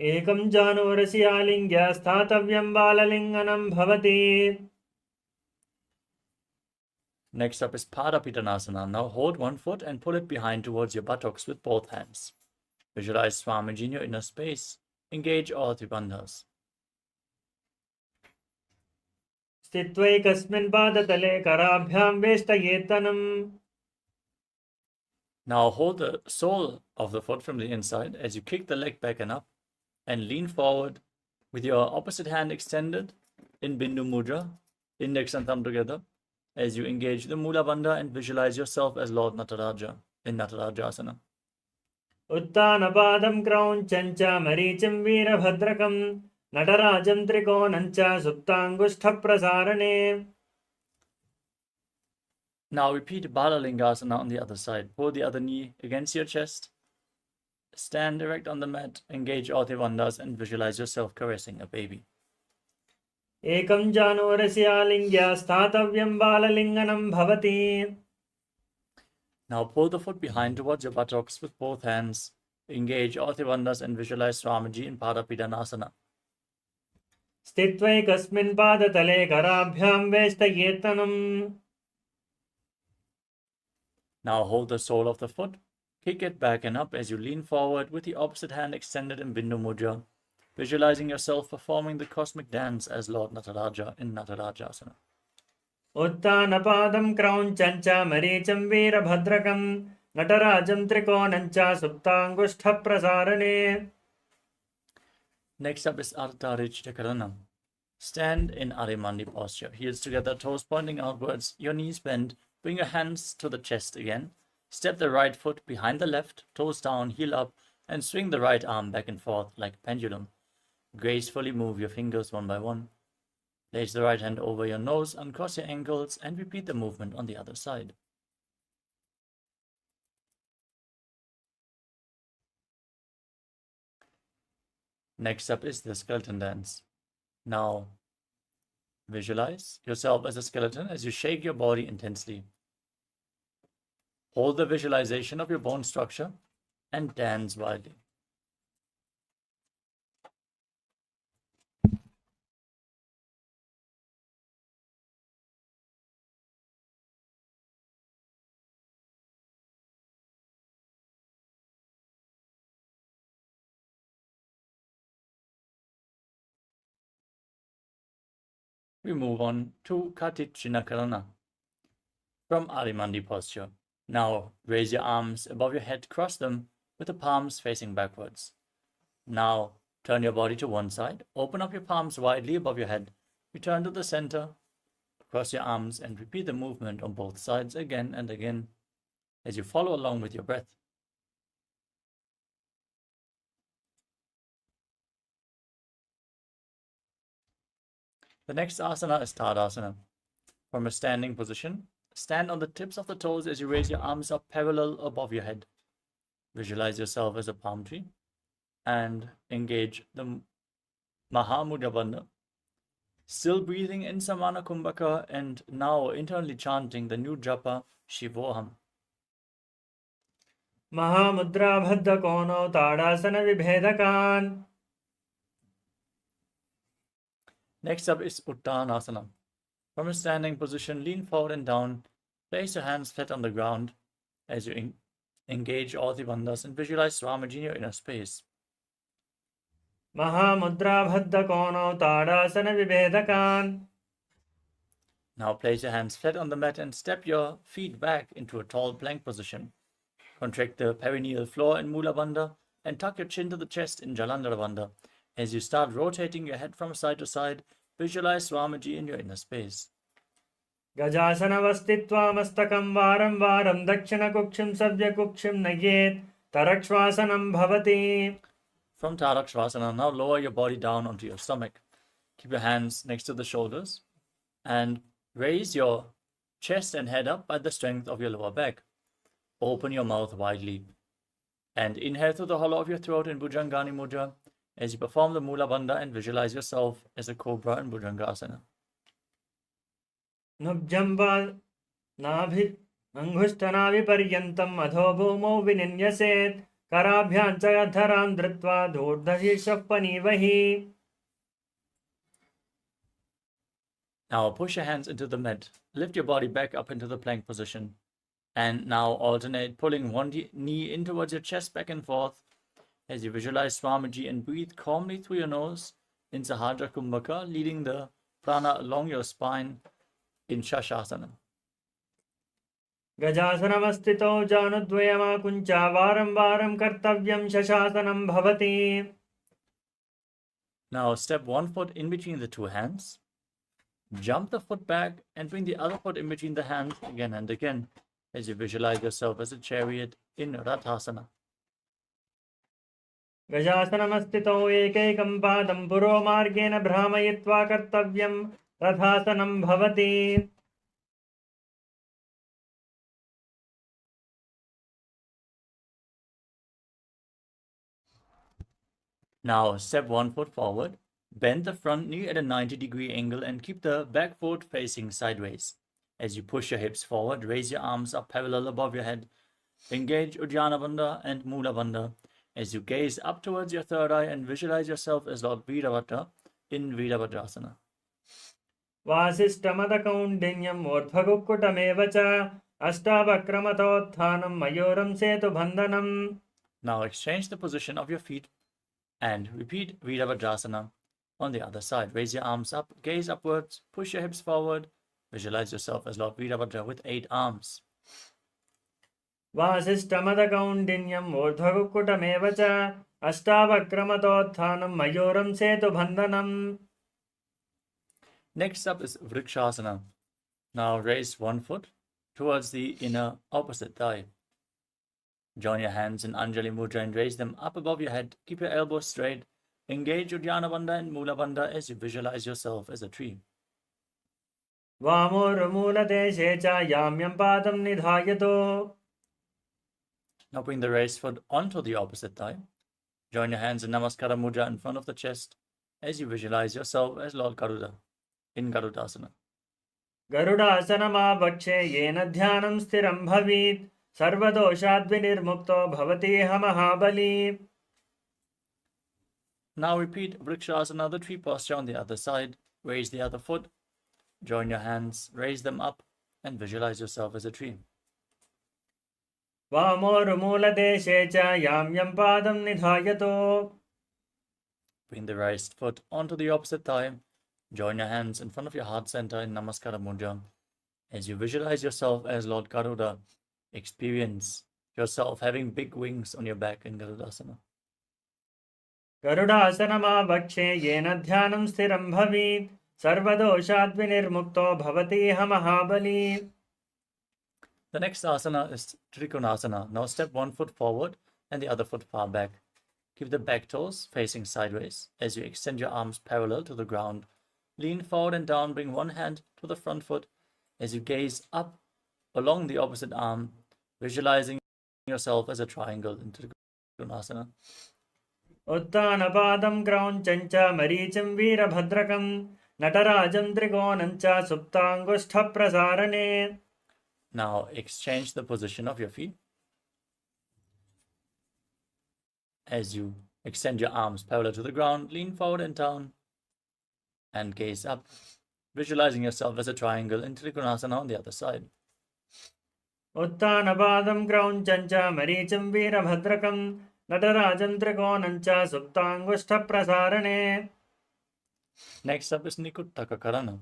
Ekam janorasi alingya statavyam balalinganam bhavati. Next up is Parapitanasana. Now hold one foot and pull it behind towards your buttocks with both hands. Visualize Swamiji in your inner space. Engage all three bandhas. Sthitvaikasmin padatale karabhyam veshtayetanam. Now hold the sole of the foot from the inside as you kick the leg back and up, and lean forward with your opposite hand extended in Bindu Mudra, index and thumb together, as you engage the Mula Bandha and visualize yourself as Lord Nataraja in Natarajasana. Uttanapadam kraunchancha maricam veerabhadrakam natarajam trikonancha suptangushtha prasarane. Now repeat Balalingasana on the other side. Pull the other knee against your chest. Stand erect on the mat, engage all the bandhas, and visualize yourself caressing a baby. Ekam janorasi alingya statavyam balalinganam bhavati. Now pull the foot behind towards your buttocks with both hands. Engage all the bandhas and visualize Swamiji in Parapitanasana. Sthitvaikasmin padatale karabhyam veshtayetanam. Now hold the sole of the foot, kick it back and up as you lean forward with the opposite hand extended in Bindu Mudra, visualizing yourself performing the cosmic dance as Lord Nataraja in Natarajasana. Uttanapadam kraunchancha maricam veerabhadrakam natarajam trikonancha suptangushtha prasarane. Next up is Ardha Richita Karana. Stand in Arimandi posture, heels together, toes pointing outwards, your knees bent. Bring your hands to the chest again. Step the right foot behind the left, toes down, heel up, and swing the right arm back and forth like a pendulum. Gracefully move your fingers one by one. Place the right hand over your nose, uncross your ankles, and repeat the movement on the other side. Next up is the skeleton dance. Now, visualize yourself as a skeleton as you shake your body intensely. Hold the visualization of your bone structure and dance wildly. We move on to Katichina Karana from Arimandi posture. Now raise your arms above your head, cross them with the palms facing backwards. Now turn your body to one side, open up your palms widely above your head, return to the center, cross your arms, and repeat the movement on both sides again and again as you follow along with your breath. The next asana is Tadasana. From a standing position, stand on the tips of the toes as you raise your arms up parallel above your head. Visualize yourself as a palm tree and engage the Mahamudra Bandha. Still breathing in Samana Kumbhaka and now internally chanting the new japa Shivoham. Mahamudra bhaddha kono tadasana vibhedakan. Next up is Uttanasana. From a standing position, lean forward and down. Place your hands flat on the ground as you engage all the bandhas and visualize Swamiji in your inner space. Mahamudra bhaddha kono tadasana vibhedakan. Now place your hands flat on the mat and step your feet back into a tall plank position. Contract the perineal floor in Mula Bandha and tuck your chin to the chest in Jalandhara Bandha. As you start rotating your head from side to side, visualize Swamiji in your inner space. Gajasana vastitva mastakam varam varam dakshina kukshim sabya kukshim nayet tarakshvasanam bhavati. From Tarakshvasana, now lower your body down onto your stomach. Keep your hands next to the shoulders and raise your chest and head up by the strength of your lower back. Open your mouth widely and inhale through the hollow of your throat in Bhujangani Mudra as you perform the Mula Bandha and visualize yourself as a cobra in Bhujangasana. Nubjamba navi angushthanavi paryantam adho bhumau vininyased कराभ्यां च अधरां धृत्वा धूर्धशीर्षः पनीवहि. Now push your hands into the mat. Lift your body back up into the plank position. And now alternate pulling one knee in towards your chest back and forth as you visualize Swamiji and breathe calmly through your nose in Sahadra Kumbhaka, leading the prana along your spine in Shashasana. गजासनमस्थितौ जानुद्वयमाकुञ्चा वारं वारं कर्तव्यं शशासनं भवति. Now step one foot in between the two hands. Jump the foot back and bring the other foot in between the hands again and again as you visualize yourself as a chariot in Rathasana. गजासनमस्थितौ एकैकं पादं पुरोमार्गेण भ्रामयित्वा कर्तव्यं रथासनं भवति. Now step one foot forward. Bend the front knee at a 90-degree angle and keep the back foot facing sideways. As you push your hips forward, raise your arms up parallel above your head. Engage Uddiyana Bandha and Mula Bandha as you gaze up towards your third eye and visualize yourself as Lord Virabhadra in Virabhadrasana. वासिष्ठमदकौण्डिन्यम् ऊर्ध्वकुक्कुटमेव च अष्टावक्रमतोत्थानं मयूरं सेतुबन्धनम्. Now exchange the position of your feet and repeat Virabhadrasana on the other side. Raise your arms up, gaze upwards, push your hips forward, visualize yourself as Lord Virabhadra with 8 arms. वासिष्ठमदकौण्डिन्यम् ऊर्ध्वकुक्कुटमेव च अष्टावक्रमतोत्थानं मयूरं सेतुबन्धनम्. Next up is Vrikshasana. Now raise one foot towards the inner opposite thigh. Join your hands in Anjali Mudra and raise them up above your head. Keep your elbows straight. Engage Uddiyana Bandha and Mula Bandha as you visualize yourself as a tree. वामोर्मूलदेशे च याम्यं पादं निधायतो. Now bring the raised foot onto the opposite thigh. Join your hands in Namaskara Mudra in front of the chest as you visualize yourself as Lord Garuda in Garudasana. गरुडासनमावक्षे येन ध्यानं स्थिरं भवेत् सर्वदोषाद्विनिर्मुक्तो भवतीह महाबली. Now repeat Vrikshasana, the tree posture on the other side. Raise the other foot. Join your hands, raise them up, and visualize yourself as a tree. वामोर्मूलदेशे च याम्यं पादं निधायतो. Bring the raised foot onto the opposite thigh. Join your hands in front of your heart center in Namaskara Mudra. As you visualize yourself as Lord Garuda, experience yourself having big wings on your back in Garudasana. गरुडासनमावक्षे येन ध्यानं स्थिरं भवेत् सर्वदोषाद्विनिर्मुक्तो भवतीह महाबली. The next asana is Trikonasana. Now step one foot forward and the other foot far back. Keep the back toes facing sideways as you extend your arms parallel to the ground. Lean forward and down, bring one hand to the front foot as you gaze up along the opposite arm, visualizing yourself as a triangle in Trikonasana. उत्तानपादं क्रौञ्चं च मरीचिं वीरभद्रकं नटराजं त्रिकोणं च सुप्ताङ्गुष्ठप्रसारणे. Now exchange the position of your feet as you extend your arms parallel to the ground, lean forward and down, and gaze up, visualizing yourself as a triangle in Trikonasana on the other side. उत्तानपादं क्रौञ्चं च मरीचिं वीरभद्रकं नटराजं त्रिकोणं च सुप्ताङ्गुष्ठप्रसारणे. Next up is Nikuttaka Karana.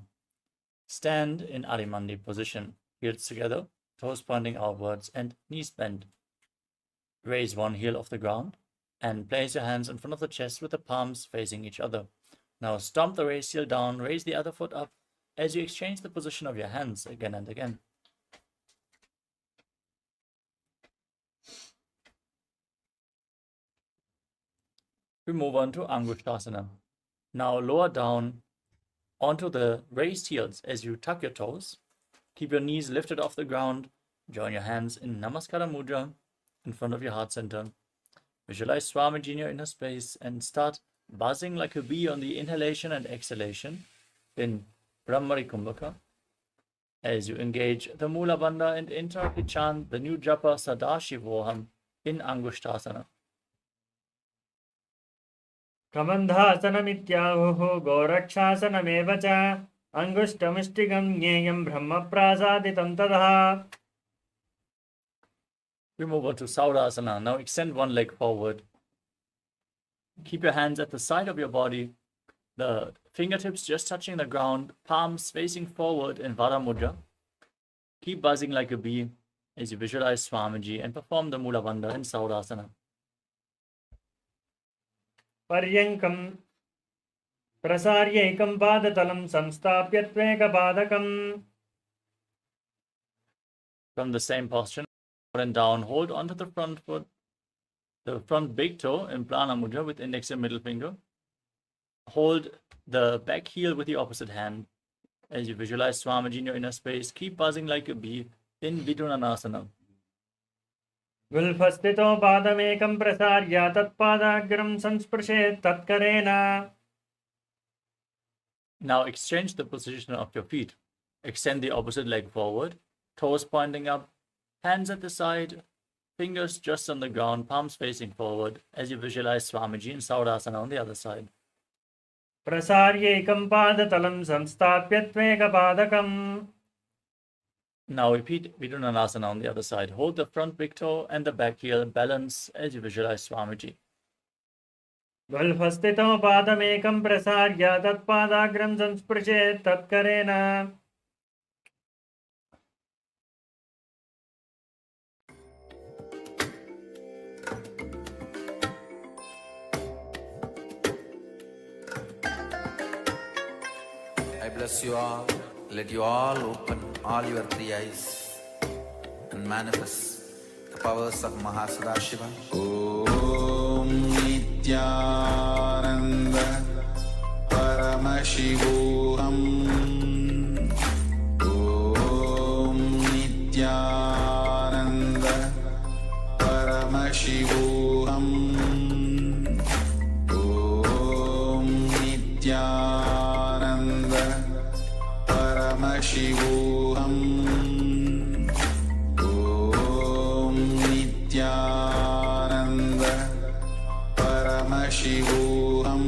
Stand in Arimandi position, heels together, toes pointing outwards and knees bent. Raise one heel off the ground and place your hands in front of the chest with the palms facing each other. Now stomp the raised heel down, raise the other foot up as you exchange the position of your hands again and again. We move on to Angushtasana. Now lower down onto the raised heels as you tuck your toes. Keep your knees lifted off the ground. Join your hands in Namaskara Mudra in front of your heart center. Visualize Swamiji in your inner space and start buzzing like a bee on the inhalation and exhalation in Brahmari Kumbhaka. As you engage the Mula Bandha and internally chant the new japa Sadashivoham in Angushtasana. कबन्धासनमित्याहुः गोरक्षासनमेव च अङ्गुष्ठमुष्टिकं ज्ञेयं ब्रह्मप्रासादितं ततः. We move on to Saurasana. Now extend one leg forward. Keep your hands at the side of your body, the fingertips just touching the ground, palms facing forward in Vara Mudra. Keep buzzing like a bee as you visualize Swamiji and perform the Mula Bandha in Saurasana. पर्यङ्कं प्रसार्यैकं पादतलं संस्थाप्य त्वेकपादकम्. From the same posture, up and down, hold onto the front foot, the front big toe in Prana Mudra with index and middle finger. Hold the back heel with the opposite hand. As you visualize Swamiji in your inner space, keep buzzing like a bee in Vidunanasana. गुल्फस्थितो पादमेकं प्रसार्य तत्पादाग्रं संस्पृशेत् तत्करेण. Now exchange the position of your feet. Extend the opposite leg forward, toes pointing up, hands at the side, fingers just on the ground, palms facing forward as you visualize Swamiji in Saurasana on the other side. प्रसार्यैकं पादतलं संस्थाप्य त्वेकपादकम्. Now repeat Vidunanasana on the other side. Hold the front big toe and the back heel, balance as you visualize Swamiji. गुल्फस्थितो पादमेकं प्रसार्य तत्पादाग्रं संस्पृशेत् तत्करेण. I bless you all. Let you all open all your three eyes and manifest the powers of Mahasada Om Nithyananda Paramashivoham. Om Nithyananda Paramashivoham. Om Nithyananda Paramashivoham. Om Nithyananda Paramashivoham.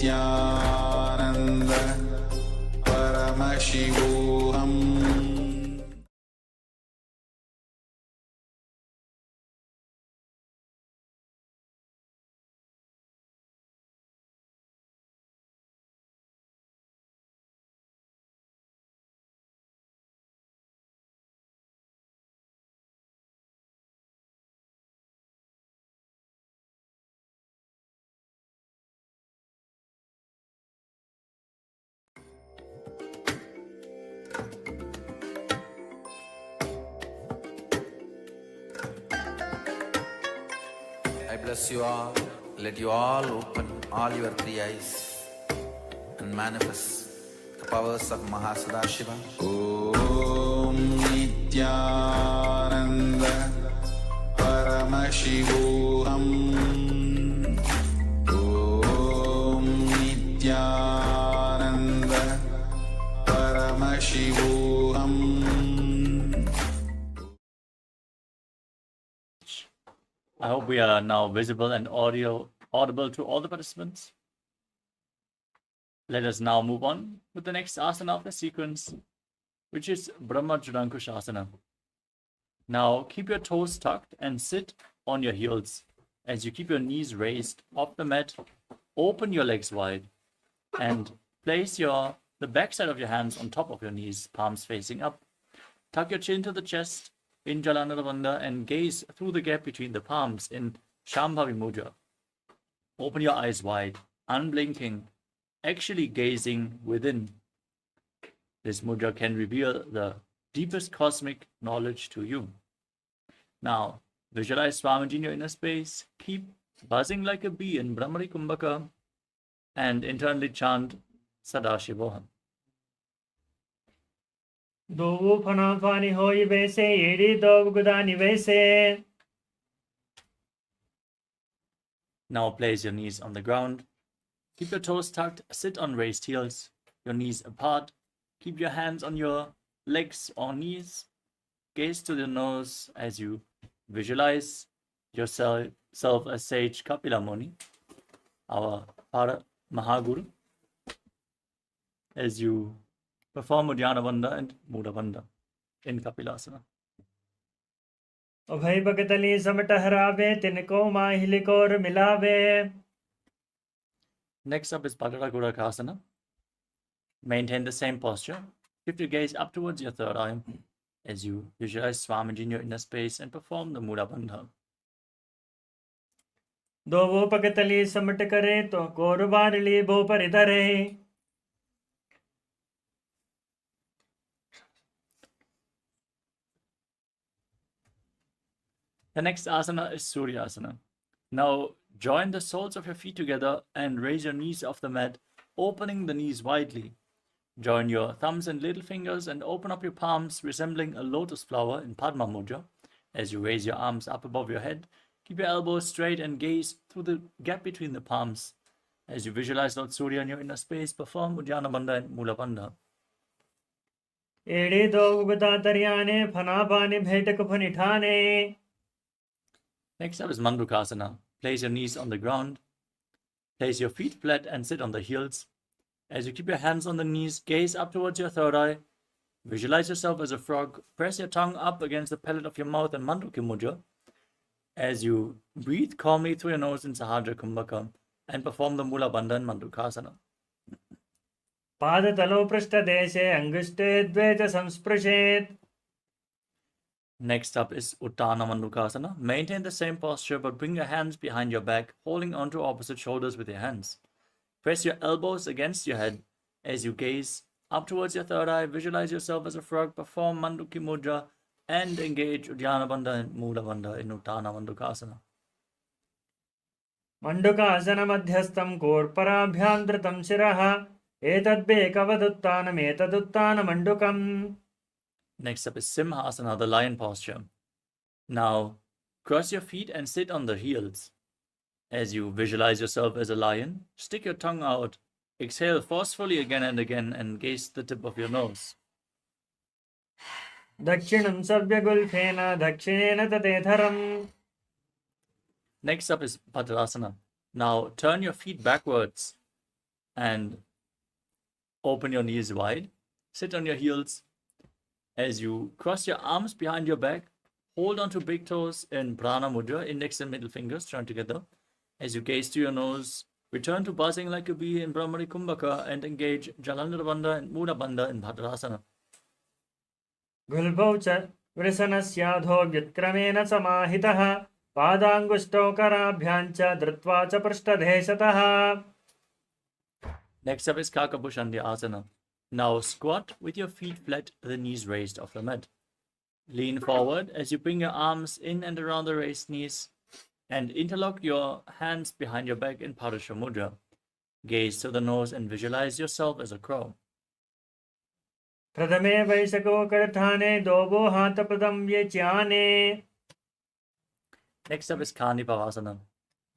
Nithyananda Paramashivoham. I bless you all. Let you all open all your three eyes and manifest the powers of Mahasudashiva. Om Nithyananda Paramashivoham. Om Nithyananda Paramashivoham. I hope we are now visible and audible to all the participants. Let us now move on with the next asana of the sequence, which is Brahma Judankushasana. Now keep your toes tucked and sit on your heels. As you keep your knees raised off the mat, open your legs wide and place the backside of your hands on top of your knees, palms facing up. Tuck your chin to the chest in Jalandhara Bandha and gaze through the gap between the palms in Shambhavi Mudra. Open your eyes wide, unblinking, actually gazing within. This mudra can reveal the deepest cosmic knowledge to you. Now, visualize Swamiji in your inner space. Keep buzzing like a bee in Brahmari Kumbhaka and internally chant Sadashivoham. Dovu Panafani Hoi Vese, Edi Dov Gudani Vese. Now place your knees on the ground. Keep your toes tucked. Sit on raised heels, your knees apart. Keep your hands on your legs or knees. Gaze to the nose as you visualize yourself as Sage Kapila Muni, our Mahaguru, as you perform Uddiyana Bandha and Muda Bandha in Kapilasana. Abhay Bhagatali Samataharabe, Tinko Mahilikor Milave. Next up is Padara Gurakasana. Maintain the same posture. Keep your gaze up towards your third eye as you visualize Swamiji in your inner space and perform the Muda Bandha. Dovo Pakatali Samatakare, to Korvarili Boparidare. The next asana is Suryasana. Now join the soles of your feet together and raise your knees off the mat, opening the knees widely. Join your thumbs and little fingers and open up your palms, resembling a lotus flower in Padma Mudra. As you raise your arms up above your head, keep your elbows straight and gaze through the gap between the palms. As you visualize Lord Surya in your inner space, perform Uddiyana Bandha and Mula Bandha. Edi Dov Gudataryane, Panapani Bhetakuphanithane. Next up is Mandukasana. Place your knees on the ground. Place your feet flat and sit on the heels. As you keep your hands on the knees, gaze up towards your third eye. Visualize yourself as a frog. Press your tongue up against the palate of your mouth in Manduki Mudra. As you breathe calmly through your nose in Sahadra Kumbhaka and perform the Mula Bandha and Mandukasana. Padatalo Prashtadeshe, Anguste Dveja Samsprashet. Next up is Uttana Mandukasana. Maintain the same posture but bring your hands behind your back, holding onto opposite shoulders with your hands. Press your elbows against your head as you gaze up towards your third eye. Visualize yourself as a frog, perform Manduki Mudra and engage Uddiyana Bandha and Mula Bandha in Uttana Mandukasana. Mandukasana Madhyastam Korparabhyandratam Shiraha. Etadbekavaduttanam Etaduttana Mandukam. Next up is Simhasana, the lion posture. Now, cross your feet and sit on the heels. As you visualize yourself as a lion, stick your tongue out, exhale forcefully again and again, and gaze the tip of your nose. Dakshinam Savyagulfena Dakshinena Tatedharam. Next up is Bhadrasana. Now turn your feet backwards and open your knees wide. Sit on your heels. As you cross your arms behind your back, hold onto big toes in Prana Mudra, index and middle fingers joined together. As you gaze to your nose, return to buzzing like a bee in Brahmari Kumbhaka and engage Jalandhara Bandha and Mula Bandha in Bhadrasana. गुल्बौ च वृषणस्याधो व्युत्क्रमेण समाहितः पादाङ्गुष्ठौ कराभ्यां च धृत्वा च पृष्ठदेशतः. Next up is Kakabhushandi Asana. Now squat with your feet flat, the knees raised off the mat. Lean forward as you bring your arms in and around the raised knees and interlock your hands behind your back in Parasha Mudra. Gaze to the nose and visualize yourself as a crow. प्रथमे वैशको करथाने दोबो हाथपदं व्यच्याने. Next up is Kanipavasana.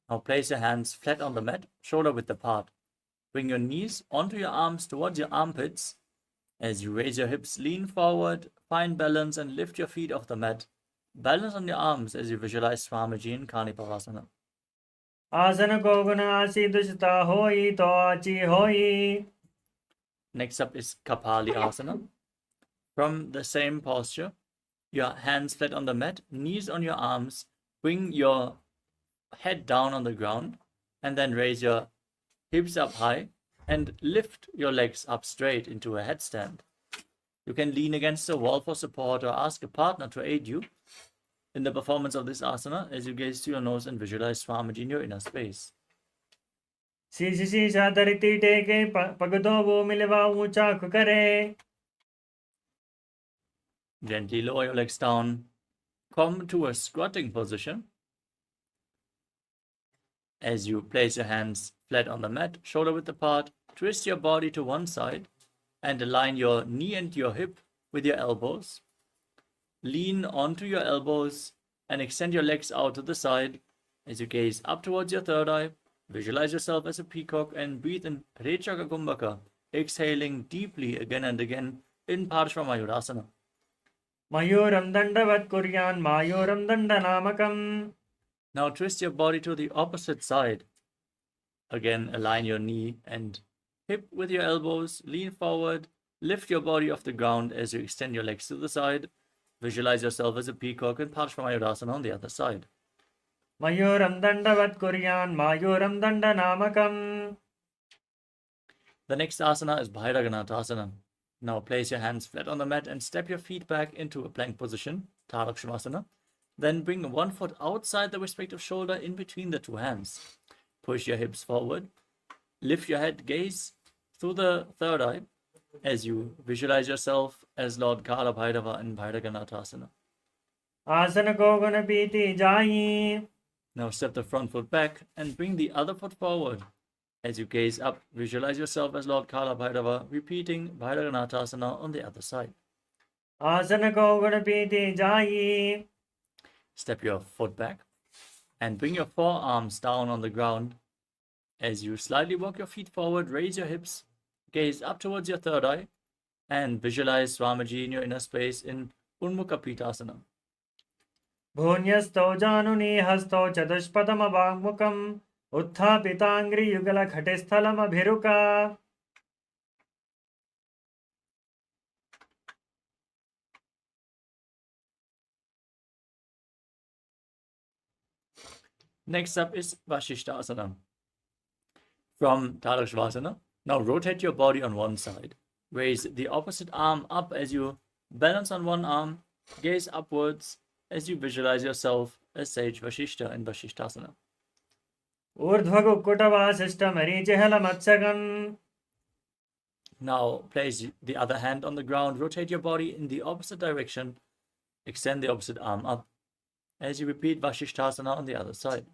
Now place your hands flat on the mat, shoulder width apart. Bring your knees onto your arms towards your armpits. As you raise your hips, lean forward, find balance and lift your feet off the mat. Balance on your arms as you visualize Swamiji in Kanipavasana. आसन को गुण आसी दुष्टा होई तो आची होई. Next up is Kapali Asana. From the same posture, your hands flat on the mat, knees on your arms, bring your head down on the ground, and then raise your hips up high and lift your legs up straight into a headstand. You can lean against a wall for support or ask a partner to aid you in the performance of this asana as you gaze to your nose and visualize Swamiji in your inner space. शीशा धरती टेके पगदों वो मिलवा ऊंचा करे. Gently lower your legs down. Come to a squatting position. As you place your hands flat on the mat, shoulder width apart, twist your body to one side and align your knee and your hip with your elbows. Lean onto your elbows and extend your legs out to the side as you gaze up towards your third eye. Visualize yourself as a peacock and breathe in Rechaka Kumbhaka, exhaling deeply again and again in Parshvamayurasana. मयूरं दण्डवत् कुर्यान् मायूरं दण्डनामकम्. Now twist your body to the opposite side. Again, align your knee and hip with your elbows, lean forward, lift your body off the ground as you extend your legs to the side. Visualize yourself as a peacock in Parshvamayurasana on the other side. मयूरं दण्डवत् कुर्यान् मायूरं दण्डनामकम्. The next asana is Bhairaganatha. Now place your hands flat on the mat and step your feet back into a plank position, Tadakshmasana. Then bring one foot outside the respective shoulder in between the two hands. Push your hips forward. Lift your head, gaze through the third eye as you visualize yourself as Lord Kala Bhairava in Bhairaganatha. आसन को गुण पीति जाई. Now step the front foot back and bring the other foot forward. As you gaze up, visualize yourself as Lord Kala Bhairava, repeating Bhairaganatha on the other side. आसन को गुण पीति जाई. Step your foot back and bring your forearms down on the ground. As you slightly walk your feet forward, raise your hips, gaze up towards your third eye, and visualize Swamiji in your inner space in Unmukha Pitasana. भून्यस्तौ जानुनी हस्तौ चतुष्पदमवाङ्मुखम् उत्थापिताङ्घ्रियुगलघटिस्थलमभिरुका. Next up is Vasishthasana. From Tadakshvasana, now rotate your body on one side. Raise the opposite arm up as you balance on one arm. Gaze upwards as you visualize yourself as Sage Vasishta in Vasishthasana. ऊर्ध्वकुक्कुटवासिष्ठमरीचिहलमत्सकम्. Now place the other hand on the ground. Rotate your body in the opposite direction. Extend the opposite arm up as you repeat Vasishthasana on the other side.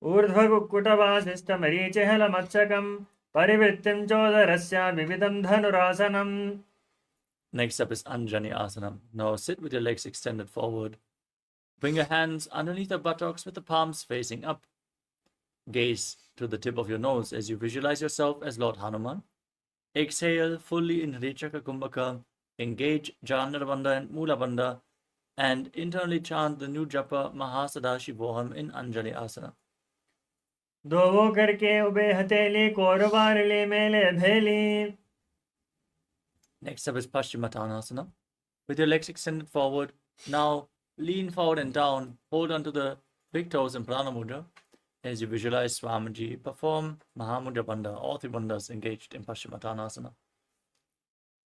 ऊर्ध्वकुक्कुटवासिष्ठमरीचिहलमत्सकम् परिवृत्तिं चोदरस्य विविधं धनुरासनम्. Next up is Anjani Asana. Now sit with your legs extended forward. Bring your hands underneath the buttocks with the palms facing up. Gaze to the tip of your nose as you visualize yourself as Lord Hanuman. Exhale fully in Rechaka Kumbhaka. Engage Jalandhara Bandha and Mula Bandha and internally chant the new japa Mahasadashivoham in Anjali Asana. दोवो करके ube हथेली कोरवारली मेले भेली. Next up is Paschimottanasana. With your legs extended forward, now lean forward and down, hold onto the big toes in Prana Mudra as you visualize Swamiji perform Mahamudra Bandha, all three bandhas engaged in Paschimottanasana.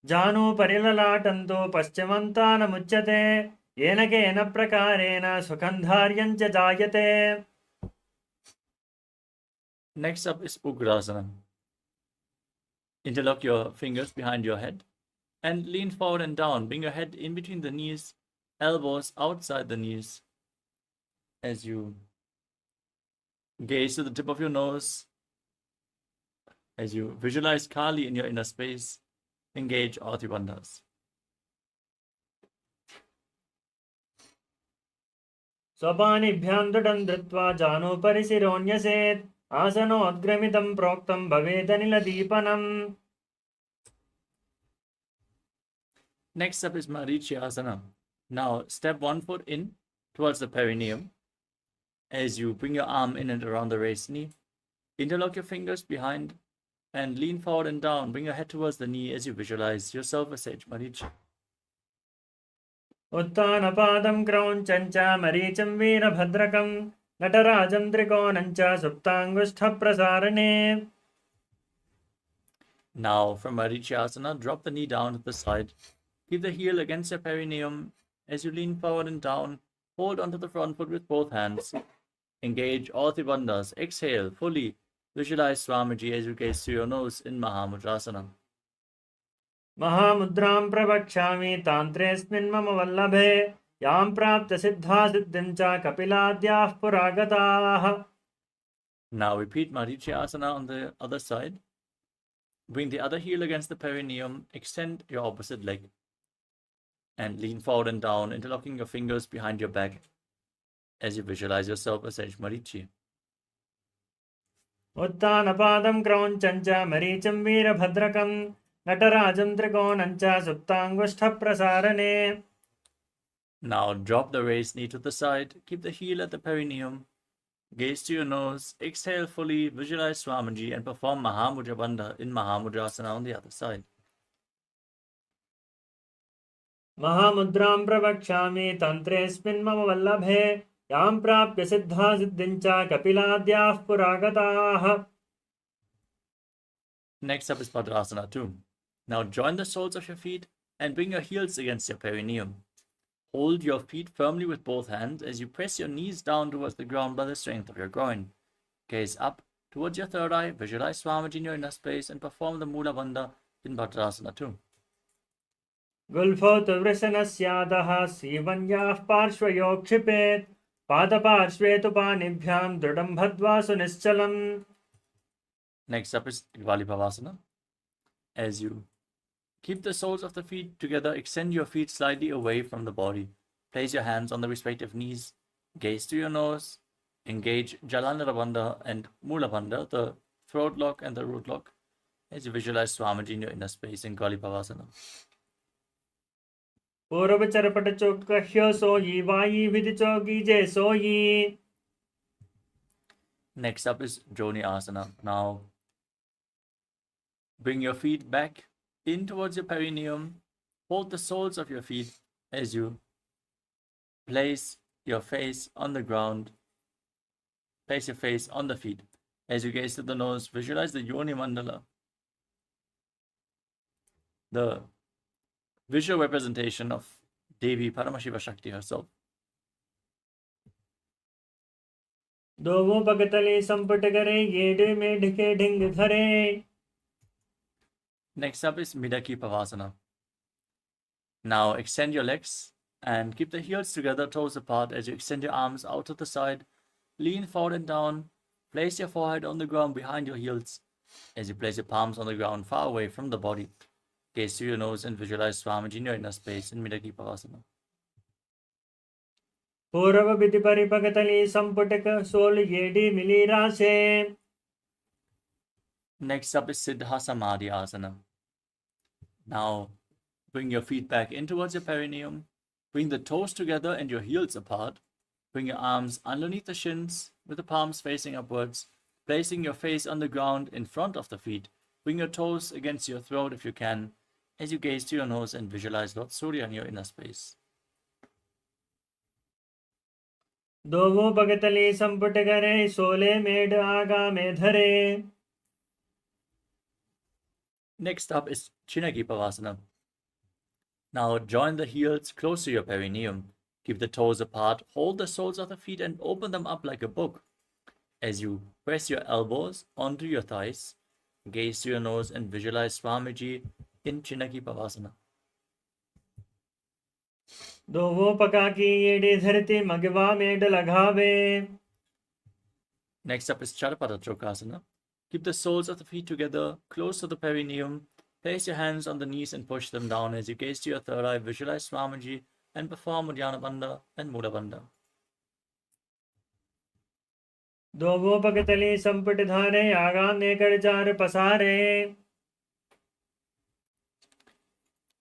जानु परिललाटन्तो पश्चिमन्तानमुच्यते येन केन प्रकारेण सुखं च जायते. Next up is Ugrasana. Interlock your fingers behind your head and lean forward and down. Bring your head in between the knees, elbows outside the knees as you gaze to the tip of your nose, as you visualize Kali in your inner space. Engage all three bandhas. स्वपानिभ्यां दृढं धृत्वा जानु परिशिरोऽन्यसेत् आसनोद्ग्रमितं प्रोक्तं भवेदनिलदीपनम्. Next up is Marichyasana. Now step 1 foot in towards the perineum as you bring your arm in and around the raised knee. Interlock your fingers behind and lean forward and down. Bring your head towards the knee as you visualize yourself as Sage Marichi. उत्तानपादं क्रौञ्चं च मरीचं वीरभद्रकं नटराजं त्रिकोणं च सुप्ताङ्गुष्ठप्रसारणे. Now from Marichyasana, drop the knee down to the side. Keep the heel against your perineum as you lean forward and down. Hold onto the front foot with both hands. Engage all three bandhas. Exhale fully. Visualize Swamiji as you gaze through your nose in Mahamudrasana. महामुद्रां प्रवक्ष्यामि तान्त्रेऽस्मिन् मम वल्लभे यां प्राप्त सिद्धा सिद्धिं च कपिलाद्याः पुरागताः. Now repeat Marichyasana on the other side. Bring the other heel against the perineum. Extend your opposite leg. And lean forward and down, interlocking your fingers behind your back as you visualize yourself as Sage Marichi. उत्तानपादं क्रौञ्चं च मरीचं वीरभद्रकं नटराजं त्रिकोणं च सुप्ताङ्गुष्ठप्रसारणे. Now drop the raised knee to the side. Keep the heel at the perineum. Gaze to your nose. Exhale fully. Visualize Swamiji and perform Mahamudra Bandha in Mahamudrasana on the other side. महामुद्रां प्रवक्ष्यामि तन्त्रेऽस्मिन् मम वल्लभे यां प्राप्य सिद्धा सिद्धिं च कपिलाद्याः पुरागताः. Next up is Padrasana 2. Now join the soles of your feet and bring your heels against your perineum. Hold your feet firmly with both hands as you press your knees down towards the ground by the strength of your groin. Gaze up towards your third eye, visualize Swamiji in your inner space and perform the Mula Bandha in Padrasana 2. गुल्फौ तु वृषणस्यादः सीवन्याः पार्श्वयोः क्षिपेत् पादपार्श्वे तु पाणिभ्यां दृढं बद्ध्वा सुनिश्चलम्. Next up is Gvalipavasana. As you keep the soles of the feet together, extend your feet slightly away from the body. Place your hands on the respective knees. Gaze to your nose. Engage Jalandhara Bandha and Mula Bandha, the throat lock and the root lock, as you visualize Swamiji in your inner space in Gvalipavasana. पूर्वचरपट चोक्ह्यो सोयी वायी विधि चौकी जय सोयी. Next up is Joni Asana. Now bring your feet back in towards your perineum. Hold the soles of your feet as you place your face on the ground. Place your face on the feet. As you gaze to the nose, visualize the Yoni Mandala, the visual representation of Devi Paramashiva Shakti herself. दोवो पगतले संपट करे येडे में ढके ढिंग धरे. Next up is Midaki Pavasana. Now extend your legs and keep the heels together, toes apart as you extend your arms out to the side. Lean forward and down. Place your forehead on the ground behind your heels as you place your palms on the ground far away from the body. Gaze to your nose and visualize Swamiji in your inner space in Midaki Pavasana. पूर्व विधि परिपगतली संपुटक सोल येडी मिली राशे. Next up is Siddha Samadhi Asana. Now bring your feet back in towards your perineum. Bring the toes together and your heels apart. Bring your arms underneath the shins with the palms facing upwards. placing your face on the ground in front of the feet. Bring your toes against your throat if you can, as you gaze to your nose and visualize Lord Surya in your inner space. दोवो भगतली संपुट करे सोले made आगा में धरे. Next up is Chinagi Pavasana. Now join the heels close to your perineum. Keep the toes apart, hold the soles of the feet and open them up like a book. As you press your elbows onto your thighs, gaze to your nose and visualize Swamiji in Chinagi Pavasana. दोवो पका की येड़ी धरती मगवा made लगावे. Next up is Charapada Chokasana. Keep the soles of the feet together, close to the perineum. Place your hands on the knees and push them down as you gaze to your third eye. Visualize Swamiji and perform Uddiyana Bandha and Mula Bandha. दोवो भगतली संपुट धारे आगा ने कर चार पसारे.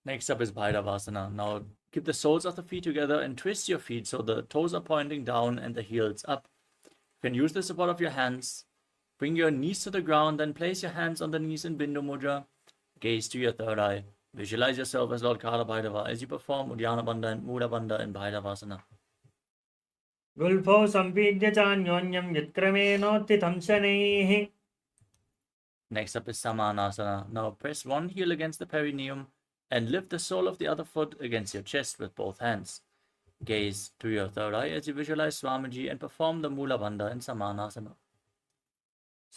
Next up is Bhairavasana. Now keep the soles of the feet together and twist your feet so the toes are pointing down and the heels up. You can use the support of your hands. Bring your knees to the ground, then place your hands on the knees in Bindu Mudra. Gaze to your third eye. Visualize yourself as Lord Kala Bhairava as you perform Uddiyana Bandha and Mula Bandha in Bhairavasana. गुल्फो संपीड्य चान्योन्यं यत्क्रमेणोत्थितं शनैः. Next up is Samanasana. Now press one heel against the perineum and lift the sole of the other foot against your chest with both hands. Gaze to your third eye as you visualize Swamiji and perform the Mula Bandha in Samanasana.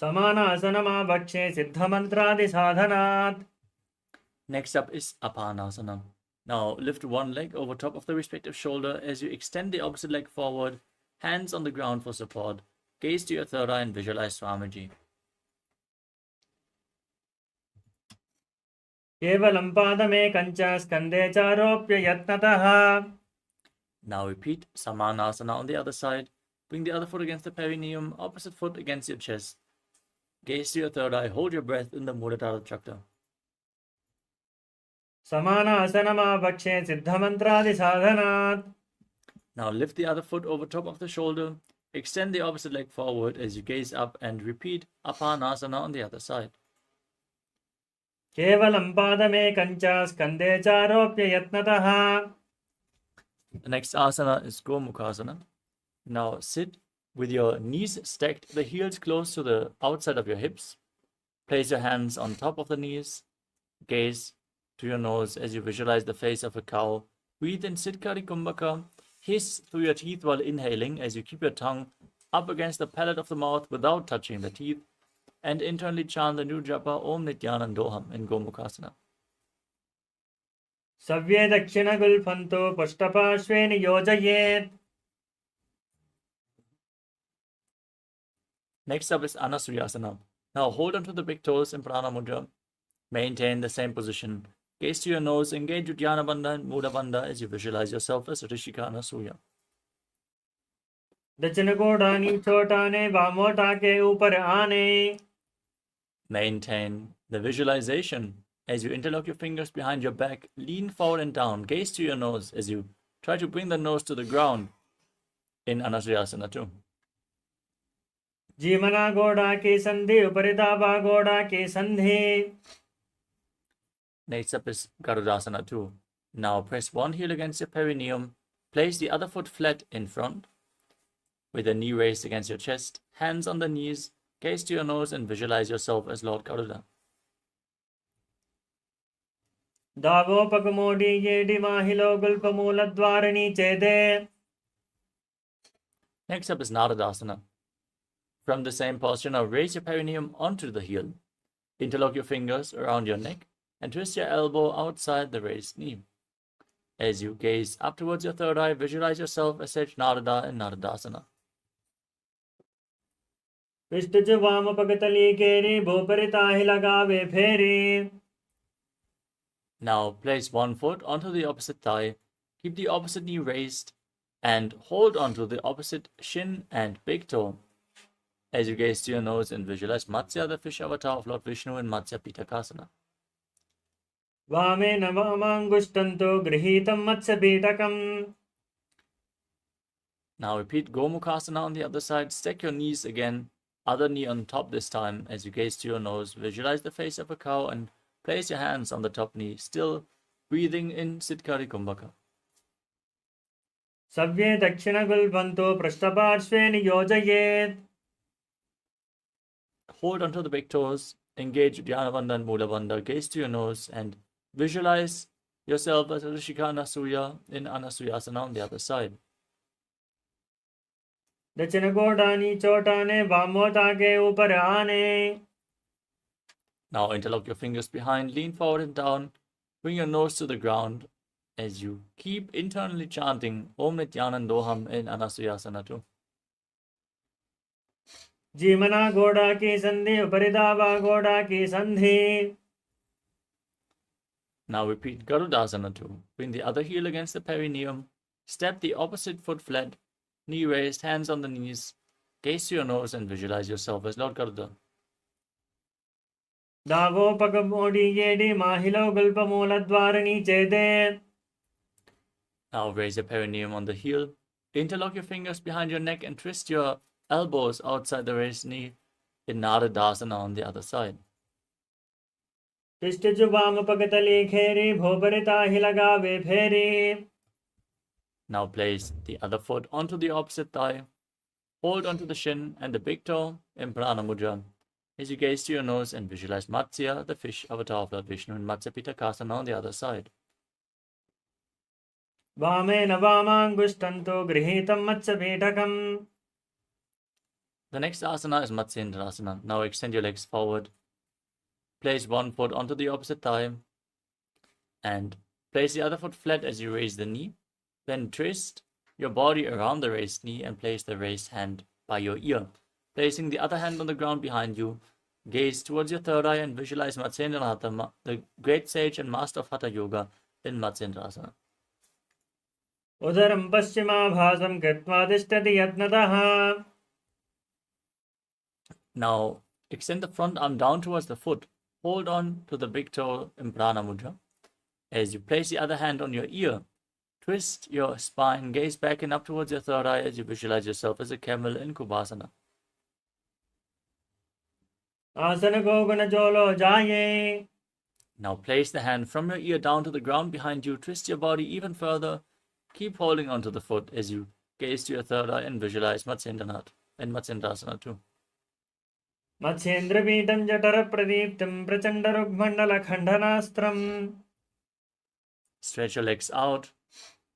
समानासनमाभक्षे सिद्धमन्त्रादिसाधनात्. Next up is Apanasana. Now lift one leg over top of the respective shoulder as you extend the opposite leg forward, hands on the ground for support. Gaze to your third eye and visualize Swamiji. केवलं पादमेकं च स्कन्धे चारोप्य यत्नतः. Now repeat Samanasana on the other side. Bring the other foot against the perineum, opposite foot against your chest. Gaze to your third eye, hold your breath in the Muladhara Chakra. समानासनमाभक्षे सिद्धमन्त्रादिसाधनात्. Now lift the other foot over top of the shoulder, extend the opposite leg forward as you gaze up and repeat Apanasana on the other side. केवलं पादमेकं च स्कन्धे चारोप्य यत्नतः. The next asana is Gomukhasana. Now sit with your knees stacked, the heels close to the outside of your hips. Place your hands on top of the knees. Gaze to your nose as you visualize the face of a cow. Breathe in Siddhkari Kumbhaka. Hiss through your teeth while inhaling as you keep your tongue up against the palate of the mouth without touching the teeth. And internally chant the new japa Om Nithyanandoham in Gomukhasana. सव्ये दक्षिणगुल्फन्तो पुष्टपार्श्वे नियोजयेत्. Next up is Anasuyasana. Now hold onto the big toes in Prana Mudra. Maintain the same position. Gaze to your nose, engage Uddiyana Bandha and Mula Bandha as you visualize yourself as Rishika Anasuya. दक्षिण कोडानी छोटाने वामोटा के ऊपर आने. Maintain the visualization as you interlock your fingers behind your back, lean forward and down, gaze to your nose as you try to bring the nose to the ground in Anasuyasana too. जीवना गोड़ा की संधि उपरिदाबा गोड़ा की संधि. Next up is Garudasana too. Now press one heel against your perineum, place the other foot flat in front, with the knee raised against your chest, hands on the knees, gaze to your nose and visualize yourself as Lord Garuda. दावोपकमोडी येडी माहिलो गुल्पमूलद्वारिणी चेदे. Next up is Naradasana. From the same posture, now raise your perineum onto the heel. Interlock your fingers around your neck and twist your elbow outside the raised knee. As you gaze up towards your third eye, visualize yourself as Sage Narada in Naradasana. पिष्टज वाम पगतली केरी भोपरिताहि लगावे फेरी. Now place one foot onto the opposite thigh, keep the opposite knee raised, and hold onto the opposite shin and big toe. As you gaze to your nose and visualize Matsya, the fish avatar of Lord Vishnu in Matsya Pitakasana. वामे नवामांगुष्टन्तो गृहीतं मत्स्यपीठकम्. Now repeat Gomukhasana on the other side. Stack your knees again Other knee on top this time. As you gaze to your nose, visualize the face of a cow and place your hands on the top knee, still breathing in Siddhkari Kumbhaka. सव्ये दक्षिणगुल्पन्तो पृष्ठपार्श्वे नियोजयेत्. Hold onto the big toes, engage Dhyana Bandha and Mula Bandha, gaze to your nose and visualize yourself as a Rishika Anasuya in Anasuyasana on the other side. दक्षिणकोटानि चोटाने वामोताके ऊपर आने. Now interlock your fingers behind, lean forward and down, bring your nose to the ground as you keep internally chanting Om Nithyanandoham in Anasuyasana too. जीमना घोड़ा की संधि उपरिदावा घोड़ा की संधि. Now repeat Garudasana too. Bring the other heel against the perineum, step the opposite foot flat, knee raised, hands on the knees, gaze to your nose and visualize yourself as Lord Garuda. दावो पगमोडी येडी माहिलो गुल्पमूलद्वारिणी चेदे. Now raise your perineum on the heel, interlock your fingers behind your neck and twist your elbows outside the raised knee in Naradasana on the other side. तिष्ठिजु वाम पगतली खेरी भोपरिता ही लगावे फेरी. Now place the other foot onto the opposite thigh, hold onto the shin and the big toe in Prana Mudra as you gaze to your nose and visualize Matsya, the fish avatar of Lord Vishnu, in Matsya Pitakasana on the other side. वामेन वामाङ्गुष्ठन्तो गृहीतं मत्स्यपीठकम्. The next asana is Matsyendrasana. Now extend your legs forward. Place one foot onto the opposite thigh and place the other foot flat as you raise the knee. Then twist your body around the raised knee and place the raised hand by your ear. Placing the other hand on the ground behind you, gaze towards your third eye and visualize Matsyendranath, the great sage and master of Hatha Yoga, in Matsyendrasana. उदरं पश्चिमाभासं कृत्वा तिष्ठति यत्नतः. Now extend the front arm down towards the foot. Hold on to the big toe in Prana Mudra. As you place the other hand on your ear, twist your spine, gaze back and up towards your third eye as you visualize yourself as a camel in Kubhasana. आसन को गुणजोलो जाये. Now place the hand from your ear down to the ground behind you. Twist your body even further. Keep holding onto the foot as you gaze to your third eye and visualize Matsyendranath and Matsyendrasana too. मत्स्येन्द्रपीठं जठरप्रदीप्तं प्रचण्डरुग्मण्डलखण्डनास्त्रम्. Stretch your legs out.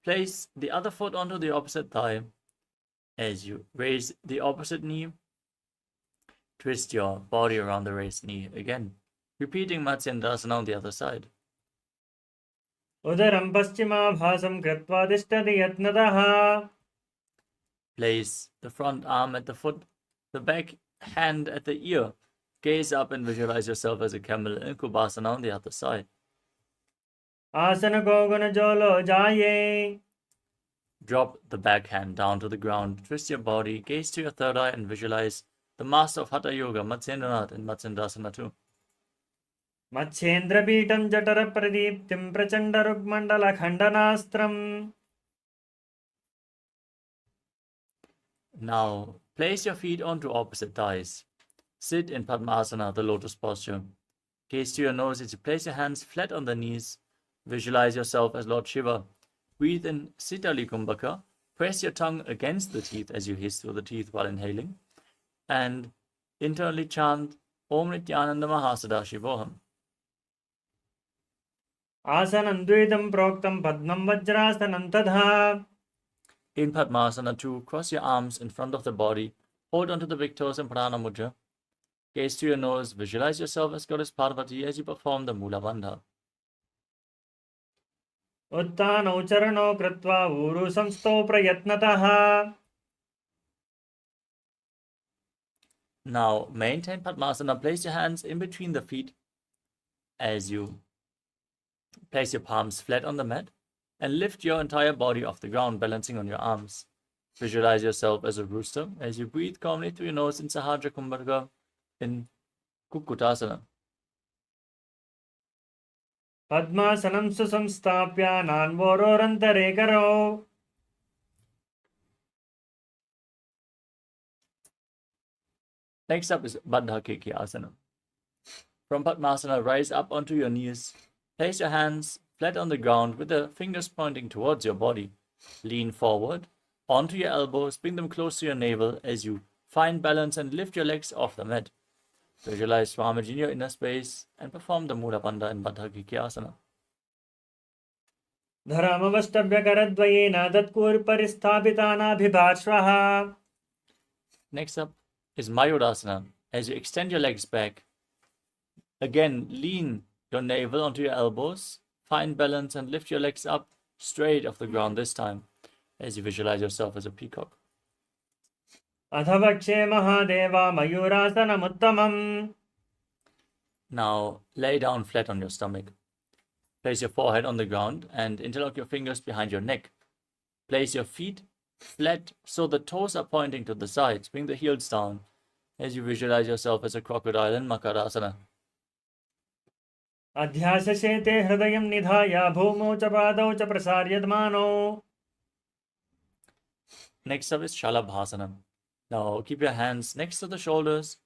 Place the other foot onto the opposite thigh. As you raise the opposite knee, twist your body around the raised knee again, repeating Matsyendrasana on the other side. उदरं पश्चिमाभासं कृत्वा तिष्ठति यत्नतः. Place the front arm at the foot, the back hand at the ear. Gaze up and visualize yourself as a camel in Kubhasana on the other side. आसन को गुणजोलो जाये. Drop the back hand down to the ground, twist your body, gaze to your third eye and visualize the master of Hatha Yoga, Matsyendranath, in Matsyendrasana too. मत्स्येन्द्रपीठं जठरप्रदीप्तिं प्रचण्डरुग्मण्डलखण्डनास्त्रम्. Now place your feet onto opposite thighs. Sit in Padmasana, the lotus posture. Gaze to your nose as you place your hands flat on the knees. Visualize yourself as Lord Shiva. Breathe in Sitali Kumbhaka. Press your tongue against the teeth as you hiss through the teeth while inhaling. And internally chant Om Nithyananda Mahasadaशिवोहम. आसनं द्वैतं प्रोक्तं पद्मं वज्रासनं तथा. In Padmasana 2, cross your arms in front of the body. Hold onto the big toes in Prana Mudra. Gaze to your nose. Visualize yourself as Goddess Parvati as you perform the Mula Bandha. उत्थानौ चरणौ कृत्वा ऊरु संस्थौ प्रयत्नतः. Now maintain Padmasana. Place your hands in between the feet as you place your palms flat on the mat and lift your entire body off the ground, balancing on your arms. Visualize yourself as a rooster as you breathe calmly through your nose in Sahadra Kumbhaka in Kukutasana. पद्मासनं सुसंस्थाप्य नान्वोरोरन्तरे करौ. Next up is Baddha Asana. From Padmasana, rise up onto your knees. Place your hands flat on the ground with the fingers pointing towards your body. Lean forward onto your elbows, bring them close to your navel as you find balance and lift your legs off the mat. Visualize Swamiji in your inner space and perform the Mula Bandha in Baddha Asana. धरामवष्टभ्यकरद्वयेन तत्कूर्परिस्थापितानाभिभार्श्वः. Next up is Mayurasana. As you extend your legs back, again lean your navel onto your elbows, find balance and lift your legs up straight off the ground this time as you visualize yourself as a peacock. अधवक्षे Mahadeva मयूरासनमुत्तमम्. Now lay down flat on your stomach. Place your forehead on the ground and interlock your fingers behind your neck. Place your feet flat so the toes are pointing to the sides. Bring the heels down as you visualize yourself as a crocodile in Makarasana. अध्यासशेते हृदयं निधाय भूमौ च पादौ च प्रसार्यमानौ. Next up is Shalabhasana. Now keep your hands next to the shoulders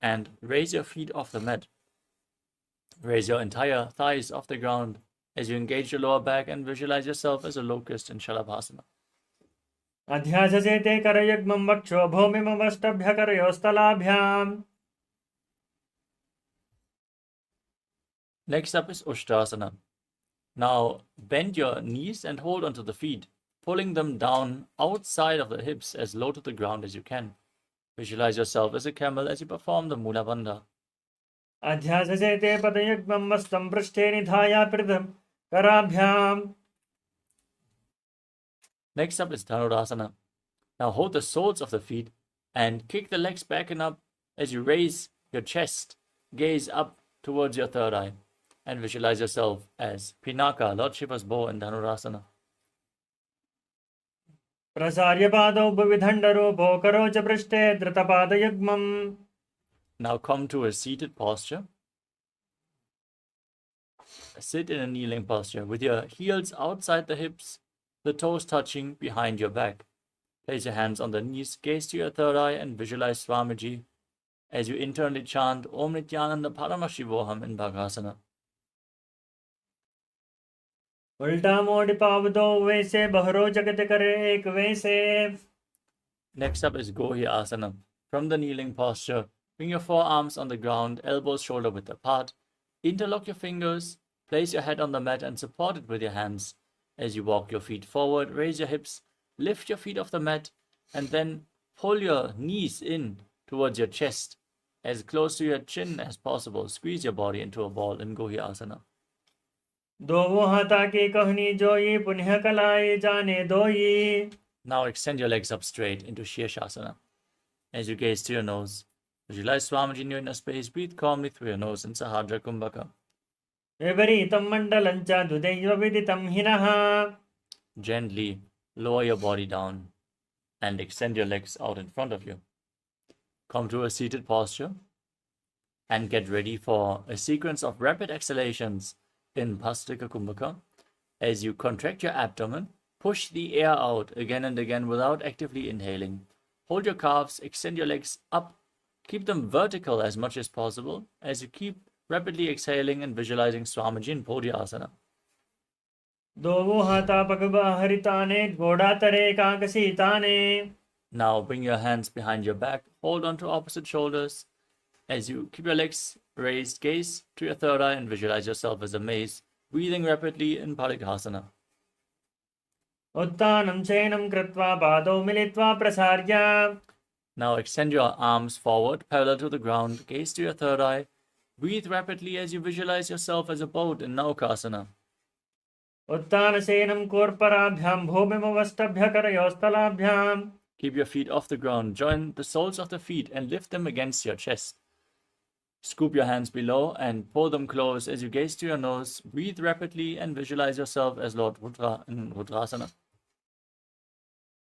and raise your feet off the mat. Raise your entire thighs off the ground as you engage your lower back and visualize yourself as a locust in Shalabhasana. अध्यासशेते करयुग्मं वक्षो भूमिमवष्टभ्यकरयोस्तलाभ्याम्. Next up is Ushtrasana. Now bend your knees and hold onto the feet, pulling them down outside of the hips as low to the ground as you can. Visualize yourself as a camel as you perform the Mula Bandha. अध्यासशेते पदयुग्मं वस्तं पृष्ठे निधाय पृथं कराभ्याम्. Next up is Dhanurasana. Now hold the soles of the feet and kick the legs back and up as you raise your chest, gaze up towards your third eye, and visualize yourself as Pinaka, Lord Shiva's bow in Dhanurasana. प्रसार्य पादौ भुविदण्डरूपो करो च पृष्ठे धृतपादयुग्मम्. Now come to a seated posture. Sit in a kneeling posture with your heels outside the hips, the toes touching behind your back. Place your hands on the knees, gaze to your third eye, and visualize Swamiji as you internally chant Om Nithyananda Paramashivoham in Bhagasana. उल्टा मोड़ पावदो वैसे बहरो जगत करे एक वैसे. Next up is Gohi Asana. From the kneeling posture, bring your forearms on the ground, elbows shoulder width apart. Interlock your fingers, place your head on the mat and support it with your hands. As you walk your feet forward, raise your hips, lift your feet off the mat, and then pull your knees in towards your chest, as close to your chin as possible. Squeeze your body into a ball in Gohi Asana. दोवों हाथा की कहनी जोई पुनः कलाए जाने दोई. Now extend your legs up straight into Shirshasana. As you gaze to your nose, visualize Swamiji in your inner space. Breathe calmly through your nose in Sahadra Kumbhaka. विपरीतं मण्डलं च दुदैव विदितं हिनः. Gently lower your body down and extend your legs out in front of you. Come to a seated posture and get ready for a sequence of rapid exhalations in Bhastrika Kumbhaka. As you contract your abdomen, push the air out again and again without actively inhaling. Hold your calves, extend your legs up, keep them vertical as much as possible as you keep rapidly exhaling and visualizing Swamiji in Podhyasana. दोवों हाथा पगबा हरिताने घोड़ातरे काकसीताने. Now bring your hands behind your back, hold on to opposite shoulders. As you keep your legs raised, gaze to your third eye and visualize yourself as a maze, breathing rapidly in Parighasana. उत्तानं शयनं कृत्वा पादौ मिलित्वा प्रसार्य. Now extend your arms forward, parallel to the ground, gaze to your third eye. Breathe rapidly as you visualize yourself as a boat in Naukasana. उत्तानशयनं कूर्पराभ्यां भूमिमवष्टभ्यकरयोस्तलाभ्याम्. Keep your feet off the ground. Join the soles of the feet and lift them against your chest. Scoop your hands below and pull them close as you gaze to your nose. Breathe rapidly and visualize yourself as Lord Rudra in Rudrasana.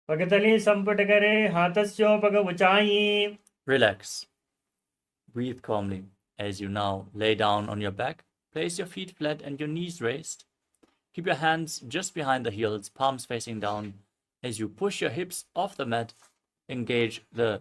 पगतली संपुट करे हाथस्यो पग ऊंचाई. Relax. Breathe calmly as you now lay down on your back. Place your feet flat and your knees raised. Keep your hands just behind the heels, palms facing down. As you push your hips off the mat, engage the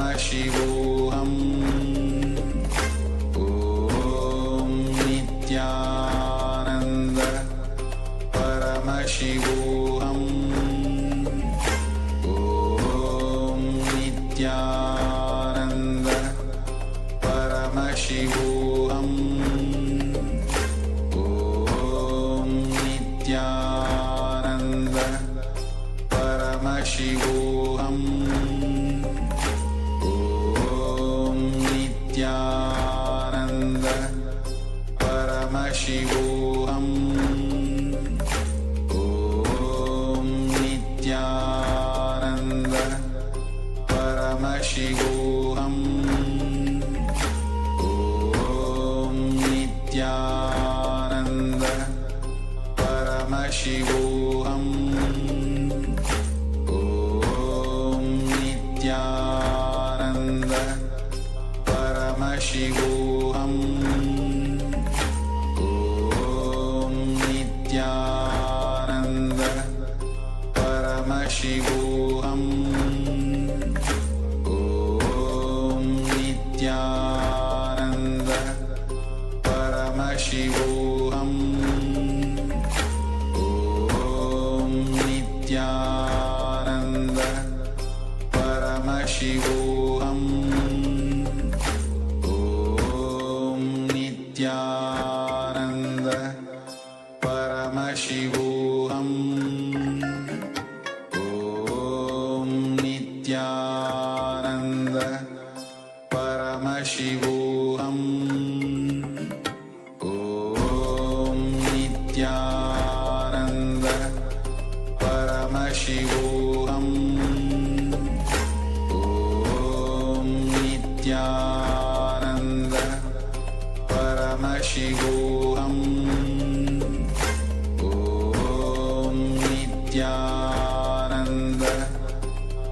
Paramashivoham. Om Nithyananda Paramashivoham. Om Nithyananda Paramashivoham. Om Nithyananda Paramashivoham. Om Nithyananda Paramashivoham. Om Nithyananda Paramashivoham. Om Nithyananda Paramashivoham. Om Nithyananda Paramashivoham. Om Nithyananda Paramashivoham. Om Nithyananda Paramashivoham. Om Nithyananda Paramashivoham. Om Nithyananda Paramashivoham. Om Nithyananda Paramashivoham. Om Nithyananda Paramashivoham. Om Nithyananda Paramashivoham. Om Nithyananda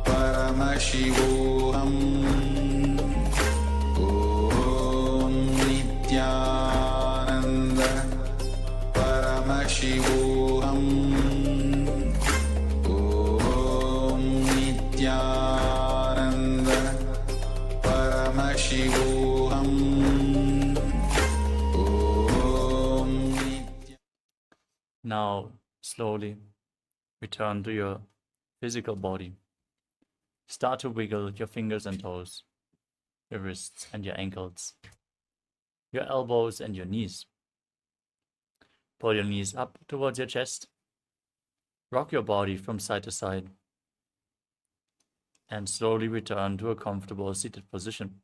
Paramashivoham. Om Nithyananda Paramashivoham. Om Nithyananda Paramashivoham. Om Now, slowly return to your physical body. Start to wiggle your fingers and toes, your wrists and your ankles, your elbows and your knees. Pull your knees up towards your chest. Rock your body from side to side. And slowly return to a comfortable seated position.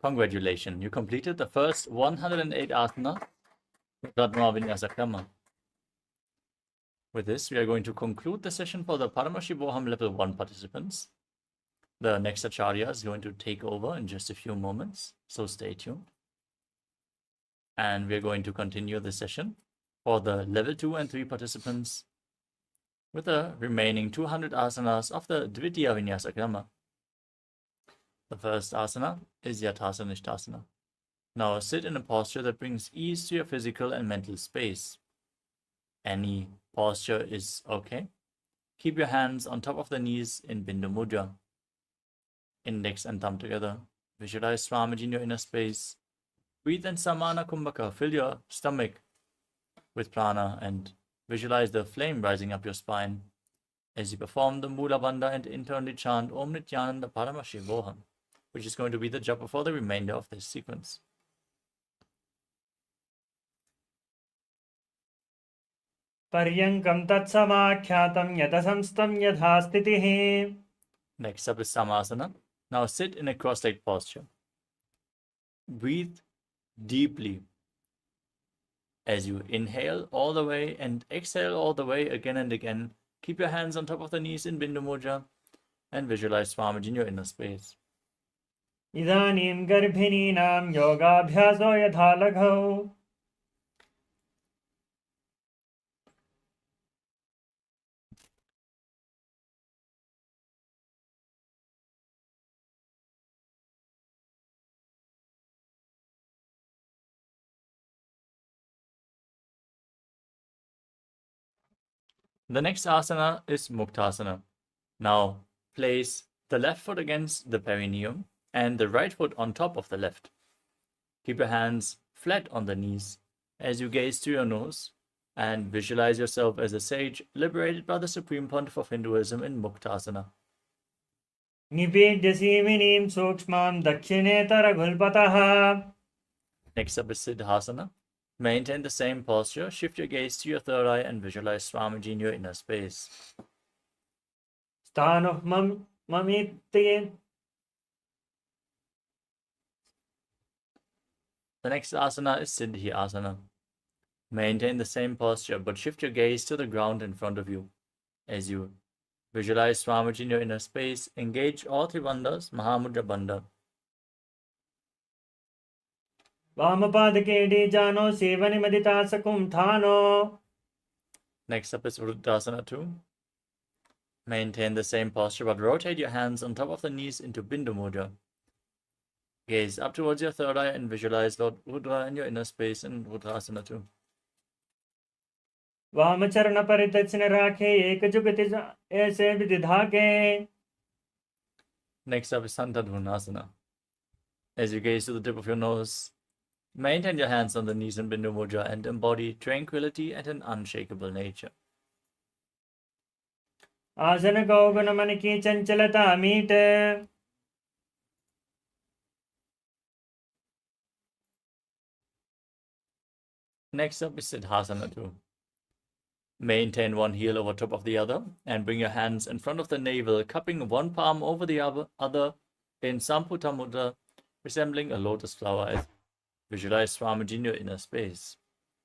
Congratulations, you completed the first 108 asana with Vinyasa Karma. With this, we are going to conclude the session for the Paramashivoham Level 1 participants. The next Acharya is going to take over in just a few moments, so stay tuned. And we are going to continue the session for the Level 2 and 3 participants with the remaining 200 asanas of the Dvitiya Vinyasa Krama. The first asana is Yathasana Nishthasana. Now sit in a posture that brings ease to your physical and mental space. Any posture is okay. Keep your hands on top of the knees in Bindu Mudra. Index and thumb together. Visualize Swamiji in your inner space. Breathe in Samana Kumbhaka. Fill your stomach with prana and visualize the flame rising up your spine as you perform the Mula Bandha and internally chant Om Nithyananda Paramashivoham, which is going to be the japa for the remainder of this sequence. पर्यङ्कं तत्समाख्यातं यतसंस्थं यथा स्थितिः. Next up is Samasana. Now sit in a cross-legged posture. Breathe deeply as you inhale all the way and exhale all the way again and again. Keep your hands on top of the knees in Bindu Mudra and visualize Swamiji in your inner space. इदानीं गर्भिणीनां योगाभ्यासो यथा लघौ. The next asana is Muktasana. Now place the left foot against the perineum and the right foot on top of the left. Keep your hands flat on the knees as you gaze to your nose and visualize yourself as a sage liberated by the Supreme Pontiff of Hinduism in Muktasana. निवेद्य सीमिनीं सूक्ष्मां दक्षिणेतरगुल्पतः. Next up is Siddhasana. Maintain the same posture. Shift your gaze to your third eye and visualize Swamiji in your inner space. स्थानुः ममित्ये. The next asana is Siddhi Asana. Maintain the same posture, but shift your gaze to the ground in front of you. As you visualize Swamiji in your inner space, engage all three bandhas, Mahamudra Bandha. वामपादकेडी जानो सेवनिमदिता सकुंठानो. Next up is Rudrasana 2. Maintain the same posture, but rotate your hands on top of the knees into Bindu Mudra. Gaze up towards your third eye and visualize Lord Rudra in your inner space in Rudrasana 2. वामचरण परिदक्षिण राखे एक जुगति ऐसे विधिधा के. Next up is Santadhunasana. As you gaze to the tip of your nose, maintain your hands on the knees in Bindu Mudra and embody tranquility and an unshakable nature. आसन गौगुण मन की चंचलता meet. Next up is Siddhasana 2. Maintain one heel over top of the other and bring your hands in front of the navel, cupping one palm over the other in Samputa Mudra, resembling a lotus flower. As visualize Swamiji in your inner space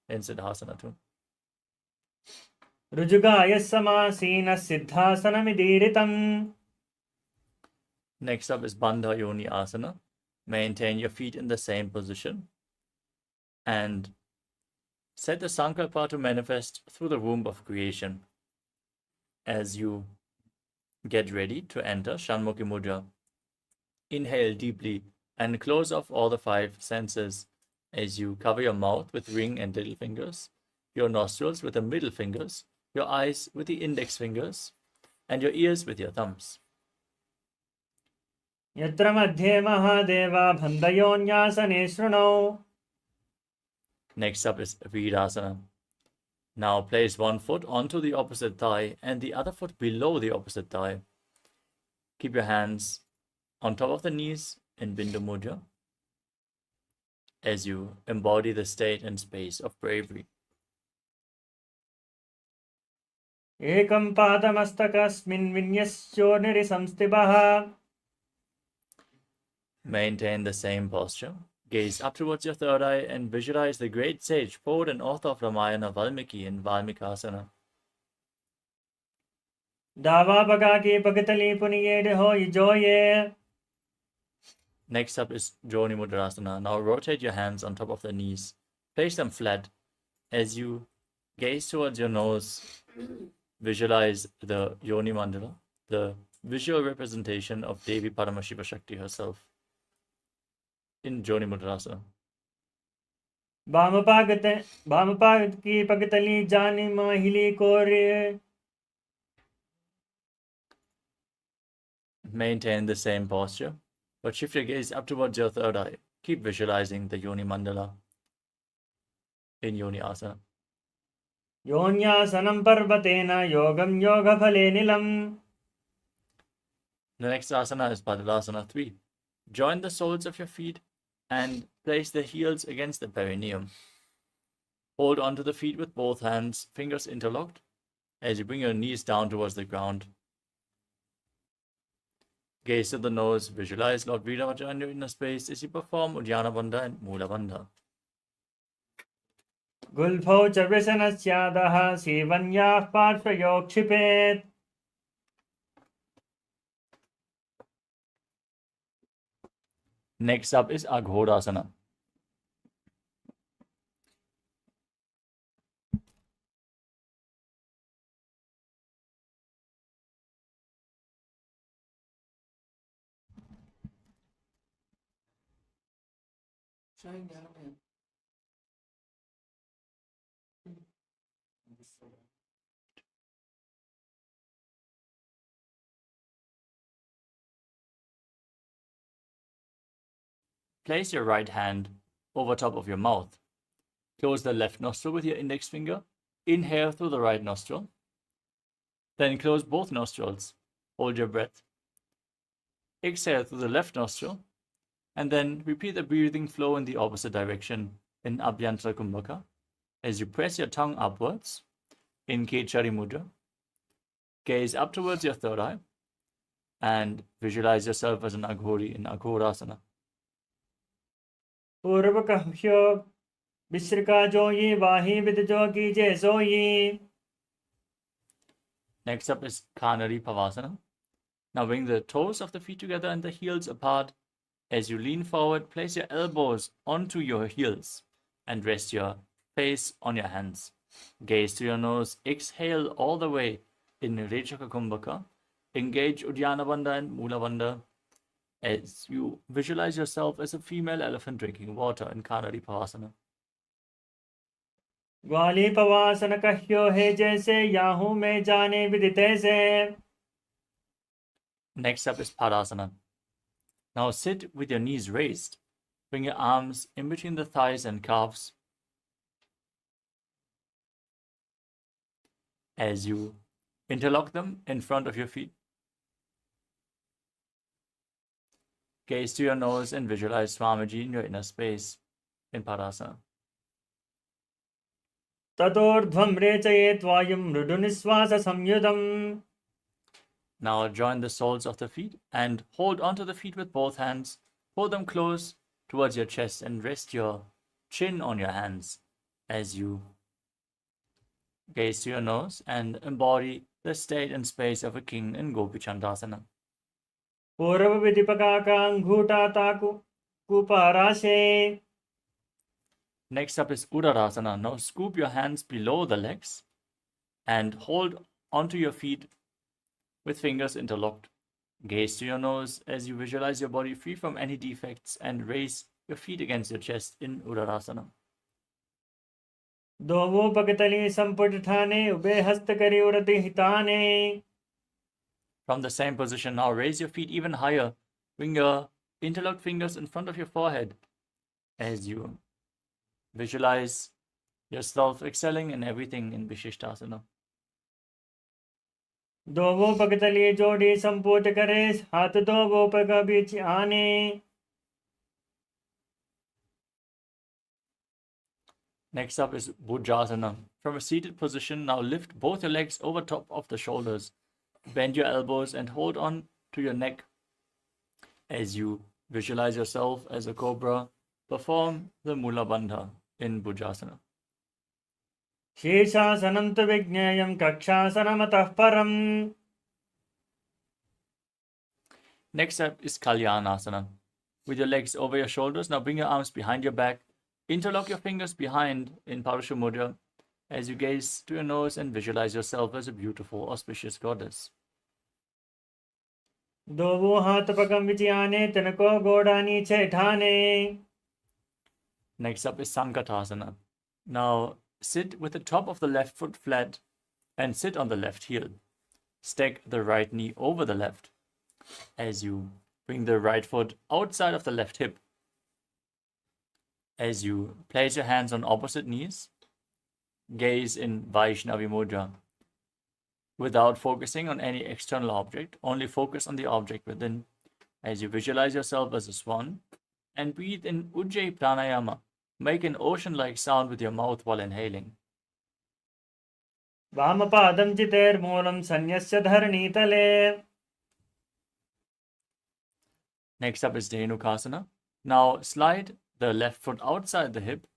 in Siddhasana 2. रुजुगाय समासीन सिद्धासनमिदीरितम्. Next up is Bandha Yoni Asana. Maintain your feet in the same position and set the Sankalpa to manifest through the womb of creation. As you get ready to enter Shanmukhi Mudra, inhale deeply and close off all the five senses as you cover your mouth with ring and little fingers, your nostrils with the middle fingers, your eyes with the index fingers, and your ears with your thumbs. यत्र मध्ये Mahadeva बन्धयोन्यासने शृणौ. Next up is Virasana. Now place one foot onto the opposite thigh and the other foot below the opposite thigh. Keep your hands on top of the knees in Bindu Mudra as you embody the state and space of bravery. एकं पादमस्तकस्मिन् विन्यस्योर्निरिसंस्थितः. Maintain the same posture. Gaze up towards your third eye and visualize the great sage, poet and author of Ramayana, Valmiki in Valmikasana. दावा बगा की पगतली पुनियेड हो जोये. Next up is Joni Mudrasana. Now rotate your hands on top of the knees. Place them flat. As you gaze towards your nose, visualize the Yoni Mandala, the visual representation of Devi Paramashiva Shakti herself in Joni Mudrasana. वामपाद की पगतली जानी माहिली कोरे. Maintain the same posture, but shift your gaze up towards your third eye. Keep visualizing the Yoni Mandala in Yoni Asana. योन्यासनं पर्वतेन योगं योगफले निलम्. The next asana is Padmasana 3. Join the soles of your feet and place the heels against the perineum. Hold onto the feet with both hands, fingers interlocked, as you bring your knees down towards the ground. Gaze to the nose, visualize Lord Viravaja in your inner space as you perform Uddiyana Bandha and Mula Bandha. गुल्फौ च व्यसनस्यादः सीवन्याः पार्श्वयोः क्षिपेत्. Next up is Aghodasana. place your right hand over top of your mouth. Close the left nostril with your index finger. Inhale through the right nostril. Then close both nostrils. Hold your breath. Exhale through the left nostril. And then repeat the breathing flow in the opposite direction in Abhyantara Kumbhaka. As you press your tongue upwards in Kechari Mudra, gaze up towards your third eye and visualize yourself as an Aghori in Aghorasana. पूर्वकह्यो विश्रिका जोयी वाही विदजो कीजे सोयी. Next up is Kanari Pavasana. Now bring the toes of the feet together and the heels apart. As you lean forward, place your elbows onto your heels and rest your face on your hands. Gaze to your nose. Exhale all the way in Rechaka Kumbhaka. Engage Uddiyana Bandha and Mula Bandha as you visualize yourself as a female elephant drinking water in Kanari Pavasana. ग्वाली पवासन कह्यो है जैसे Yahoo में जाने विदिते से. Next up is Padasana. Now sit with your knees raised. Bring your arms in between the thighs and calves. As you interlock them in front of your feet. Gaze to your nose and visualize Swamiji in your inner space in Padasana. ततोर्ध्वं रेचयेत् वायुं मृदुनिश्वास संयुतम्. Now join the soles of the feet and hold onto the feet with both hands. Hold them close towards your chest and rest your chin on your hands as you gaze to your nose and embody the state and space of a king in Gopi Chandasana. पूर्व विधिपकाकांघूटा ताकु कुपाराशे. Next up is Uddarasana. Now scoop your hands below the legs and hold onto your feet with fingers interlocked. Gaze to your nose as you visualize your body free from any defects and raise your feet against your chest in Uddarasana. दोवो पगतली संपुट ठाने उबे हस्त करी उरति हिताने. From the same position, now raise your feet even higher. Bring your interlocked fingers in front of your forehead as you visualize yourself excelling in everything in Vishishtasana. दोवो पगतली जोड़ी संपुट करे हाथ दोवो पग बीच आने. Next up is Bhujasana. From a seated position, now lift both your legs over top of the shoulders. Bend your elbows and hold on to your neck as you visualize yourself as a cobra. Perform the Mula Bandha in Bhujasana. शीर्षासनं तु विज्ञेयं कक्षासनमतः परम्. Next up is Kalyanasana. With your legs over your shoulders, now bring your arms behind your back. Interlock your fingers behind in Parashu Mudra as you gaze to your nose and visualize yourself as a beautiful, auspicious goddess. दोवो हाथ पगम विच आने तनको गोड़ा नीचे ठाने. Next up is Sankatasana. Now sit with the top of the left foot flat and sit on the left heel. Stack the right knee over the left as you bring the right foot outside of the left hip. As you place your hands on opposite knees, gaze in Vaishnavi Mudra. Without focusing on any external object, only focus on the object within as you visualize yourself as a swan and breathe in Ujjayi Pranayama. Make an ocean-like sound with your mouth while inhaling. वामपादं चितेर्मूलं सन्यस्य धरणीतले. Next up is Dhenukasana. Now slide the left foot outside the hip,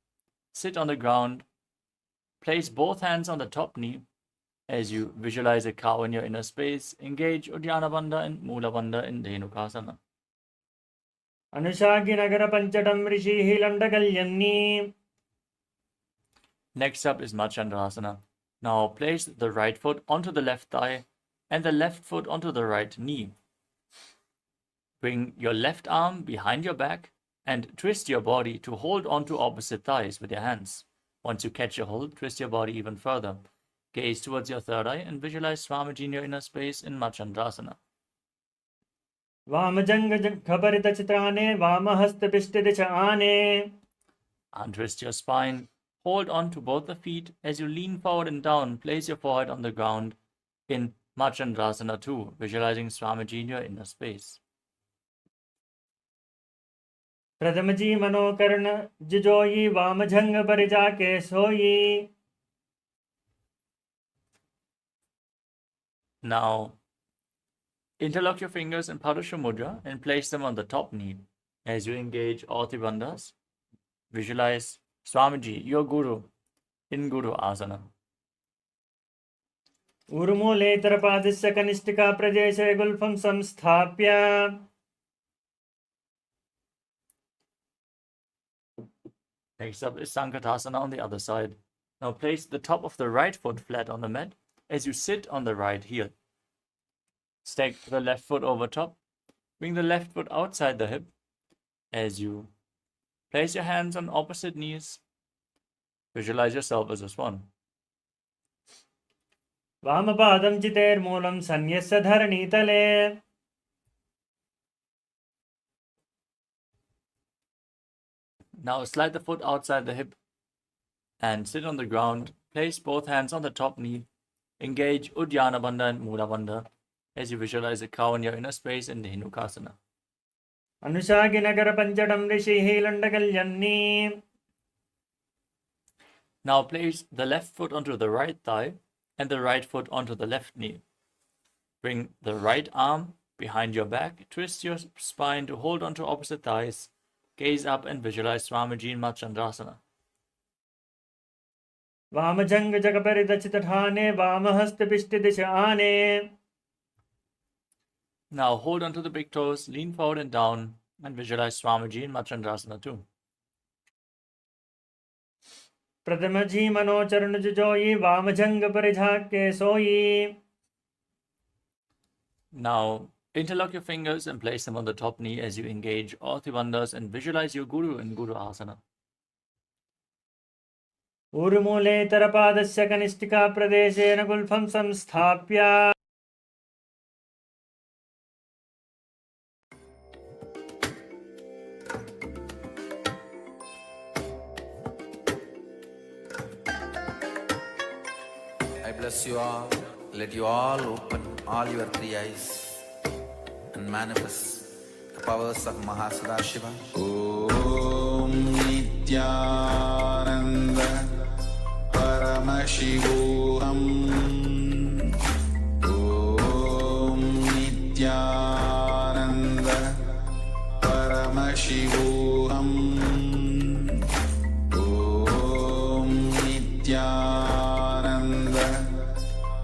sit on the ground, place both hands on the top knee as you visualize a cow in your inner space. Engage Uddiyana Bandha and Mula Bandha in Dhenukasana. अनुशागी Nagar पंचटम Rishi लंडगल्यन्नी. Next up is Machandrasana. Now place the right foot onto the left thigh and the left foot onto the right knee. Bring your left arm behind your back and twist your body to hold onto opposite thighs with your hands. Once you catch your hold, twist your body even further. Gaze towards your third eye and visualize Swamiji in your inner space in Machandrasana. वामजङ्घपरितचित्राने वामहस्तपिष्टदिश आने. Untwist your spine. Hold on to both the feet as you lean forward and down. Place your forehead on the ground in Machandrasana 2, visualizing Swamiji in your inner space. प्रथमजी मनोकर्ण जिजोई वामजंग पर जाके सोई. Now, interlock your fingers in Padusha Mudra and place them on the top knee. As you engage all Tribandhas, visualize Swamiji, your Guru, in Guru Asana. ऊर्मूलेतरपादस्य कनिष्ठिका प्रदेशे गुल्फं संस्थाप्य. Next up is Sankatasana on the other side. Now place the top of the right foot flat on the mat as you sit on the right heel. Stack the left foot over top. Bring the left foot outside the hip as you place your hands on opposite knees. Visualize yourself as a swan. वामपादं चितेर्मूलं सन्यस्य धरणीतले. Now slide the foot outside the hip and sit on the ground. Place both hands on the top knee. Engage Uddiyana Bandha and Mula Bandha as you visualize a cow in your inner space in the Dhenukasana. अनुशागिनगर पंचडं ऋषिः लण्डकल्यन्नी. Now place the left foot onto the right thigh and the right foot onto the left knee. Bring the right arm behind your back. Twist your spine to hold onto opposite thighs. Gaze up and visualize Swamiji in Machandrasana. वामजंग जगपरिदचितठाने वामहस्तपिष्टदिश आने. Now hold onto the big toes, lean forward and down, and visualize Swamiji in Machandrasana 2. प्रथमजी मनोचरण जिजोई वामजंग पर झाके सोई. Now interlock your fingers and place them on the top knee as you engage all Tribandhas and visualize your Guru in Guru Asana. ऊर्मूलेतरपादस्य कनिष्ठिका प्रदेशेन गुल्फं संस्थाप्य. I bless you all. Let you all open all your three eyes and manifest the powers of MahaParamashivoham. Om Nithyananda Paramashivoham. Om Nithyananda Paramashivoham. Om Nithyananda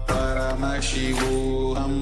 Paramashivoham.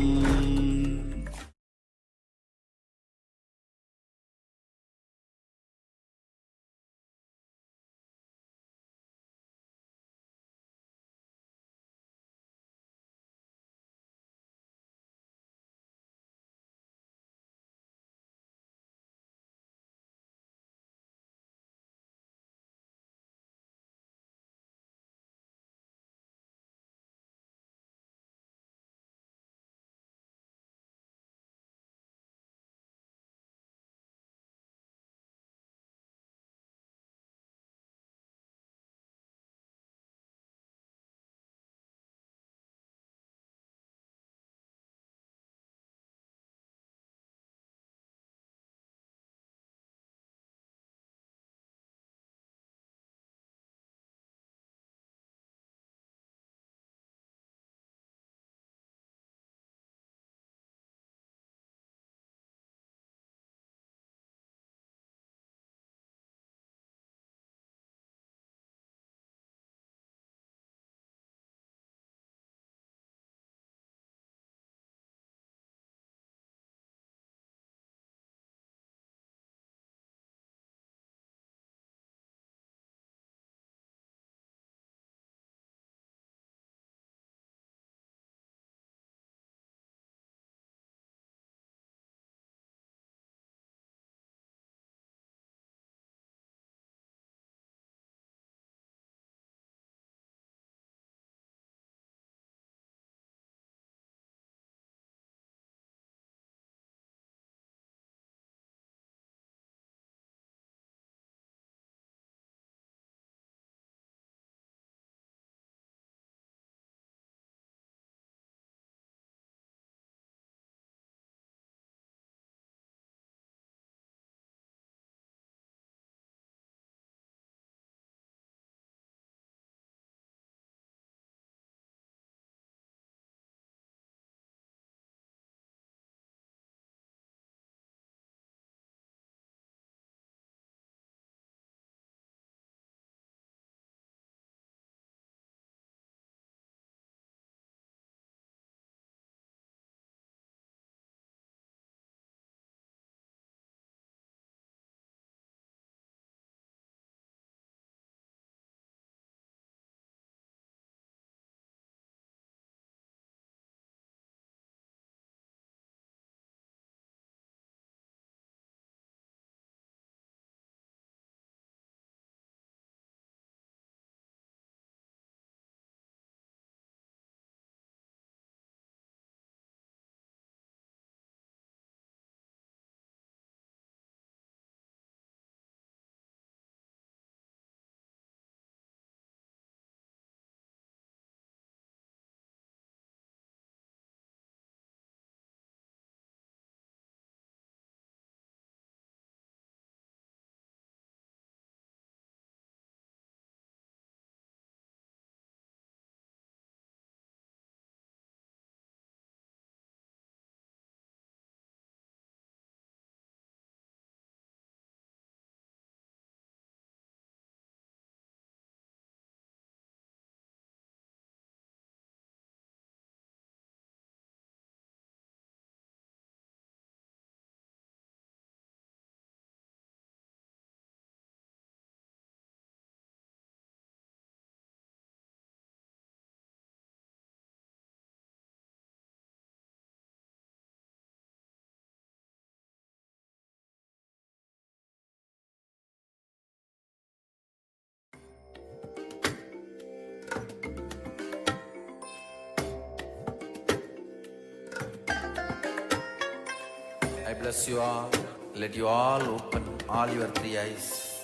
I bless you all. Let you all open all your three eyes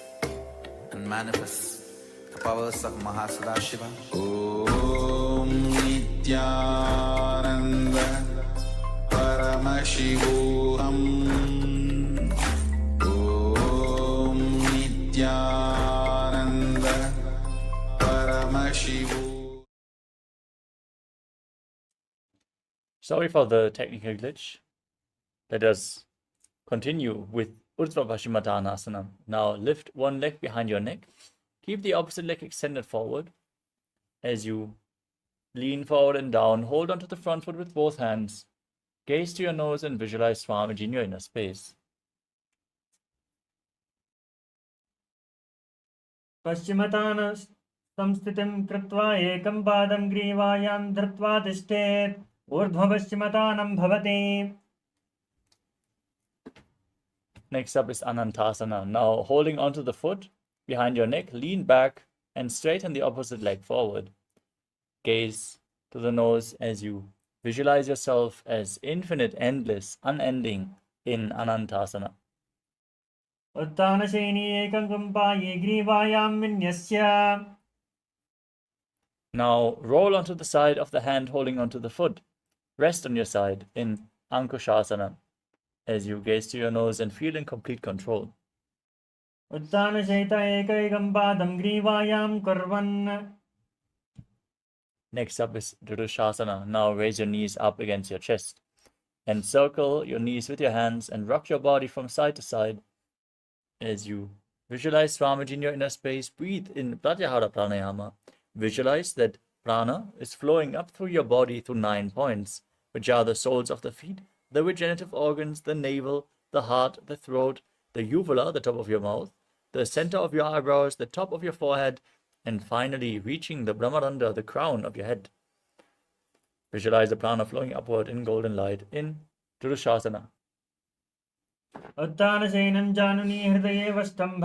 and manifest the powers of Mahasudashiva. Om Nithyananda Paramashivoham. Om Nithyananda Paramashivoham. Sorry for the technical glitch. Let us continue with Urdhva Paschimottanasana. Now lift one leg behind your neck. Keep the opposite leg extended forward. As you lean forward and down, hold onto the front foot with both hands. Gaze to your nose and visualize Swamiji in your inner space. पश्चिमतान संस्थितिं कृत्वा एकं पादं ग्रीवायां धृत्वा तिष्ठेत् ऊर्ध्वपश्चिमतानं भवति. Next up is Anantasana. Now holding onto the foot behind your neck, lean back and straighten the opposite leg forward. Gaze to the nose as you visualize yourself as infinite, endless, unending in Anantasana. उत्तानशयनी एकं कुम्पाये ग्रीवायां विन्यस्य. Now roll onto the side of the hand holding onto the foot. Rest on your side in Ankushasana as you gaze to your nose and feel in complete control. उत्तानशयित एकैकं पादं ग्रीवायां कुर्वन्. Next up is Dudushasana. Now raise your knees up against your chest. Encircle your knees with your hands and rock your body from side to side. As you visualize Swamiji in your inner space, breathe in Pratyahara Pranayama. Visualize that prana is flowing up through your body through 9 points, which are the soles of the feet, the regenerative organs, the navel, the heart, the throat, the uvula, the top of your mouth, the center of your eyebrows, the top of your forehead, and finally reaching the Brahmaranda, the crown of your head. Visualize the prana flowing upward in golden light in Dudushasana. उत्तानशयनं जानुनी हृदये वष्टम्भ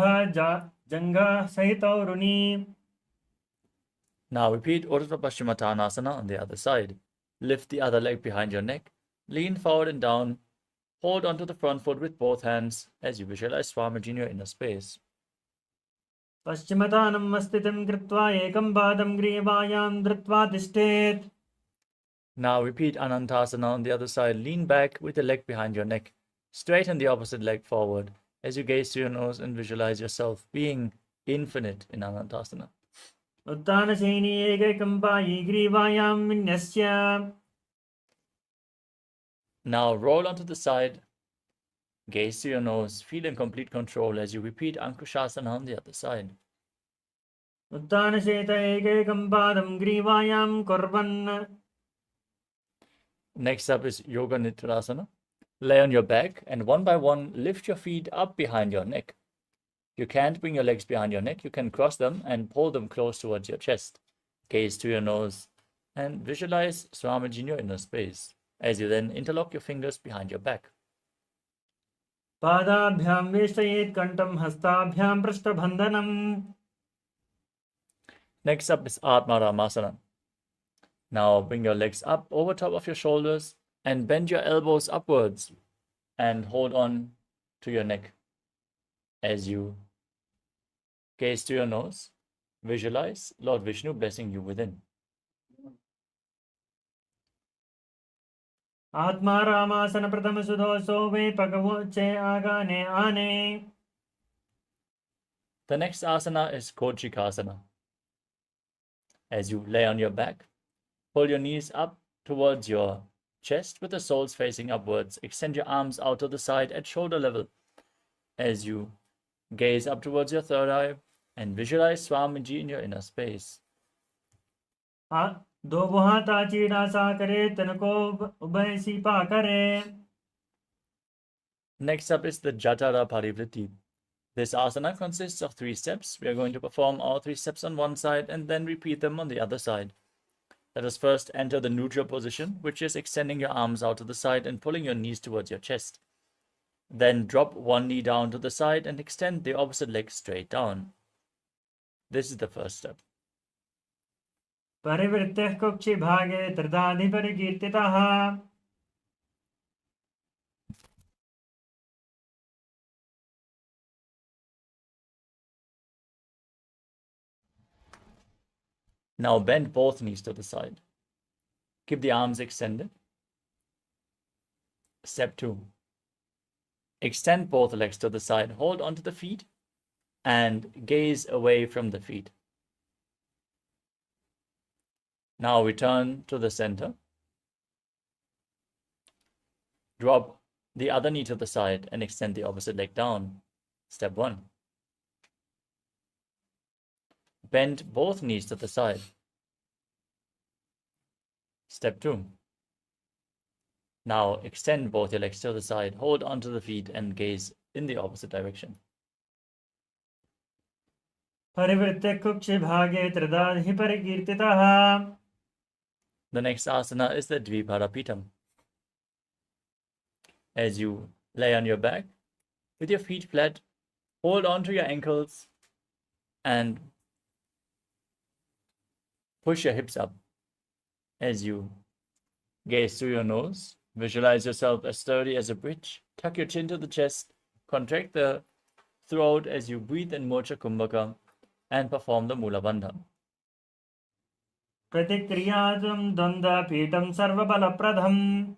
जङ्घा सहितौ रुनी. Now repeat Urdhva Paschimottanasana on the other side. Lift the other leg behind your neck. Lean forward and down. Hold onto the front foot with both hands as you visualize Swamiji in your inner space. पश्चिमतानं स्थितिं कृत्वा एकं पादं ग्रीवायां धृत्वा तिष्ठेत्. Now repeat Anantasana on the other side. Lean back with the leg behind your neck. Straighten the opposite leg forward as you gaze to your nose and visualize yourself being infinite in Anantasana. उत्तानशयनी एकैकं पाये ग्रीवायां विन्यस्य. Now roll onto the side. Gaze to your nose. Feel in complete control as you repeat Ankushasana on the other side. उत्तानशयित एकैकं पादं ग्रीवायां कुर्वन्. Next up is Yoga Nidrasana. Lay on your back and one by one lift your feet up behind your neck. You can't bring your legs behind your neck. You can cross them and pull them close towards your chest. Gaze to your nose and visualize Swamiji in your inner space as you then interlock your fingers behind your back. पादाभ्यां वेष्टयेत् कण्ठं हस्ताभ्यां पृष्ठबन्धनम्. Next up is Atmaramasana. Now bring your legs up over top of your shoulders and bend your elbows upwards and hold on to your neck as you gaze to your nose. Visualize Lord Vishnu blessing you within. आत्मारामासन प्रथम सुदोषो वे पगवोचे आगाने आने. The next asana is Kochikasana. As you lay on your back, pull your knees up towards your chest with the soles facing upwards. Extend your arms out to the side at shoulder level as you gaze up towards your third eye and visualize Swamiji in your inner space. दो हाथ आचीड़ा सा करे तनको उभय cepa करे. Next up is the Jatara Parivritti. This asana consists of 3 steps. We are going to perform all 3 steps on one side and then repeat them on the other side. Let us first enter the neutral position, which is extending your arms out to the side and pulling your knees towards your chest. Then drop one knee down to the side and extend the opposite leg straight down. This is the first step. परिवृत्तः कुक्षि भागे त्रिधाधिपरिकीर्तितः. Now bend both knees to the side. Keep the arms extended. Step 2. Extend both legs to the side. Hold onto the feet and gaze away from the feet. Now return to the center. Drop the other knee to the side and extend the opposite leg down. Step 1. Bend both knees to the side. Step 2. Now extend both your legs to the side, hold onto the feet and gaze in the opposite direction. परिवृत्य कुक्षिभागे त्रिदाहि परिकीर्तितः. The next asana is the Dviparapitam. As you lay on your back, with your feet flat, hold on to your ankles and push your hips up. As you gaze through your nose, visualize yourself as sturdy as a bridge. Tuck your chin to the chest, contract the throat as you breathe in Mocha Kumbhaka and perform the Mula Bandha. प्रतिक्रियात्वं द्वन्द्वपीठं सर्वबलप्रदम्.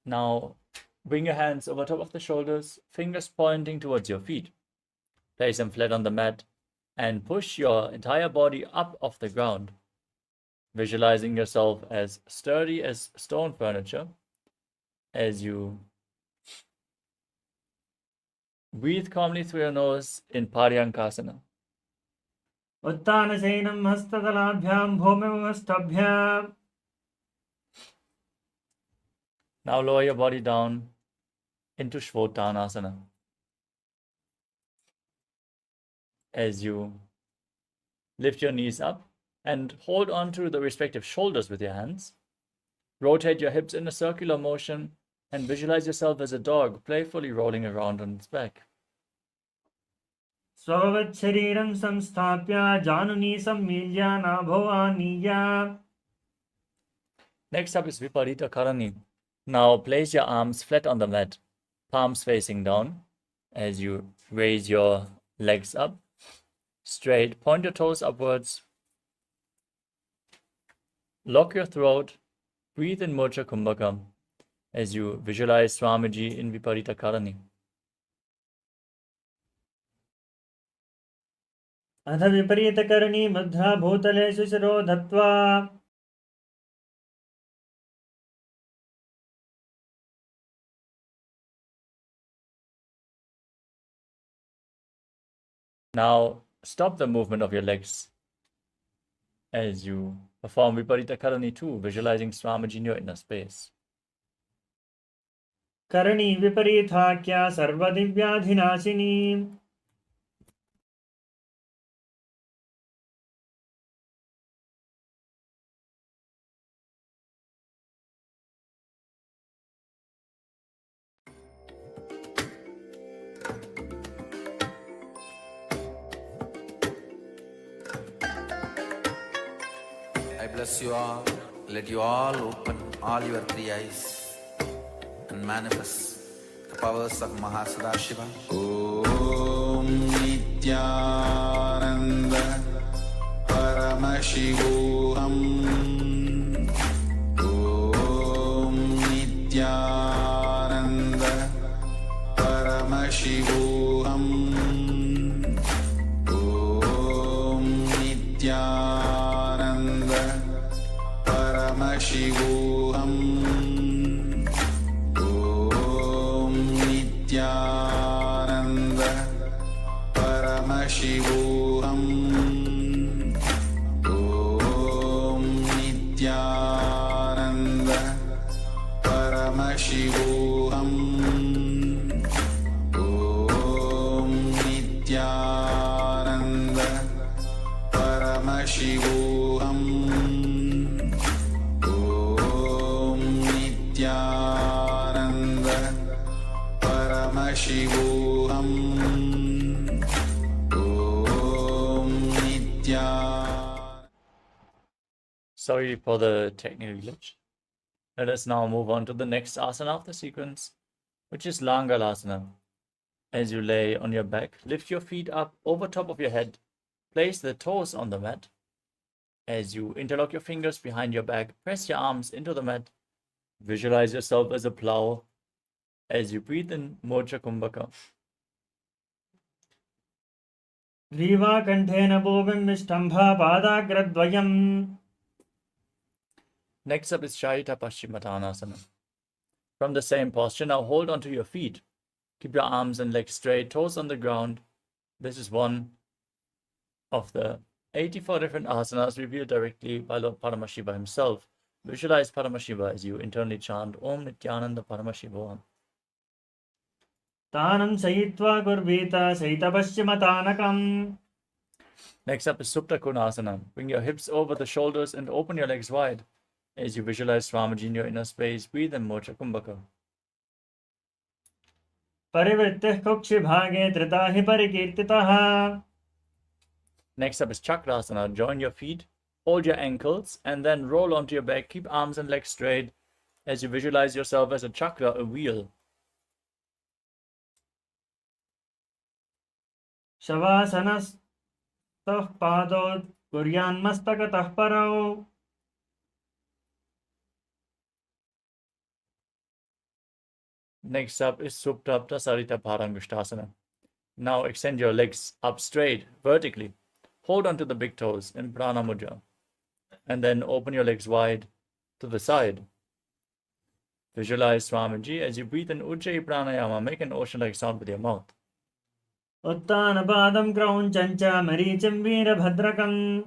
Now bring your hands over top of the shoulders, fingers pointing towards your feet. Place them flat on the mat and push your entire body up off the ground, visualizing yourself as sturdy as stone furniture as you breathe calmly through your nose in Paryankasana. उत्तानशयनं हस्ततलाभ्यां भूमिमस्तभ्य. Now lower your body down into Shvottanasana. As you lift your knees up and hold on to the respective shoulders with your hands, rotate your hips in a circular motion and visualize yourself as a dog playfully rolling around on its back. स्ववत् शरीरं संस्थाप्य जानुनी सम्मील्य नाभो आनीय. Next up is Viparita Karani. Now place your arms flat on the mat, palms facing down. As you raise your legs up, straight, point your toes upwards. Lock your throat, breathe in Mocha Kumbhaka as you visualize Swamiji in Viparita Karani. अथ विपरीतकरणी मुद्रा भूतलेषु शिरो धत्वा. Now stop the movement of your legs as you perform Viparita Karani too, visualizing Swamiji in your inner space. Karni विपरीताख्या सर्वदिव्याधिनाशिनी. I bless you all. Let you all open all your three eyes and manifest the powers of MahaParamashivoham. Om Nithyananda Paramashivoham. Om Nithyananda Paramashivoham. Om Nithyananda Paramashivoham. Om Nithyananda Paramashivoham. Om Nithyananda Paramashivoham. Om Nithyananda Paramashivoham. Om Nithyananda Paramashivoham. Om Nithyananda. Sorry for the technical glitch. Let us now move on to the next asana of the sequence, which is Langalasana. As you lay on your back, lift your feet up over top of your head, place the toes on the mat, As you interlock your fingers behind your back, press your arms into the mat. Visualize yourself as a plow. As you breathe in, Mocha Kumbhaka. ग्रीवाकण्ठेन भूमिं विष्टम्भा पादाग्रद्वयम्. Next up is Shaita Paschimottanasana. From the same posture, now hold onto your feet. Keep your arms and legs straight, toes on the ground. This is one of the 84 different asanas revealed directly by Lord Paramashiva himself. Visualize Paramashiva as you internally chant Om Nithyananda Paramashivoham. तानं सयित्वा कुर्वीत सहितपश्चिमतानकम्. Next up is Supta Konasana. Bring your hips over the shoulders and open your legs wide. As you visualize Swamiji in your inner space, breathe in Mocha Kumbhaka. परिवृत्तिः कुक्षिभागे धृता हि परिकीर्तितः. Next up is Chakrasana. Join your feet, hold your ankles, and then roll onto your back. Keep arms and legs straight as you visualize yourself as a chakra, a wheel. शवासनस्थः पादौ कुर्यान्मस्तकतः परौ. Next up is Supta Prasarita Parangushtasana. Now extend your legs up straight, vertically. Hold onto the big toes in Prana Mudra. And then open your legs wide to the side. Visualize Swamiji as you breathe in Ujjayi Pranayama. Make an ocean-like sound with your mouth. उत्तानपादं क्रौञ्चञ्च मरीचिं वीरभद्रकम्.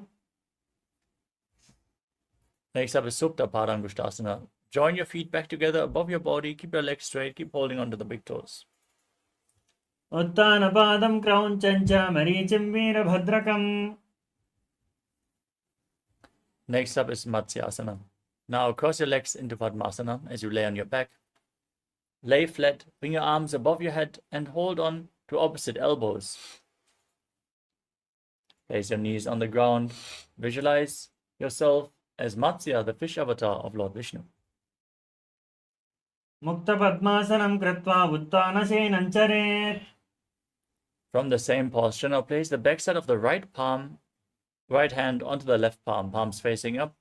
Next up is Supta Parangushtasana. Join your feet back together above your body. Keep your legs straight. Keep holding onto the big toes. उत्तानपादं क्रौञ्चञ्च मरीचिं वीरभद्रकम्. Next up is Matsyasana. Now cross your legs into Padmasana as you lay on your back. Lay flat, bring your arms above your head and hold on to opposite elbows. Place your knees on the ground. Visualize yourself as Matsya, the fish avatar of Lord Vishnu. मुक्तपद्मासनं कृत्वा उत्तानसेनं चरेत्. From the same posture, now place the backside of the right hand onto the left palm, palms facing up.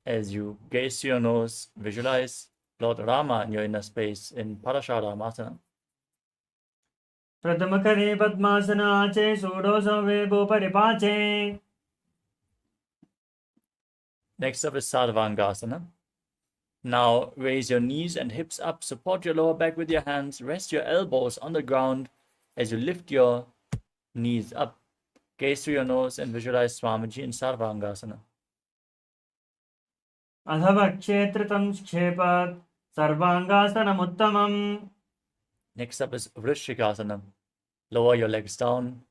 As you gaze to your nose, visualize Lord Rama in your inner space in Parasharamasana. प्रथमकरे पद्मासनाचे षोडशवेगो परिपाचे. Next up is Sarvangasana. Now raise your knees and hips up, support your lower back with your hands, rest your elbows on the ground as you lift your knees up. Gaze through your nose and visualize Swamiji in Sarvangasana. अधवक्षेत्रितं क्षेपात् सर्वाङ्गासनमुत्तमम्. Next up is Vrishikasana. Lower your legs down.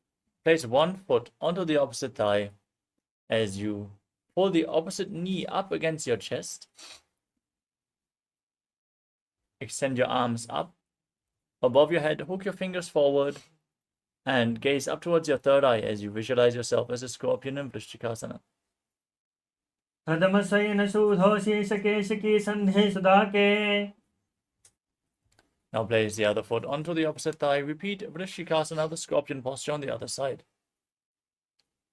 Place one foot onto the opposite thigh as you pull the opposite knee up against your chest. Extend your arms up above your head, hook your fingers forward, and gaze up towards your third eye as you visualize yourself as a scorpion in Vrishikasana. प्रथमशयनशूधोशीशकेशिकी सन्धि सुधाके. Now place the other foot onto the opposite thigh. Repeat Vrishikasana, the scorpion posture on the other side.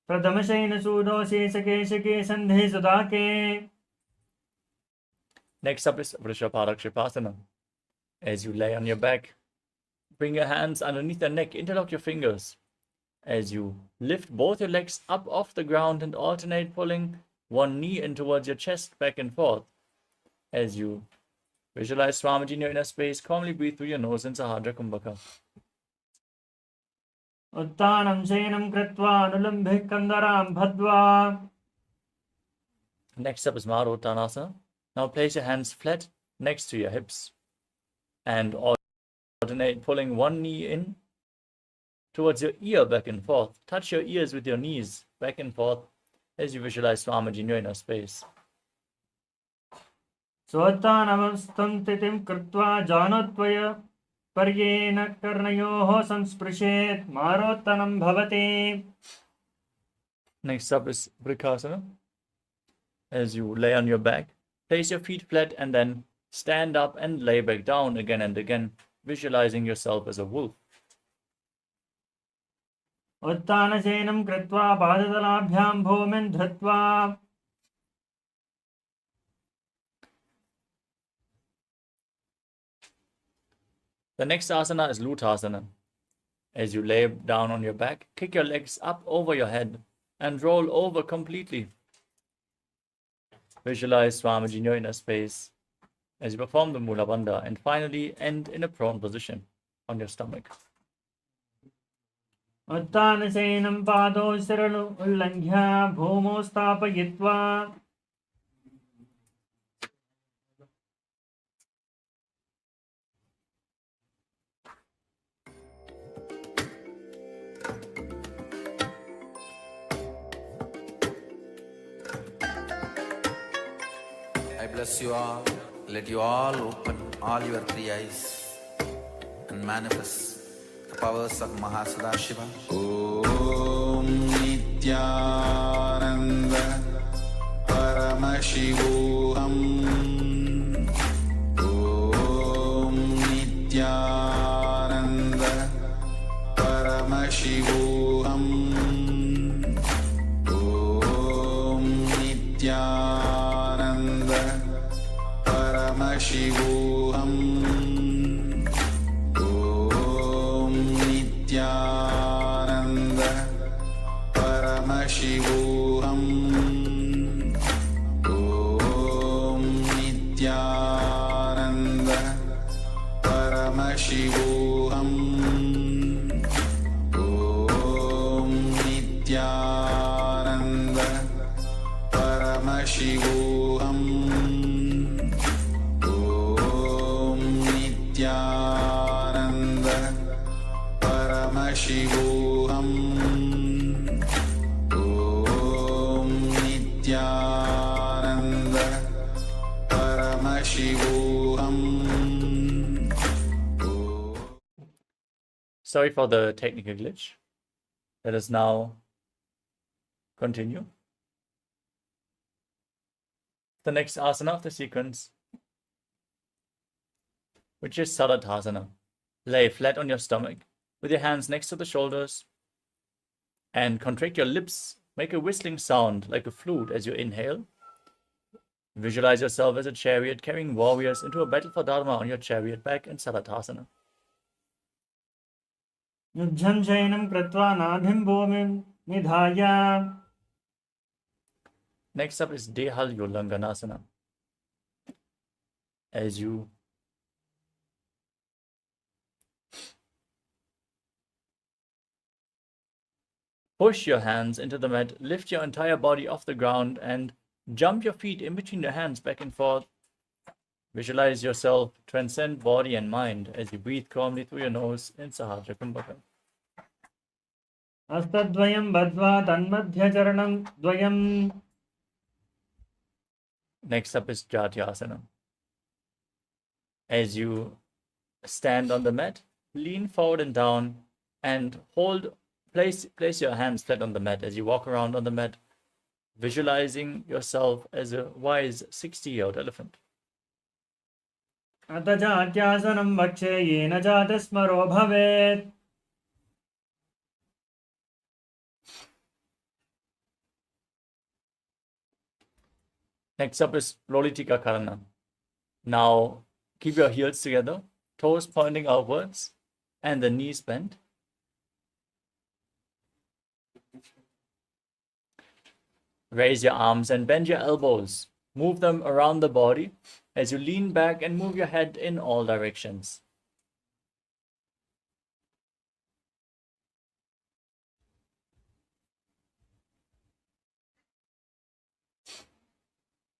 प्रथमशयनशूधोशीशकेशिकी सन्धि सुधाके. Next up is Vrishaparakshipasana. As you lay on your back, bring your hands underneath your neck, interlock your fingers. As you lift both your legs up off the ground and alternate pulling one knee in towards your chest, back and forth. As you visualize Swamiji in your inner space, calmly breathe through your nose in Sahadra Kumbhaka. उत्तानं शयनं कृत्वा अनुलम्भिः कन्दरां भद्वा. Next up is Marottanasana. Now place your hands flat next to your hips and alternate pulling one knee in towards your ear, back and forth. Touch your ears with your knees back and forth as you visualize Swamiji in your inner space. स्वोत्तानवस्थं स्थितिं कृत्वा जानोत्वय पर्येन कर्णयोः संस्पृशेत् मारोत्तनं भवति. Next up is Vrikasana. As you lay on your back, place your feet flat and then stand up and lay back down again and again, visualizing yourself as a wolf. उत्तानशयनं कृत्वा पादतलाभ्यां भूमिं धृत्वा The next asana is Lutasana. As you lay down on your back, kick your legs up over your head and roll over completely. Visualize Swamiji in your inner space as you perform the Mula Bandha and finally end in a prone position on your stomach. उत्तानशयनं पादौ शिरमुल्लङ्घ्य भूमौ स्थापयित्वा I bless you all. Let you all open all your three eyes and manifest the powers of Mahasudashiva. Om Nithyananda Paramashivoham. Om Nithyananda Paramashivoham. Om Nithyananda Paramashivoham. Om Nithyananda Paramashivoham. Om Nithyananda Paramashivoham. Om Nithyananda Paramashivoham. Om Nithyananda Paramashivoham. Om Nithyananda Paramashivoham. Sorry for the technical glitch. Let us now continue. The next asana of the sequence, which is Saladhasana. Lay flat on your stomach with your hands next to the shoulders and contract your lips. Make a whistling sound like a flute as you inhale. Visualize yourself as a chariot carrying warriors into a battle for Dharma on your chariot back in Saladhasana. युद्धं शयनं कृत्वा नाभिं भूमिं निधाय Next up is Dehal Yolanganasana. As you push your hands into the mat, lift your entire body off the ground and jump your feet in between your hands back and forth. Visualize yourself transcend body and mind as you breathe calmly through your nose in Sahasra Kumbhaka. हस्तद्वयं बद्ध्वा तन्मध्यचरणं द्वयं Next up is Jatyasana. As you stand on the mat, lean forward and down and place your hands flat on the mat as you walk around on the mat, visualizing yourself as a wise 60-year-old elephant. अथ जात्यासनं वक्षे येन जातस्मरो भवेत् Next up is Lolitika Karana. Now keep your heels together, toes pointing outwards and the knees bent. Raise your arms and bend your elbows. Move them around the body as you lean back and move your head in all directions.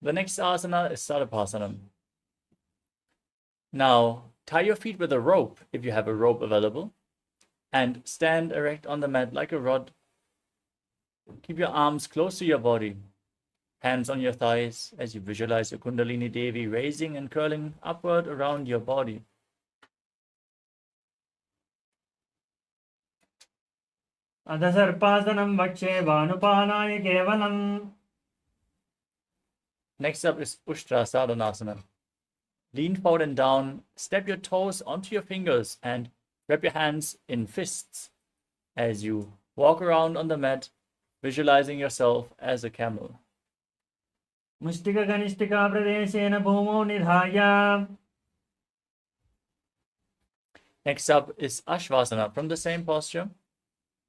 The next asana is Sarabhasana. Now, tie your feet with a rope if you have a rope available and stand erect on the mat like a rod. Keep your arms close to your body, hands on your thighs as you visualize your Kundalini Devi raising and curling upward around your body. अथ सर्पासनं वक्षे भानुपालाय केवलम् Next up is Ushtra Sadhanasana. Lean forward and down, step your toes onto your fingers and wrap your hands in fists as you Walk around on the mat, visualizing yourself as a camel. मुष्टिककनिष्ठिकाप्रदेशेन भूमौ निधाय. Next up is Ashvasana from the same posture.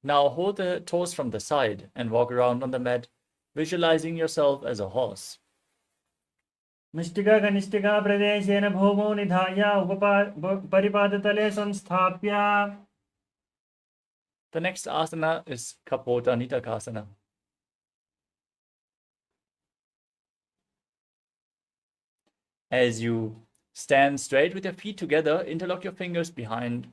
Now hold the toes from the side and walk around on the mat, visualizing yourself as a horse. मुष्टिककनिष्ठिकाप्रदेशेन भूमौ निधाय परिपादतले संस्थाप्य. The next asana is Kapota Nitakasana. As you stand straight with your feet together, interlock your fingers behind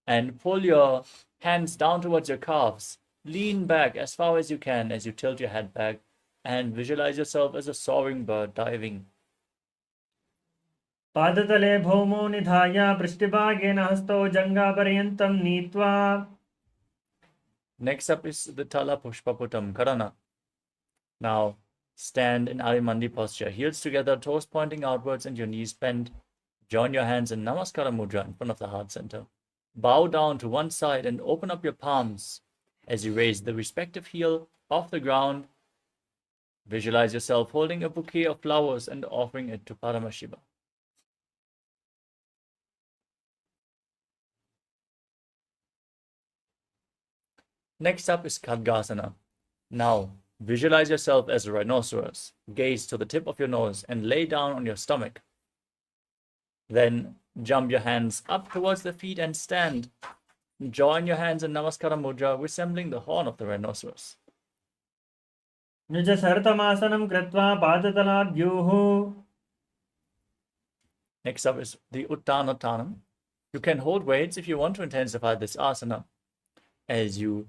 and pull your hands down towards your calves. Lean back as far as you can as you tilt your head back and visualize yourself as a soaring bird diving. पादतले भौमौ निधाय पृष्ठभागेन हस्तौ जङ्घापर्यन्तं नीत्वा. Next up is the Tala Pushpaputam Karana. Now stand in Arimandi posture, heels together, toes pointing outwards and your knees bent. Join your hands in Namaskara Mudra in front of the heart center. Bow down to one side and open up your palms as you raise the respective heel off the ground. Visualize yourself holding a bouquet of flowers and offering it to Paramashiva. Next up is Khadgasana. Now, visualize yourself as a rhinoceros. Gaze to the tip of your nose and lay down on your stomach. Then jump your hands up towards the feet and stand. Join your hands in Namaskara Mudra, resembling the horn of the rhinoceros. निजसर्तमासनं कृत्वा पादतलाभ्यूः. Next up is the Uttanattanam. You can hold weights if you want to intensify this asana. As you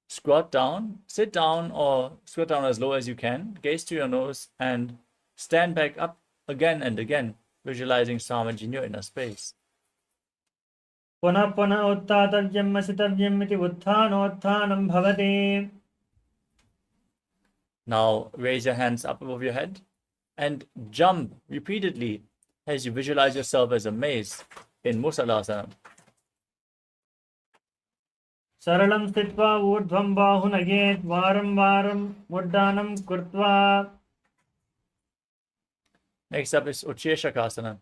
squat down, sit down or squat down as low as you can, gaze to your nose and stand back up again and again, visualizing Samaj in your inner space. पुनः पुनः उत्थातव्यम् असितव्यम् इति उत्थानोत्थानं भवति. Now raise your hands up above your head and jump repeatedly as you visualize yourself as a maze in Musalasana. सरलं स्थित्वा ऊर्ध्वं बाहुनयेत् वारं वारं मुड्डानं कृत्वा. Next up is Ucheshakasana.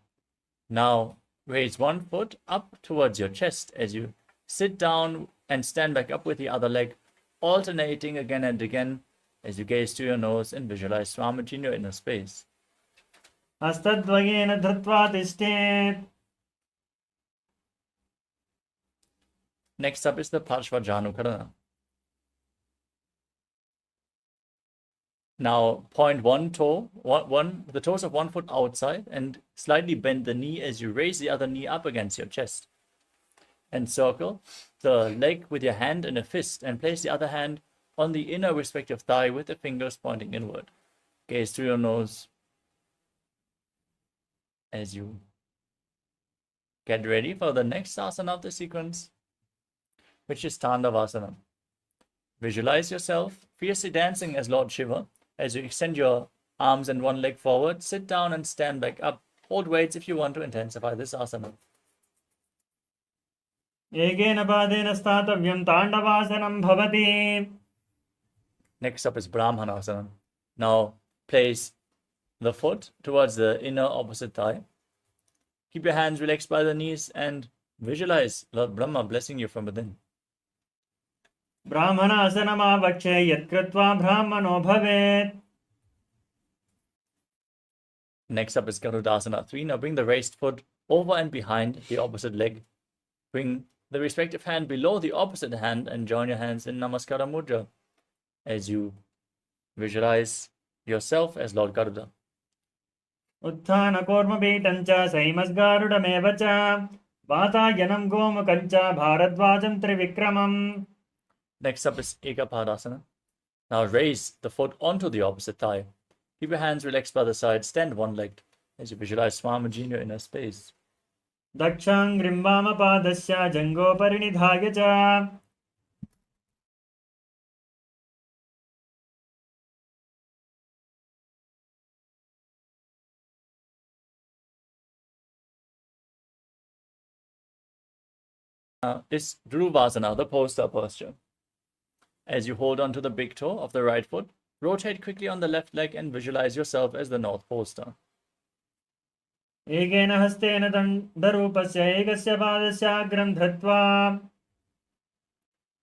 Now raise one foot up towards your chest as you sit down and stand back up with the other leg, alternating again and again as you gaze to your nose and visualize Swamiji in your inner space. हस्तद्वयेन धृत्वा तिष्ठेत्. Next up is the Parshvajanukarana. Now point the toes of one foot outside and slightly bend the knee as you raise the other knee up against your chest. Encircle the leg with your hand in a fist and place the other hand on the inner respective thigh with the fingers pointing inward. Gaze through your nose as you get ready for the next asana of the sequence, which is Tandavasana. Visualize yourself fiercely dancing as Lord Shiva as you extend your arms and one leg forward, sit down and stand back up. Hold weights if you want to intensify this asana. एकेन पादेन स्थातव्यं ताण्डवासनं भवति. Next up is Brahmanasana. Now place the foot towards the inner opposite thigh. Keep your hands relaxed by the knees and visualize Lord Brahma blessing you from within. ब्राह्मणासनमावक्षे यत्कृत्वा ब्राह्मणो भवेत्. Next up is Garudasana 3. Now bring the raised foot over and behind the opposite leg. Bring the respective hand below the opposite hand and join your hands in Namaskara Mudra as you visualize yourself as Lord Garuda. उत्थानकूर्मपीठं च सैमस्गारुडमेव च वातायनं गोमुखं च भारद्वाजं त्रिविक्रमम्. Next up is Ekapadasana. Now raise the foot onto the opposite thigh. Keep your hands relaxed by the side. Stand one-legged as you visualize Swamiji in your inner space. दक्षाङ्घ्रिं वामपादस्य जङ्घोपरिनिधाय च. Is Dhruvasana, the poster posture. As you hold on to the big toe of the right foot, rotate quickly on the left leg and visualize yourself as the North Pole Star. एकेन हस्तेन दण्डरूपस्य एकस्य पादस्याग्रं धृत्वा.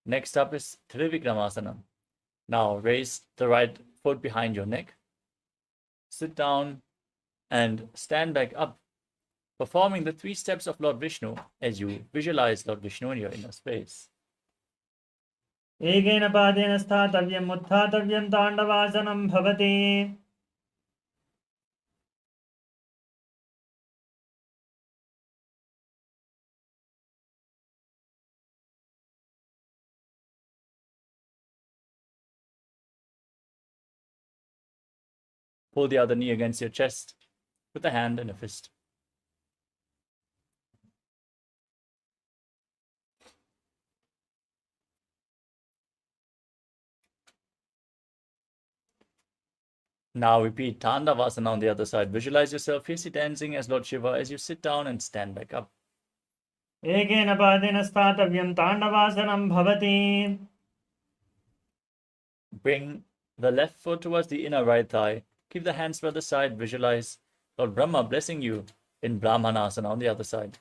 Next up is Trivikramasana. Now raise the right foot behind your neck, sit down and stand back up, performing the 3 steps of Lord Vishnu as you visualize Lord Vishnu in your inner space. एकेन पादेन स्थातव्यम् उत्थातव्यं ताण्डवासनं भवति. Pull the other knee against your chest with a hand and a fist. Now repeat Tandavasana on the other side. Visualize yourself fiercely dancing as Lord Shiva as you sit down and stand back up. एकेन पादेन स्थातव्यं ताण्डवासनं भवति. Bring the left foot towards the inner right thigh. Keep the hands by the side. Visualize Lord Brahma blessing you in Brahmanasana on the other side.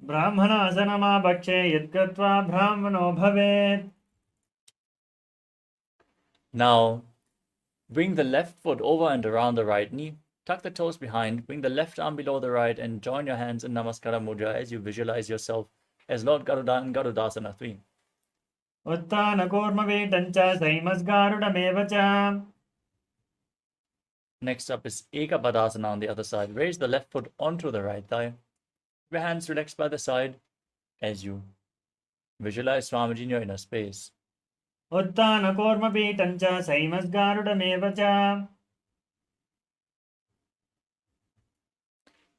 ब्राह्मणासनमाभक्षे यद्गत्वा ब्राह्मणो भवेत्. Now bring the left foot over and around the right knee. Tuck the toes behind. Bring the left arm below the right and join your hands in Namaskara Mudra as you visualize yourself as Lord Garuda in Garudasana 3. उत्थानकूर्मवीटं च सैमस्गारुडमेव च. Next up is Ekapadasana on the other side. Raise the left foot onto the right thigh. Your hands relaxed by the side as you visualize Swamiji in your inner space. उत्थानकूर्मवीटं च सैमस्गारुडमेव च.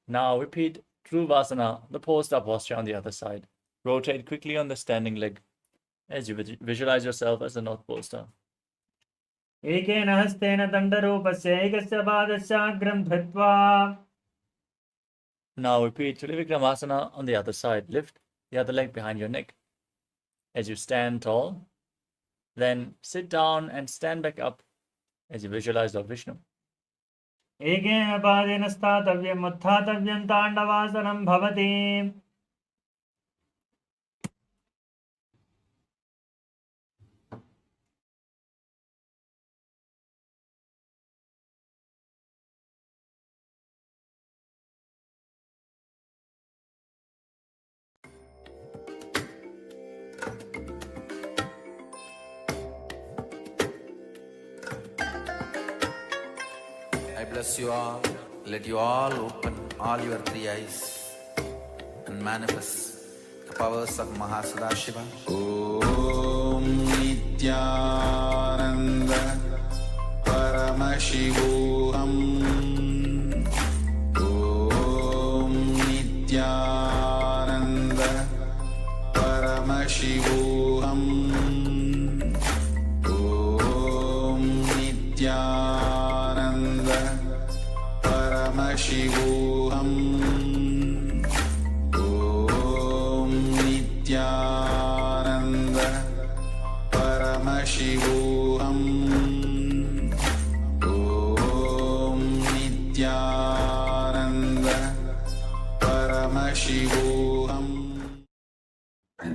Now repeat Dhruvasana, the pole star posture on the other side. Rotate quickly on the standing leg as you visualize yourself as the North Pole Star. एकेन हस्तेन दण्डरूपस्य एकस्य पादस्याग्रं धृत्वा. Now repeat Trivikramasana on the other side. Lift the other leg behind your neck as you stand tall. Then sit down and stand back up as you visualize Lord Vishnu. एकेन पादेन स्थातव्यम् उत्थातव्यं ताण्डवासनं भवति. I bless you all. Let you all open all your 3 eyes and manifest the powers of Mahasudashiva. Om Nithyananda Paramashivoham. Om Nithyananda Paramashivoham. Om Nithyananda Paramashivoham. Om Nithyananda Paramashivoham. Om Nithyananda Paramashivoham.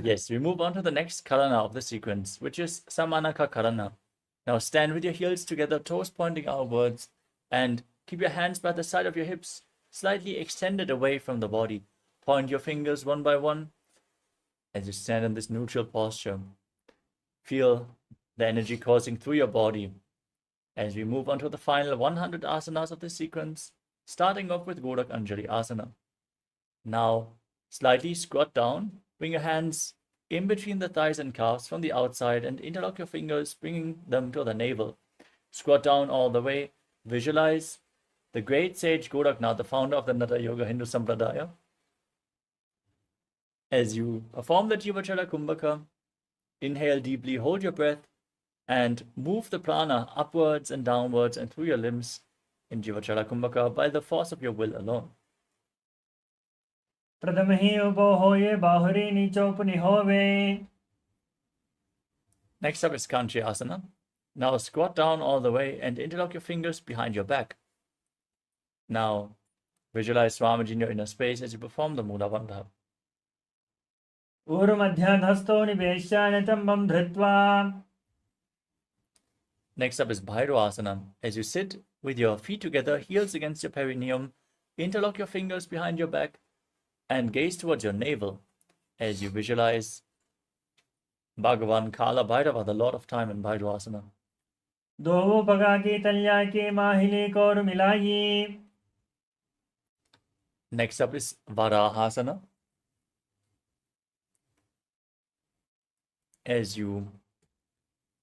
Yes, we move on to the next Karana of the sequence, which is Samanaka Karana. Now stand with your heels together, toes pointing outwards, and keep your hands by the side of your hips, slightly extended away from the body. Point your fingers one by one as you stand in this neutral posture. Feel the energy coursing through your body as we move on to the final 100 asanas of this sequence, starting off with Godak Anjali Asana. Now, slightly squat down, bring your hands in between the thighs and calves from the outside and interlock your fingers, bringing them to the navel. Squat down all the way. Visualize the great sage Godaknath, the founder of the Natha Yoga Hindu Sampradaya. As you perform the Jivachala Kumbhaka, inhale deeply, hold your breath, and move the prana upwards and downwards and through your limbs in Jivachala Kumbhaka by the force of your will alone. प्रथम ही उपो होये बाहुरी नीचोपनि होवे. Next up is Kanchi Asana. Now squat down all the way and interlock your fingers behind your back. Now visualize Swamiji in your inner space as you perform the Mula Bandha. ऊरुमध्याधस्थो निवेश्य नितम्बं धृत्वा. Next up is Bhairo Asana. As you sit with your feet together, heels against your perineum, interlock your fingers behind your back and gaze towards your navel as you visualize Bhagavan Kala Bhairava, the Lord of Time, in Bhairo Asana. दो पगा की तल्या की माहिली core मिलाई. Next up is Varahasana. As you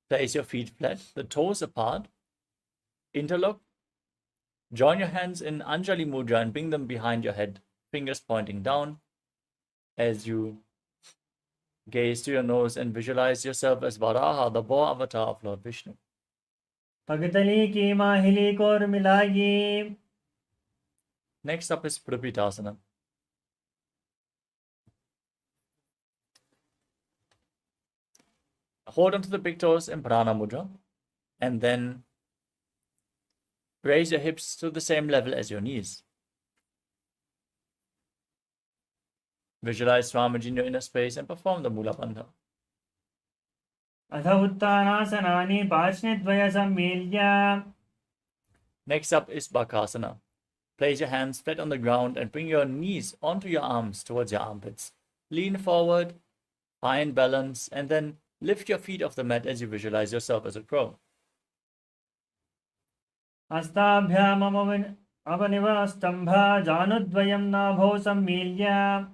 place your feet flat, the toes apart, interlock, join your hands in Anjali Mudra and bring them behind your head, fingers pointing down. As you gaze to your nose and visualize yourself as Varaha, the boar avatar of Lord Vishnu. पगतली की माहिली core मिलाई. Next up is Prapitasana. Hold onto the big toes in Prana Mudra and then raise your hips to the same level as your knees. Visualize Swamiji in your inner space and perform the Mula Bandha. अथ उत्तानासनानि पार्श्वद्वय सम्मील्य. Next up is Bakasana. Place your hands flat on the ground and bring your knees onto your arms towards your armpits. Lean forward, find balance, and then lift your feet off the mat as you visualize yourself as a crow. हस्ताभ्याम् अवनिवस्तम्भा जानुद्वयं नाभो सम्मील्य.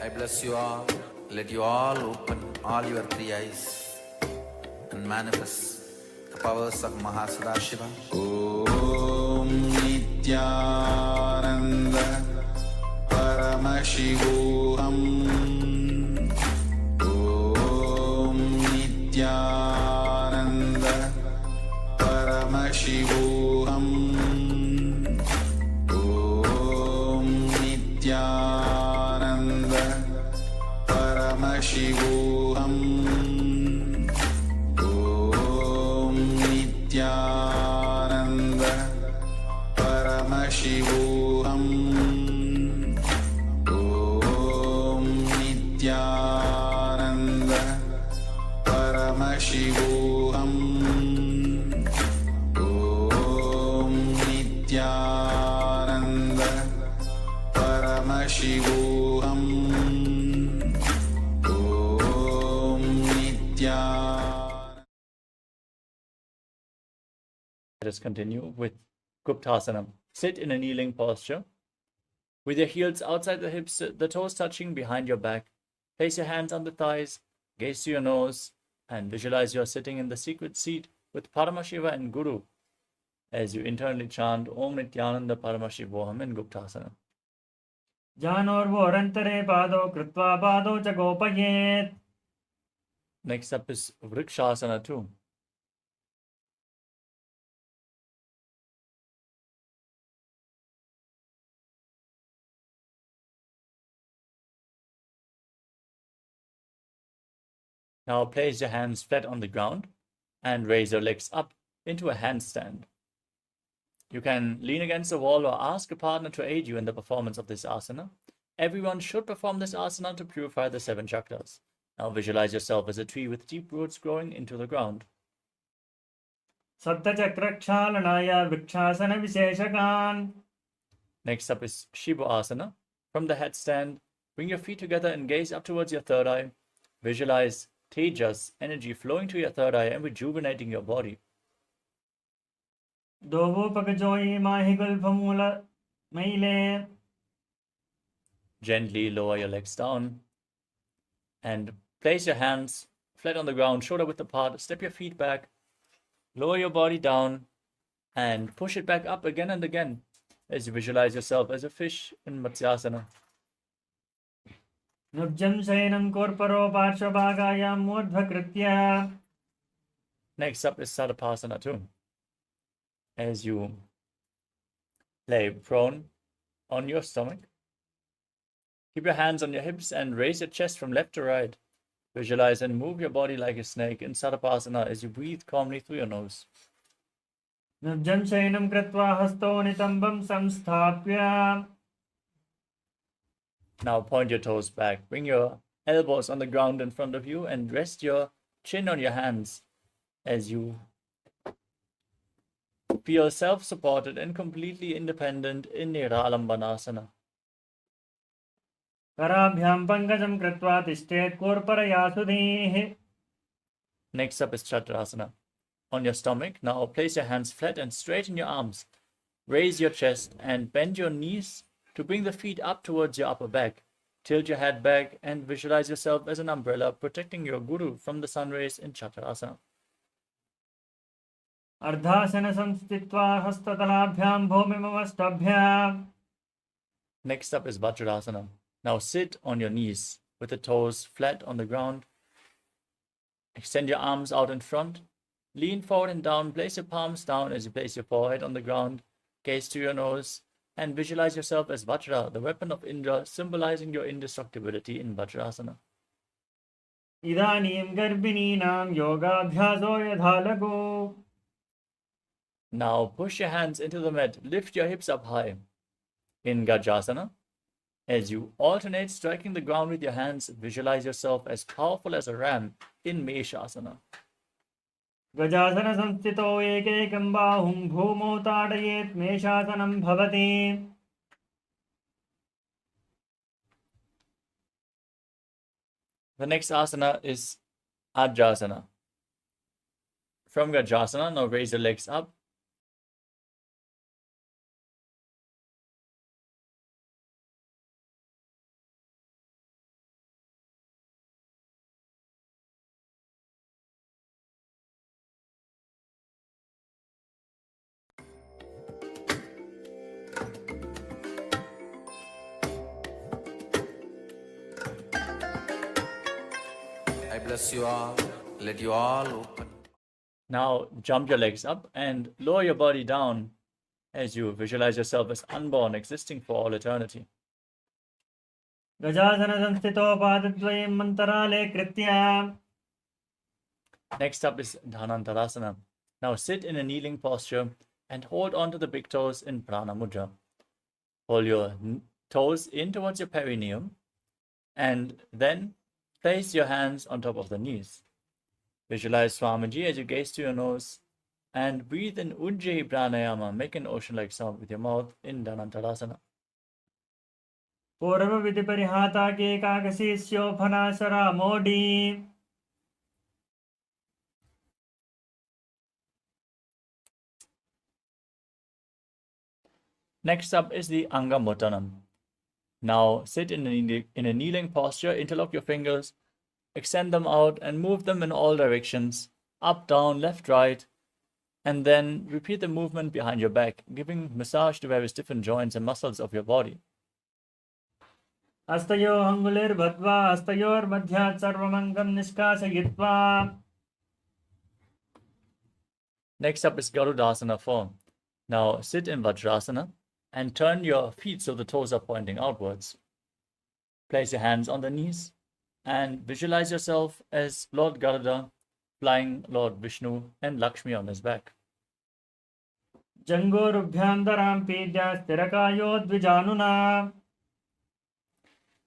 I bless you all. Let you all open all your three eyes and manifest the powers of MahaParamashivoham. Om Nithyananda Paramashivoham. Om Nithyananda Paramashivoham. Om Nithyananda Paramashivoham. Om Nithyananda Paramashivoham. Om Nithyananda Paramashivoham. Om Nithyananda Paramashivoham. Let us continue with Guptasana. Sit in a kneeling posture with your heels outside the hips, the toes touching behind your back. Place your hands on the thighs, gaze to your nose, and visualize you are sitting in the secret seat with Paramashiva and Guru as you internally chant Om Nithyananda Paramashivoham in Guptasana. जानोर्वोरन्तरे पादौ कृत्वा पादौ च गोपयेत्. Next up is Vrikshasana 2. Now place your hands flat on the ground and raise your legs up into a handstand. You can lean against the wall or ask a partner to aid you in the performance of this asana. Everyone should perform this asana to purify the 7 chakras. Now visualize yourself as a tree with deep roots growing into the ground. सप्तचक्रक्षालनाय vrikshasana विशेषकान्. Next up is Shiva Asana. From the headstand, Bring your feet together and gaze up towards your third eye. Visualize Tejas, energy flowing to your third eye and rejuvenating your body. Dovopakajoi mahigulphamula maile. Gently lower your legs down and place your hands flat on the ground, shoulder width apart. Step your feet back, lower your body down, and push it back up again and again as you visualize yourself as a fish in Matsyasana. Nubjam sayanam korparo parshvabhagayam murdhakritya. Next up is Sadapasana too. As you lay prone on your stomach, keep your hands on your hips and raise your chest from left to right. Visualize and move your body like a snake in Sadapasana as you breathe calmly through your nose. Nubjam sayanam kritva hasto nitambam samsthapya. Now point your toes back. Bring your elbows on the ground in front of you and rest your chin on your hands as you feel self-supported and completely independent in Niralambanasana. Karabhyam pankajam kritva tishtet korparayasudhehe. Next up is Chaturasana. On your stomach, now place your hands flat and straighten your arms. Raise your chest and bend your knees to bring the feet up towards your upper back. Tilt your head back and visualize yourself as an umbrella protecting your guru from the sun rays in Chaturasana. Ardhasana samstitva hastatalabhyam bhumimavastabhyam. Next up is Vajrasana. Now sit on your knees with the toes flat on the ground. Extend your arms out in front. Lean forward and down. Place your palms down as you place your forehead on the ground. Gaze to your nose and visualize yourself as Vajra, the weapon of Indra, symbolizing your indestructibility in Vajrasana. Idanim garbhininam yogadhyaso yadhalago. Now push your hands into the mat. Lift your hips up high. In Gajasana, as you alternate striking the ground with your hands, visualize yourself as powerful as a ram in Meshasana. Gajasana samstito ekekam bahum bhumo tadayet meshasanam bhavati. The next asana is Ajasana. From Gajasana, now raise your legs up. I bless you all. Let you all open. Now jump your legs up and lower your body down as you visualize yourself as unborn, existing for all eternity. Gajasana samstito padadvayam mantarale kritya. Next up is Dhanantarasana. Now sit in a kneeling posture and hold on to the big toes in Prana Mudra. Hold your toes in towards your perineum and then place your hands on top of the knees. Visualize Swamiji as you gaze to your nose and breathe in Ujjayi Pranayama. Make an ocean-like sound with your mouth in Dhanantarasana. Purva vidhi parihata ke kagasisyo phanasara modi. Next up is the Angamuttanam. Now sit in a kneeling posture, interlock your fingers, extend them out and move them in all directions, up, down, left, right, and then repeat the movement behind your back, giving massage to various different joints and muscles of your body. Astayo angulir bhadva astayor madhyat sarvamangam niskasayitva. Next up is Garudasana form. Now sit in Vajrasana and turn your feet so the toes are pointing outwards. Place your hands on the knees and visualize yourself as Lord Garuda flying Lord Vishnu and Lakshmi on his back. Jangorubhyam pidya sthirakayo dvijanuna.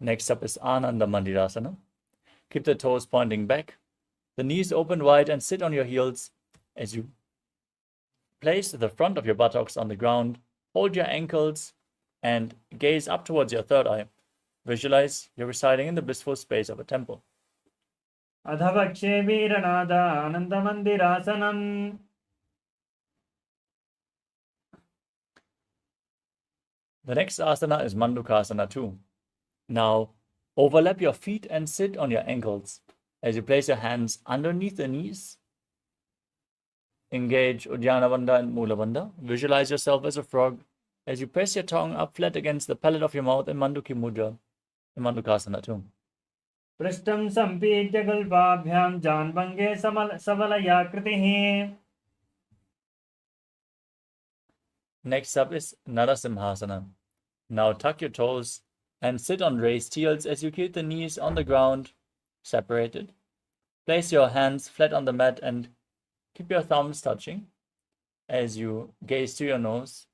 Next up is Ananda Mandirasana. Keep the toes pointing back, the knees open wide and sit on your heels as you place the front of your buttocks on the ground. Hold your ankles and gaze up towards your third eye. Visualize you're residing in the blissful space of a temple. अधवक्षे वीरनाद आनन्दमन्दिरासनम्. The next asana is Mandukasana 2. Now, overlap your feet and sit on your ankles as you place your hands underneath the knees. Engage Uddiyana Bandha and Mula Bandha. Visualize yourself as a frog as you press your tongue up flat against the palate of your mouth in Manduki Mudra in Mandukasana 2. पृष्ठं सम्पीड्य कल्पाभ्यां जान्भङ्गे सबलयाकृतिः. Next up is Narasimhasana. Now tuck your toes and sit on raised heels as you keep the knees on the ground separated. Place your hands flat on the mat and keep your thumbs touching as you gaze to your nose.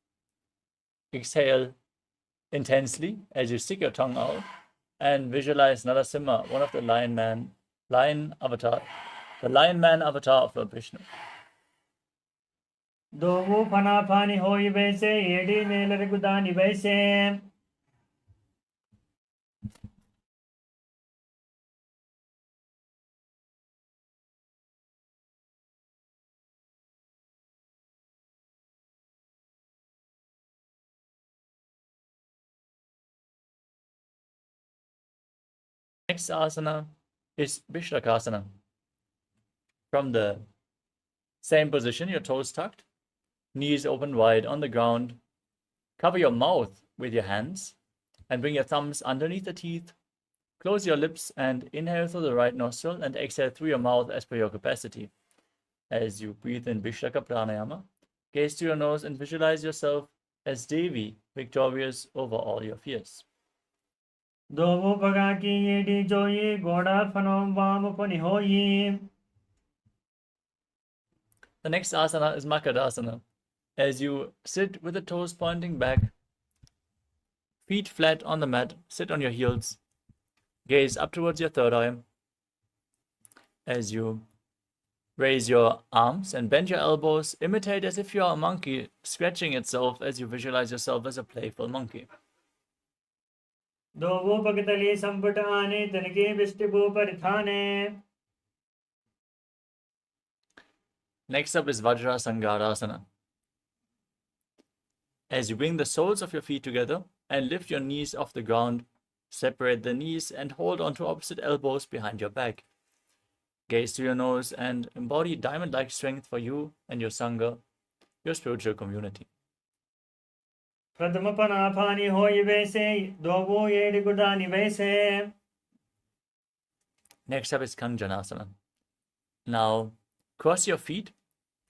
Exhale intensely as you stick your tongue out and visualize Narasimha, one of the lion man avatar of Lord Vishnu. दोवो फनाफानि होई वैसे AD Mailer गुदानि वैसे. Next asana is Vishlakasana. From the same position, your toes tucked, knees open wide on the ground. Cover your mouth with your hands and bring your thumbs underneath the teeth. Close your lips and inhale through the right nostril and exhale through your mouth as per your capacity. As you breathe in Vishlaka Pranayama, gaze to your nose and visualize yourself as Devi, victorious over all your fears. दोवो पगा की AD जोई गोड़ा फनोम वाम पुनि होई. The next asana is Makadasana. As you sit with the toes pointing back, feet flat on the mat, sit on your heels, gaze up towards your third eye. As you raise your arms and bend your elbows, imitate as if you are a monkey scratching itself as you visualize yourself as a playful monkey. दोवो पगतली संपुट आने तनके विष्टिभू परिथाने. Next up is Vajra Sangarasana. As you bring the soles of your feet together and lift your knees off the ground, separate the knees and hold onto opposite elbows behind your back. Gaze to your nose and embody diamond-like strength for you and your Sangha, your spiritual community. प्रथम फनाफानि होई वैसे दोवो AD गुदानि वैसे. Next up is Kanjanasana. Now, cross your feet,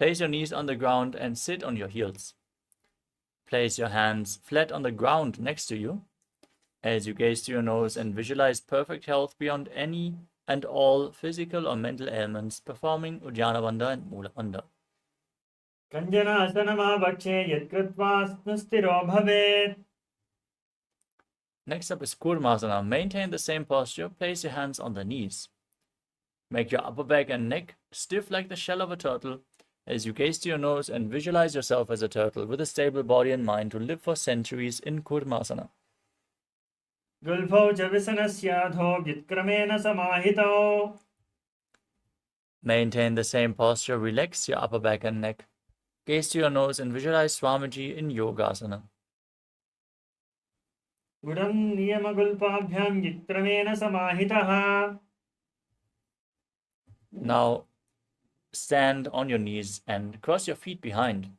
place your knees on the ground and sit on your heels. Place your hands flat on the ground next to you as you gaze to your nose and visualize perfect health beyond any and all physical or mental ailments, performing Uddiyana Bandha and Mula Bandha. कञ्जनासनमावक्षे यत्कृत्वा स्थिरो भवेत्. Next up is Kurmasana. Maintain the same posture. Place your hands on the knees. Make your upper back and neck stiff like the shell of a turtle as you gaze to your nose and visualize yourself as a turtle with a stable body and mind to live for centuries in Kurmasana. गुल्फौ च विसनस्याधो व्युत्क्रमेण समाहितौ. Maintain the same posture. Relax your upper back and neck. Gaze to your nose and visualize Swamiji in Yogasana. गुडं नियमगुल्पाभ्यां व्युत्क्रमेण समाहितः. Now, stand on your knees and cross your feet behind.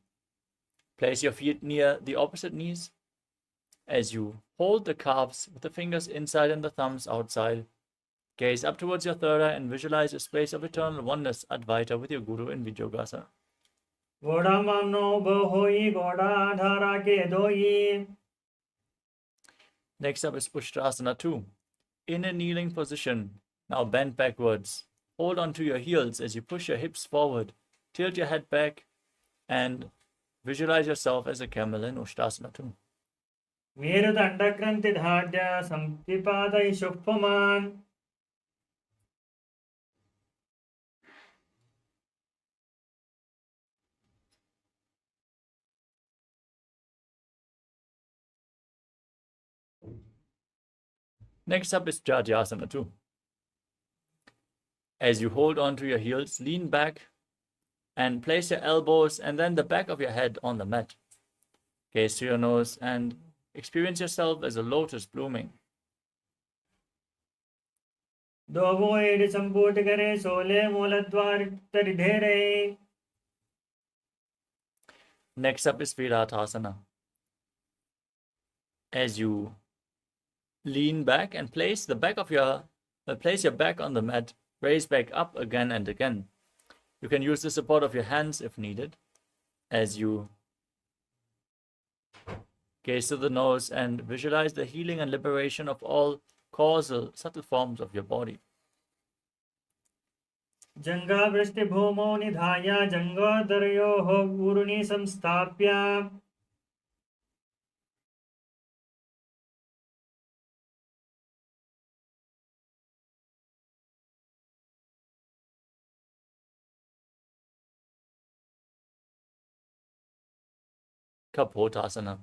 Place your feet near the opposite knees as you hold the calves with the fingers inside and the thumbs outside. Gaze up towards your third eye and visualize a space of eternal oneness Advaita with your Guru in Vijyogasana. घोड़ा मानो बहोई घोड़ा धारा के दोई. Next up is Ushtrasana 2. In a kneeling position, now bend backwards. Hold on to your heels as you push your hips forward. Tilt your head back and visualize yourself as a camel in Ushtrasana 2. मेरुदण्डग्रन्थि धाड्य संपिपादय शुभ्पमान्. Next up is Jatyasana 2. As you hold on to your heels, lean back and place your elbows and then the back of your head on the mat. Gaze to your nose and experience yourself as a lotus blooming. दोवो एडि संपूट करे सोले मूलद्वार तरिधेरे. Next up is Viratasana. As you lean back and place your back on the mat, raise back up again and again. You can use the support of your hands if needed. As you gaze to the nose and visualize the healing and liberation of all causal, subtle forms of your body. जंगा वृष्टि भूमौ निधाय जंगोदरयोः ऊरुनि संस्थाप्य. Kapotasana.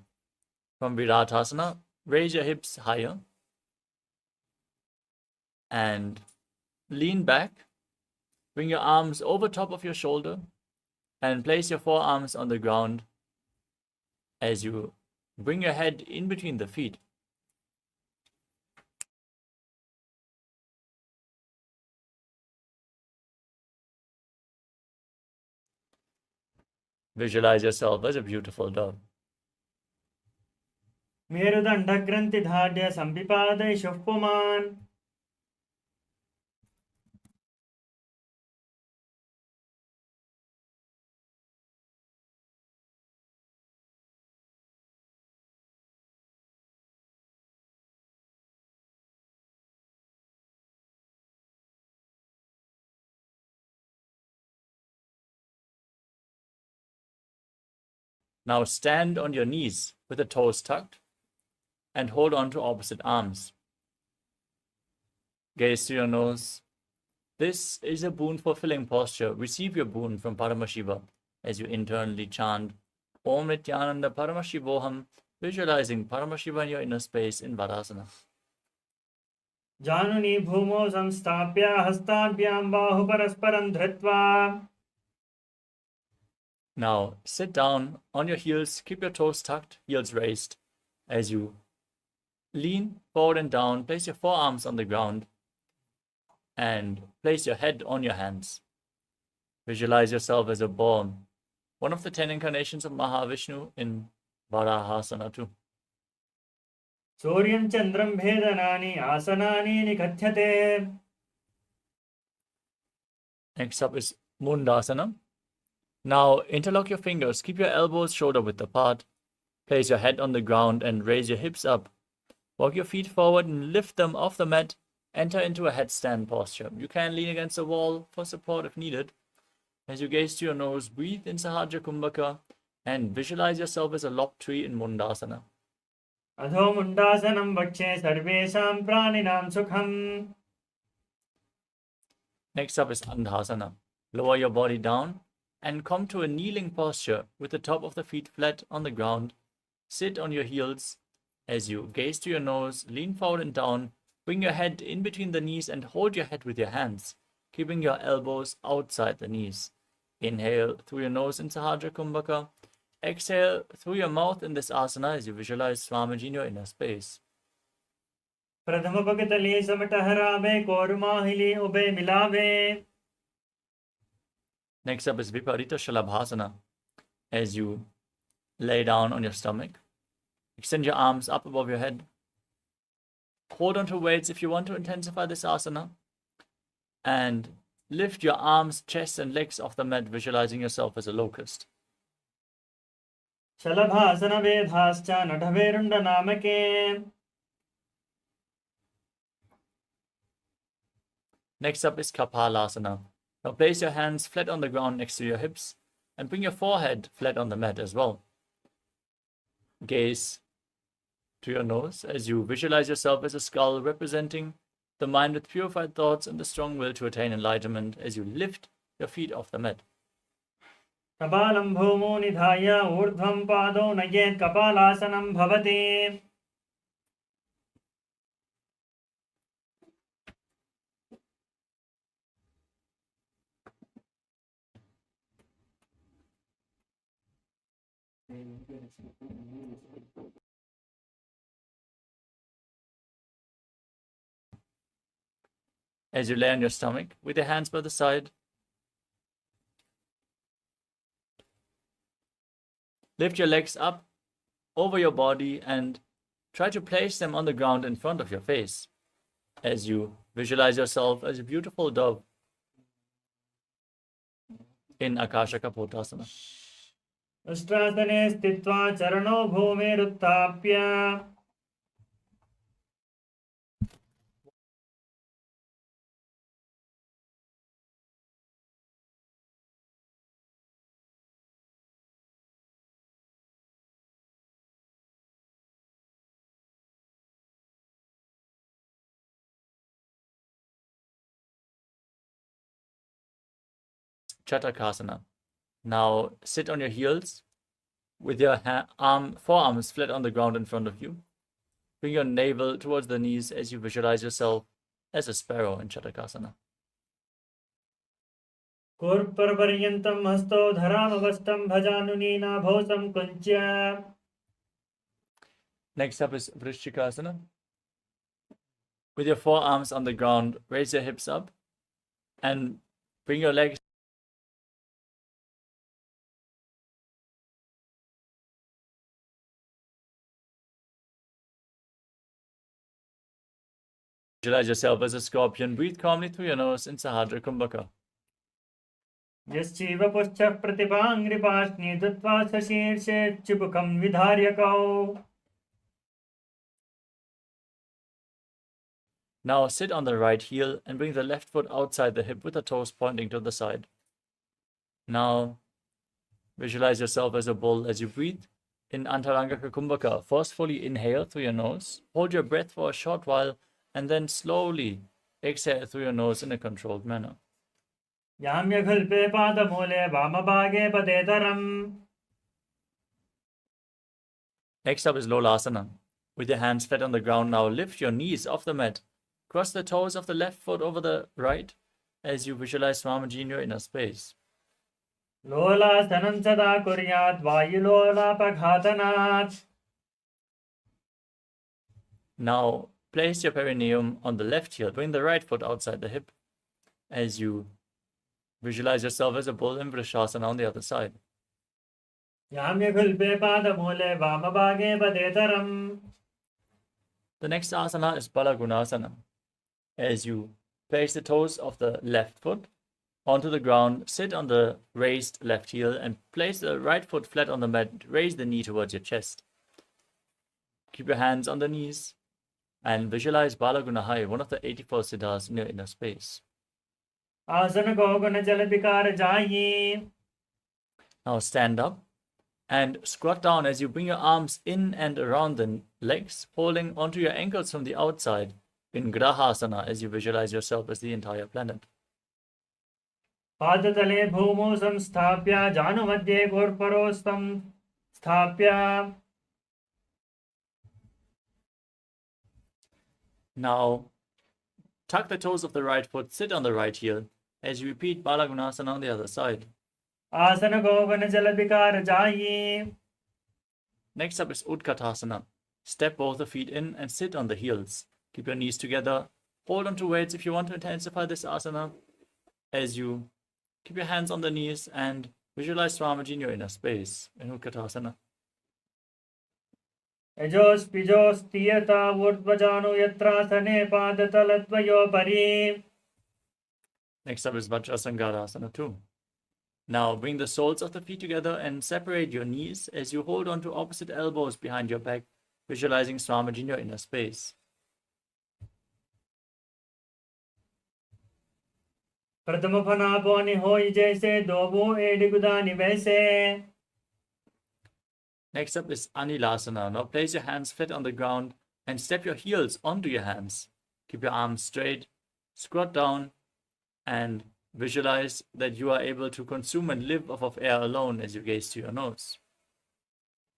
From Viratasana, raise your hips higher and lean back. Bring your arms over top of your shoulder and place your forearms on the ground as you bring your head in between the feet. Visualize yourself as a beautiful dove. मेरुदण्डग्रन्थि धाड्य संविपादैषुः पुमान्. Now stand on your knees with the toes tucked and hold on to opposite arms. Gaze to your nose. This is a boon fulfilling posture. Receive your boon from Paramashiva as you internally chant Om Nithyananda Paramashivoham, visualizing Paramashiva in your inner space in Vadasana. जानुनि भूमौ संस्थाप्य हस्ताभ्यां बाहु परस्परं धृत्वा. Now sit down on your heels, keep your toes tucked, heels raised. As you lean forward and down, place your forearms on the ground and place your head on your hands. Visualize yourself as a boar, one of the 10 incarnations of Mahavishnu in Varahasana 2. सूर्यं चन्द्रं भेदनानि आसनानि निकथ्यते. Next up is Mundasana. Now interlock your fingers, keep your elbows shoulder width apart, place your head on the ground and raise your hips up. Walk your feet forward and lift them off the mat. Enter into a headstand posture. You can lean against a wall for support if needed. As you gaze to your nose, breathe in Sahajra Kumbhaka and visualize yourself as a lopped tree in Mundasana. अधो मुण्डासनं वक्षे सर्वेषां प्राणिनां सुखम्. Next up is Andhasana. Lower your body down and come to a kneeling posture with the top of the feet flat on the ground. Sit on your heels. As you gaze to your nose, lean forward and down, bring your head in between the knees and hold your head with your hands, keeping your elbows outside the knees. Inhale through your nose in Sahajra Kumbhaka. Exhale through your mouth in this asana as you visualize Swamiji in your inner space. प्रथम पगतले समटहरावे कोरुमाहिली ube मिलावे. Next up is Viparita Shalabhasana. As you lay down on your stomach, extend your arms up above your head. Hold on to weights if you want to intensify this asana. And lift your arms, chest and legs off the mat, visualizing yourself as a locust. शलभासन वेधाश्च नटभेरुण्ड नामके. Next up is Kapalasana. Now place your hands flat on the ground next to your hips and bring your forehead flat on the mat as well. Gaze to your nose as you visualize yourself as a skull representing the mind with purified thoughts and the strong will to attain enlightenment as you lift your feet off the mat. कपालं भूमौ निधाय ऊर्ध्वं पादौ नयेत् कपालासनं भवति. As you lay on your stomach with your hands by the side, lift your legs up over your body and try to place them on the ground in front of your face as you visualize yourself as a beautiful dove in Akasha Kapotasana. अष्टासने स्थित्वा चरणौ भूमिरुत्थाप्य Chatakasana. Now sit on your heels with your forearms flat on the ground in front of you. Bring your navel towards the knees as you visualize yourself as a sparrow in Chatakasana. कूर्पपर्यन्तं हस्तौ धरामवस्तं भजानुनी नाभौ संकुञ्च्य. Next up is Vrishchikasana. With your forearms on the ground, raise your hips up and bring your legs visualize yourself as a scorpion. Breathe calmly through your nose in Sahadra Kumbhaka. यश्चैव पुच्छः प्रतिभाङ्घ्रिपार्ष्णि दत्त्वा सशीर्षे चिबुकं विधार्यकौ. Now sit on the right heel and bring the left foot outside the hip with the toes pointing to the side. Now visualize yourself as a bull as you breathe in Antarangaka Kumbhaka. Forcefully inhale through your nose, hold your breath for a short while, and then slowly exhale through your nose in a controlled manner. याम्यघल्पे पादमूले वामभागे पदेतरम्. Next up is Lolasana. With your hands flat on the ground, now lift your knees off the mat. Cross the toes of the left foot over the right as you visualize Swamiji in your inner space. लोलासनं सदा कुर्यात् वायुलोलापघातनात्. Now place your perineum on the left heel. Bring the right foot outside the hip as you visualize yourself as a bull in Vrishasana on the other side. याम्यघल्पे पादमूले वामभागे पदेतरम्. The next asana is Balagunasana. As you place the toes of the left foot onto the ground, sit on the raised left heel and place the right foot flat on the mat. Raise the knee towards your chest. Keep your hands on the knees and visualize Balagunahai, one of the 84 siddhas in your inner space. आसन को गुण जल विकार जाई. Now stand up and squat down as you bring your arms in and around the legs, holding onto your ankles from the outside in Grahasana as you visualize yourself as the entire planet. पादतले भूमौ संस्थाप्य जानुमध्ये घोरपरोस्तं स्थाप्य. Now tuck the toes of the right foot, sit on the right heel as you repeat Balagunasana on the other side. आसन को गुण जल विकार जाई. Next up is Utkatasana. Step both the feet in and sit on the heels. Keep your knees together. Hold on to weights if you want to intensify this asana as you keep your hands on the knees and visualize Swamiji in your inner space in Utkatasana. यजोस् पिजोस् तीयता ऊर्ध्वजानु यत्रासने पादतलद्वयोपरि. Next up is Vajrasangarasana too. Now bring the soles of the feet together and separate your knees as you hold on to opposite elbows behind your back, visualizing Swamiji in your inner space. प्रथम फनापोनि होई जैसे दोबो एडिगुदानि वैसे. Next up is Anilasana. Now place your hands flat on the ground and step your heels onto your hands. Keep your arms straight, squat down, and visualize that you are able to consume and live off of air alone as you gaze to your nose.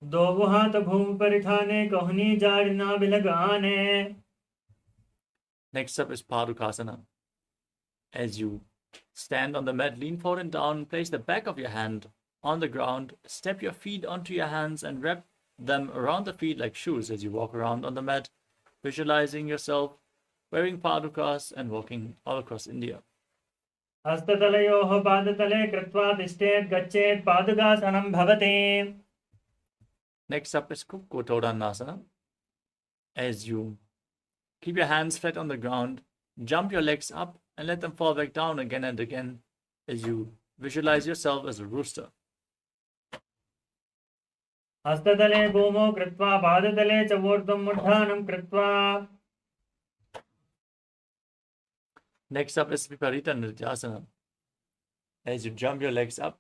दोबो हाथ भूमि परिठाने कहनी जाड़ना बिलगाने. Next up is Padukasana. As you stand on the mat, lean forward and down, place the back of your hand on the ground, step your feet onto your hands and wrap them around the feet like shoes as you walk around on the mat, visualizing yourself wearing padukas and walking all across India. हस्ततलयोः पादतले कृत्वा तिष्ठेत् गच्छेत् पादुकासनं भवति. Next up is Kukkotodhanasana. As you keep your hands flat on the ground, jump your legs up and let them fall back down again and again as you visualize yourself as a rooster. हस्ततले भूमौ कृत्वा पादतले च ऊर्ध्वं मुद्धानं कृत्वा. Next up is Viparita Nrityasana. As you jump your legs up,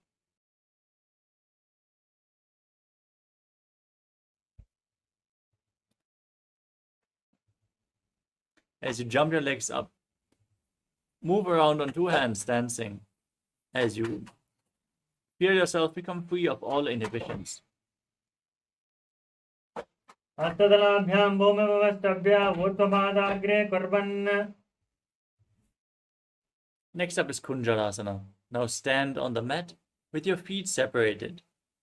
move around on two hands dancing as you feel yourself become free of all inhibitions. हस्ततलाभ्यां भूमिमवष्टभ्य ऊर्ध्वपादाग्रे कुर्वन्. Next up is Kunjarasana. Now stand on the mat with your feet separated.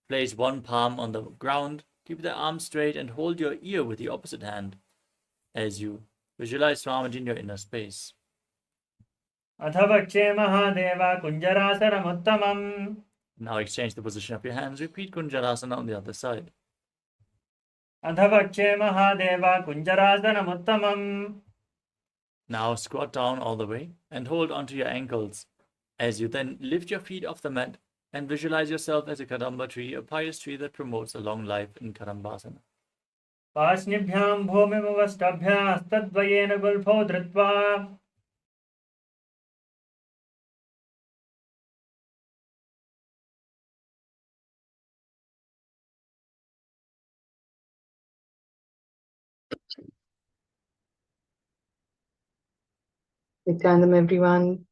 Place one palm on the ground, keep the arm straight and hold your ear with the opposite hand as you visualize Swamiji in your inner space. अथ वक्षे Mahadev कुञ्जरासनमुत्तमम्. Now exchange the position of your hands. Repeat Kunjarasana on the other side. अथ वक्षे Mahadev कुञ्जरासनमुत्तमम्. Now squat down all the way and hold onto your ankles as you then lift your feet off the mat and visualize yourself as a Kadamba tree, a pious tree that promotes a long life in Kadambasana. पार्ष्णिभ्यां भूमिमवष्टभ्य हस्तद्वयेन गुल्फौ धृत्वा. Nithyananda, everyone.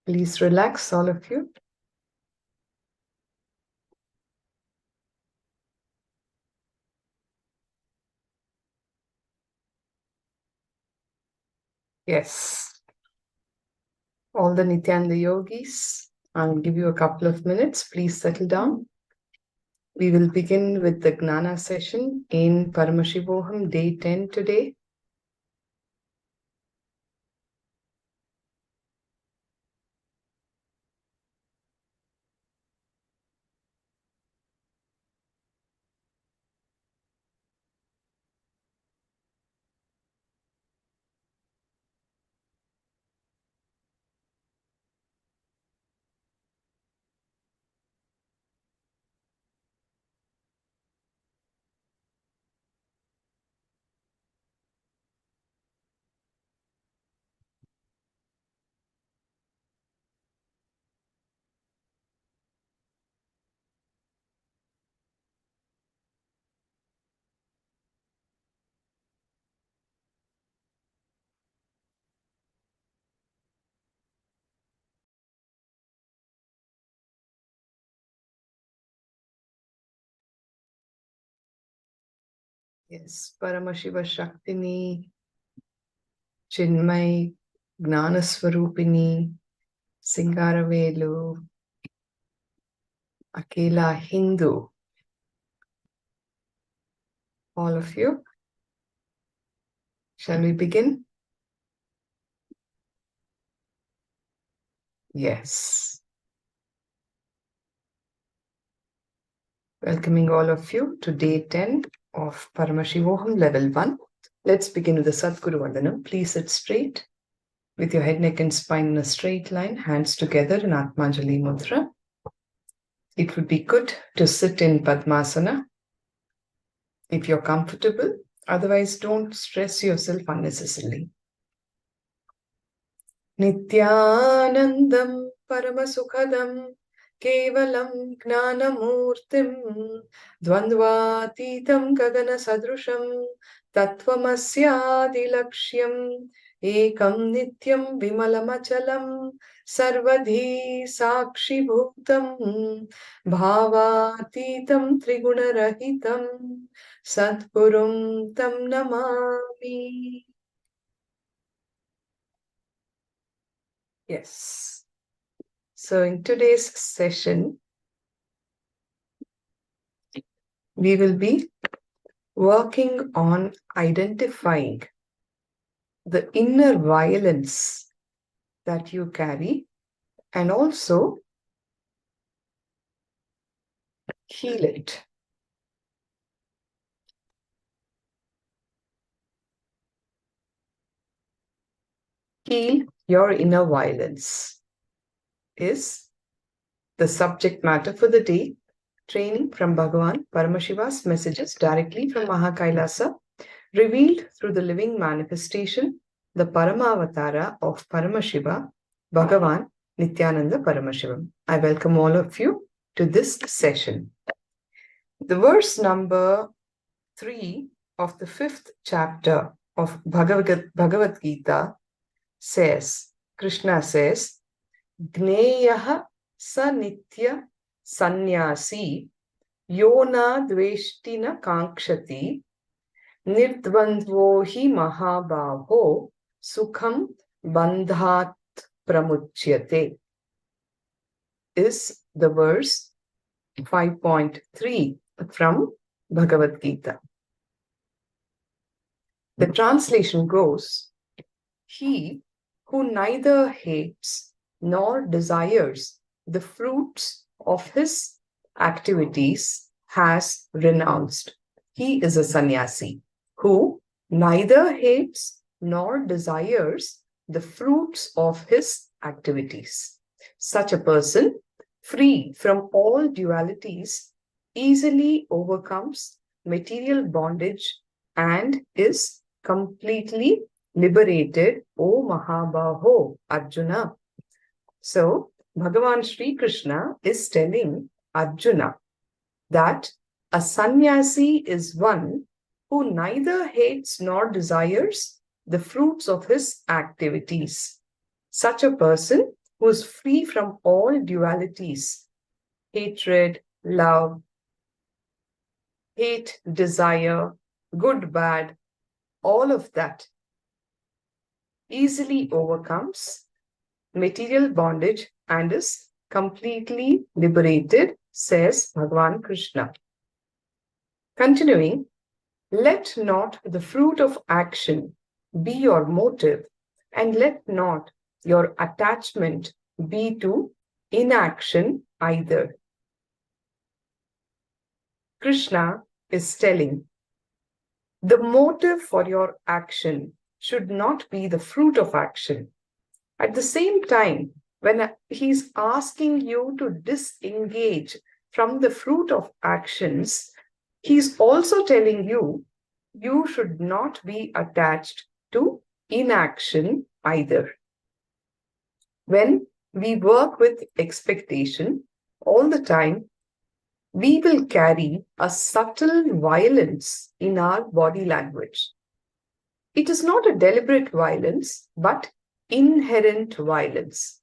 Please relax, all of you. Yes. All the Nithyananda yogis, I'll give you a couple of minutes. Please settle down. We will begin with the Gnana session in Paramashivoham, day 10 today. Yes, Paramashiva Shaktini, Chinmay, Gnanaswarupini, Singaravelu, Akela Hindu. All of you. Shall we begin? Yes. Welcoming all of you to day 10 of Paramashivoham Level 1. Let's begin with the Sadguru Vandanam. Please sit straight with your head, neck and spine in a straight line, hands together in Atmanjali Mudra. It would be good to sit in Padmasana if you're comfortable. Otherwise, don't stress yourself unnecessarily. Nithyanandam Paramasukhadam Kevalam Gnanamurtim Dvandvatitam Gagana Sadrusham Tattvamasyadilaksham Ekam Nityam Vimalamachalam Sarvadhi Sakshi Bhutam Bhavatitam Trigunarahitam Sadgurum Tam Namami. Yes. So in today's session, we will be working on identifying the inner violence that you carry and also heal it. Heal your inner violence is the subject matter for the day. Training from Bhagavan Paramashiva's messages directly from MahaKailasa, revealed through the living manifestation, the Paramavatara of Paramashiva, Bhagavan Nithyananda Paramashivam. I welcome all of you to this session. The verse number 3 of the 5th chapter of Bhagavad Gita says, Krishna says, Gneyaha sa nitya sannyasi yona dveshtina kankshati nirdvandvo hi mahabhavo sukham bandhat pramuchyate is the verse 5.3 from Bhagavad Gita. The translation goes, he who neither hates nor desires the fruits of his activities has renounced. He is a sannyasi who neither hates nor desires the fruits of his activities. Such a person, free from all dualities, easily overcomes material bondage and is completely liberated, O Mahabaho, Arjuna. So, Bhagavan Sri Krishna is telling Arjuna that a sannyasi is one who neither hates nor desires the fruits of his activities. Such a person who is free from all dualities, hatred, love, hate, desire, good, bad, all of that, easily overcomes material bondage and is completely liberated, says Bhagavan Krishna. Continuing, let not the fruit of action be your motive, and let not your attachment be to inaction either. Krishna is telling, the motive for your action should not be the fruit of action. At the same time, when he's asking you to disengage from the fruit of actions, he's also telling you, you should not be attached to inaction either. When we work with expectation, all the time, we will carry a subtle violence in our body language. It is not a deliberate violence, but inherent violence.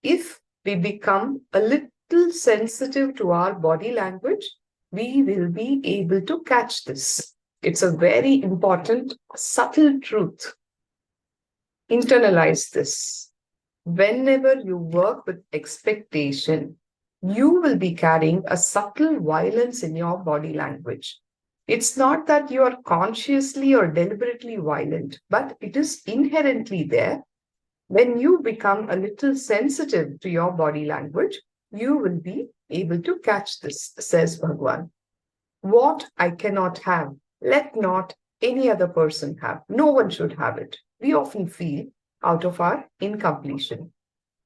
If we become a little sensitive to our body language, we will be able to catch this. It's a very important, subtle truth. Internalize this. Whenever you work with expectation, you will be carrying a subtle violence in your body language. It's not that you are consciously or deliberately violent, but it is inherently there. When you become a little sensitive to your body language, you will be able to catch this, says Bhagavan. What I cannot have, let not any other person have. No one should have it. We often feel out of our incompletion.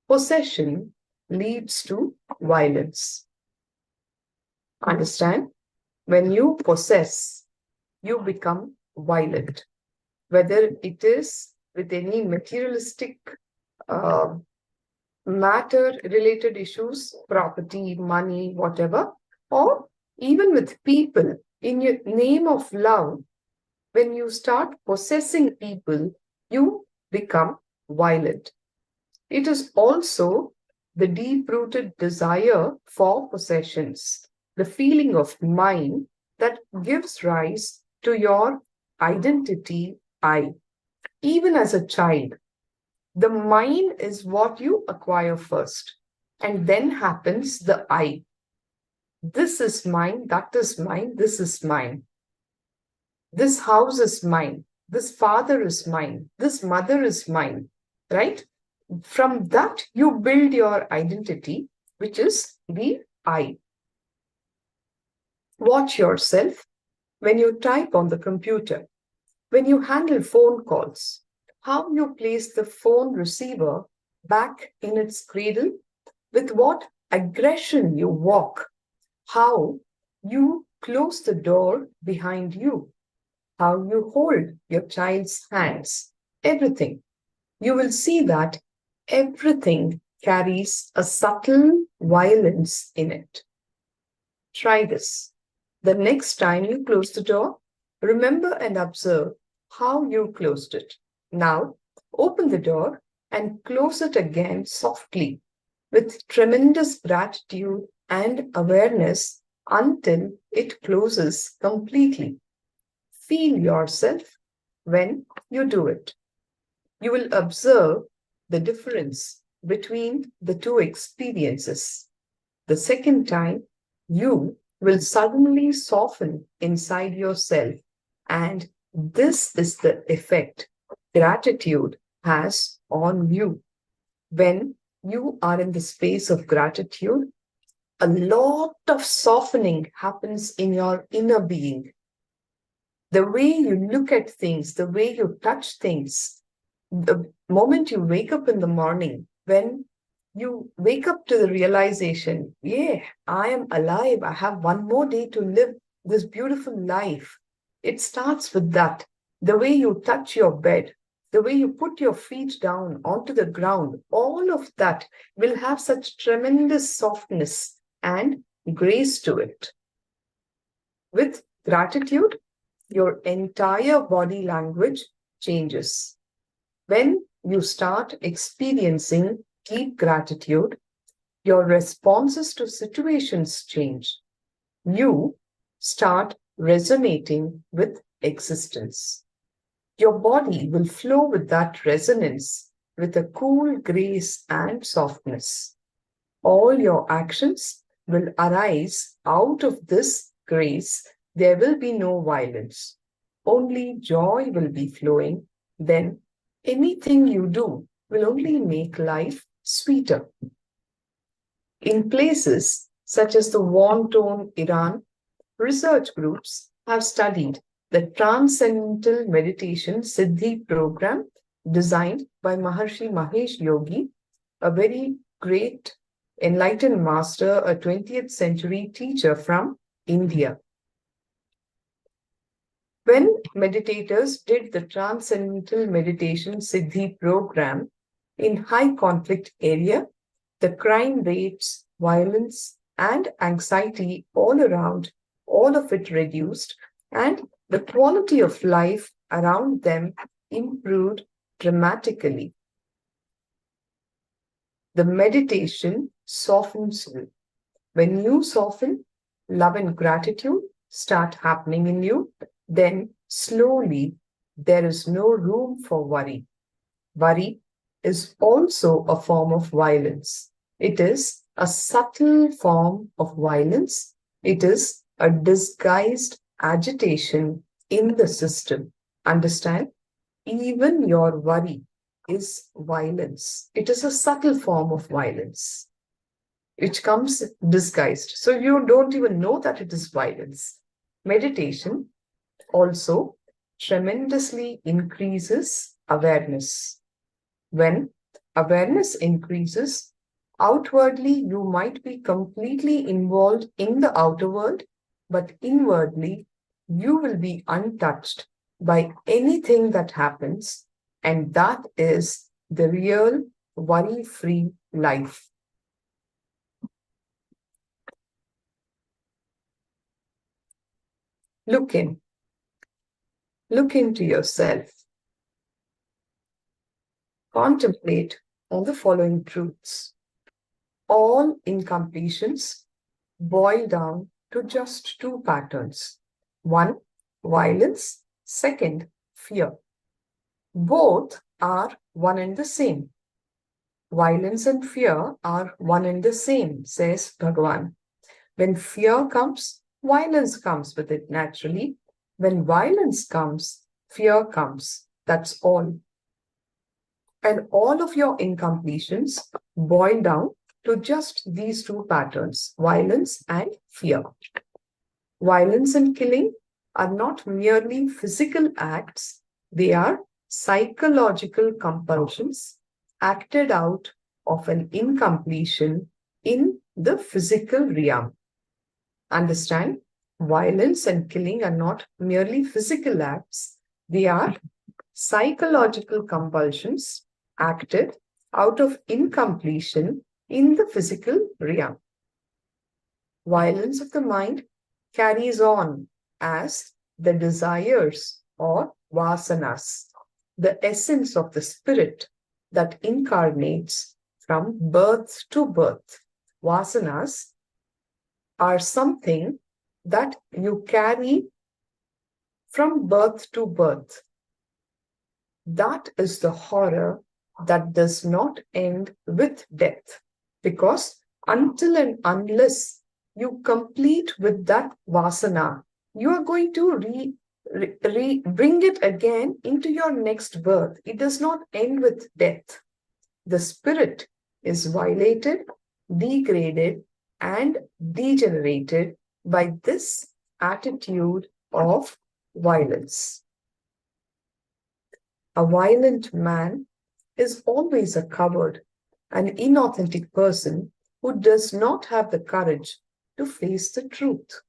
Possession leads to violence. Understand? When you possess, you become violent. Whether it is with any materialistic matter-related issues, property, money, whatever, or even with people, in your name of love, when you start possessing people, you become violent. It is also the deep-rooted desire for possessions, the feeling of mine that gives rise to your identity, I. Even as a child, the mine is what you acquire first. And then happens the I. This is mine, that is mine, this is mine. This house is mine. This father is mine. This mother is mine, right? From that, you build your identity, which is the I. Watch yourself when you type on the computer, when you handle phone calls, how you place the phone receiver back in its cradle, with what aggression you walk, how you close the door behind you, how you hold your child's hands, everything. You will see that everything carries a subtle violence in it. Try this. The next time you close the door, remember and observe how you closed it. Now, open the door and close it again softly with tremendous gratitude and awareness until it closes completely. Feel yourself when you do it. You will observe the difference between the two experiences. The second time, you will suddenly soften inside yourself, and this is the effect gratitude has on you. When you are in the space of gratitude, a lot of softening happens in your inner being. The way you look at things, the way you touch things, the moment you wake up in the morning, when you wake up to the realization, yeah, I am alive, I have one more day to live this beautiful life. It starts with that. The way you touch your bed, the way you put your feet down onto the ground, all of that will have such tremendous softness and grace to it. With gratitude, your entire body language changes. When you start experiencing deep gratitude, your responses to situations change. You start resonating with existence. Your body will flow with that resonance with a cool grace and softness. All your actions will arise out of this grace. There will be no violence. Only joy will be flowing. Then anything you do will only make life sweeter. In places such as the war-torn Iran, research groups have studied the Transcendental Meditation Siddhi program designed by Maharishi Mahesh Yogi, a very great enlightened master, a 20th century teacher from India. When meditators did the Transcendental Meditation Siddhi program in high conflict area, the crime rates, violence, and anxiety all around, all of it reduced, and the quality of life around them improved dramatically. The meditation softens you. When you soften, love and gratitude start happening in you, then slowly there is no room for worry. Worry is also a form of violence. It is a subtle form of violence. It is a disguised agitation in the system. Understand? Even your worry is violence. It is a subtle form of violence, which comes disguised. So you don't even know that it is violence. Meditation also tremendously increases awareness. When awareness increases, outwardly you might be completely involved in the outer world, but inwardly you will be untouched by anything that happens, and that is the real worry-free life. Look into yourself. Contemplate on the following truths. All incompletions boil down to just two patterns. One, violence. Second, fear. Both are one and the same. Violence and fear are one and the same, says Bhagavan. When fear comes, violence comes with it naturally. When violence comes, fear comes. That's all. And all of your incompletions boil down to just these two patterns, violence and fear. Violence and killing are not merely physical acts, they are psychological compulsions acted out of an incompletion in the physical realm. Understand? Violence and killing are not merely physical acts, they are psychological compulsions acted out of incompletion in the physical realm. Violence of the mind carries on as the desires or vasanas, the essence of the spirit that incarnates from birth to birth. Vasanas are something that you carry from birth to birth. That is the horror that does not end with death, because until and unless you complete with that vasana, you are going to bring it again into your next birth. It does not end with death. The spirit is violated, degraded, and degenerated by this attitude of violence. A violent man is always a coward, an inauthentic person who does not have the courage to face the truth.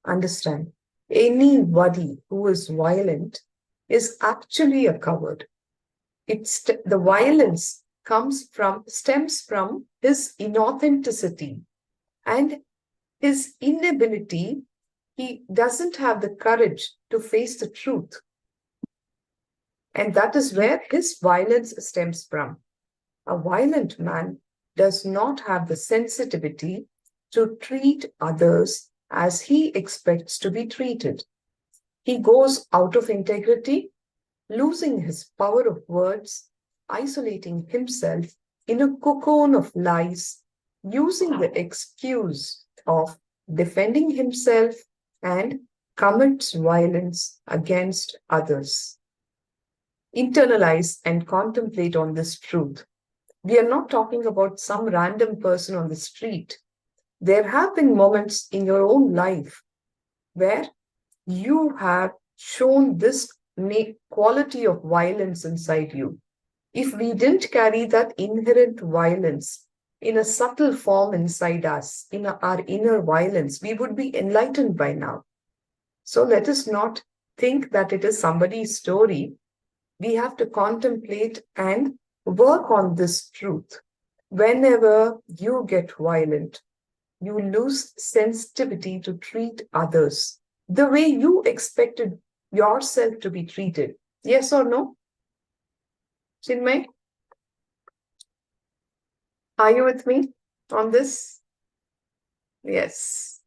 Understand, anybody who is violent is actually a coward. The violence stems from his inauthenticity and his inability. He doesn't have the courage to face the truth. And that is where his violence stems from. A violent man does not have the sensitivity to treat others as he expects to be treated. He goes out of integrity, losing his power of words, isolating himself in a cocoon of lies, using the excuse of defending himself, and commits violence against others. Internalize and contemplate on this truth. We are not talking about some random person on the street. There have been moments in your own life where you have shown this quality of violence inside you. If we didn't carry that inherent violence in a subtle form inside us, in our inner violence, we would be enlightened by now. So let us not think that it is somebody's story. We have to contemplate and work on this truth. Whenever you get violent, you lose sensitivity to treat others the way you expected yourself to be treated. Yes or no? Chinmay? Are you with me on this? Yes.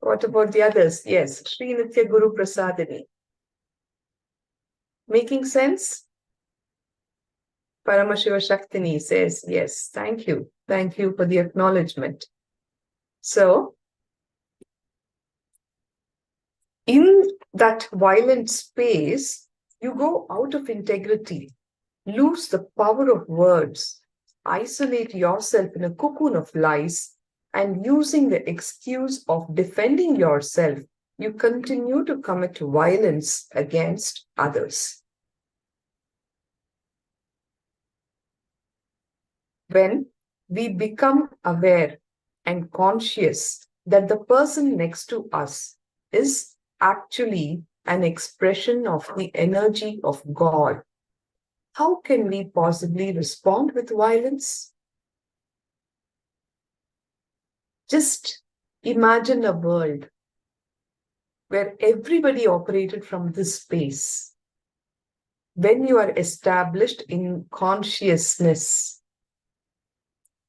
What about the others? Yes. Sri Nitya Guru Prasadini. Making sense? Paramashiva Shaktini says, yes, thank you. Thank you for the acknowledgement. So, in that violent space, you go out of integrity, lose the power of words, isolate yourself in a cocoon of lies, and using the excuse of defending yourself, you continue to commit violence against others. When we become aware and conscious that the person next to us is actually an expression of the energy of God, how can we possibly respond with violence? Just imagine a world where everybody operated from this space. When you are established in consciousness,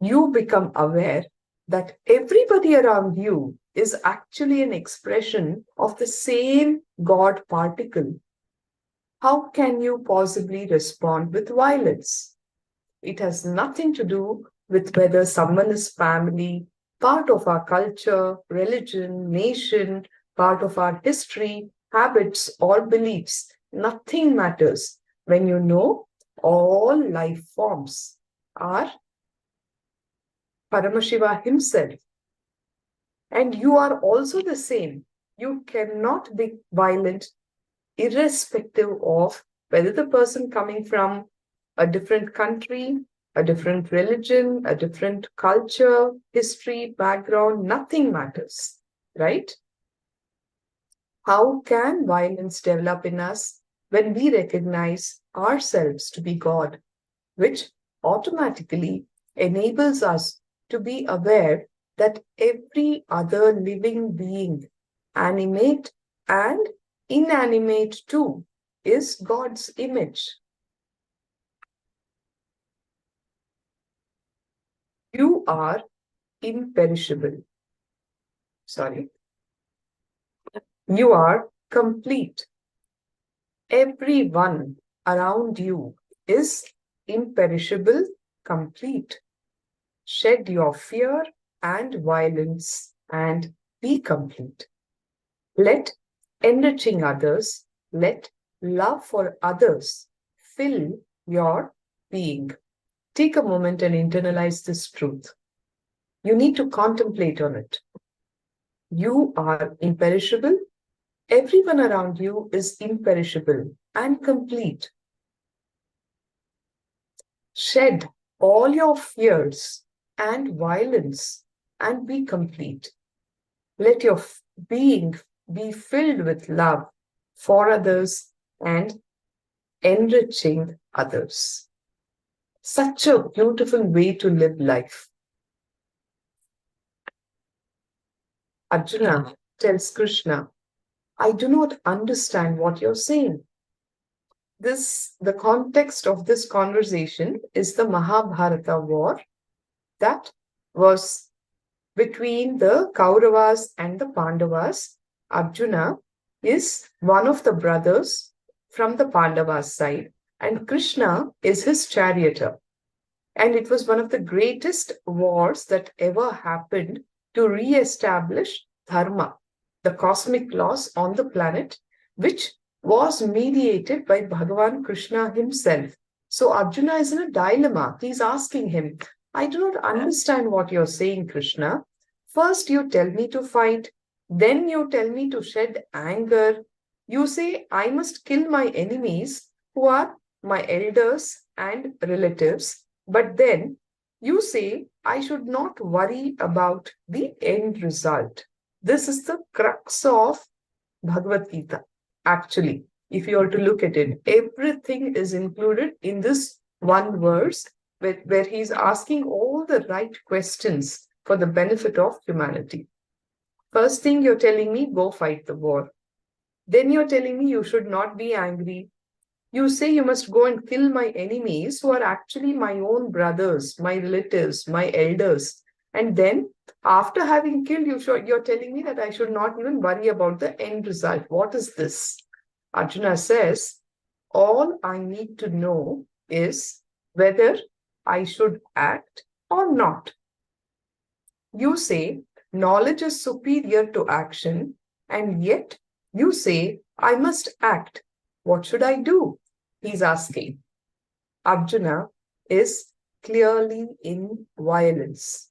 you become aware that everybody around you is actually an expression of the same God particle. How can you possibly respond with violence? It has nothing to do with whether someone is family, part of our culture, religion, nation, part of our history, habits, or beliefs. Nothing matters when you know all life forms are Paramashiva himself. And you are also the same. You cannot be violent irrespective of whether the person coming from a different country, a different religion, a different culture, history, background, nothing matters, right? How can violence develop in us when we recognize ourselves to be God, which automatically enables us to be aware that every other living being, animate and inanimate too, is God's image. You are imperishable. Sorry. You are complete. Everyone around you is imperishable, complete. Shed your fear and violence and be complete. Let enriching others, let love for others fill your being. Take a moment and internalize this truth. You need to contemplate on it. You are imperishable. Everyone around you is imperishable and complete. Shed all your fears and violence and be complete. Let your being be filled with love for others and enriching others. Such a beautiful way to live life. Arjuna tells Krishna, I do not understand what you're saying. The context of this conversation is the Mahabharata war that was between the Kauravas and the Pandavas. Arjuna is one of the brothers from the Pandavas side, and Krishna is his charioteer. And it was one of the greatest wars that ever happened to re-establish dharma, the cosmic laws on the planet, which was mediated by Bhagavan Krishna himself. So Arjuna is in a dilemma. He's asking him, I do not understand what you're saying, Krishna. First, you tell me to fight. Then you tell me to shed anger. You say I must kill my enemies who are my elders and relatives. But then you say I should not worry about the end result. This is the crux of Bhagavad Gita. Actually, if you are to look at it, everything is included in this one verse where he's asking all the right questions for the benefit of humanity. First thing you're telling me, go fight the war. Then you're telling me you should not be angry. You say you must go and kill my enemies who are actually my own brothers, my relatives, my elders. And then after having killed you, you're telling me that I should not even worry about the end result. What is this? Arjuna says, all I need to know is whether I should act or not. You say knowledge is superior to action, and yet you say I must act. What should I do? He's asking. Arjuna is clearly in violence,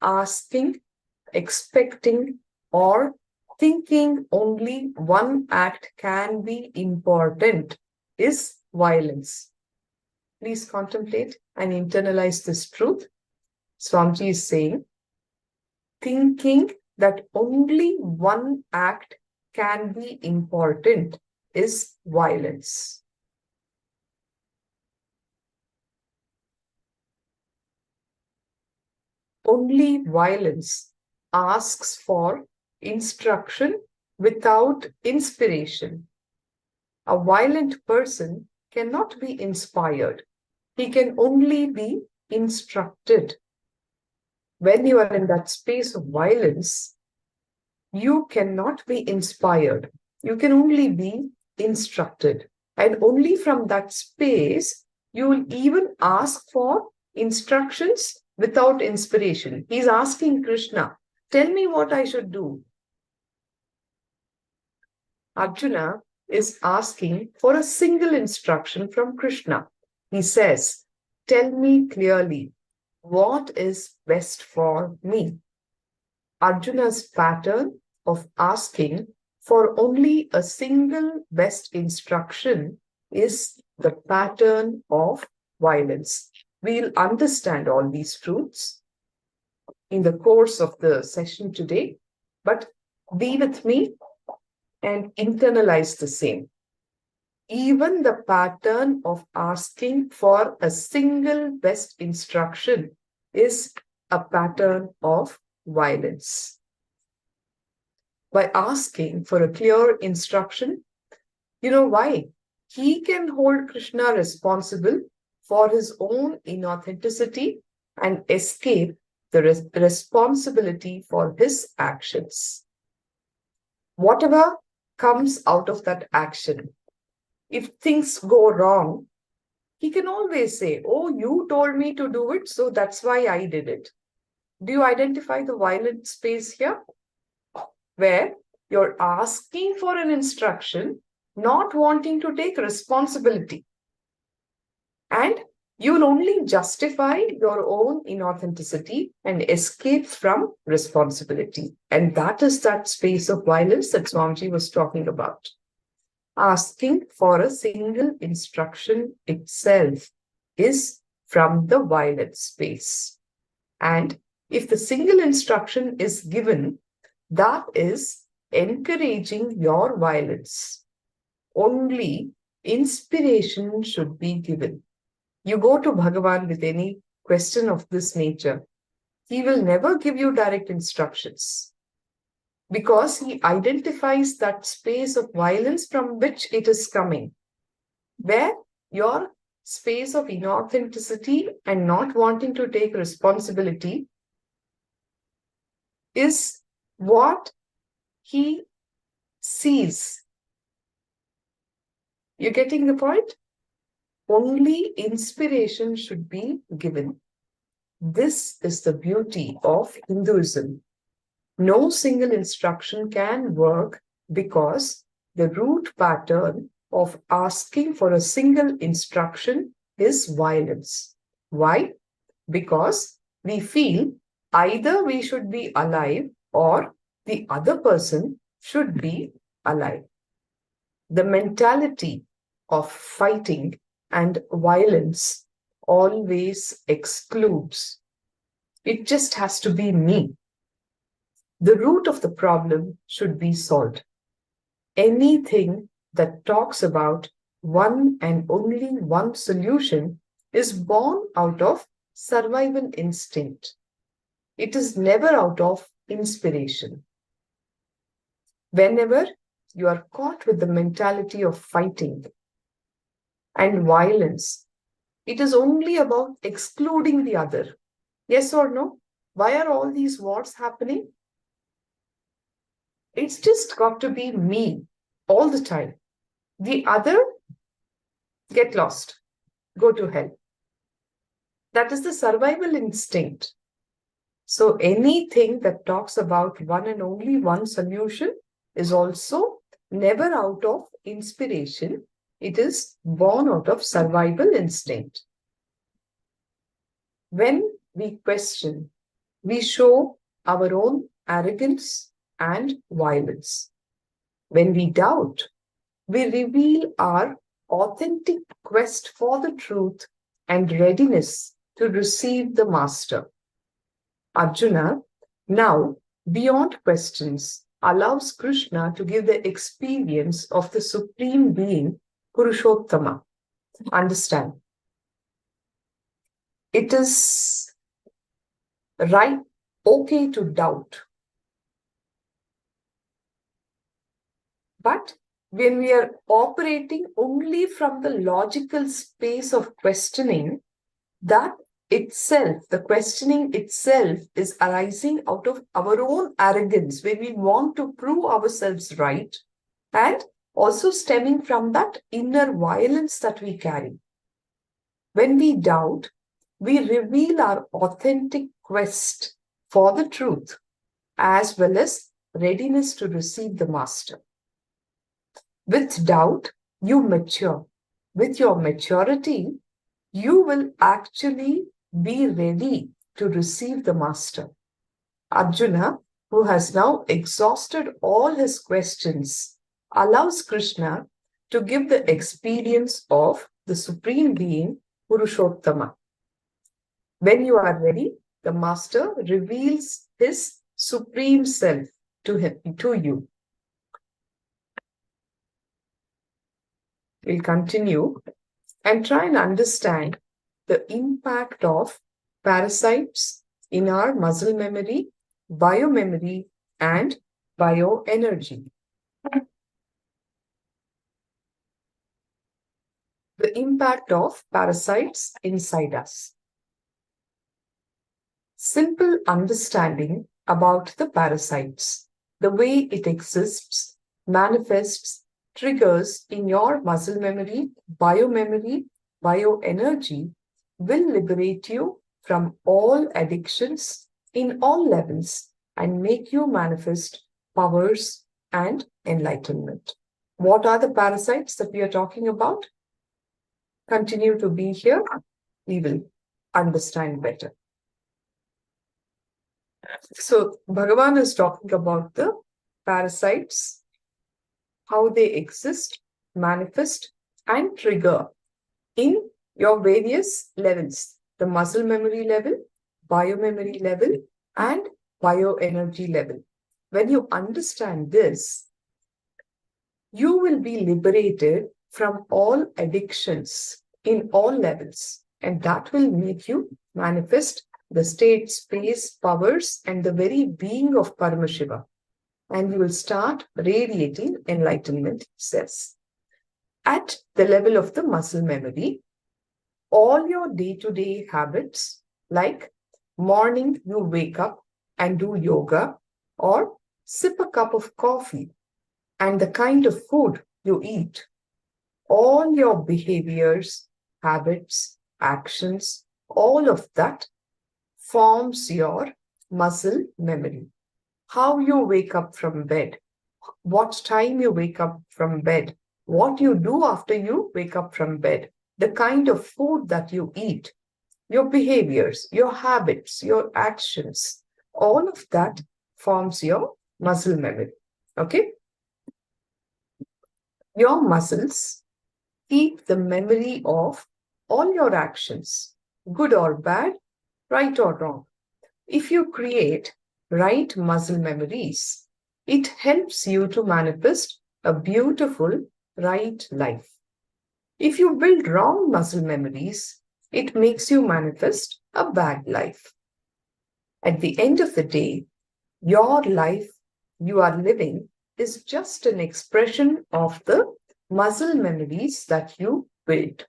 asking, expecting, or thinking only one act can be important is violence. Please contemplate and internalize this truth. Swamiji is saying, thinking that only one act can be important is violence. Only violence asks for instruction without inspiration. A violent person cannot be inspired. He can only be instructed. When you are in that space of violence, you cannot be inspired. You can only be instructed. And only from that space, You will even ask for instructions without inspiration. He's asking Krishna, tell me what I should do. Arjuna is asking for a single instruction from Krishna. He says, tell me clearly what is best for me. Arjuna's pattern of asking for only a single best instruction is the pattern of violence. We'll understand all these truths in the course of the session today, but be with me and internalize the same. Even the pattern of asking for a single best instruction is a pattern of violence. By asking for a clear instruction, you know why? He can hold Krishna responsible for his own inauthenticity and escape the responsibility for his actions. Whatever comes out of that action, if things go wrong, he can always say, oh, you told me to do it, so that's why I did it. Do you identify the violent space here? Where you're asking for an instruction, not wanting to take responsibility. And you'll only justify your own inauthenticity and escape from responsibility. And that is that space of violence that Swamiji was talking about. Asking for a single instruction itself is from the violent space. And if the single instruction is given, that is encouraging your violence. Only inspiration should be given. You go to Bhagavan with any question of this nature, he will never give you direct instructions because he identifies that space of violence from which it is coming, where your space of inauthenticity and not wanting to take responsibility is what he sees. You're getting the point? Only inspiration should be given. This is the beauty of Hinduism. No single instruction can work because the root pattern of asking for a single instruction is violence. Why? Because we feel either we should be alive or the other person should be alive. The mentality of fighting and violence always excludes. It just has to be me. The root of the problem should be solved. Anything that talks about one and only one solution is born out of survival instinct. It is never out of inspiration. Whenever you are caught with the mentality of fighting and violence, it is only about excluding the other. Yes or no? Why are all these wars happening? It's just got to be me all the time. The other, get lost, go to hell. That is the survival instinct. So anything that talks about one and only one solution is also never out of inspiration. It is born out of survival instinct. When we question, we show our own arrogance and violence. When we doubt, we reveal our authentic quest for the truth and readiness to receive the master. Arjuna, now, beyond questions, allows Krishna to give the experience of the Supreme Being, Purushottama. Understand? It is right, okay to doubt. But when we are operating only from the logical space of questioning, that itself, the questioning itself is arising out of our own arrogance, where we want to prove ourselves right, and also stemming from that inner violence that we carry. When we doubt, we reveal our authentic quest for the truth as well as readiness to receive the master. With doubt, you mature. With your maturity, you will actually be ready to receive the master. Arjuna, who has now exhausted all his questions, allows Krishna to give the experience of the Supreme Being, Purushottama. When you are ready, the master reveals his supreme self to you. We'll continue and try and understand the impact of parasites in our muscle memory, biomemory, and bioenergy. The impact of parasites inside us. Simple understanding about the parasites, the way it exists, manifests, triggers in your muscle memory, biomemory, bioenergy will liberate you from all addictions in all levels and make you manifest powers and enlightenment. What are the parasites that we are talking about? Continue to be here. We will understand better. So, Bhagavan is talking about the parasites, how they exist, manifest, and trigger in your various levels, the muscle memory level, biomemory level, and bioenergy level. When you understand this, you will be liberated from all addictions in all levels, and that will make you manifest the state, space, powers, and the very being of Paramashiva. And you will start radiating enlightenment, he says. At the level of the muscle memory, all your day-to-day habits, like morning you wake up and do yoga, or sip a cup of coffee, and the kind of food you eat, all your behaviors, habits, actions, all of that forms your muscle memory. How you wake up from bed, what time you wake up from bed, what you do after you wake up from bed, the kind of food that you eat, your behaviors, your habits, your actions, all of that forms your muscle memory. Okay? Your muscles keep the memory of all your actions, good or bad, right or wrong. If you create right muscle memories, it helps you to manifest a beautiful right life. If you build wrong muscle memories, it makes you manifest a bad life. At the end of the day, your life you are living is just an expression of the muscle memories that you build.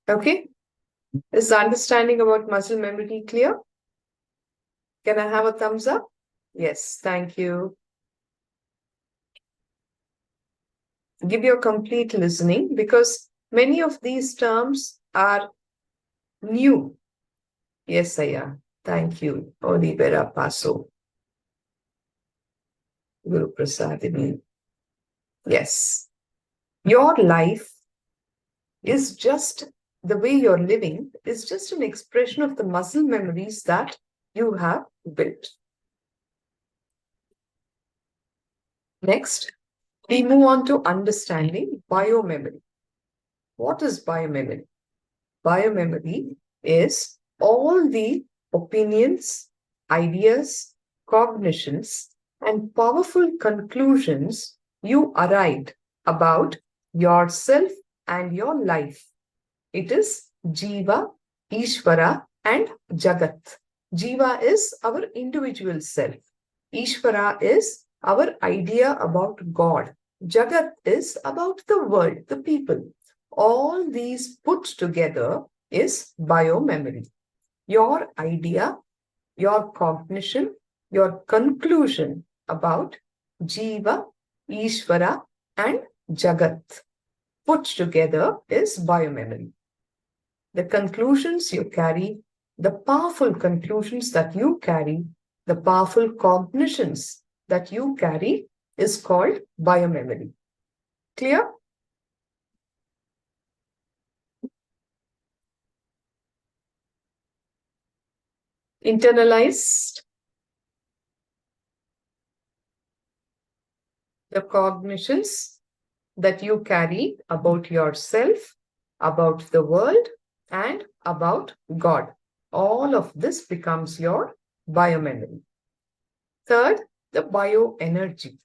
Okay? Is the understanding about muscle memory clear? Can I have a thumbs up? Yes, thank you. Give your complete listening, because many of these terms are new. Yes, Aya. Thank you. Olivera Paso. Guru Prasadini. Yes. Your life is just, the way you're living is just an expression of the muscle memories that you have built. Next, we move on to understanding biomemory. What is biomemory? Biomemory is all the opinions, ideas, cognitions, and powerful conclusions you arrived about yourself and your life. It is Jiva, Ishvara, and Jagat. Jiva is our individual self. Ishvara is our idea about God. Jagat is about the world, the people. All these put together is biomemory. Your idea, your cognition, your conclusion about Jiva, Ishvara, and Jagat put together is biomemory. the conclusions you carry, the powerful conclusions that you carry, the powerful cognitions that you carry is called biomemory. Clear? Internalized. The cognitions that you carry about yourself, about the world, and about God. All of this becomes your biomemory. Third, the bioenergy.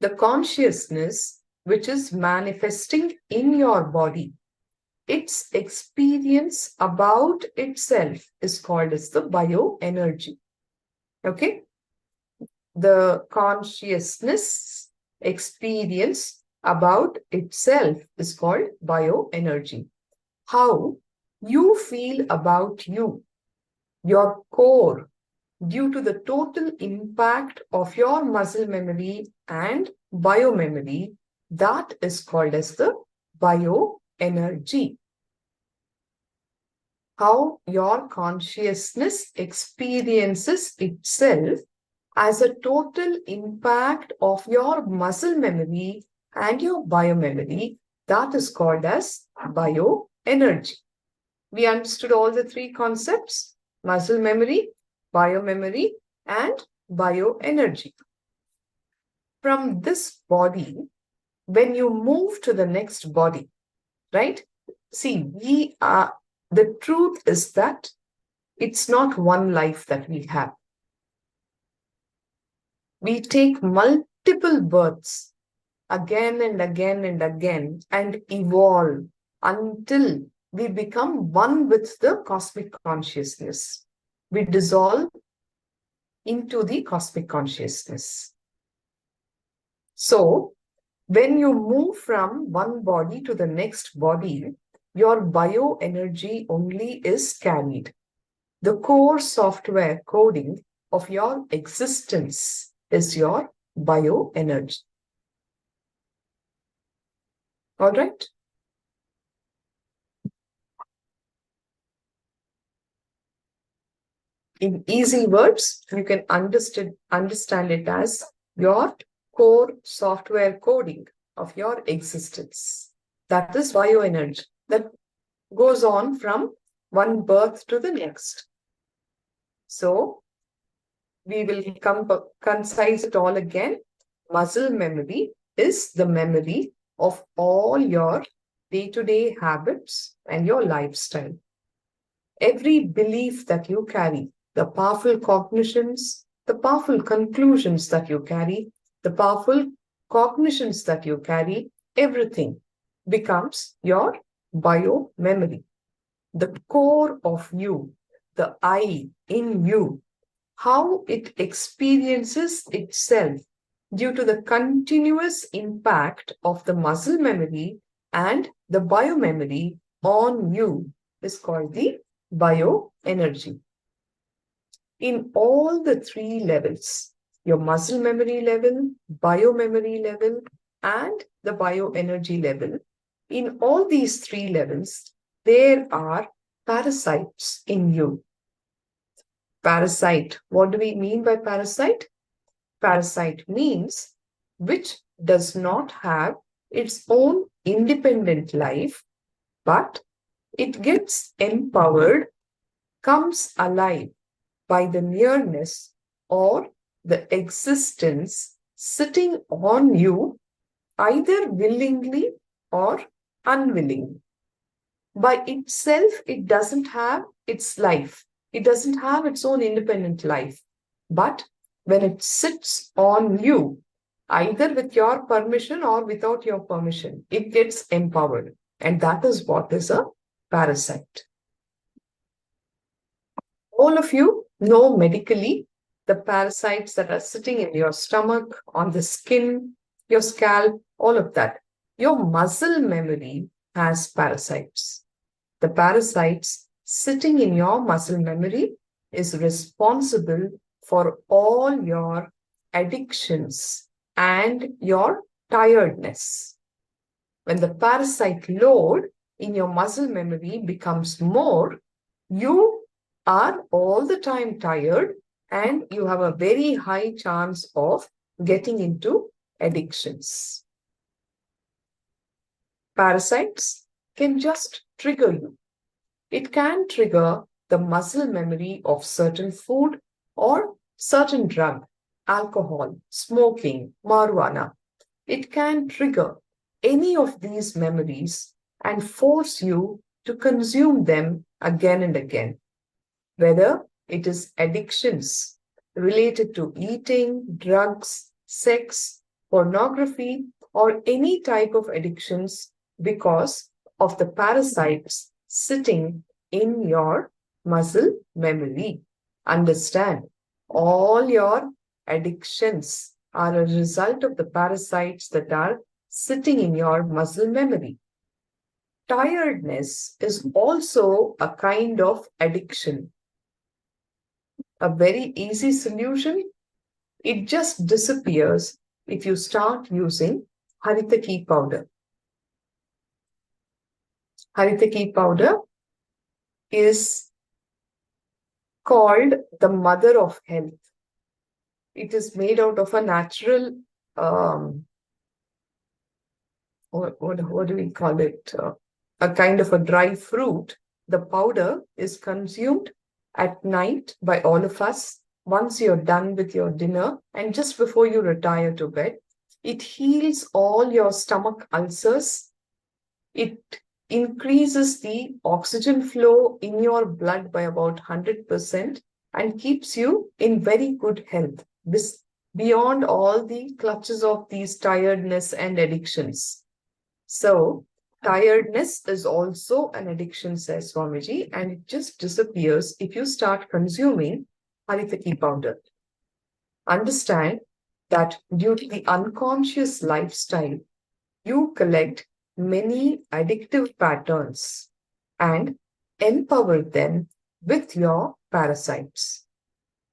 The consciousness which is manifesting in your body. Its experience about itself is called as the bioenergy. Okay? The consciousness experience about itself is called bioenergy. How you feel about you, your core, due to the total impact of your muscle memory and biomemory, that is called as the bioenergy. How your consciousness experiences itself as a total impact of your muscle memory and your biomemory, that is called as bioenergy. We understood all the three concepts: muscle memory, biomemory, and bioenergy. From this body, when you move to the next body, right? See, the truth is that it's not one life that we have. We take multiple births again and again and again and evolve until we become one with the cosmic consciousness. We dissolve into the cosmic consciousness. So, when you move from one body to the next body, your bioenergy only is carried. The core software coding of your existence is your bioenergy. All right? In easy words, you can understand it as your core software coding of your existence. That is bioenergy that goes on from one birth to the next. So, we will concise it all again. Muscle memory is the memory of all your day-to-day habits and your lifestyle. Every belief that you carry, the powerful cognitions, the powerful conclusions that you carry, the powerful cognitions that you carry, everything becomes your biomemory. The core of you, the I in you, how it experiences itself due to the continuous impact of the muscle memory and the biomemory on you is called the bioenergy. In all the three levels, your muscle memory level, biomemory level, and the bioenergy level, in all these three levels, there are parasites in you. Parasite, what do we mean by parasite? Parasite means which does not have its own independent life, but it gets empowered, comes alive by the nearness or the existence sitting on you, either willingly or unwillingly. By itself, it doesn't have its life. It doesn't have its own independent life. But when it sits on you, either with your permission or without your permission, it gets empowered. And that is what is a parasite. All of you know medically the parasites that are sitting in your stomach, on the skin, your scalp, all of that. Your muscle memory has parasites. The parasites sitting in your muscle memory is responsible for all your addictions and your tiredness. When the parasite load, in your muscle memory becomes more, you are all the time tired and you have a very high chance of getting into addictions. Parasites can just trigger you. It can trigger the muscle memory of certain food or certain drug, alcohol, smoking, marijuana. It can trigger any of these memories and force you to consume them again and again. Whether it is addictions related to eating, drugs, sex, pornography, or any type of addictions because of the parasites sitting in your muscle memory. Understand, all your addictions are a result of the parasites that are sitting in your muscle memory. Tiredness is also a kind of addiction. A very easy solution, it just disappears if you start using Haritaki powder. Haritaki powder is called the mother of health. It is made out of a natural, what do we call it? A kind of a dry fruit. The powder is consumed at night by all of us once you're done with your dinner and just before you retire to bed. It heals all your stomach ulcers. It increases the oxygen flow in your blood by about 100% and keeps you in very good health. This beyond all the clutches of these tiredness and addictions. So, tiredness is also an addiction, says Swamiji, and it just disappears if you start consuming Haritaki powder. Understand that due to the unconscious lifestyle, you collect many addictive patterns and empower them with your parasites.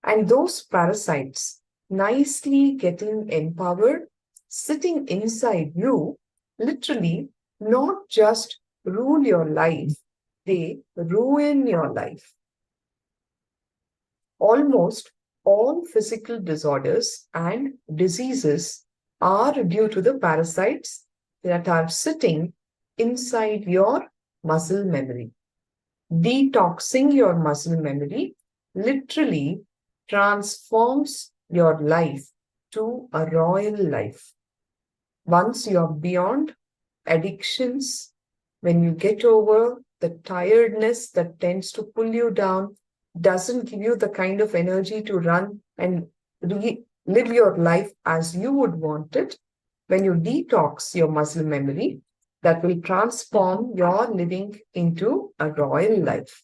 And those parasites nicely getting empowered, sitting inside you, literally not just rule your life, they ruin your life. Almost all physical disorders and diseases are due to the parasites that are sitting inside your muscle memory. Detoxing your muscle memory literally transforms your life to a royal life. Once you're beyond addictions, when you get over the tiredness that tends to pull you down, doesn't give you the kind of energy to run and live your life as you would want it, when you detox your muscle memory, that will transform your living into a royal life.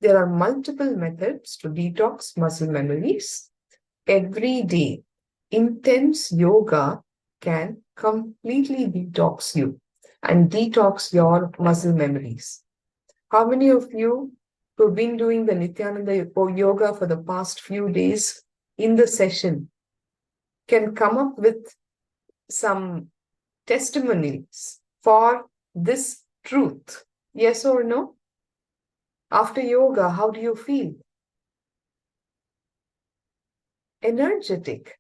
There are multiple methods to detox muscle memories. Every day, intense yoga can completely detox you and detox your muscle memories. How many of you who've been doing the Nithyananda yoga for the past few days in the session can come up with some testimonies for this truth? Yes or no? After yoga, how do you feel? Energetic.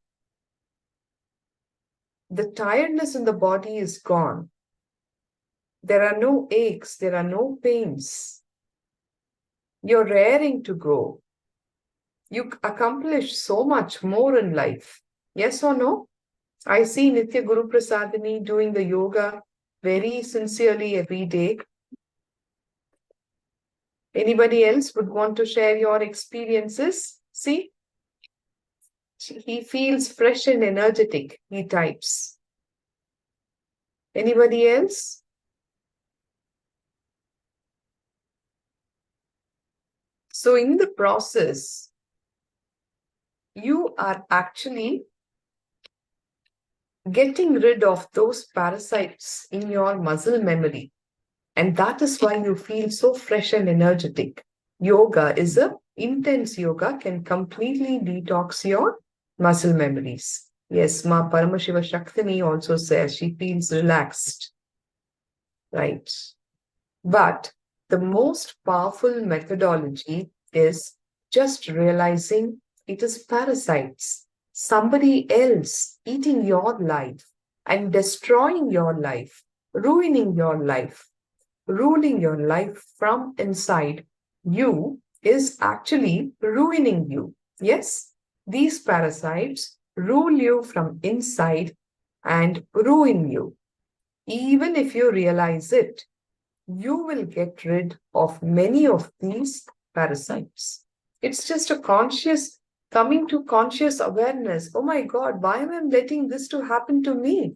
The tiredness in the body is gone. There are no aches, there are no pains. You're raring to go. You accomplish so much more in life. Yes or no? I see Nitya Guru Prasadini doing the yoga very sincerely every day. Anybody else would want to share your experiences? See? He feels fresh and energetic, he types. Anybody else? So in the process, you are actually getting rid of those parasites in your muscle memory. And that is why you feel so fresh and energetic. Yoga is intense yoga can completely detox your muscle memories. Yes, MahaParamashivoham also says she feels relaxed. Right. But the most powerful methodology is just realizing it is parasites, somebody else eating your life and destroying your life, ruining your life, ruling your life from inside. You is actually ruining you. Yes, these parasites rule you from inside and ruin you. Even if you realize it, you will get rid of many of these parasites. It's just a conscious coming to conscious awareness. Oh my God, why am I letting this to happen to me?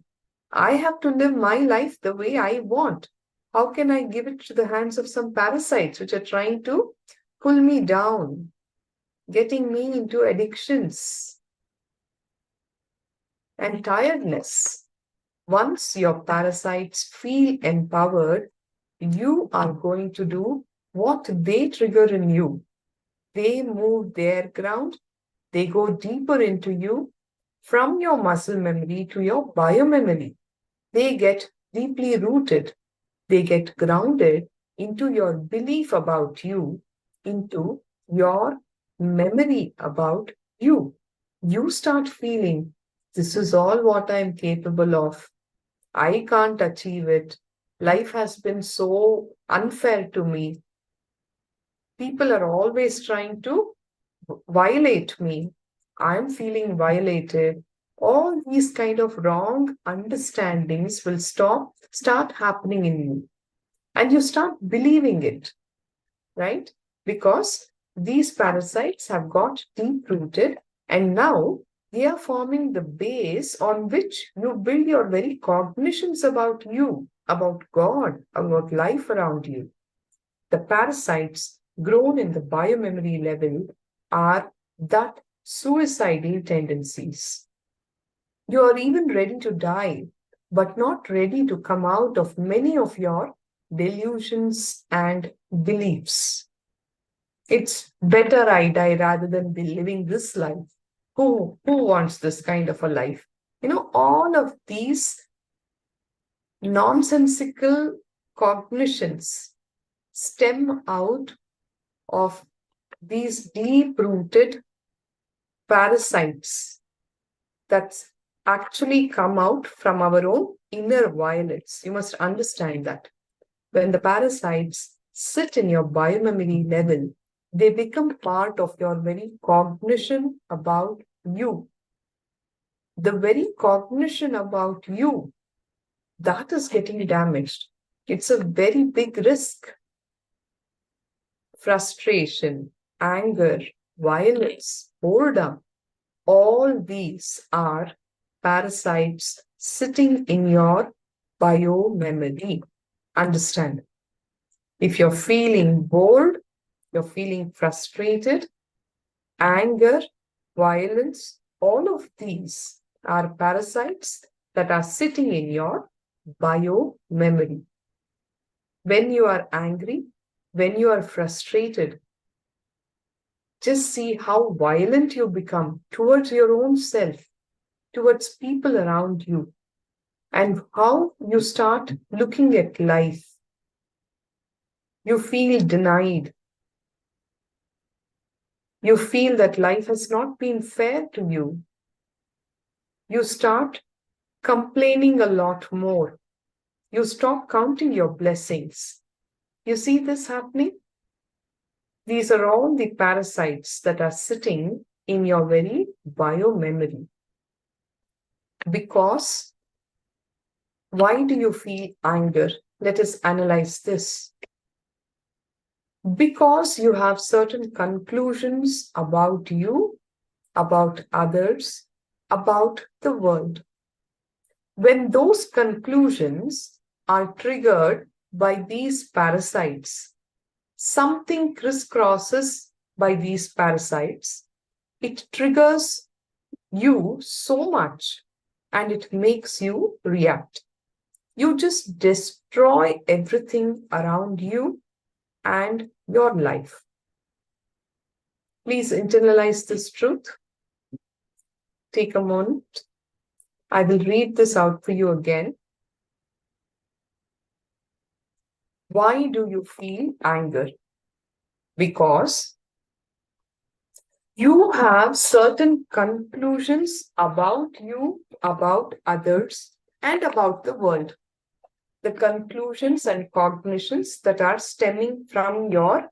I have to live my life the way I want. How can I give it to the hands of some parasites which are trying to pull me down, getting me into addictions and tiredness? Once your parasites feel empowered, you are going to do what they trigger in you. They move their ground, they go deeper into you, from your muscle memory to your biomemory. They get deeply rooted, they get grounded into your belief about you, into your memory about you. You start feeling this is all what I'm capable of. I can't achieve it. Life has been so unfair to me. People are always trying to violate me. I'm feeling violated. All these kind of wrong understandings will start happening in you. And you start believing it, right? Because these parasites have got deep rooted and now they are forming the base on which you build your very cognitions about you, about God, about life around you. The parasites grown in the biomemory level are that suicidal tendencies. You are even ready to die, but not ready to come out of many of your delusions and beliefs. It's better I die rather than be living this life. Who wants this kind of a life? All of these nonsensical cognitions stem out of these deep-rooted parasites that actually come out from our own inner violence. You must understand that. When the parasites sit in your biomemory level, they become part of your very cognition about you. The very cognition about you, that is getting damaged. It's a very big risk. Frustration, anger, violence, boredom, all these are parasites sitting in your biomemory. Understand? If you're feeling bored, you're feeling frustrated, anger, violence, all of these are parasites that are sitting in your biomemory. When you are angry, when you are frustrated, just see how violent you become towards your own self, towards people around you, and how you start looking at life. You feel denied. You feel that life has not been fair to you. You start complaining a lot more. You stop counting your blessings. You see this happening? These are all the parasites that are sitting in your very biomemory. Because why do you feel anger? Let us analyze this. Because you have certain conclusions about you, about others, about the world. When those conclusions are triggered by these parasites, something crisscrosses by these parasites, it triggers you so much and it makes you react. You just destroy everything around you and your life. Please internalize this truth. Take a moment. I will read this out for you again. Why do you feel anger? Because you have certain conclusions about you, about others, and about the world. The conclusions and cognitions that are stemming from your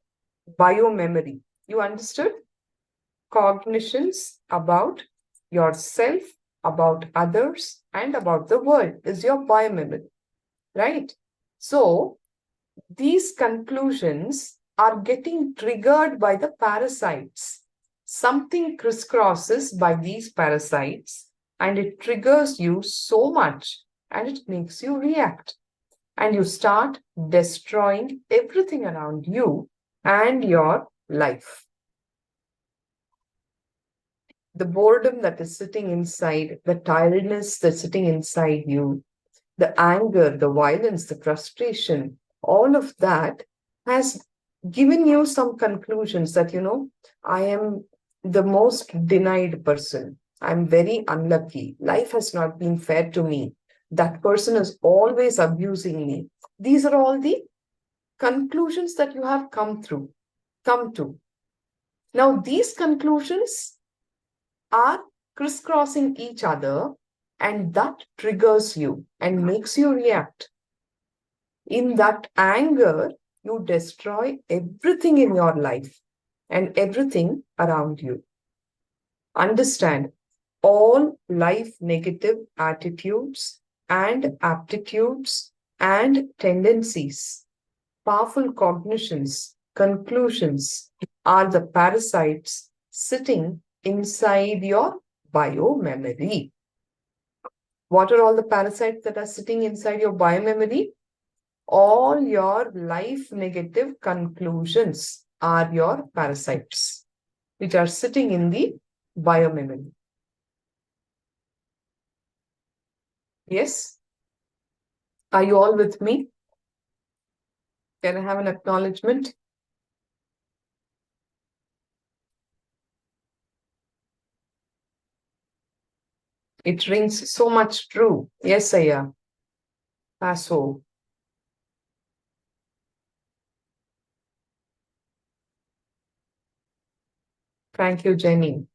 biomemory. You understood? Cognitions about yourself, about others, and about the world is your biomemory, right? So, these conclusions are getting triggered by the parasites. Something crisscrosses by these parasites and it triggers you so much and it makes you react. And you start destroying everything around you and your life. The boredom that is sitting inside, the tiredness that's sitting inside you, the anger, the violence, the frustration, all of that has given you some conclusions that, I am the most denied person. I'm very unlucky. Life has not been fair to me. That person is always abusing me. These are all the conclusions that you have come to. Now, these conclusions are crisscrossing each other, and that triggers you and makes you react. In that anger, you destroy everything in your life and everything around you. Understand, all life negative attitudes and aptitudes and tendencies, powerful cognitions, conclusions are the parasites sitting inside your biomemory. What are all the parasites that are sitting inside your biomemory? All your life negative conclusions are your parasites, which are sitting in the biomemory. Yes? Are you all with me? Can I have an acknowledgement? It rings so much true. Yes, Aya. Paso. Thank you, Jenny.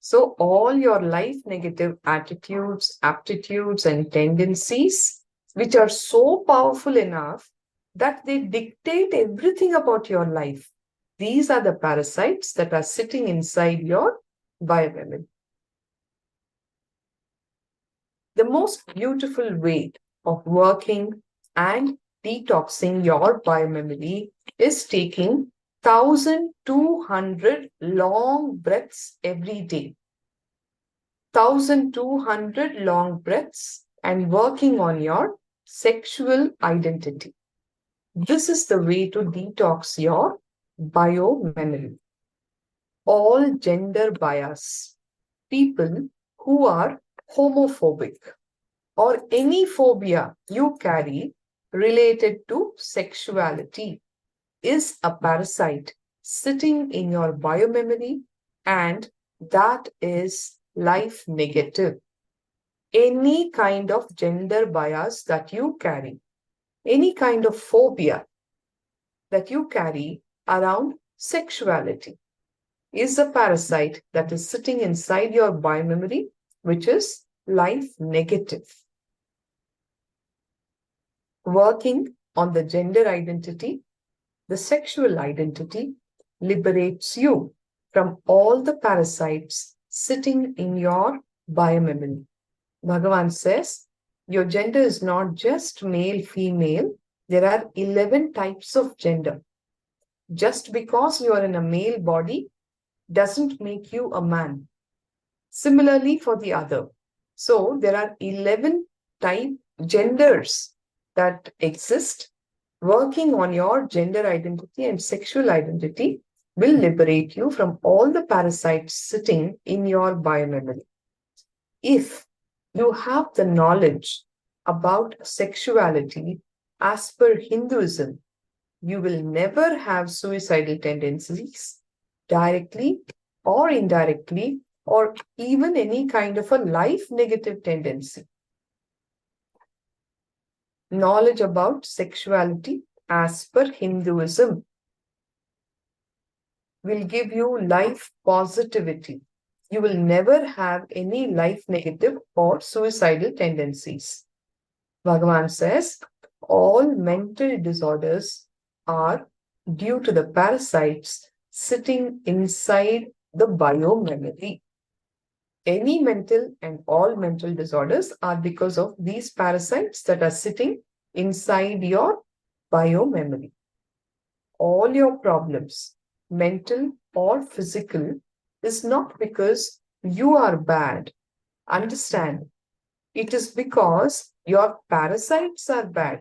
So all your life negative attitudes, aptitudes, and tendencies, which are so powerful enough that they dictate everything about your life. These are the parasites that are sitting inside your biomemory. The most beautiful way of working and detoxing your biomemory is taking 1,200 long breaths every day. 1,200 long breaths and working on your sexual identity. This is the way to detox your biomemory. All gender bias, people who are homophobic or any phobia you carry related to sexuality is a parasite sitting in your biomemory, and that is life negative. Any kind of gender bias that you carry, any kind of phobia that you carry around sexuality is a parasite that is sitting inside your biomemory, which is life negative. Working on the gender identity, the sexual identity liberates you from all the parasites sitting in your biomemory. Bhagavan says, your gender is not just male, female. There are 11 types of gender. Just because you are in a male body doesn't make you a man. Similarly for the other. So there are 11 type genders that exist. Working on your gender identity and sexual identity will liberate you from all the parasites sitting in your biomemory. If you have the knowledge about sexuality as per Hinduism, you will never have suicidal tendencies directly or indirectly, or even any kind of a life negative tendency. knowledge about sexuality as per Hinduism will give you life positivity. You will never have any life negative or suicidal tendencies. Bhagavan says all mental disorders are due to the parasites sitting inside the biomemory. Any mental and all mental disorders are because of these parasites that are sitting inside your biomemory. All your problems, mental or physical, is not because you are bad. Understand, it is because your parasites are bad.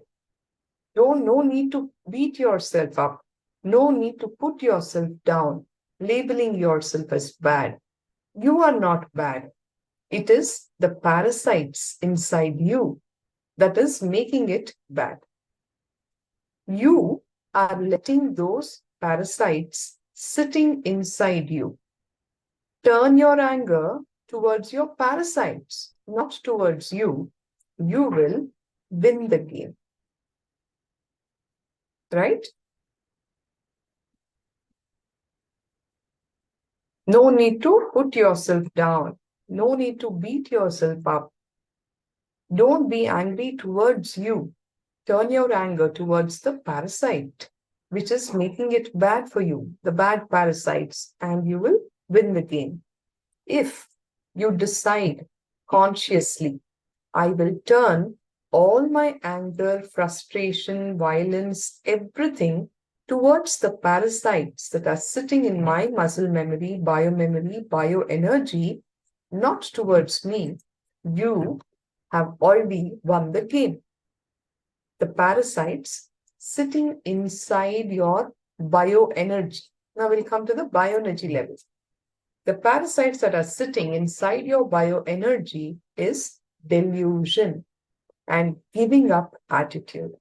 No need to beat yourself up. No need to put yourself down, labeling yourself as bad. You are not bad. It is the parasites inside you that is making it bad. You are letting those parasites sitting inside you. Turn your anger towards your parasites, not towards you. You will win the game. Right? No need to put yourself down. No need to beat yourself up. Don't be angry towards you. Turn your anger towards the parasite, which is making it bad for you, the bad parasites, and you will win the game. If you decide consciously, I will turn all my anger, frustration, violence, everything towards the parasites that are sitting in my muscle memory, bioenergy, not towards me, you have already won the game. The parasites sitting inside your bioenergy. Now we'll come to the bioenergy level. The parasites that are sitting inside your bioenergy is delusion and giving up attitude.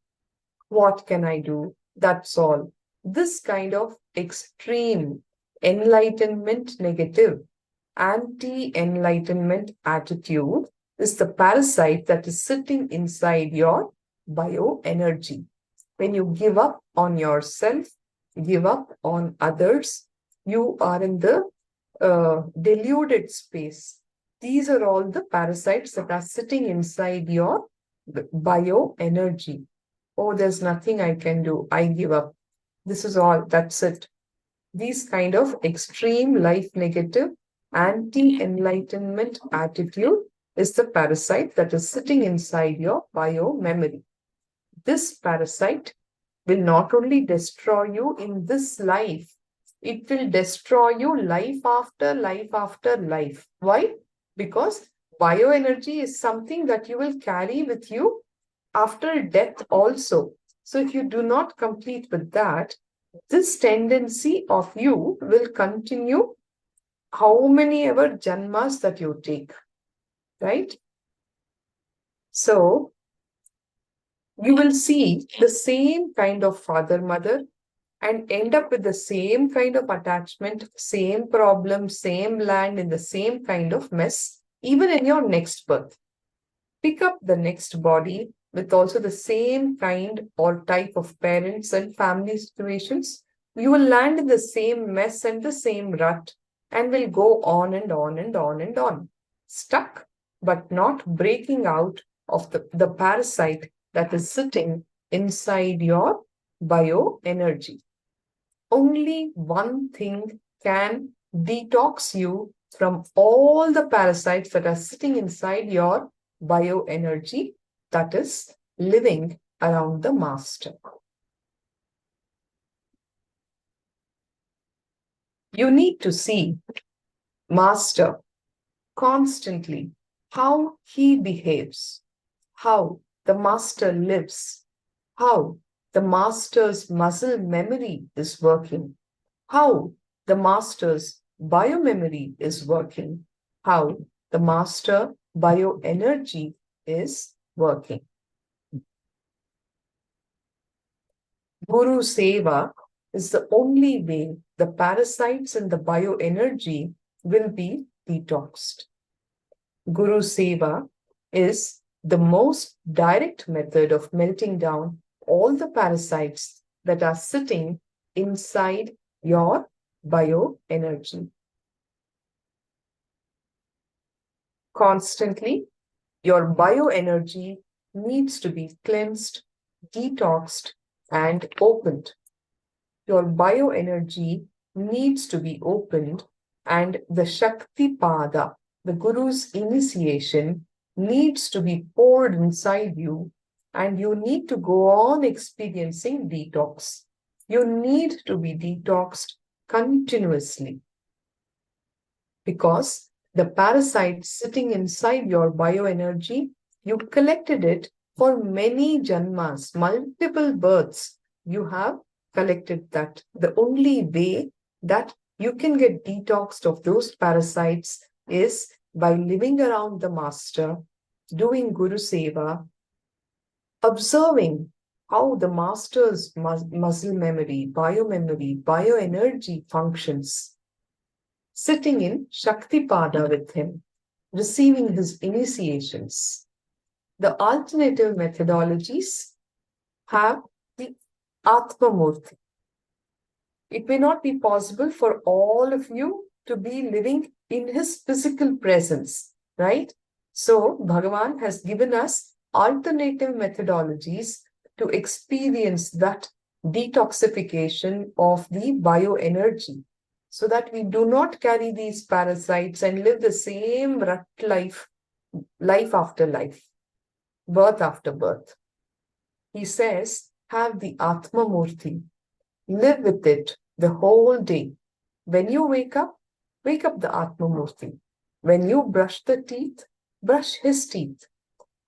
What can I do? That's all. This kind of extreme enlightenment negative, anti-enlightenment attitude is the parasite that is sitting inside your bioenergy. When you give up on yourself, give up on others, you are in the deluded space. These are all the parasites that are sitting inside your bioenergy. Oh, there's nothing I can do. I give up. This is all. That's it. These kind of extreme life negative, anti-enlightenment attitude is the parasite that is sitting inside your biomemory. This parasite will not only destroy you in this life, it will destroy you life after life after life. Why? Because bioenergy is something that you will carry with you after death also. So if you do not complete with that, this tendency of you will continue how many ever janmas that you take, right? So you will see the same kind of father, mother, and end up with the same kind of attachment, same problem, same land, in the same kind of mess, even in your next birth. Pick up the next body with also the same kind or type of parents and family situations. You will land in the same mess and the same rut and will go on and on and on and on. Stuck, but not breaking out of the parasite that is sitting inside your bioenergy. Only one thing can detox you from all the parasites that are sitting inside your bioenergy, that is living around the master. You need to see master constantly, how he behaves, how the master lives, how the master's muscle memory is working, how the master's biomemory is working, how the master bioenergy is working. Guru Seva is the only way the parasites in the bioenergy will be detoxed. Guru Seva is the most direct method of melting down all the parasites that are sitting inside your bioenergy. Constantly, your bioenergy needs to be cleansed, detoxed, and opened. Your bioenergy needs to be opened, and the Shakti Pada, the Guru's initiation, needs to be poured inside you, and you need to go on experiencing detox. You need to be detoxed continuously, because the parasite sitting inside your bioenergy, you collected it for many janmas, multiple births. You have collected that. The only way that you can get detoxed of those parasites is by living around the master, doing Guru Seva, observing how the master's muscle memory, bioenergy functions, sitting in Shakti Pada with him, receiving his initiations. The alternative methodologies have the Atma Murti. It may not be possible for all of you to be living in his physical presence, right? So, Bhagavan has given us alternative methodologies to experience that detoxification of the bioenergy, so that we do not carry these parasites and live the same rut life, life after life, birth after birth. He says, have the Atma Murti. Live with it the whole day. When you wake up the Atma Murti. When you brush the teeth, brush his teeth.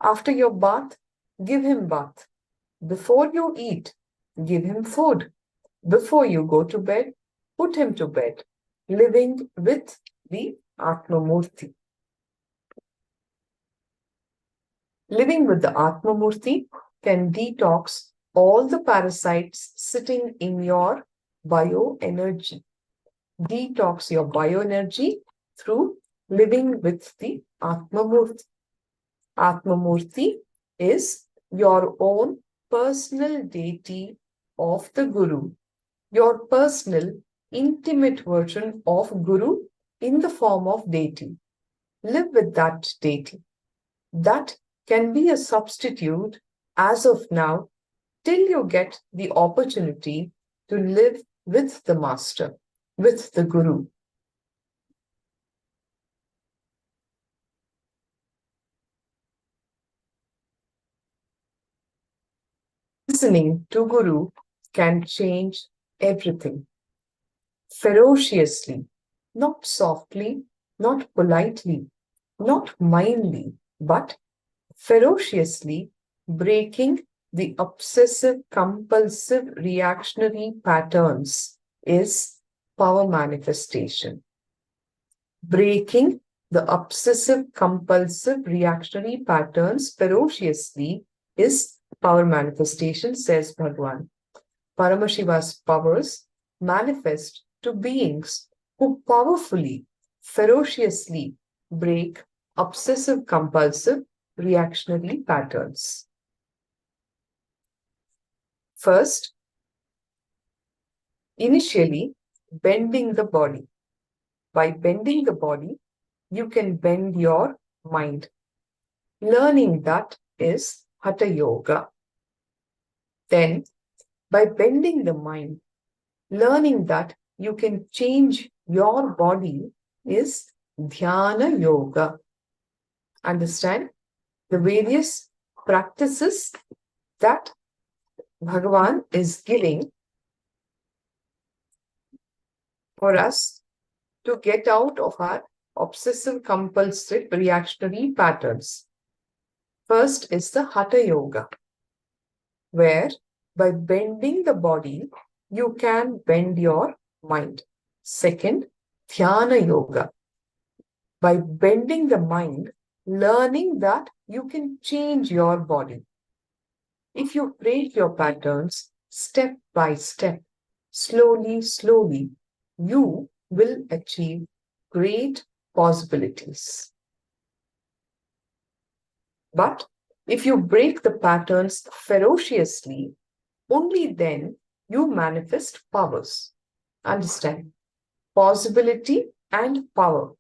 After your bath, give him bath. Before you eat, give him food. Before you go to bed, put him to bed, living with the Atma Murti. Living with the Atma Murti can detox all the parasites sitting in your bioenergy. Detox your bioenergy through living with the Atma Murti. Atma Murti is your own personal deity of the Guru, your personal intimate version of Guru in the form of deity. Live with that deity. That can be a substitute as of now till you get the opportunity to live with the Master, with the Guru. Listening to Guru can change everything. Ferociously, not softly, not politely, not mildly, but ferociously breaking the obsessive compulsive reactionary patterns is power manifestation. Breaking the obsessive compulsive reactionary patterns ferociously is power manifestation, says Bhagavan. Paramashiva's powers manifest to beings who powerfully, ferociously break obsessive compulsive reactionary patterns. First, initially, bending the body. By bending the body, you can bend your mind. Learning that is Hatha Yoga. Then, by bending the mind, learning that you can change your body is Dhyana Yoga. Understand the various practices that Bhagavan is giving for us to get out of our obsessive compulsive reactionary patterns. First is the Hatha Yoga, where by bending the body, you can bend your mind. Second, Dhyana Yoga. By bending the mind, learning that you can change your body. If you break your patterns step by step, slowly, you will achieve great possibilities. But If you break the patterns ferociously, only then you manifest powers. Understand? Possibility and power.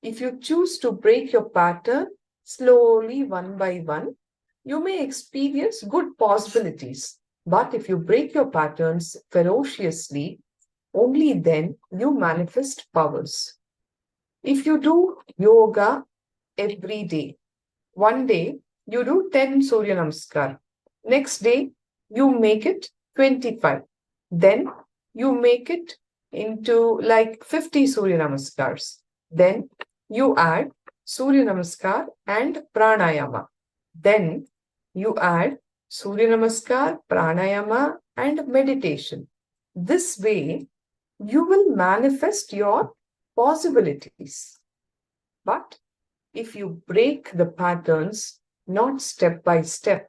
If you choose to break your pattern slowly, one by one, you may experience good possibilities. But if you break your patterns ferociously, only then you manifest powers. If you do yoga every day, one day you do 10 Surya Namaskar, next day you make it 25, then you make it into like 50 Surya Namaskars. Then you add Surya Namaskar and Pranayama. Then you add Surya Namaskar, Pranayama, and meditation. This way, you will manifest your possibilities. But if you break the patterns, not step by step,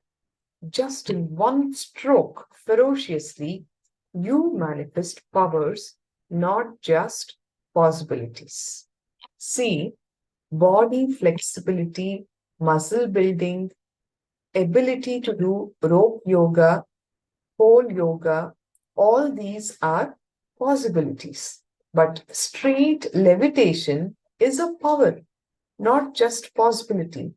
just in one stroke, ferociously, you manifest powers, not just possibilities. See, body flexibility, muscle building, ability to do rope yoga, pole yoga, all these are possibilities. But straight levitation is a power, not just possibility.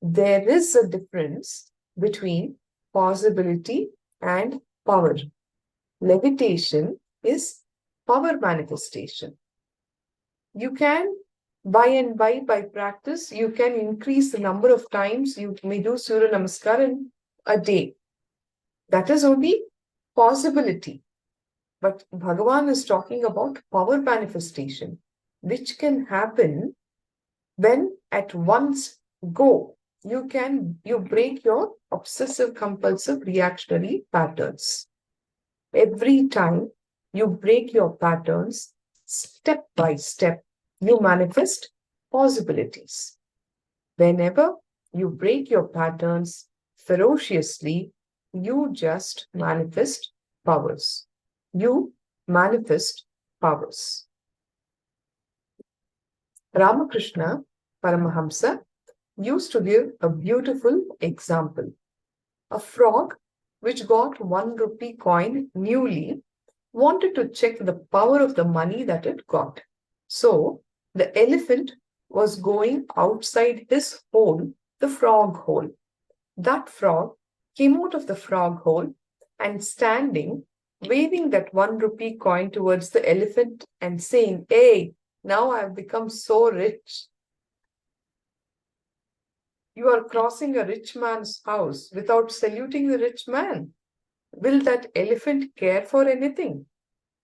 There is a difference between possibility and power. Levitation is power manifestation. You can, by practice, you can increase the number of times you may do Surya Namaskar in a day. That is only possibility. But Bhagavan is talking about power manifestation, which can happen when at once go, you break your obsessive compulsive reactionary patterns. Every time you break your patterns, step by step, you manifest possibilities. Whenever you break your patterns ferociously, you just manifest powers. You manifest powers. Ramakrishna Paramahamsa used to give a beautiful example. A frog which got 1 rupee coin newly wanted to check the power of the money that it got. So the elephant was going outside his hole, the frog hole. That frog came out of the frog hole and standing, waving that 1 rupee coin towards the elephant and saying, "Hey, now I have become so rich." You are crossing a rich man's house without saluting the rich man. Will that elephant care for anything?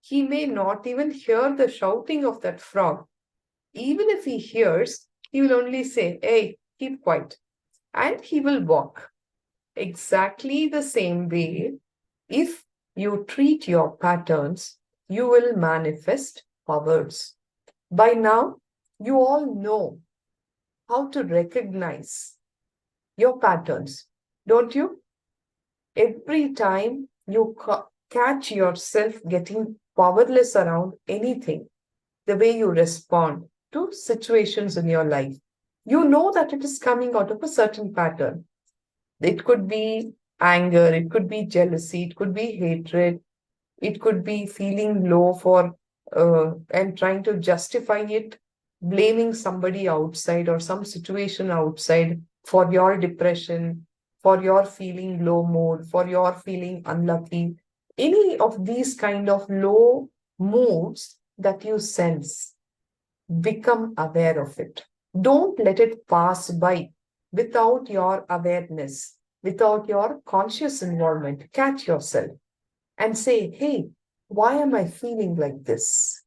He may not even hear the shouting of that frog. Even if he hears, he will only say, "Hey, keep quiet." And he will walk. Exactly the same way, if you treat your patterns, you will manifest powers. By now, you all know how to recognize your patterns, don't you? Every time you catch yourself getting powerless around anything, the way you respond to situations in your life, you know that it is coming out of a certain pattern. It could be anger, it could be jealousy, it could be hatred, it could be feeling low and trying to justify it, blaming somebody outside or some situation outside for your depression, for your feeling low mood, for your feeling unlucky. Any of these kind of low moods that you sense, become aware of it. Don't let it pass by without your awareness, without your conscious involvement. Catch yourself and say, "Hey, why am I feeling like this?"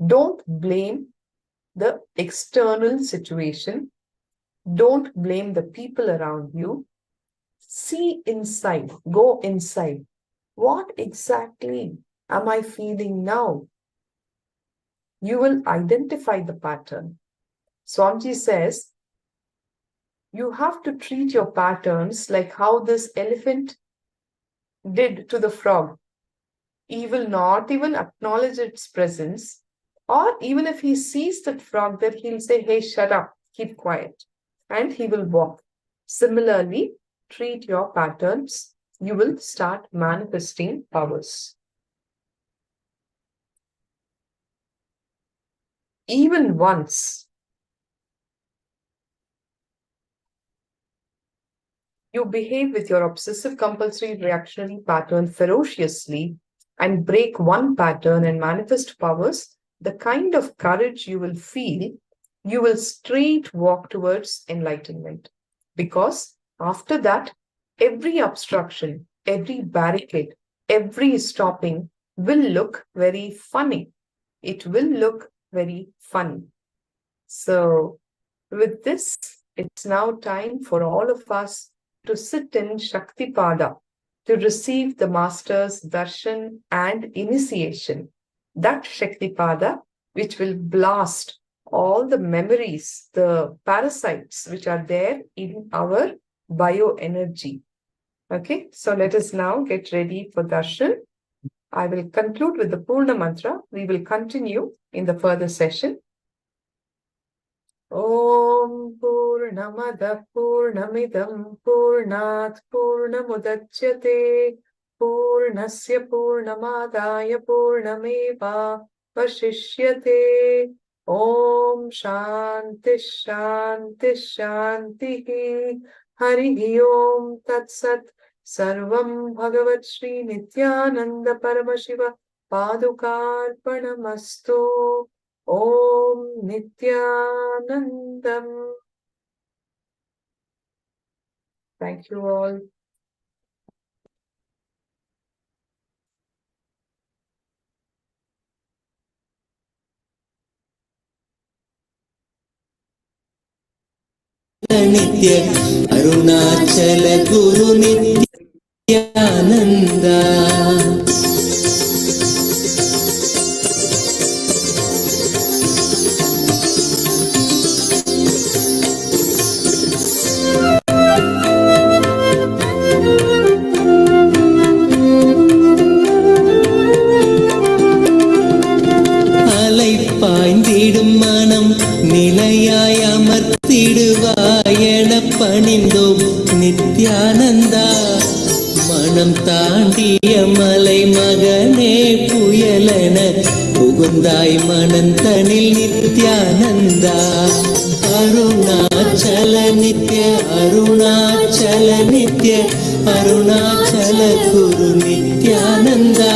Don't blame the external situation. Don't blame the people around you. See inside, go inside. What exactly am I feeling now? You will identify the pattern. Swamiji says, you have to treat your patterns like how this elephant did to the frog. He will not even acknowledge its presence. Or even if he sees that frog, then he'll say, "Hey, shut up, keep quiet." And he will walk. Similarly, treat your patterns, you will start manifesting powers. Even once you behave with your obsessive compulsory reactionary pattern ferociously and break one pattern and manifest powers, the kind of courage you will feel, you will straight walk towards enlightenment. Because after that, every obstruction, every barricade, every stopping will look very funny. It will look very funny. So, with this, it's now time for all of us to sit in Shaktipada to receive the Master's darshan and initiation. That Shaktipada, which will blast all the memories, the parasites which are there in our bioenergy. Okay, so let us now get ready for darshan. I will conclude with the Purna mantra. We will continue in the further session. Om Purnamada Purnamidam Purnat Purnamudachyate Purnasya Purnamadaya Purnameva Vashishyate. Om Shanti Shanti Shanti Hari Om Tat Sat. Sarvam Bhagavat Shri Nithyananda Paramashiva Padukarpanamastu. Om Nithyanandam. Thank you all. Nitya Arunachala Guru Nithyananda. பாய்ந்திடும் மனம் நிலையாய் அமர்த்திடுவாயென பணிந்தோம் நித்யானந்தா. மனம் தாண்டிய மலை மகனே புயலென புகுந்தாய் மனந்தனில் நித்யானந்தா. அருணாச்சல நித்ய அருணாச்சல நித்ய அருணாச்சல குரு நித்யானந்தா.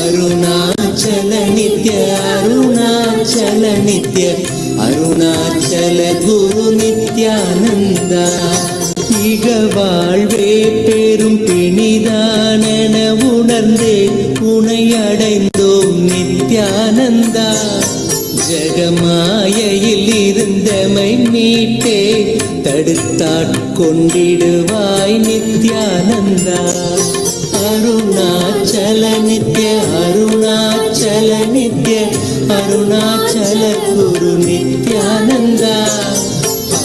அருணாச்சல நித்ய அருணாச்சல நித்ய அருணாச்சல குரு நித்யானந்தா. இக வாழ்வே பெரும் பிணிதானென உணர்ந்தே உனை அடைந்தோம் நித்யானந்தா. ஜகமாயையில் இருந்தமை மீட்டே தடுத்தாட்கொண்டிடுவாய் நித்யானந்தா. அருணாச்சல நித்ய அருணாச்சல நித்ய அருணாச்சல குரு நித்யானந்தா.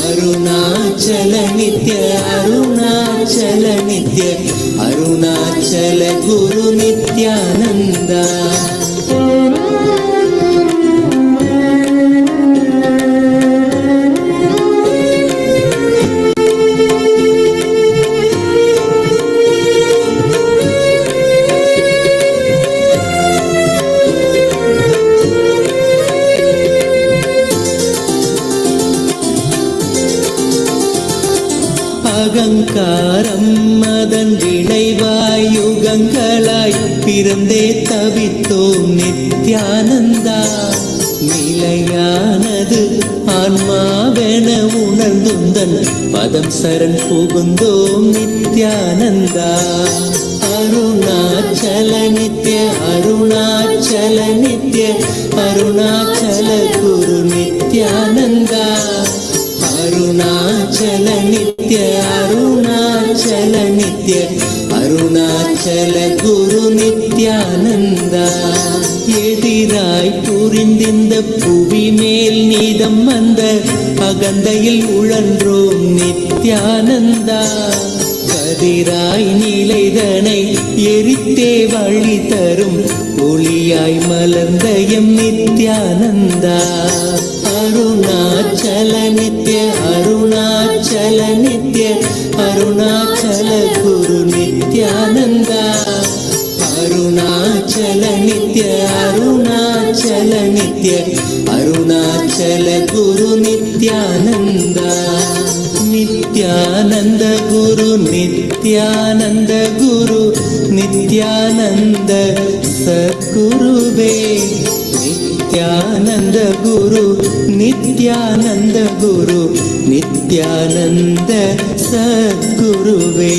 அருணாச்சல நித்ய அருணாச்சல நித்ய அருணாச்சல குரு நித்யானந்தா. அகங்காரம் அதன் விளைவாய் யுகங்களாய் பிறந்தே தவித்தோம் நித்யானந்தா. நிலையானது ஆன்மாவென உணர்ந்துந்தன் பதம் சரண் புகுந்தோம் நித்யானந்தா. அருணாச்சல நித்ய அருணாச்சல நித்ய அருணாச்சல குரு நித்யானந்தா. அருணாச்சல நித்ய அருணாச்சல நித்ய அருணாச்சல குரு நித்யானந்தா. எதிராய் புரிந்திந்த புவி மேல் நீதம் வந்த அகந்தையில் உழன்றோம் நித்யானந்தா. கதிராய் நிலைதனை எரித்தே வழி தரும் ஒளியாய் மலர்ந்த எம் நித்யானந்தா. அருணாச்சல நித்ய அருணாச்சல நித்ய அருணாச்சல குரு நித்யானந்தா அருணாச்சல நித்ய அருணாச்சல நித்ய அருணாச்சல குரு நித்யானந்தா நித்யானந்த குரு நித்யானந்த குரு நித்யானந்த சத்குருவே நித்யானந்த குரு நித்யானந்த குரு நித்யானந்த சத்குருவே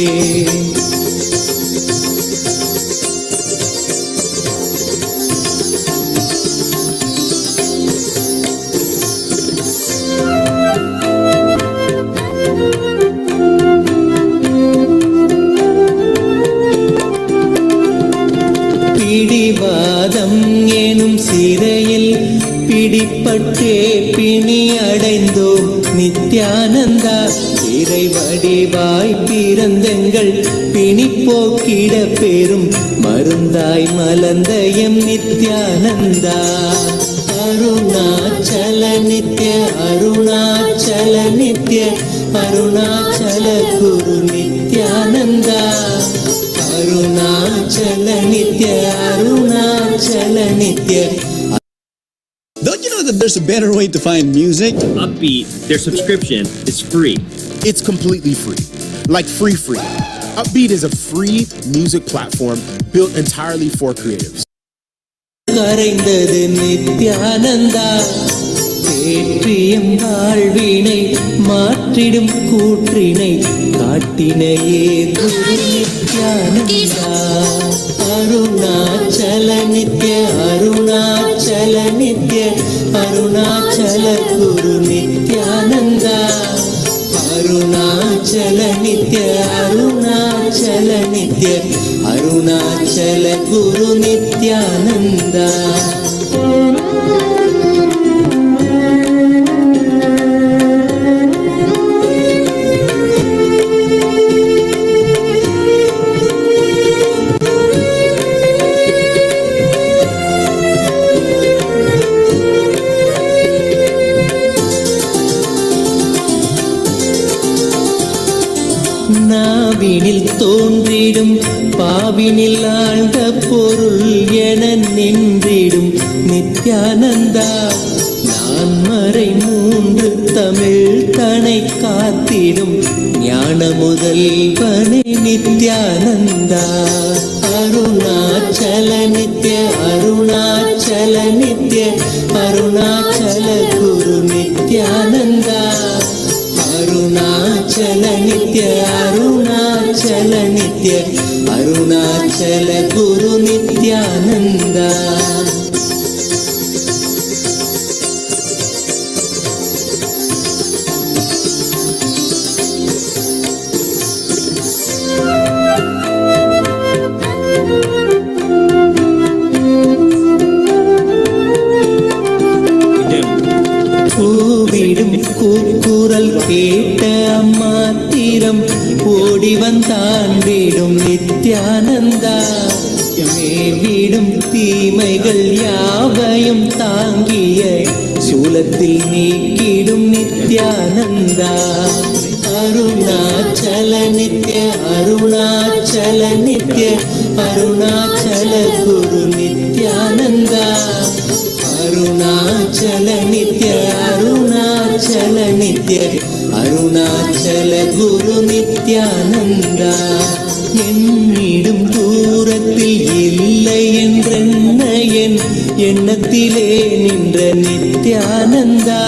பிடிவாதம் எனும் சிறையில் பிடிப்பட்டே பிணி அடைந்தோம் நித்யானந்தா இறை வடிவாய் பிறந்தங்கள் பிணி போக்கிட பெரும் மருந்தாய் மலர்ந்த M Nithyananda Arunachal Nitya Arunachal Nitya Arunachal Guru Nithyananda Arunachal Nitya Arunachal Nitya. Don't you know that there's a better way to find music? Upbeat, their subscription is free. It's completely free. Like free. Upbeat is a free music platform built entirely for creatives. கரைந்தது Nithyananda தேற்றியம் வாழ்வினை மாற்றிடும் கூற்றினை காட்டினையே குரு நித்யானந்தா அருணாச்சல நித்ய அருணாச்சல நித்ய அருணாச்சல குரு நித்யானந்தா அருணாச்சல நித்ய அருணாச்சல நித்ய அருணாச்சல குரு நித்யானந்தா நாவினில் தோன்றிடும் பாவினில் ஆழ்ந்த பொருள் என நின்றிடும் நித்யானந்தா நான் மறை மூன்று தமிழ் தனை காத்திடும் ஞான முதல்வனே நித்யானந்தா அருணாச்சல நித்ய அருணாச்சல நித்ய அருணாச்சல குரு நித்யானந்தா அருணாச்சல நித்ய அருணாச்சல நித்ய அருணாச்சல குரு நித்யானந்தா கூவிடும் கூக்குரல் கேட்ட அம்மாத்திரம் ஓடி வந்தாண்டிடும் நித்யானந்தா மேவிடும் தீமைகள் யாவையும் தாங்கிய சூலத்தில் நீக்கிடும் நித்யானந்தா அருணாச்சல நித்ய அருணாச்சல நித்ய அருணாச்சல குரு நித்யானந்தா அருணாச்சல நித்ய அருணாச்சல நித்ய அருணாச்சல குரு நித்யானந்தா என்னிடும் தூரத்தில் இல்லை என்றென்ன என் எண்ணத்திலே நின்ற நித்யானந்தா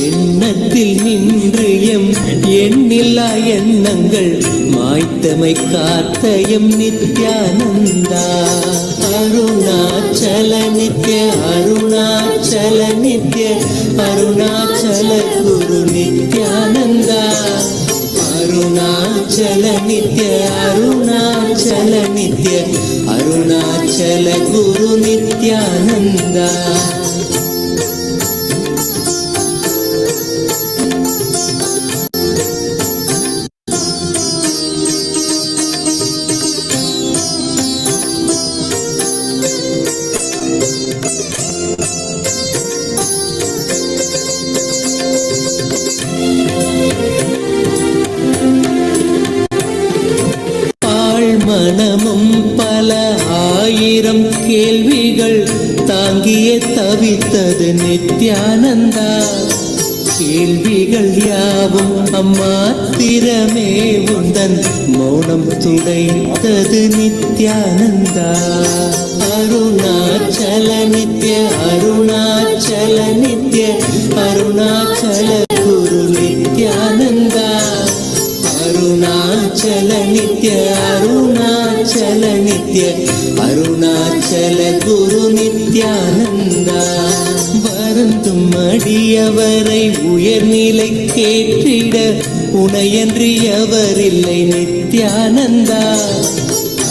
எண்ணத்தில் நின்று எம் எண்ணில்லா எண்ணங்கள் மாய்த்தமை காத்த எம் நித்யானந்தா அருணாச்சல நித்ய அருணாச்சல நித்ய அருணாச்சல குரு நித்யானந்தா அருணாச்சல நித்ய அருணாச்சல நித்ய அருணாச்சல குரு நித்யானந்தா மனமும் பல ஆயிரம் கேள்விகள் தாங்கியே தவித்தது நித்யானந்தா. கேள்விகள் யாவும் அம்மாத்திரமே உந்தன் மௌனம் துடைத்தது நித்யானந்தா. அருணாச்சல நித்ய அருணாச்சல நித்ய அருணாச்சல குரு நித்யானந்தா. அருணாச்சல நித்ய அருணாச்சல நித்ய அருணாச்சல குரு நித்யானந்தா. வருந்தும் அடியவரை உயர்நிலை கேற்றிட உனையன்றி எவரில்லை நித்யானந்தா.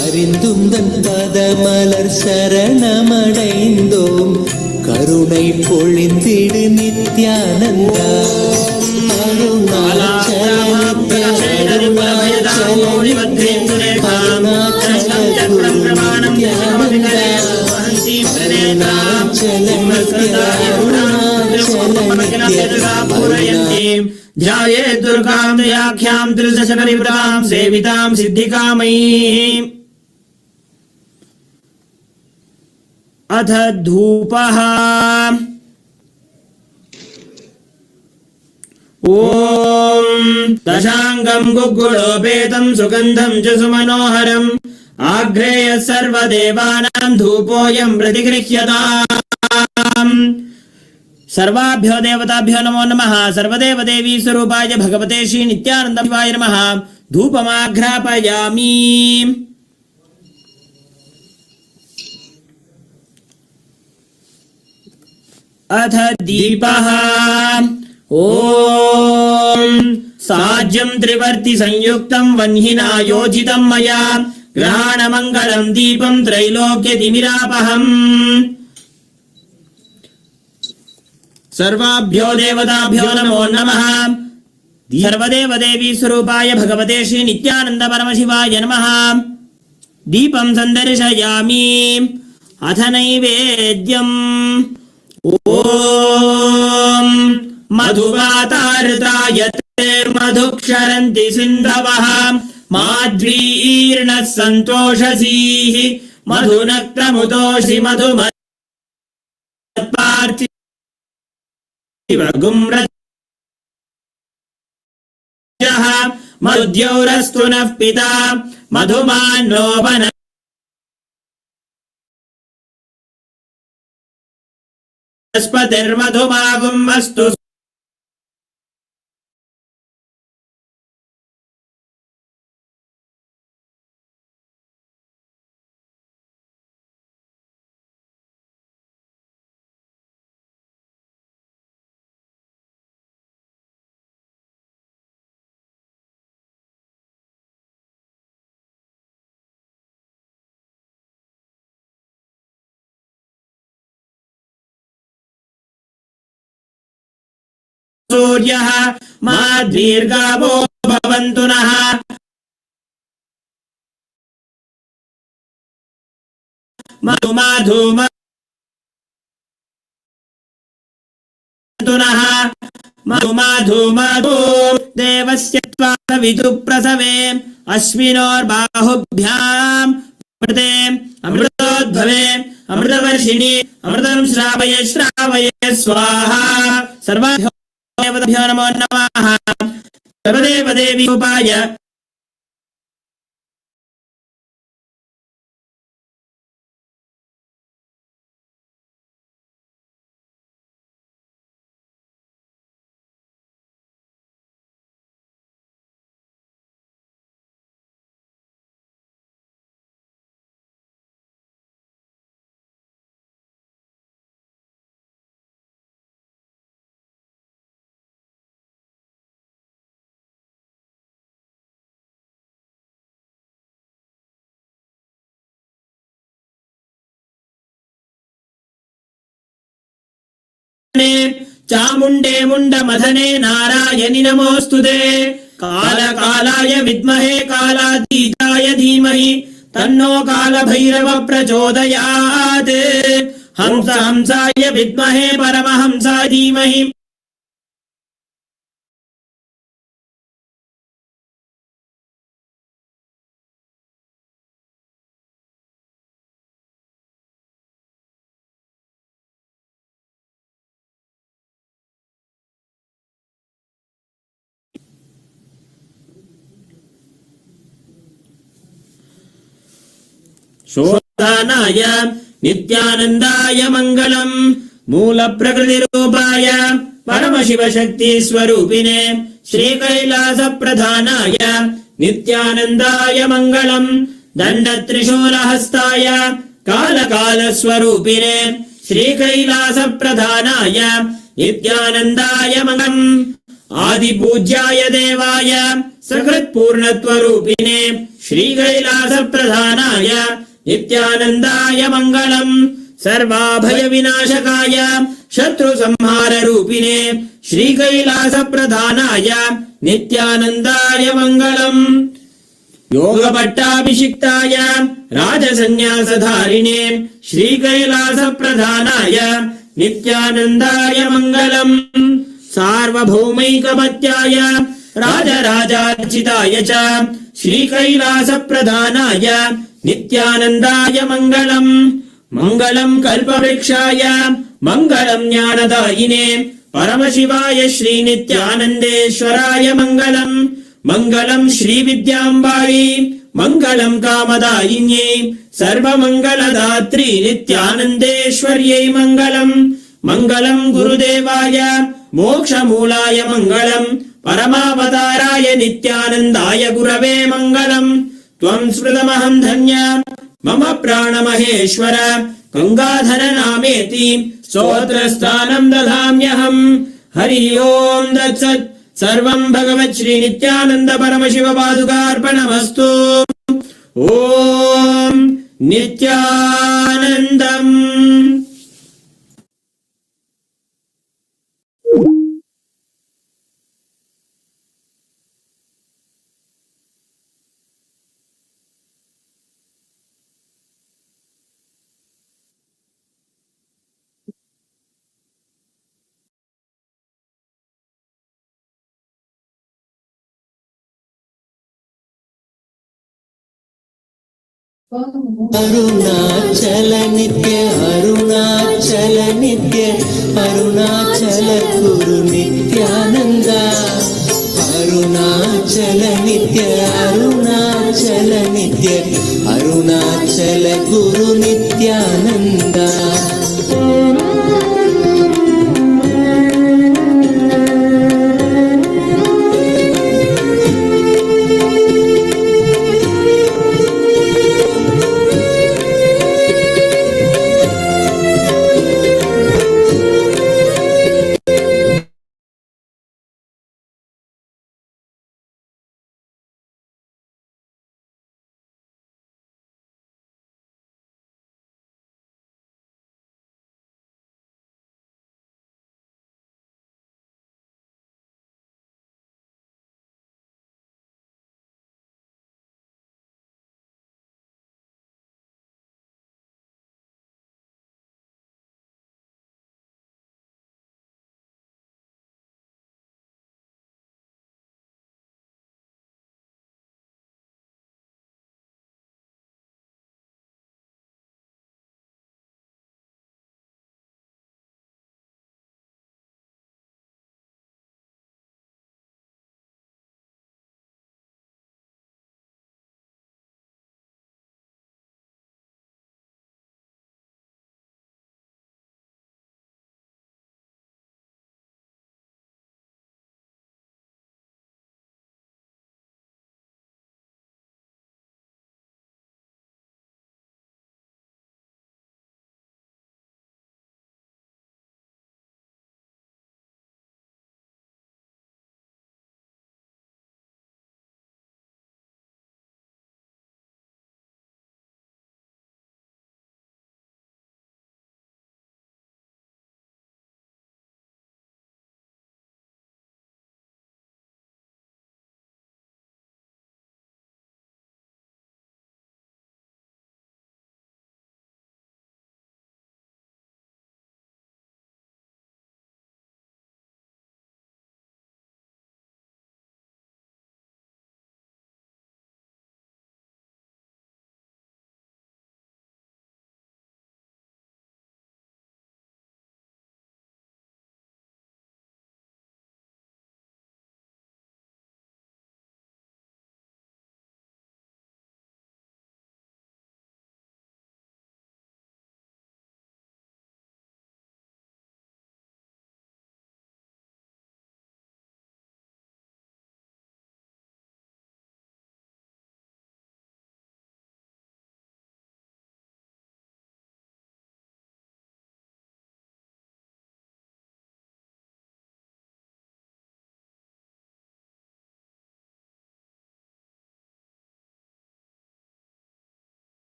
அறிந்துந்தன் பதமலர் சரணமடைந்தோம் கருணை பொழிந்திடு நித்யானந்தா. அருணாச்சல நித்ய அருணாச்சல நித்ய அருணாச்சல குரு நித்யானந்தா. அருணாச்சல நித்ய அருணாச்சல நித்ய அருணாச்சல ध्याये दुर्गां दयाख्यां त्रिदशकरिवृतां सेवितां सिद्धिकामैः। अथ धूपः। ॐ दशाङ्गं गुग्गुलोपेतं सुगन्धं च सुमनोहरम् आग्रेय सर्वदेवानां धूपोऽयं प्रतिगृह्यताम्। सर्वाभ्यो देवताभ्यो नमो नमः। सर्वदेव देवी स्वरूपाय भगवते श्री नित्यानंद शिवाय नमः। धूपमाघ्रापयामि। अथ दीपः। ॐ साज्यं त्रिवर्ति संयुक्तं वह्निना योजितं मया ग्रहाणमङ्गलं दीपं त्रैलोक्यतिमिरापहम्। सर्वाभ्यो देवताभ्यो नमो नमः। सर्वदेव देवी स्वरूपाय भगवते श्री नित्यानंद परमशिवाय नमः। दीपं सन्दर्शयामि। अथ नैवेद्यम्। ॐ मधुवातार्तायते मधुक्षरन्ति सिन्धवः माध्वीर्णः सन्तोषसीः मधुनक्तमुतोषि मधुमत्पार्थि गुम्रजः मधुद्यौरस्तु नः पिता मधुमान्नो वनस्पतिर्मधुमागुमस्तु सूर्यः माद्वीर्गावो भवन्तु नः। मधुमाधूमधू देवस्य त्वाविदु प्रसवे अश्विनोर्बाहुभ्याम् अमृते अमृतोद्भवे अमृतवर्षिणि अमृतं श्रावय श्रावय स्वाहा। सर्वाभ्यो देवताभ्यो नमो नमः। सर्वदेव देवी रूपाय चामुण्डे मुण्डमथने नारायणि नमोऽस्तुते। कालकालाय विद्महे कालातीताय धीमहि तन्नो कालभैरव प्रचोदयात्। हंसाय विद्महे परमहंसाय धीमहि शोधानाय नित्यानन्दाय मङ्गलम् मूलप्रकृतिरूपाय परमशिवशक्तिस्वरूपिणे श्रीकैलासप्रधानाय नित्यानन्दाय मङ्गलम् दण्डत्रिशूलहस्ताय कालकालस्वरूपिणे श्रीकैलासप्रधानाय नित्यानन्दाय मङ्गलम् आदिपूज्याय देवाय सकृत्पूर्णत्वरूपिणे श्रीकैलासप्रधानाय नित्यानन्दाय मङ्गलम् सर्वाभयविनाशकाय शत्रुसंहाररूपिणे श्रीकैलासप्रधानाय नित्यानन्दाय मङ्गलम् योगपट्टाभिषिक्ताय राजसन्न्यासधारिणे श्रीकैलासप्रधानाय नित्यानन्दाय मङ्गलम् सार्वभौमैकमत्याय राजराजार्चिताय च श्रीकैलासप्रधानाय नित्यानन्दाय मङ्गलम् मङ्गलम् कल्पवृक्षाय मङ्गलम् ज्ञानदायिने परमशिवाय श्रीनित्यानन्देश्वराय मङ्गलम् मङ्गलम् श्रीविद्याम्बायै मङ्गलम् कामदायिन्यै सर्वमङ्गलदात्री नित्यानन्देश्वर्यै मङ्गलम् मङ्गलम् गुरुदेवाय मोक्षमूलाय मङ्गलम् परमावताराय नित्यानन्दाय गुरवे मङ्गलम् त्वम् स्मृतमहम् धन्य मम प्राणमहेश्वर गङ्गाधर नामेति स्तोत्रस्थानम् दधाम्यहम् हरि ओम् तत्सत् सर्वम् भगवत् श्री नित्यानन्द परमशिव पादुकार्पणमस्तु ओम् नित्यानन्दम्। अरुणाचल नित्य अरुणाचल नित्य अरुणाचल गुरु नित्यानंद अरुणाचल नित्य अरुणाचल नित्य अरुणाचल गुरु Nityanand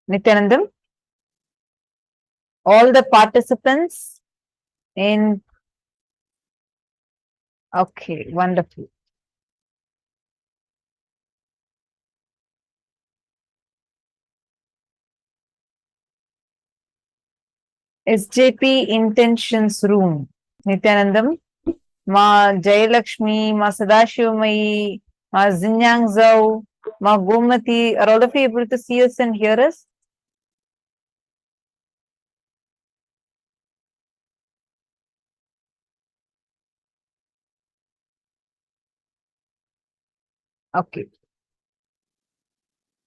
Nithyanandam, all the participants in, okay, wonderful. SJP Intentions Room. Nithyanandam, Ma Jayalakshmi, Ma Sadashivamai, Ma Zinyang Zhao, Ma Gomati, are all of you able to see us and hear us? Okay.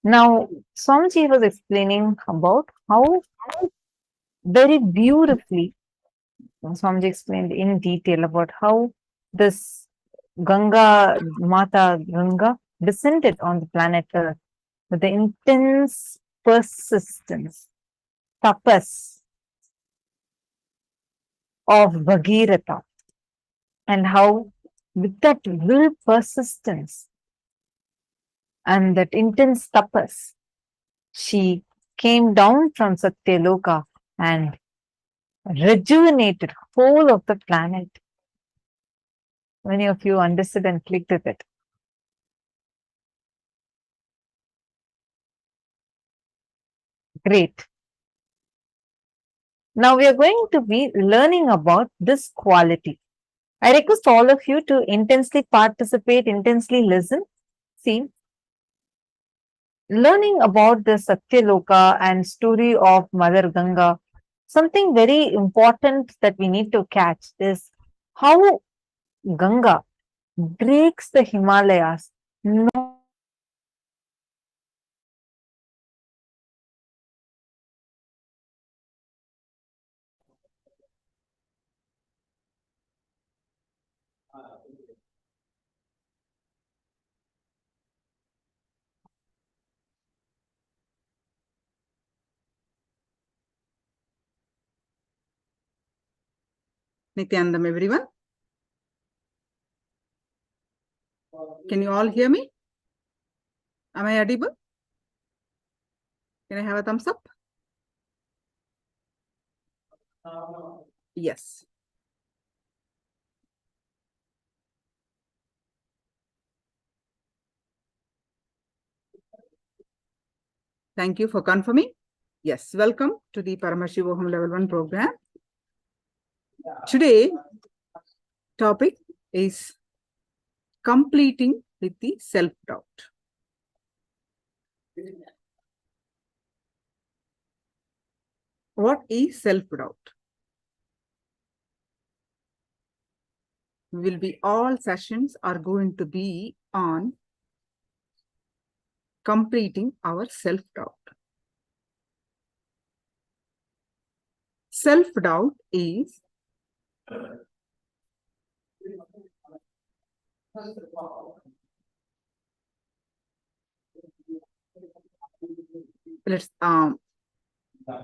Now, Swamiji was explaining about how very beautifully Swamiji explained in detail about how this Ganga, Mata Ganga, descended on the planet Earth with the intense persistence, tapas of Bhagirath, and how with that will persistence and that intense tapas, she came down from Satyaloka and rejuvenated whole of the planet. Many of you understood and clicked with it. Great. Now we are going to be learning about this quality. I request all of you to intensely participate, intensely listen. See, learning about the Satyaloka and story of Mother Ganga, something very important that we need to catch is how Ganga breaks the Himalayas. Nithyanandam, everyone. Can you all hear me? Am I audible? Can I have a thumbs up? Yes. Thank you for confirming. Yes, welcome to the Paramashivoham Level-1 program. Today, topic is completing with the self-doubt. What is self-doubt? All sessions are going to be on completing our self-doubt. Self-doubt is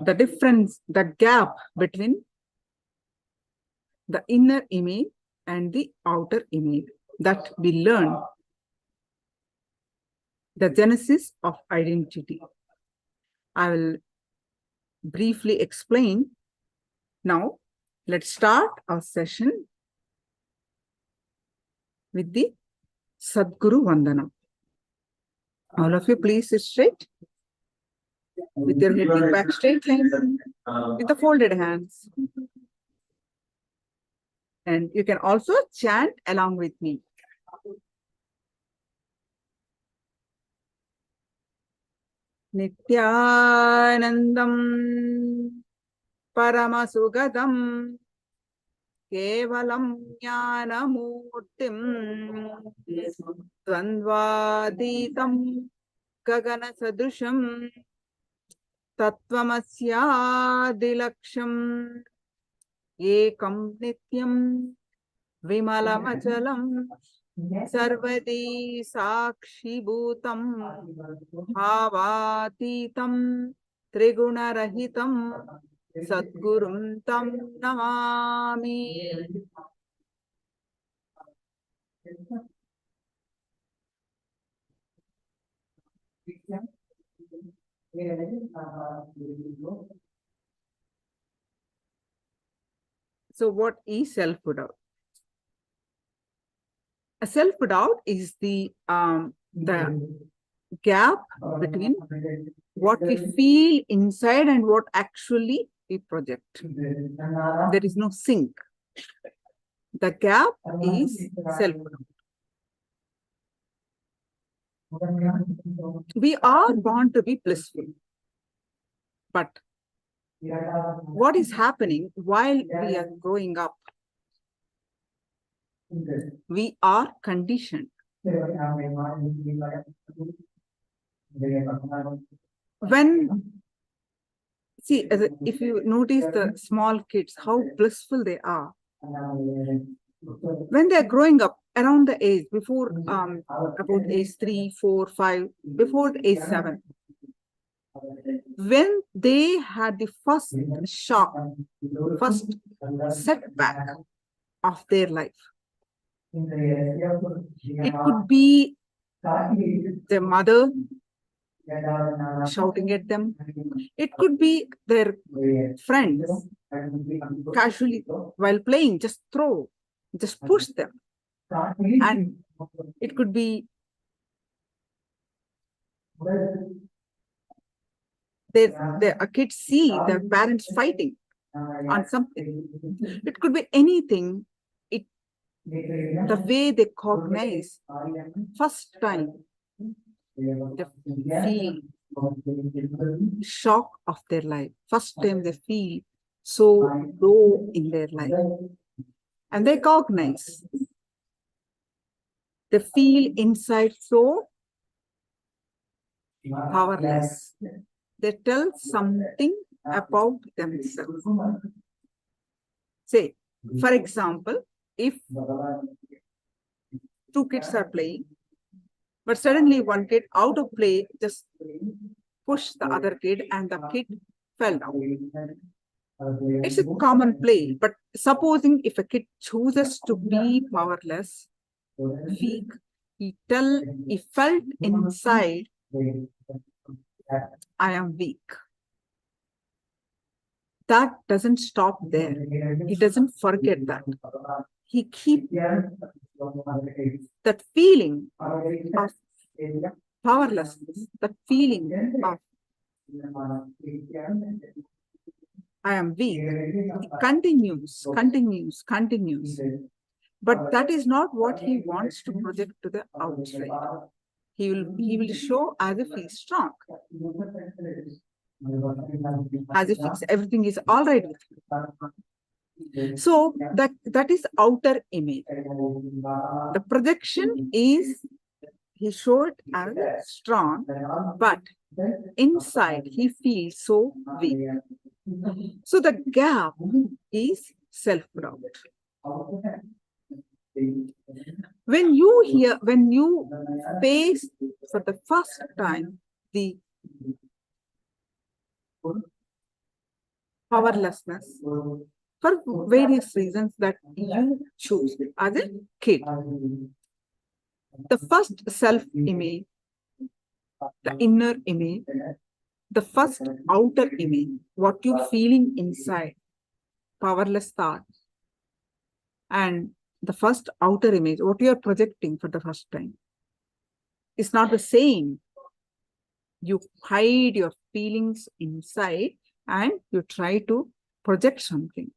the difference, the gap between the inner image and the outer image that we learn, the genesis of identity. I will briefly explain. Now, let's start our session with the Sadguru Vandanam. All of you, please sit straight with your head back straight line, with the folded hands. And you can also chant along with me. Nithyanandam Paramasugadam Kevalam Jnanamurtim Dvandvaditam Gagana Sadusham Tattvamasya Ekam Nityam Vimalamachalam Sarvadi Sakshi Bhutam Bhavatitam Trigunarahitam Sadgurum Tam Namami. So what is self-doubt? A self-doubt is the gap between what we feel inside and what actually we project. There is no sync. The gap is self-doubt. We are born to be blissful. But what is happening while we are growing up? We are conditioned. If you notice the small kids, how blissful they are. When they're growing up, around the age, before about age 3, 4, 5, before the age 7, when they had the first shock, first setback of their life, it could be their mother shouting at them. It could be their friends casually while playing, just push them. And it could be a kid see their parents fighting on something. It could be anything. The way they cognize first time, they feel shock of their life. First time they feel so low in their life. And they cognize. They feel inside so powerless. They tell something about themselves. Say, for example, if two kids are playing, but suddenly one kid out of play just pushed the other kid and the kid fell down. It's a common play, but supposing if a kid chooses to be powerless, weak, he felt inside, I am weak. That doesn't stop there. He doesn't forget that. He keeps that feeling of powerlessness, that feeling of I am weak. He continues. But that is not what he wants to project to the outside. He will show as if he's strong. As if everything is all right with him. So that is outer image. The projection is he showed as strong, but inside he feels so weak. So the gap is self-doubt. When you face for the first time the powerlessness for various reasons that you choose as a kid, the first self-image, the inner image, the first outer image, what you're feeling inside, powerless thoughts, and the first outer image, what you're projecting for the first time, is not the same. You hide your feelings inside and you try to project something.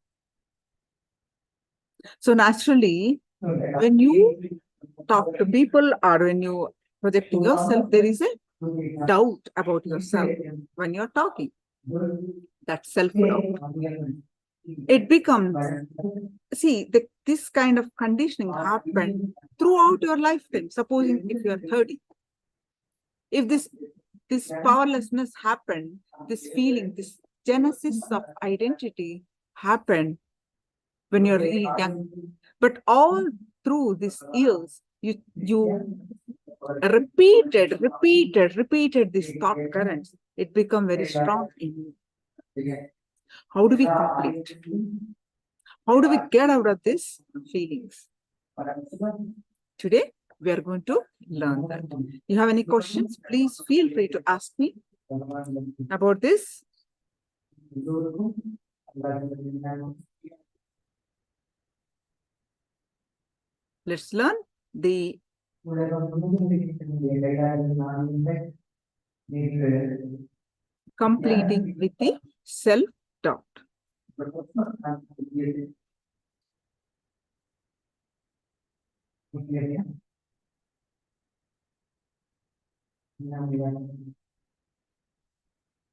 So naturally, when you talk to people or when you projecting yourself, there is a doubt about yourself when you're talking. That's self-doubt. It becomes, this kind of conditioning happened throughout your lifetime. Supposing if you are 30, if this powerlessness happened, this feeling, this genesis of identity happened when you're really young. But all through these years, you repeated these thought currents. It become very strong in you. How do we complete? How do we get out of these feelings? Today, we are going to learn that. You have any questions? Please feel free to ask me. about this? Let's learn the completing with the self-doubt.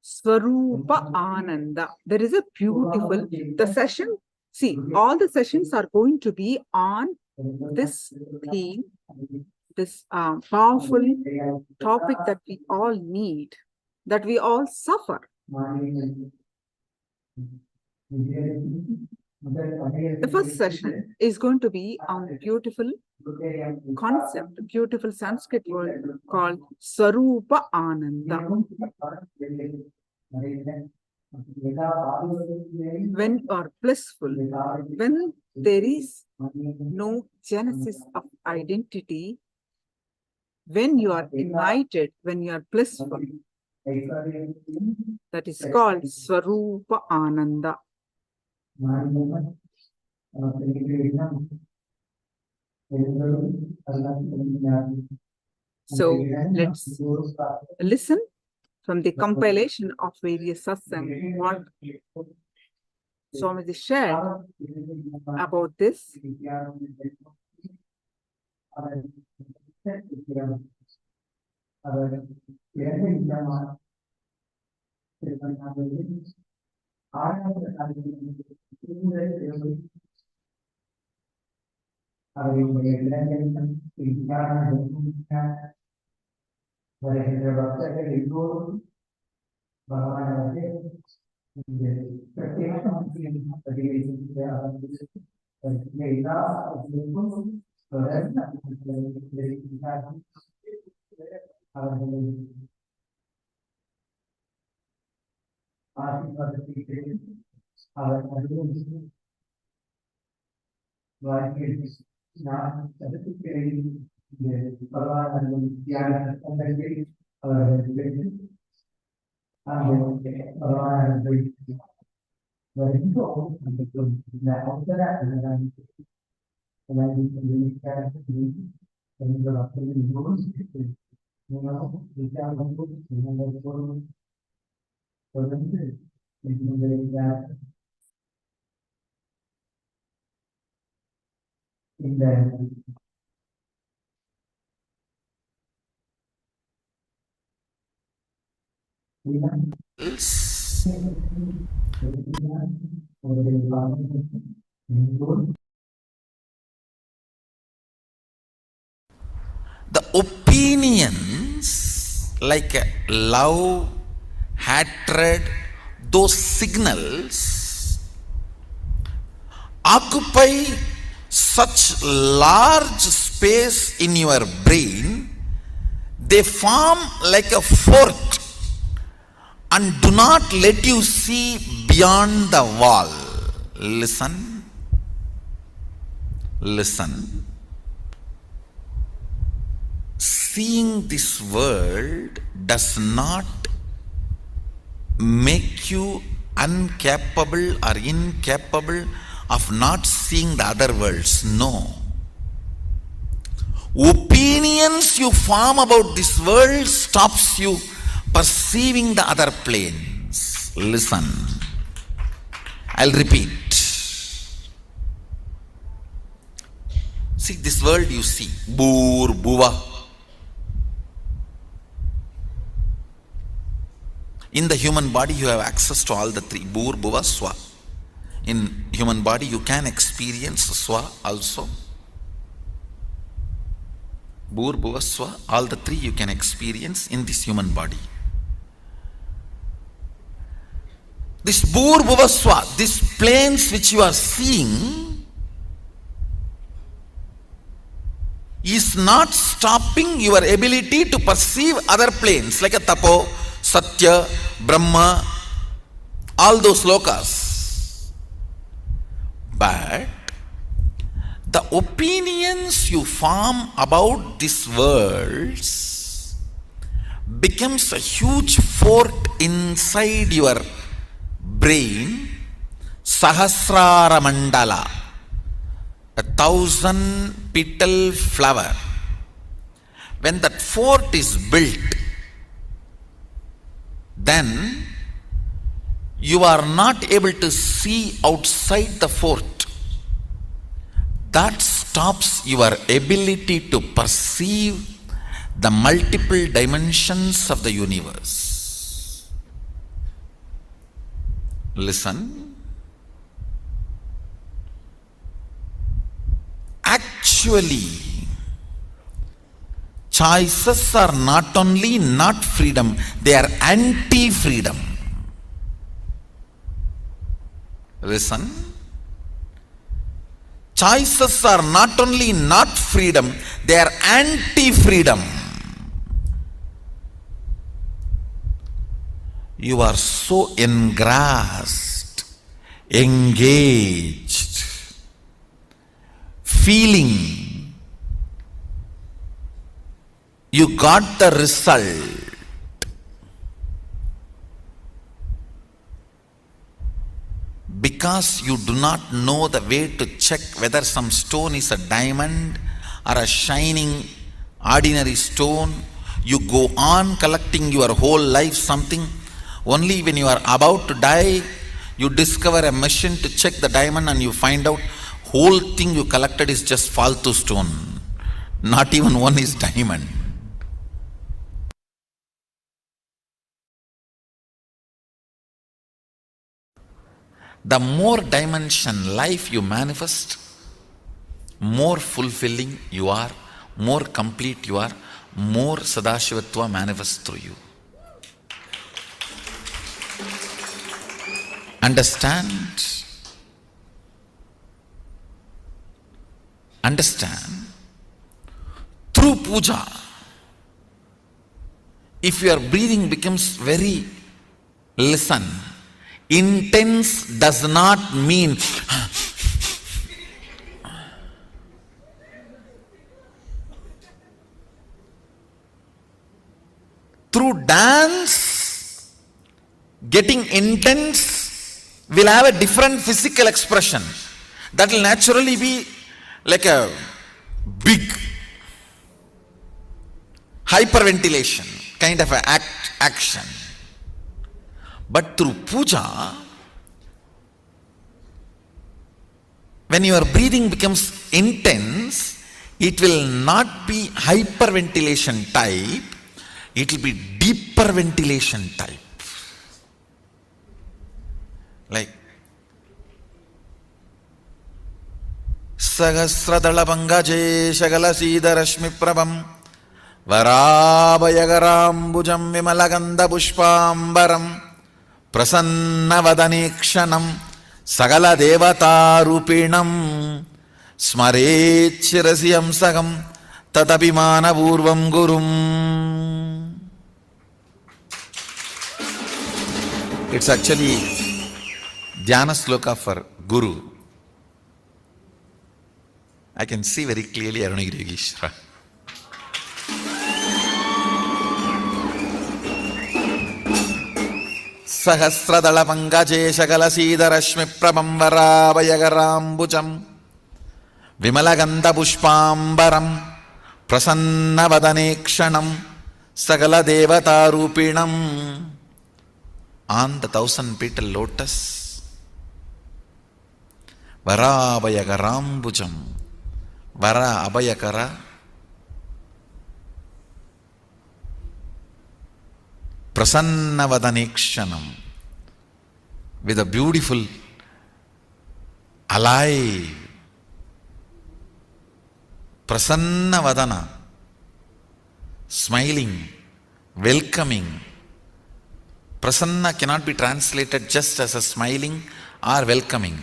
Swarupa Ananda. There is a beautiful, the session, see, all the sessions are going to be on this theme, this powerful topic that we all need, that we all suffer. The first session is going to be on a beautiful concept, a beautiful Sanskrit word called Swarupa Ananda. When you are blissful, when there is no genesis of identity, when you are enlightened, when you are blissful, that is called Swarupa Ananda. So let's listen from the compilation of various satsang what Swamiji shared about this. The opinions like love, hatred, those signals occupy such large space in your brain, they form like a fort and do not let you see beyond the wall. Listen. Listen. Seeing this world does not make you incapable of not seeing the other worlds. No. Opinions you form about this world stops you perceiving the other planes. Listen. I'll repeat. See, this world you see, Bur, Bhuva. In the human body, you have access to all the three, Bur, Bhuva, Swa. In human body, you can experience Swa also. Bur, Bhuva, Swa, all the three you can experience in this human body. This Bur, Bhuva, Swa, these planes which you are seeing is not stopping your ability to perceive other planes like a Tapo, Satya, Brahma, all those lokas. But the opinions you form about these worlds becomes a huge fort inside your brain, Sahasrara Mandala, 1,000 petal flower. When that fort is built, then you are not able to see outside the fort. That stops your ability to perceive the multiple dimensions of the universe. Listen. Actually, choices are not only not freedom, they are anti-freedom. Listen. Choices are not only not freedom, they are anti-freedom. You are so engrossed, engaged, feeling you got the result. Because you do not know the way to check whether some stone is a diamond or a shining ordinary stone, you go on collecting your whole life something. Only when you are about to die, you discover a machine to check the diamond and you find out whole thing you collected is just faltu stone. Not even one is diamond. The more dimension life you manifest, more fulfilling you are, more complete you are, more Sadashivatva manifests through you. Understand? Understand? Through puja, if your breathing becomes very, listen, intense does not mean through dance, getting intense will have a different physical expression. That will naturally be like a big hyperventilation kind of an action. But through puja, when your breathing becomes intense, it will not be hyperventilation type, it will be deeper ventilation type. Like Sahasradala Pangaje Shagala Siddharashmi Prabham Varabhayagarambujam Vimalaganda Pushpambaram Prasannavadanikshanam Sagala Devata Rupinam Smarechirasiyam Sagam Tatapimana Purvam Gurum. It's actually Dhyana Sloka for Guru. I can see very clearly Arunagiri Yogeshwara. Sahasradala Pangaje Shagala Siddharashmi Prabham Varabhayagarambujam Vimalaganda Pushpambaram Prasannavadanekshanam Sagala Devata Rupinam. On the 1,000 petal lotus, Varabhayagarambujam, Vara Abhayakara, Prasannavadanekshanam, with a beautiful, alive, Prasannavadana, smiling, welcoming. Prasanna cannot be translated just as a smiling or welcoming.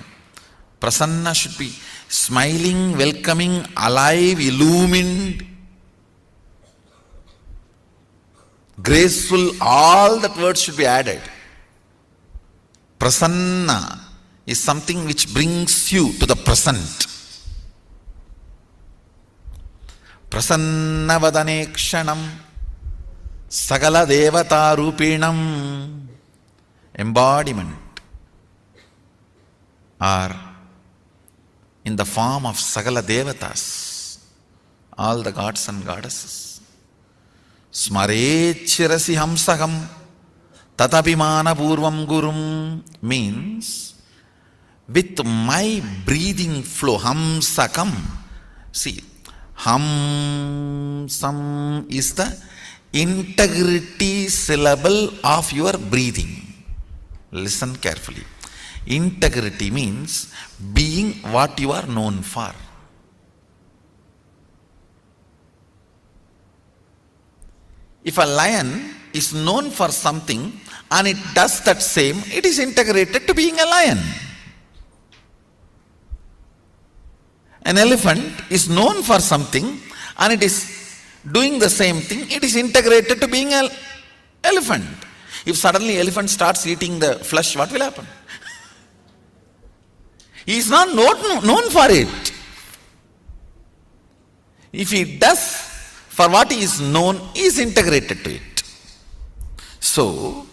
Prasanna should be smiling, welcoming, alive, illumined, graceful. All that words should be added. Prasanna is something which brings you to the present. Prasannavadanekshanam Sagala Devata Rupinam, embodiment, or in the form of Sagala Devatas, all the gods and goddesses. Smarechirasi hamsaham tatapimana purvam gurum means with my breathing flow, hamsakam. See, hamsam is the integrity syllable of your breathing. Listen carefully. Integrity means being what you are known for. If a lion is known for something and it does that same, it is integrated to being a lion. An elephant is known for something and it is doing the same thing, it is integrated to being an elephant. If suddenly elephant starts eating the flesh, what will happen? He is not known for it. If he does for what he is known, he is integrated to it. So,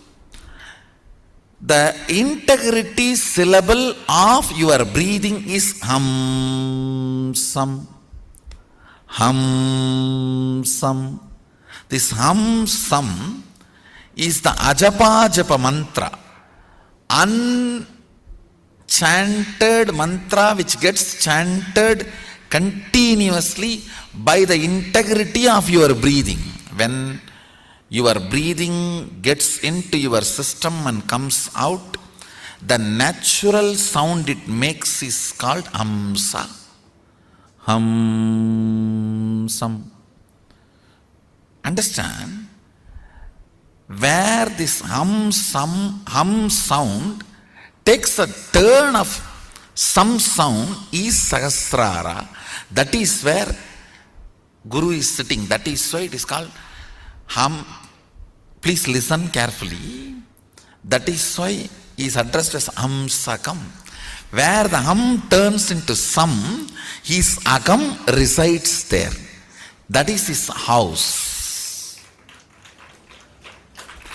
the integrity syllable of your breathing is hamsam. Hamsam. This hamsam is the ajapa japa mantra, unchanted mantra which gets chanted continuously by the integrity of your breathing. When your breathing gets into your system and comes out, the natural sound it makes is called hamsa. Hamsam. Understand? Where this hum sound takes a turn of some sound is Sahasrara. That is where Guru is sitting. That is why it is called hum. Please listen carefully. That is why he is addressed as Hamsakam. Where the hum turns into sam, his agam resides there. That is his house.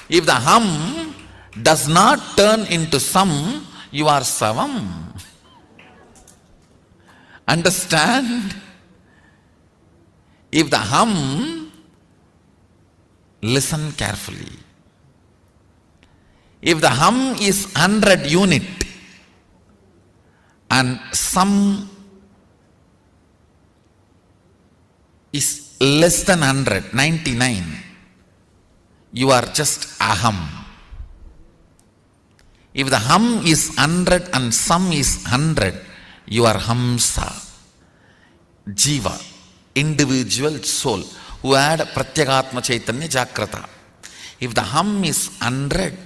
If the hum does not turn into sam, you are savam. Understand? If the hum, listen carefully. If the hum is 100 unit and sam is less than 100, 99, you are just aham. If the hum is 100 and sam is 100, you are hamsa. Jiva, individual soul, who had Pratyagatma Chaitanya Jagrata. If the hum is 100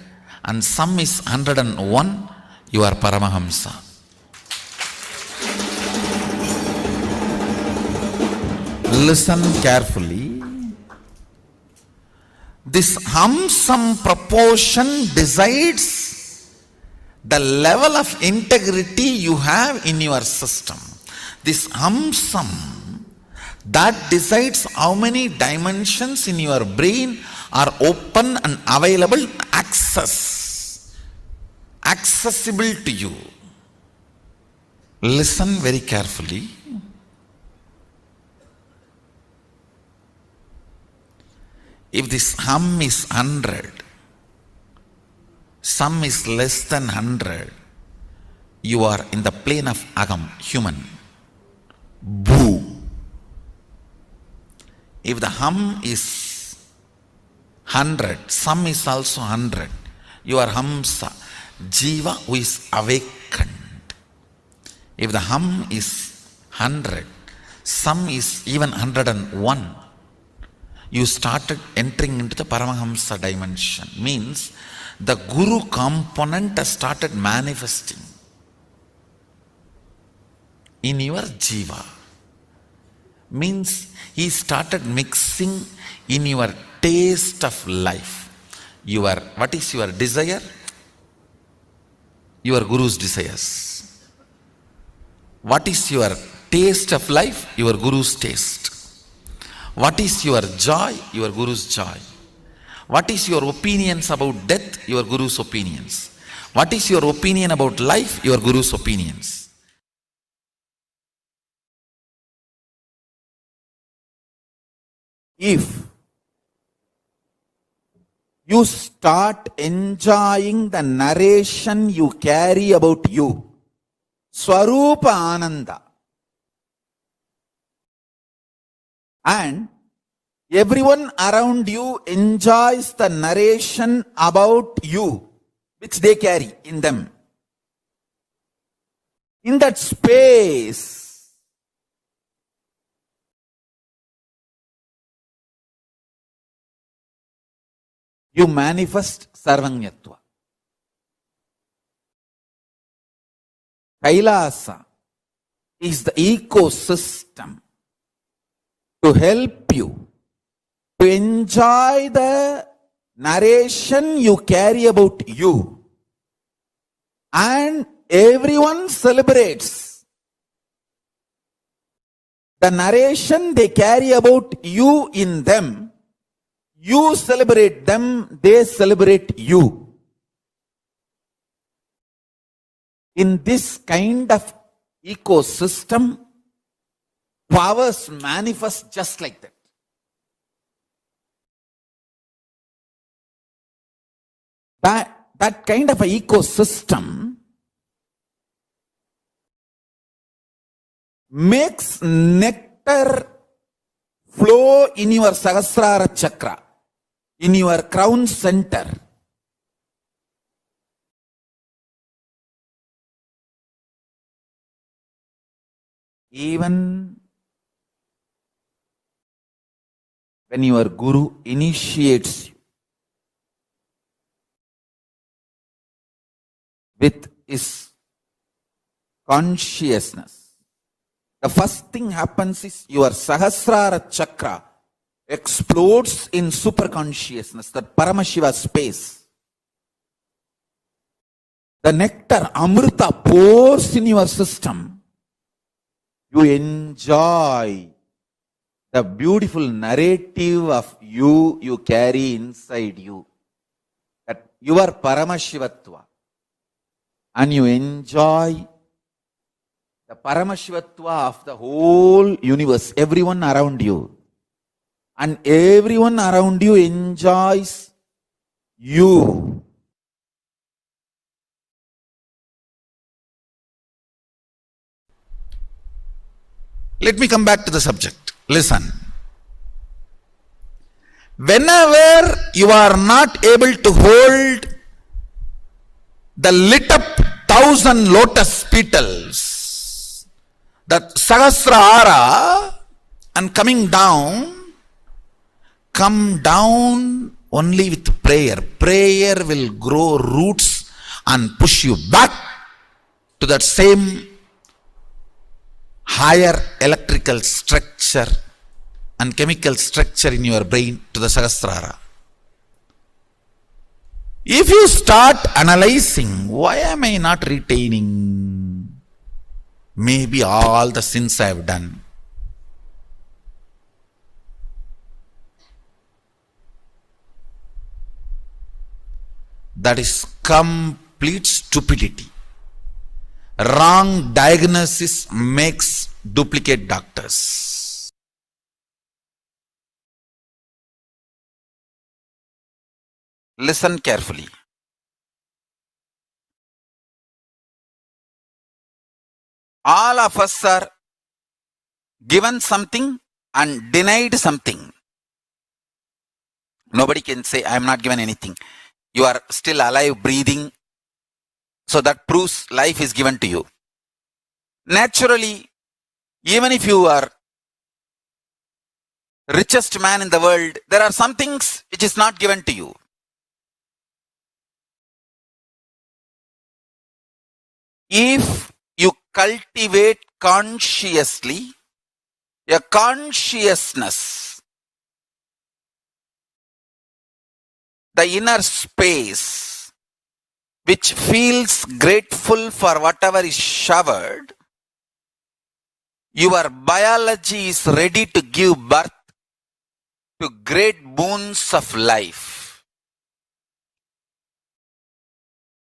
and sam is 101, you are Paramahamsa. Listen carefully. This hum-sam proportion decides the level of integrity you have in your system. This hum-sam, that decides how many dimensions in your brain are open and available, accessible to you. Listen very carefully. If this hum is 100, sam is less than 100, you are in the plane of agam, human. Bhu. If the hum is 100, sam is also 100, you are hamsa, jiva who is awakened. If the hum is 100, sam is even 101, you started entering into the Paramahamsa dimension. Means the Guru component has started manifesting in your jiva. Means he started mixing in your taste of life. What is your desire? Your Guru's desires. What is your taste of life? Your Guru's taste. What is your joy? Your Guru's joy. What is your opinions about death? Your Guru's opinions. What is your opinion about life? Your Guru's opinions. If you start enjoying the narration you carry about you, Swarupa Ananda, and everyone around you enjoys the narration about you, which they carry in them. In that space, you manifest Sarvanyatva. KAILASA is the ecosystem to help you to enjoy the narration you carry about you. And everyone celebrates the narration they carry about you in them. You celebrate them, they celebrate you. In this kind of ecosystem, powers manifest just like that. That kind of an ecosystem makes nectar flow in your Sahasrara chakra, in your crown center. Even when your Guru initiates you with his consciousness, the first thing happens is your Sahasrara chakra explodes in superconsciousness, that Paramashiva space. The nectar, Amrita, pours in your system. You enjoy the beautiful narrative of you carry inside you. That your Paramashivatva. And you enjoy the Paramashivatva of the whole universe, everyone around you. And everyone around you enjoys you. Let me come back to the subject. Listen. Whenever you are not able to hold the lit up 1,000 lotus petals, that Sahasrara, and come down only with prayer. Prayer will grow roots and push you back to that same higher electrical structure and chemical structure in your brain, to the Sahasrara. If you start analyzing, why am I not retaining maybe all the sins I have done? That is complete stupidity. Wrong diagnosis makes duplicate doctors. Listen carefully. All of us are given something and denied something. Nobody can say, I am not given anything. You are still alive, breathing. So that proves life is given to you. Naturally, even if you are richest man in the world, there are some things which is not given to you. If you cultivate consciously a consciousness, the inner space, which feels grateful for whatever is showered, your biology is ready to give birth to great boons of life.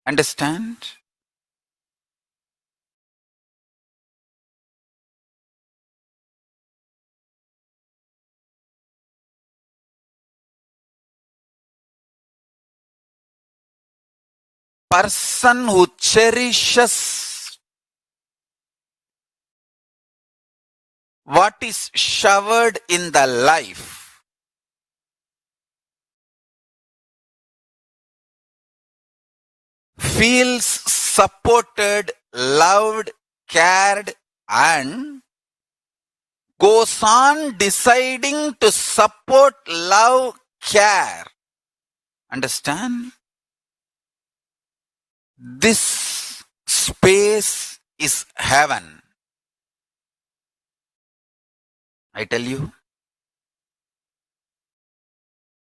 Understand? Person who cherishes what is showered in the life feels supported, loved, cared, and goes on deciding to support, love, care. Understand? This space is heaven. I tell you,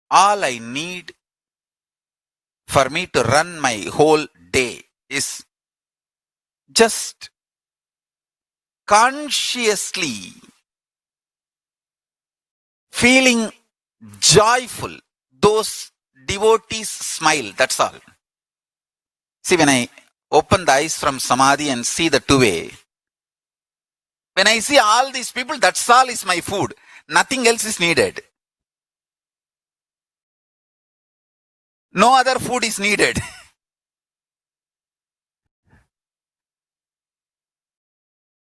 all I need for me to run my whole day is just consciously feeling joyful. Those devotees smile, that's all. See, when I open the eyes from Samadhi and see the two-way, when I see all these people, that's all is my food. Nothing else is needed. No other food is needed.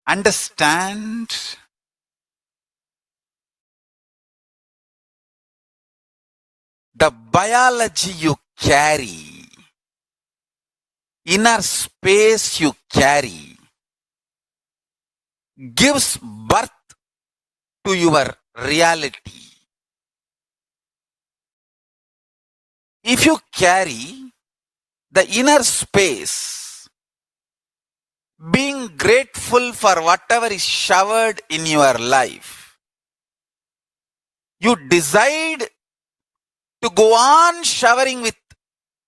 Understand? The biology you carry, inner space you carry, gives birth to your reality. If you carry the inner space, being grateful for whatever is showered in your life, you decide to go on showering with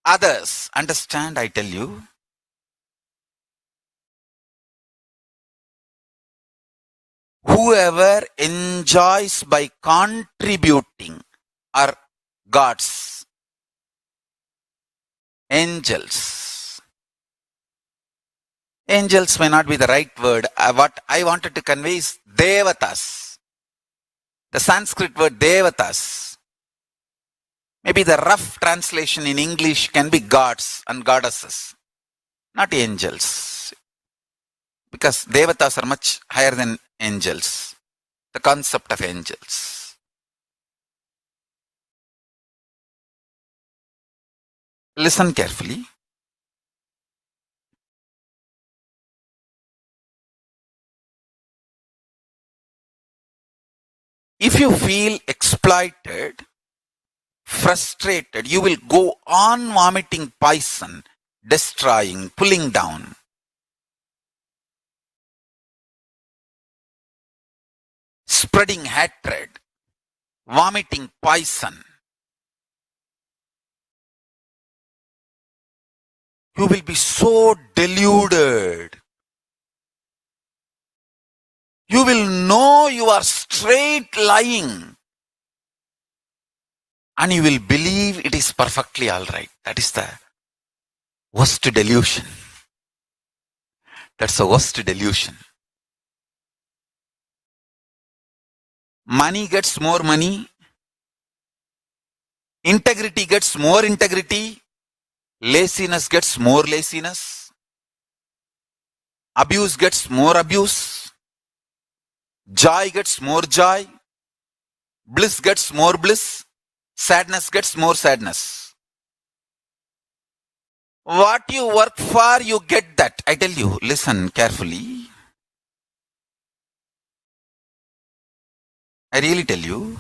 others. Understand, I tell you? Whoever enjoys by contributing are gods, angels. Angels may not be the right word. What I wanted to convey is devatas. The Sanskrit word devatas. Maybe the rough translation in English can be gods and goddesses, not angels. Because devatas are much higher than angels. The concept of angels. Listen carefully. If you feel exploited, frustrated, you will go on vomiting poison, destroying, pulling down. Spreading hatred, vomiting poison. You will be so deluded. You will know you are straight lying. And you will believe it is perfectly all right. That is the worst delusion. That's the worst delusion. Money gets more money. Integrity gets more integrity. Laziness gets more laziness. Abuse gets more abuse. Joy gets more joy. Bliss gets more bliss. Sadness gets more sadness. What you work for, you get that. I tell you, listen carefully. I really tell you.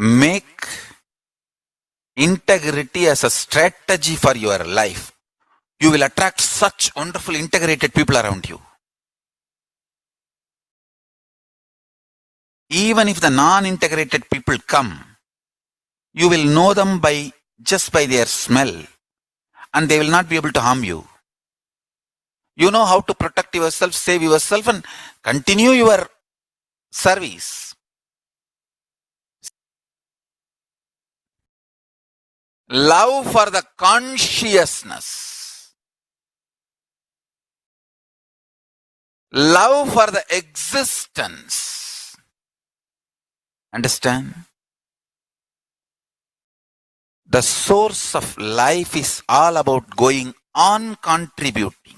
Make integrity as a strategy for your life. You will attract such wonderful integrated people around you. Even if the non-integrated people come, you will know them just by their smell. and they will not be able to harm you. You know how to protect yourself, save yourself, and continue your service. Love for the consciousness. Love for the existence. Understand? The source of life is all about going on contributing.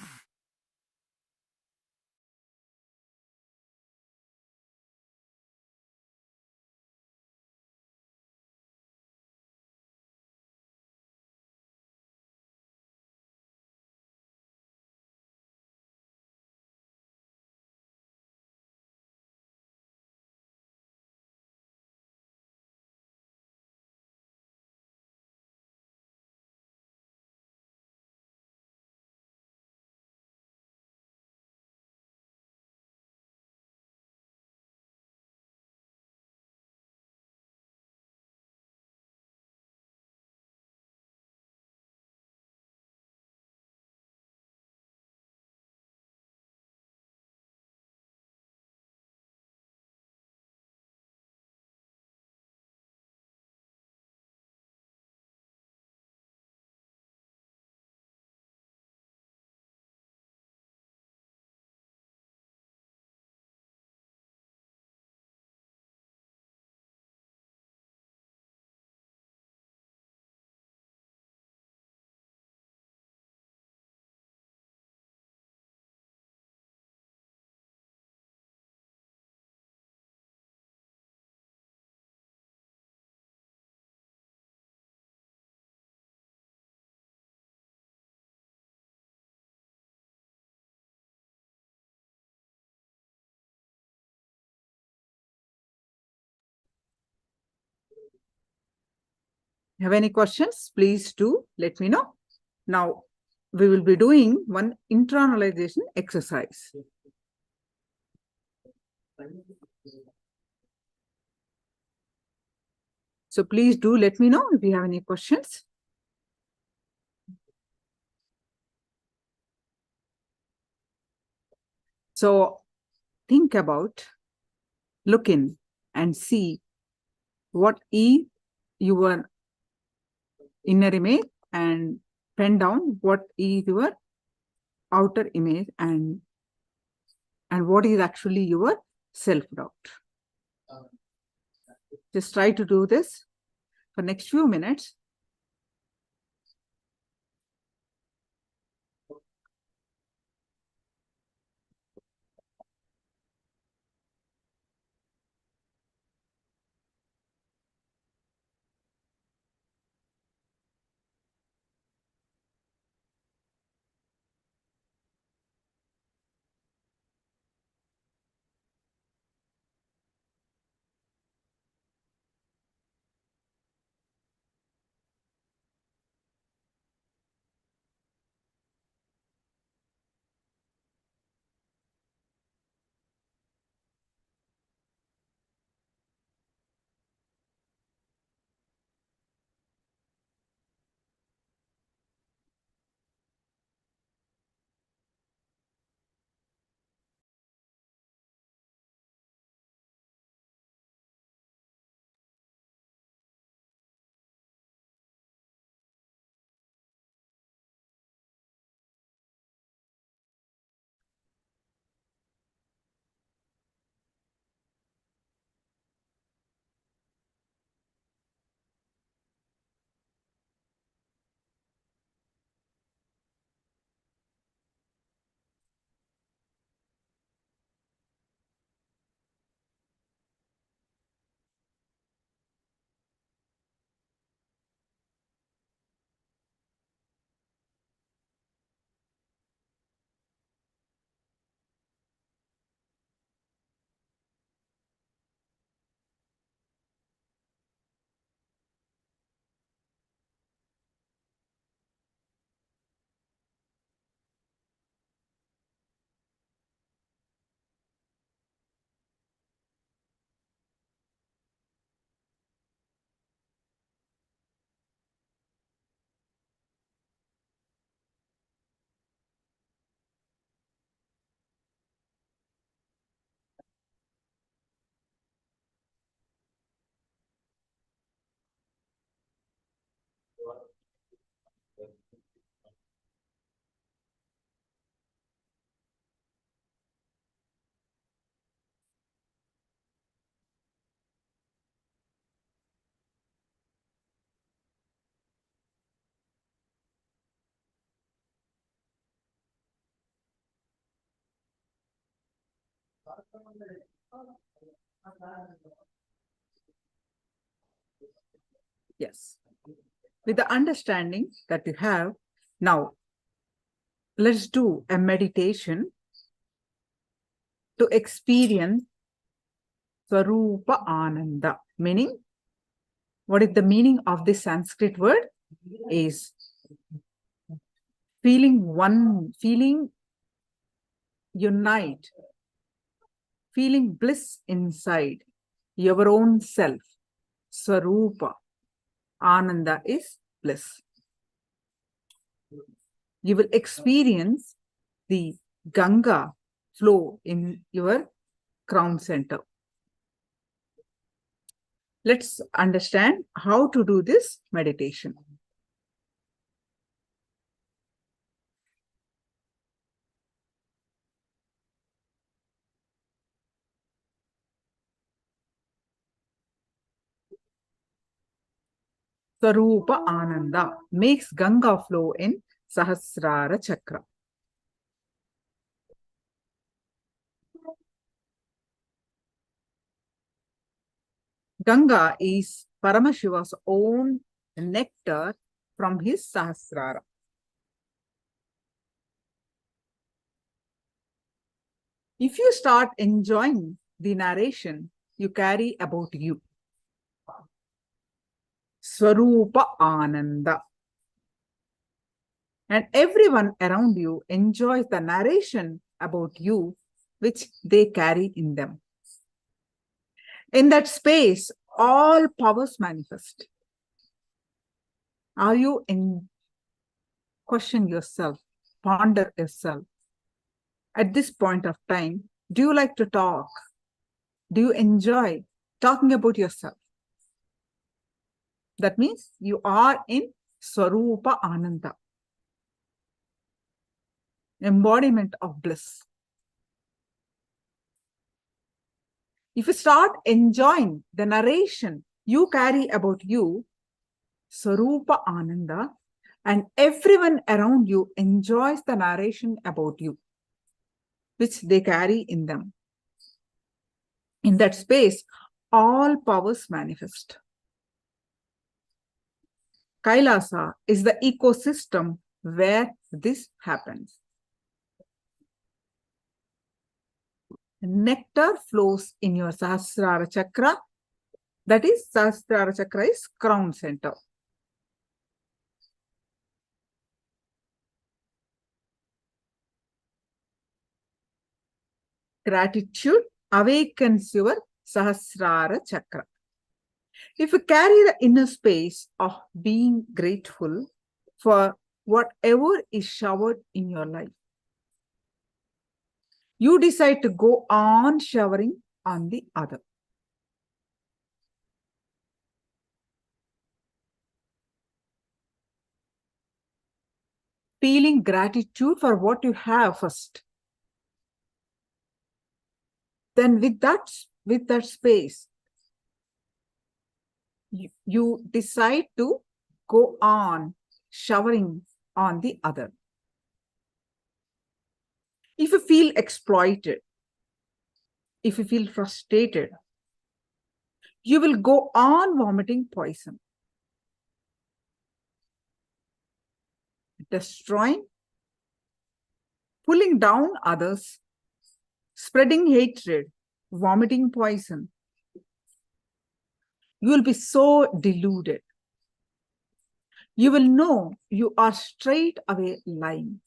Have any questions? Please do let me know. Now, we will be doing one internalization exercise. So please do let me know if you have any questions. So think about, look in and see what is your inner image, and pen down what is your outer image, and what is actually your self-doubt. Just try to do this for next few minutes. Yes. With the understanding that you have, now let's do a meditation to experience Swarupa Ananda. Meaning, what is the meaning of this Sanskrit word? Is feeling one, feeling unite, feeling bliss inside your own self. Swarupa Ananda is bliss. You will experience the Ganga flow in your crown center. Let's understand how to do this meditation. Swarupa Ananda makes Ganga flow in Sahasrara Chakra. Ganga is Paramashiva's own nectar from his Sahasrara. If you start enjoying the narration you carry about you, Swarupa Ananda, and everyone around you enjoys the narration about you which they carry in them. In that space, all powers manifest. Are you in question yourself, ponder yourself? At this point of time, do you like to talk? Do you enjoy talking about yourself? That means you are in Swarupa Ananda, embodiment of bliss. If you start enjoying the narration you carry about you, Swarupa Ananda, and everyone around you enjoys the narration about you, which they carry in them. In that space, all powers manifest. KAILASA is the ecosystem where this happens. Nectar flows in your Sahasrara Chakra. That is, Sahasrara Chakra is crown center. Gratitude awakens your Sahasrara Chakra. If you carry the inner space of being grateful for whatever is showered in your life, you decide to go on showering on the other. Feeling gratitude for what you have first. Then with that space, you decide to go on showering on the other. If you feel exploited, if you feel frustrated, you will go on vomiting poison, destroying, pulling down others, spreading hatred, vomiting poison. You will be so deluded. You will know you are straight away lying,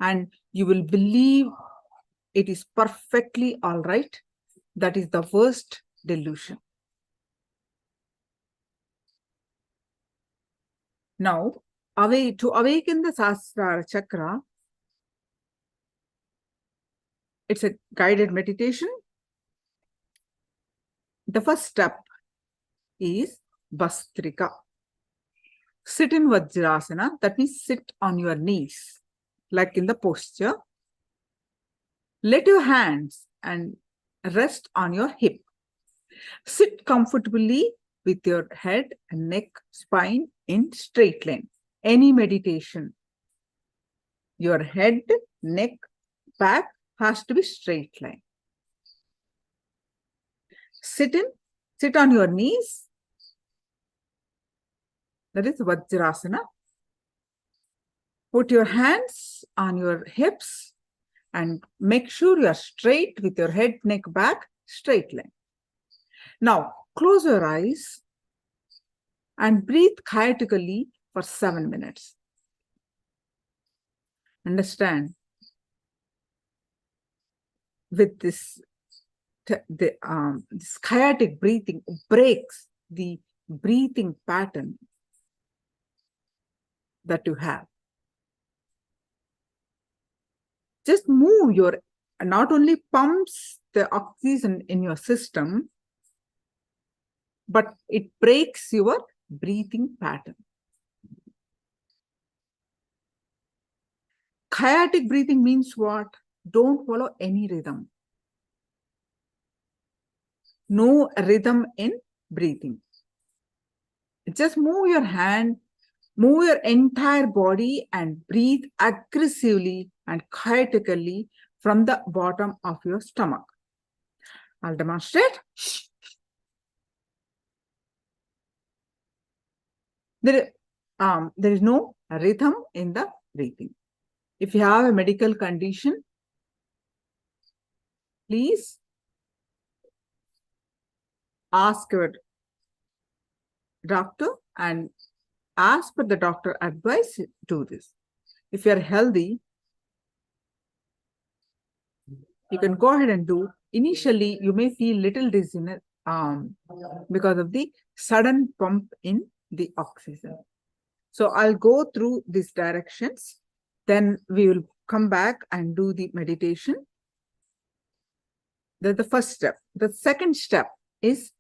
and you will believe it is perfectly all right. That is the worst delusion. Now, to awaken the Sahasrara Chakra, it's a guided meditation. The first step is Bastrika. Sit in Vajrasana, that means sit on your knees, like in the posture. Let your hands and rest on your hip. Sit comfortably with your head and neck, spine in straight line. Any meditation, your head, neck, back has to be straight line. Sit on your knees. That is Vajrasana. Put your hands on your hips and make sure you are straight with your head, neck, back, straight line. Now, close your eyes and breathe chaotically for 7 minutes. Understand? With this, this chaotic breathing breaks the breathing pattern that you have. Just move your, not only pumps the oxygen in your system, but it breaks your breathing pattern. Chaotic breathing means what? Don't follow any rhythm. No rhythm in breathing. Just move your hand, move your entire body and breathe aggressively and chaotically from the bottom of your stomach. I'll demonstrate. There is no rhythm in the breathing. If you have a medical condition, please ask your doctor and ask for the doctor advice to do this. If you are healthy, you can go ahead and do. Initially, you may feel little dizziness because of the sudden pump in the oxygen. So I'll go through these directions. Then we will come back and do the meditation. That's the first step. The second step is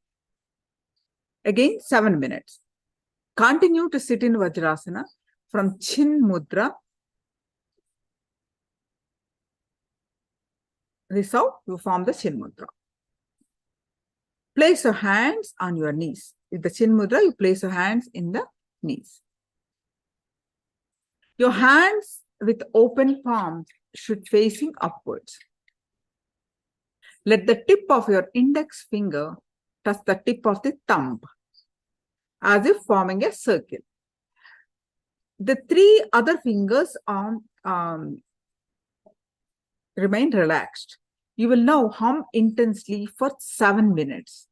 again 7 minutes. Continue to sit in Vajrasana from Chin Mudra. This is how you form the Chin Mudra. Place your hands on your knees. With the Chin Mudra, you place your hands in the knees. Your hands with open palms should facing upwards. Let the tip of your index finger touch the tip of the thumb, as if forming a circle. The 3 other fingers remain relaxed. You will now hum intensely for 7 minutes.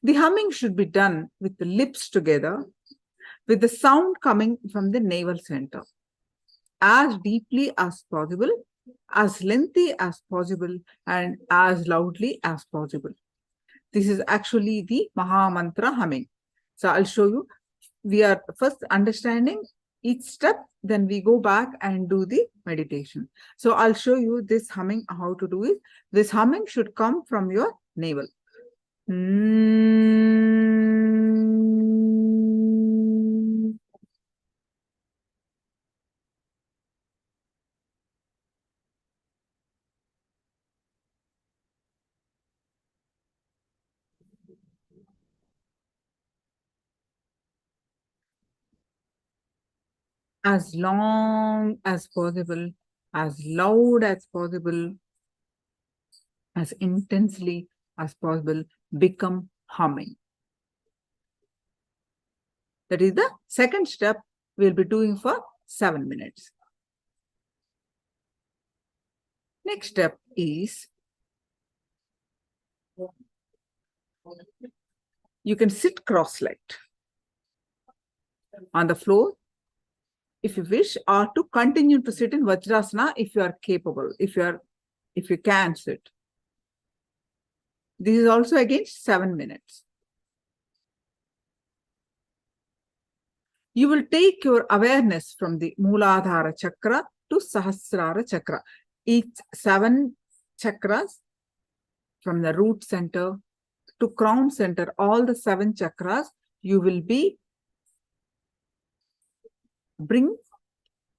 The humming should be done with the lips together, with the sound coming from the navel center, as deeply as possible, as lengthy as possible, and as loudly as possible. This is actually the Maha Mantra humming. So I'll show you. We are first understanding each step, then we go back and do the meditation. So I'll show you this humming, how to do it. This humming should come from your navel. As long as possible, as loud as possible, as intensely as possible, become humming. That is the second step we'll be doing for 7 minutes. Next step is you can sit cross-legged on the floor if you wish, or to continue to sit in Vajrasana if you are capable, if you can sit. This is also again 7 minutes. You will take your awareness from the Mooladhara chakra to Sahasrara chakra. Each 7 chakras, from the root center to crown center, all the 7 chakras, you will bring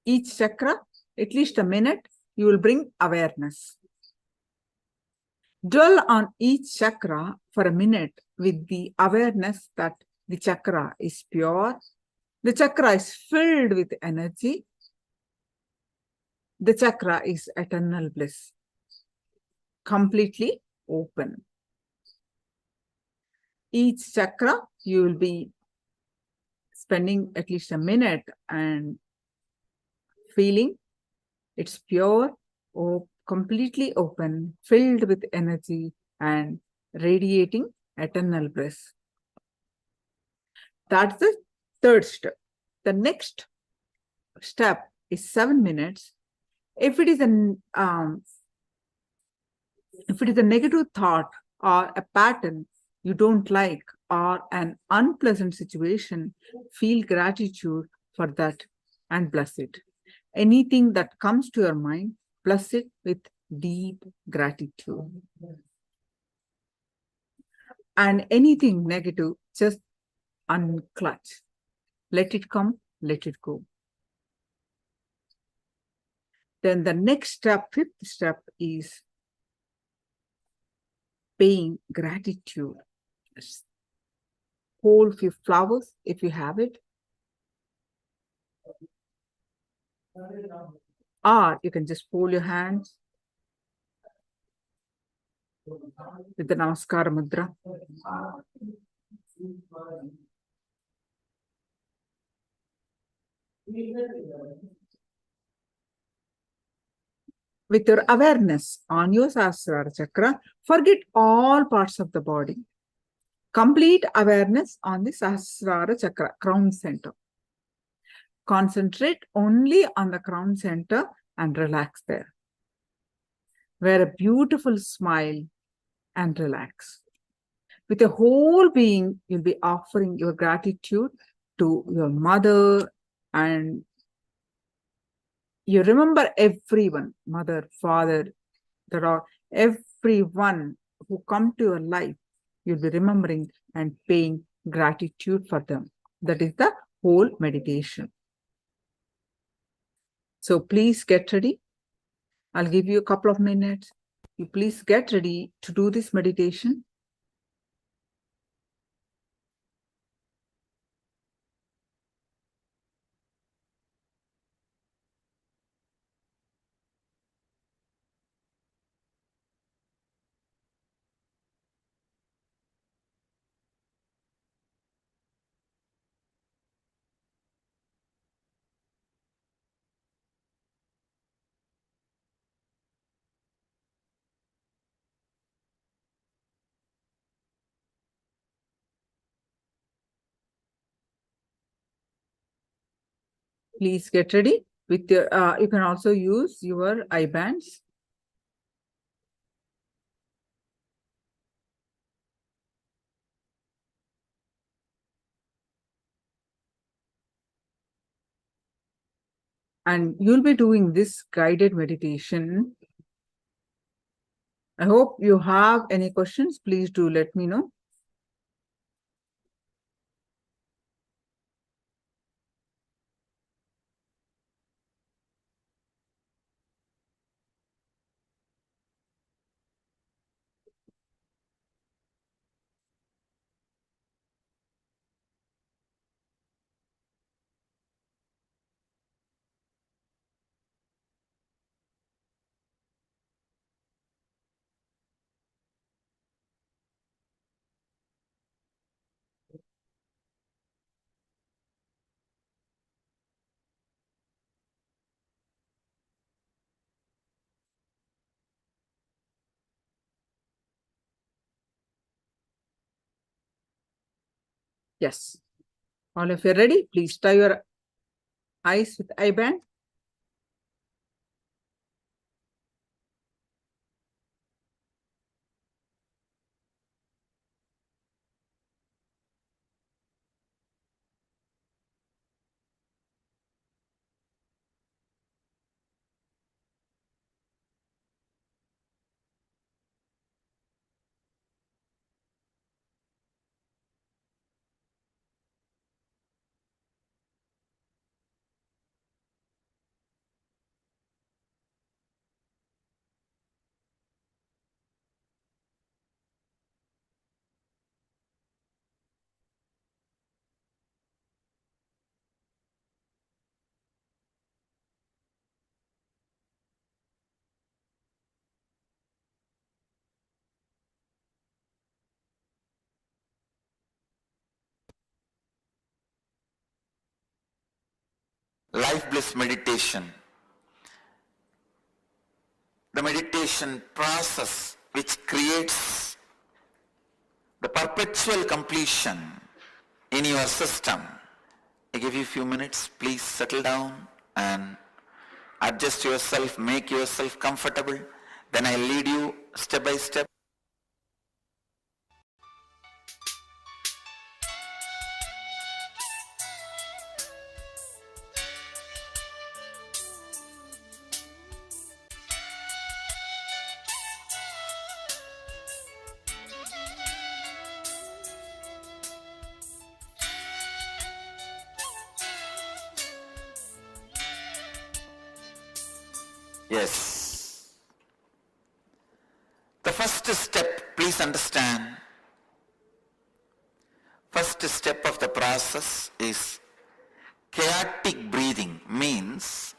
each chakra, at least a minute, you will bring awareness. Dwell on each chakra for a minute with the awareness that the chakra is pure, the chakra is filled with energy, the chakra is eternal bliss, completely open. each chakra, you will be spending at least a minute and feeling it's pure or completely open, filled with energy and radiating eternal bliss. That's the third step. The next step is 7 minutes. If it is a negative thought or a pattern you don't like or an unpleasant situation, feel gratitude for that and bless it. Anything that comes to your mind, bless it with deep gratitude. And anything negative, just unclutch. Let it come, let it go. Then the next step, fifth step, is paying gratitude. Hold few flowers if you have it. Or you can just fold your hands with the Namaskara Mudra. With your awareness on your Sahasrara Chakra, forget all parts of the body. Complete awareness on the Sahasrara Chakra, crown center. Concentrate only on the crown center and relax there. Wear a beautiful smile and relax. With your whole being, you'll be offering your gratitude to your mother, and you remember everyone, mother, father, everyone who come to your life, you'll be remembering and paying gratitude for them. That is the whole meditation. So please get ready. I'll give you a couple of minutes. You please get ready to do this meditation. Please get ready with your, you can also use your eye bands. And you'll be doing this guided meditation. I hope you have any questions. Please do let me know. Yes. All of you are ready? Please tie your eyes with eye band. life bliss meditation, the meditation process which creates the perpetual completion in your system. I give you a few minutes, please settle down and adjust yourself, make yourself comfortable. Then I lead you step by step. Yes. The first step, please understand, first step of the process is chaotic breathing, means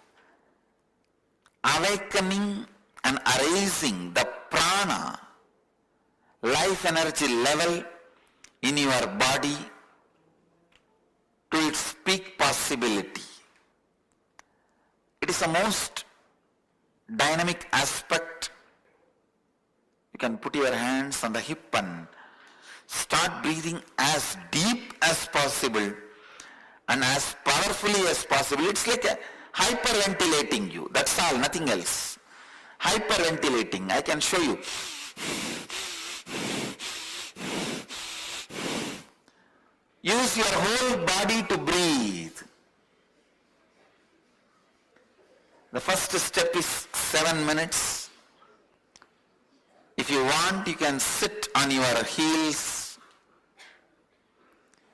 awakening and arising the prana, life energy level in your body to its peak possibility. It is the most dynamic aspect. You can put your hands on the hip and start breathing as deep as possible and as powerfully as possible. It's like a hyperventilating you. That's all, nothing else. Hyperventilating. I can show you. Use your whole body to breathe. The first step is 7 minutes. If you want, you can sit on your heels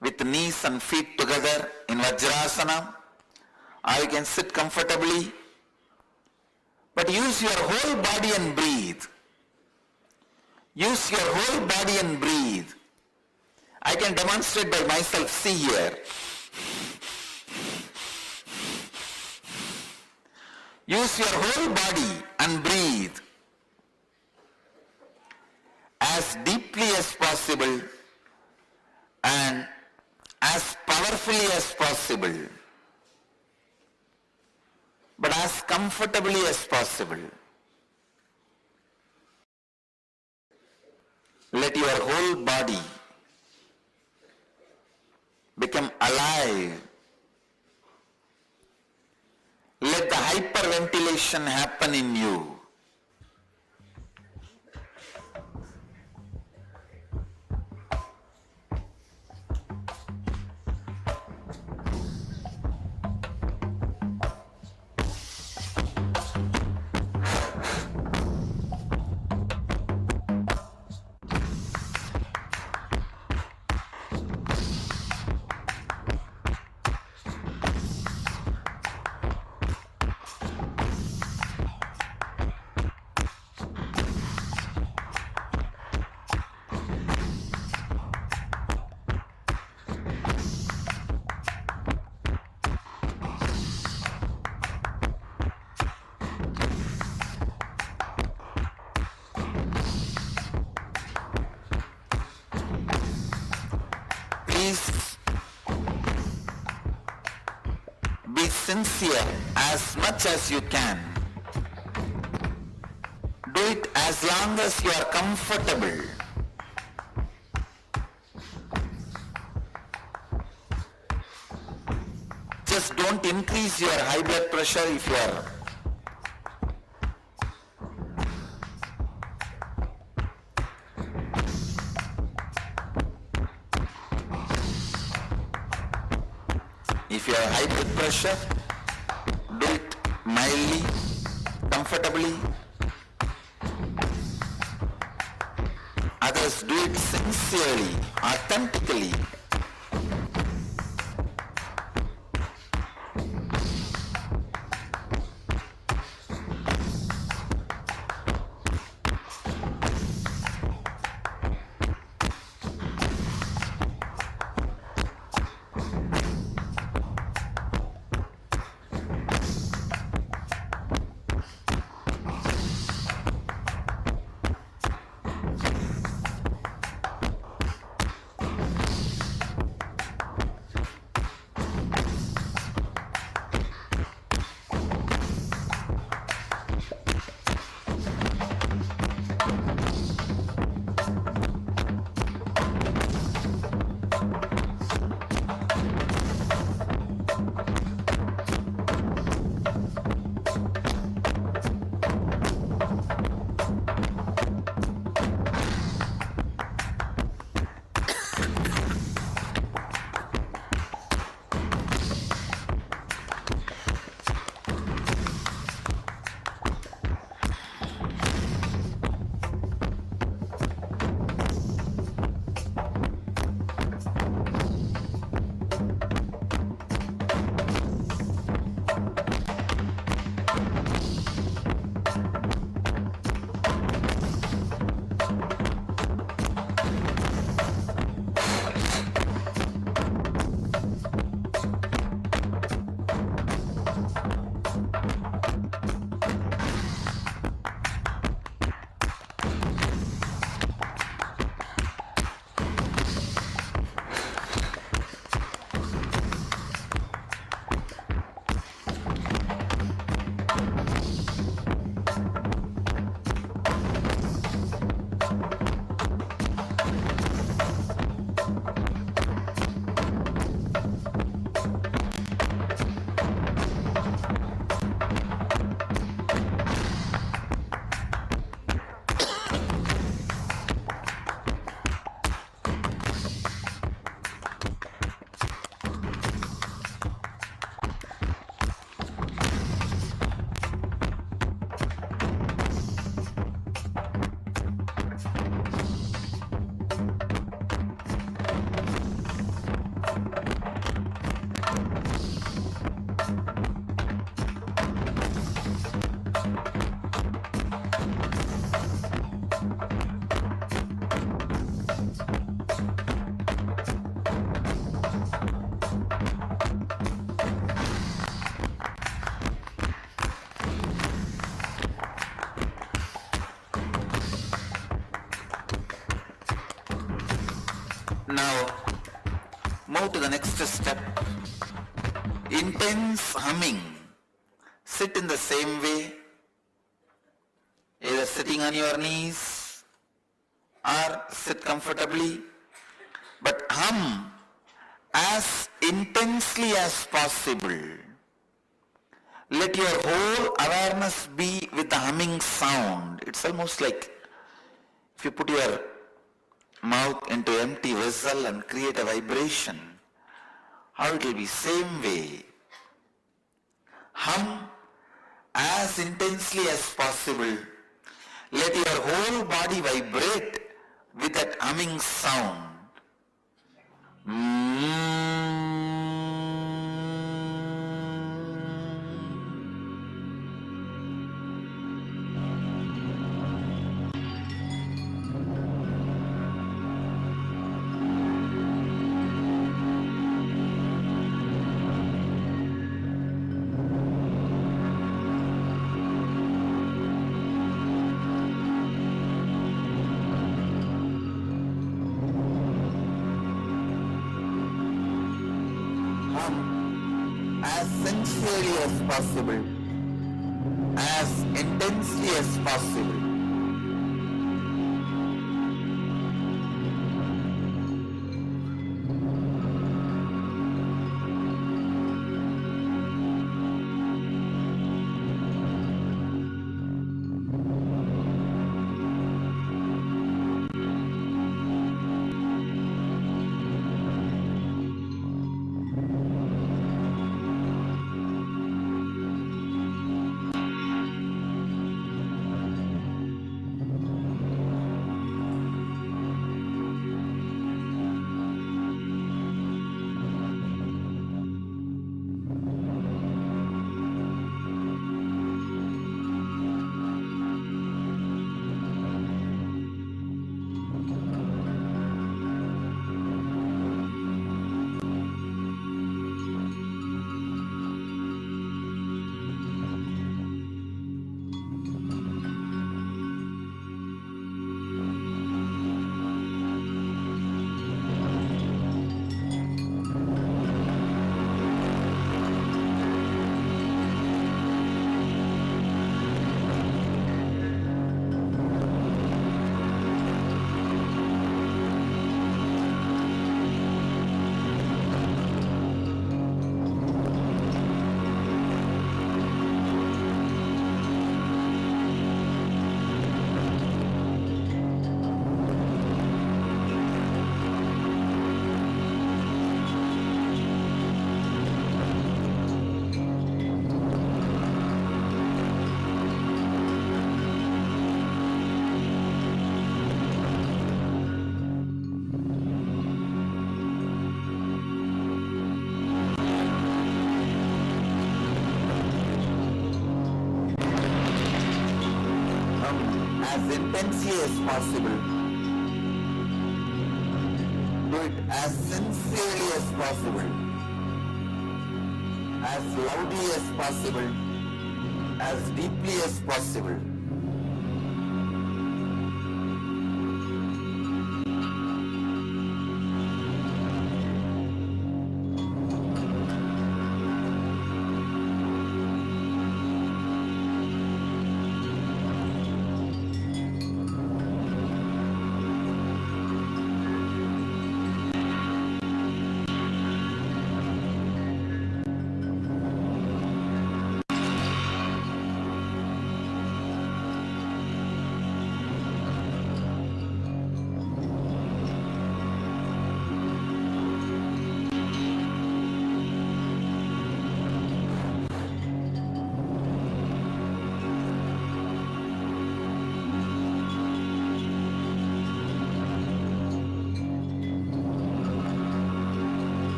with knees and feet together in Vajrasana, or you can sit comfortably. But use your whole body and breathe. Use your whole body and breathe. I can demonstrate by myself. See here. Use your whole body and breathe as deeply as possible and as powerfully as possible, but as comfortably as possible. Let your whole body become alive. Let the hyperventilation happen in you. Please be sincere as much as you can. Do it as long as you are comfortable. Just don't increase your high blood pressure if you are high blood pressure, do it mildly, comfortably. Others do it sincerely, authentically. Now, move to the next step. Intense humming. Sit in the same way, either sitting on your knees or sit comfortably, but hum as intensely as possible. Let your whole awareness be with the humming sound. It's almost like if you put your mouth into empty vessel and create a vibration, how it will be same way. Hum as intensely as possible. Let your whole body vibrate with that humming sound. As sincerely as possible, as intensely as possible. As intensely as possible. Do it as sincerely as possible, as loudly as possible, as deeply as possible.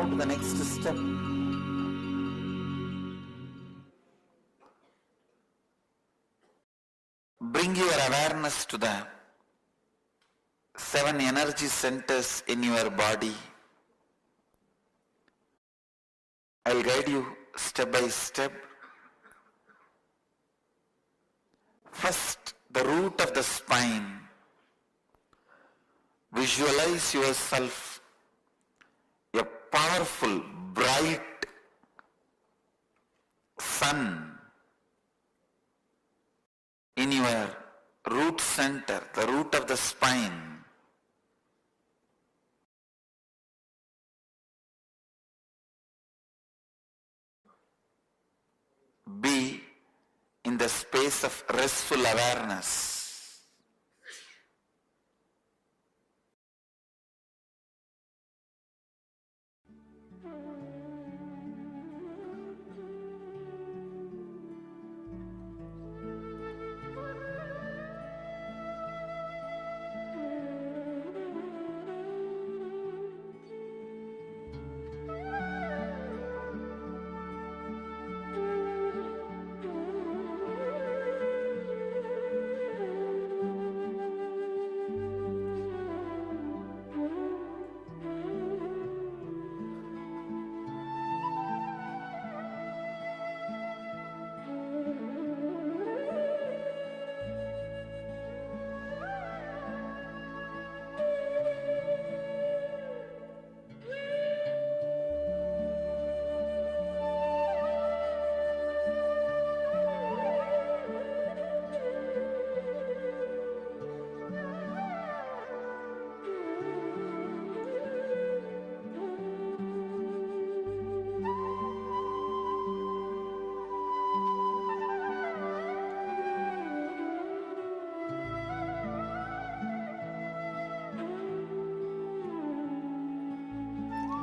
move to the next step. Bring your awareness to the 7 energy centers in your body. I'll guide you step by step. First, the root of the spine. Visualize yourself a powerful, bright sun in your root center, the root of the spine. Be in the space of restful awareness.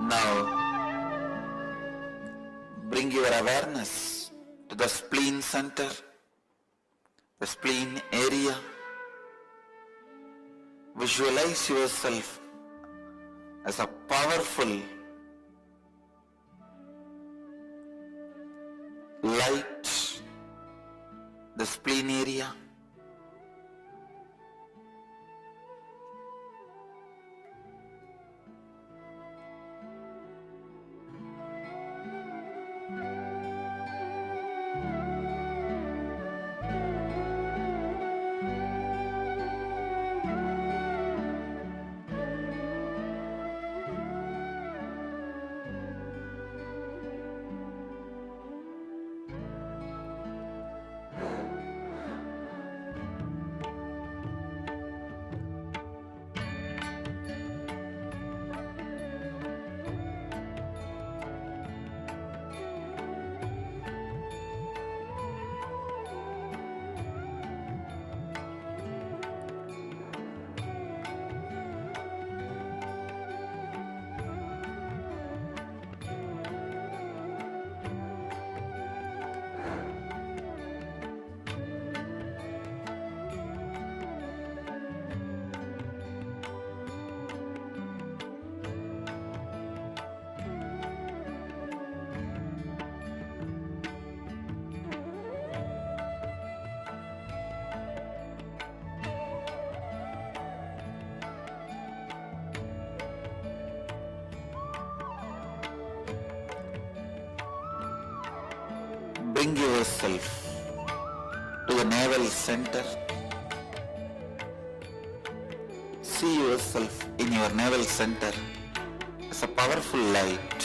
Now, bring your awareness to the spleen center, the spleen area. Visualize yourself as a powerful light, the spleen area. Bring yourself to the navel center. See yourself in your navel center as a powerful light.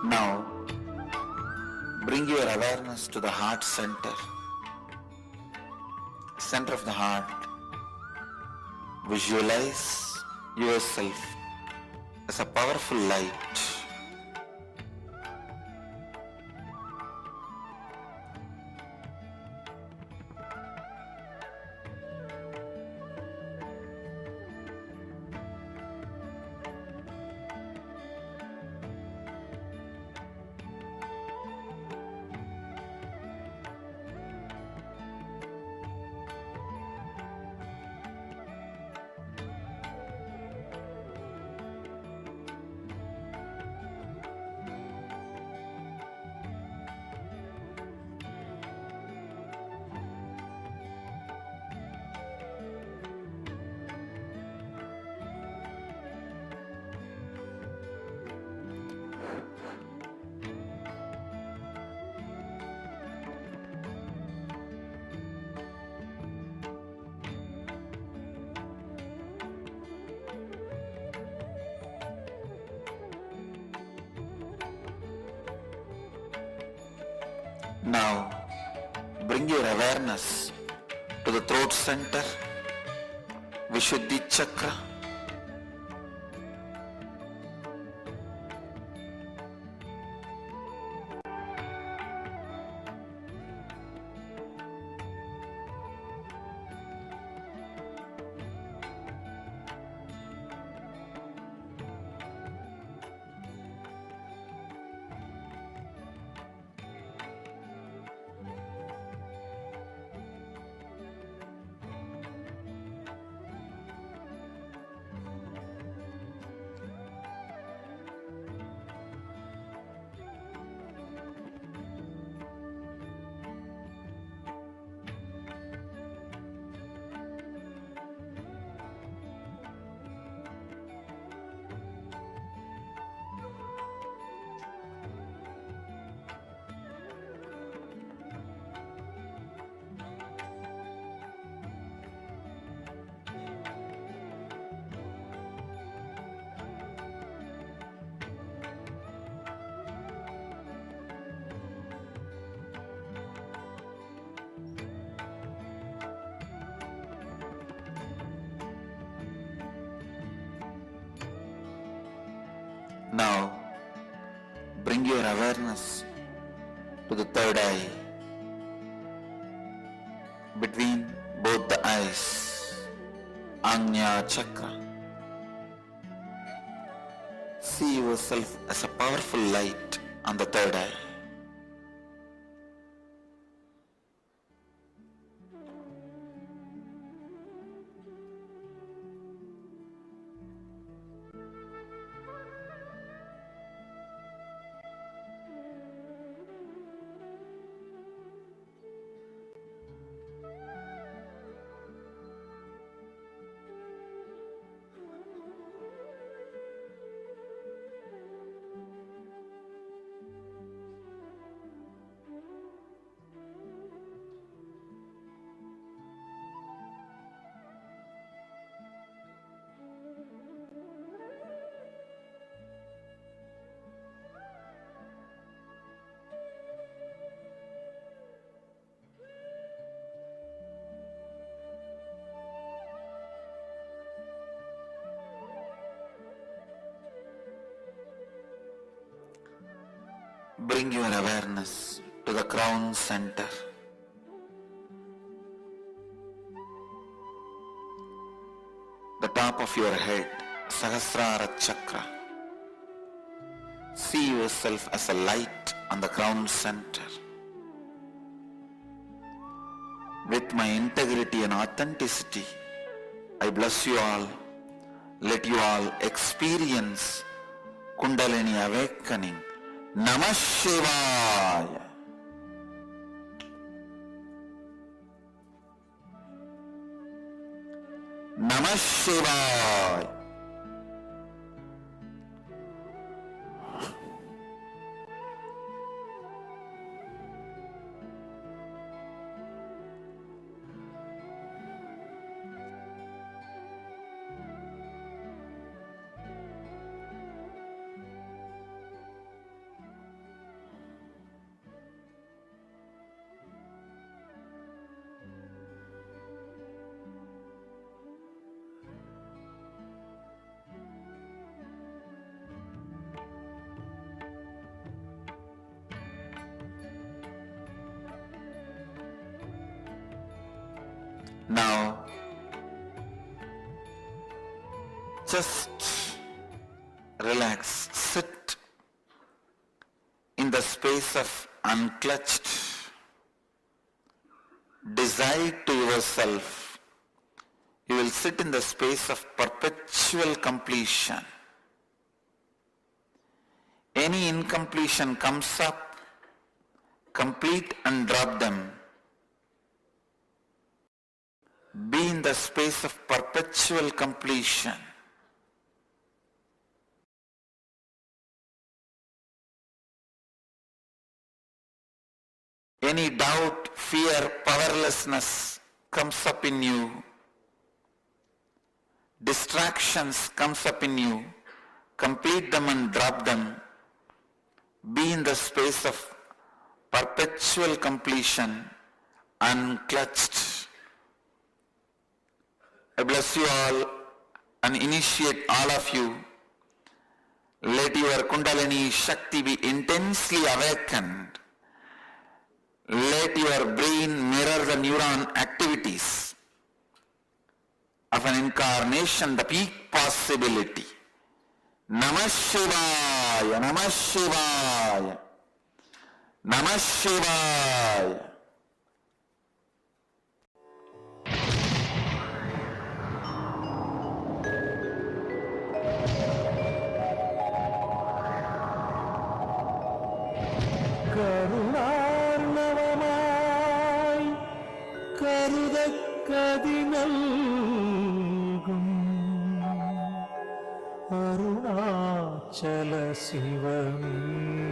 Now, bring your awareness to the heart center. Center of the heart. Visualize yourself as a powerful light. Now, bring your awareness to the throat center, Vishuddhi Chakra. Now, bring your awareness to the third eye, between both the eyes, Ajna Chakra. See yourself as a powerful light on the third eye. Bring your awareness to the crown center. The top of your head, Sahasrara Chakra. See yourself as a light on the crown center. With my integrity and authenticity, I bless you all. Let you all experience Kundalini awakening. Namah Shivaya. Namah Shivaya. Now, just relax, sit in the space of unclutched, decide to yourself, you will sit in the space of perpetual completion. Any incompletion comes up, complete and drop them. Be in the space of perpetual completion. Any doubt, fear, powerlessness comes up in you, distractions comes up in you, complete them and drop them. Be in the space of perpetual completion, unclutched. I bless you all and initiate all of you. Let your Kundalini Shakti be intensely awakened. Let your brain mirror the neuron activities of an incarnation, the peak possibility. Namah Shivaya, Namah Shivaya, Namah Shivaya. Arunachal சிவமீதா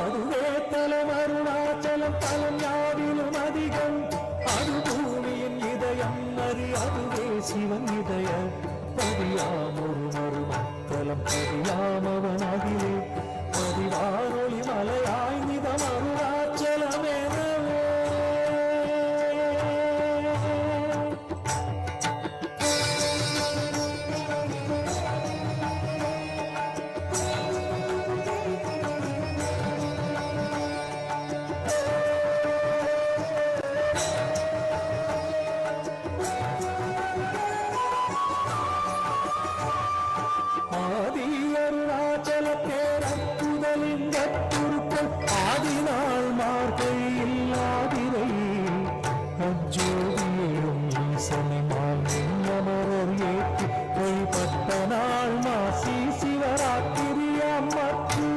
அதுவே தலம் அருணாச்சலம் தலம் யாவிலும் அதிகம் அது பூமியின் இதயம் அறி அதுவே சிவன் இதய பதியாமொரு மறுமத்தலம் பதியாமவன் அகிலே பதிவாரொளி மலையாய் நிதம் அருணாச்சலமெனவே. ஆதி அருணாச்சலத்தே அற்புதலிங்க துருக்கள் ஆதிநாள் மார்கை இல்லாதிரை அஜோதியிலும் ஈசனிமால் நின்னமரர் ஏற்றி வழிபட்ட நாள் மாசி சிவராத்திரி அம்மத்து.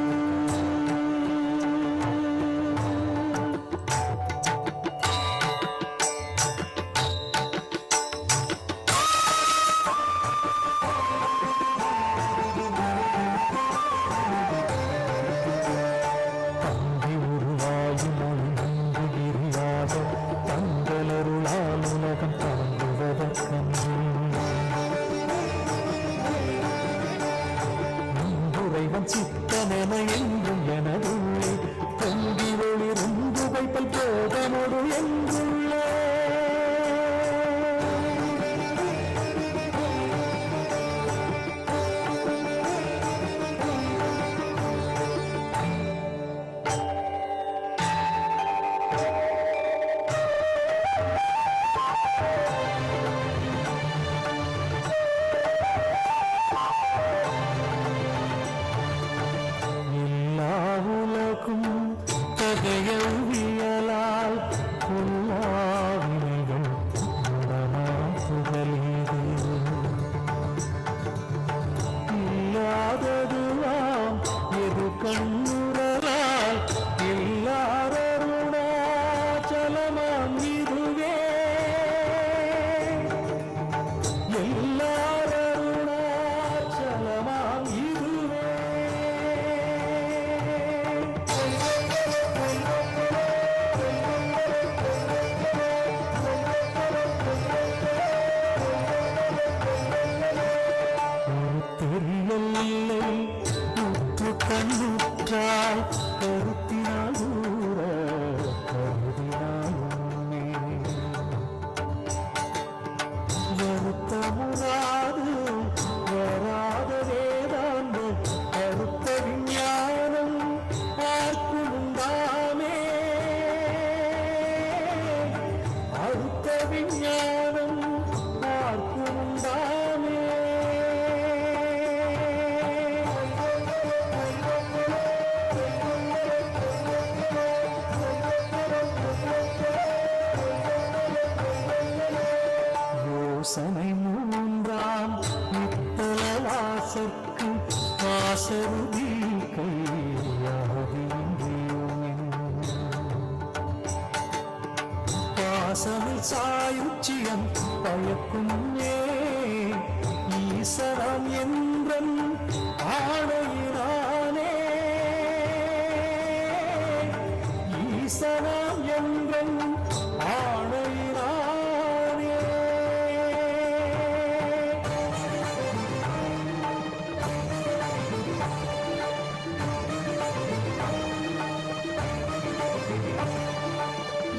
தங்கி உருவாயி மொழி நன்கு விரியாக தங்களருளால் உலகம் தங்குவதற்கன்று இறைவன் சித்தமென என்றும் எனதுள்ளே பொங்கி ஒளிருந்து வைப்பல் போதமொடு என்றுள்ளே. எல்லா உலக கண்ணுற்றாய் கருத்தினால் ஊற கருதினால் உண்மை வருத்தமுறாது வராத வேதாந்த கருத்த விஞ்ஞானம் பார்க்குமுண்டாமே அறுத்த விஞ்ஞானம் பார்க்குமுண்டாமே யோசனை மூன்றாம் நித்தல வாசற்கு வாசருதி பாசமில் சாயுச்சியம் பயக்கும் ஈசனம் என்றன் ஆணையினானே ஈசனம் என்றன் ஆணையினானே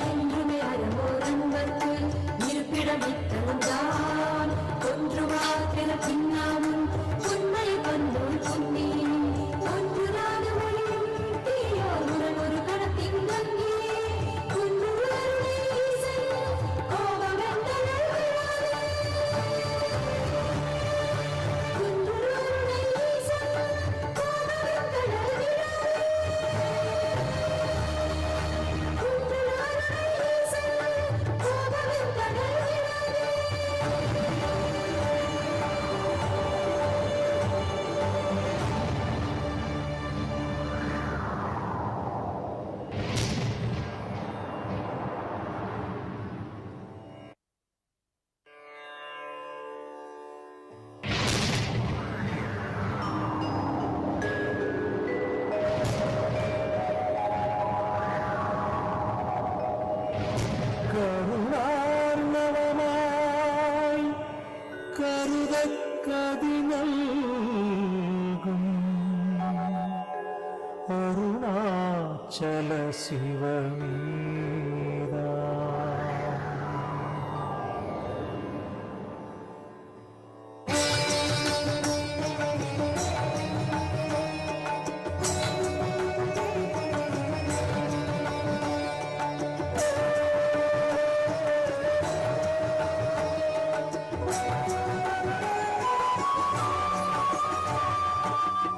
என்றுமே அறமோரன்பர்க்கு இருப்பிடமித்தவன்தான் ஒன்றுவாக்கிற பின்னாமும் உண்மை பந்தோல் பொன்னி ஒன்றுராத மொழியும் தீயோருடன் ஒரு கடத்தின் கங்கி ஒன்று கோபம் கருணார்ணவமாய் கருதக் கதிநல்கும் அருணாச்சல சிவமேதா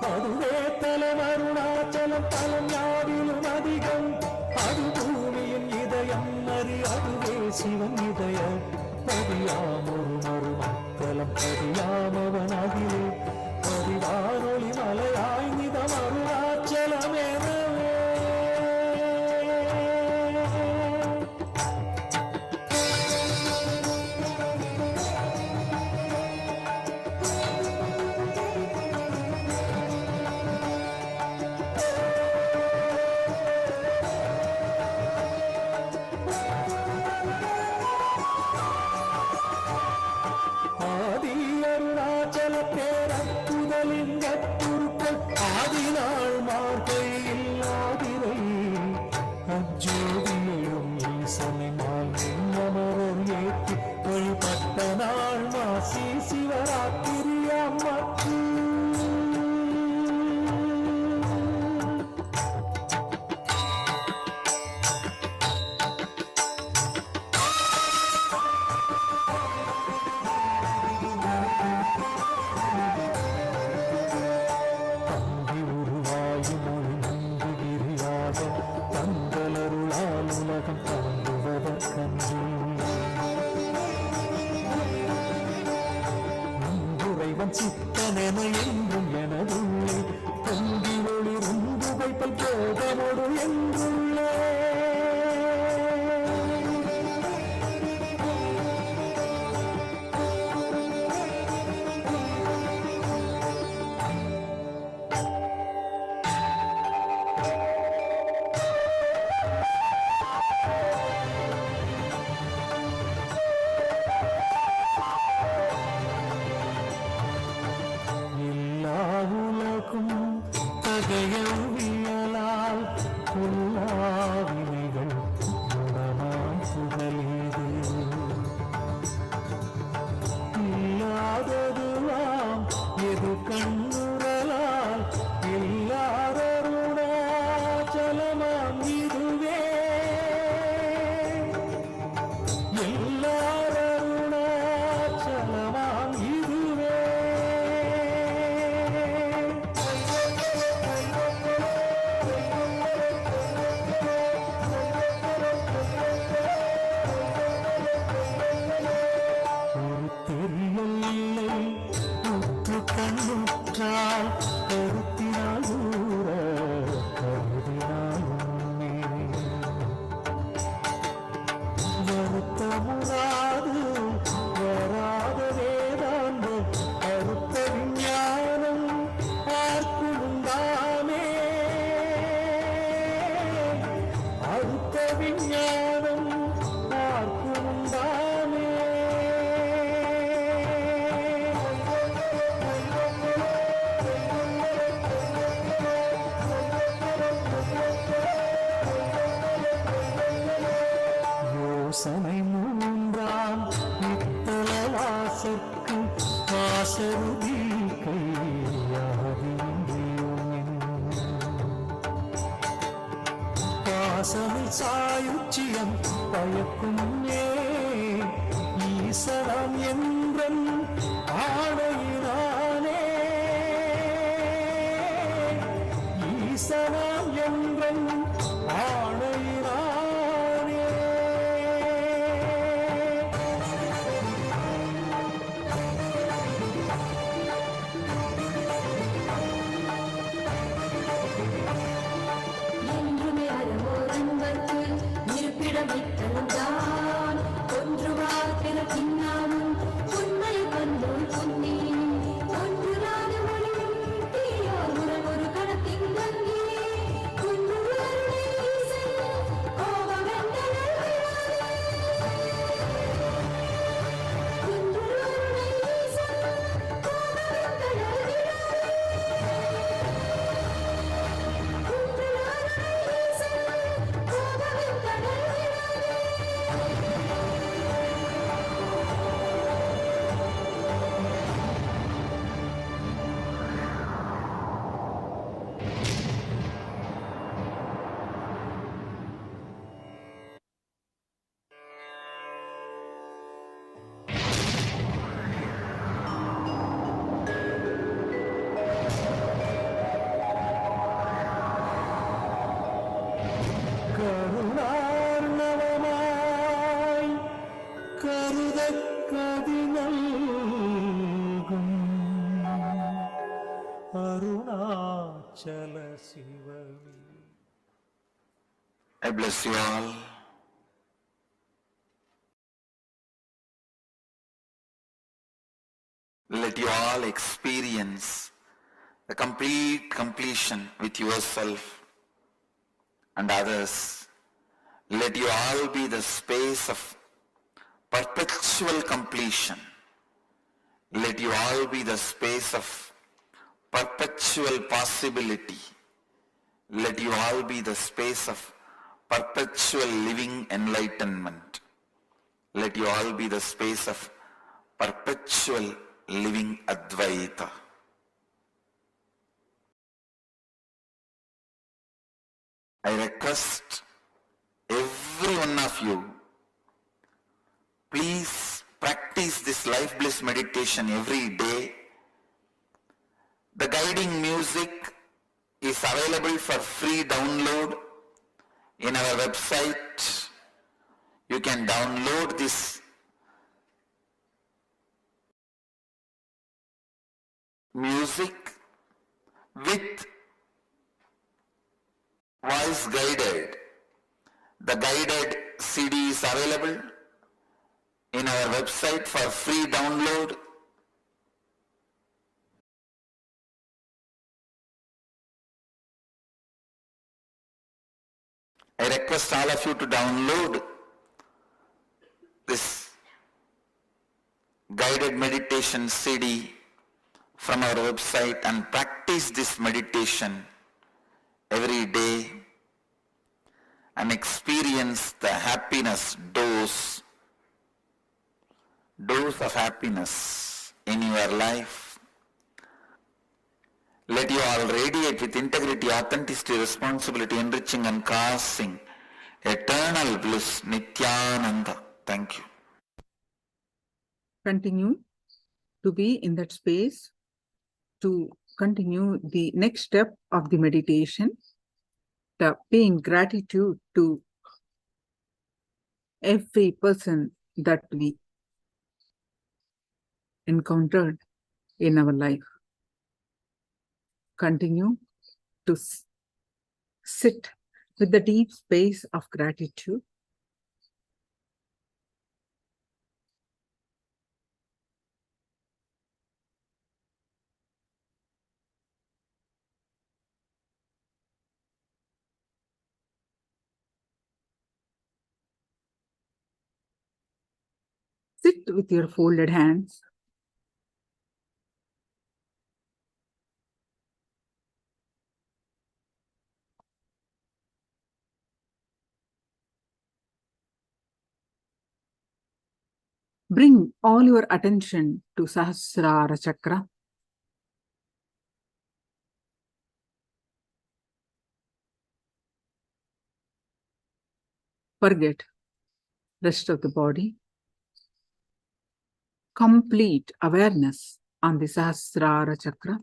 அதுவே தலம் அருணாச்சலம் தலம் யாவிலும் அதிகம் அது பூமியின் இதயம் அதுவே சிவன் இதய பதியாமொரு மருமத்தலம் பதியாமவன் அதிலே பதிவானொலி மலையாய் நிதம் அருணாச்சலமேனவே ஆதி அருணாச்சல பேரற்புதலிங்க குருக்கள் ஆதினாள் மார்கையில் ஆதிரை அஜோதியும் ஈசனினால் அமரர் ஏற்றி வழிபட்ட நாள் மாசி சிவராத்திரி அம்மக்கு தங்கி உருவாயும் மொழி நம்புகிறியாக தங்களருளால் உலகம் தங்குவதற்கன்றி நங்குறைவன் சித்தனென என்றும் எனதுள்ளே பொங்கி ஒளிருந்து வைப்பல் போகமொடு என்றுள்ளே இதயவியலால் பொல்லாவினைகள் குணமாய் புகழேது இல்லாததுவாம் எது கண்ணுறலால் எல்லாரருணாச்சலமாம் இதுவே எல்லாரருணாச்சலமாம் இதுவே ஒரு தெரியல் இல்லை உற்று கண்ணுற்றால் கருத்தினால் ஊற கருதினால் உண்மை வருத்தமுறாது வராத வேதாந்த அறுத்த விஞ்ஞானம் பார்க்குண்டாமே அறுத்த விஞ்ஞானம் பார்க்குண்டாமே யோசனை மூன்றாம் நித்தலவாசற்கு வாசருதி பாசமில் சாயுச்சியம் பயக்கும் ஈசனம் என்றன் ஆணையினானே ஈசனம் என்றன் ஆணையினானே என்றுமே அறவோர் அன்பர்க்கு இருப்பிடமிட்டழுந்தான் ஒன்று வாழ்க்கிற பின்னாமும் உண்மை கண்டோல் பொன்னி ஒன்றுராத மொழியும் தீயோர் உடன் ஒரு கடத்தின் கங்கி குன்று அருளை ஈசன் கோபமென்றனல் குன்று அருளை ஈசன் கோபமென்றனல் கருணார்ணவமாய் கருதக் கதிநல்கும் அருணாச்சல சிவமே. I bless you all. Let you all experience the complete completion with yourself and others. Let you all be the space of perpetual completion. Let you all be the space of perpetual possibility. Let you all be the space of perpetual living enlightenment. Let you all be the space of perpetual living Advaita. I request every one of you, please practice this life bliss meditation every day. The guiding music is available for free download in our website. You can download this music with voice guided. The guided CD is available in our website for free download. I request all of you to download this guided meditation CD from our website and practice this meditation every day and experience the happiness dose of happiness in your life. Let you all radiate with integrity, authenticity, responsibility, enriching and causing eternal bliss. Nithyananda. Thank you. Continue to be in that space to continue the next step of the meditation, the paying gratitude to every person that we encountered in our life. Continue to sit with the deep space of gratitude. Sit with your folded hands. Bring all your attention to Sahasrara Chakra. Forget rest of the body. Complete awareness on the Sahasrara Chakra.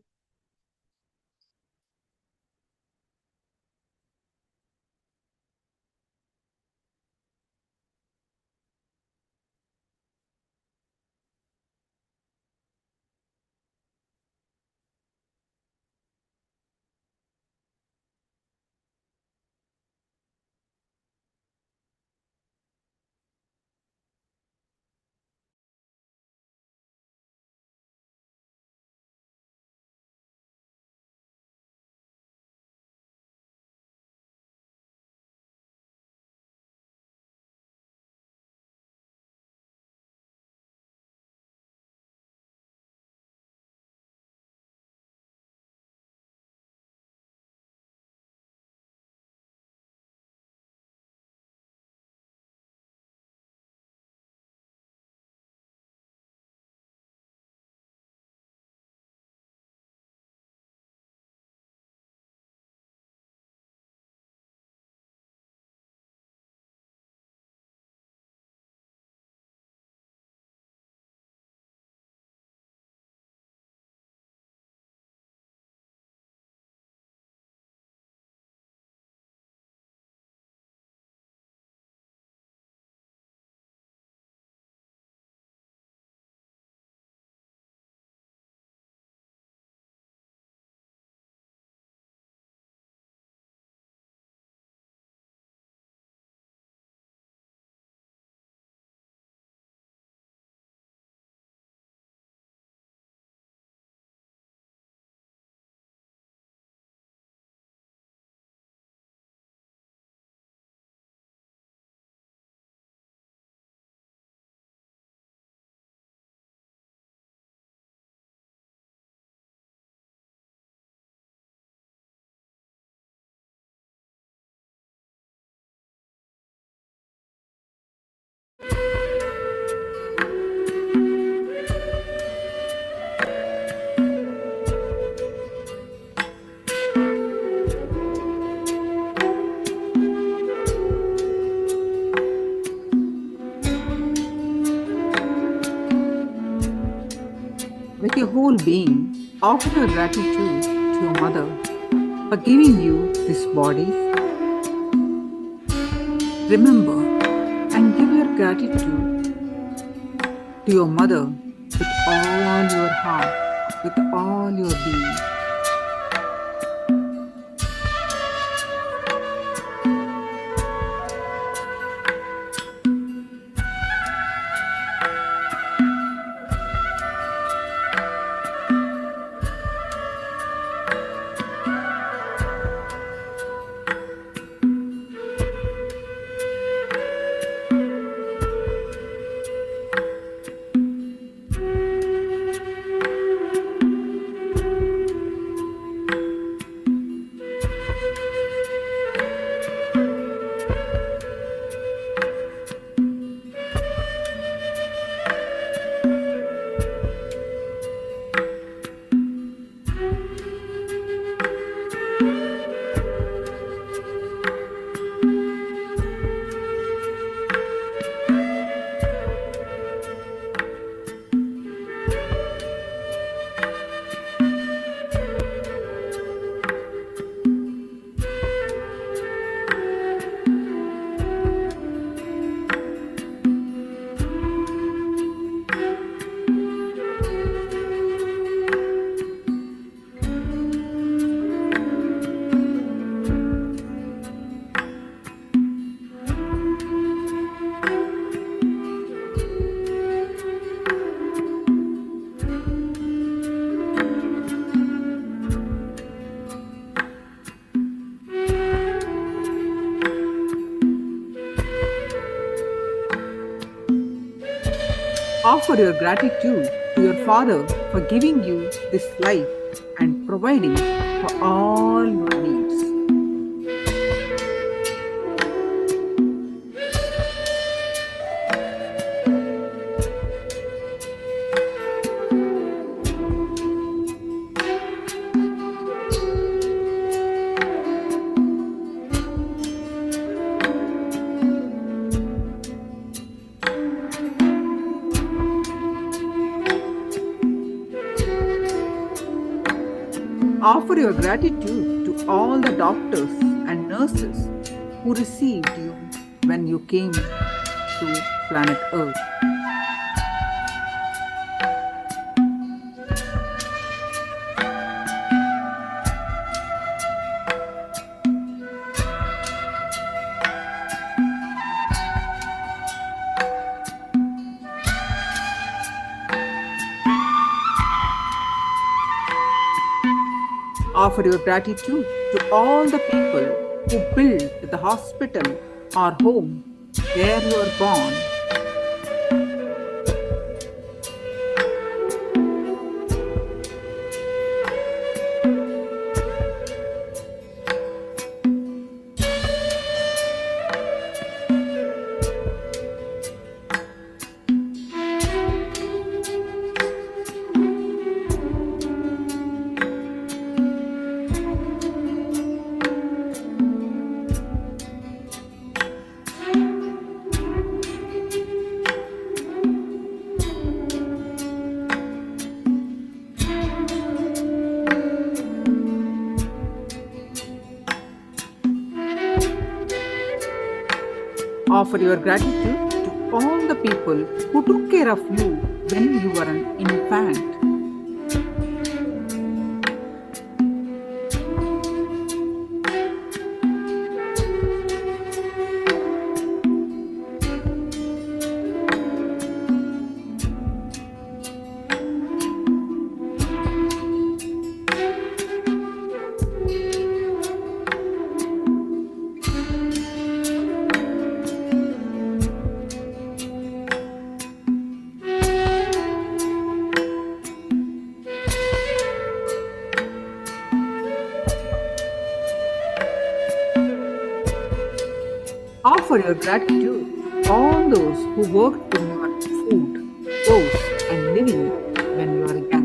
With your whole being, offer your gratitude to your mother for giving you this body. Remember and give your gratitude to your mother with all your heart, with all your being. Offer your gratitude to your Father for giving you this life and providing for all your needs. Offer your gratitude to all the doctors and nurses who received you when you came to planet Earth. Offer your gratitude to all the people who built the hospital or home where you were born. Offer your gratitude to all the people who took care of you when you were an infant. Offer your gratitude to all those who worked in your food, clothes, and living when you were young.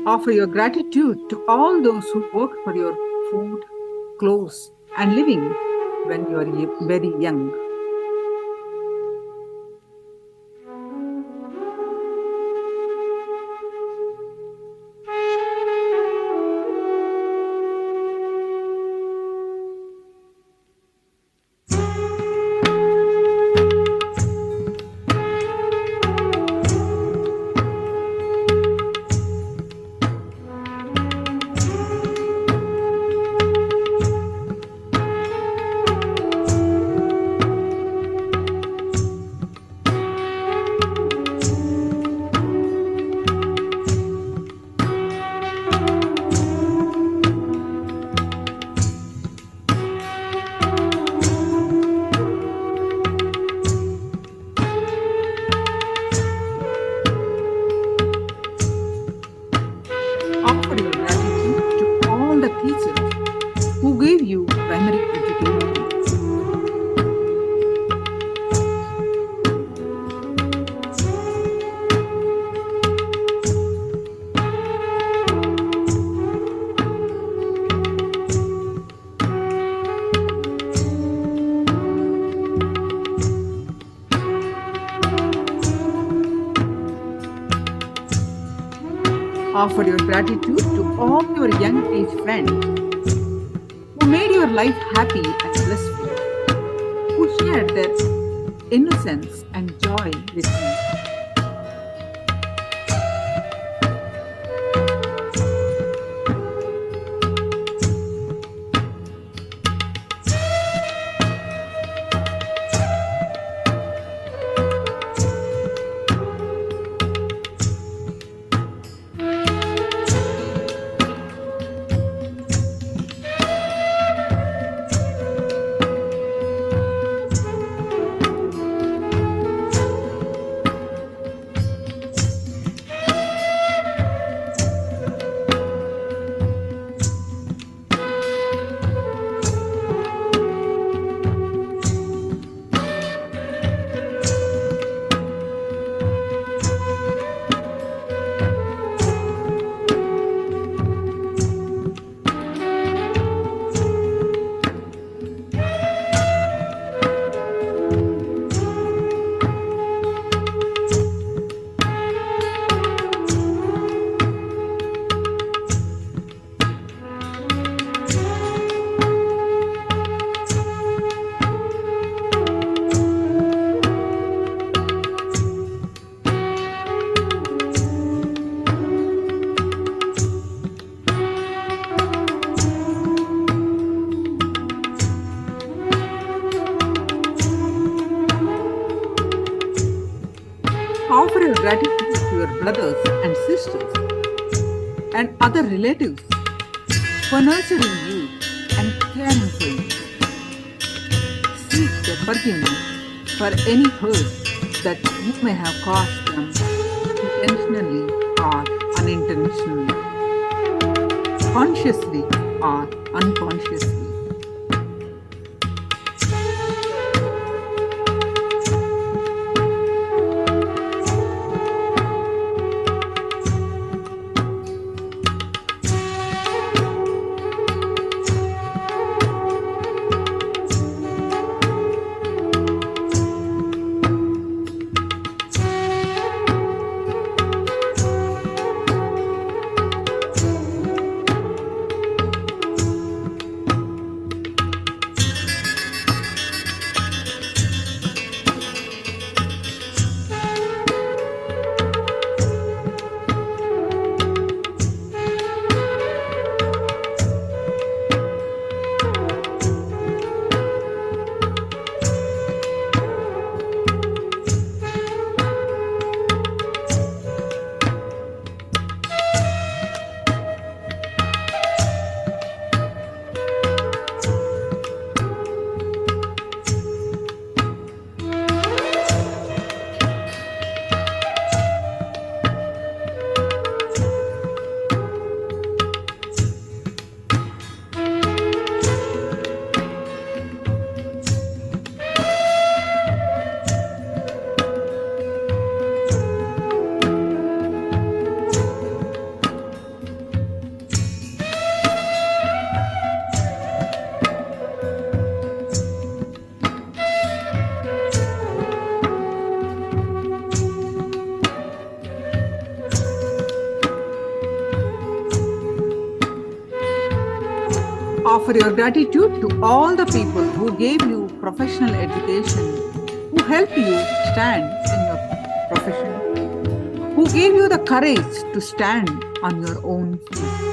Offer your gratitude to all those who work for your food, clothes, and living when you are very young. Offer your gratitude to all the teachers who gave you primary education. Offer your gratitude to all your young age friends who made your life happy and blissful, who shared their innocence and joy with you. Offer your gratitude to your brothers and sisters and other relatives for nurturing you and caring for you. Seek their forgiveness for any hurt that you may have caused them intentionally or unintentionally, consciously or unconsciously. Offer your gratitude to all the people who gave you professional education, who helped you stand in your profession, who gave you the courage to stand on your own feet.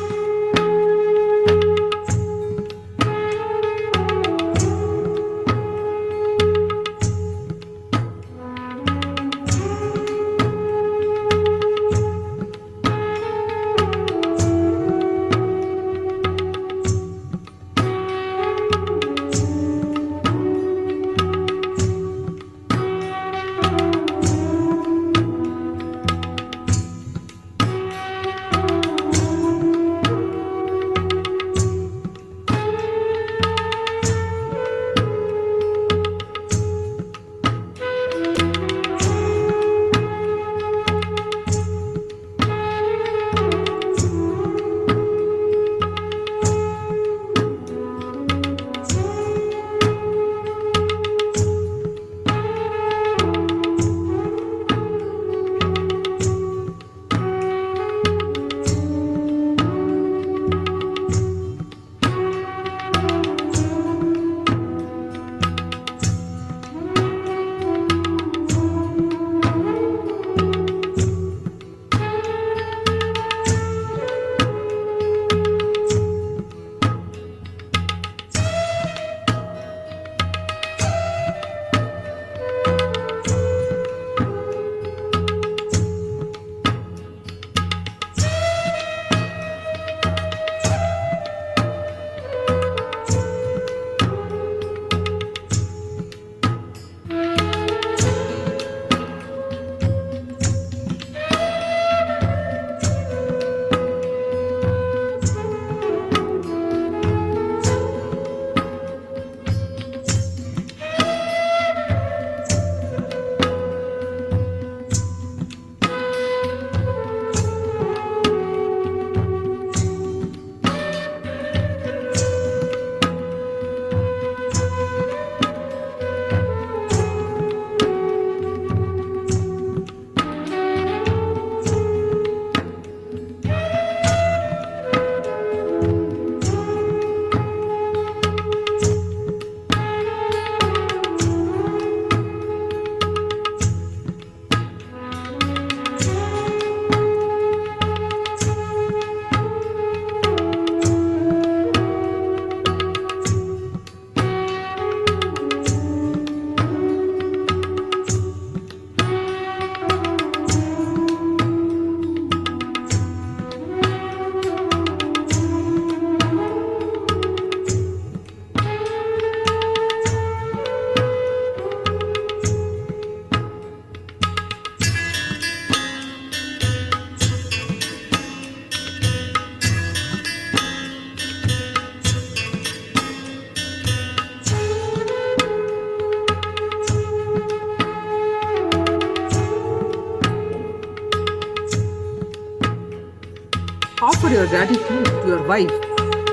Offer your gratitude to your wife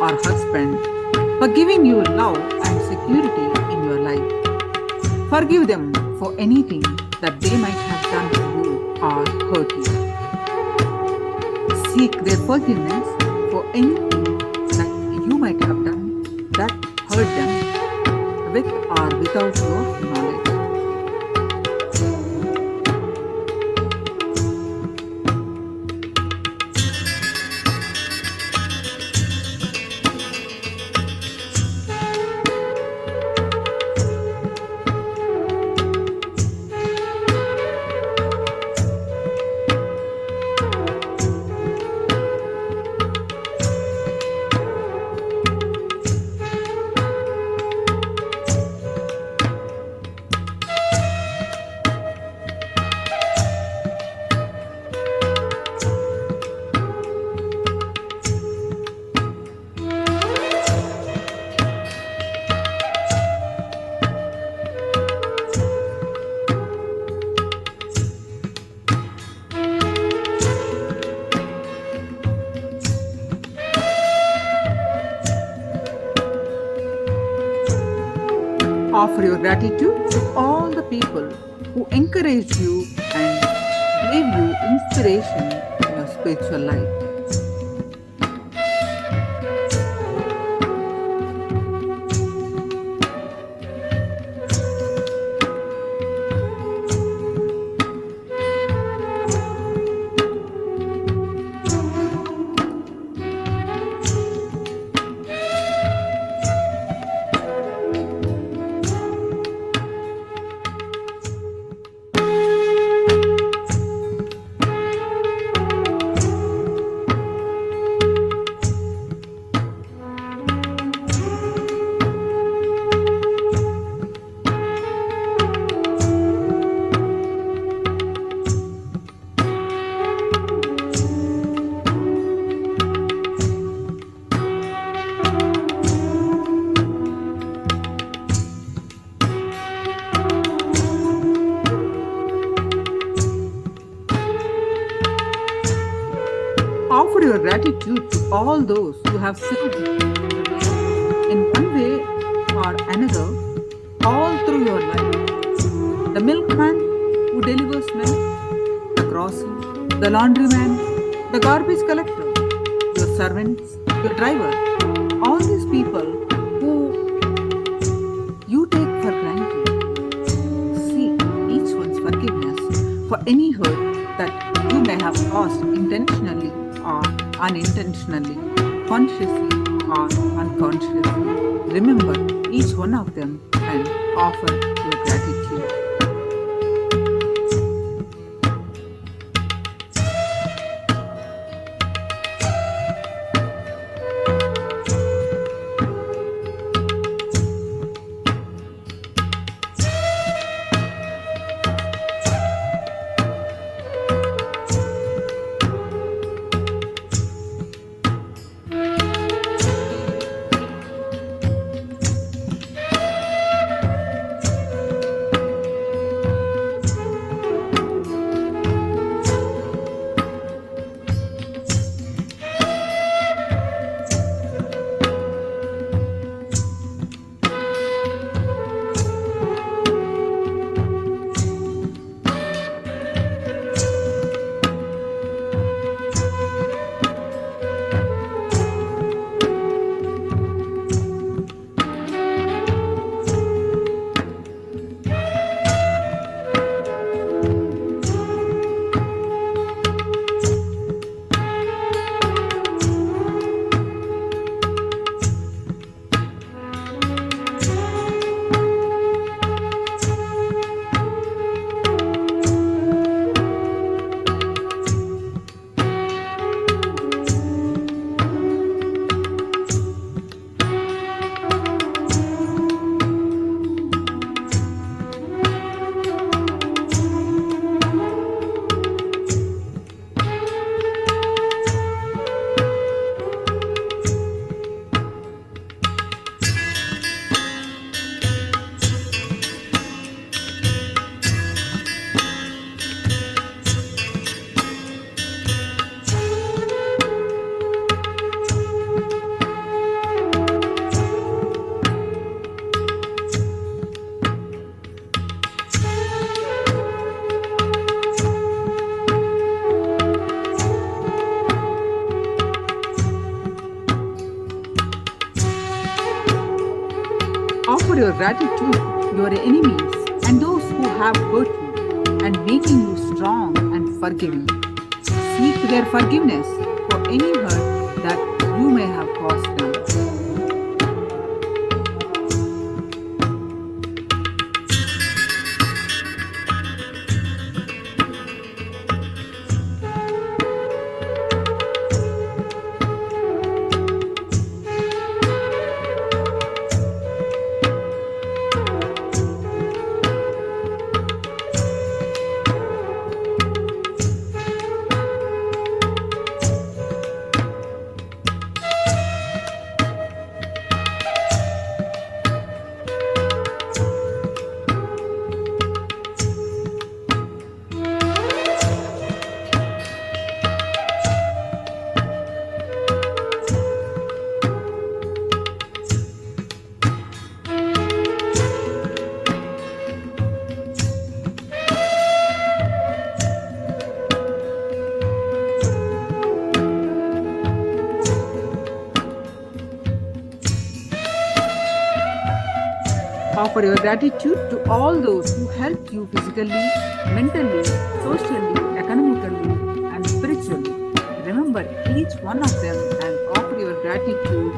or husband for giving you love and security in your life. Forgive them for anything that they might have done to you or hurt you. Seek their forgiveness for anything that you might have done that hurt them with or without your knowledge. Offer your gratitude to all the people who encouraged you and gave you inspiration in your spiritual life. gratitude to all those who have served you in one way or another all through your life. The milkman who delivers milk, the grocer, the laundryman, the garbage collector, your servants, your driver, all these people who you take for granted. Seek each one's forgiveness for any hurt that you may have caused intentionally or unintentionally, consciously or unconsciously. Remember each one of them and offer your gratitude. Offer your gratitude to your enemies and those who have hurt you and making you strong and forgiving. Seek their forgiveness for any hurt that you may have caused them. Offer your gratitude to all those who helped you physically, mentally, socially, economically, and spiritually. Remember each one of them and offer your gratitude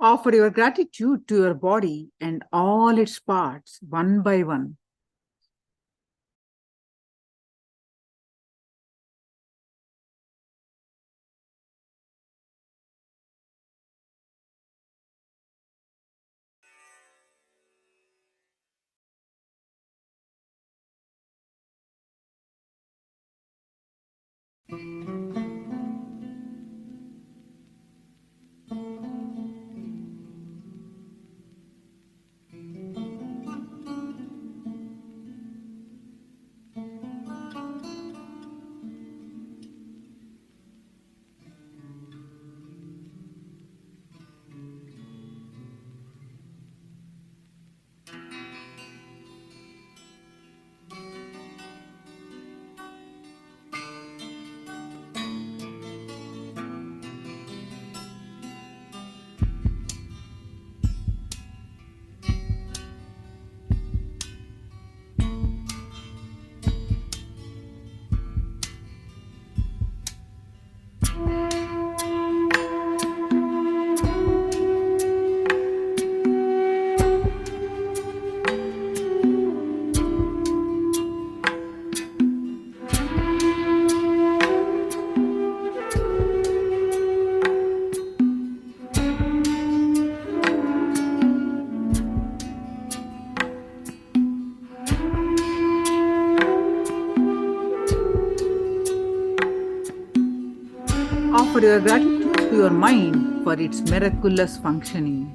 Offer your gratitude to your body and all its parts, one by one. Offer your gratitude to your mind for its miraculous functioning.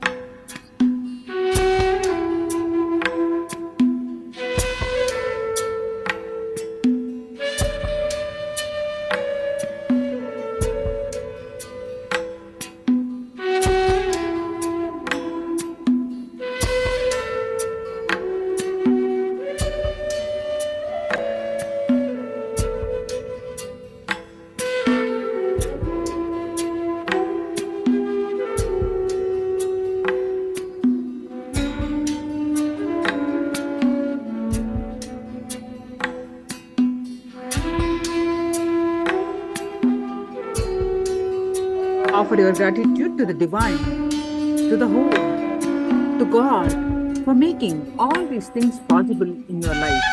Offer your gratitude to the divine, to the whole, to God for making all these things possible in your life.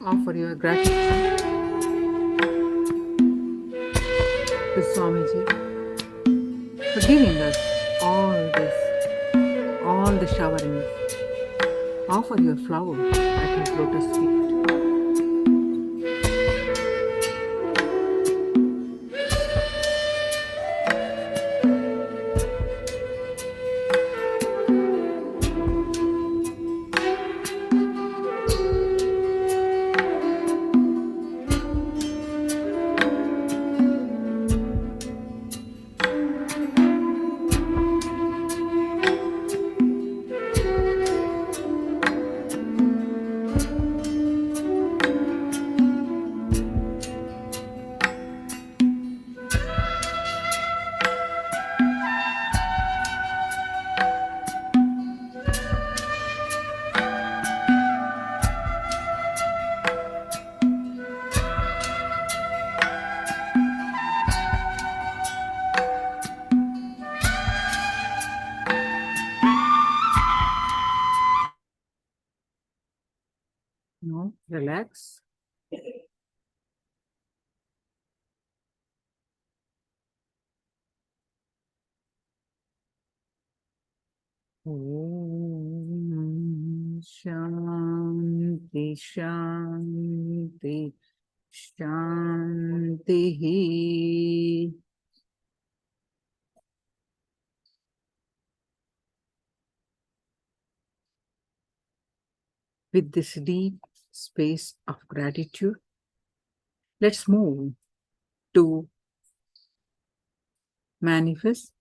Offer your gratitude to Swamiji for giving us all this, all the showerings. Offer your flower at his lotus feet. relax. Om Shanti Shanti Shanti. With this deep space of gratitude, let's move to manifest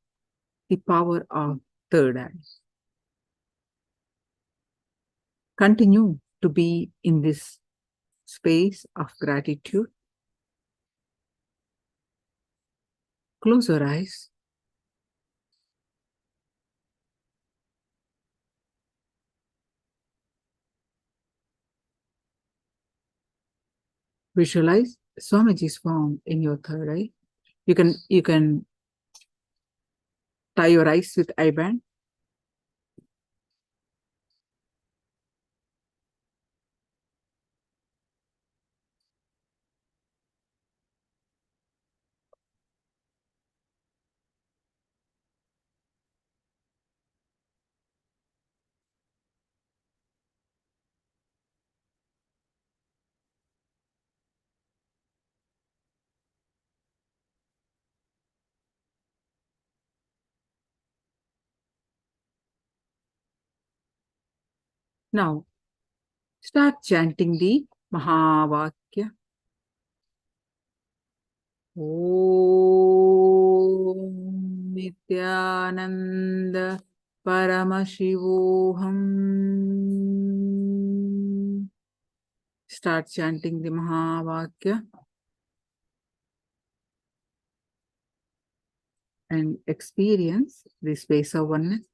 the power of third eye. Continue to be in this space of gratitude. Close your eyes. Visualize Swamiji's form in your third eye. You can tie your eyes with eye band. Now, start chanting the Mahavakya. Om Nithyananda Paramashivoham. Start chanting the Mahavakya and experience the space of oneness.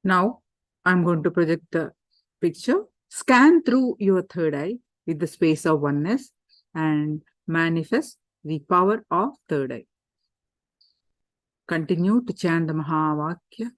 Now, I'm going to project the picture. Scan through your third eye with the space of oneness and manifest the power of third eye. Continue to chant the Mahavakya.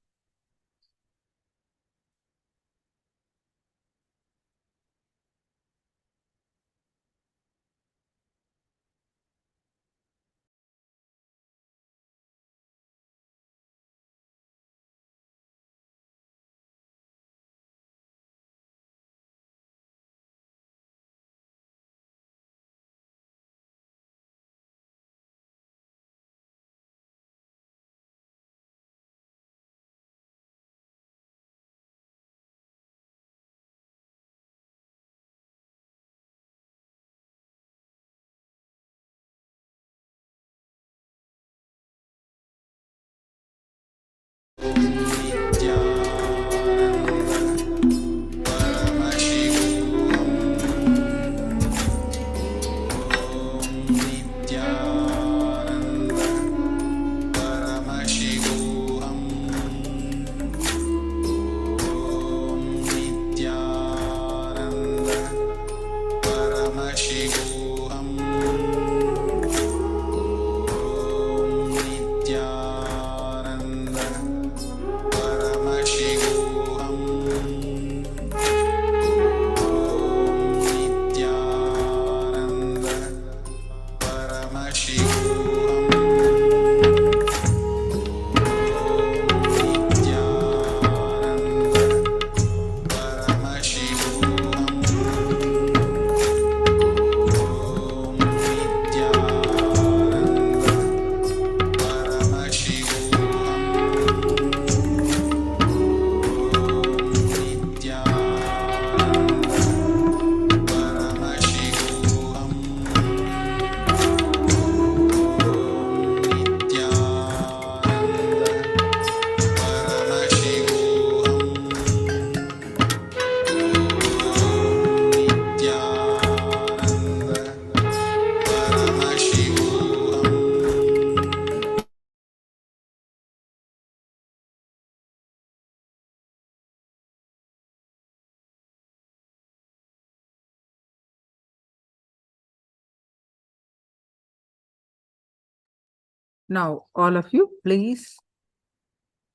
Now, all of you, please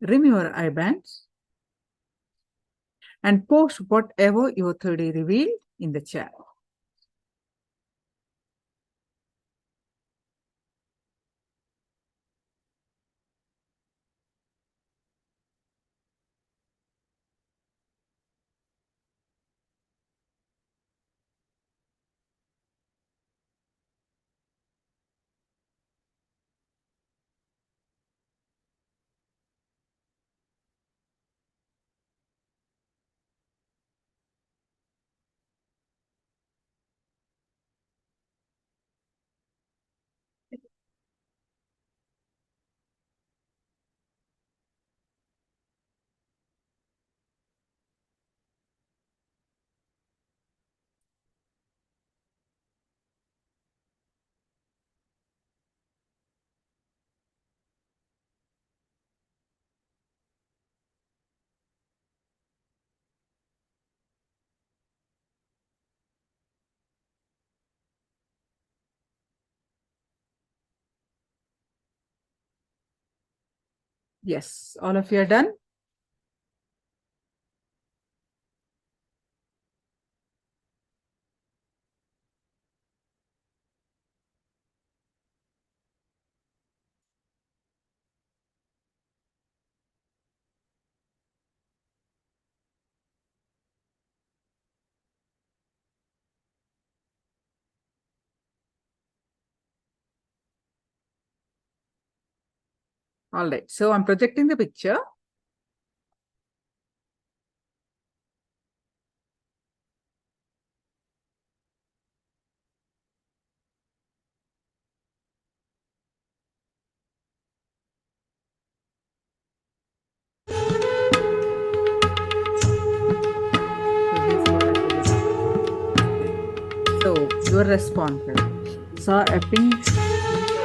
remove your eye bands and post whatever your 3D revealed in the chat. Yes, all of you are done. All right, so I'm projecting the picture. So your response saw a pink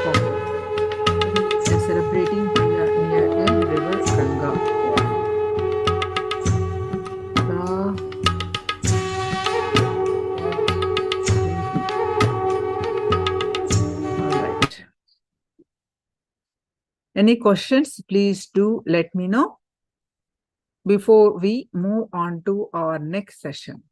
pocket celebrating near a river Ganga. All right. Any questions? Please do let me know before we move on to our next session.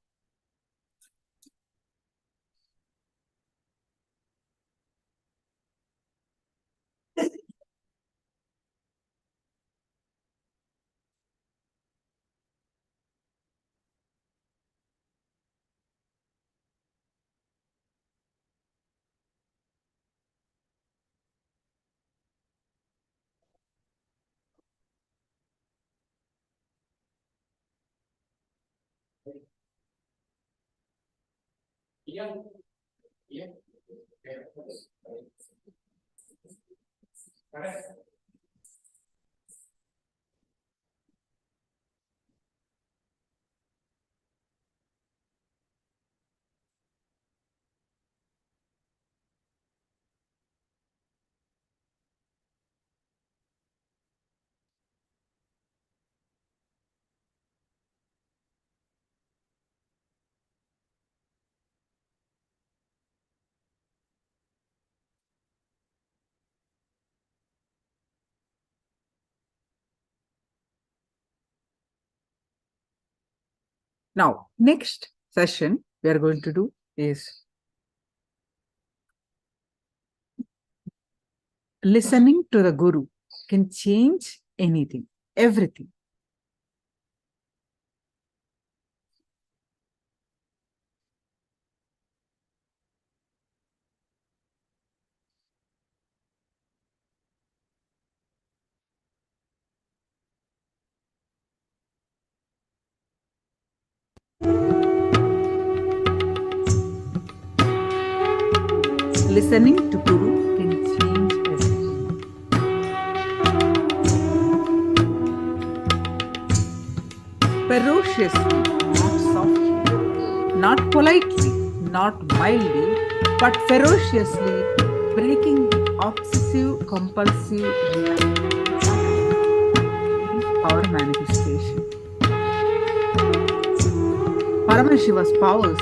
Now, next session we are going to do is listening to the Guru can change anything, everything. Listening to Guru can change everything. Ferociously, not softly, not politely, not mildly, but ferociously breaking the obsessive compulsive power manifestation. Paramashiva's powers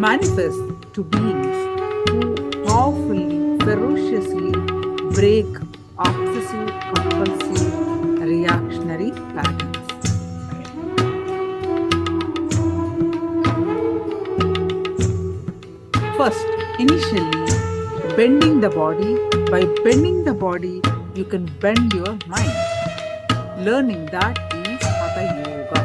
manifest to beings who powerfully, ferociously break obsessive, compulsive, reactionary patterns. First, initially, bending the body. By bending the body, you can bend your mind. Learning that is Hatha Yoga.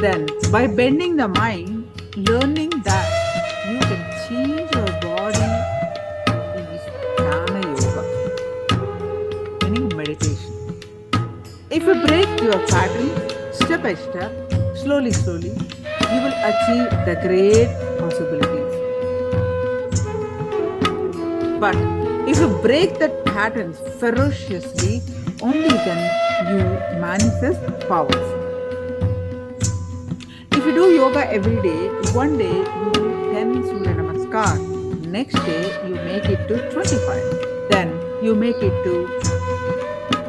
Then, by bending the mind, learning that you can change your body is Jnana Yoga, meaning meditation. If you break your pattern step by step, slowly, you will achieve the great possibilities. But if you break that pattern ferociously, only then you manifest powers. If you do yoga every day, one day you do 10 Surya Namaskar, next day you make it to 25, then you make it to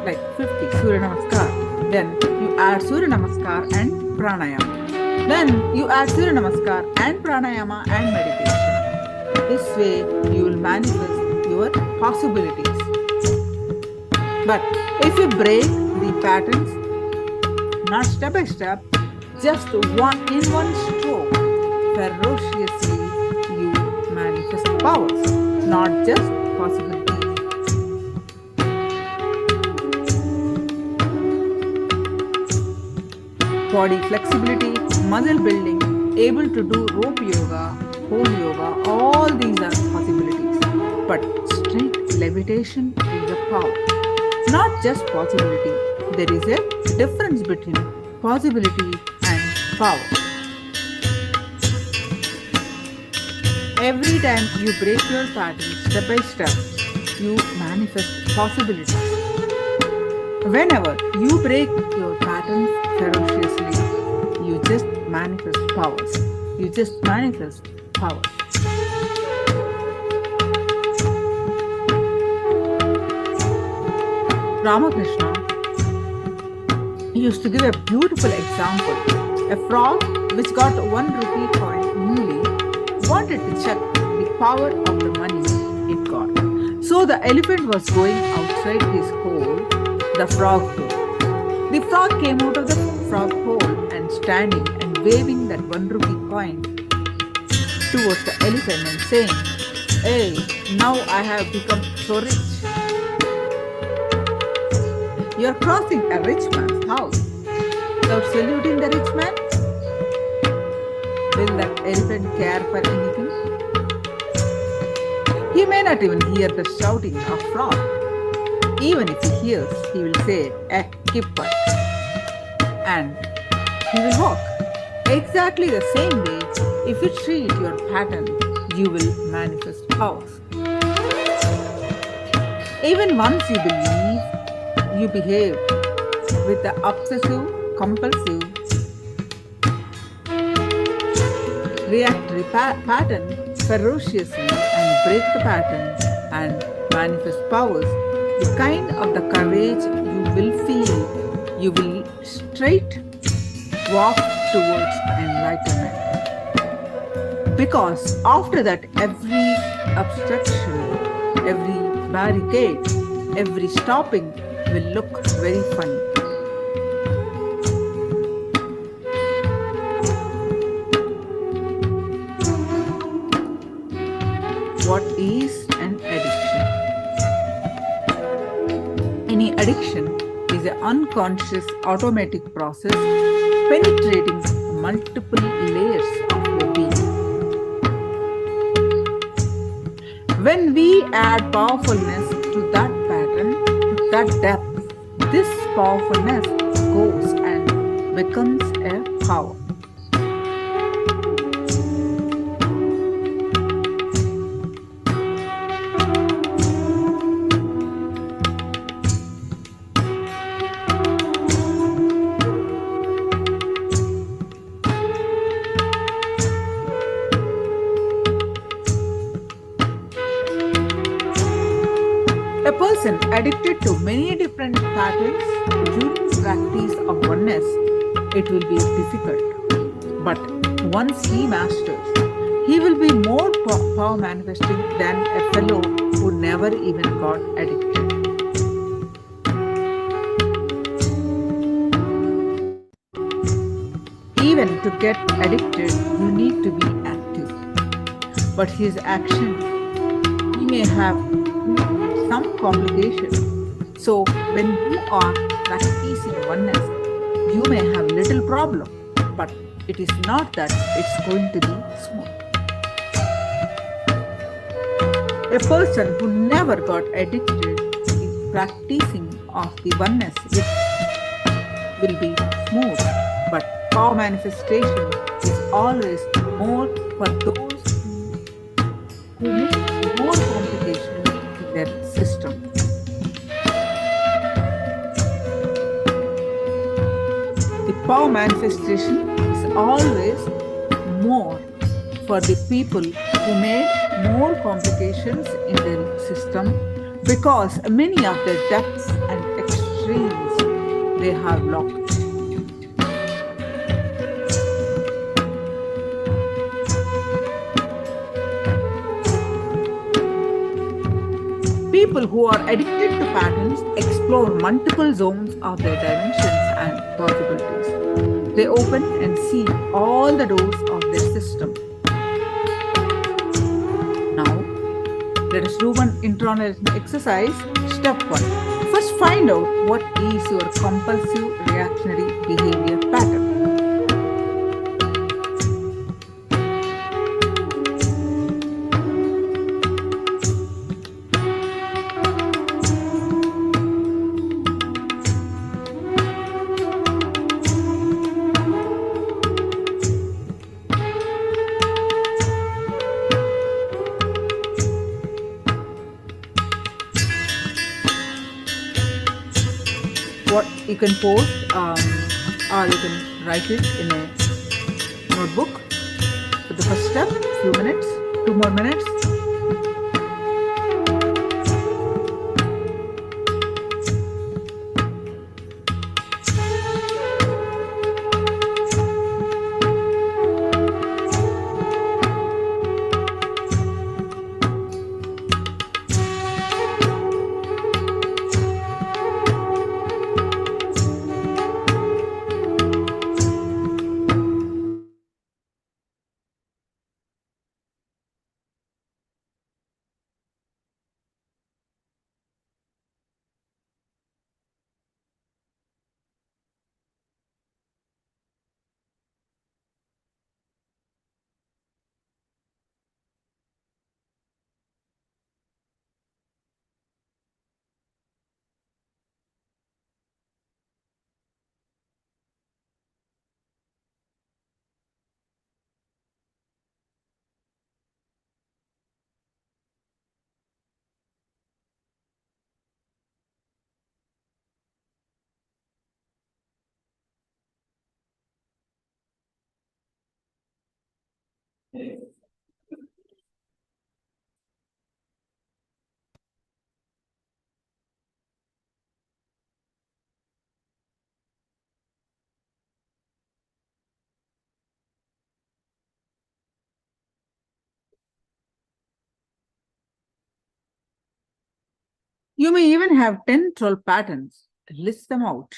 like 50 Surya Namaskar, then you add Surya Namaskar and Pranayama. Then you add Surya Namaskar and Pranayama and meditation. This way you will manifest your possibilities. But if you break the patterns, not step by step, just one stroke, ferociously you manifest powers, not just possibilities. Body flexibility, muscle building, able to do rope yoga, pole yoga, all these are possibilities. But straight levitation is a power, not just possibility. There is a difference between possibility and power. Every time you break your pattern step by step, you manifest possibilities. Whenever you break your pattern ferociously, you just manifest powers. You just manifest powers. Ramakrishna used to give a beautiful example. A frog which got 1 rupee coin newly wanted to check the power of the money it got. So the elephant was going outside his hole, the frog hole. The frog came out of the frog hole and standing and waving that 1 rupee coin towards the elephant and saying, "Hey, now I have become so rich." You are crossing a rich man's house without saluting the rich man. Will that elephant care for anything? He may not even hear the shouting of frog. Even if he hears, he will say, keep quiet. And he will walk. Exactly the same way, if you treat your pattern, you will manifest powers. Even once you believe, you behave with the obsessive, compulsive, reactory pattern ferociously and break the pattern and manifest powers, the kind of the courage you will feel, you will straight walk towards enlightenment. Because after that, every obstruction, every barricade, every stopping will look very funny. What is an addiction? Any addiction is an unconscious automatic process penetrating multiple layers of your being. When we add powerfulness to that pattern, to that depth, this powerfulness goes and becomes a power. A person addicted to many different patterns during practice of oneness, it will be difficult. But once he masters, he will be more power manifesting than a fellow who never even got addicted. Even to get addicted, you need to be active. But his action, he may have some complication. So when you are practicing oneness, you may have little problem, but it is not that it's going to be smooth. A person who never got addicted is practicing of the oneness will be smooth, but power manifestation is always more for those who make more complication in their system. The power manifestation is always more for the people who made more complications in their system because many of the depths and extremes they have locked. People who are addicted to patterns explore multiple zones of their dimensions and possibilities. They open and see all the doors of their system. Now, let us do one internal exercise. Step 1. First, find out what is your compulsive reactionary behavior pattern. What you can post or you can write it in a notebook. For the first step, few minutes, 2 more minutes. You may even have 10 troll patterns. List them out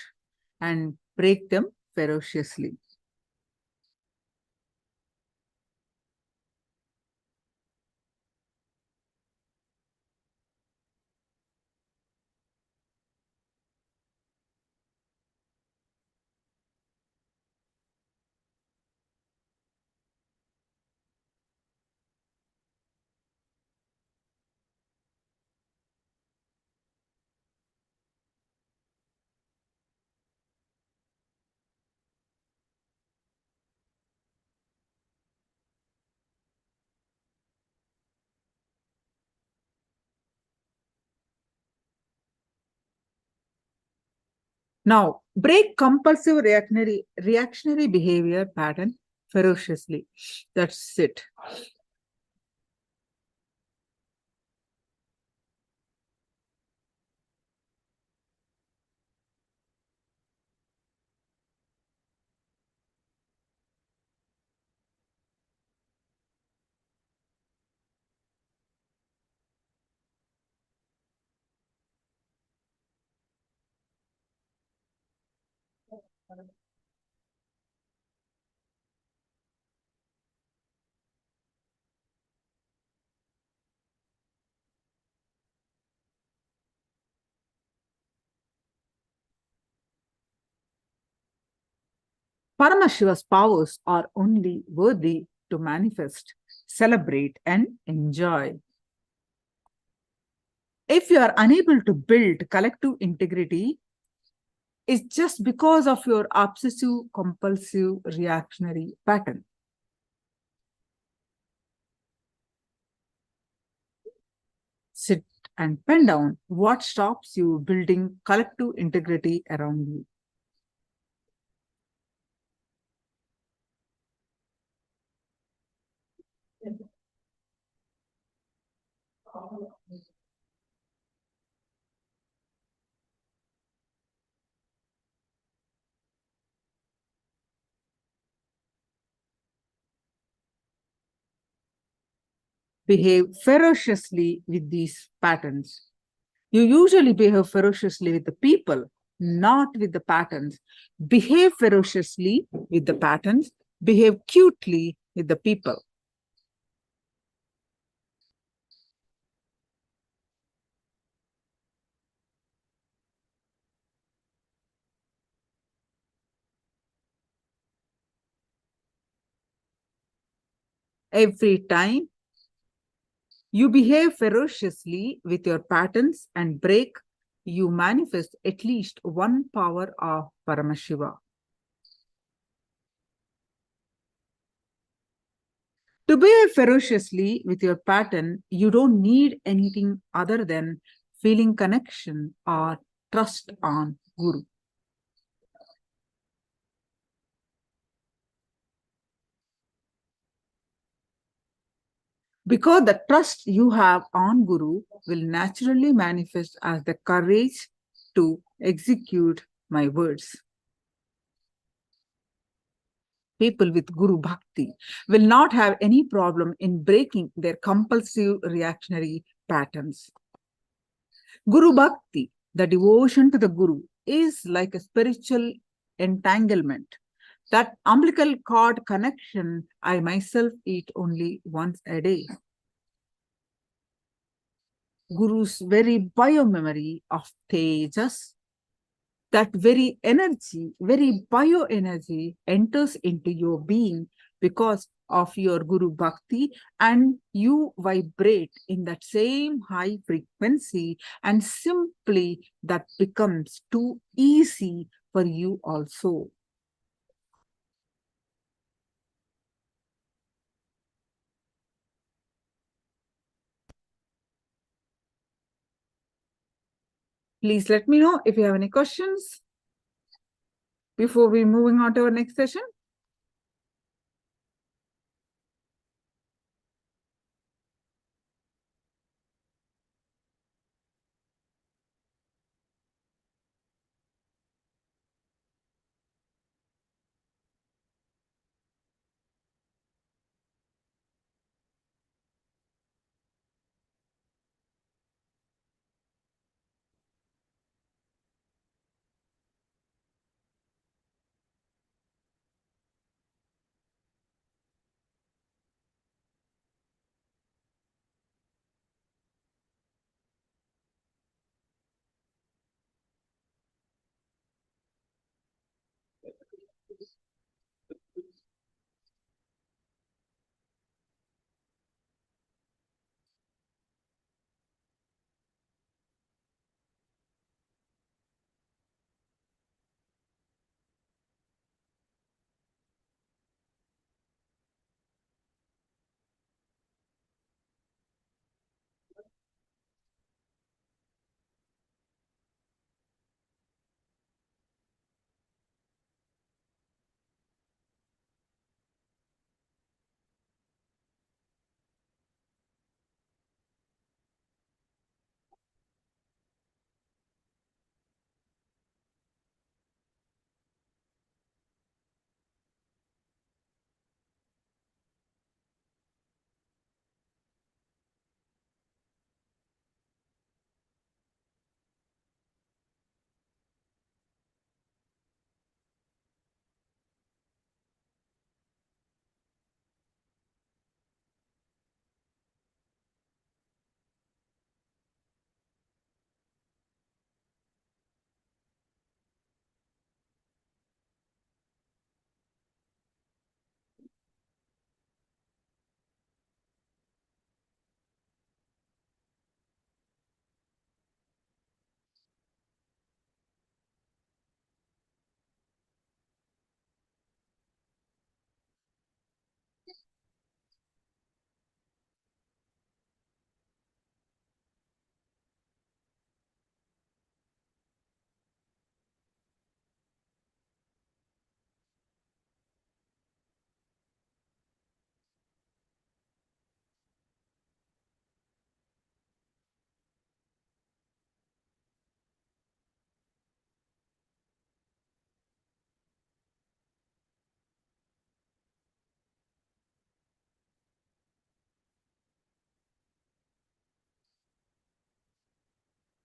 and break them ferociously. Now, break compulsive reactionary behavior pattern ferociously. That's it. Paramashiva's powers are only worthy to manifest, celebrate, and enjoy. If you are unable to build collective integrity, it's just because of your obsessive compulsive reactionary pattern. Sit and pen down what stops you building collective integrity around you. Behave ferociously with these patterns. You usually behave ferociously with the people, not with the patterns. Behave ferociously with the patterns, behave cutely with the people. Every time you behave ferociously with your patterns and break, you manifest at least one power of Paramashiva. To behave ferociously with your pattern, you don't need anything other than feeling connection or trust on Guru. Because the trust you have on Guru will naturally manifest as the courage to execute my words. People with Guru Bhakti will not have any problem in breaking their compulsive reactionary patterns. Guru Bhakti, the devotion to the Guru, is like a spiritual entanglement. That umbilical cord connection I myself eat only once a day. Guru's very biomemory of Tejas, that very energy, very bioenergy enters into your being because of your Guru Bhakti, and you vibrate in that same high frequency, and simply that becomes too easy for you also. Please let me know if you have any questions before we moving on to our next session.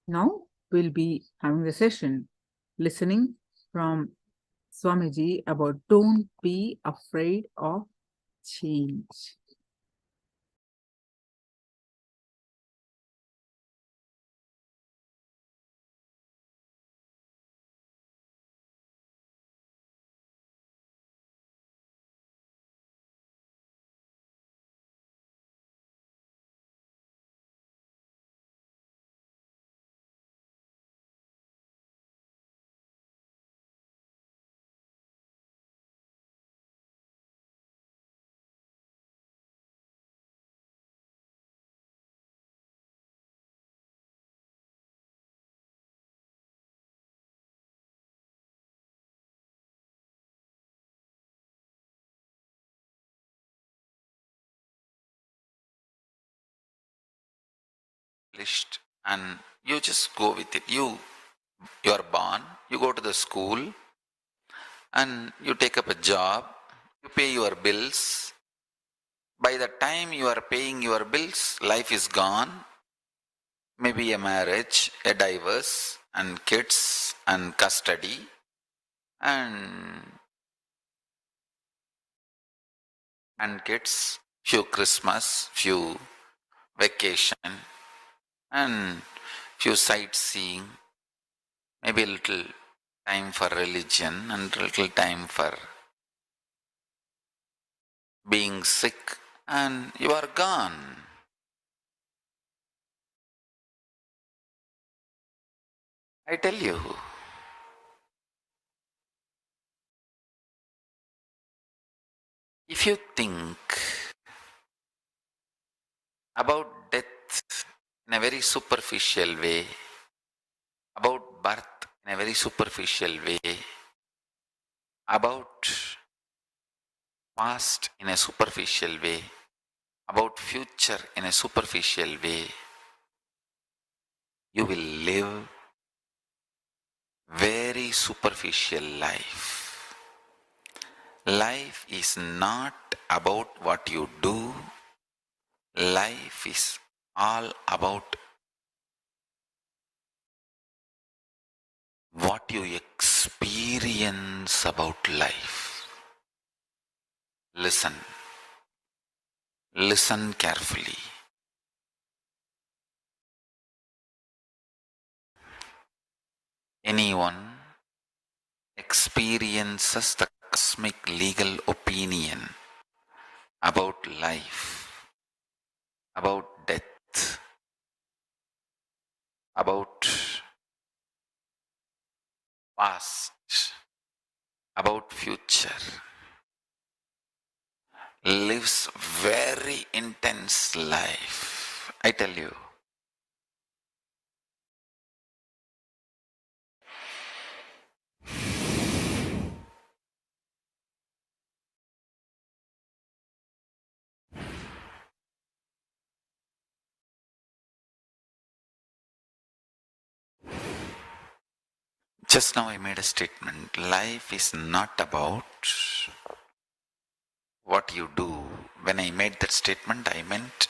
Now we'll be having a session listening from Swamiji about don't be afraid of change. And you just go with it. You are born, you go to the school, and you take up a job, you pay your bills. By the time you are paying your bills, life is gone. Maybe a marriage, a divorce, and kids, and custody, and kids, few Christmas, few vacation, and few sightseeing, maybe a little time for religion and a little time for being sick, and you are gone. I tell you, if you think about death in a very superficial way, about birth in a very superficial way, about past in a superficial way, about future in a superficial way, you will live very superficial life. Life is not about what you do. Life is all about what you experience about life. Listen. Listen carefully. Anyone experiences the cosmic legal opinion about life, about death, about past, about future, lives very intense life. I tell you. Just now I made a statement. Life is not about what you do. When I made that statement, I meant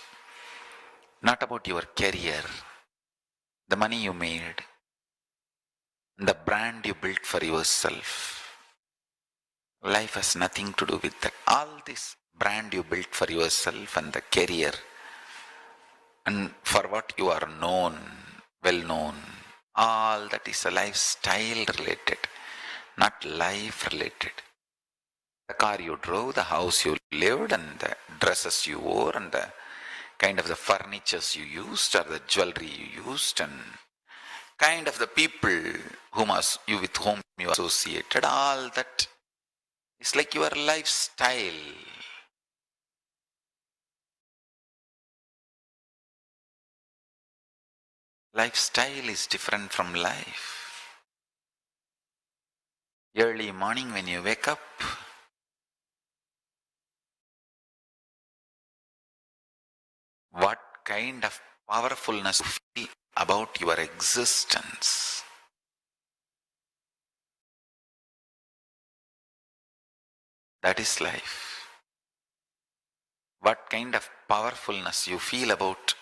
not about your career, the money you made, the brand you built for yourself. Life has nothing to do with that. All this brand you built for yourself and the career and for what you are known, well known, all that is a lifestyle related, not life related. The car you drove, the house you lived, and the dresses you wore, and the kind of the furnitures you used, or the jewelry you used, and kind of the people with whom you associated, all that is like your lifestyle. Lifestyle is different from life. Early morning when you wake up, what kind of powerfulness you feel about your existence. That is life. What kind of powerfulness you feel about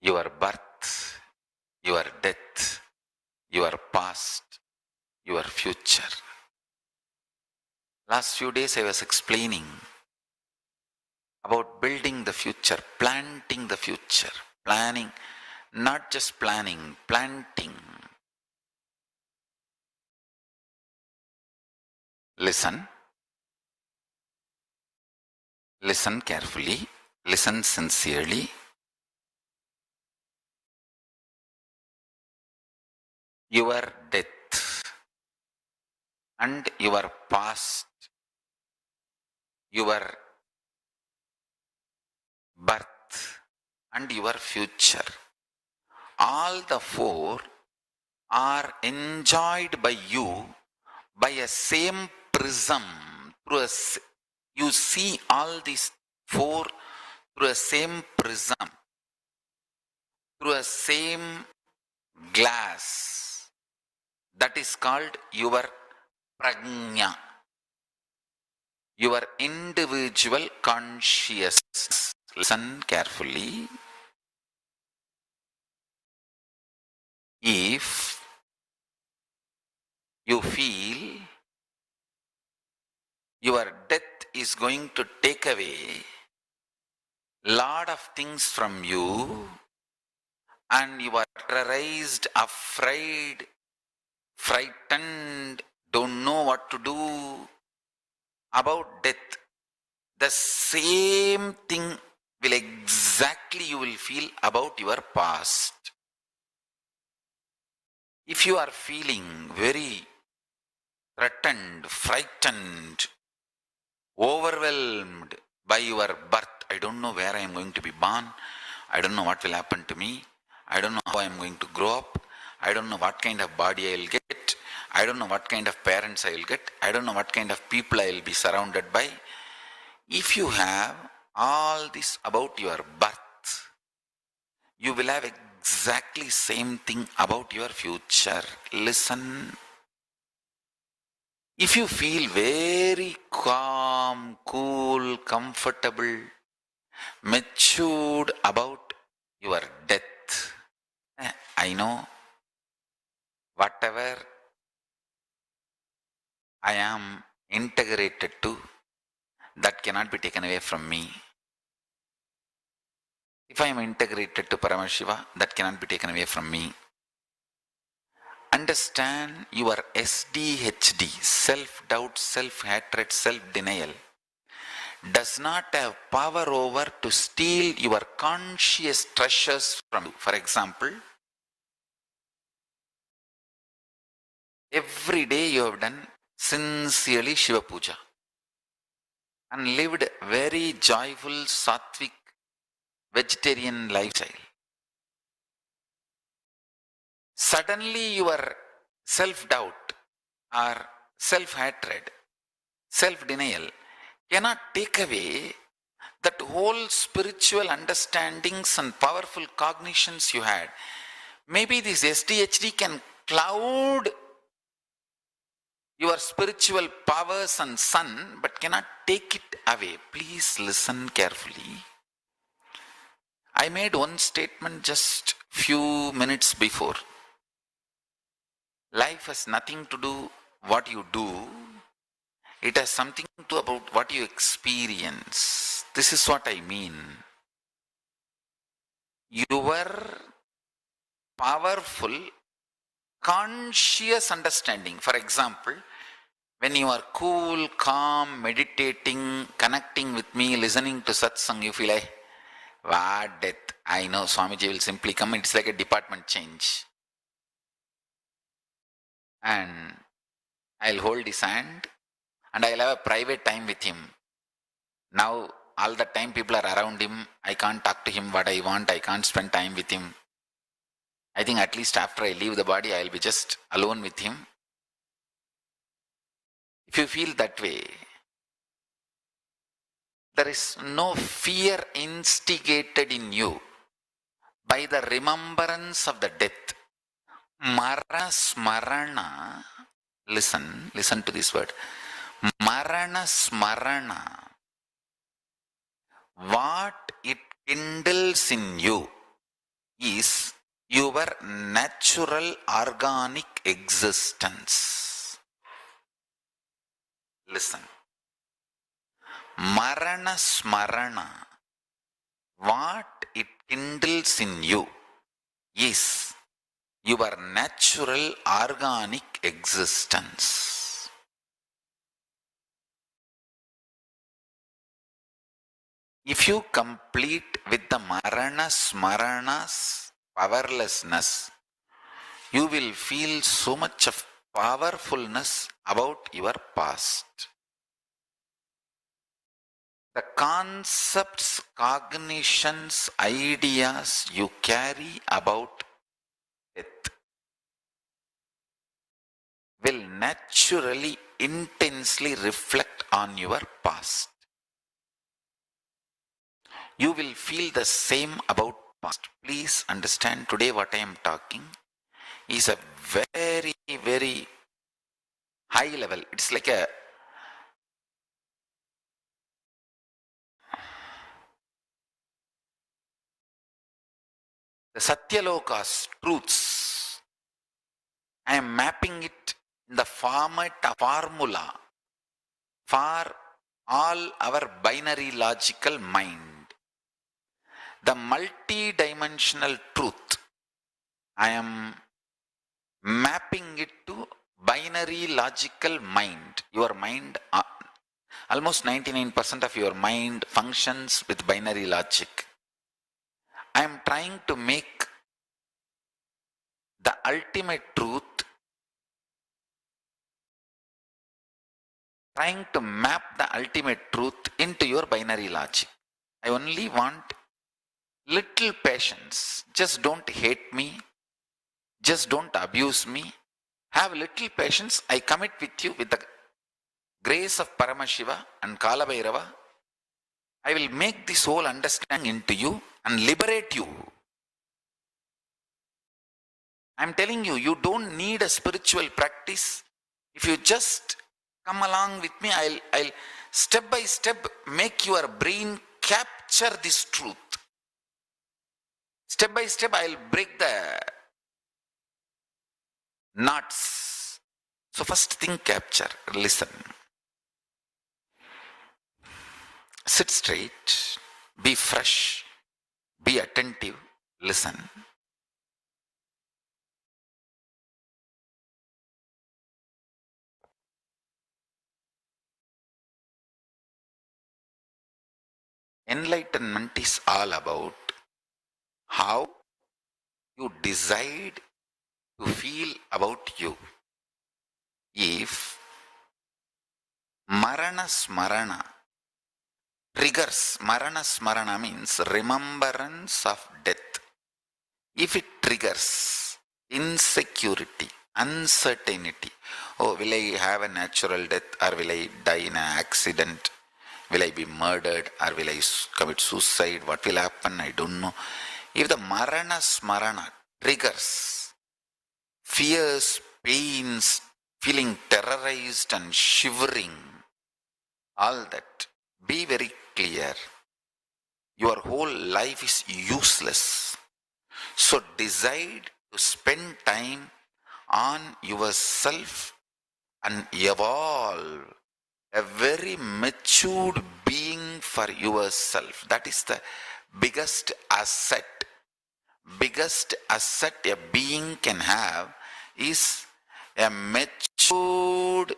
your birth, your death, your past, your future. Last few days I was explaining about building the future, planting the future, planning, not just planning, planting. Listen. Listen carefully. Listen sincerely. Your death and your past, your birth and your future, all the four are enjoyed by you by a same prism. You see all these four through a same prism, through a same glass. That is called your prajna, your individual consciousness. Listen carefully. If you feel your death is going to take away lot of things from you, and you are terrorized, afraid, frightened, don't know what to do about death, the same thing will exactly you will feel about your past. If you are feeling very threatened, frightened, overwhelmed by your birth, I don't know where I am going to be born, I don't know what will happen to me, I don't know how I am going to grow up, I don't know what kind of body I will get, I don't know what kind of parents I will get, I don't know what kind of people I will be surrounded by. If you have all this about your birth, you will have exactly same thing about your future. Listen. If you feel very calm, cool, comfortable, matured about your death, I know whatever I am integrated to, that cannot be taken away from me. If I am integrated to Paramashiva, that cannot be taken away from me. Understand your SDHD, self-doubt, self-hatred, self-denial, does not have power over to steal your conscious treasures from you. For example, every day you have done sincerely Shiva Puja and lived very joyful, sattvic, vegetarian lifestyle. Suddenly your self-doubt or self-hatred, self-denial cannot take away that whole spiritual understandings and powerful cognitions you had. Maybe this SDHD can cloud your spiritual powers and sun, but cannot take it away. Please listen carefully. I made one statement just few minutes before. Life has nothing to do what you do. It has something to do about what you experience. This is what I mean. Your powerful, conscious understanding. For example, when you are cool, calm, meditating, connecting with me, listening to satsang, you feel like, what death? I know Swamiji will simply come. It's like a department change. And I'll hold his hand and I'll have a private time with him. Now, all the time people are around him, I can't talk to him what I want, I can't spend time with him. I think at least after I leave the body, I'll be just alone with him. If you feel that way, there is no fear instigated in you by the remembrance of the death. Marana smarana, listen to this word. Marana smarana, what it kindles in you is your natural organic existence. Listen. Marana Smarana, what it kindles in you is your natural organic existence. If you complete with the Marana Smarana's powerlessness, you will feel so much of powerfulness about your past. The concepts, cognitions, ideas you carry about death will naturally, intensely reflect on your past. You will feel the same about past. Please understand, today what I am talking is a very, very high level. It's like a the Satyaloka's truths. I am mapping it in the format of formula for all our binary logical mind. The multi-dimensional truth, I am mapping it to binary logical mind. Your mind, almost 99% of your mind functions with binary logic. I am trying to make the ultimate truth, trying to map the ultimate truth into your binary logic. I only want little patience. Just don't hate me. Just don't abuse me. Have little patience. I commit with you with the grace of Paramashiva and Kalabhairava. I will make this whole understanding into you and liberate you. I am telling you, you don't need a spiritual practice. If you just come along with me, I'll step by step make your brain capture this truth. Step by step, I'll break the knots. So first thing, capture, listen. Sit straight, be fresh, be attentive, listen. Enlightenment is all about how you decide to feel about you. If Marana Smarana triggers, Marana Smarana means remembrance of death. If it triggers insecurity, uncertainty, oh, will I have a natural death, or will I die in an accident? Will I be murdered, or will I commit suicide? What will happen? I don't know. If the Marana Smarana triggers fears, pains, feeling terrorized and shivering, all that, be very clear. Your whole life is useless. So decide to spend time on yourself and evolve a very matured being for yourself. That is the biggest asset. Biggest asset a being can have is a matured,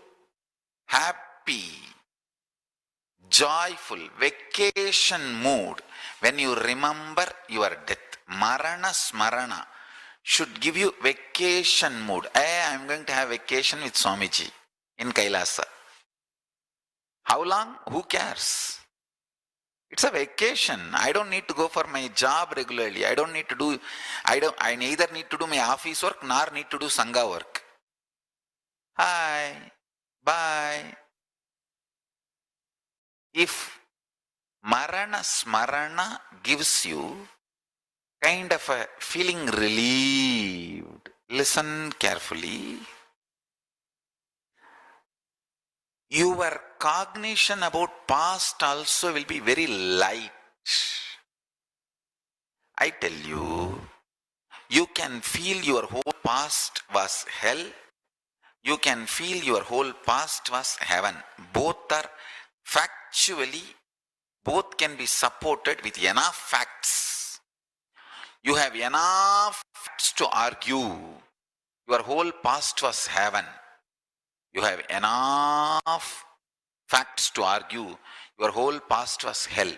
happy, joyful, vacation mood when you remember your death. Marana Smarana should give you vacation mood. Hey, I am going to have vacation with Swamiji in KAILASA. How long? Who cares? It's a vacation. I don't need to go for my job regularly. I neither need to do my office work nor need to do Sangha work. Hi, bye. If Marana Smarana gives you kind of a feeling relieved, listen carefully. Your cognition about past also will be very light. I tell you, You can feel your whole past was hell. You can feel your whole past was heaven. Both are factually, both can be supported with enough facts. You have enough facts to argue. Your whole past was heaven. You have enough facts to argue. Your whole past was hell.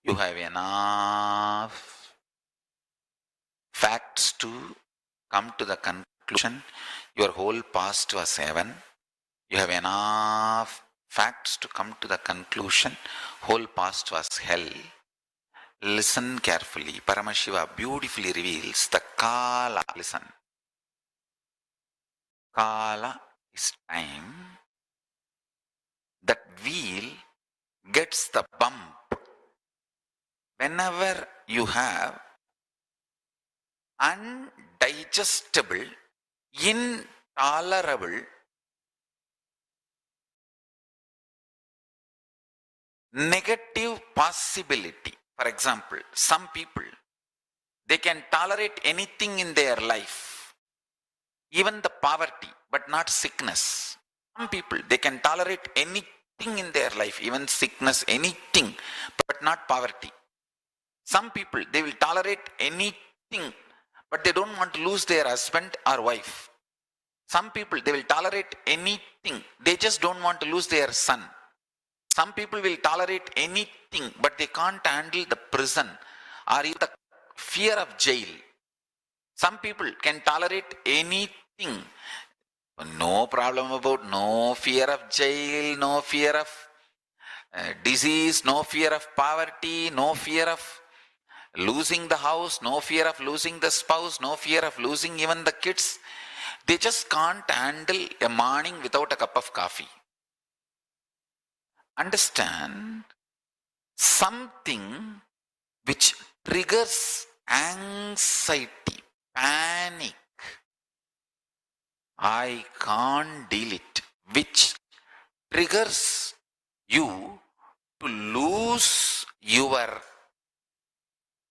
You have enough facts to come to the conclusion your whole past was heaven. You have enough facts to come to the conclusion whole past was hell. Listen carefully. Paramashiva beautifully reveals the Kala. Listen. Kala is time. That wheel gets the bump whenever you have undigestible, intolerable, negative possibility. For example, some people, they can tolerate anything in their life, even the poverty, but not sickness. Some people, they can tolerate anything in their life, even sickness, anything, but not poverty. Some people, they will tolerate anything, but they don't want to lose their husband or wife. Some people, they will tolerate anything, they just don't want to lose their son. Some people will tolerate anything, but they can't handle the prison or even the fear of jail. Some people can tolerate anything. No problem about no fear of jail, no fear of disease, no fear of poverty, no fear of losing the house, no fear of losing the spouse, no fear of losing even the kids. They just can't handle a morning without a cup of coffee. Understand, something which triggers anxiety, panic, I can't deal it, which triggers you to lose your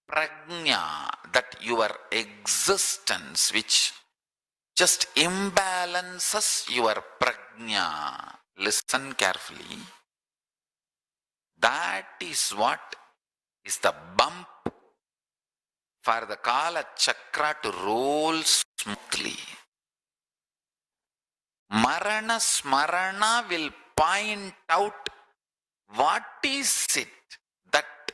prajna, that your existence, which just imbalances your prajna. Listen carefully. That is what is the bump for the Kala Chakra to roll smoothly. Marana Smarana will point out what is it that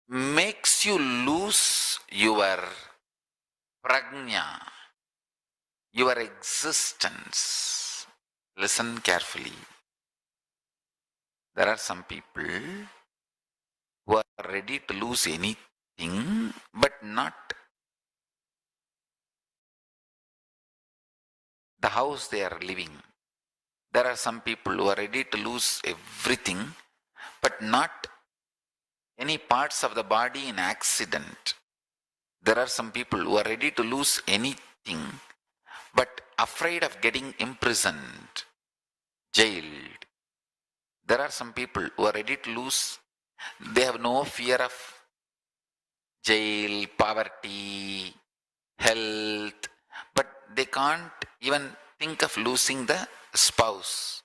makes you lose your prajna, your existence. Listen carefully. There are some people who are ready to lose anything, but not the house they are living. There are some people who are ready to lose everything, but not any parts of the body in accident. There are some people who are ready to lose anything, but afraid of getting imprisoned, jailed. There are some people who are ready to lose, they have no fear of jail, poverty, health, but they can't even think of losing the spouse.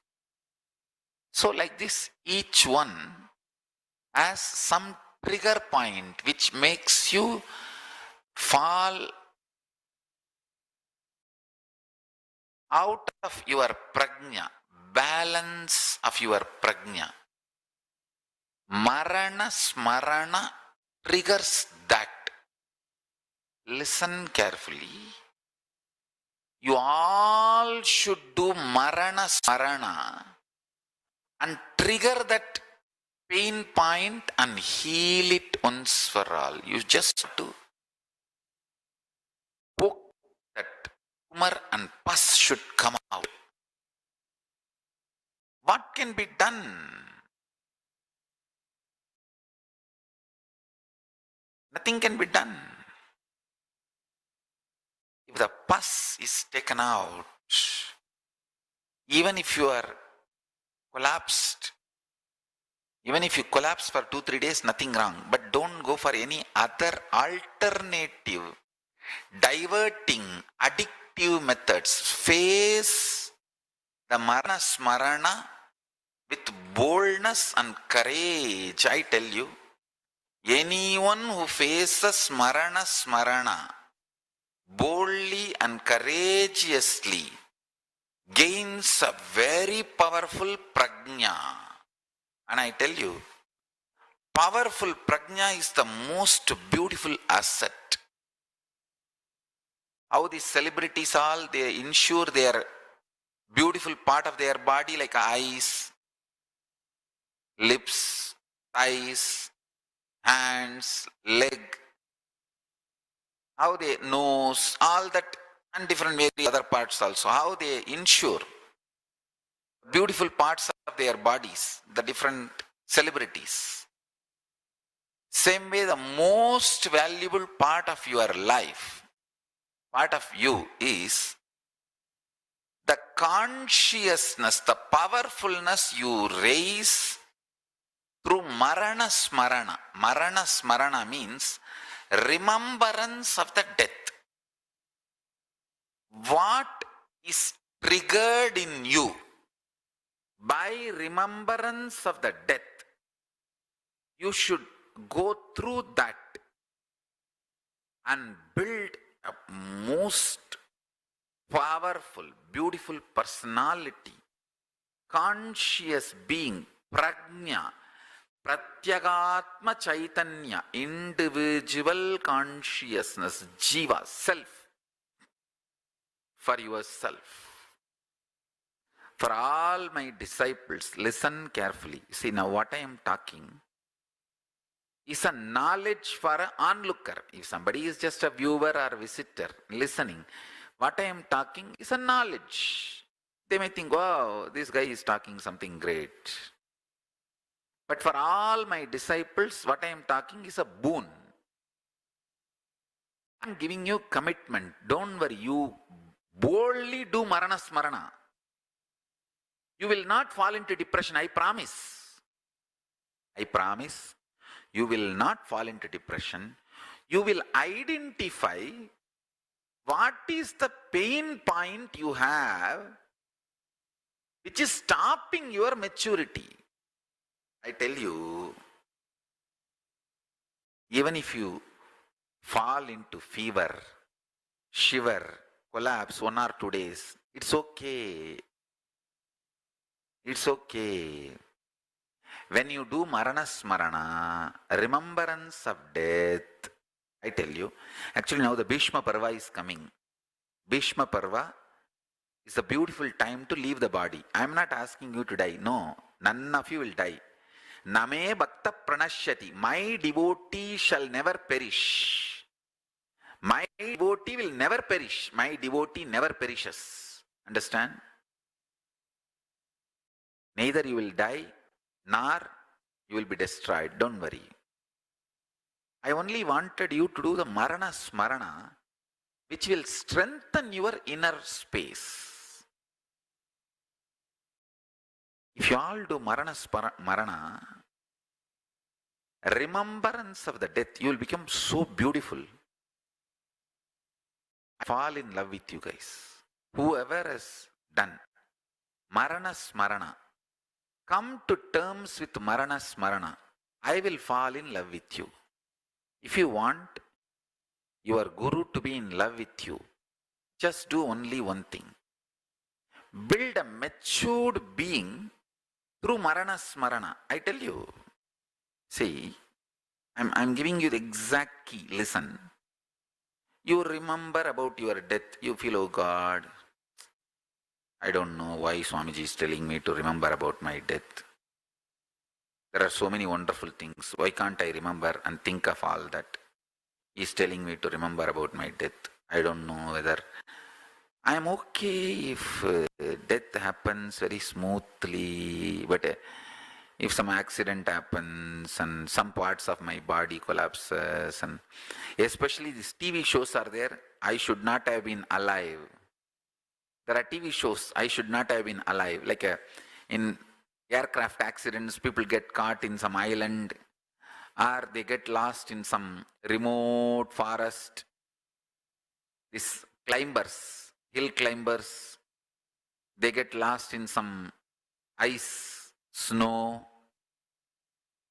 So like this, each one has some trigger point which makes you fall out of your prajna, balance of your prajna. Marana Smarana triggers that. Listen carefully. You all should do Marana Smarana and trigger that pain point and heal it once for all. You just have to poke that tumor and pus should come out. What can be done? Nothing can be done. If the pus is taken out, even if you are collapsed. Even if you collapse for 2-3 days, nothing wrong. But don't go for any other alternative, diverting, addictive methods. Face the Marana Smarana with boldness and courage. I tell you, anyone who faces Marana Smarana boldly and courageously gains a very powerful prajna. And I tell you, powerful prajna is the most beautiful asset. How these celebrities all, they ensure their beautiful part of their body like eyes, lips, thighs, hands, leg, how they nose, all that, and different various other parts also, how they ensure beautiful parts of their bodies, the different celebrities. Same way, the most valuable part of your life, part of you, is the consciousness, the powerfulness you raise through Marana Smarana. Marana Smarana means remembrance of the death. What is triggered in you by remembrance of the death, you should go through that and build a most powerful, beautiful personality, conscious being, prajna, pratyagatma chaitanya, individual consciousness, jiva, self, for yourself. For all my disciples, listen carefully. See, now what I am talking is a knowledge for an onlooker. If somebody is just a viewer or visitor listening, what I am talking is a knowledge. They may think, wow, this guy is talking something great. But for all my disciples, what I am talking is a boon. I am giving you commitment. Don't worry, you boldly do Marana Smarana. You will not fall into depression, I promise. I promise. You will not fall into depression. You will identify what is the pain point you have which is stopping your maturity. I tell you, even if you fall into fever, shiver, collapse 1 or 2 days, it's okay. It's okay. When you do Marana Smarana, remembrance of death, I tell you, actually now the Bhishma Parva is coming. Bhishma Parva is a beautiful time to leave the body. I am not asking you to die. No, none of you will die. Name bhakta pranashyati. My devotee shall never perish. My devotee will never perish. My devotee never perishes. Understand? Neither you will die, nor you will be destroyed. Don't worry. I only wanted you to do the Marana Smarana, which will strengthen your inner space. If you all do Marana, remembrance of the death, you will become so beautiful. I fall in love with you guys. Whoever has done Marana Smarana, come to terms with Marana Smarana. I will fall in love with you. If you want your Guru to be in love with you, just do only one thing. Build a matured being through Marana Smarana. I tell you. See, I'm giving you the exact key. Listen. You remember about your death. You feel, oh God, I don't know why Swamiji is telling me to remember about my death. There are so many wonderful things. Why can't I remember and think of all that? He is telling me to remember about my death. I don't know whether I am okay if death happens very smoothly, but if some accident happens and some parts of my body collapses, and especially these TV shows are there, I should not have been alive. There are TV shows, I should not have been alive. Like in aircraft accidents, people get caught in some island, or they get lost in some remote forest. These climbers, hill climbers, they get lost in some ice, snow.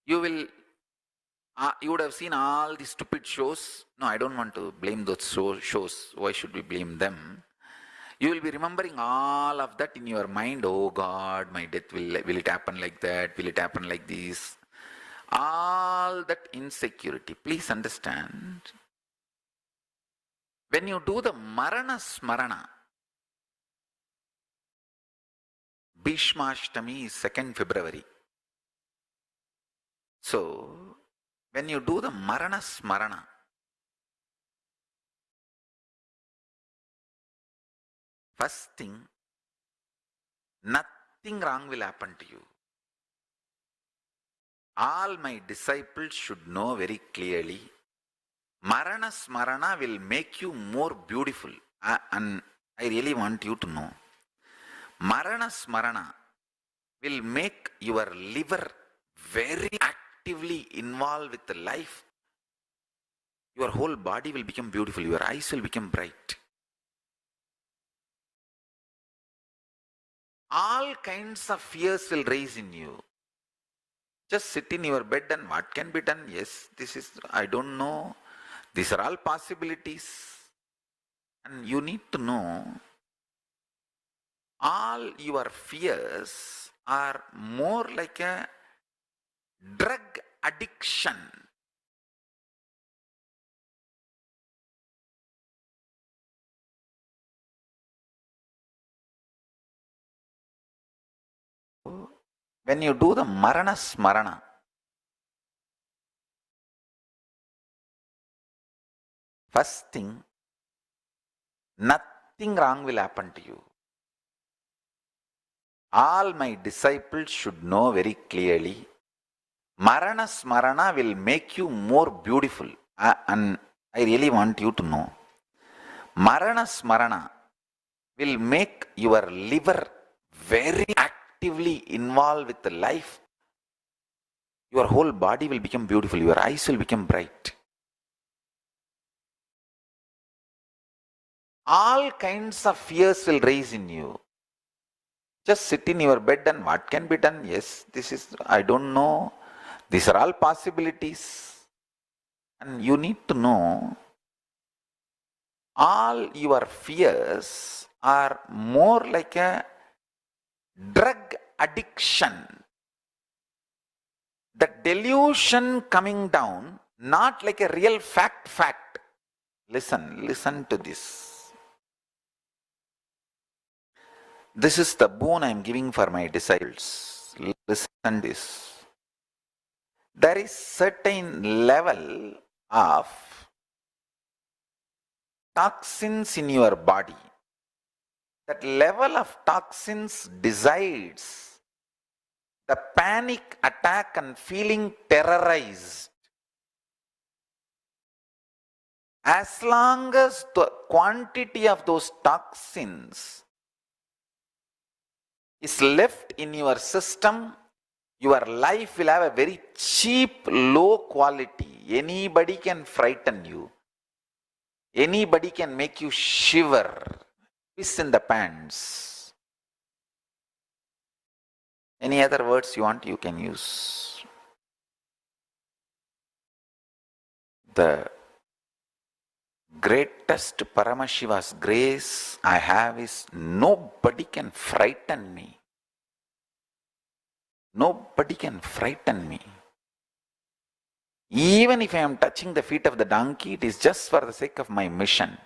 You would have seen all the stupid shows. No, I don't want to blame those shows. Why should we blame them? You will be remembering all of that in your mind. Oh God, my death, will it happen like that? Will it happen like this? All that insecurity. Please understand. When you do the Marana Smarana, Bhishmashtami is 2nd February. So, when you do the Marana Smarana, first thing, nothing wrong will happen to you. All my disciples should know very clearly, Marana Smarana will make you more beautiful. And I really want you to know, Marana Smarana will make your liver very actively involved with the life. Your whole body will become beautiful. Your eyes will become bright. All kinds of fears will rise in you. Just sit in your bed and what can be done? Yes, this is, I don't know. These are all possibilities. And you need to know, all your fears are more like a drug addiction. When you do the Marana Smarana, first thing, nothing wrong will happen to you. All my disciples should know very clearly, Marana Smarana will make you more beautiful. And I really want you to know, Marana Smarana will make your liver very actively involved with the life. Your whole body will become beautiful. Your eyes will become bright. All kinds of fears will rise in you. Just sit in your bed and what can be done? Yes, this is, I don't know. These are all possibilities. And you need to know, all your fears are more like a drug addiction. The delusion coming down, not like a real fact. Listen to this. This is the boon I am giving for my disciples. Listen to this. There is certain level of toxins in your body. That level of toxins decides the panic attack and feeling terrorized. As long as the quantity of those toxins is left in your system, your life will have a very cheap, low quality. Anybody can frighten you. Anybody can make you shiver. Piss in the pants. Any other words you want, you can use. The greatest Paramashiva's grace I have is nobody can frighten me. Nobody can frighten me. Even if I am touching the feet of the donkey, it is just for the sake of my mission.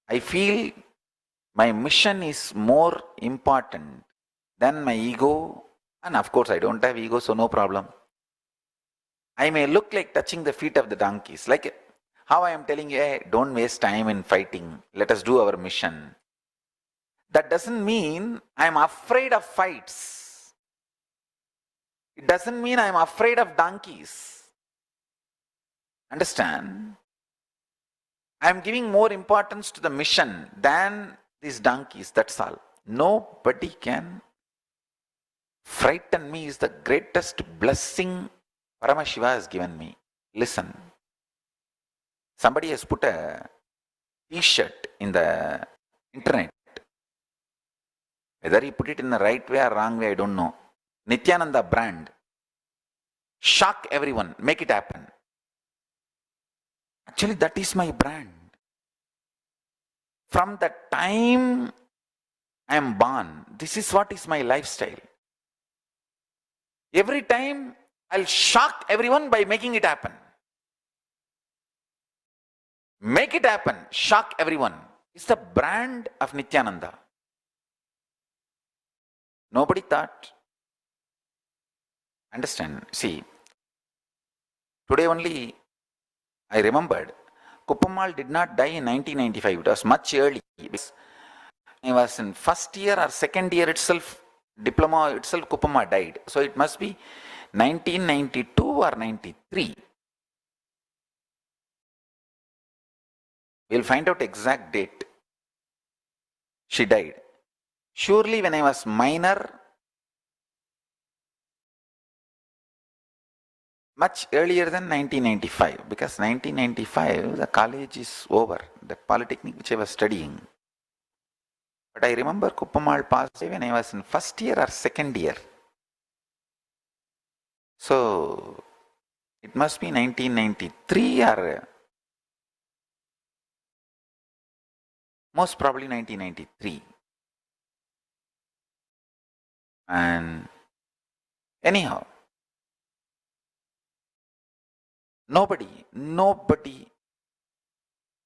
I feel my mission is more important than my ego. And of course, I don't have ego, so no problem. I may look like touching the feet of the donkeys, like how I am telling you, hey, don't waste time in fighting. Let us do our mission. That doesn't mean I am afraid of fights. It doesn't mean I am afraid of donkeys. Understand? I am giving more importance to the mission than these donkeys, that's all. Nobody can frighten me is the greatest blessing Paramashiva has given me. Listen. Somebody has put a t-shirt in the internet. Whether he put it in the right way or wrong way, I don't know. Nithyananda brand. Shock everyone. Make it happen. Actually, that is my brand. From the time I am born, this is what is my lifestyle. Every time I'll shock everyone by making it happen. Make it happen. Shock everyone. It's the brand of Nithyananda. Nobody thought. Understand? See, today only I remembered. Kuppamal did not die in 1995. It was much early. He was in first year or second year itself, diploma itself, Kuppamal died. So it must be 1992 or 93. We'll find out exact date. She died. Surely when I was minor, much earlier than 1995, because 1995 the college is over, the polytechnic which I was studying. But I remember Kuppamal passed away when I was in first year or second year. So it must be 1993 or most probably 1993. And anyhow, nobody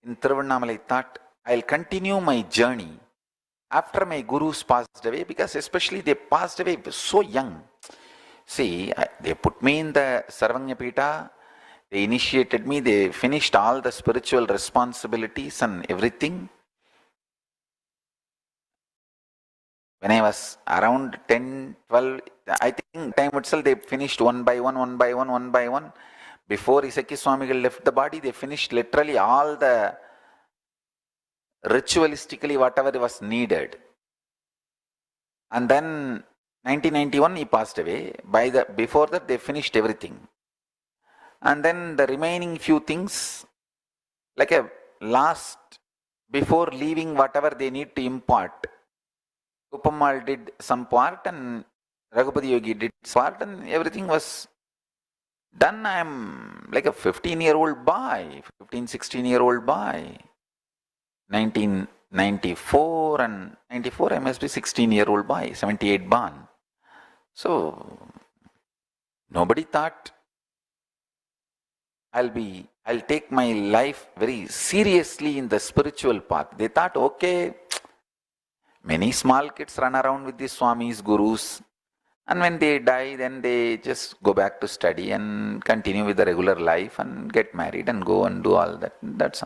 in Tiruvannamalai thought I'll continue my journey after my gurus passed away, because especially they passed away so young. See, they put me in the Sarvanyapita, they initiated me, they finished all the spiritual responsibilities and everything. When I was around 10, 12, I think time itself they finished one by one. Before Isaki Swamigal left the body, they finished literally all the ritualistically whatever was needed. And then 1991 he passed away. Before that they finished everything. And then the remaining few things, like a last, before leaving whatever they need to impart, Kuppamal did some part and Raghupati Yogi did some part, and everything was done. I am like a 15-year-old boy, 16-year-old boy. 1994 and 94, I must be 16-year-old boy, 78 born. So nobody thought I'll take my life very seriously in the spiritual path. They thought, okay, many small kids run around with these swamis, gurus, and when they die, then they just go back to study and continue with the regular life and get married and go and do all that. That's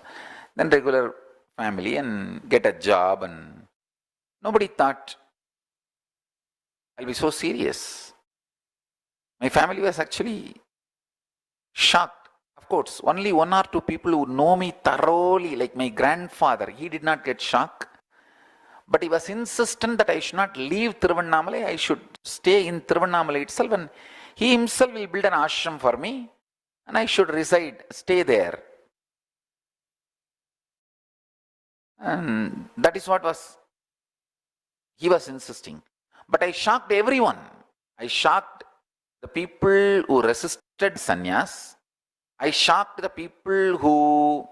then regular family and get a job, and nobody thought I'll be so serious. My family was actually shocked. Of course, only one or two people who know me thoroughly, like my grandfather, he did not get shocked. But he was insistent that I should not leave Tiruvannamalai, I should stay in Tiruvannamalai itself, and he himself will build an ashram for me and I should stay there. And that is what he was insisting. But I shocked everyone. I shocked the people who resisted sannyas. I shocked the people who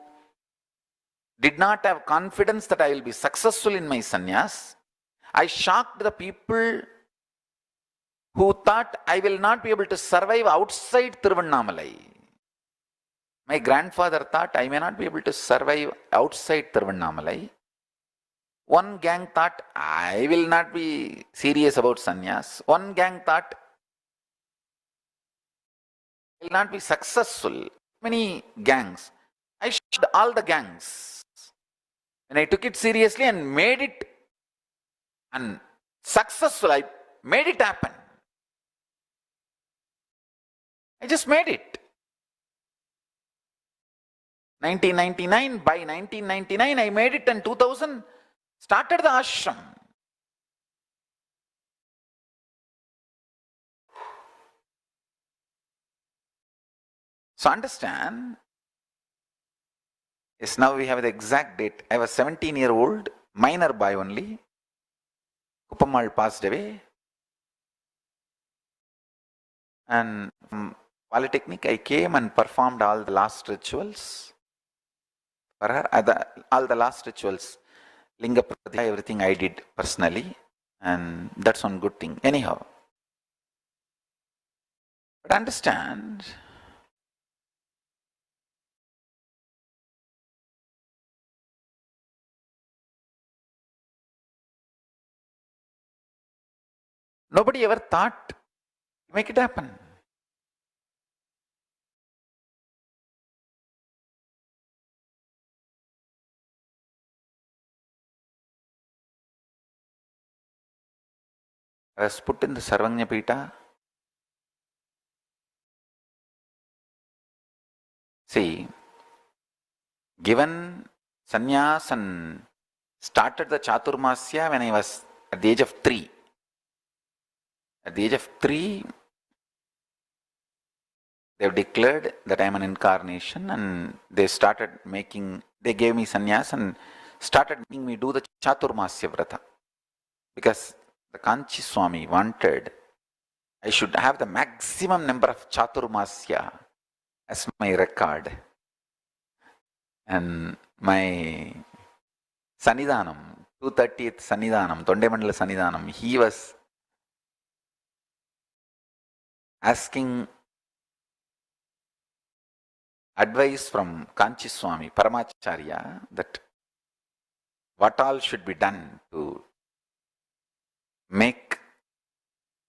did not have confidence that I will be successful in my sannyas. I shocked the people who thought I will not be able to survive outside Tiruvannamalai. My grandfather thought I may not be able to survive outside Tiruvannamalai. One gang thought I will not be serious about sannyas. One gang thought I will not be successful. Many gangs. I shocked all the gangs. And I took it seriously and made it and successful. I made it happen. I just made it. 1999, by 1999 I made it, and 2000 started the ashram. So understand, yes, now we have the exact date. I was 17-year-old, minor boy only. Kupammal passed away. And from Polytechnic, I came and performed all the last rituals for her. All the last rituals, Linga Pradya, everything I did personally. And that's one good thing. Anyhow. But understand, nobody ever thought to make it happen. I was put in the Sarvanya Pita. See, given sannyas and started the Chaturmasya when I was at the age of 3. At the age of 3, they have declared that I am an incarnation, and they gave me sannyas and started making me do the Chaturmasya Vrata. Because the Kanchi Swami wanted I should have the maximum number of Chaturmasya as my record. And my Sannidhanam, 230th Sannidhanam, Tondemandala Sannidhanam, he was asking advice from Kanchi Swami, Paramacharya, that what all should be done to make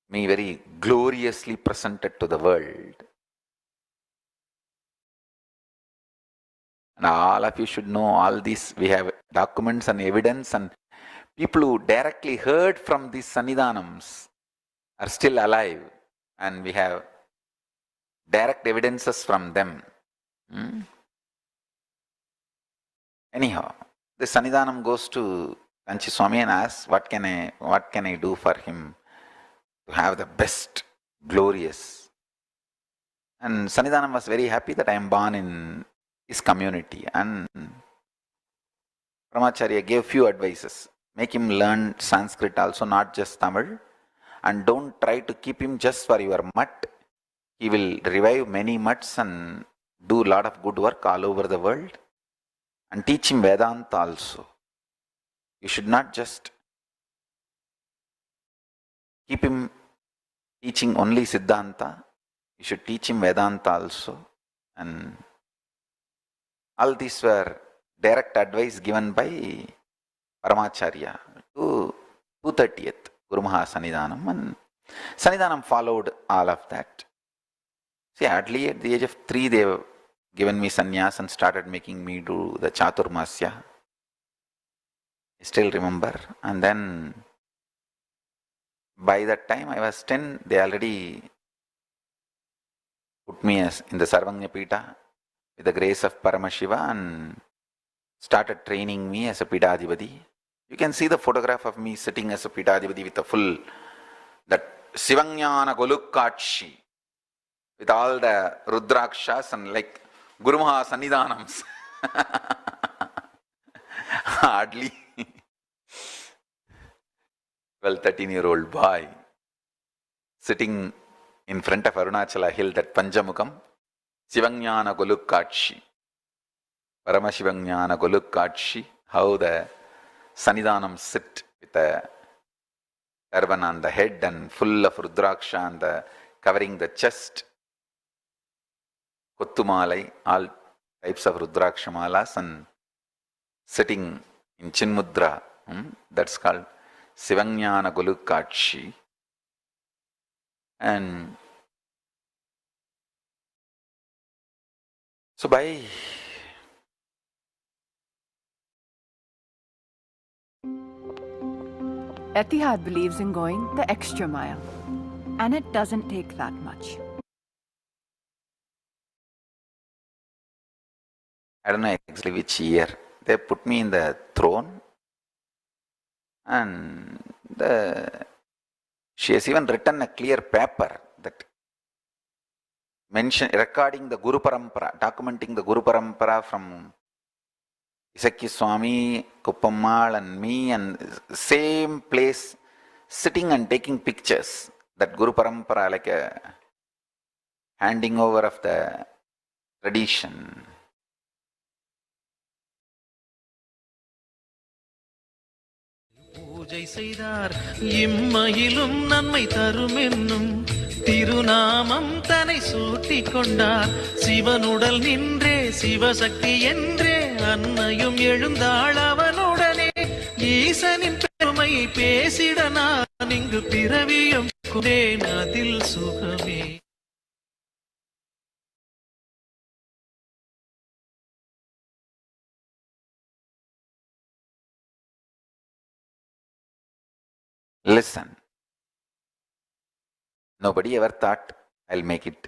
me very gloriously presented to the world. And all of you should know all these. We have documents and evidence, and people who directly heard from these Sannidhanams are still alive, and we have direct evidences from them. Anyhow, the Sannidhanam goes to Kanchi Swami and asks, what can I do for him to have the best, glorious? And Sannidhanam was very happy that I am born in his community. And Paramacharya gave few advices. Make him learn Sanskrit also, not just Tamil. And don't try to keep him just for your mutt. He will revive many mutts and do a lot of good work all over the world. And teach him Vedanta also. You should not just keep him teaching only Siddhanta. You should teach him Vedanta also. And all these were direct advice given by Paramacharya to 230th Guru Maha Sannidhanam, and Sannidhanam followed all of that. See, early at the age of 3, they have given me sannyas and started making me do the Chaturmasya. I still remember. And then by that time I was 10, they already put me in the Sarvanya Pita with the grace of Paramashiva and started training me as a Pidadhipati. You can see the photograph of me sitting as a Pidadhipati with a full, that Sivanyana Golukkachi, with all the Rudrakshas and like Guru Maha Sannidhanams. Hardly 12, 13-year-old boy sitting in front of Arunachala hill, that Panjamukam, Sivanyana Golukkachi, Paramashivanyana Golukkachi, how the Sannidhanam sit with a turban on the head and full of Rudraksha and covering the chest, Kottumalai, all types of Rudraksha malas, and sitting in Chinmudra, that's called Sivanyana Golukkachi. And so by Etihad believes in going the extra mile, and it doesn't take that much. I don't know exactly which year, they put me in the throne, and she has even written a clear paper that recording the Guru Parampara, documenting the Guru Parampara from Isakki Swami, Kuppammal and me, and same place, sitting and taking pictures. That Guru Parampara, like a handing over of the tradition. பூஜை செய்தார் இம்மையிலும் நன்மை தரும் என்னும் திருநாமம் தன்னை சூட்டிக் கொண்டார் சிவனுடல் நின்றே சிவசக்தி என்றே அன்னையும் எழுந்தாள் அவனுடனே ஈசனின் பெருமை பேசிட நான் இங்கு பிறவியும் குதேன் அதில் சுகமே. Listen. Nobody ever thought I'll make it.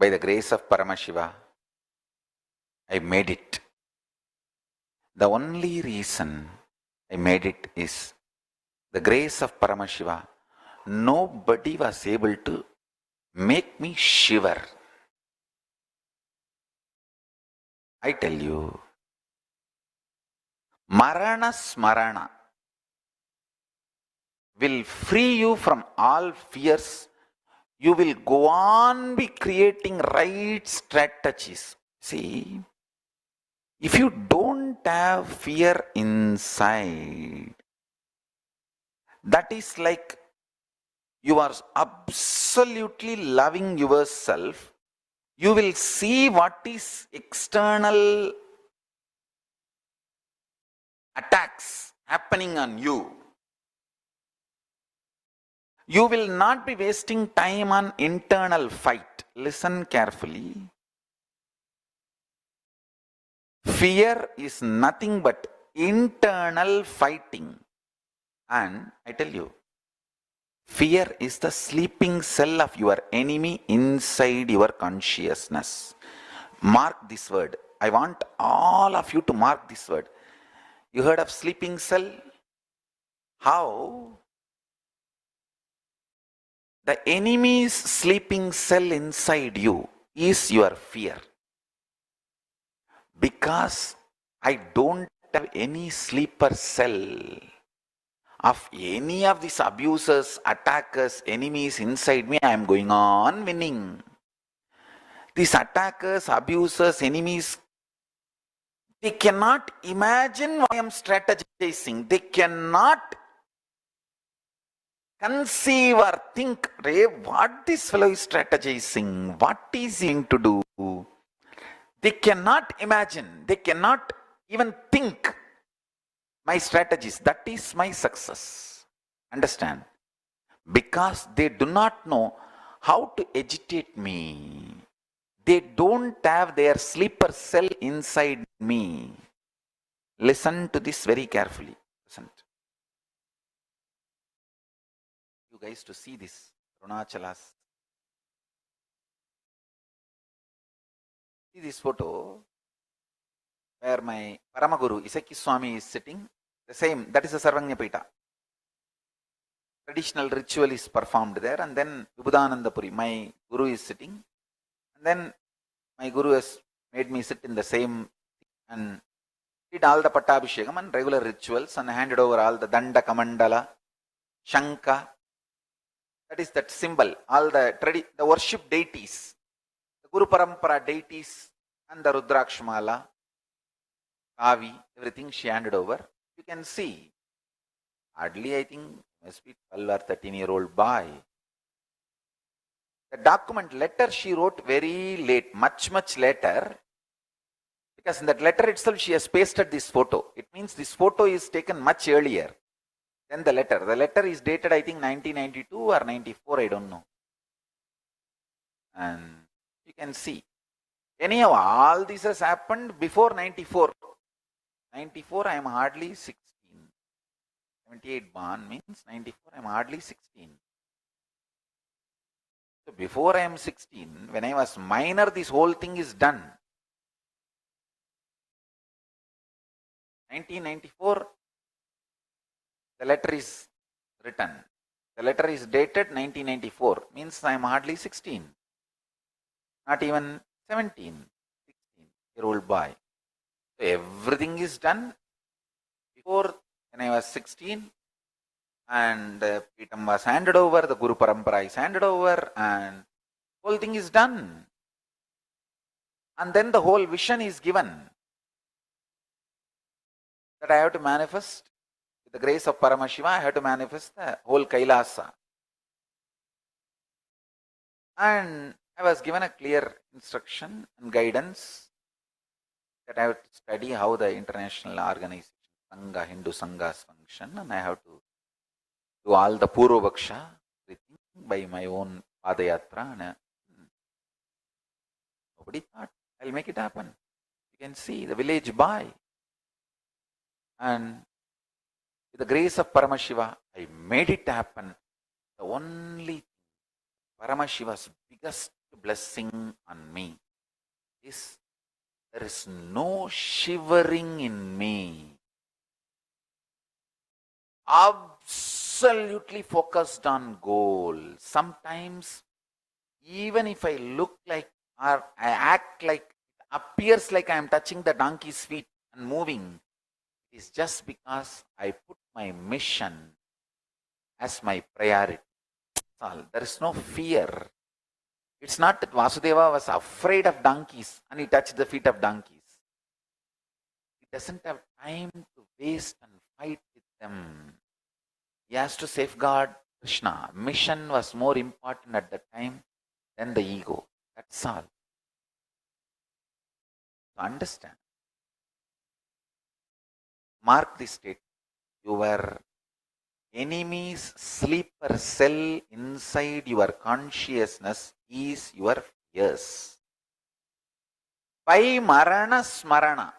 By the grace of Paramashiva, I made it. The only reason I made it is the grace of Paramashiva. Nobody was able to make me shiver. I tell you, Marana Smarana will free you from all fears. You will go on be creating right strategies. See, if you don't have fear inside, that is like you are absolutely loving yourself. You will see what is external attacks happening on you. You will not be wasting time on internal fight. Listen carefully. Fear is nothing but internal fighting. And I tell you, fear is the sleeping cell of your enemy inside your consciousness. Mark this word. I want all of you to mark this word. You heard of sleeping cell? How? The enemy's sleeping cell inside you is your fear. Because I don't have any sleeper cell of any of these abusers, attackers, enemies inside me, I am going on winning. These attackers, abusers, enemies, they cannot imagine why I am strategizing. They cannot conceive or think, what this fellow is strategizing, what is he going to do? They cannot imagine, they cannot even think my strategies. That is my success. Understand? Because they do not know how to agitate me. They don't have their sleeper cell inside me. Listen to this very carefully. Listen. You guys to see this. Arunachalas. See this photo where my Paramaguru Isakki Swami is sitting. The same, that is a Sarvanyapita. Traditional ritual is performed there, and then Vibhudanandapuri, my Guru is sitting. And then my Guru has made me sit in the same and did all the Pattabhishekam and regular rituals and handed over all the Danda Kamandala, Shanka. That is that symbol, all the worship deities, the Guru Parampara deities and the Rudrakshamala, Kavi, everything she handed over. You can see, hardly I think must be 12 or 13-year-old boy. The document letter she wrote very late, much later, because in that letter itself she has pasted this photo. It means this photo is taken much earlier than the letter. The letter is dated I think 1992 or 94, I don't know. And you can see. Anyhow, all this has happened before 94. 94, I am hardly 16. 78 born means 94, I am hardly 16. So before I am 16, when I was minor, this whole thing is done. 1994, the letter is written. The letter is dated 1994, means I am hardly 16, not even 17, 16-year-old boy. So everything is done before when I was 16, and Pitam was handed over, the Guru Parampara is handed over, and whole thing is done. And then the whole vision is given that I have to manifest. With the grace of Paramashiva, I have to manifest the whole Kailasa. And I was given a clear instruction and guidance that I have to study how the international organization, Sangha, Hindu Sanghas function, and I have to do all the Purva Bhaksha, everything by my own Padayatra. And nobody thought I'll make it happen. You can see the village boy. And with the grace of Paramashiva, I made it happen. The only Paramashiva's biggest blessing on me is there is no shivering in me. Absolutely focused on goal. Sometimes, even if I look like or I act like, it appears like I am touching the donkey's feet and moving, it is just because I put my mission as my priority. There is no fear. It's not that Vasudeva was afraid of donkeys and he touched the feet of donkeys. He doesn't have time to waste and fight with them. He has to safeguard Krishna. Mission was more important at that time than the ego. That's all. To understand. Mark this statement. Your enemy's sleeper cell inside your consciousness is your fears. By marana smarana,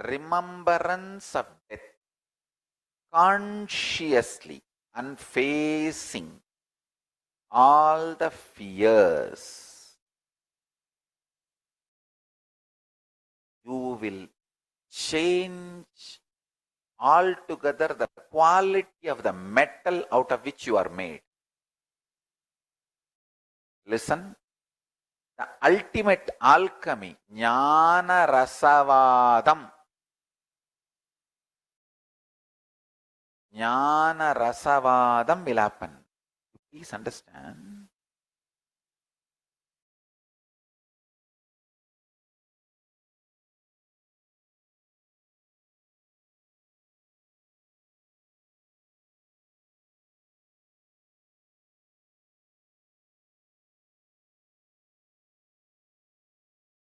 remembrance of death, consciously unfacing all the fears, you will change altogether the quality of the metal out of which you are made. Listen, the ultimate alchemy, jnana rasavadam. Jnana rasavadam will happen. Please understand.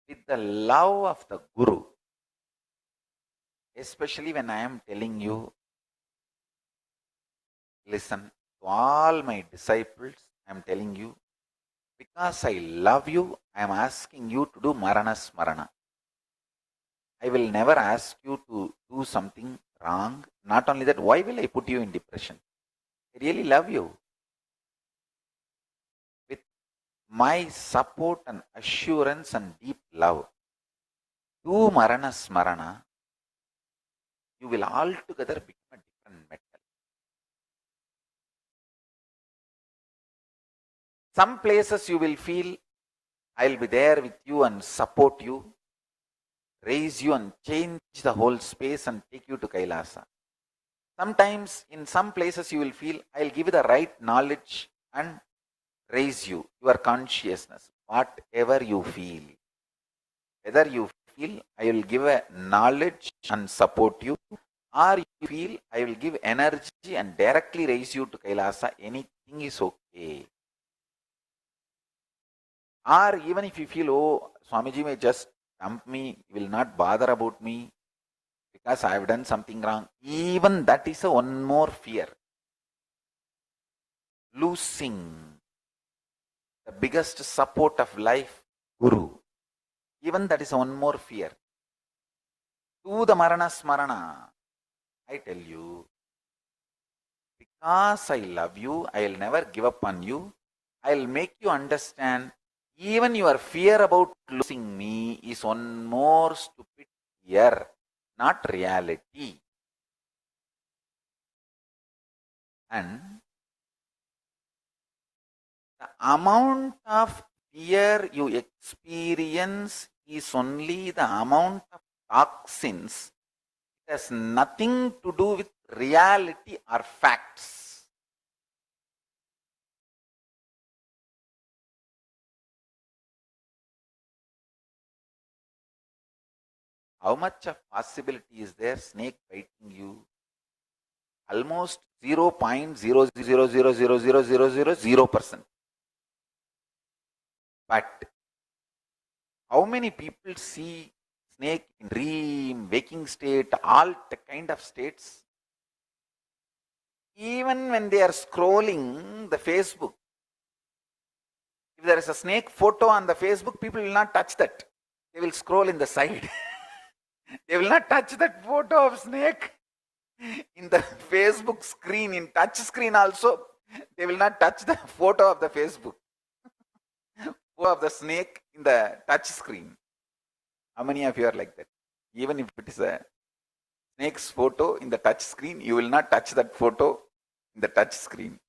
With the love of the Guru, especially when I am telling you, listen, to all my disciples, I am telling you, because I love you, I am asking you to do Marana Smarana. I will never ask you to do something wrong. Not only that, why will I put you in depression? I really love you. With my support and assurance and deep love, do Marana Smarana, you will altogether become a different metal. Some places you will feel, I'll be there with you and support you, raise you and change the whole space and take you to Kailasa. Sometimes in some places you will feel, I'll give you the right knowledge and raise you, your consciousness, whatever you feel. Whether you feel, I will give a knowledge and support you, or you feel, I will give energy and directly raise you to Kailasa, anything is okay. Or even if you feel, oh, Swamiji may just dump me, he will not bother about me because I have done something wrong. Even that is one more fear. Losing the biggest support of life, Guru. Even that is one more fear. Do the Marana Smarana. I tell you, because I love you, I will never give up on you. I will make you understand even your fear about losing me is one more stupid fear, not reality. And amount of fear you experience is only the amount of toxins. It has nothing to do with reality or facts. How much of possibility is there snake biting you? Almost 0.000000000%. But how many people see snake in dream, waking state, all the kind of states? Even when they are scrolling the Facebook, if there is a snake photo on the Facebook, people will not touch that. They will scroll in the side. They will not touch that photo of snake in the Facebook screen, in touch screen also. They will not touch the photo of the Facebook. Photo of the snake in the touch screen. How many of you are like that? Even if it is a snake's photo in the touch screen, you will not touch that photo in the touch screen.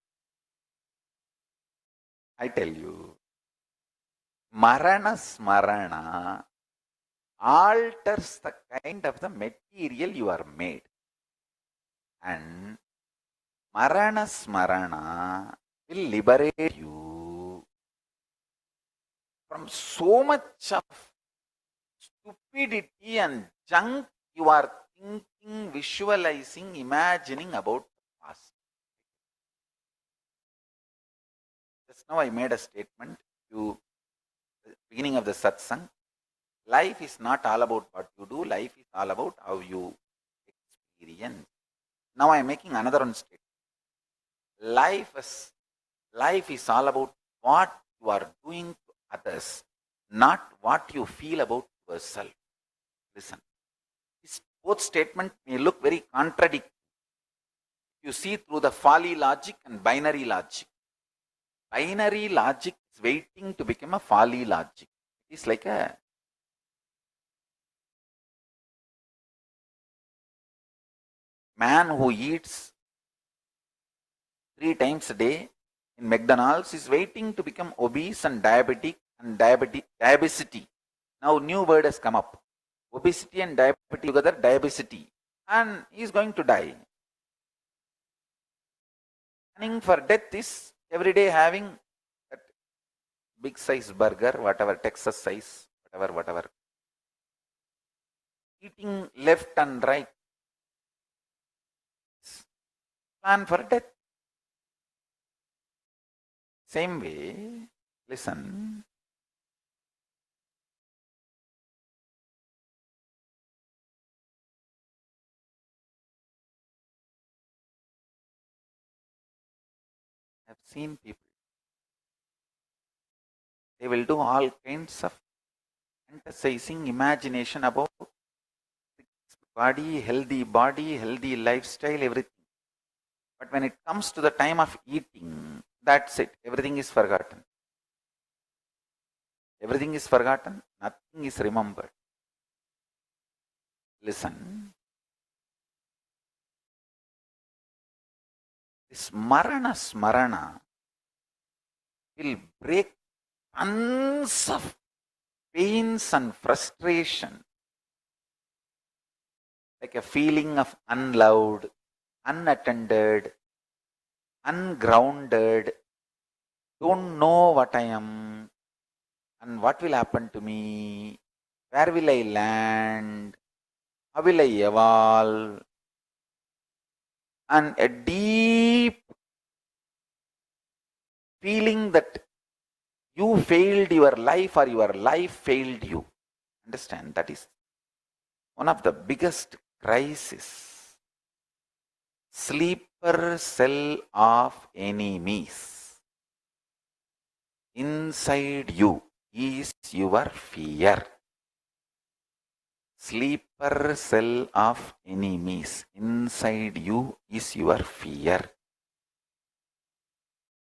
I tell you, Marana Smarana alters the kind of the material you are made. And Marana Smarana will liberate you from so much of stupidity and junk you are thinking, visualizing, imagining about the past. Just now I made a statement to the beginning of the satsang. Life is not all about what you do, life is all about how you experience. Now I am making another one statement. Life is all about what you are doing to others, not what you feel about yourself. Listen, both statements may look very contradictory. You see through the folly logic and binary logic. Binary logic is waiting to become a folly logic. It is like a man who eats 3 times a day in McDonald's is waiting to become obese and diabetic and diabesity. Now new word has come up. Obesity and diabetes together, diabesity. And he is going to die. Planning for death is every day having that big size burger, whatever, Texas size, whatever. Eating left and right. Plan for death. Same way, listen. I've seen people. They will do all kinds of fantasizing imagination about body, healthy lifestyle, everything. But when it comes to the time of eating, that's it. Everything is forgotten. Everything is forgotten. Nothing is remembered. Listen. This Marana Smarana will break tons of pains and frustration. Like a feeling of unloved, unattended, ungrounded, don't know what I am and what will happen to me, where will I land, how will I evolve, and a deep feeling that you failed your life or your life failed you. Understand, that is one of the biggest crises. Sleeper cell of enemies. Inside you is your fear. Sleeper cell of enemies. Inside you is your fear.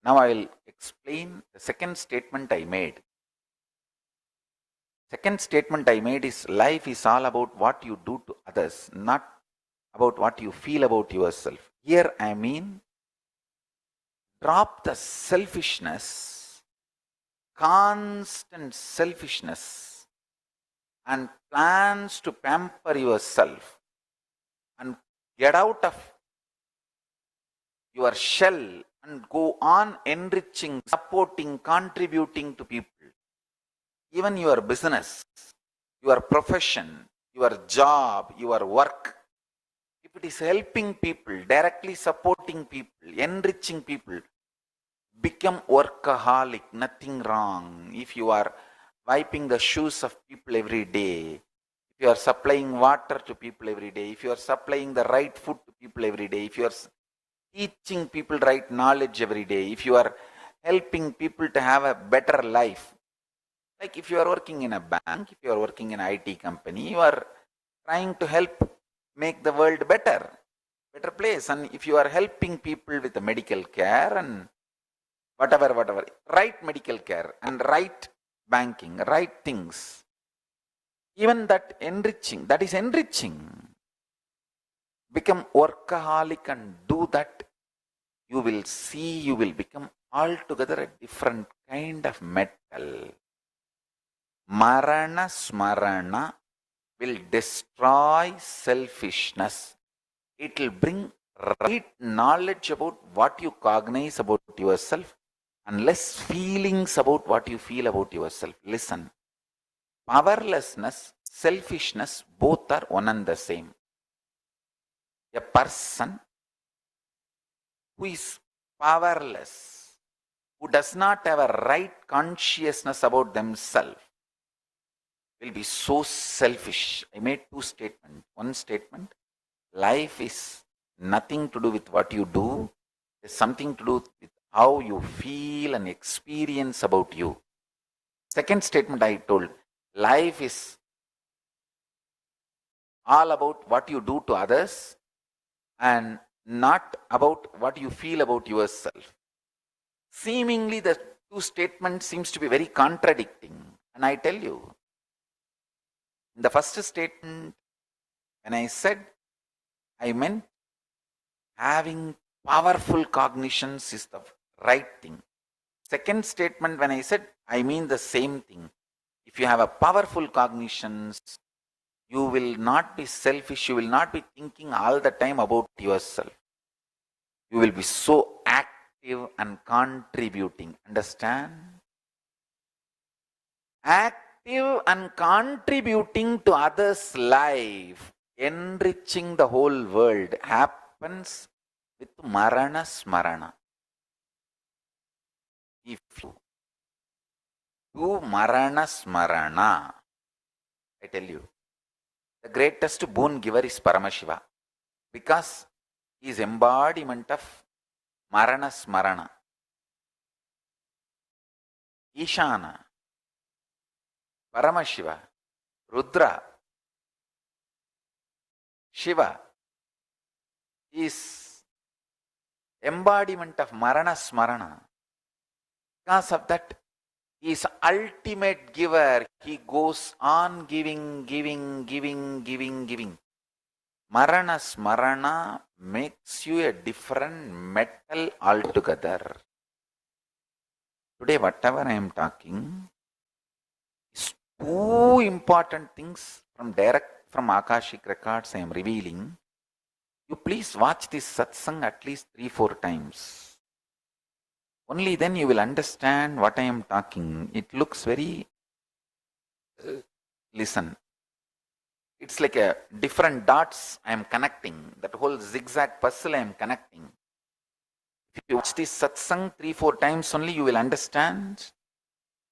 Now I will explain the second statement I made. Second statement I made is life is all about what you do to others, not about what you feel about yourself. Here I mean, drop the selfishness constant selfishness and plans to pamper yourself and get out of your shell and go on enriching, supporting, contributing to people, even your business, your profession, your job, your work, if it is helping people, directly supporting people, enriching people, become workaholic, nothing wrong. If you are wiping the shoes of people every day, if you are supplying water to people every day, if you are supplying the right food to people every day, if you are teaching people right knowledge every day, if you are helping people to have a better life, like if you are working in a bank, if you are working in an IT company, you are trying to help make the world better place. And if you are helping people with the medical care and whatever, right medical care and right banking, right things, even that enriching, that is enriching. Become workaholic and do that, you will see, you will become altogether a different kind of metal. Marana Smarana will destroy selfishness. It will bring right knowledge about what you cognize about yourself and less feelings about what you feel about yourself. Listen, powerlessness, selfishness, both are one and the same. A person who is powerless, who does not have a right consciousness about themselves, will be so selfish. I made two statements. One statement, life is nothing to do with what you do. It's something to do with how you feel and experience about you. Second statement I told, life is all about what you do to others and not about what you feel about yourself. Seemingly the two statements seems to be very contradicting. And I tell you, in the first statement, when I said, I meant having powerful cognitions is the right thing. Second statement, when I said, I mean the same thing. If you have a powerful cognitions, you will not be selfish, you will not be thinking all the time about yourself. You will be so active and contributing. Understand? Active and contributing to others' life, enriching the whole world, happens with Marana Smarana. If you do Marana Smarana, I tell you, the greatest boon giver is Paramashiva, because he is embodiment of Marana Smarana. Ishana, Paramashiva, Rudra, Shiva is embodiment of Marana Smarana. Because of that, he is ultimate giver. He goes on giving. Marana Smarana makes you a different metal altogether. Today, whatever I am talking is two important things from Akashic records I am revealing. You please watch this satsang at least 3-4 times. Only then you will understand what I am talking. It looks very... listen. It's like a different dots I am connecting. That whole zigzag puzzle I am connecting. If you watch this satsang 3-4 times only, you will understand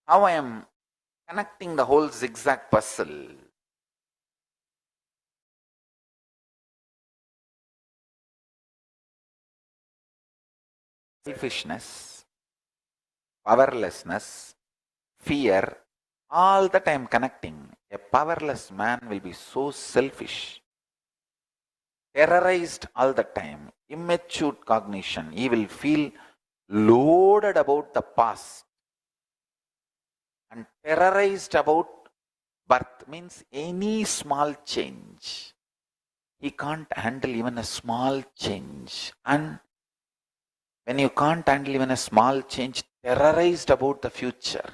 how I am connecting the whole zigzag puzzle. Selfishness, powerlessness, fear, all that I am connecting. A powerless man will be so selfish, terrorized all the time, immature cognition. He will feel loaded about the past and terrorized about birth, means any small change. He can't handle even a small change. And when you can't handle even a small change, terrorized about the future.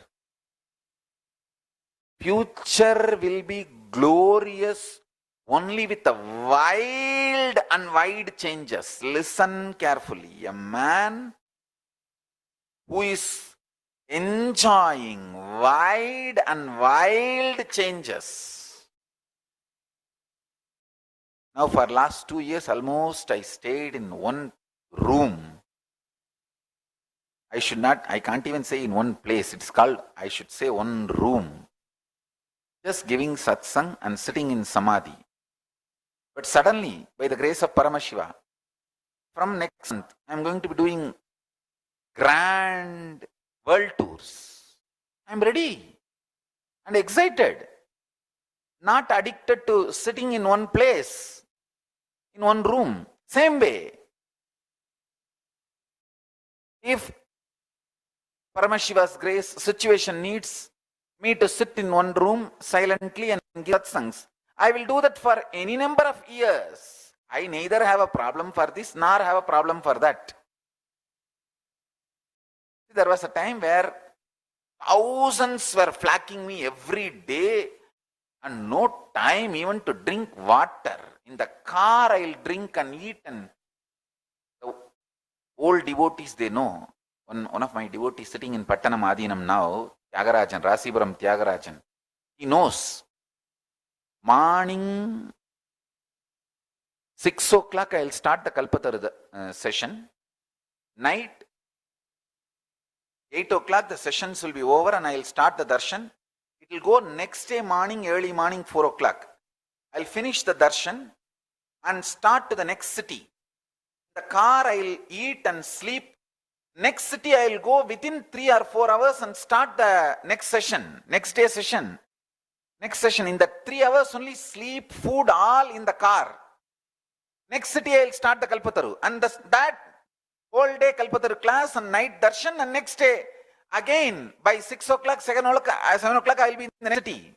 Future will be glorious only with the wild and wide changes. Listen carefully. A man who is enjoying wide and wild changes. Now for last 2 years almost I stayed in one room. I can't even say in one place. It's called, I should say, one room. Just giving satsang and sitting in samadhi. But suddenly, by the grace of Paramashiva, from next month, I'm going to be doing grand world tours. I'm ready and excited. Not addicted to sitting in one place, in one room. Same way. If Paramashiva's grace situation needs me to sit in one room silently and give satsangs, I will do that for any number of years. I neither have a problem for this nor have a problem for that. There was a time where thousands were flacking me every day and no time even to drink water. In the car I'll drink and eat, and the old devotees, they know. One of my devotees sitting in Pattanam Adinam now, Tyagarajan, Rasipuram Tyagarajan, he knows. Morning 6 o'clock I'll start the Kalpatarudha session. Night 8 o'clock the sessions will be over and I'll start the darshan. It will go next day morning, early morning 4 o'clock. I'll finish the darshan and start to the next city. In the car I'll eat and sleep. Next city I'll go within 3 or 4 hours and start the next session, next day session. Next session, in that 3 hours only, sleep, food, all in the car. Next city I'll start the Kalpataru. And that whole day Kalpataru class and night darshan, and next day again by 6 o'clock, 7 o'clock I'll be in the next city.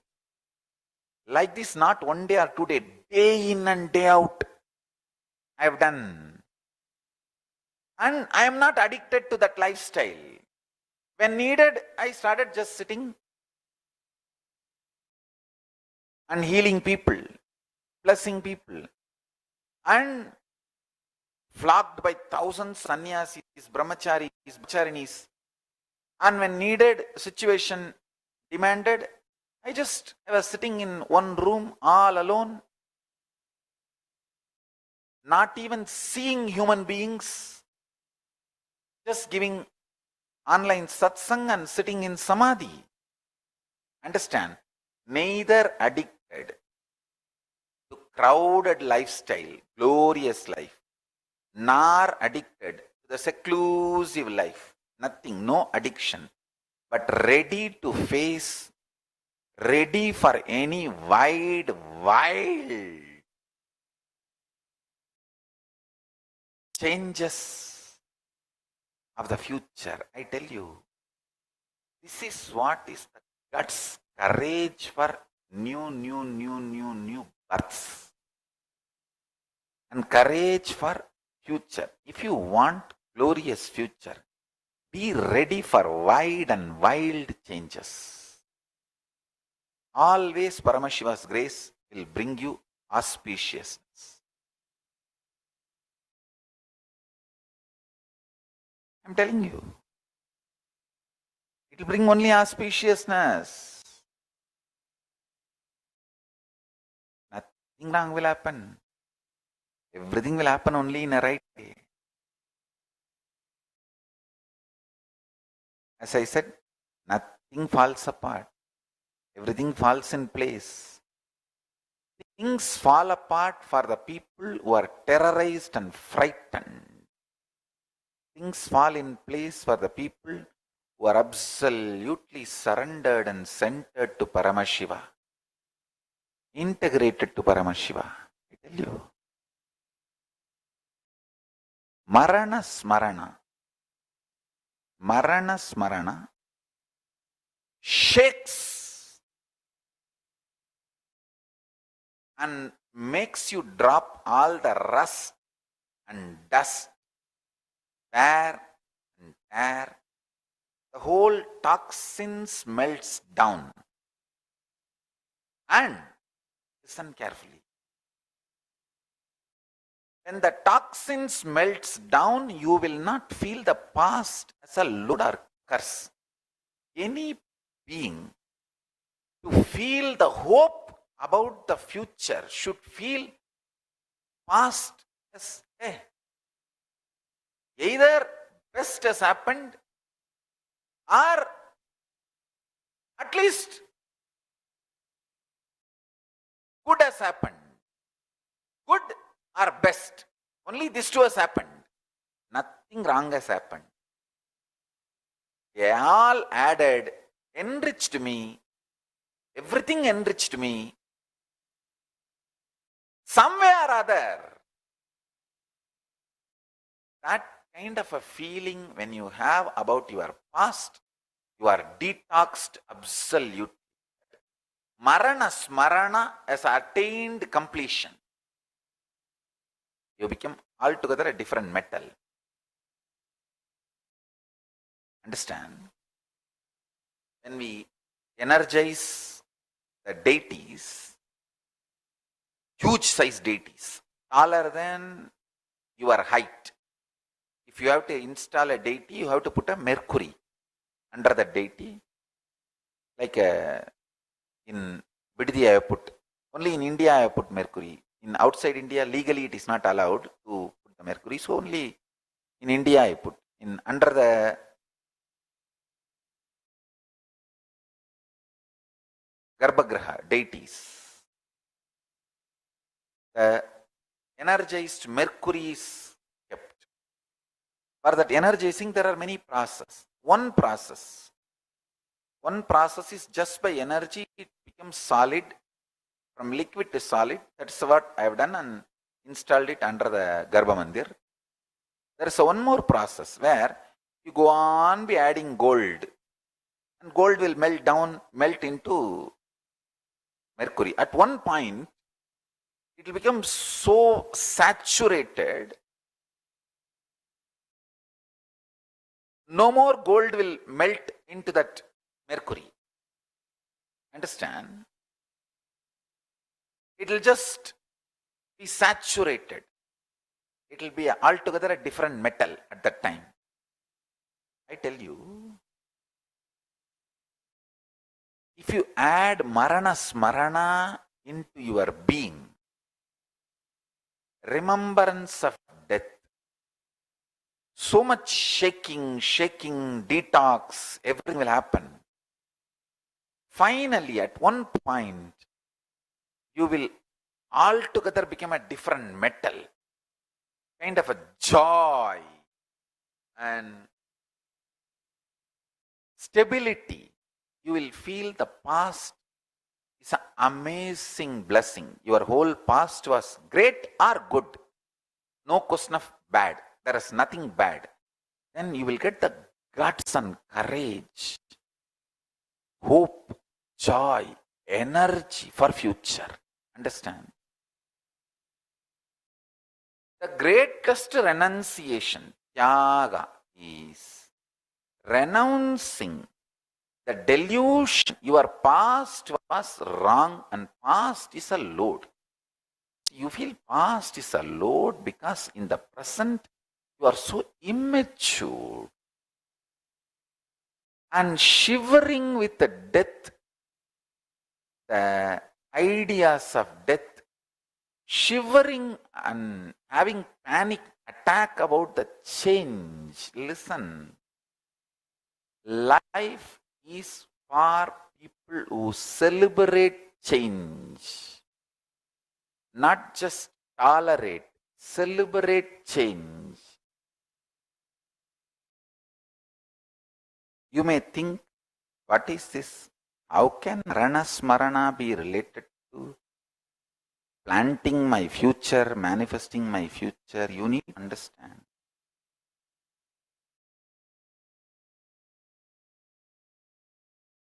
Like this, not one day or 2 days, day in and day out I've done. And I am not addicted to that lifestyle. When needed, I started just sitting and healing people, blessing people, and flogged by thousands sannyasis, brahmacharis, brahmacharinis. And when needed, situation demanded, I was sitting in one room all alone, not even seeing human beings, just giving online satsang and sitting in samadhi. Understand? Neither addicted to crowded lifestyle, glorious life, nor addicted to the seclusive life. Nothing, no addiction, but ready to face, ready for any wild changes of the future. I tell you, this is what is the guts, courage for new births, and courage for future. If you want glorious future, be ready for wide and wild changes. Always Paramashiva's grace will bring you auspiciousness. I'm telling you, it will bring only auspiciousness. Nothing wrong will happen. Everything will happen only in a right way. As I said, nothing falls apart. Everything falls in place. Things fall apart for the people who are terrorized and frightened. Things fall in place for the people who are absolutely surrendered and centered to Paramashiva, integrated to Paramashiva. I tell you, Marana Smarana shakes and makes you drop all the rust and dust, wear and tear. The whole toxins melts down. And listen carefully. When the toxins melts down, you will not feel the past as a load or curse. Any being to feel the hope about the future should feel past as either best has happened or at least good has happened. Good or best. Only these two has happened. Nothing wrong has happened. They all added, enriched me. Everything enriched me. Somewhere or other. That kind of a feeling when you have about your past, you are detoxed absolutely. Marana Smarana has attained completion. You become altogether a different metal. Understand? When we energize the deities, huge size deities, taller than your height. If you have to install a deity, you have to put a Mercury under the deity. Like in Vidya I have put. Only in India I have put Mercury. In outside India, legally it is not allowed to put the Mercury. So only in India I put. Under the Garbhagraha, deities. The energized Mercury is kept. For that energizing, there are many processes. One process is just by energy, it becomes solid, from liquid to solid. That's what I have done and installed it under the Garbha Mandir. There is one more process where you go on be adding gold, and gold will melt into Mercury. At one point, it will become so saturated, no more gold will melt into that Mercury. Understand? It will just be saturated. It will be altogether a different metal at that time. I tell you, if you add Marana Smarana into your being, remembrance of death, so much shaking, detox, everything will happen. Finally, at one point, you will altogether become a different metal, kind of a joy and stability. You will feel the past is an amazing blessing. Your whole past was great or good. No question of bad. There is nothing bad. Then you will get the guts and courage, hope, joy, energy for future. Understand? The greatest renunciation, Tyaga, is renouncing the delusion. Your past was wrong and past is a load. You feel past is a load because in the present you are so immature and shivering with the death, the ideas of death, shivering and having panic attack about the change. Listen, life is for people who celebrate change, not just tolerate, celebrate change. You may think, what is this? How can Marana Smarana be related to planting my future, manifesting my future? You need to understand.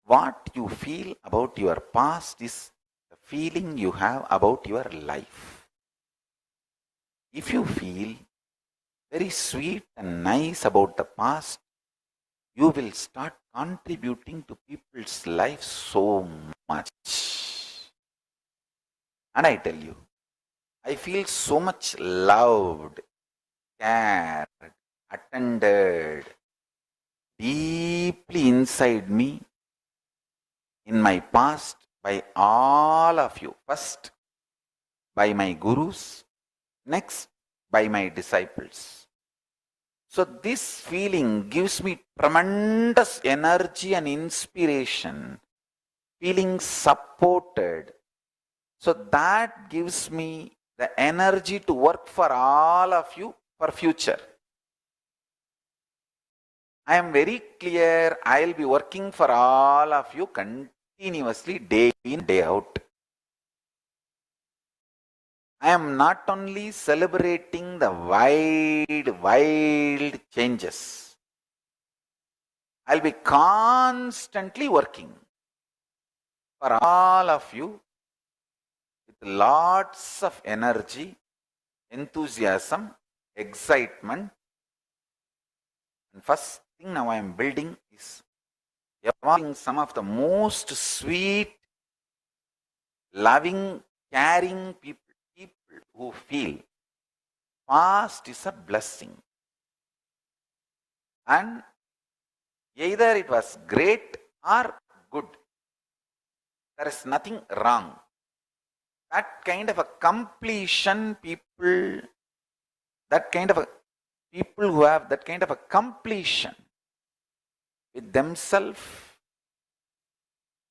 What you feel about your past is the feeling you have about your life. If you feel very sweet and nice about the past, you will start contributing to people's lives so much. And I tell you, I feel so much loved, cared, attended deeply inside me, in my past, by all of you. First, by my gurus, next, by my disciples. So this feeling gives me tremendous energy and inspiration, feeling supported. So that gives me the energy to work for all of you for future. I am very clear, I will be working for all of you continuously, day in, day out. I am not only celebrating the wild changes. I'll be constantly working for all of you with lots of energy, enthusiasm, excitement. And first thing now I am building is evolving some of the most sweet, loving, caring people who feel past is a blessing. And either it was great or good. There is nothing wrong. That kind of a completion people, people who have that kind of a completion with themselves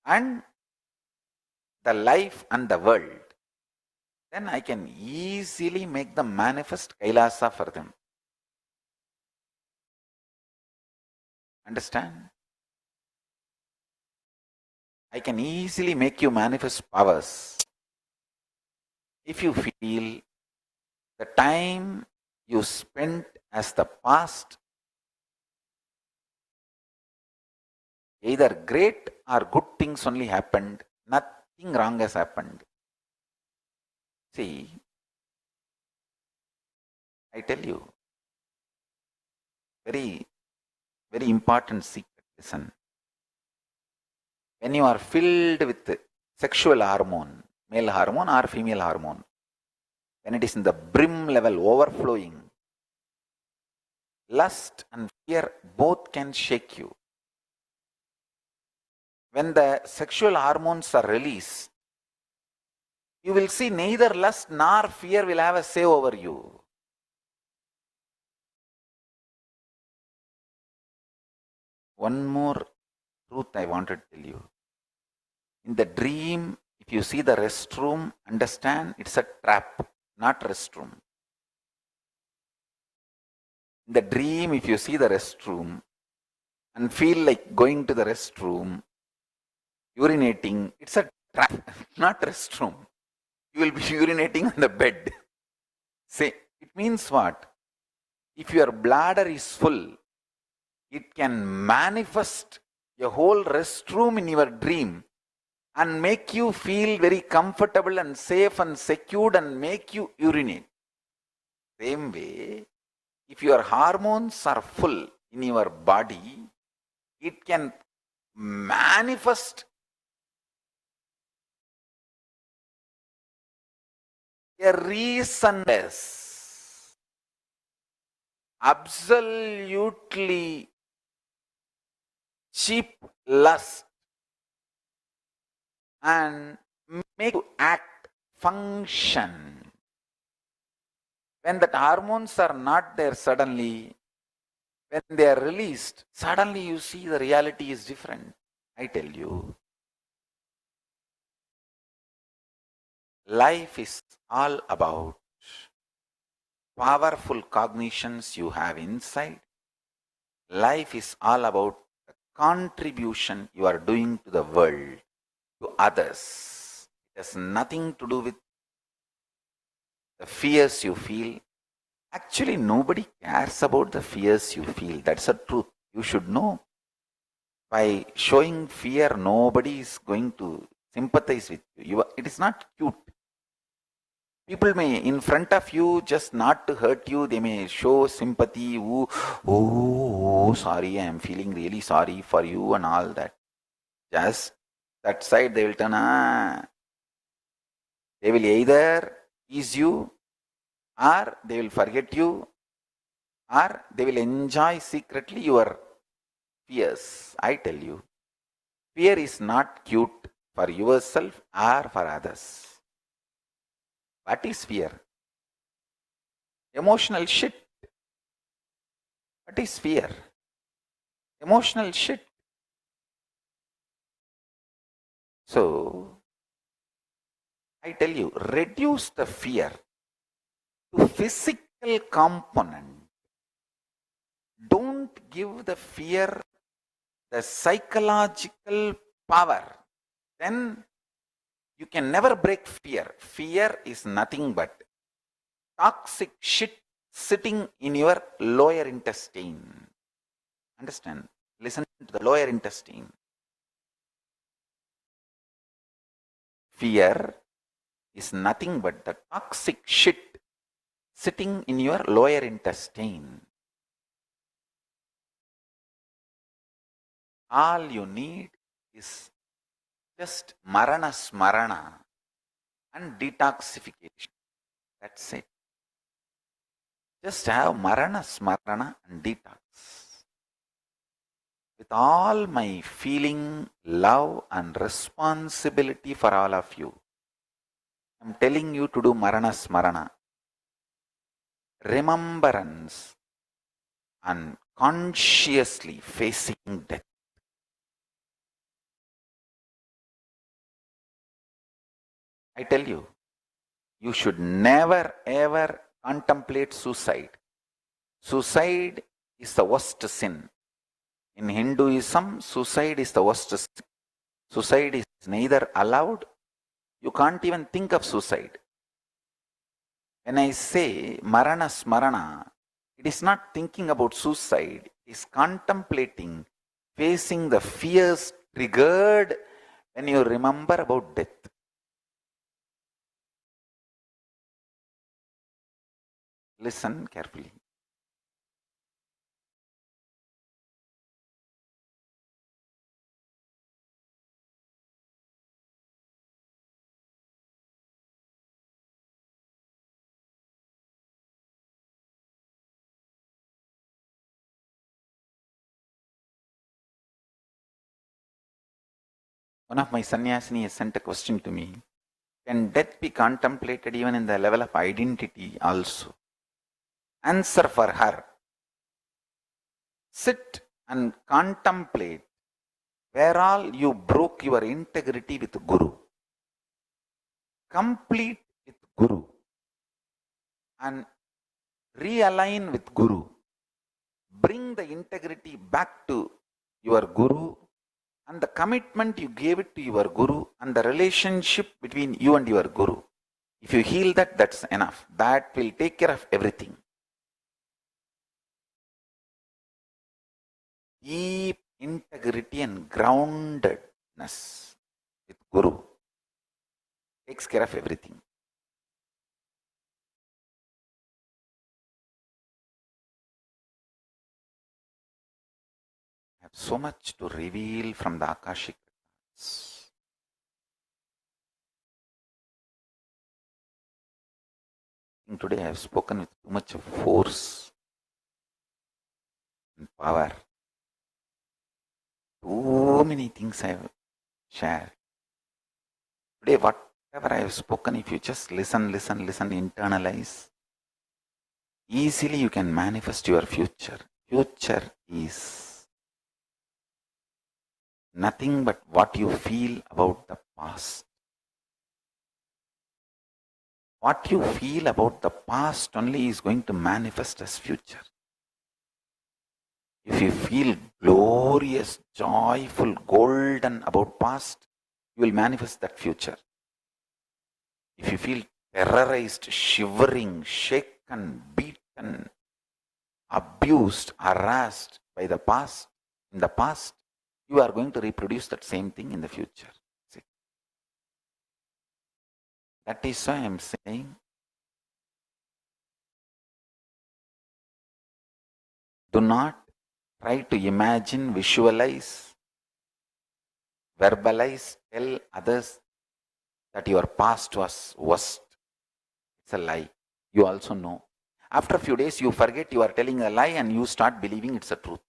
and the life and the world, then I can easily make them manifest Kailasa for them. Understand? I can easily make you manifest powers. If you feel the time you spent as the past, either great or good things only happened, nothing wrong has happened. See, I tell you, very important secret. Listen. When you are filled with sexual hormone, male hormone or female hormone, when it is in the brim level, overflowing, lust and fear both can shake you. When the sexual hormones are released, you will see neither lust nor fear will have a say over you. One more truth I wanted to tell you. In the dream, if you see the restroom, understand it's a trap, not restroom. In the dream, if you see the restroom and feel like going to the restroom, urinating, it's a trap, not restroom. You will be urinating on the bed. Say, it means what? If your bladder is full, it can manifest a whole restroom in your dream and make you feel very comfortable and safe and secured and make you urinate. Same way, if your hormones are full in your body, it can manifest a reasonless, absolutely cheap lust and make you act, function. When that hormones are not there suddenly, when they are released, suddenly you see the reality is different. I tell you, life is all about powerful cognitions you have inside. Life is all about the contribution you are doing to the world, to others. It has nothing to do with the fears you feel. Actually, nobody cares about the fears you feel. That's the truth. You should know. By showing fear, nobody is going to sympathize with you. It is not cute. People may, in front of you, just not to hurt you, they may show sympathy. Oh, sorry, I am feeling really sorry for you and all that. Just that side, they will turn, They will either ease you, or they will forget you, or they will enjoy secretly your fears. I tell you, fear is not cute for yourself or for others. What is fear? Emotional shit. What is fear? Emotional shit. So, I tell you, reduce the fear to physical component. Don't give the fear the psychological power. Then you can never break fear. Fear is nothing but toxic shit sitting in your lower intestine. Understand? Listen to the lower intestine. Fear is nothing but the toxic shit sitting in your lower intestine. All you need is just marana smarana and detoxification. That's it. Just have marana smarana and detox. With all my feeling, love and responsibility for all of you, I'm telling you to do marana smarana, remembrance and consciously facing death. I tell you, you should never ever contemplate suicide. Suicide is the worst sin. In Hinduism, suicide is the worst sin. Suicide is neither allowed, you can't even think of suicide. When I say marana smarana, it is not thinking about suicide, it is contemplating, facing the fears triggered when you remember about death. Listen carefully. One of my sannyasini has sent a question to me. Can death be contemplated even in the level of identity also? Answer for her. Sit and contemplate where all you broke your integrity with Guru. Complete with Guru and realign with Guru. Bring the integrity back to your Guru and the commitment you gave it to your Guru and the relationship between you and your Guru. If you heal that, that's enough. That will take care of everything. Deep integrity and groundedness with Guru takes care of everything. I have so much to reveal from the Akashic records. Today I have spoken with too much of force and power. Too many things I have shared. Today, whatever I have spoken, if you just listen, internalize, easily you can manifest your future. Future is nothing but what you feel about the past. What you feel about the past only is going to manifest as future. If you feel glorious, joyful, golden about past, you will manifest that future. If you feel terrorized, shivering, shaken, beaten, abused, harassed by the past, in the past, you are going to reproduce that same thing in the future. See? That is why I am saying, do not try to imagine, visualize, verbalize, tell others that your past was worst. It's a lie. You also know. After a few days, you forget you are telling a lie and you start believing it's a truth.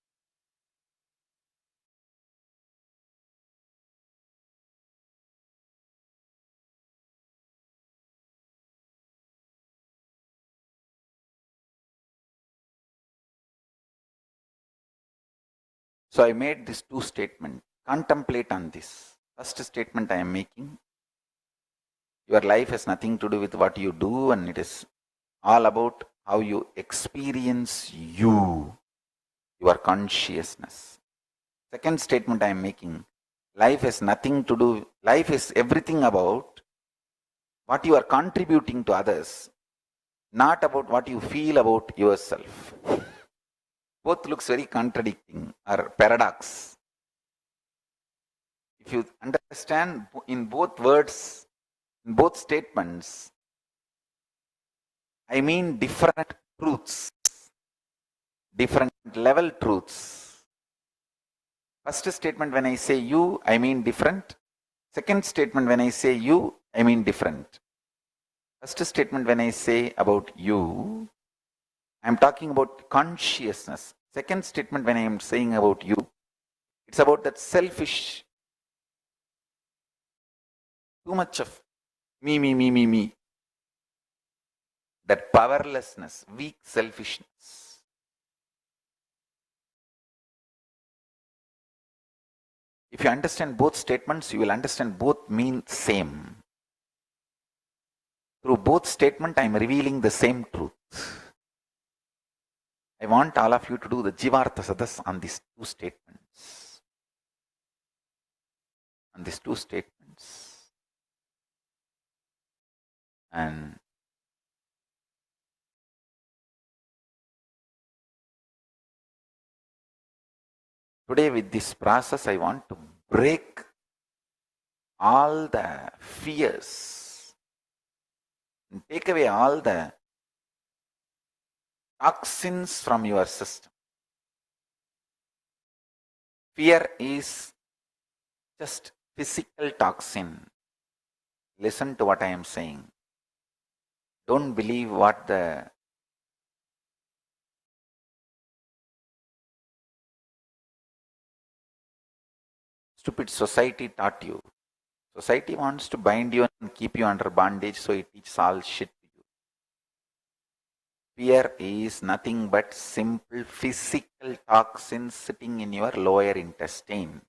So I made these two statements. Contemplate on this. First statement I am making. Your life has nothing to do with what you do, and it is all about how you experience you, your consciousness. Second statement I am making. Life has nothing to do, life is everything about what you are contributing to others, not about what you feel about yourself. Both looks very contradicting or paradox. If you understand in both words, in both statements, I mean different truths, different level truths. First statement, when I say you, I mean different. Second statement, when I say you, I mean different. First statement, when I say about you, I am talking about consciousness. Second statement, when I am saying about you, it's about that selfish, too much of me. That powerlessness, weak selfishness. If you understand both statements, you will understand both mean same. Through both statements, I am revealing the same truth. I want all of you to do the Jivartha Sadas on these two statements. On these two statements. And today with this process, I want to break all the fears and take away all the toxins from your system. Fear is just physical toxin. Listen to what I am saying. Don't believe what the stupid society taught you. Society wants to bind you and keep you under bondage, so it teaches all shit to you. Fear is nothing but simple physical toxins sitting in your lower intestine.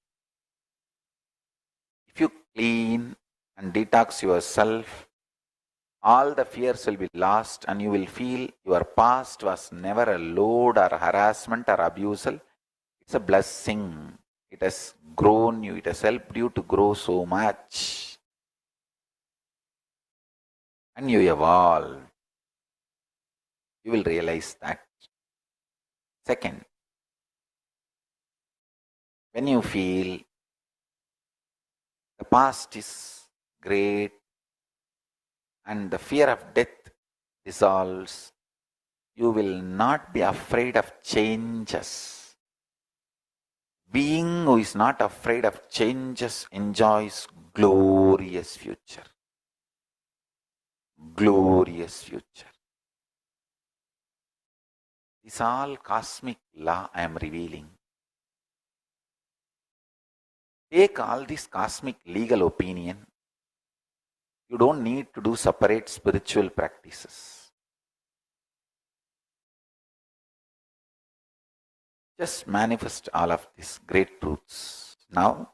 If you clean and detox yourself, all the fears will be lost and you will feel your past was never a load or harassment or abusal. It's a blessing. It has grown you. It has helped you to grow so much. And you evolve. You will realize that. Second, when you feel the past is great and the fear of death dissolves, you will not be afraid of changes. Being who is not afraid of changes enjoys glorious future. Glorious future. This all cosmic law I am revealing. Take all this cosmic legal opinion. You don't need to do separate spiritual practices. Just manifest all of these great truths. Now,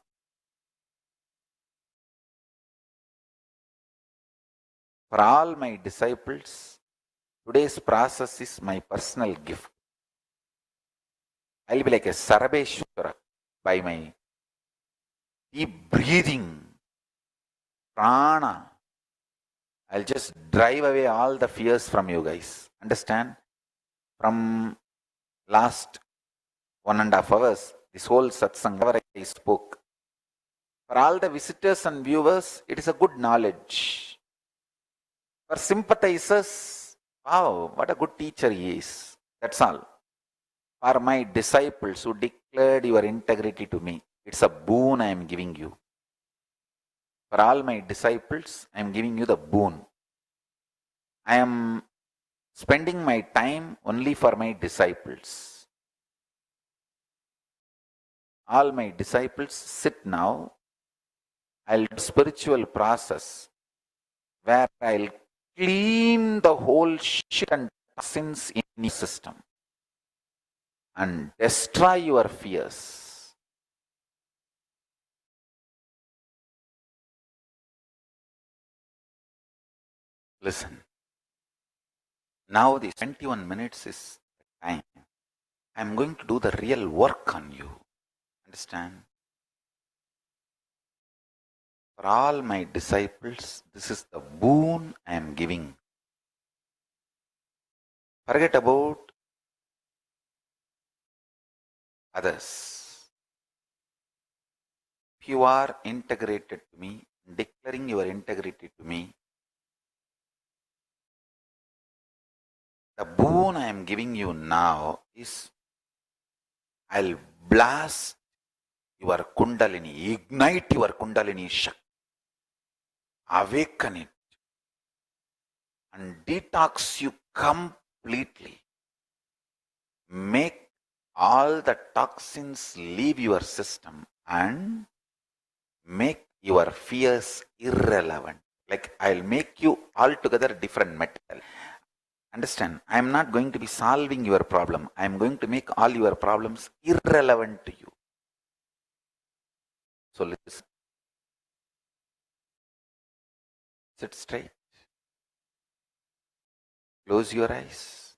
for all my disciples, today's process is my personal gift. I'll be like a Sarabeshwara by my deep breathing, prana. I'll just drive away all the fears from you guys. Understand? From last 1.5 hours, this whole satsang, whatever I spoke. For all the visitors and viewers, it is a good knowledge. For sympathizers, wow, what a good teacher he is. That's all. For my disciples who declared your integrity to me, it's a boon I am giving you. For all my disciples, I am giving you the boon. I am spending my time only for my disciples. All my disciples sit now. I'll do spiritual process where I'll clean the whole shit and toxins in your system and destroy your fears. Listen. Now the 21 minutes is the time. I'm going to do the real work on you. Understand? For all my disciples, this is the boon I am giving. Forget about others. If you are integrated to me, declaring your integrity to me, the boon I am giving you now is I'll blast your Kundalini, ignite your Kundalini Shakti, awaken it, and detox you completely. Make all the toxins leave your system and make your fears irrelevant. Like I'll make you altogether different metal. Understand, I am not going to be solving your problem. I am going to make all your problems irrelevant to you. So listen. Sit straight. Close your eyes.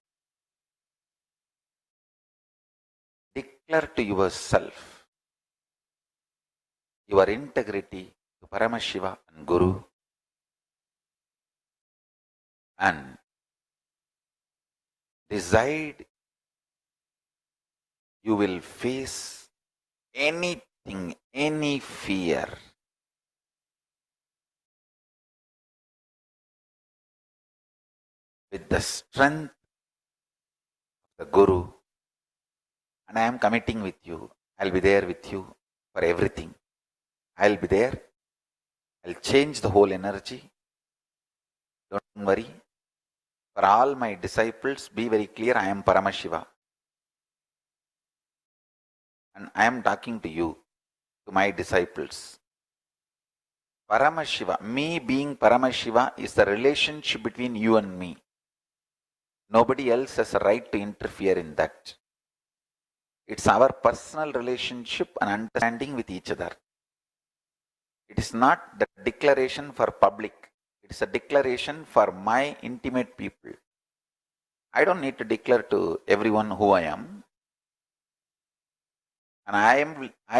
Declare to yourself your integrity to Paramashiva and Guru, and decide you will face anything, any fear, with the strength of the Guru, and I am committing with you. I'll be there with you for everything. I'll be there. I'll change the whole energy. Don't worry. For all my disciples, be very clear, I am Paramashiva. And I am talking to you, to my disciples. Paramashiva, me being Paramashiva, is the relationship between you and me. Nobody else has a right to interfere in that. It's our personal relationship and understanding with each other. It is not the declaration for public. It is a declaration for my intimate people. I don't need to declare to everyone who I am. And I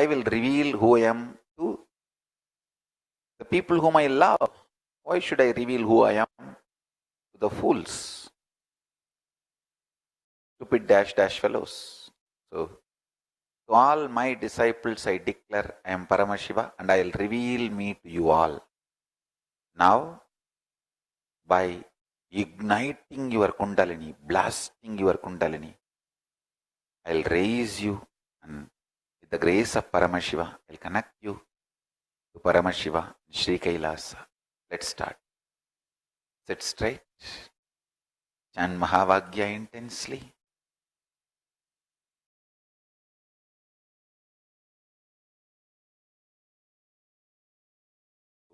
will reveal who I am to the people whom I love. Why should I reveal who I am to the fools? Stupid dash fellows. So, to all my disciples I declare I am Paramashiva and I will reveal me to you all. Now, by igniting your Kundalini, blasting your Kundalini, I will raise you, and with the grace of Paramashiva, I will connect you to Paramashiva, Sri KAILASA. Let's start. Sit straight. Chant Mahavagya intensely.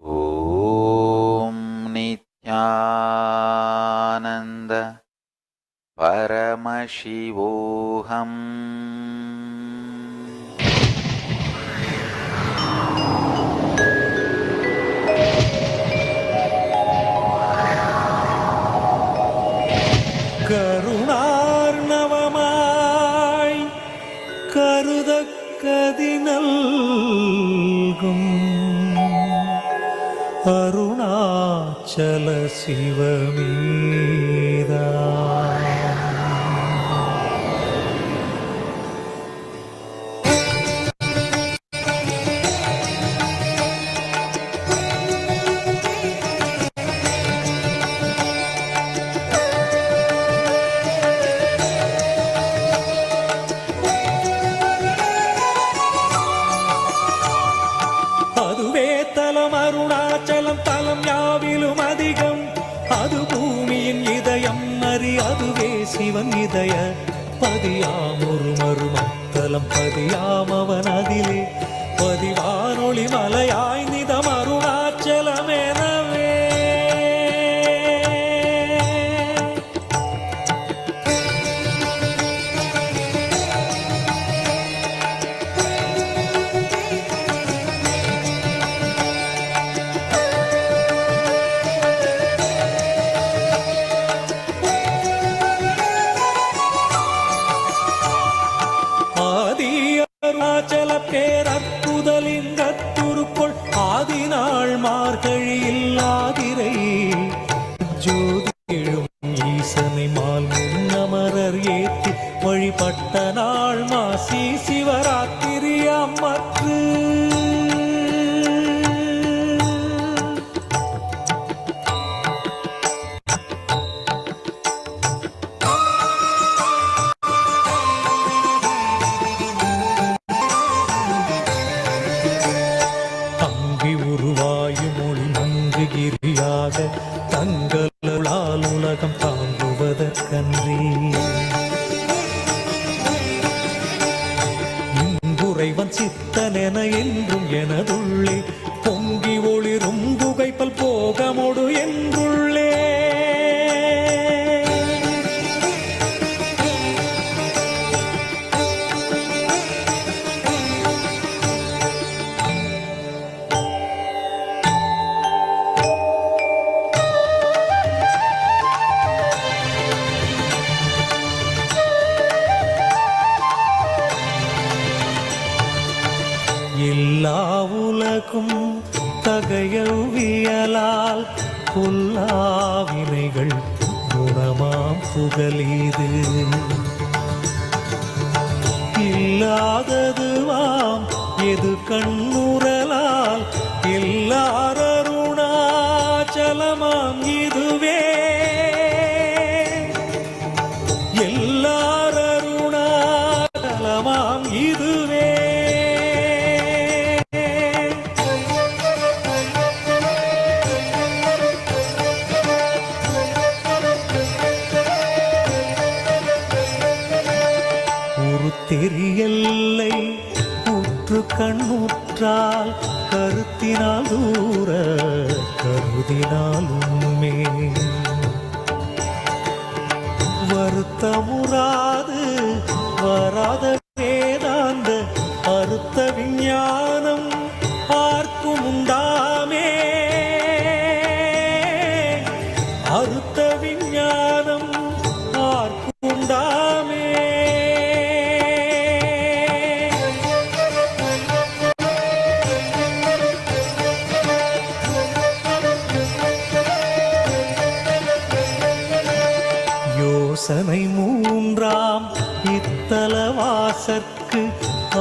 Om Nithyananda Paramashivoham. கருணார்ணவமாய் கருதக்கதினல்கும் Arunachal சிவமீதா அதுவே தலம் அருணா நரி அதுவே சிவன் இதய பதியாம் ஒரு மறுமத்தலம் பதியாம் அவன் அதிலே பதிவானொளி மலையாய் நிதம் அருணாச்சலமெனவே. ஆதி அருணாச்சல பேரற்புதலிங்கத்துருக்குள் ஆதிநாள் மார்கழியில் ஆதிரை ஜோதி எழும் ஈசனை மால் முன்னமரர் ஏற்றி வழிபட்ட நாள் மாசி சிவராத்திரி அம்மற்று. அங்கி உருவாயும் மொழி மங்குகிரியாக தங்களால் உலகம் தாங்குவதற்கன்றி இங்குறைவன் சித்தனென என்றும் எனதுள்ளே பொங்கி ஒளிரும் புகைப்பல் போகமொடு என்றுள்ளே. எல்லா உலகும் தகையவியலால் புல்லாவினைகள் குணமாம் புகலீது இல்லாததுவாம் எது கண்ணுறலால் எல்லாரருணாச்சலமாம் இதுவே எல்லாரருணாச்சலமாம் இதுவே. தெரியல்லை உற்று கண்ணுற்றால் கருத்தினால் தூர கருதினாலுமே வருத்தமுறாது வராத வேதாந்த அறுத்த விஞ்ஞானம் பார்க்கும் உண்டாமே அறுத்த விஞ்ஞானம் பார்க்கும் உண்டாமே. யோசனை மூன்றாம் இத்தலவாசற்கு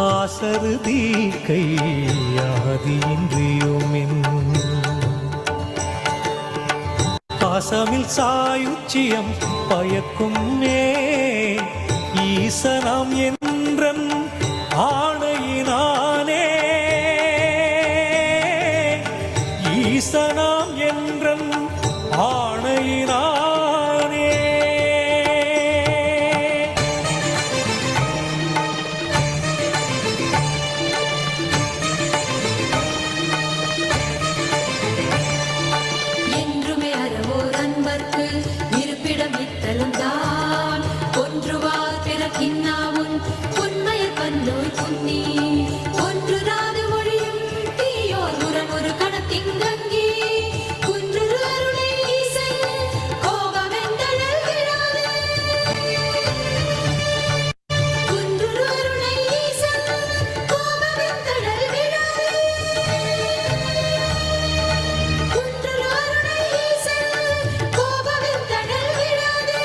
ஆசருதி கையாதியின்றியுமின் பாசமில் சாயுச்சியம் பயக்கும் மே ஈசனாம் என்றன் ஆணையினானே ஈசனாம் என்றன் ஆணையினானே. என்றுமே அறவோர் அன்பர்க்கு இருப்பிடம் இத்தலம் தான் ஒன்றுவார் பிறக்கின்னாவும் உண்மையர் பன்னோய் புன்னி ஒன்றுராது மொழியும் தீயோர் உரம் ஒரு கணத்திங்கங்கி குன்றுரு அருளை ஈசன் கோபமெந்தழல் விழாது குன்றுரு அருளை ஈசன் கோபமெந்தழல் விழாது குன்றுரு அருளை ஈசன் கோபமெந்தழல் விழாது.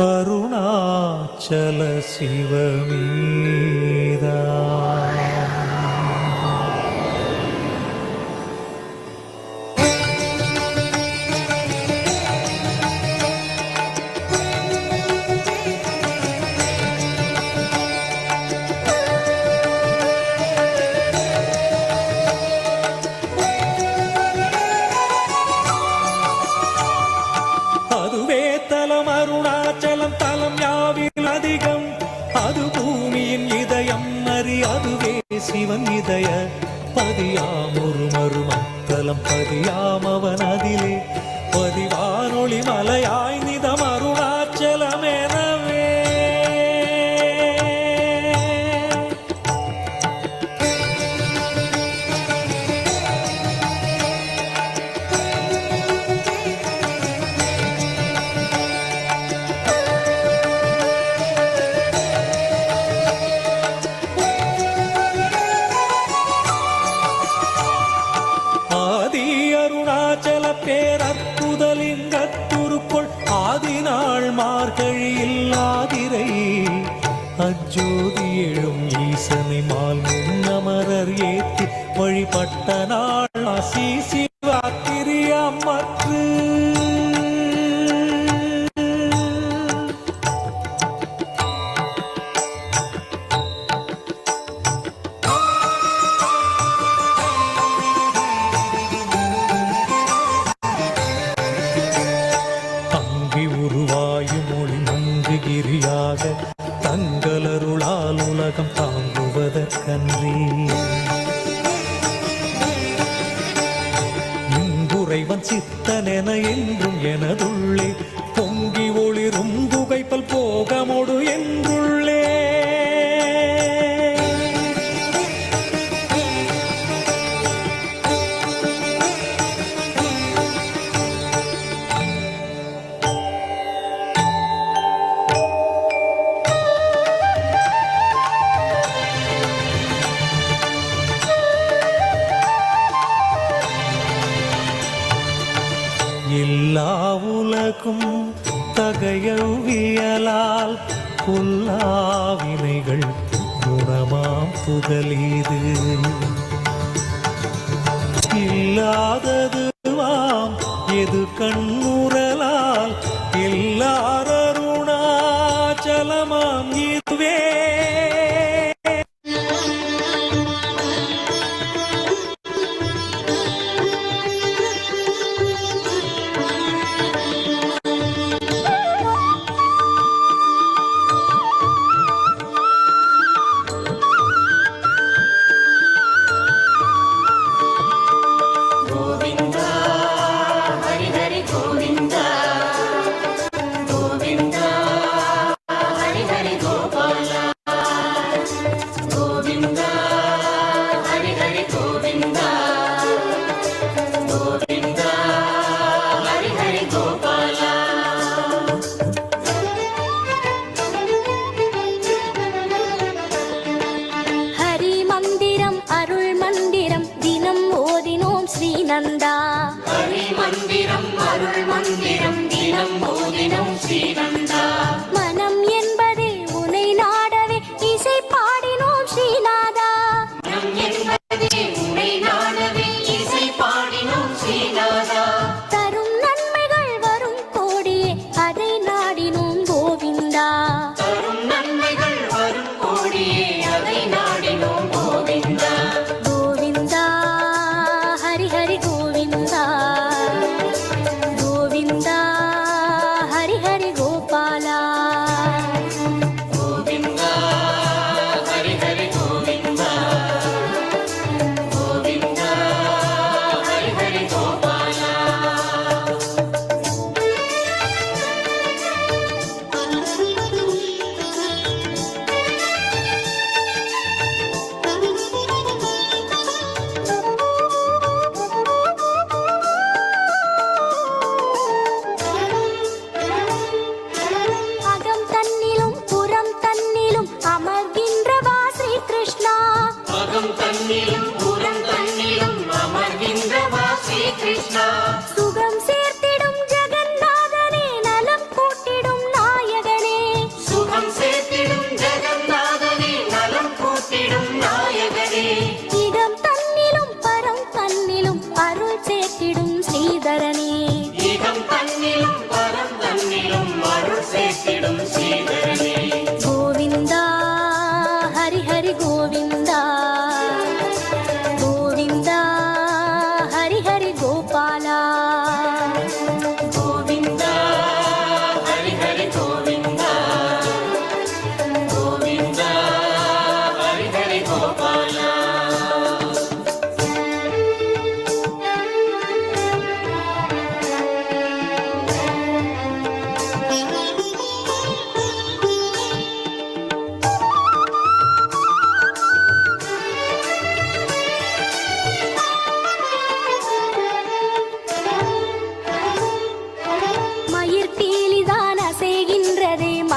அருணாச்சல சிவமீதா. அதுவே தலம் அருணாச்சலம் தலம் யாவில் அதிகம். அது பூமியின் இதயம் அறி அதுவே சிவன் இதய பதியாம் ஒரு மருமத்தலம் பதியாம் அவன் அதிலே பதிவானொளி மலையாய் நிதம் அருணாச்சலம் எனவே. ஆதி அருணாச்சல பேரற்புதலிங்கத்துருக்குள் ஆதிநாள் மார்கழியில் ஆதிரை அஜோதி எழும் ஈசனை மால் முன்னமரர் ஏத்தி வழிபட்ட நாள் ஆசி சிவாத்திரியமற்று. தங்கி உருவாயும் ஒளி மங்குகிரியாக தங்களருளால் உலகம் தாங்குவதற்கன்றி இங்குறைவன் சித்தனென என்றும் எனதுள்ளே பொங்கி ஒளிரும் புகைப்பல் போகமொடு என்றுள்ளே. எல்லா உலகும் தகையவியலால் புல்லாவினைகள் குணமாம் புகலீது இல்லாததுவாம் எது கண்ணுறலால் எல்லாரருணாச்சலமாம் இதுவே. மனம் என்பதே உனை நாடவே இசை பாடினோம் ஸ்ரீநாதா. தரும் நன்மைகள் வரும் கோடியே அதை நாடினோம் கோவிந்தா. கோவிந்தா ஹரி ஹரி கோவிந்தா. கோவிந்தா ஹரி ஹரி கோபாலா.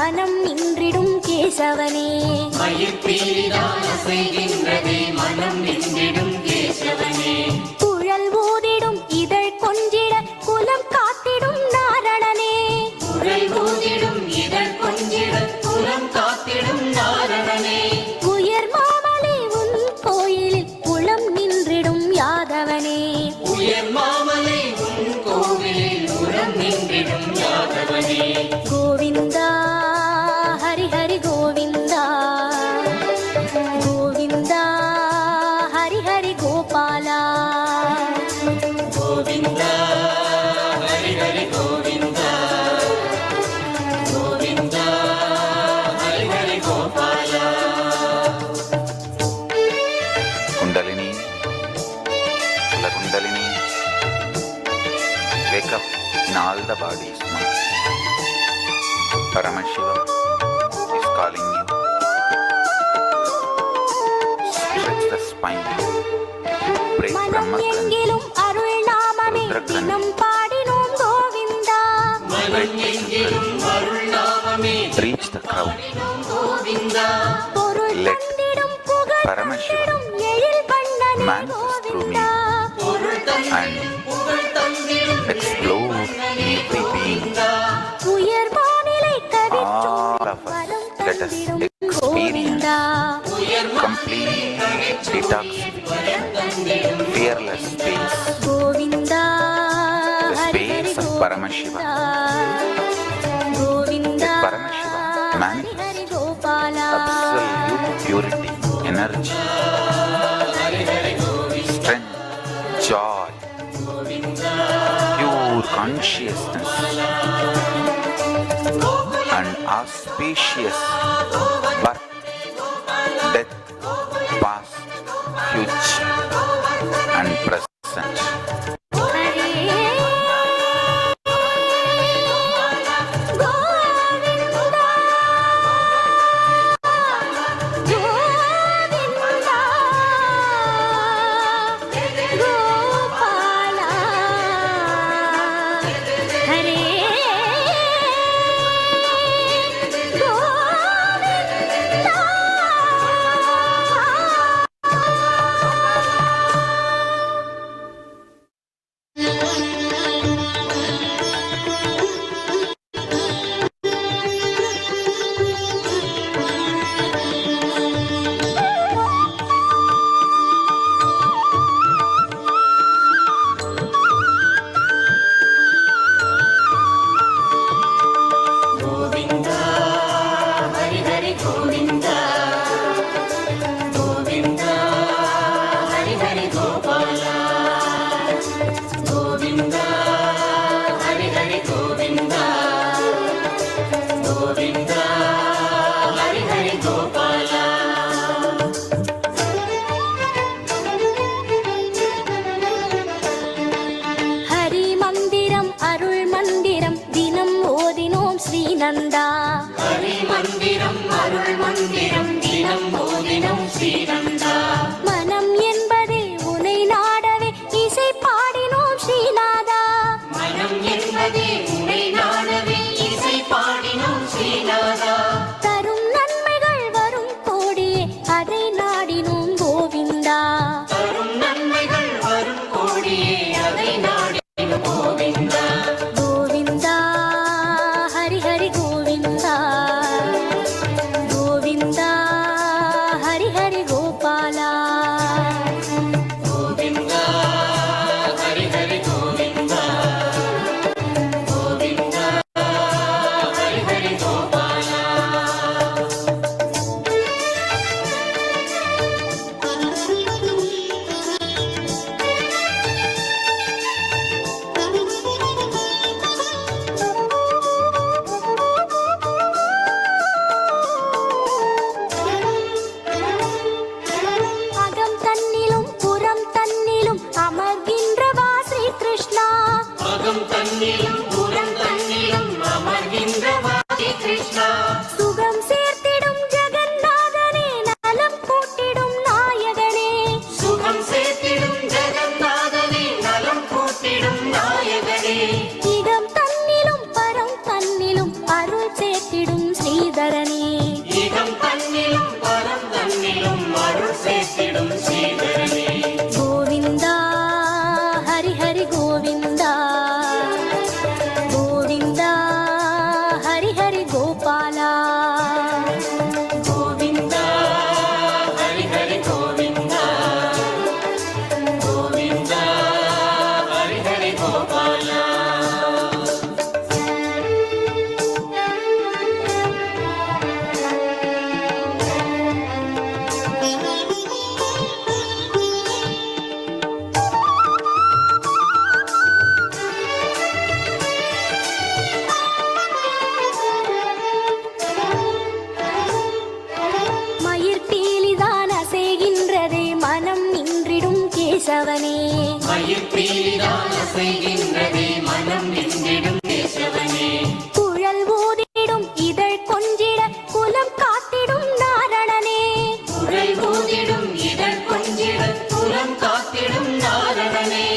மனம் நின்றிடும் கேசவனே. மனம் நின்றிடும் கேசவனே. குழல் ஊதிடும் இதழ் கொஞ்சிட குலம் காத்திடும் நாரணனே. குழல் ஊதிடும் இதழ் கொஞ்சிட குலம் காத்திடும் நாரணனே. உயர் மாமலை உன் கோயிலில் உளம் நின்றிடும் யாதவனே. உயர் மாமலை உன் கோவிலில் உரம் நின்றிடும் யாதவனே. Govinda Hari Hari Govinda, Govinda Hari Hari Gopala. Govinda Hari Hari Govinda, Govinda Hari Hari Gopala. Kundalini, the Kundalini, wake up in all the bodies. Paramashivam is calling you. Stretch the spine. Break மனம் Brahma எங்கிலும் அருள் நாமமே தினம் பாடினோம் கோவிந்தா. மனம் எங்கிலும் அருள் நாமமே Reach the crown. கோவிந்தா. பொருள் Let தந்திடும் புகழ் Paramashivam தந்திடும் எழில் வண்ணனே manifest through me Govinda. and explode in every being. உயர் வானிலை கதிற்றும் All of us, வரம் let us தந்திடும் experience Govinda. complete detox, fearless space, Govinda the Hari Hari space of Paramashivam. Govinda Let Paramashivam Hari manifest Hari Gopala. absolute purity, energy, strength, joy, pure consciousness, and auspicious birth, death, past, future, and present. Hare Govinda Govinda Gopala. Hare Govinda Hari Hari Govinda, Govinda Hari Hari Gopala. Govinda Hari Hari Govinda, Govinda Hari Hari Gopala. Hari மந்திரம் அருள் மந்திரம் தினம் ஓதினோம் ஸ்ரீநந்தா. ஹரி மந்திரம் அருள் மந்திரம் தினம் ஓதினம் ஸ்ரீநந்தா. மனம் என்பதே உனை நாடவே இசை பாடினோம் ஸ்ரீநாதா. மனம் என்பதே உன்னை நாடவே இசை பாடினோம் ஸ்ரீநாதா. தரும் நன்மைகள் வரும் கோடியே அதை நாடினோம் கோவிந்தா. தரும் நன்மைகள் வரும் கோடியே அதை நாடினோம் கோவிந்தா. கோவிந்தா ஹரி ஹரி கோவிந்தா, கோவிந்தா ஹரி ஹரி கோபாலா. கேசவனே மயிர்பீலிதான் அசைகின்றதே மனம் நின்றிடும் கேசவனே குழல் ஊதிடும் இதழ் கொஞ்சிட குலம் காத்திடும் நாரணனே குழல் ஊதிடும் இதழ் கொஞ்சிட குலம் காத்திடும் நாரணனே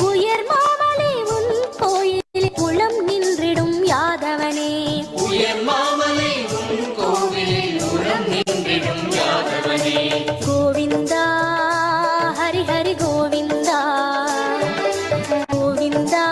உயர் மாமலை உன் கோயில் குளம் நின்றிடும் யாதவனே உயர் மாமலை உன் கோவிலில் உரம் நின்றிடும் யாதவனே Govinda Hari Hari Govinda Govinda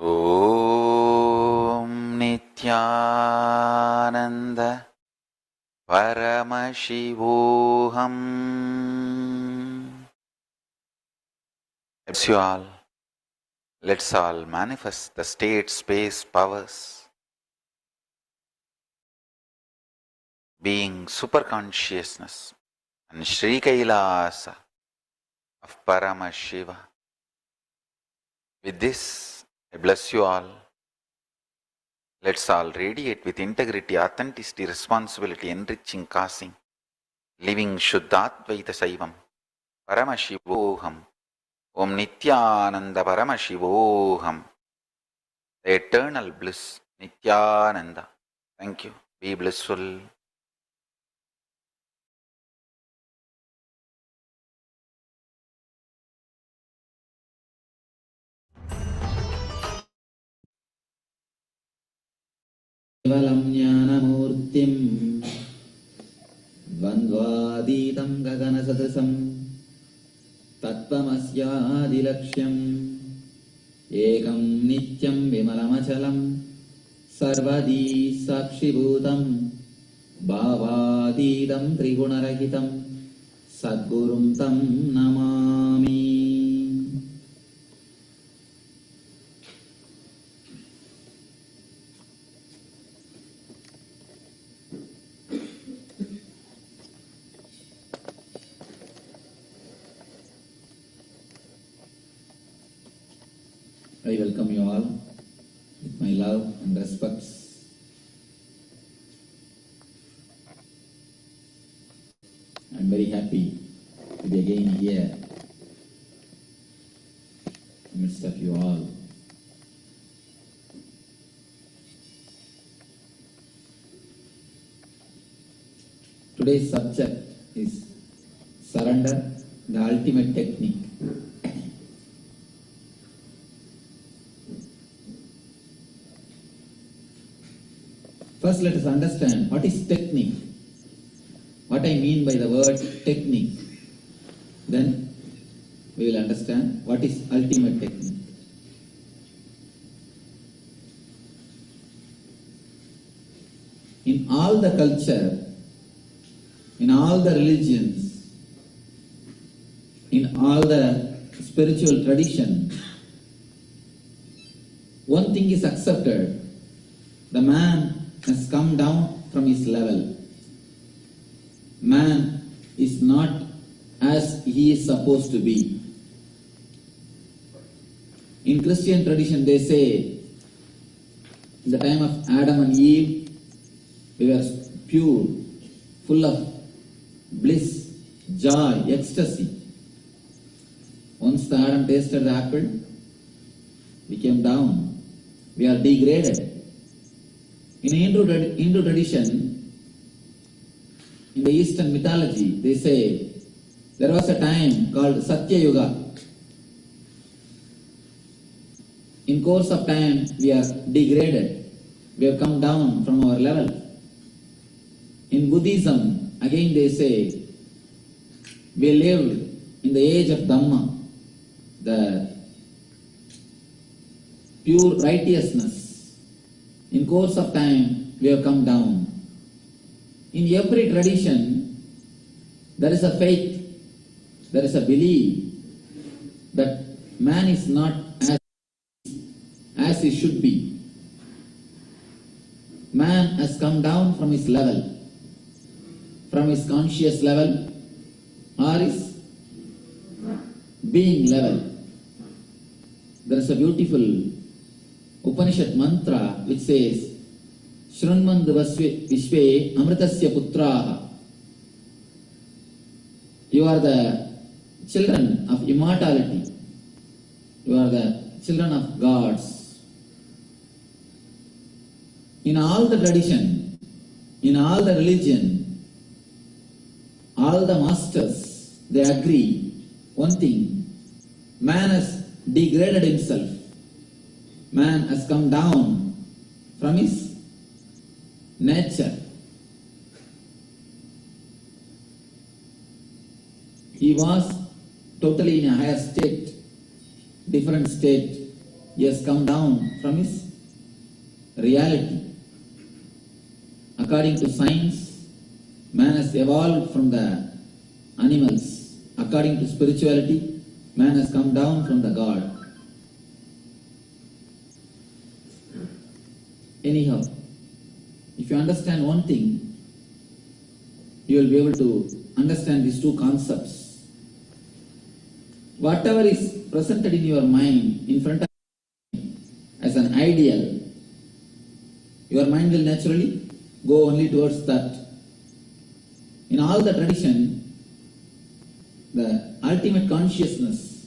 Om Nithyananda Paramashivoham. Bless you all. Let's all manifest the state space powers, being super consciousness and Sri KAILASA of Paramashiva. With this, I bless you all. Let's all radiate with integrity, authenticity, responsibility, enriching, causing, living Shuddhadvaita Saivam, Paramashivoham, Om Nithyananda Paramashivoham, the eternal bliss, Nithyananda. Thank you. Be blissful. केवलं ज्ञानमूर्तिं द्वन्द्वातीतं गगनसदृशं तत्त्वमस्यादिलक्ष्यम् एकं नित्यं विमलमचलं सर्वदी साक्षिभूतं भावातीतं त्रिगुणरहितं सद्गुरुं तं Namami. I welcome you all with my love and respects. I am very happy to be again here amidst of you all. Today's subject is surrender, the ultimate technique. First, let us understand what is technique, what I mean by the word technique. Then we will understand what is ultimate technique. In all the culture, in all the religions, in all the spiritual tradition, one thing is accepted: the man has come down from his level. Man is not as he is supposed to be. In Christian tradition they say, in the time of Adam and Eve, we were pure, full of bliss, joy, ecstasy. Once the Adam tasted the apple, we came down. We are degraded. In Hindu tradition, in the Eastern mythology, they say there was a time called Satya Yuga. In course of time, we are degraded. We have come down from our level. In Buddhism, again they say we lived in the age of Dhamma, the pure righteousness. In course of time, we have come down. In every tradition, there is a faith, there is a belief that man is not as he should be. Man has come down from his level, from his conscious level or his being level. There is a beautiful Upanishad mantra which says, Shrunmandu Vishve Amritasya Putraha. You are the children of immortality. You are the children of gods. In all the tradition, in all the religion, all the masters, they agree one thing: man has degraded himself. Man has come down from his nature. He was totally in a higher state, different state, he has come down from his reality. According to science, man has evolved from the animals. According to spirituality, man has come down from the God. Anyhow, if you understand one thing, you will be able to understand these two concepts. Whatever is presented in your mind in front of you as an ideal, your mind will naturally go only towards that. In all the tradition, the ultimate consciousness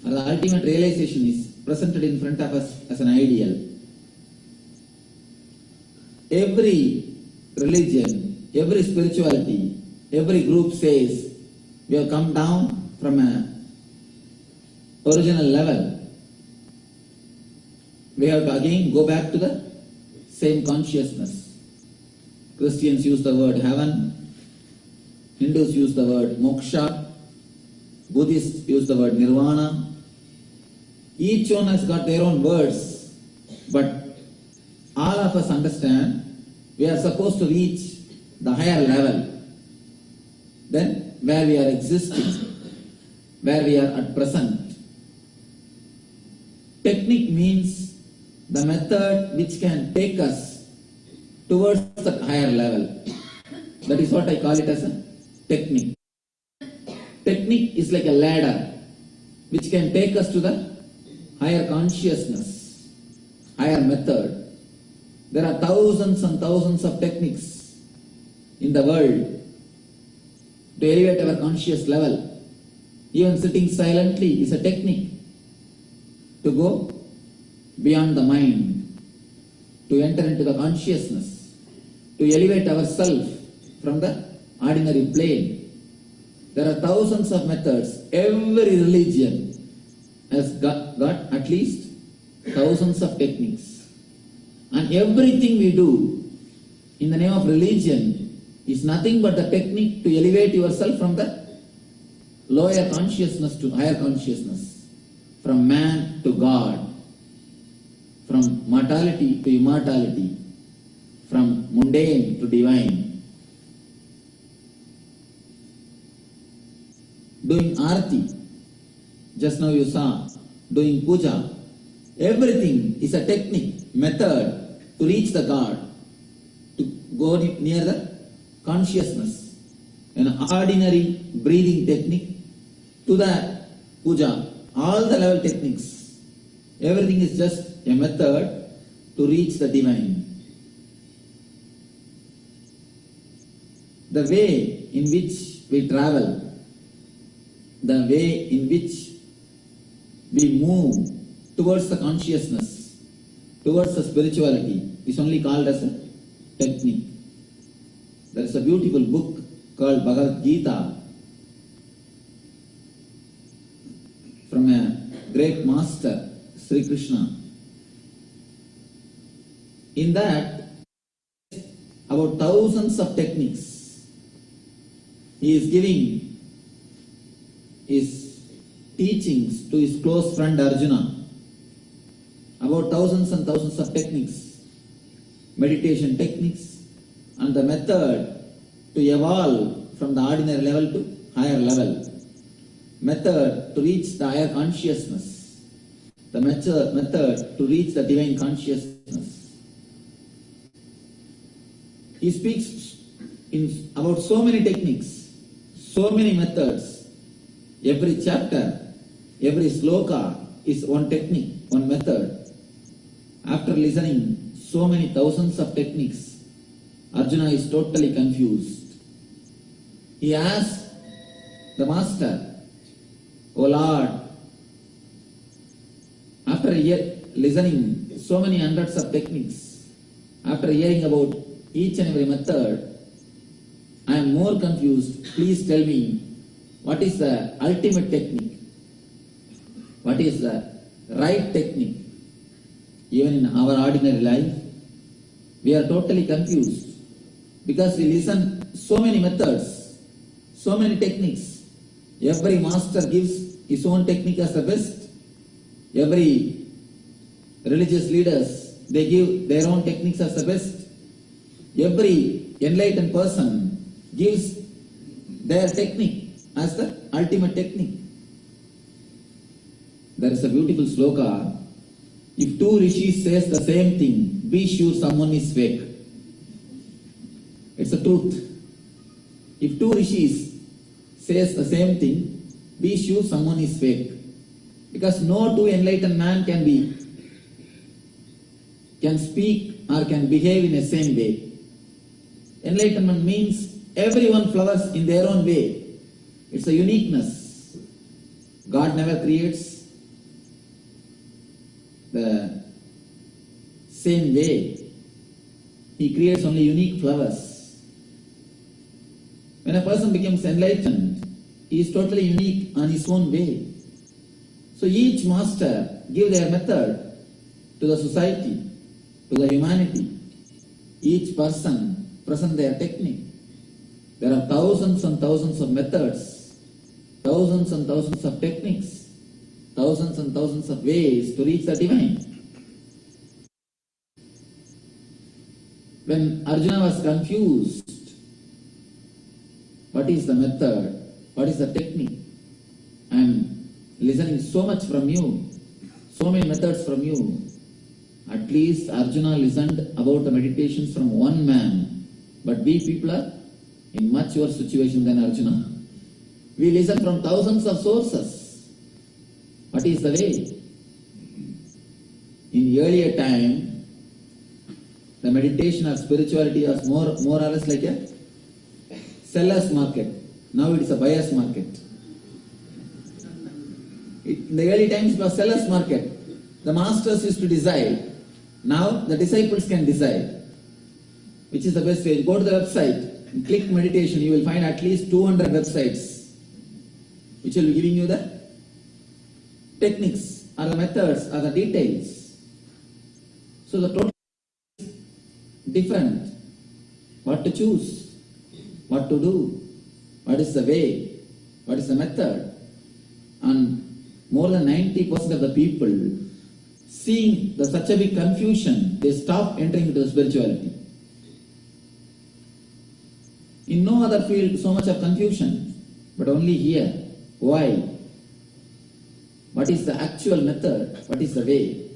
or the ultimate realization is presented in front of us as an ideal. Every religion, every spirituality, every group says we have come down from an original level. We have to again go back to the same consciousness. Christians use the word heaven, Hindus use the word moksha, Buddhists use the word nirvana. Each one has got their own words, but all of us understand we are supposed to reach the higher level than where we are existing, where we are at present. Technique means the method which can take us towards the higher level. That is what I call it as a technique. Technique is like a ladder which can take us to the higher consciousness, higher method. There are thousands and thousands of techniques in the world to elevate our conscious level. Even sitting silently is a technique to go beyond the mind, to enter into the consciousness, to elevate ourselves from the ordinary plane. There are thousands of methods. Every religion has got at least thousands of techniques. And everything we do in the name of religion is nothing but the technique to elevate yourself from the lower consciousness to higher consciousness, from man to God, from mortality to immortality, from mundane to divine. Doing arti, just now you saw, doing puja, everything is a technique, method to reach the God, to go near the consciousness. An ordinary breathing technique to the puja, all the level techniques, everything is just a method to reach the divine. The way in which we travel, the way in which we move towards the consciousness, towards the spirituality, is only called as a technique. There is a beautiful book called Bhagavad Gita from a great master, Sri Krishna. In that, about thousands of techniques, he is giving his teachings to his close friend Arjuna. About thousands and thousands of techniques, meditation techniques, and the method to evolve from the ordinary level to higher level, method to reach the higher consciousness, the method to reach the divine consciousness. He speaks about so many techniques, so many methods. Every chapter, every sloka is one technique, one method. After listening so many thousands of techniques, Arjuna is totally confused. He asked the master, "O Lord, after listening so many hundreds of techniques, after hearing about each and every method, I am more confused. Please tell me, what is the ultimate technique? What is the right technique?" Even in our ordinary life, we are totally confused because we listen so many methods, so many techniques. Every master gives his own technique as the best. Every religious leaders, they give their own techniques as the best. Every enlightened person gives their technique as the ultimate technique. There is a beautiful sloka. If two rishis says the same thing, be sure someone is fake. It's the truth. If two rishis says the same thing, be sure someone is fake. Because no two enlightened man can speak or can behave in the same way. Enlightenment means everyone flowers in their own way. It's a uniqueness. God never creates the same way. He creates only unique flowers. When a person becomes enlightened, he is totally unique on his own way. So each master give their method to the society, to the humanity. Each person present their technique. There are thousands and thousands of methods, thousands and thousands of techniques, thousands and thousands of ways to reach the divine. When Arjuna was confused, what is the method? What is the technique? I am listening so much from you, so many methods from you. At least Arjuna listened about the meditations from one man, but we people are in much worse situation than Arjuna. We listen from thousands of sources. What is the way? In earlier time, the meditation or spirituality was more or less like a seller's market. Now it is a buyer's market. In the early times it was seller's market. The masters used to decide. Now the disciples can decide which is the best way. Go to the website and click meditation. You will find at least 200 websites which will be giving you the techniques or the methods or the details. So the total is different. What to choose, what to do, what is the way, what is the method. And more than 90% of the people, seeing such a big confusion, they stop entering into the spirituality. In no other field so much of confusion, but only here. Why? What is the actual method? What is the way?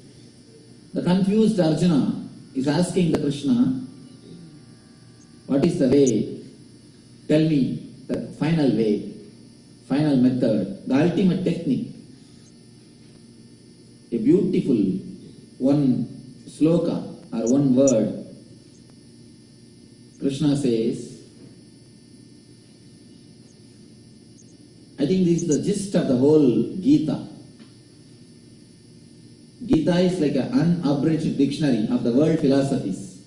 The confused Arjuna is asking the Krishna, what is the way? Tell me the final way, final method, the ultimate technique. A beautiful one sloka or one word. Krishna says, I think this is the gist of the whole Gita. Gita is like an unabridged dictionary of the world philosophies.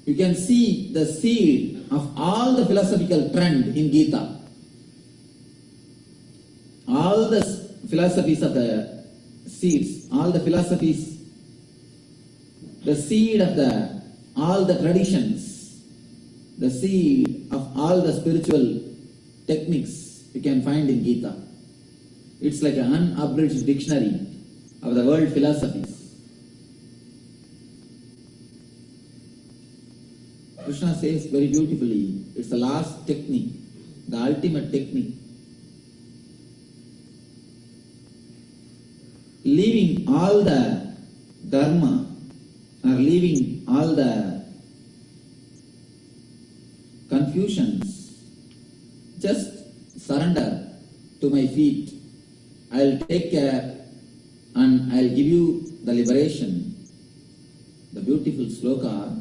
You can see the seed of all the philosophical trend in Gita. All the philosophies of the seeds, all the philosophies, the seed of all the traditions, the seed of all the spiritual techniques you can find in Gita. It's like an unabridged dictionary of the world philosophies. Krishna says very beautifully, it's the last technique, the ultimate technique. Leaving all the dharma or leaving all the confusions, just surrender to my feet. I'll take care and I'll give you the liberation. The beautiful sloka.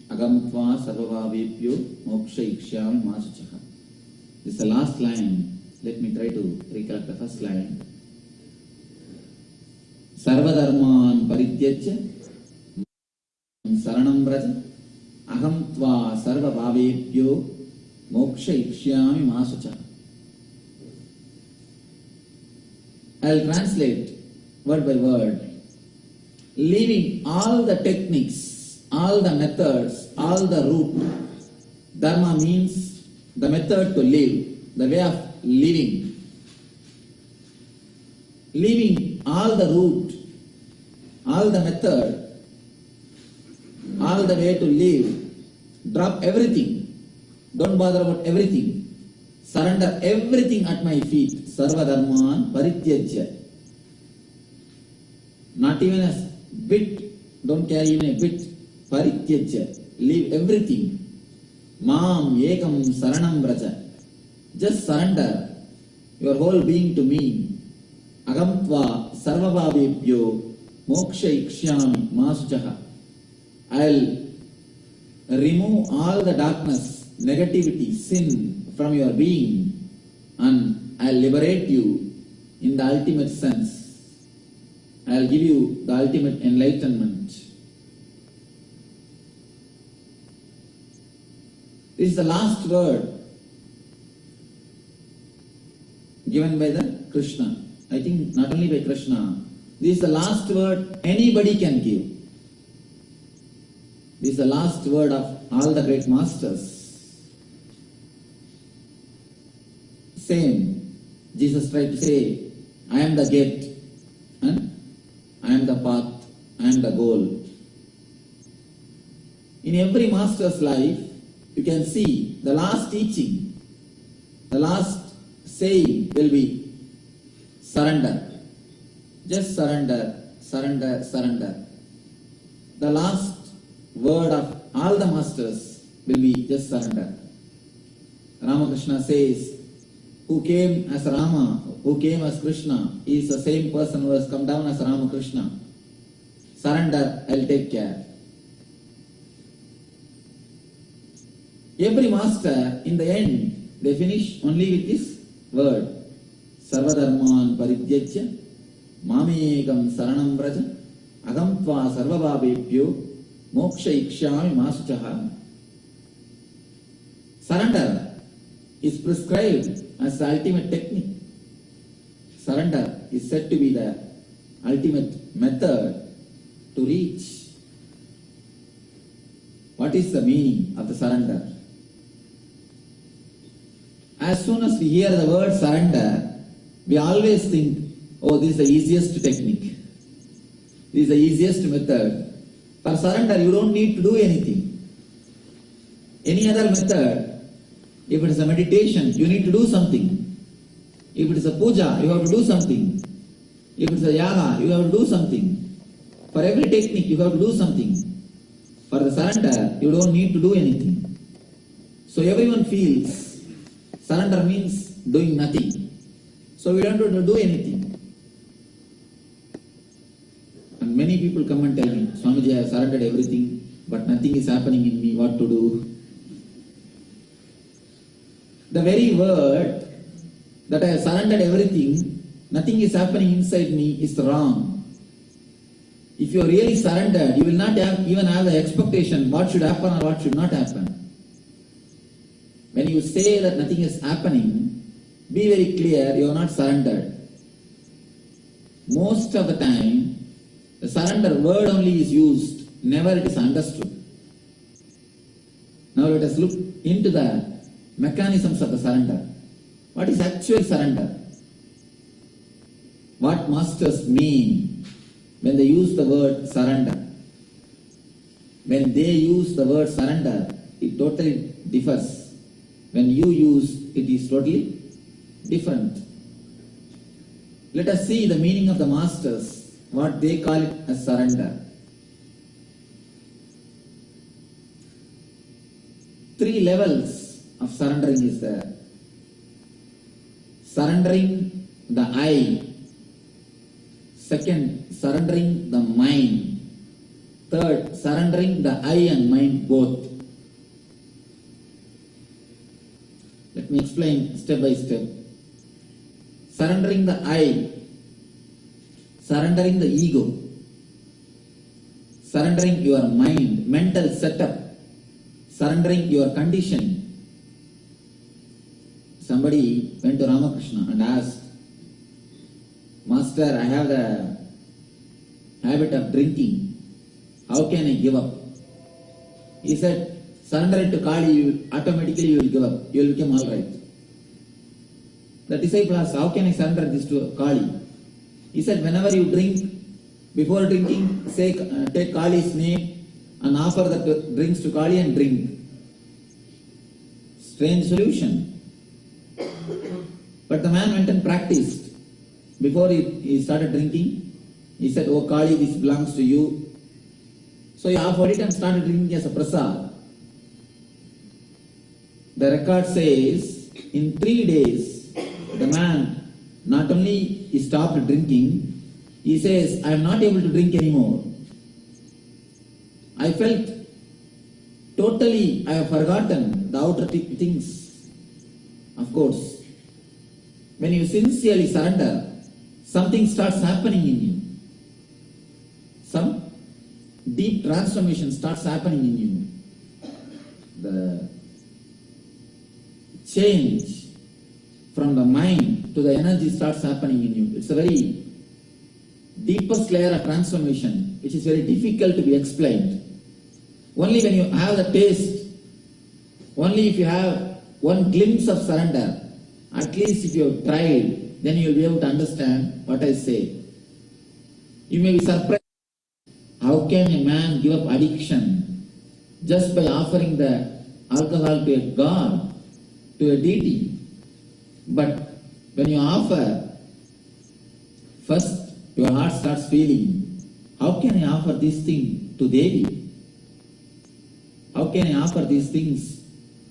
Agamtva sarvabhavebhyo mokshayikshami masuchaha. This is the last line. Let me try to recollect the first line. Sarvadharman parityajya saranam vraja aham tva sarva bhavebhyo mokshayikshami masucha. I'll translate word by word. Leaving all the techniques, all the methods, all the route. Dharma means the method to live, the way of living. leaving all the route, all the method, all the way to live, drop everything. Don't bother about everything. Surrender everything at my feet. Sarva dharman parityajya. Not even a bit, don't carry even a bit. Parityajya. Leave everything. Mam ekam saranam vraja. Just surrender your whole being to me. Agamtva sarvabhavebhyo moksha ikshyami masuchaha. I'll remove all the darkness, negativity, sin from your being, and I'll liberate you in the ultimate sense. I'll give you the ultimate enlightenment. This is the last word given by the Krishna. I think not only by Krishna. This is the last word anybody can give. This is the last word of all the great masters. Same. Jesus tried to say, I am the gate, and I am the path, I am the goal. In every master's life, you can see the last teaching, the last saying will be surrender. Just surrender, surrender, surrender. The last word of all the masters will be just surrender. Ramakrishna says, who came as Rama, who came as Krishna, is the same person who has come down as Ramakrishna. Surrender, I'll take care. Every master, in the end, they finish only with this word. Sarvadharman parityajya, mamekam saranam vraja, agamtva sarvabhavebhyo, moksha ikshyami masuchaha. Surrender is prescribed as the ultimate technique. Surrender is said to be the ultimate method to reach. What is the meaning of the surrender? As soon as we hear the word surrender, we always think, oh, this is the easiest technique. This is the easiest method. For surrender, you don't need to do anything. Any other method, if it is a meditation, you need to do something. If it is a puja, you have to do something. If it is a yaga, you have to do something. For every technique, you have to do something. For the surrender, you don't need to do anything. So everyone feels surrender means doing nothing. So we don't have to do anything. And many people come and tell me, Swamiji, I have surrendered everything, but nothing is happening in me, what to do? The very word that I have surrendered everything, nothing is happening inside me is wrong. If you are really surrendered, you will not even have the expectation what should happen or what should not happen. When you say that nothing is happening, be very clear, you are not surrendered. Most of the time, the surrender word only is used, never it is understood. Now let us look into the mechanisms of the surrender. What is actual surrender? What masters mean when they use the word surrender? When they use the word surrender, it totally differs. When you use, it is totally different. Let us see the meaning of the masters, what they call it as surrender. 3 levels of surrendering is there. Surrendering the I. Second, surrendering the mind. Third, surrendering the I and mind both. Let me explain step by step. Surrendering the I, surrendering the ego, surrendering your mind, mental setup, surrendering your conditioning. Somebody went to Ramakrishna and asked, Master, I have the habit of drinking. How can I give up? He said, surrender it to Kali, automatically you will give up. You will become alright. The disciple asked, how can I surrender this to Kali? He said, whenever you drink, before drinking, say, take Kali's name and offer the drinks to Kali and drink. Strange solution. But the man went and practiced. Before he started drinking, he said, oh Kali, this belongs to you. So he offered it and started drinking as a prasad. The record says, in 3 days, the man not only he stopped drinking, he says, I am not able to drink anymore. I felt totally, I have forgotten the outer things. Of course, when you sincerely surrender, something starts happening in you. Some deep transformation starts happening in you. The change from the mind to the energy starts happening in you. It's a very deepest layer of transformation, which is very difficult to be explained. Only when you have the taste, only if you have one glimpse of surrender, at least if you have tried, then you will be able to understand what I say. You may be surprised. How can a man give up addiction just by offering the alcohol to a god, to a deity? But when you offer, first your heart starts feeling, how can I offer this thing to Devi? How can I offer these things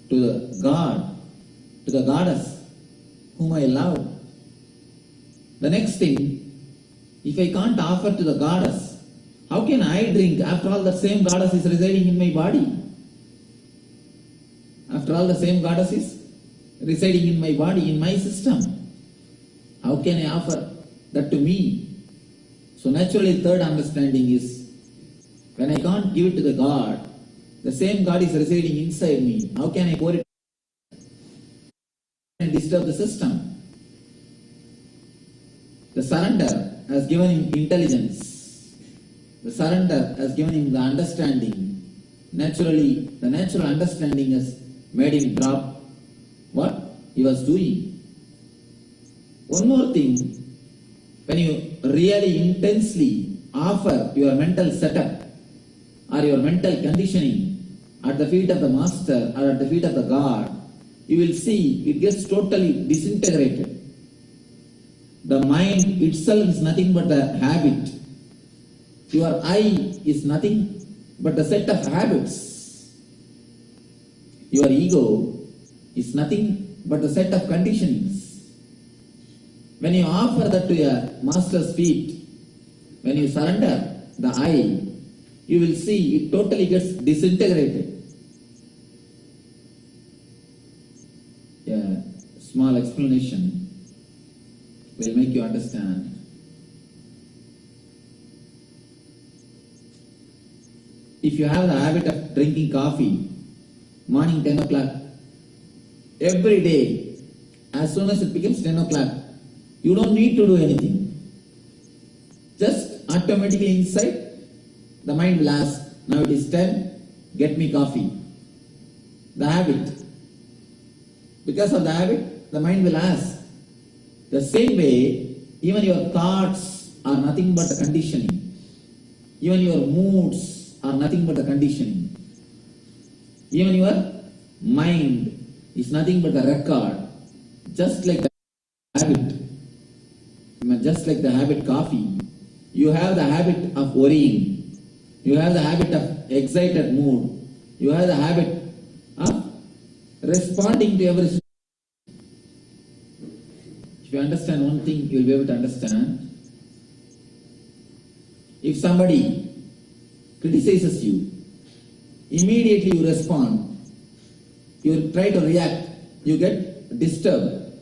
to the God, to the goddess whom I love? The next thing, if I can't offer to the goddess, how can I drink? After all, the same goddess is residing in my body. After all, the same goddess is residing in my body, in my system. How can I offer that to me? So naturally, third understanding is, when I can't give it to the God, the same God is residing inside me. How can I pour it and disturb the system? The surrender has given him intelligence. The surrender has given him the understanding. Naturally, the natural understanding has made him drop what he was doing. One more thing, when you really intensely offer your mental setup or your mental conditioning at the feet of the master or at the feet of the God, you will see it gets totally disintegrated. The mind itself is nothing but the habit. Your I is nothing but the set of habits. Your ego is nothing but the set of conditionings. When you offer that to your master's feet, when you surrender the I, you will see it totally gets disintegrated. A small explanation will make you understand. If you have the habit of drinking coffee, morning 10 o'clock, every day, as soon as it becomes 10 o'clock, you don't need to do anything. Just automatically inside, the mind will ask, now it is 10, get me coffee. The habit. Because of the habit, the mind will ask. The same way, even your thoughts are nothing but the conditioning. Even your moods are nothing but the conditioning. Even your mind is nothing but the record. Just like the habit. Just like the habit coffee. You have the habit of worrying. You have the habit of excited mood. You have the habit of responding to every situation. If you understand one thing, you will be able to understand. If somebody criticizes you, immediately you respond. You try to react. You get disturbed.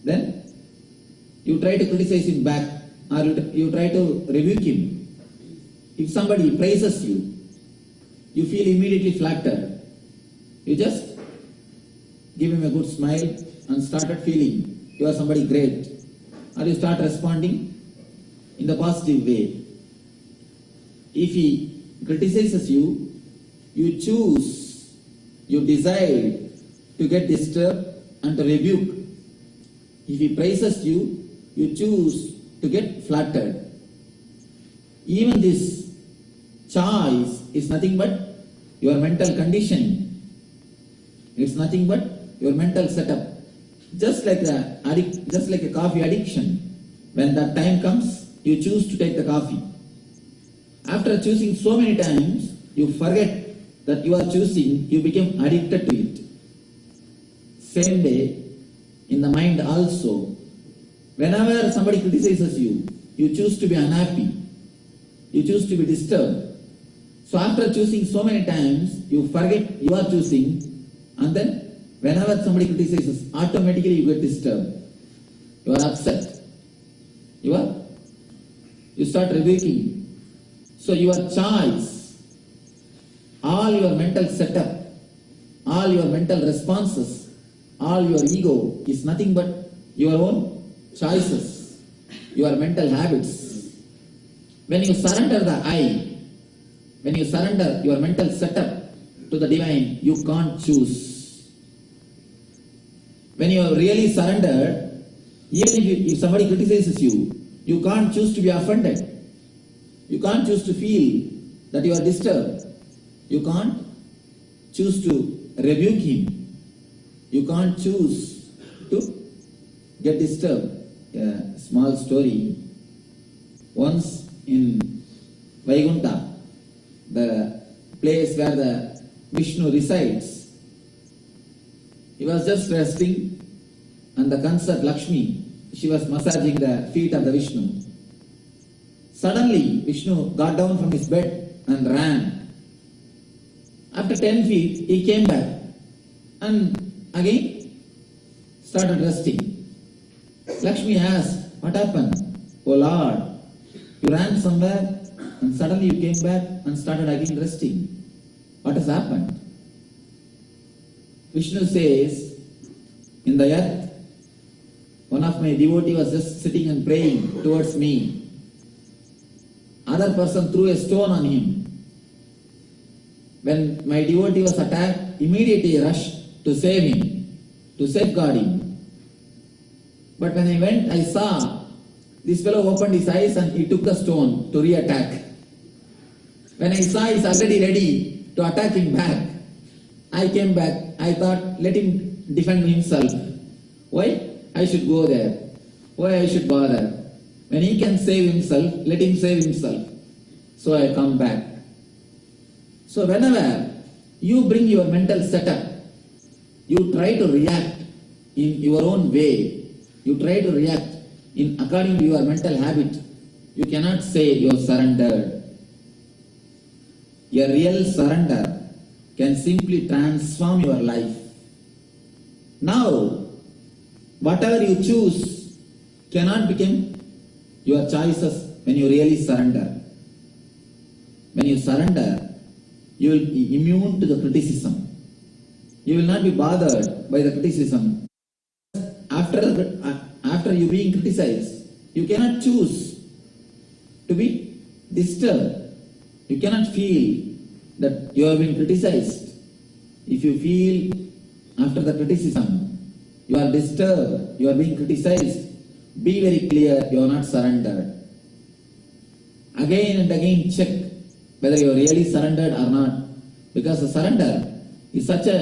Then you try to criticize him back, or you try to rebuke him. If somebody praises you, you feel immediately flattered. You just give him a good smile and started feeling you are somebody great. Or you start responding in the positive way. If he criticizes you, you choose, you decide to get disturbed and to rebuke. If he praises you, you choose to get flattered. Even this choice is nothing but your mental conditioning. It's nothing but your mental setup. Just like a coffee addiction. When that time comes, you choose to take the coffee. After choosing so many times, you forget that you are choosing, you become addicted to it. Same way, in the mind also, whenever somebody criticizes you, you choose to be unhappy, you choose to be disturbed. So after choosing so many times, you forget you are choosing, and then whenever somebody criticizes, automatically you get disturbed. You are upset. You start rebuking. So your choice, all your mental setup, all your mental responses, all your ego is nothing but your own choices, your mental habits. When you surrender the I, when you surrender your mental setup to the divine, you can't choose. When you are really surrendered, even if somebody criticizes you, you can't choose to be offended. You can't choose to feel that you are disturbed. You can't choose to rebuke him. You can't choose to get disturbed. A small story. Once in Vaikuntha, the place where the Vishnu resides, he was just resting, and the consort Lakshmi, she was massaging the feet of the Vishnu. Suddenly, Vishnu got down from his bed and ran. After 10 feet, he came back and again started resting. Lakshmi asked, "What happened? Oh Lord, you ran somewhere and suddenly you came back and started again resting. What has happened?" Vishnu says, "In the earth, one of my devotees was just sitting and praying towards me. Other person threw a stone on him. When my devotee was attacked, immediately I rushed to save him, to safeguard him. But when I went, I saw this fellow opened his eyes and he took the stone to re-attack. When I saw he's already ready to attack him back, I came back. I thought, let him defend himself. Why I should go there? Why I should bother? When he can save himself, let him save himself." So I come back. So whenever you bring your mental setup, you try to react in your own way, you try to react in according to your mental habit, you cannot say you are surrendered. A real surrender can simply transform your life. Now, whatever you choose cannot become your choices when you really surrender. When you surrender, you will be immune to the criticism. You will not be bothered by the criticism. After you being criticized, you cannot choose to be disturbed. You cannot feel that you have been criticized. If you feel after the criticism, you are disturbed, you are being criticized, be very clear, you are not surrendered. Again and again check whether you are really surrendered or not. Because the surrender is such a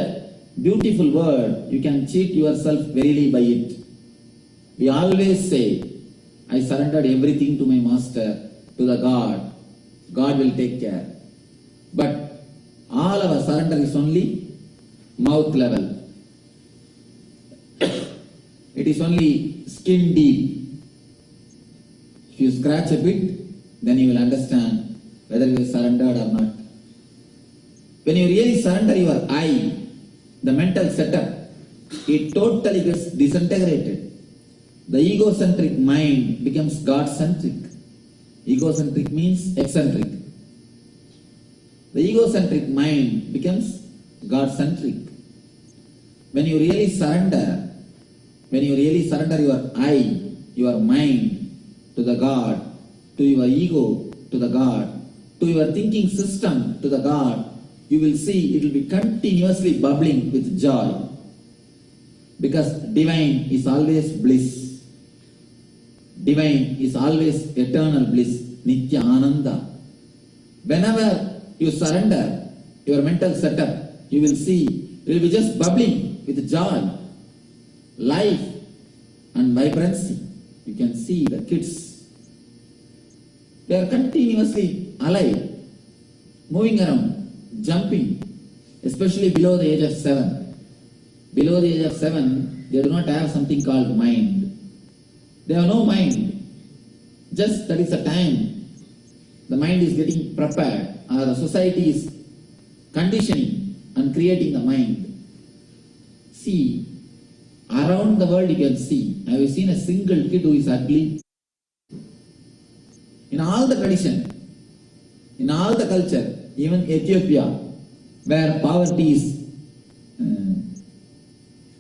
beautiful word, you can cheat yourself verily by it. We always say, "I surrendered everything to my master, to the God. God will take care." But all our surrender is only mouth level. It is only skin deep. If you scratch a bit, then you will understand whether you are surrendered or not. When you really surrender your I, the mental setup, it totally gets disintegrated. The egocentric mind becomes God-centric. Egocentric means eccentric. The egocentric mind becomes God-centric. When you really surrender your I, your mind to the God, to your ego to the God, to your thinking system to the God, you will see it will be continuously bubbling with joy. Because divine is always bliss. divine is always eternal bliss, Nithyananda. Whenever you surrender your mental setup, you will see, you will be just bubbling with joy, life and vibrancy. You can see the kids, they are continuously alive, moving around, jumping, especially below the age of 7. Below the age of 7, they do not have something called mind. They have no mind. Just that is a time the mind is getting prepared, or the society is conditioning and creating the mind. See, around the world you can see, have you seen a single kid who is ugly? In all the tradition, in all the culture, even Ethiopia, where poverty is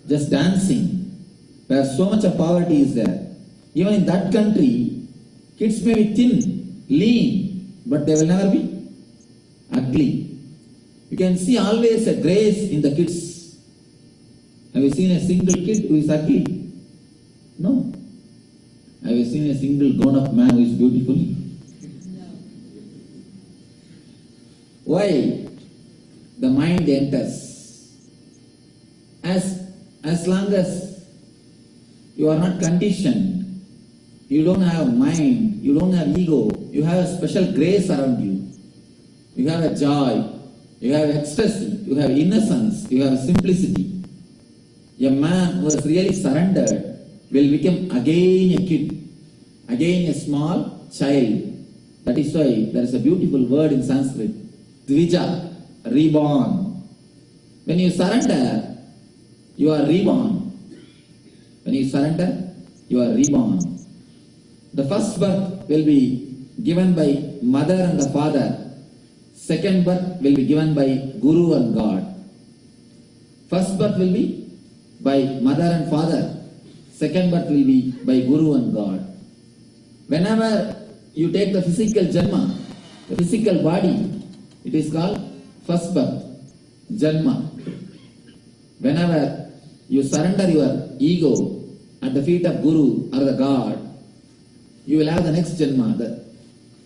just dancing, where so much of poverty is there, even in that country, kids may be thin, lean, but they will never be ugly. You can see always a grace in the kids. Have you seen a single kid who is ugly? No. Have you seen a single grown-up man who is beautiful? Why? The mind enters. As long as you are not conditioned, you don't have mind, you don't have ego, you have a special grace around you. You have a joy, you have ecstasy, you have innocence, you have simplicity. A man who has really surrendered will become again a kid, again a small child. That is why there is a beautiful word in Sanskrit, Dvija, reborn. When you surrender, you are reborn. When you surrender, you are reborn. The first birth will be given by mother and the father. Second birth will be given by Guru and God. First birth will be by mother and father. Second birth will be by Guru and God. Whenever you take the physical janma, the physical body, it is called first birth, janma. Whenever you surrender your ego at the feet of Guru or the God, you will have the next janma, the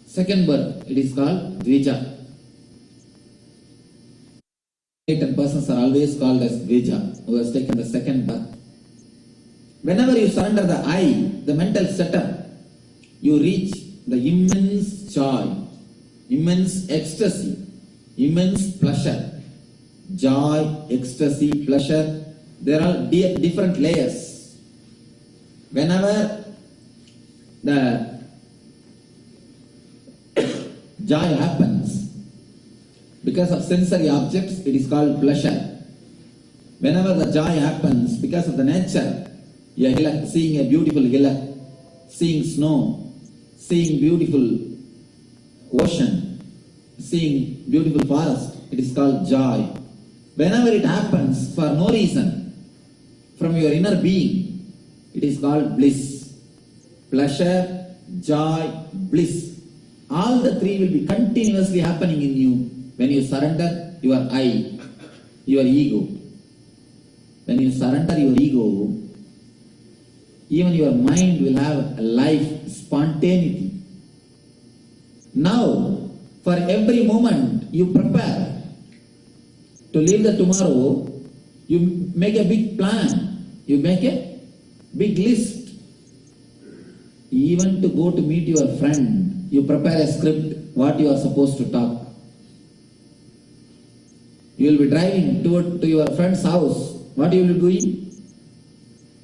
second birth. It is called Dvija. Enlightened persons are always called as Dvija, who has taken the second birth. Whenever you surrender the I, the mental setup, you reach the immense joy, immense ecstasy, immense pleasure. Joy, ecstasy, pleasure, there are different layers. Whenever the joy happens because of sensory objects, it is called pleasure. Whenever the joy happens because of the nature, seeing a beautiful hillock, seeing snow, seeing beautiful ocean, seeing beautiful forest, it is called joy. Whenever it happens for no reason, from your inner being, it is called bliss. Pleasure, joy, bliss. All the three will be continuously happening in you when you surrender your I, your ego. When you surrender your ego, even your mind will have a life, spontaneity. Now, for every moment you prepare to live the tomorrow, you make a big plan, you make a big list. Even to go to meet your friend, you prepare a script, what you are supposed to talk. You will be driving to your friend's house, what you will be doing?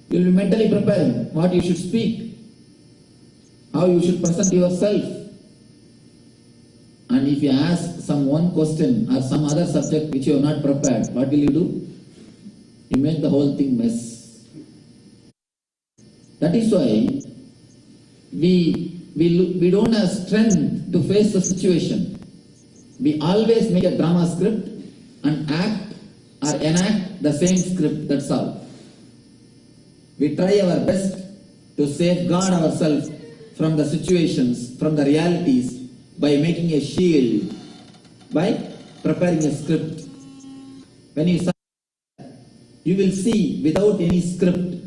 You will be mentally preparing what you should speak, how you should present yourself. And if you ask some one question or some other subject which you have not prepared, what will you do? You make the whole thing mess. That is why we don't have strength to face the situation. We always make a drama script and act or enact the same script, that's all. We try our best to safeguard ourselves from the situations, from the realities, by making a shield, by preparing a script. When you will see without any script,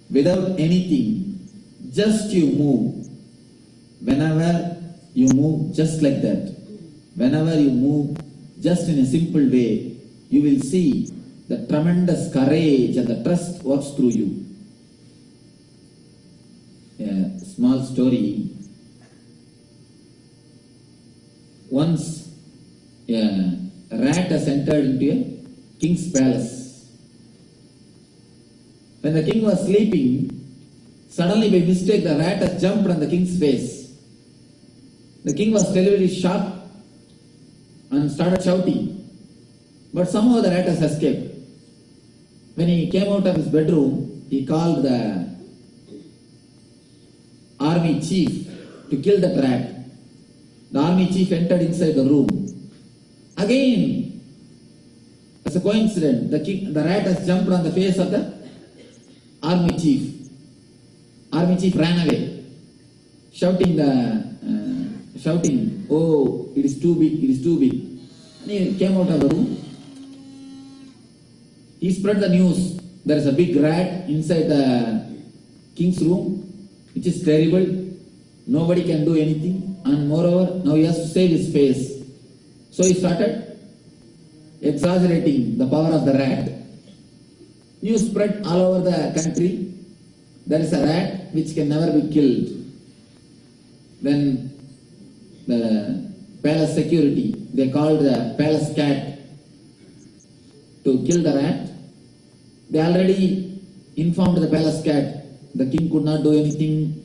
without anything, just you move. Whenever you move just like that, whenever you move just in a simple way, you will see the tremendous courage and the trust works through you. A small story. Once a rat has entered into a king's palace. When the king was sleeping, suddenly by mistake the rat has jumped on the king's face. The king was terribly shocked and started shouting. But somehow the rat has escaped. When he came out of his bedroom, he called the army chief to kill the rat. The army chief entered inside the room. Again, as a coincidence, the rat has jumped on the face of the army chief. Army chief ran away, shouting, "Oh, it is too big, it is too big." And he came out of the room. He spread the news. There is a big rat inside the king's room, which is terrible. Nobody can do anything. And moreover, now he has to save his face. So he started exaggerating the power of the rat. News spread all over the country. There is a rat which can never be killed. Then the palace security, they called the palace cat to kill the rat. They already informed the palace cat. The king could not do anything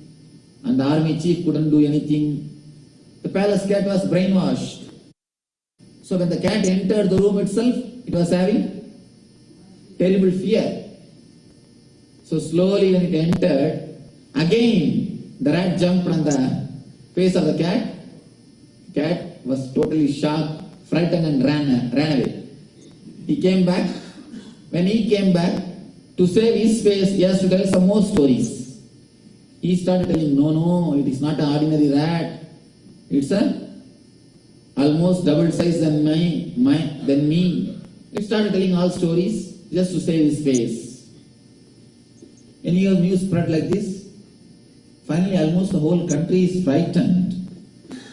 and the army chief couldn't do anything. The palace cat was brainwashed. So when the cat entered the room itself, it was having terrible fear. So slowly when it entered, again the rat jumped on the face of the cat. The cat was totally shocked, frightened and ran away. He came back. When he came back, to save his face, he has to tell some more stories. He started telling, no, it is not an ordinary rat. It's almost double size than me. He started telling all stories just to save his face. Any of news spread like this? Finally, almost the whole country is frightened,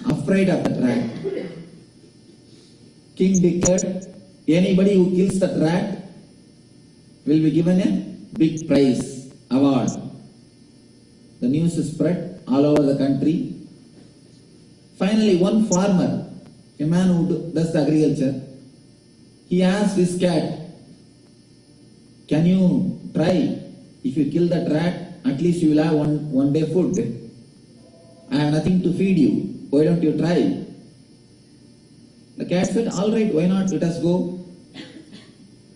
afraid of that rat. King declared, anybody who kills that rat will be given a big prize, award. The news is spread all over the country. Finally, one farmer, a man who does the agriculture, he asked his cat, can you try, if you kill that rat, at least you will have one day food. I have nothing to feed you, why don't you try? The cat said, all right, why not, let us go.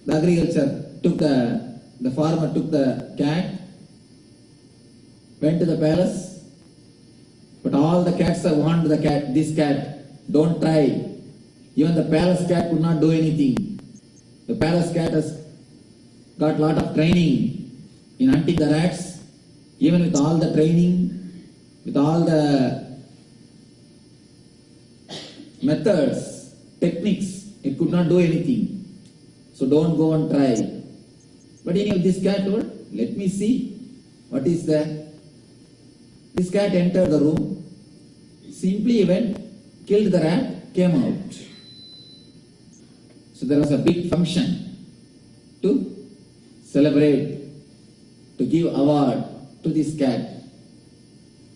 The agriculture took the farmer took the cat, went to the palace, but all the cats have warned this cat, don't try. Even the palace cat could not do anything. The palace cat has got lot of training in hunting the rats. Even with all the training, with all the methods, techniques, it could not do anything. So don't go and try. But anyway, this cat told, let me see what is there. This cat entered the room, simply went, killed the rat, came out. So there was a big function to celebrate, to give award to this cat.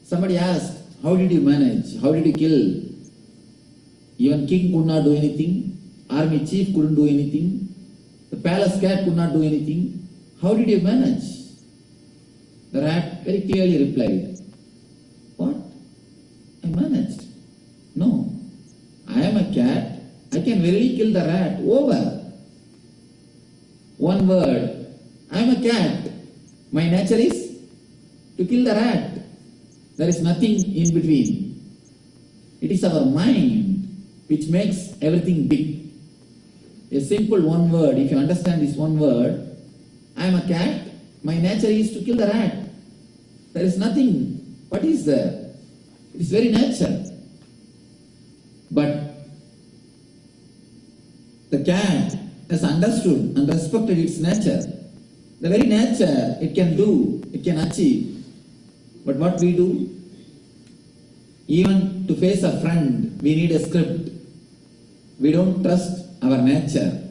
Somebody asked, how did you manage? How did you kill? Even king could not do anything, army chief couldn't do anything, the palace cat could not do anything. How did you manage? The rat very clearly replied, what? I managed. No, I am a cat. I can really kill the rat. Over. One word. I am a cat. My nature is to kill the rat. There is nothing in between. It is our mind which makes everything big. A simple one word, if you understand this one word, I am a cat, my nature is to kill the rat. There is nothing. What is there? It is very nature. But the cat has understood and respected its nature. The very nature it can do, it can achieve. But what we do, even to face a friend, we need a script. We don't trust our nature.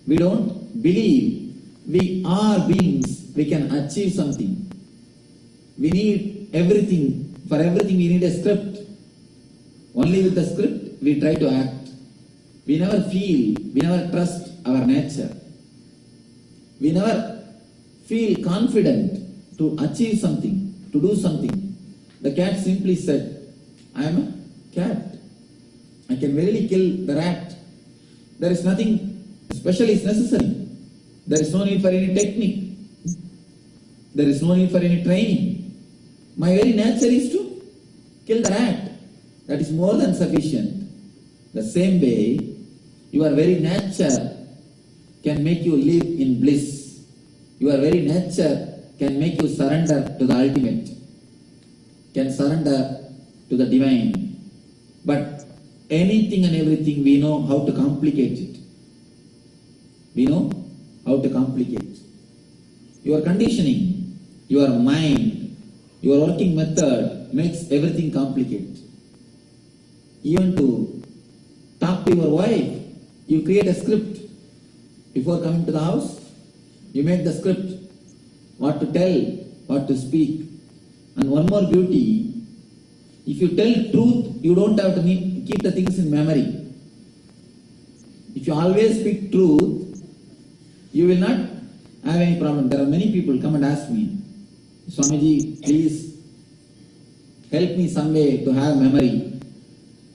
We don't believe we are beings, we can achieve something. We need everything. For everything we need a script. Only with the script we try to act. We never feel, we never trust our nature. We never feel confident to achieve something, to do something. The cat simply said, I am a cat. I can really kill the rat. There is nothing special is necessary. There is no need for any technique. There is no need for any training. My very nature is to kill the rat. That is more than sufficient. The same way, your very nature can make you live in bliss. Your very nature can make you surrender to the ultimate, can surrender to the divine. But anything and everything, we know how to complicate it. We know how to complicate. Your conditioning, your mind, your working method makes everything complicated. Even to talk to your wife, you create a script. Before coming to the house, you make the script. What to tell, what to speak. And one more beauty, if you tell truth, you don't have to keep the things in memory. If you always speak truth, you will not have any problem. There are many people come and ask me, Swamiji, please help me some way to have memory.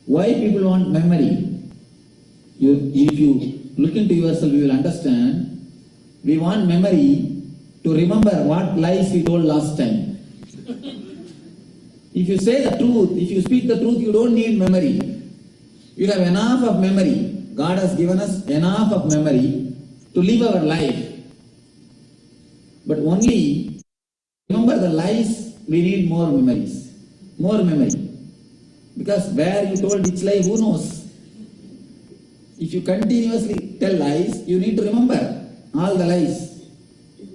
Why people want memory? If you look into yourself, you will understand. We want memory to remember what lies we told last time. If you say the truth, if you speak the truth, you don't need memory. You have enough of memory. God has given us enough of memory to live our life. But only remember the lies, we need more memories. More memory. Because where you told which lie, who knows? If you continuously tell lies, you need to remember all the lies.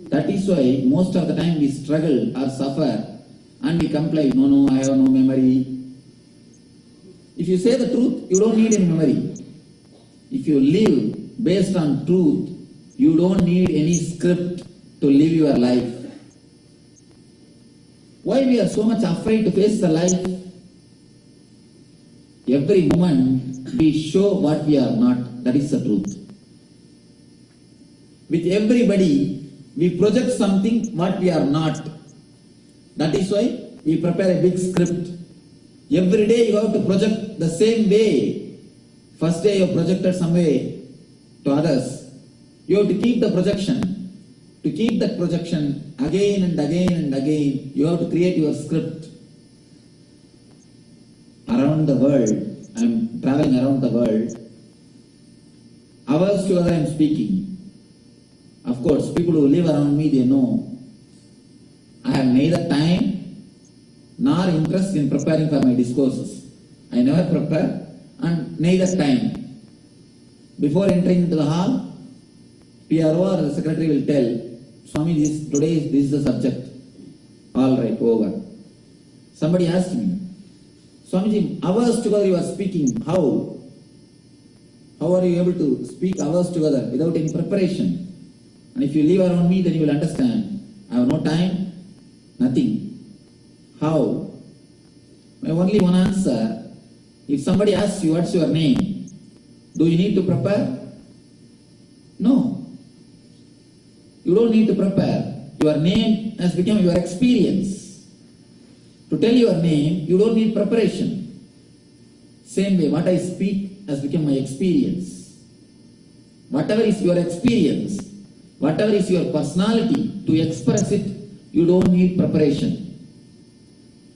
That is why most of the time we struggle or suffer and we complain, no, I have no memory. If you say the truth, you don't need any memory. If you live based on truth, you don't need any script to live your life. Why we are so much afraid to face the life? Every moment we show what we are not. That is the truth. With everybody, we project something what we are not. That is why we prepare a big script. Every day you have to project the same way. First day you projected some way to others. You have to keep the projection. To keep that projection again and again and again, you have to create your script. Around the world, I am traveling around the world. Hours together I am speaking. Of course, people who live around me, they know I have neither time nor interest in preparing for my discourses. I never prepare and neither time. Before entering into the hall, PRO or the secretary will tell, Swami, today this is the subject. All right, over. Somebody asked me, Swamiji, hours together you are speaking. How? How are you able to speak hours together without any preparation? And if you live around me, then you will understand. I have no time, nothing. How? My only one answer, if somebody asks you what's your name, do you need to prepare? No. You don't need to prepare. Your name has become your experience. To tell your name, you don't need preparation. Same way, what I speak has become my experience. Whatever is your experience, whatever is your personality, to express it, you don't need preparation.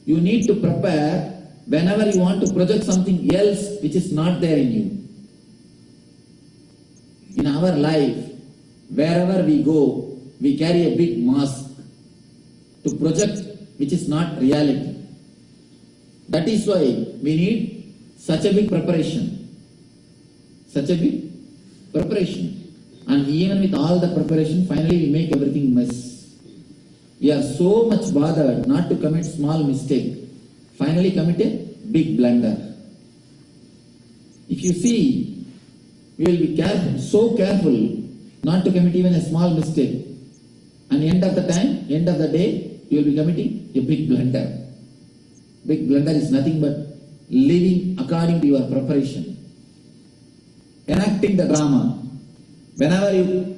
You need to prepare whenever you want to project something else which is not there in you. In our life, wherever we go, we carry a big mask to project which is not reality. That is why we need such a big preparation. Such a big preparation. And even with all the preparation, finally we make everything mess. We are so much bothered not to commit small mistake. Finally commit a big blunder. If you see, we will be careful, so careful not to commit even a small mistake. And end of the time, end of the day, you will be committing a big blunder. Big blunder is nothing but living according to your preparation. Enacting the drama. Whenever you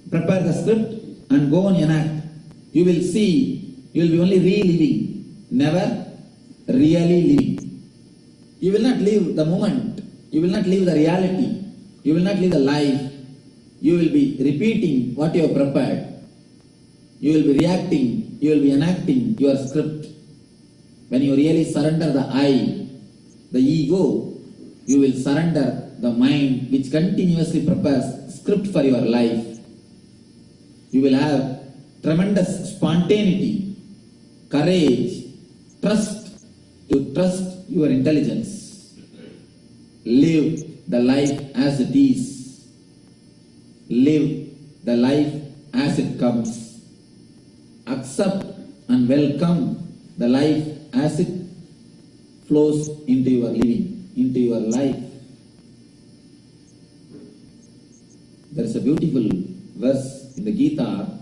prepare the script and go and enact, you will see, you will be only reliving, never really living. You will not live the moment. You will not live the reality. You will not live the life. You will be repeating what you have prepared. You will be reacting. You will be enacting your script. When you really surrender the I, the ego, you will surrender the mind which continuously prepares script for your life. You will have tremendous spontaneity, courage, trust, to trust your intelligence. Live the life as it is. Live the life as it comes. Accept and welcome the life as it flows into your living, into your life. There is a beautiful verse in the Gita.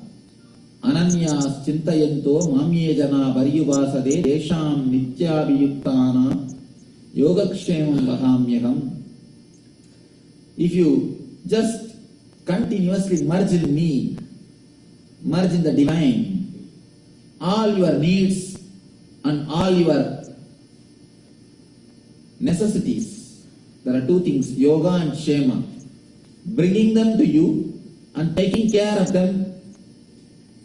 Ananyas chintayanto mamye jana pariyuvasade desham nityabhiyuktana yogakshemam vahamyaham. If you just continuously merge in me, merge in the divine, all your needs and all your necessities, there are two things, yoga and shema. Bringing them to you and taking care of them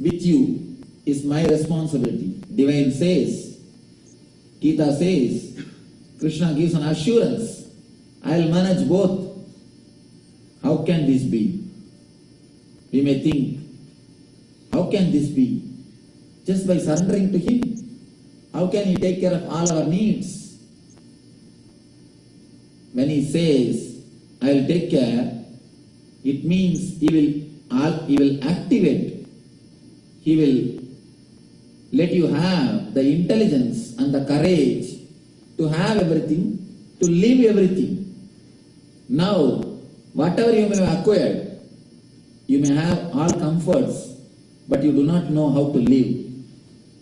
with you is my responsibility. Divine says, Gita says, Krishna gives an assurance, I will manage both. How can this be? We may think, how can this be? Just by surrendering to Him. How can He take care of all our needs? When He says, I will take care, it means He will activate. He will let you have the intelligence and the courage to have everything, to live everything. Now, whatever you may have acquired, you may have all comforts, but you do not know how to live.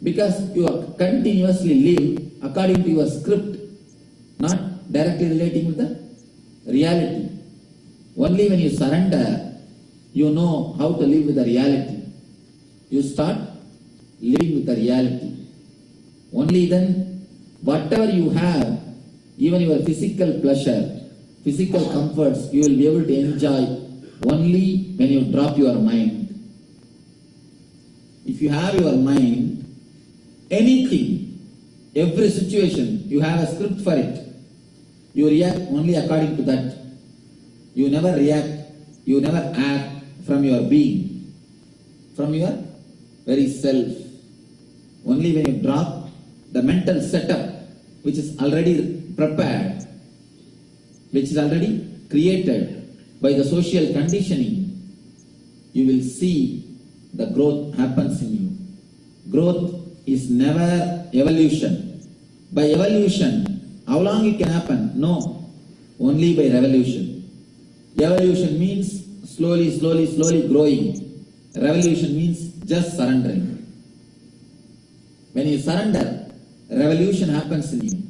Because you continuously live according to your script, not directly relating with the reality. Only when you surrender, you know how to live with the reality. You start living with the reality. Only then, whatever you have, even your physical pleasure, physical comforts, you will be able to enjoy only when you drop your mind. If you have your mind, anything, every situation, you have a script for it. You react only according to that. You never react, you never act from your being, from your very self. Only when you drop the mental setup which is already prepared, which is already created by the social conditioning, you will see the growth happens in you. Growth is never evolution. By evolution, how long it can happen? No, only by revolution. Evolution means slowly growing. Revolution means just surrendering. When you surrender, revolution happens in you.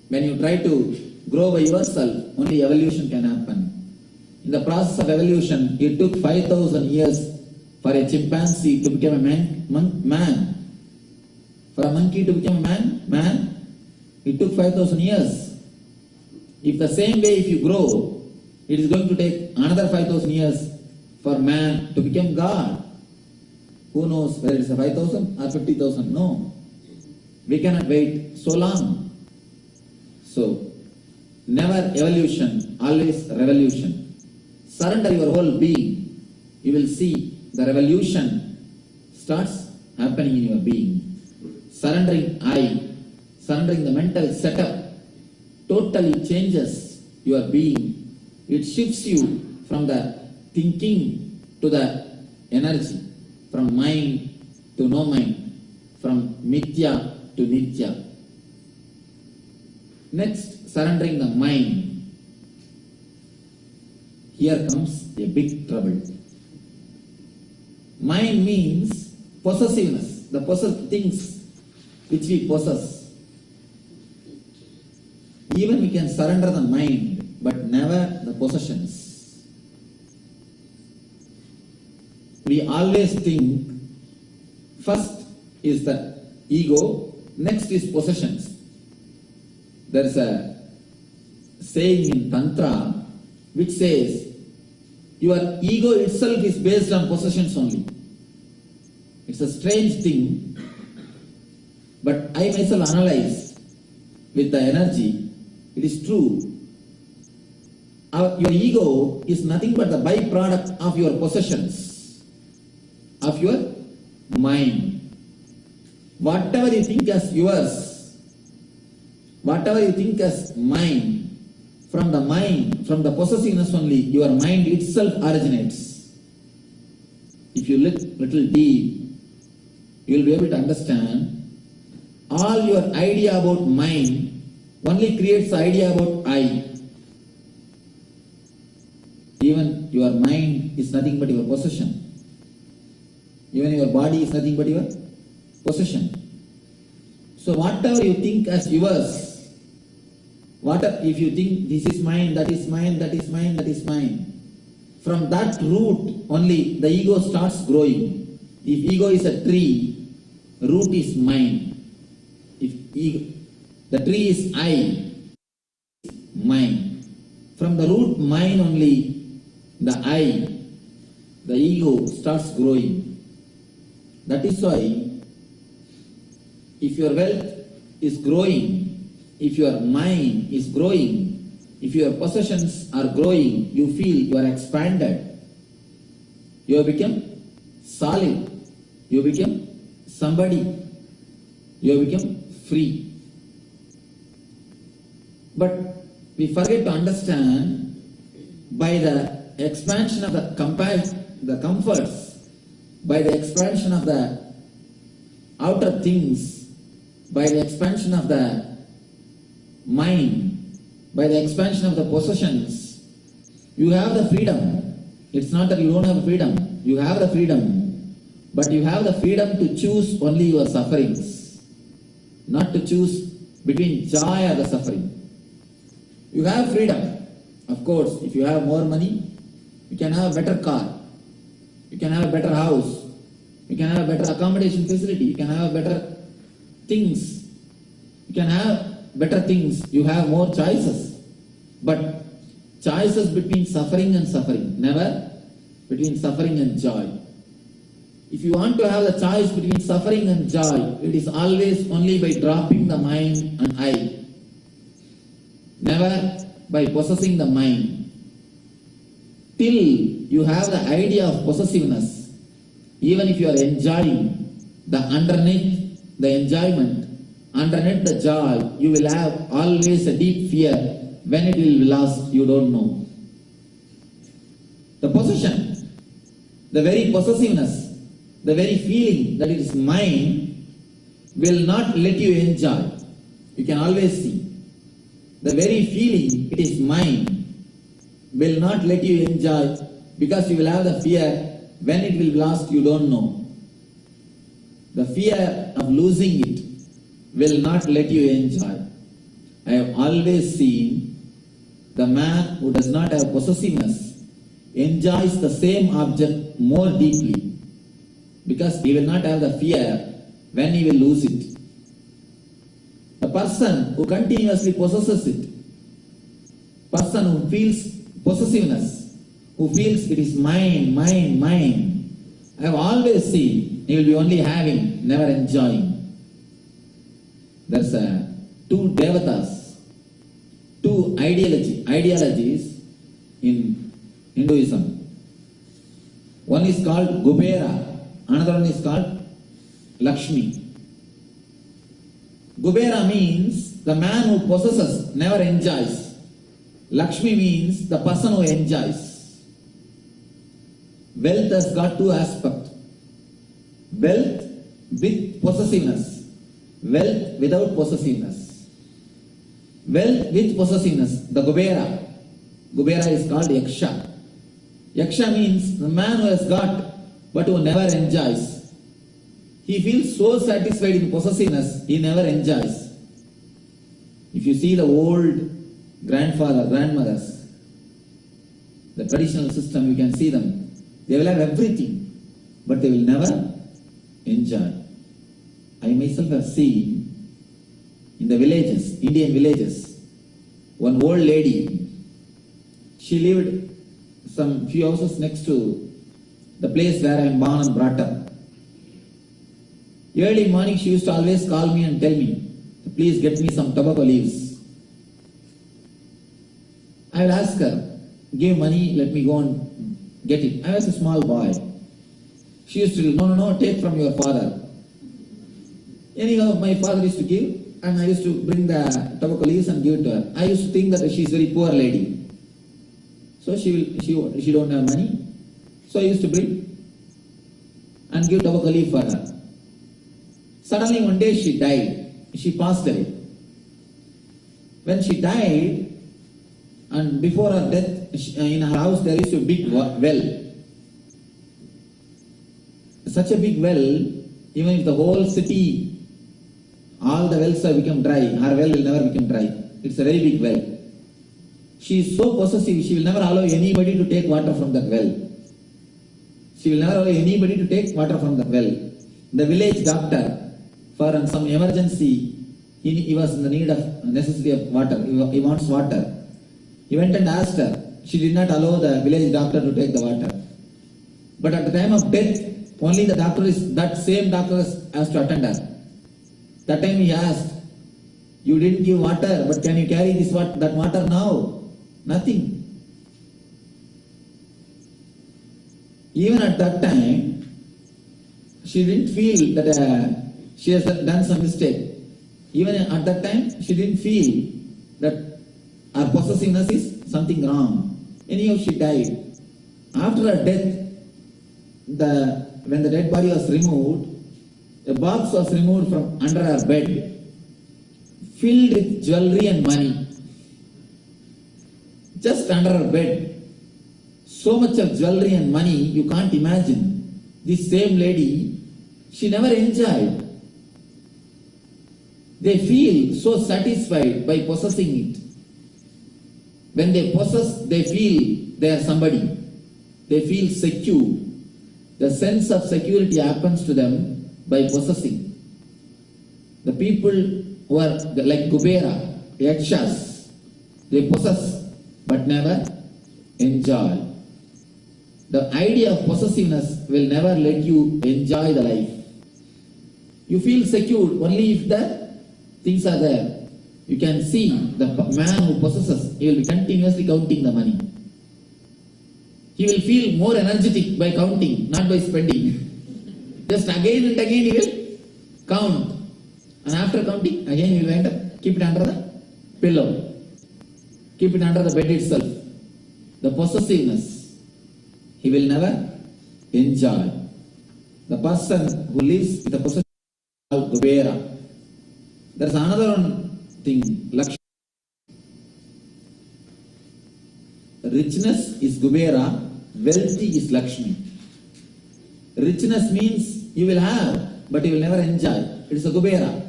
When you try to grow by yourself, only evolution can happen. In the process of evolution, it took 5,000 years for a chimpanzee to become a man. For a monkey to become a man, it took 5,000 years. If the same way if you grow, it is going to take another 5,000 years for man to become God. Who knows whether it's a 5,000 or 50,000? No. We cannot wait so long. So, never evolution, always revolution. Surrender your whole being. You will see the revolution starts happening in your being. Surrendering I, surrendering the mental setup, totally changes your being. It shifts you from the thinking to the energy. from mind to no mind, from mithya to nitya. Next, surrendering the mind. Here comes a big trouble. Mind means possessiveness, the things which we possess. Even we can surrender the mind, but never the possessions. We always think first is the ego, next is possessions. There is a saying in Tantra which says your ego itself is based on possessions only. It's a strange thing, but I myself analyzed with the energy, it is true. Your ego is nothing but the byproduct of your possessions, of your mind. Whatever you think as yours, whatever you think as mine, from the possessiveness only, your mind itself originates. If you look little deep, you will be able to understand all your idea about mind only creates the idea about I. Even your mind is nothing but your possession. Even your body is nothing but your possession. So whatever you think as yours, if you think this is mine, that is mine, that is mine, that is mine, from that root only the ego starts growing. If ego is a tree, root is mine. If ego, the tree is I, mine. From the root mine only, the I, the ego starts growing. That is why if your wealth is growing, if your mind is growing, if your possessions are growing, you feel you are expanded. You have become solid. You become somebody. You have become free. But we forget to understand, by the expansion of the comforts, by the expansion of the outer things, by the expansion of the mind, by the expansion of the possessions, you have the freedom. It's not that you don't have freedom. You have the freedom. But you have the freedom to choose only your sufferings, not to choose between joy or the suffering. You have freedom. Of course, if you have more money, you can have a better car. You can have a better house. You can have a better accommodation facility. You can have better things. You can have better things. You have more choices. But choices between suffering and suffering, never between suffering and joy. If you want to have the choice between suffering and joy, it is always only by dropping the mind and I, never by possessing the mind. Till you have the idea of possessiveness, even if you are enjoying the underneath the enjoyment, underneath the joy, you will have always a deep fear. When it will be lost, you don't know. The possession, the very possessiveness, the very feeling that it is mine will not let you enjoy. You can always see. The very feeling it is mine will not let you enjoy, because you will have the fear. When it will be lost, you don't know. The fear of losing it will not let you enjoy. I have always seen the man who does not have possessiveness enjoys the same object more deeply, because he will not have the fear when he will lose it. The person who continuously possesses it, person who feels possessiveness, who feels it is mine, mine, mine, I have always seen he will be only having, never enjoying. There's two devatas, two ideologies in Hinduism. One is called Kubera, another one is called Lakshmi. Kubera means the man who possesses never enjoys. Lakshmi means the person who enjoys. Wealth has got two aspects. wealth with possessiveness, wealth without possessiveness, wealth with possessiveness, the Kubera. Kubera is called Yaksha. Yaksha means the man who has got but who never enjoys. He feels so satisfied in possessiveness, he never enjoys. If you see the old grandmothers, the traditional system, you can see them. They will have everything, but they will never enjoy. I myself have seen in the villages, Indian villages, one old lady, she lived some few houses next to the place where I am born and brought up. Early morning she used to always call me and tell me, please get me some tobacco leaves. I would ask her, give money, let me go and get it. I was a small boy. She used to do, no, take from your father. Anyhow, my father used to give, and I used to bring the tobacco leaves and give it to her. I used to think that she is a very poor lady. So she don't have money. So I used to bring and give tobacco leaf for her. Suddenly one day she died. She passed away. When she died, and before her death, in her house there used to be a big well. Such a big well, even if the whole city, all the wells have become dry, her well will never become dry. It's a very big well. She is so possessive, she will never allow anybody to take water from that well. She will never allow anybody to take water from that well. The village doctor, for some emergency, he was in the need of necessity of water. He wants water. He went and asked her. She did not allow the village doctor to take the water. But at the time of death, only that same doctor has to attend her. That time he asked, you didn't give water, but can you carry that water now? Nothing. Even at that time, she didn't feel that she has done some mistake. Even at that time, she didn't feel that her possessiveness is something wrong. Anyhow, she died. After her death, when the dead body was removed, a box was removed from under her bed, filled with jewelry and money. Just under her bed, so much of jewelry and money, you can't imagine. This same lady, she never enjoyed. They feel so satisfied by possessing it. When they possess, they feel they are somebody. They feel secure. The sense of security happens to them by possessing. The people who are like Kubera, Yakshas, they possess but never enjoy. The idea of possessiveness will never let you enjoy the life. You feel secure only if the things are there. You can see the man who possesses, he will be continuously counting the money. He will feel more energetic by counting, not by spending. Just again and again he will count. And after counting, again he will end up, keep it under the pillow. Keep it under the bed itself. The possessiveness, he will never enjoy. The person who lives with the possessiveness of Kubera. There is another one thing, Lakshmi. Richness is Kubera, wealthy is Lakshmi. Richness means you will have, but you will never enjoy. It is a Kubera.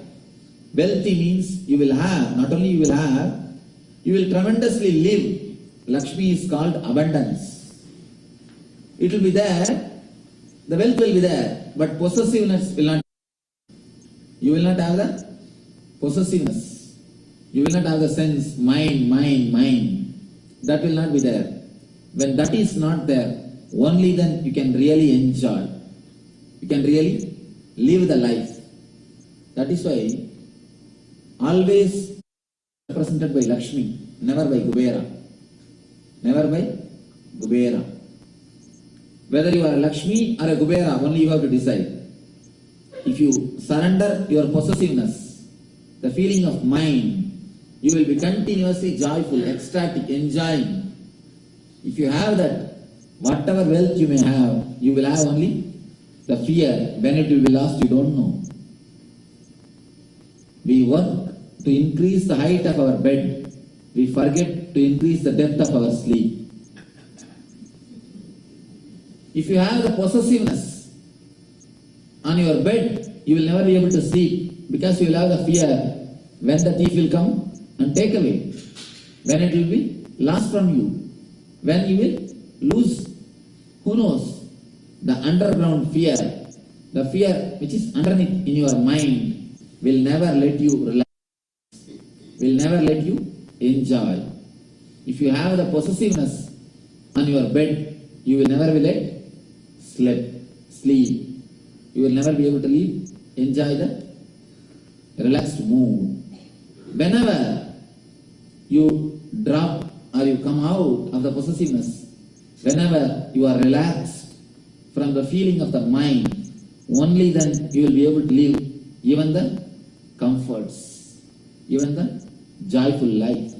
Wealthy means you will have, not only you will have, you will tremendously live. Lakshmi is called abundance. It will be there, the wealth will be there, but possessiveness will not. You will not have the possessiveness. You will not have the sense, mine. That will not be there. When that is not there, only then you can really enjoy. You can really live the life. That is why always represented by Lakshmi, never by Kubera. Never by Kubera. Whether you are a Lakshmi or a Kubera, only you have to decide. If you surrender your possessiveness, the feeling of mine, you will be continuously joyful, ecstatic, enjoying. If you have that, whatever wealth you may have, you will have only The fear, when it will be lost, you don't know. We work to increase the height of our bed. We forget to increase the depth of our sleep. If you have the possessiveness on your bed, you will never be able to sleep because you will have the fear when the thief will come and take away, when it will be lost from you, when you will lose. Who knows? The underground fear, the fear which is underneath in your mind will never let you relax, will never let you enjoy. If you have the possessiveness on your bed, you will never be let sleep. You will never be able to enjoy the relaxed mood. Whenever you drop or you come out of the possessiveness, whenever you are relaxed from the feeling of the mind, only then you will be able to live even the comforts, even the joyful life.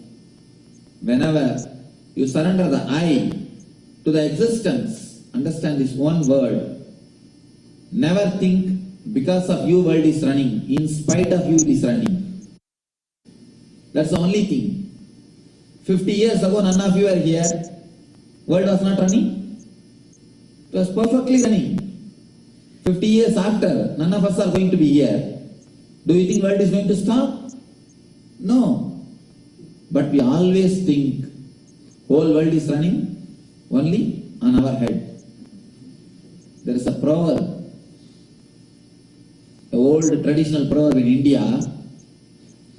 Whenever you surrender the I to the existence, understand this one word. Never think because of you world is running, in spite of you it is running. That's the only thing. 50 years ago none of you were here, world was not running. It was perfectly running. 50 years after, none of us are going to be here. Do you think world is going to stop? No. But we always think whole world is running only on our head. There is a proverb, an old traditional proverb in India.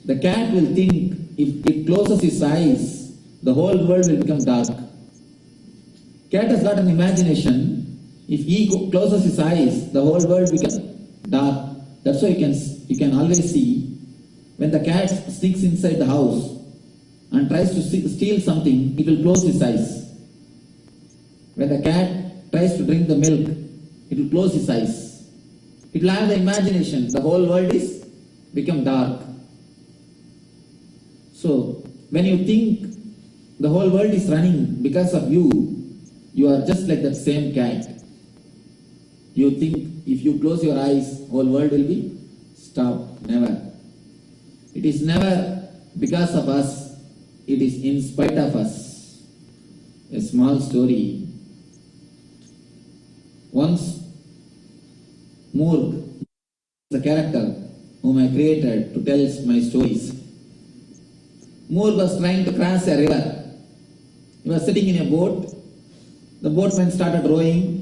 The cat will think if it closes its eyes, the whole world will become dark. Cat has got an imagination. If he closes his eyes, the whole world becomes dark. That's why you can always see when the cat sneaks inside the house and tries to steal something, it will close his eyes. When the cat tries to drink the milk, it will close his eyes. It will have the imagination. The whole world is become dark. So when you think the whole world is running because of you, you are just like that same cat. You think if you close your eyes, whole world will be stopped. Never. It is never because of us. It is in spite of us. A small story. Once, Moorg, the character whom I created to tell my stories, Moorg was trying to cross a river. He was sitting in a boat. The boatman started rowing.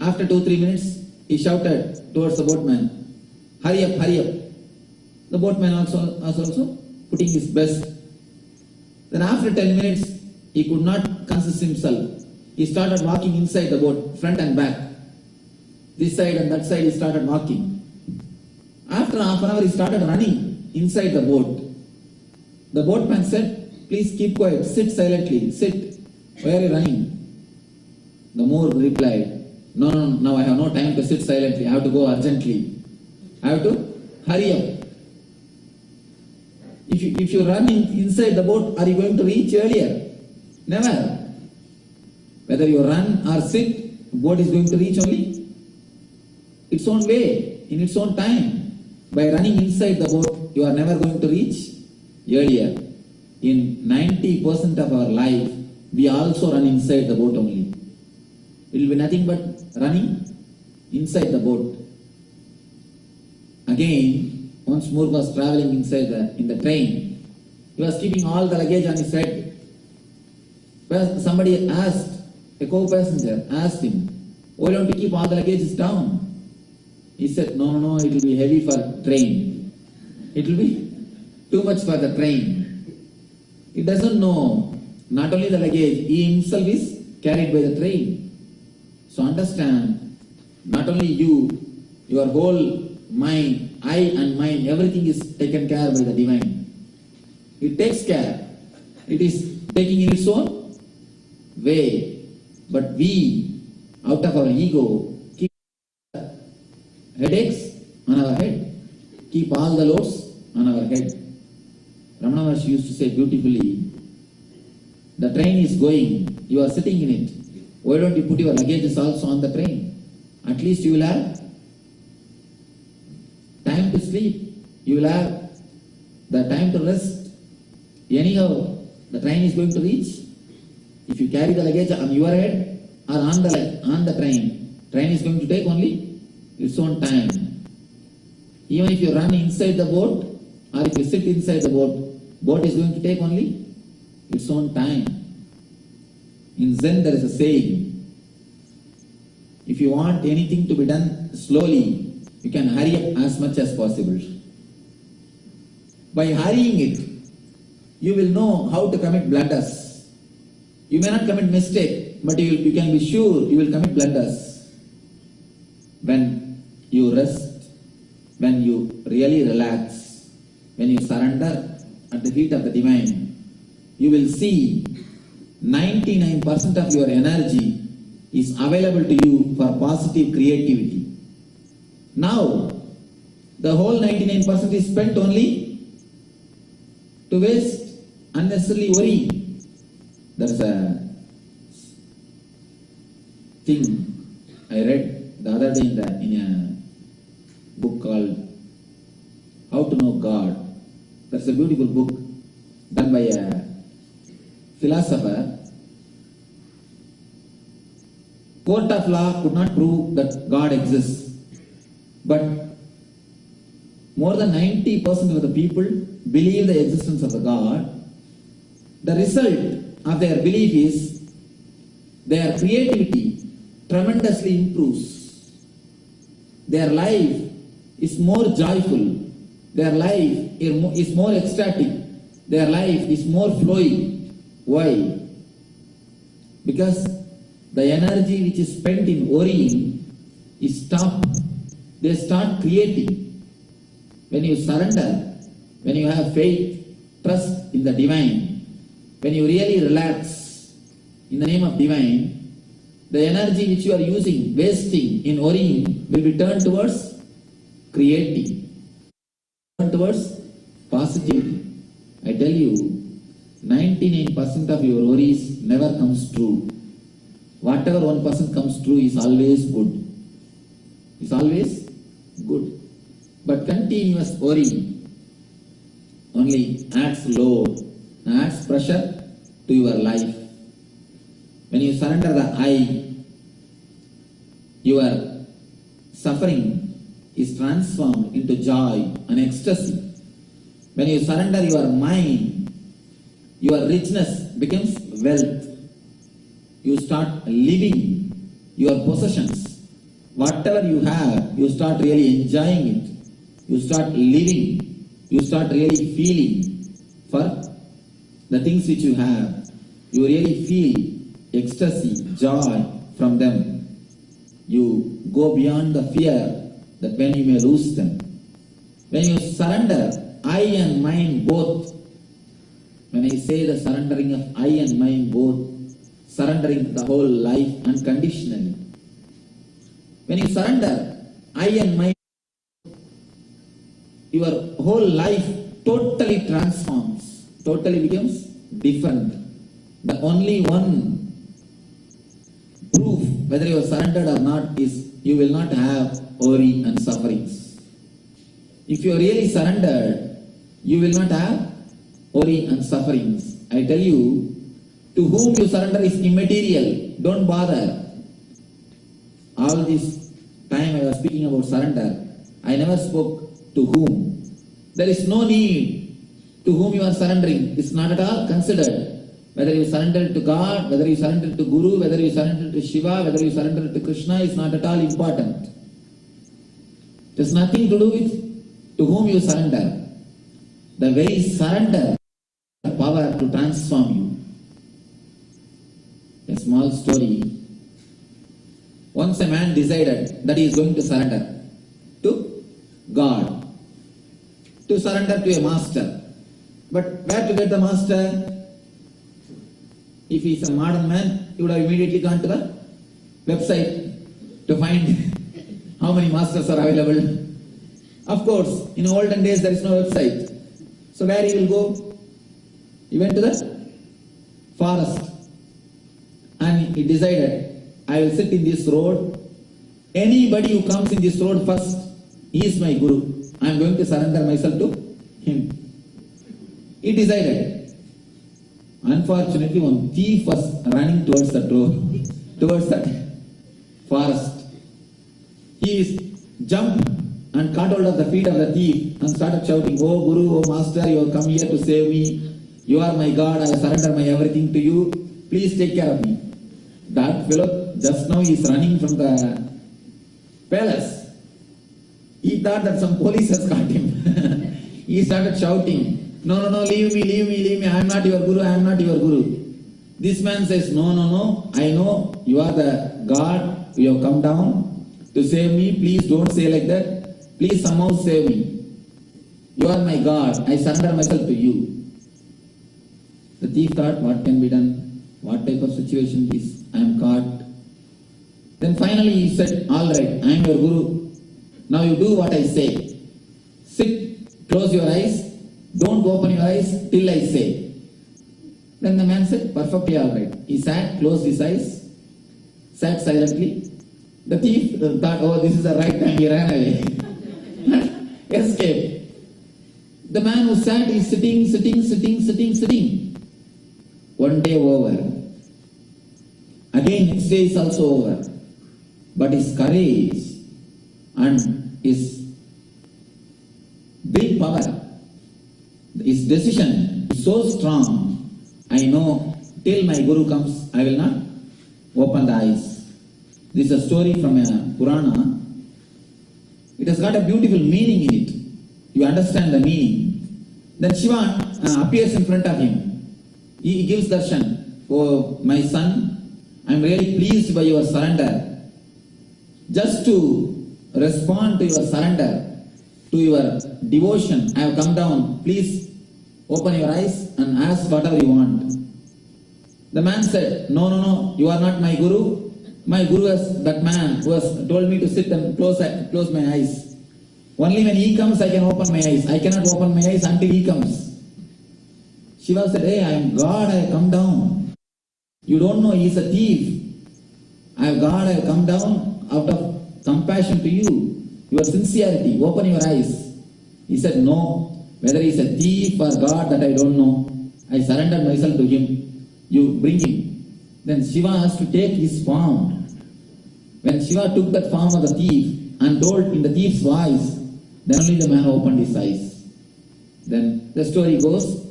After 2-3 minutes, he shouted towards the boatman, hurry up, hurry up. The boatman was also putting his best. Then after 10 minutes, he could not consist himself. He started walking inside the boat, front and back. This side and that side he started walking. After half an hour, he started running inside the boat. The boatman said, please keep quiet, sit silently, sit. Why are you running? The Moor replied, no, now I have no time to sit silently. I have to go urgently. I have to hurry up. If you run inside the boat, are you going to reach earlier? Never. Whether you run or sit, the boat is going to reach only its own way, in its own time. By running inside the boat, you are never going to reach earlier. In 90% of our life, we also run inside the boat only. It will be nothing but running inside the boat. Again, once Moor was traveling in the train, he was keeping all the luggage on his head. Somebody asked, a co-passenger asked him, why don't you keep all the luggage down? He said, no, it will be heavy for train. It will be too much for the train. He doesn't know, not only the luggage, he himself is carried by the train. So understand, not only you, your whole mind, I and mind, everything is taken care by the divine. It takes care. It is taking in its own way. But we, out of our ego, keep headaches on our head, keep all the loads on our head. Ramana Maharshi used to say beautifully, the train is going, you are sitting in it. Why don't you put your luggages also on the train? At least you will have time to sleep. You will have the time to rest. Anyhow, the train is going to reach. If you carry the luggage on your head or on the train is going to take only its own time. Even if you run inside the boat or if you sit inside the boat is going to take only its own time. In Zen there is a saying, if you want anything to be done slowly, you can hurry up as much as possible. By hurrying it, you will know how to commit blunders. You may not commit mistake, but you can be sure you will commit blunders. When you rest, when you really relax, when you surrender at the feet of the Divine, you will see 99% of your energy is available to you for positive creativity. Now, the whole 99% is spent only to waste unnecessarily worry. There is a thing I read the other day in a book called How to Know God. That's a beautiful book done by a philosopher. Court of law could not prove that God exists, but more than 90% of the people believe the existence of the God. The result of their belief is their creativity tremendously improves. Their life is more joyful. Their life is more ecstatic. Their life is more flowing. Why? Because the energy which is spent in worrying is stopped. They start creating. When you surrender, when you have faith, trust in the Divine, when you really relax in the name of Divine, the energy which you are using, wasting in worrying, will be turned towards creating, turned towards positivity. I tell you, 99% of your worries never comes true. Whatever 1% comes true is always good. It's always good. But continuous worry only adds load, adds pressure to your life. When you surrender the I, your suffering is transformed into joy and ecstasy. When you surrender your mind, your richness becomes wealth. You start living your possessions. Whatever you have, you start really enjoying it. You start living. You start really feeling for the things which you have. You really feel ecstasy, joy from them. You go beyond the fear that when you may lose them. When you surrender I and mind both, when I say the surrendering of I and mind both, surrendering the whole life unconditionally. When you surrender I and mind, your whole life totally transforms, totally becomes different. The only one proof whether you are surrendered or not is you will not have worry and sufferings. If you are really surrendered, you will not have worry and sufferings. I tell you, to whom you surrender is immaterial. Don't bother. All this time I was speaking about surrender, I never spoke to whom. There is no need to whom you are surrendering. It's not at all considered. Whether you surrender to God, whether you surrender to Guru, whether you surrender to Shiva, whether you surrender to Krishna is not at all important. It has nothing to do with to whom you surrender. The very surrender has the power to transform you. A small story. Once a man decided that he is going to surrender to God, to surrender to a master. But where to get the master? If he is a modern man, he would have immediately gone to the website to find how many masters are available. Of course, in olden days there is no website. So where he will go? He went to the forest and he decided, I will sit in this road Anybody who comes in this road first, he is my Guru. I am going to surrender myself to him. He decided. Unfortunately, one thief was running towards that road, towards that forest. He jumped and caught hold of the feet of the thief and started shouting, "Oh Guru, oh Master, you have come here to save me. You are my God, I surrender my everything to you. Please take care of me." That fellow just now is running from the palace. He thought that some police has caught him. He started shouting, no, leave me, I am not your Guru, I am not your Guru. This man says, no, I know you are the God, you have come down to save me, please don't say like that, please somehow save me. You are my God, I surrender myself to you. The thief thought, what can be done? What type of situation is? I am caught. Then finally he said, all right, I am your Guru. Now you do what I say. Sit, close your eyes, don't open your eyes till I say. Then the man said, perfectly all right. He sat, closed his eyes, sat silently. The thief thought, oh, this is the right time, he ran away. Escaped. The man who sat is sitting. One day over. Again, next day is also over. But his courage and his big power, his decision is so strong. I know till my Guru comes, I will not open the eyes. This is a story from a Purana. It has got a beautiful meaning in it. You understand the meaning. Then Shiva appears in front of him. He gives darshan. Oh, my son, I am really pleased by your surrender. Just to respond to your surrender, to your devotion, I have come down. Please open your eyes and ask whatever you want. The man said, no, you are not my Guru. My Guru is that man who has told me to sit and close my eyes. Only when he comes I can open my eyes. I cannot open my eyes until he comes. Shiva said, hey, I am God, I have come down. You don't know, he is a thief. I am God, I have come down out of compassion to you. Your sincerity, open your eyes. He said, no, whether he is a thief or God, that I don't know. I surrendered myself to him. You bring him. Then Shiva has to take his form. When Shiva took that form of the thief and told in the thief's voice, then only the man opened his eyes. Then the story goes,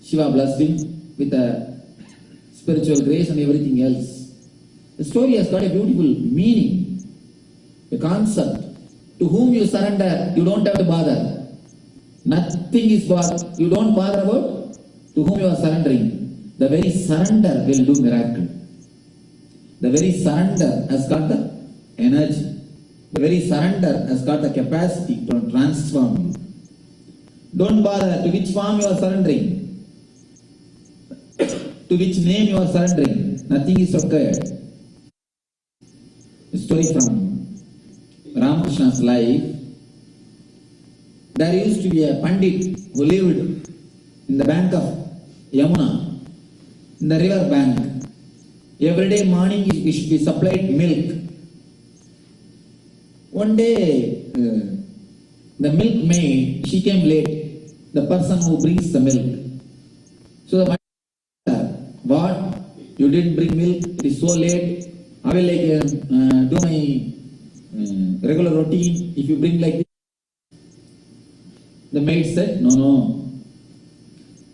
Shiva blessed him with a spiritual grace and everything else. The story has got a beautiful meaning, a concept. To whom you surrender, you don't have to bother. Nothing is bothered. You don't bother about to whom you are surrendering. The very surrender will do miracle. The very surrender has got the energy. The very surrender has got the capacity to transform you. Don't bother to which form you are surrendering, to which name you are surrendering. Nothing is required. A story from Ramakrishna's life. There used to be a Pandit who lived in the bank of Yamuna, in the river bank. Every day morning he should be supplied milk. One day the milkmaid, she came late, the person who brings the milk. So the Pandit said, what? You didn't bring milk, it is so late. I will do my regular routine if you bring like this. The maid said, no,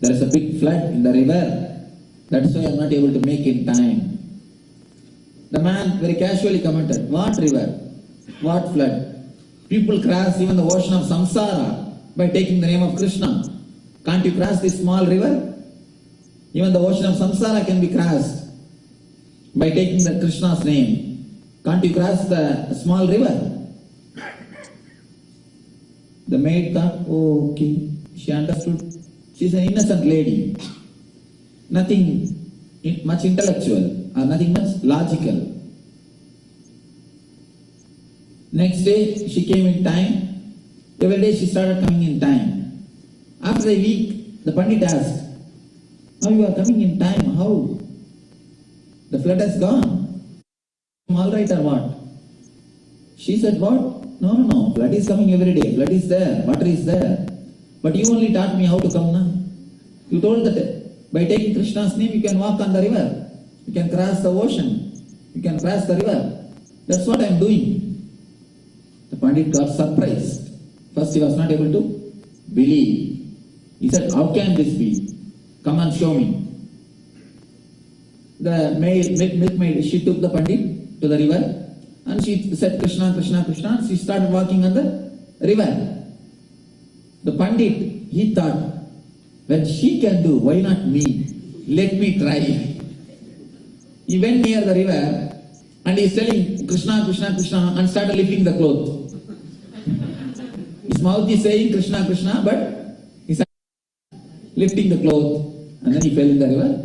there is a big flood in the river, that's why I am not able to make in time. The man very casually commented, what river? What flood? People cross even the ocean of samsara by taking the name of Krishna. Can't you cross this small river? Even the ocean of samsara can be crossed by taking the Krishna's name. Can't you cross the small river? The maid thought, oh, okay, she understood. She is an innocent lady. Nothing much intellectual or nothing much logical. Next day she came in time. Every day she started coming in time. After a week, the Pandit asked, how you are coming in time? How? The flood has gone. All right or what? She said, what? No, flood is coming every day, flood is there, water is there. But you only taught me how to come now. You told that by taking Krishna's name you can walk on the river, you can cross the ocean, you can cross the river. That's what I am doing. The Pandit got surprised. First he was not able to believe. He said, how can this be? Come and show me. The milkmaid, she took the Pandit to the river and she said, Krishna, Krishna, Krishna. And she started walking on the river. The Pandit, he thought, when she can do, why not me? Let me try. He went near the river and he is telling Krishna, Krishna, Krishna and started lifting the cloth. His mouth is saying Krishna, Krishna, but he started lifting the cloth and then he fell in the river,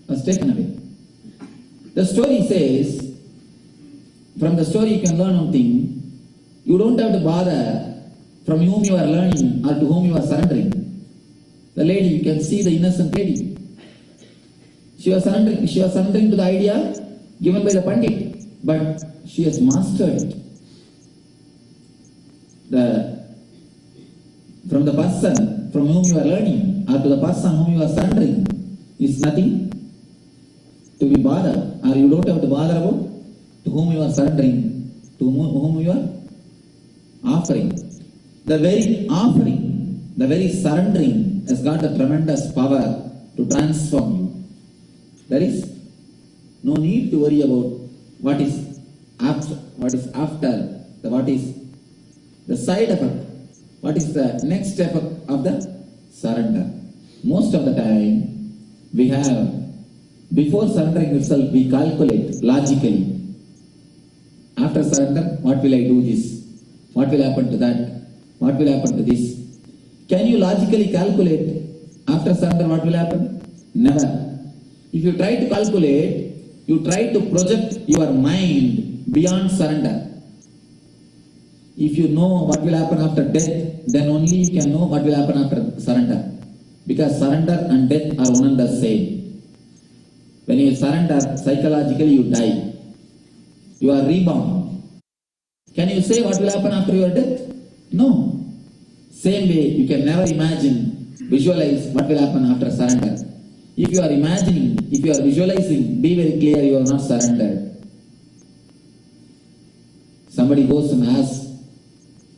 was taken away. The story says, from the story you can learn one thing, you don't have to bother from whom you are learning or to whom you are surrendering. The lady, you can see the innocent lady. She was surrendering to the idea given by the Pandit, but she has mastered from the person from whom you are learning or to the person whom you are surrendering is nothing to be bothered, or you don't have to bother about to whom you are surrendering, to whom you are offering. The very offering, the very surrendering has got a tremendous power to transform you. There is no need to worry about what is after, what is the side effect, what is the next step of the surrender. Most of the time we have, before surrendering itself, we calculate logically. After surrender, what will I do this? What will happen to that? What will happen to this? Can you logically calculate after surrender what will happen? Never. If you try to calculate, you try to project your mind beyond surrender. If you know what will happen after death, then only you can know what will happen after surrender. Because surrender and death are one and the same. When you surrender, psychologically you die. You are reborn. Can you say what will happen after your death? No. Same way, you can never imagine, visualize what will happen after surrender. If you are imagining, if you are visualizing, be very clear you are not surrendered. Somebody goes and asks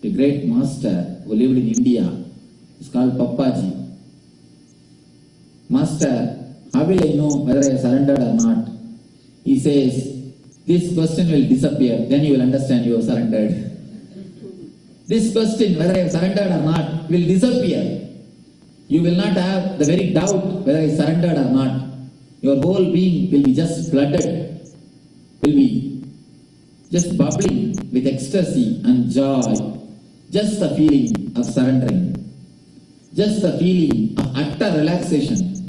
a great master who lived in India, it's called Papaji. Master, how will I know whether I surrendered or not? He says, this question will disappear, then you will understand you have surrendered. This question, whether I have surrendered or not, will disappear. You will not have the very doubt whether I surrendered or not. Your whole being will be just flooded, will be just bubbling with ecstasy and joy. Just the feeling of surrendering. Just the feeling of utter relaxation.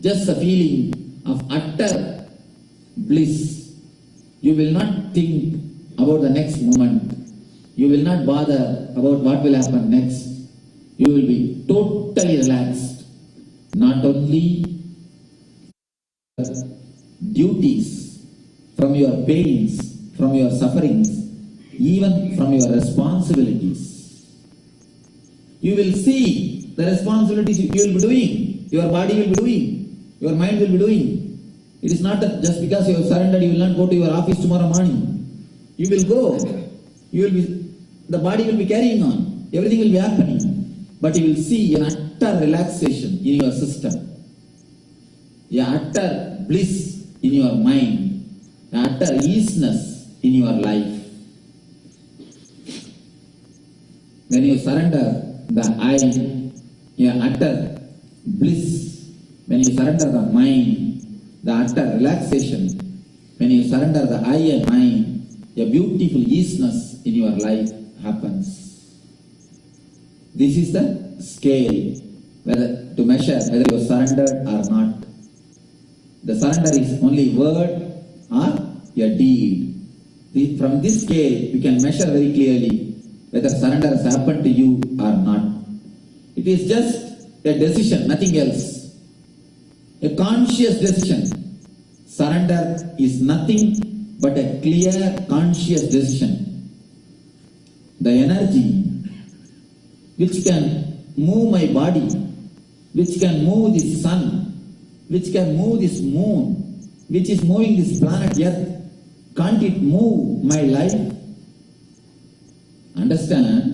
Just the feeling of utter bliss. You will not think about the next moment. You will not bother about what will happen next. You will be totally relaxed. Not only duties, from your pains, from your sufferings, even from your responsibilities. You will see the responsibilities you will be doing, your body will be doing, your mind will be doing. It is not that just because you have surrendered, you will not go to your office tomorrow morning. You will go. You will be, the body will be carrying on. Everything will be happening. But you will see an utter relaxation in your system. An utter bliss in your mind. An utter easiness in your life. When you surrender the I, an utter bliss. When you surrender the mind, the utter relaxation. When you surrender the I and mind, a beautiful easiness in your life happens. This is the scale whether to measure whether you are surrendered or not. The surrender is only word or a deed. From this scale, you can measure very clearly whether surrender has happened to you or not. It is just a decision, nothing else. A conscious decision. Surrender is nothing but a clear, conscious decision. the energy which can move my body, which can move this sun, which can move this moon, which is moving this planet Earth, can't it move my life? Understand?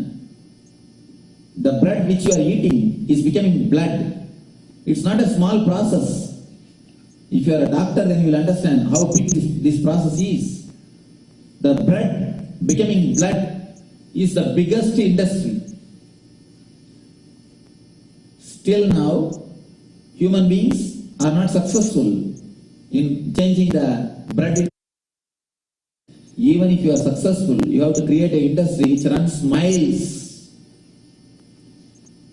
The bread which you are eating is becoming blood. It's not a small process. If you are a doctor, then you will understand how big this process is. The bread becoming blood is the biggest industry. Still now, human beings are not successful in changing the bread. Even if you are successful, you have to create an industry which runs miles.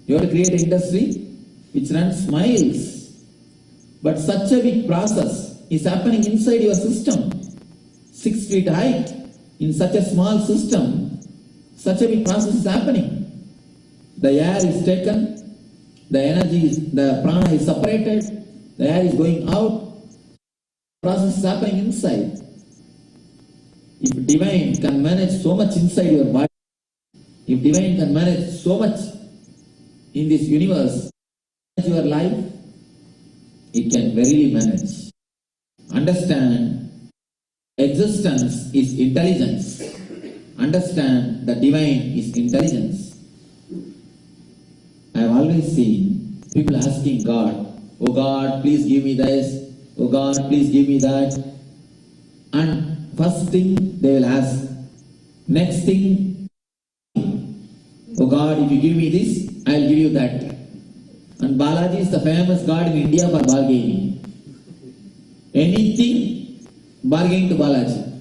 You have to create an industry which runs miles. But such a big process is happening inside your system. 6 feet height, in such a small system, such a big process is happening. The air is taken, the energy is, the prana is separated, the air is going out, the process is happening inside. If divine can manage so much inside your body, if divine can manage so much in this universe, your life, it can verily manage. Understand, existence is intelligence. Understand, the divine is intelligence. I have always seen people asking God, oh God, please give me this, oh God, please give me that. And first thing they will ask, next thing, oh God, if you give me this, I will give you that. And Balaji is the famous god in India for bargaining. Anything, bargaining to Balaji.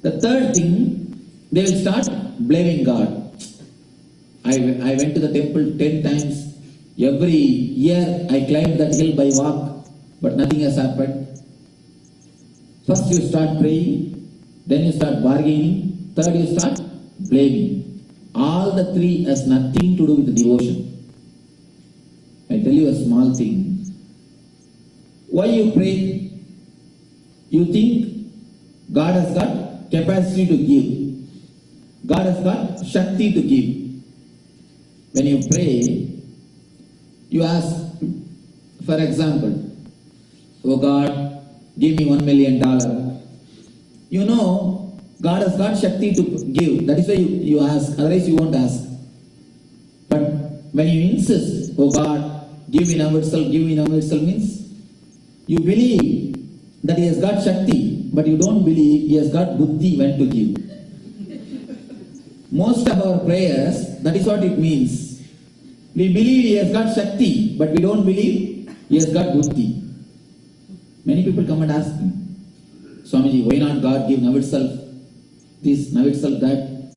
The third thing, they will start blaming God. I went to the temple 10 times. Every year I climbed that hill by walk, but nothing has happened. First you start praying, then you start bargaining, third you start blaming. All the three has nothing to do with the devotion. I tell you a small thing. Why you pray? You think God has got capacity to give. God has got Shakti to give. When you pray, you ask, for example, oh God, give me $1 million. You know, God has got Shakti to give. That is why you ask, otherwise you won't ask. But when you insist, oh God, give me now itself, means you believe that He has got Shakti, but you don't believe He has got Buddhi when to give. Most of our prayers, that is what it means. We believe He has got Shakti, but we don't believe He has got Buddhi. Many people come and ask me, Swamiji, why not God give now itself this, now itself that?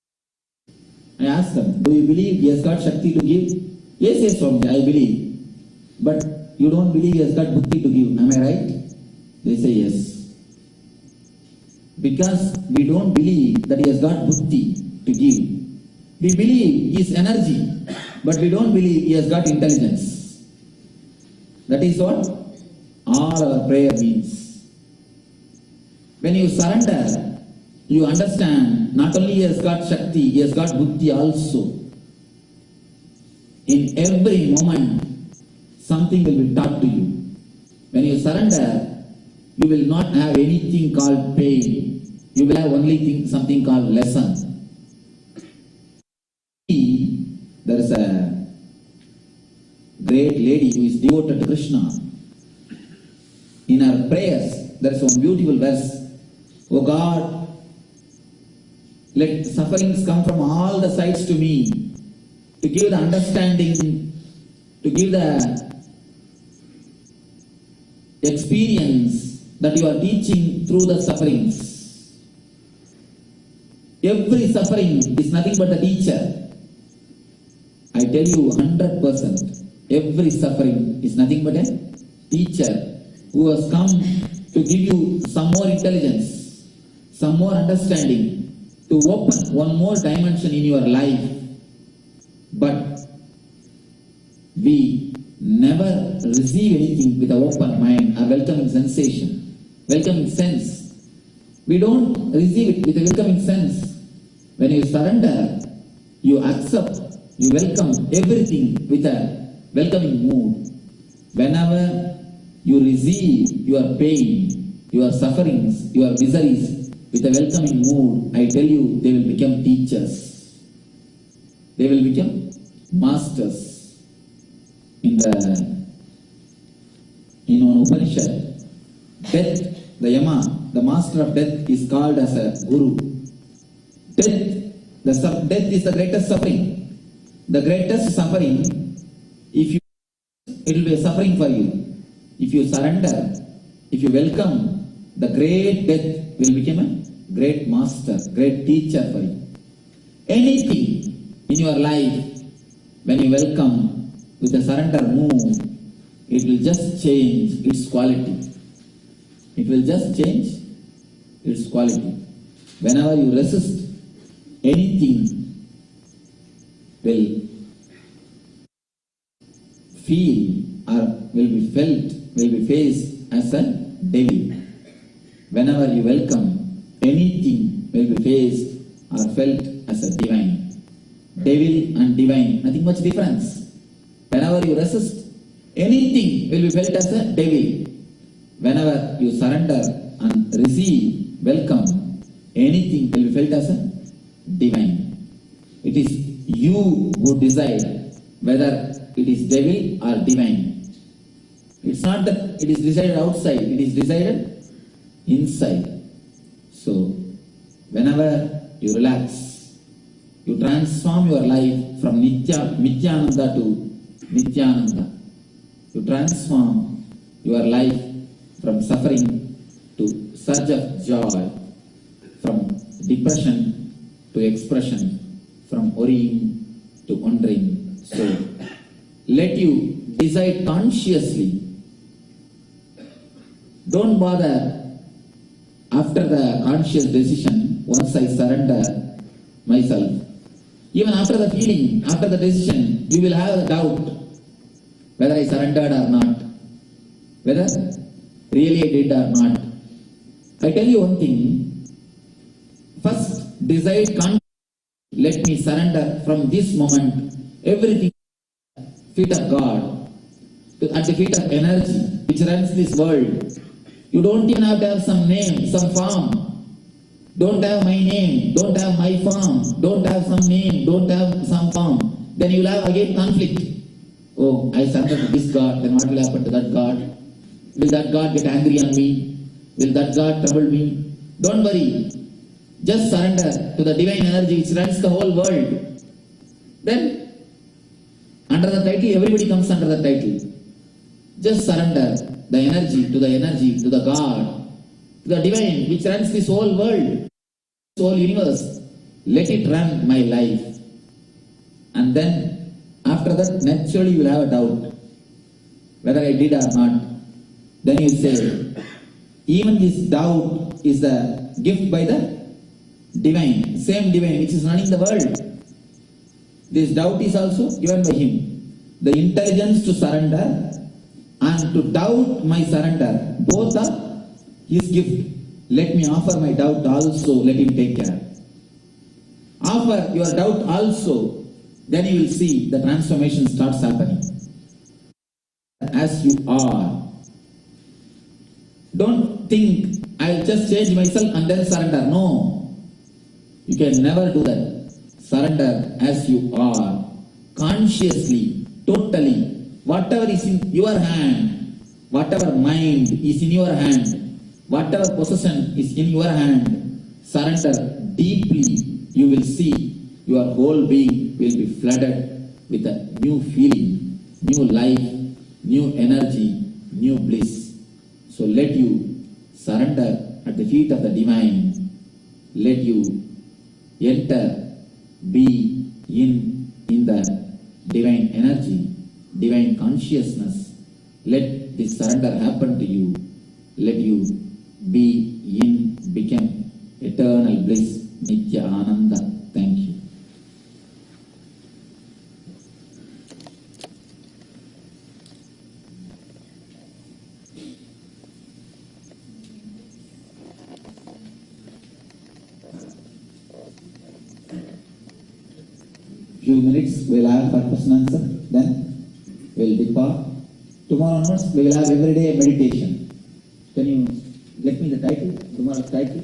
I ask them, do you believe He has got Shakti to give? Yes, Swamiji, I believe. But you don't believe He has got Buddhi to give, am I right? They say yes. Because we don't believe that He has got Buddhi to give. We believe He is energy, but we don't believe He has got intelligence. That is what all our prayer means. When you surrender, you understand not only He has got Shakti, He has got Buddhi also. In every moment, something will be taught to you. When you surrender, you will not have anything called pain. You will have only something called lesson. There is a great lady who is devoted to Krishna. In her prayers, there is one beautiful verse. Oh God, let sufferings come from all the sides to me, to give the understanding, to give the experience that you are teaching through the sufferings. Every suffering is nothing but a teacher. I tell you 100%, every suffering is nothing but a teacher who has come to give you some more intelligence, some more understanding, to open one more dimension in your life. But we never receive anything with an open mind, a welcoming sensation, welcoming sense. We don't receive it with a welcoming sense. When you surrender, you accept, you welcome everything with a welcoming mood. Whenever you receive your pain, your sufferings, your miseries with a welcoming mood, I tell you, they will become teachers. They will become masters. In one Upanishad, death, the Yama, the master of death, is called as a guru. Death is the greatest suffering. The greatest suffering, it will be a suffering for you. If you surrender, if you welcome, the great death will become a great master, great teacher for you. Anything in your life, when you welcome with a surrender mood, it will just change its quality. It will just change its quality. Whenever you resist, anything will feel or will be felt, will be faced as a devil. Whenever you welcome, anything will be faced or felt as a divine. Devil and divine, nothing much difference. Whenever you resist, anything will be felt as a devil. Whenever you surrender and receive, welcome, anything will be felt as a divine. It is you who decide whether it is devil or divine. It's not that it is decided outside, it is decided inside. So, whenever you relax, you transform your life from Nithyananda to Nithyananda. You transform your life from suffering to surge of joy, from depression to expression, from worrying to wondering. So, let you decide consciously. Don't bother after the conscious decision, once I surrender myself. Even after the feeling, after the decision, you will have a doubt whether I surrendered or not, whether really I did or not. I tell you one thing, first decide consciously, let me surrender from this moment everything at the feet of God, at the feet of energy which runs this world. You don't even have to have some name, some form. Don't have my name, don't have my form, don't have some name, don't have some form. Then you will have again conflict. Oh, I surrender to this God, then what will happen to that God? Will that God get angry on me? Will that God trouble me? Don't worry. Just surrender to the divine energy which runs the whole world. Then, under the title, everybody comes under the title. Just surrender the energy, to the God, to the divine which runs this whole world, this whole universe. Let it run my life. And then, after that, naturally you will have a doubt whether I did or not. Then you say, even this doubt is the gift by the divine, same divine which is running the world. This doubt is also given by him. The intelligence to surrender and to doubt my surrender, both are his gift. Let me offer my doubt also, let him take care. Offer your doubt also, then you will see the transformation starts happening. As you are. Don't think, I'll just change myself and then surrender. No. You can never do that. Surrender as you are. Consciously, totally. Whatever is in your hand, whatever mind is in your hand, whatever possession is in your hand, surrender deeply. You will see your whole being will be flooded with a new feeling, new life, new energy, new bliss. So let you surrender at the feet of the divine. Let you enter, be in the divine energy, divine consciousness. Let this surrender happen to you. Let you become eternal bliss, Nithyananda. Thank you. few minutes we will have for question answer, then we will depart. Tomorrow onwards we will have everyday meditation. Can you let me the title? Tomorrow's title?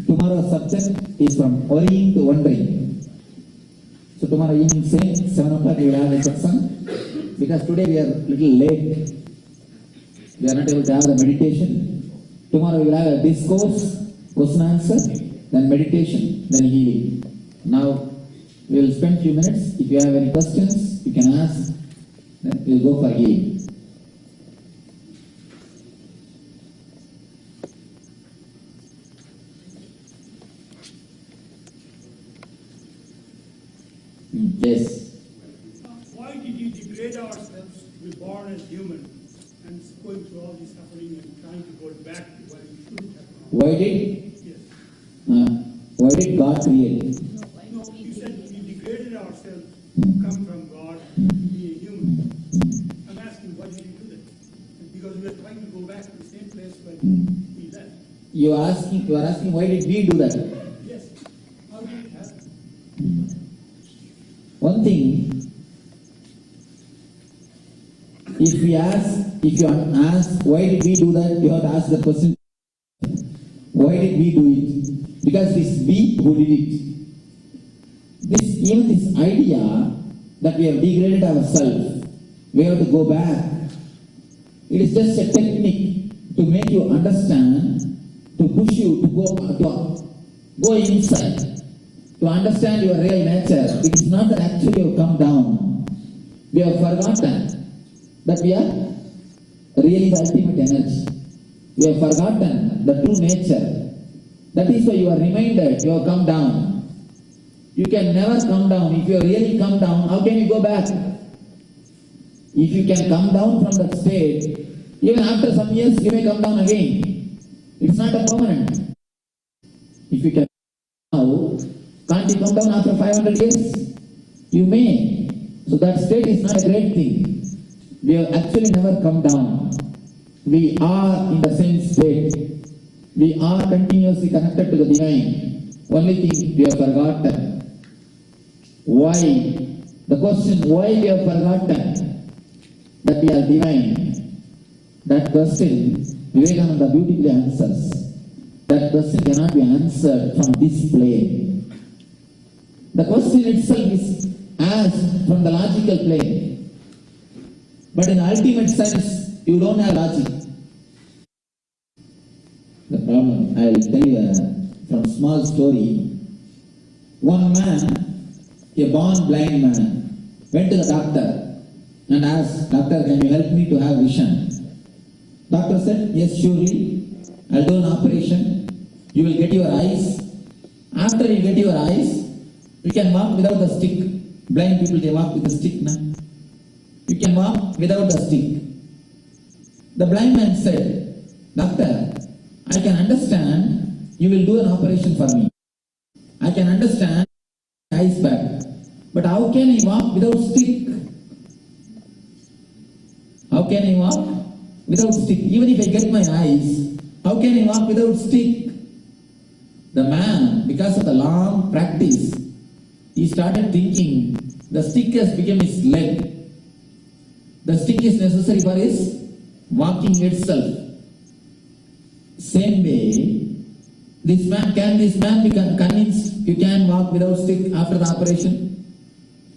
Tomorrow's subject is from worrying to wondering. So tomorrow evening, same 7 o'clock we will have a satsang. Because today we are a little late. We are not able to have the meditation. Tomorrow we will have a discourse, question answer, then meditation, then healing. Now we will spend few minutes. If you have any questions, you can ask. Then we will go for healing. Yes. Why did you degrade ourselves to be born as human and going through all this suffering and trying to go back to what we shouldn't have gone? Why did God create? No, you said we degraded ourselves to come from God to be a human. I'm asking, why did you do that? Because we are trying to go back to the same place where we left. You are asking why did we do that? Yes. How did it happen? One thing, if you ask why did we do that, you have to ask the question, why did we do it? Because it's we who did it. Even this idea that we have degraded ourselves, we have to go back, it is just a technique to make you understand, to push you to go inside. To understand your real nature, it is not that actually you have come down. We have forgotten that we are really the ultimate energy. We have forgotten the true nature. That is why you are reminded you have come down. You can never come down. If you really come down, how can you go back? If you can come down from that state, even after some years you may come down again. It's not a permanent. If you can now, can't you come down after 500 years? You may. So that state is not a great thing. We have actually never come down. We are in the same state. We are continuously connected to the divine. Only thing we have forgotten. Why? The question, why we have forgotten that we are divine? That question, Vivekananda beautifully answers. That question cannot be answered from this plane. The question itself is asked from the logical plane. But in ultimate sense, you don't have logic. The problem, I will tell you from small story. One man, a born blind man, went to the doctor and asked, "Doctor, can you help me to have vision?" Doctor said, "Yes, surely. I'll do an operation. You will get your eyes. After you get your eyes, you can walk without the stick." Blind people, they walk with a stick now. You can walk without the stick. The blind man said, "Doctor, I can understand you will do an operation for me. I can understand eyes back. But how can I walk without stick? How can I walk without stick? Even if I get my eyes, how can I walk without stick?" The man, because of the long practice, he started thinking the stick has become his leg. The stick is necessary for his walking itself. Same way, this man be convinced you can walk without stick after the operation?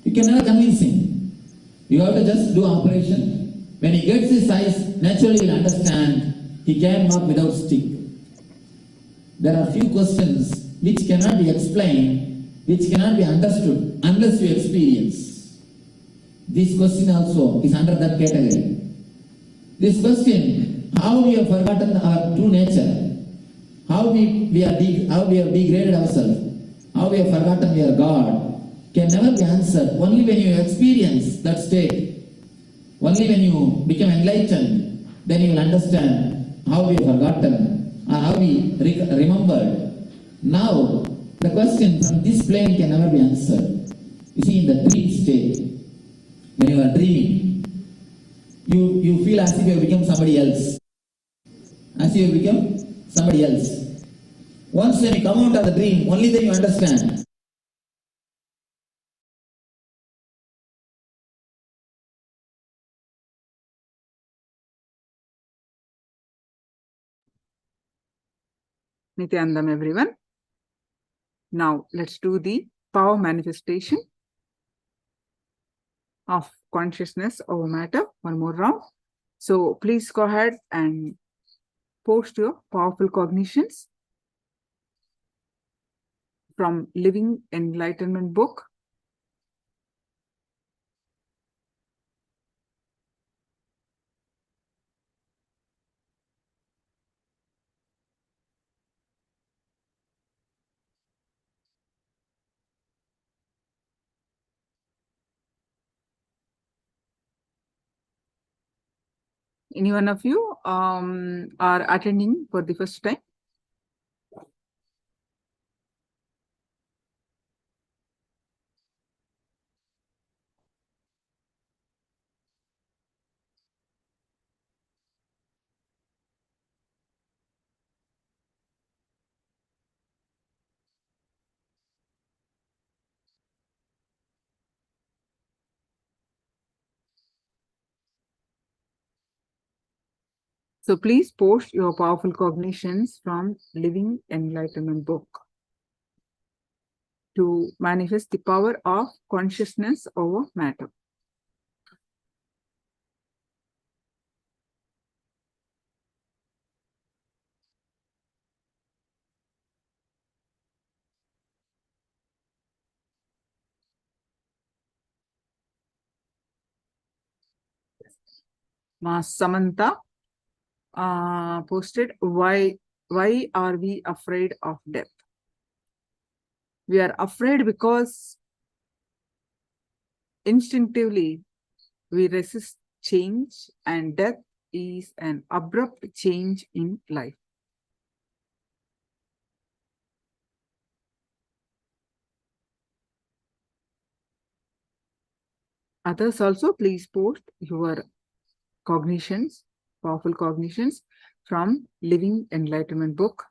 You can never convince him. You have to just do operation. When he gets his eyes, naturally he will understand he can walk without stick. There are few questions which cannot be explained, which cannot be understood unless you experience. This question also is under that category. This question, how we have forgotten our true nature, how we have degraded ourselves, how we have forgotten we are God, can never be answered. Only when you experience that state, only when you become enlightened, then you will understand how we have forgotten or how we remembered. Now, the question from this plane can never be answered. You see, in the dream state, when you are dreaming, you feel as if you have become somebody else. As if you have become somebody else. Once when you come out of the dream, only then you understand. Nithyanandam, everyone. Now let's do the power manifestation of consciousness over matter. One more round. So please go ahead and post your powerful cognitions from Living Enlightenment book. Any one of you are attending for the first time? So please post your powerful cognitions from Living Enlightenment book to manifest the power of consciousness over matter. Samantha posted, why are we afraid of death? We are afraid because instinctively we resist change, and death is an abrupt change in life. Others also, please post your cognitions, powerful cognitions from Living Enlightenment book.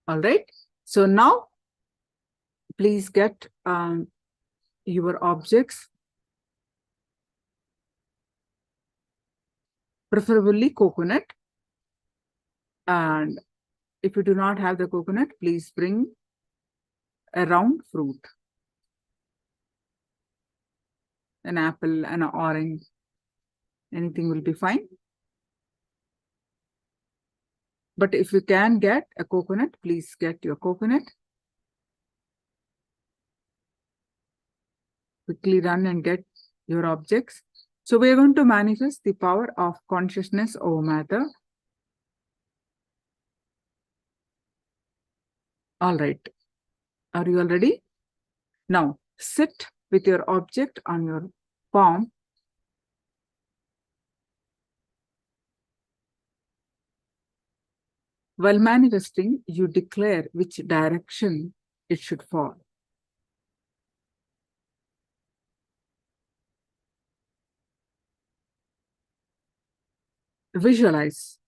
All right. So now, please get your objects, preferably coconut. And if you do not have the coconut, please bring a round fruit, an apple, an orange, anything will be fine. But if you can get a coconut, please get your coconut. Quickly run and get your objects. So we are going to manifest the power of consciousness over matter. All right. Are you all ready? Now sit with your object on your palm. While manifesting, you declare which direction it should fall. Visualize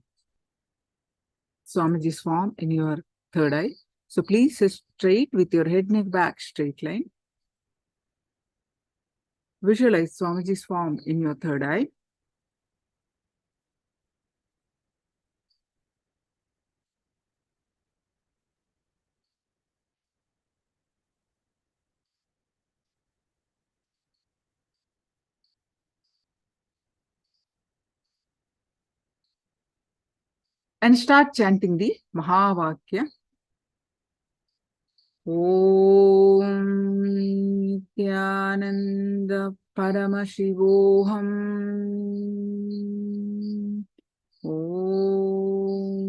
Swamiji's form in your third eye. So please sit straight with your head, neck, back, straight line. Visualize Swamiji's form in your third eye. And start chanting the Mahavakya. Om Nithyananda Paramashivoham. Om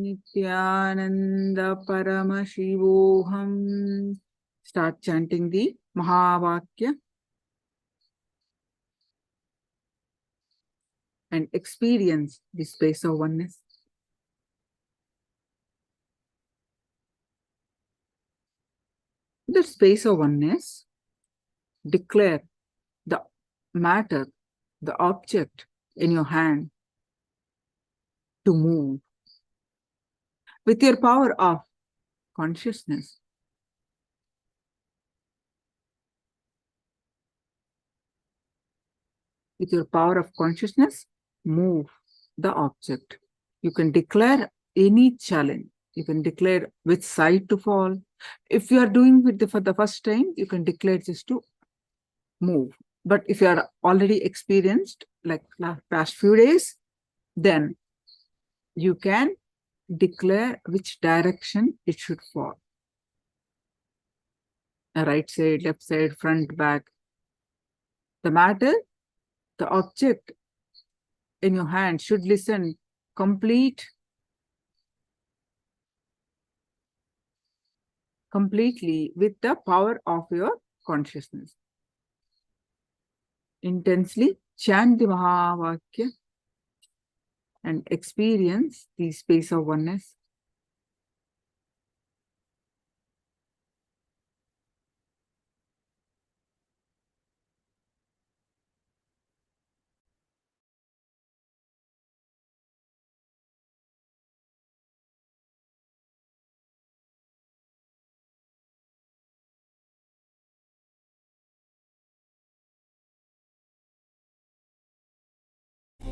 Nithyananda Paramashivoham. Start chanting the Mahavakya and experience the space of oneness. The space of oneness, declare the matter, the object in your hand to move with your power of consciousness. With your power of consciousness, move the object. You can declare any challenge. You can declare which side to fall. If you are doing it for the first time, you can declare just to move. But if you are already experienced, like past few days, then you can declare which direction it should fall. Right side, left side, front, back. The matter, the object in your hand should listen completely with the power of your consciousness. Intensely chant the Mahavakya and experience the space of oneness.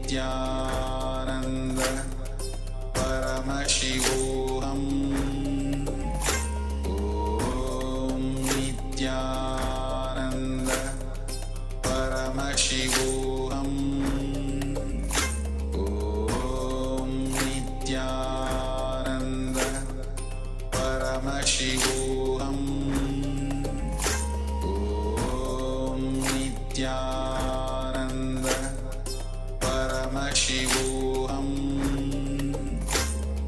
Nithyananda Paramashivoham. Om Nithyananda Paramashivoham. Om Nithyananda Paramashivoham. Om Nithyananda Paramashivoham.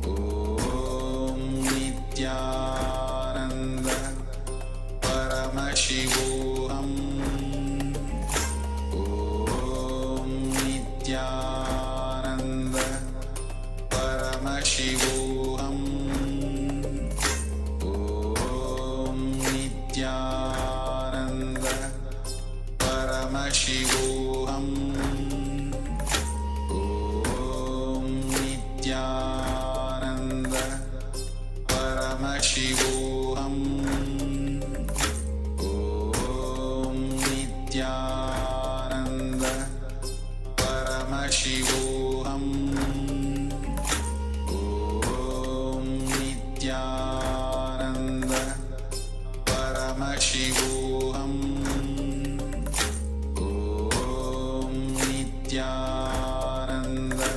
Om Nithyananda Paramashivoham. Om Nithyananda Paramashivoham. Om Nithyananda Paramashivoham. Nithyananda Paramashivoham. Om Nithyananda Paramashivoham. Om Nithyananda Paramashivoham. Om Nithyananda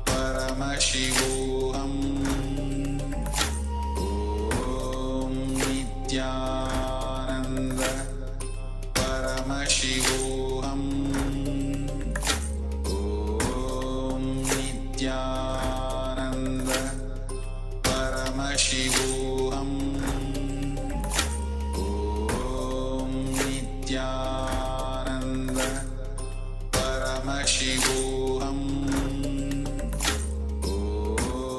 Paramashivoham. Om Nithyananda Paramashivoham. Om Nithyananda Paramashivoham. Om Nithyananda Paramashivoham. Om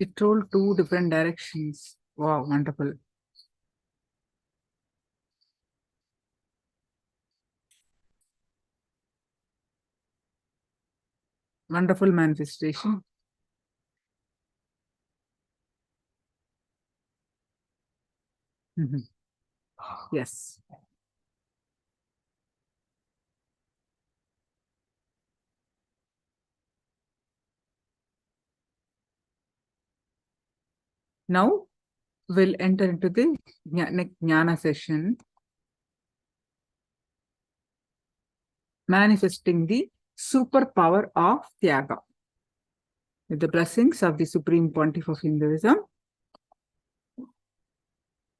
It told two different directions. Wow, wonderful. Wonderful manifestation. Yes. Now we'll enter into the Jnana session, manifesting the superpower of Tyaga. With the blessings of the Supreme Pontiff of Hinduism,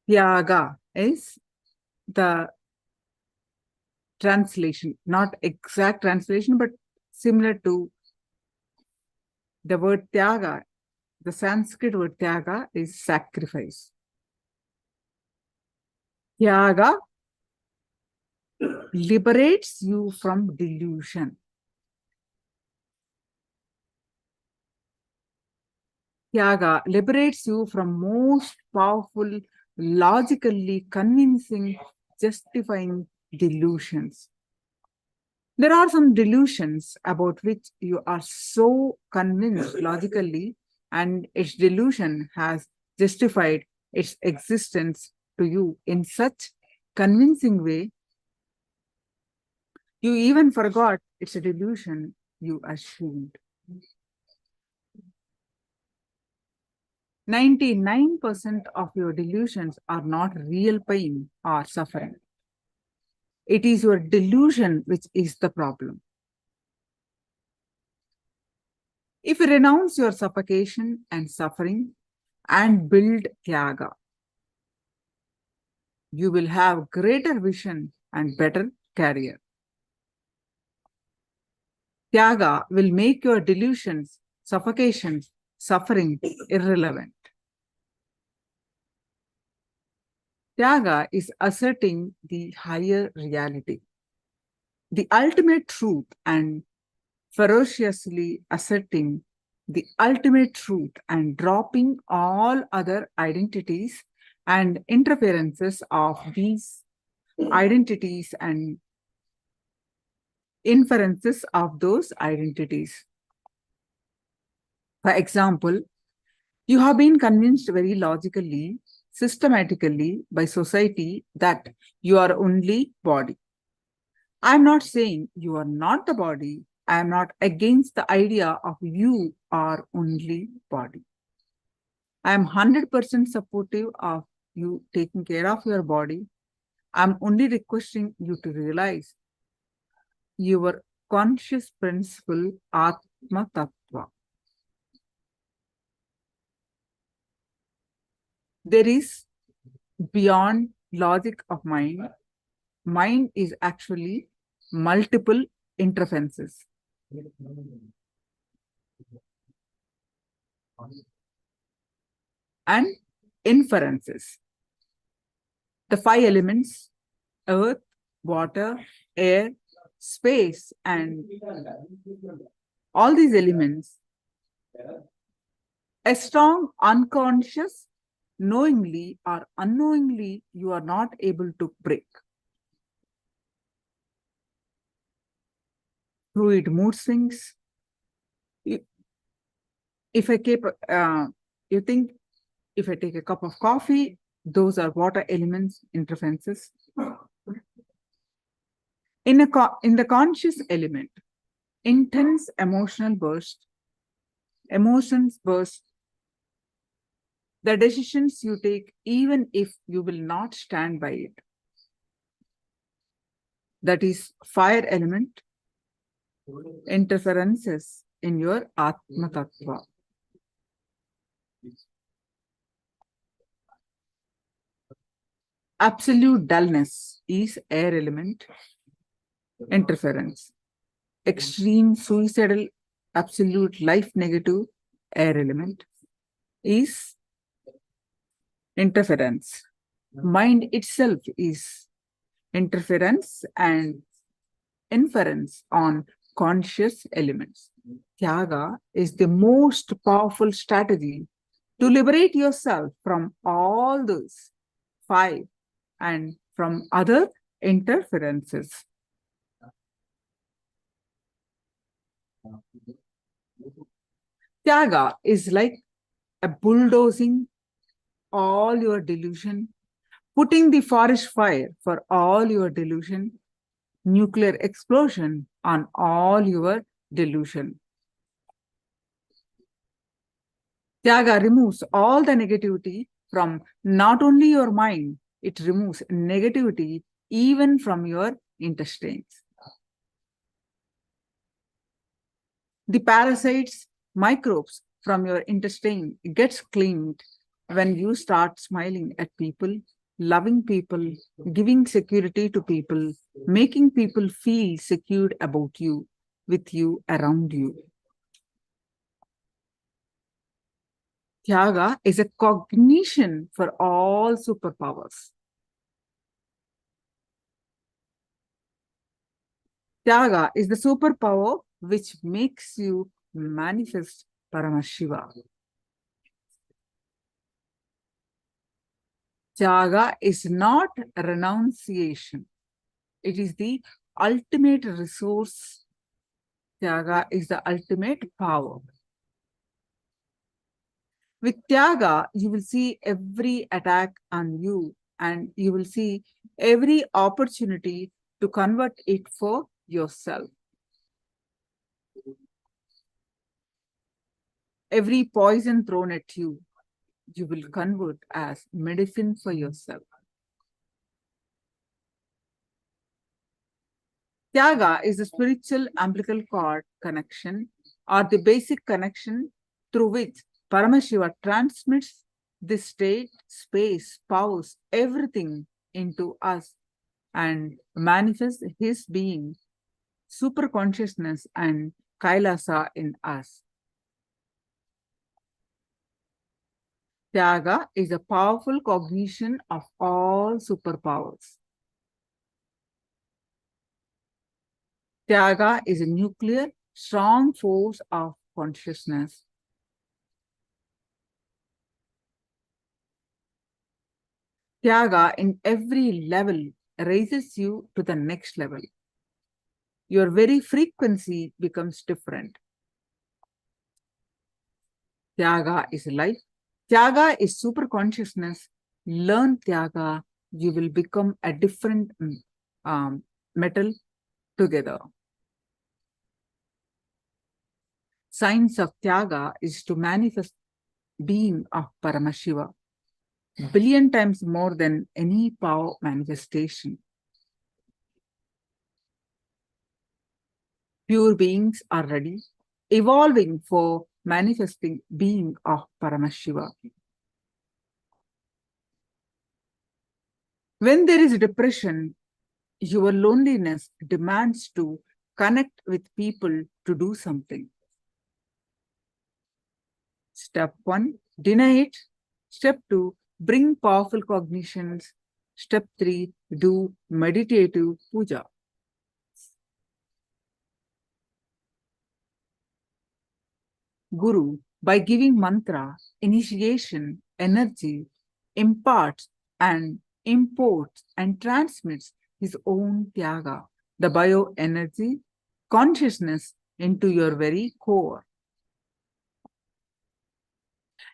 Tyaga is the translation, not exact translation, but similar to the word Tyaga. The Sanskrit word Tyaga is sacrifice. Tyaga liberates you from delusion. Tyaga liberates you from most powerful, logically convincing, justifying delusions. There are some delusions about which you are so convinced logically, and its delusion has justified its existence to you in such convincing way, you even forgot it's a delusion you assumed. 99% of your delusions are not real pain or suffering. It is your delusion which is the problem. If you renounce your suffocation and suffering and build Tyaga, you will have greater vision and better career. Tyaga will make your delusions, suffocations, suffering irrelevant. Tyaga is asserting the higher reality, the ultimate truth, and ferociously asserting the ultimate truth and dropping all other identities and interferences of these identities and inferences of those identities. For example, you have been convinced very logically, systematically by society that you are only body. I am not saying you are not the body. I am not against the idea of you are only body. I am 100% supportive of you taking care of your body. I am only requesting you to realize your conscious principle, Atma Tattva. There is beyond logic of mind. Mind is actually multiple interferences. And inferences. The 5 elements, earth, water, air, space, and all these elements, a strong unconscious, knowingly or unknowingly, you are not able to break. Fluid mood swings. If I keep, you think if I take a cup of coffee, those are water elements, interferences. In the conscious element, intense emotional burst, emotions burst, the decisions you take, even if you will not stand by it. That is fire element, interferences in your Atma Tattva. Absolute dullness is air element, interference. Extreme suicidal, absolute life negative, air element is interference. Mind itself is interference and inference on conscious elements. Tyaga is the most powerful strategy to liberate yourself from all those 5 and from other interferences. Tyaga is like a bulldozing all your delusion, putting the forest fire for all your delusion, nuclear explosion on all your delusion. Tyaga removes all the negativity from not only your mind, it removes negativity even from your intestines. The parasites, microbes from your intestine gets cleaned when you start smiling at people, loving people, giving security to people, making people feel secure about you, with you, around you. Tyaga is a cognition for all superpowers. Tyaga is the superpower which makes you manifest Paramashiva. Tyaga is not renunciation. It is the ultimate resource. Tyaga is the ultimate power. With Tyaga, you will see every attack on you and you will see every opportunity to convert it for yourself. Every poison thrown at you, you will convert as medicine for yourself. Tyaga is the spiritual umbilical cord connection or the basic connection through which Paramashiva transmits this state, space, powers, everything into us and manifests his being, super consciousness and KAILASA in us. Tyaga is a powerful cognition of all superpowers. Tyaga is a nuclear, strong force of consciousness. Tyaga in every level raises you to the next level. Your very frequency becomes different. Tyaga is life. Tyaga is super consciousness. Learn Tyaga, you will become a different metal together. Science of Tyaga is to manifest being of Paramashiva, billion times more than any power manifestation. Pure beings are ready, evolving for manifesting being of Paramashiva. When there is depression, your loneliness demands to connect with people to do something. Step 1, deny it. Step 2, bring powerful cognitions. Step 3, do meditative puja. Guru, by giving mantra, initiation, energy, imparts and imports and transmits his own Tyaga, the bioenergy, consciousness into your very core.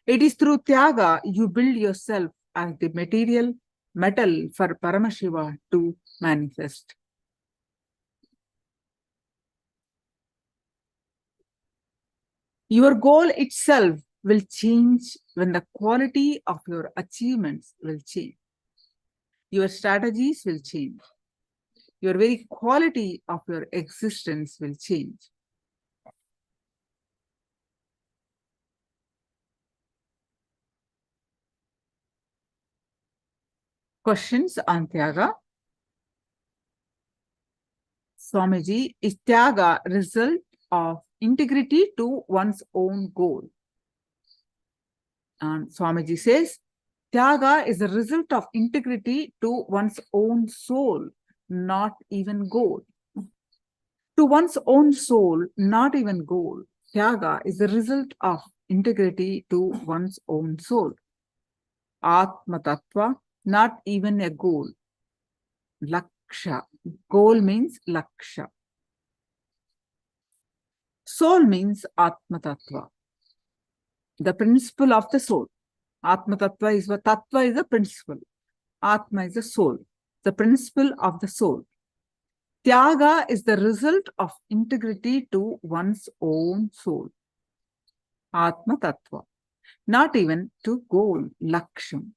It is through Tyaga you build yourself as the metal for Paramashiva to manifest. Your goal itself will change when the quality of your achievements will change. Your strategies will change. Your very quality of your existence will change. Questions on Tyaga? Swamiji, is Tyaga result of integrity to one's own goal? And Swamiji says, Tyaga is a result of integrity to one's own soul, not even goal. To one's own soul, not even goal. Tyaga is the result of integrity to one's own soul. Atma Tattva, not even a goal. Laksha. Goal means Laksha. Soul means Atma Tattva, the principle of the soul. Atma Tattva is what? Tattva is the principle. Atma is the soul, the principle of the soul. Tyaga is the result of integrity to one's own soul. Atma Tattva. Not even to goal, Laksham.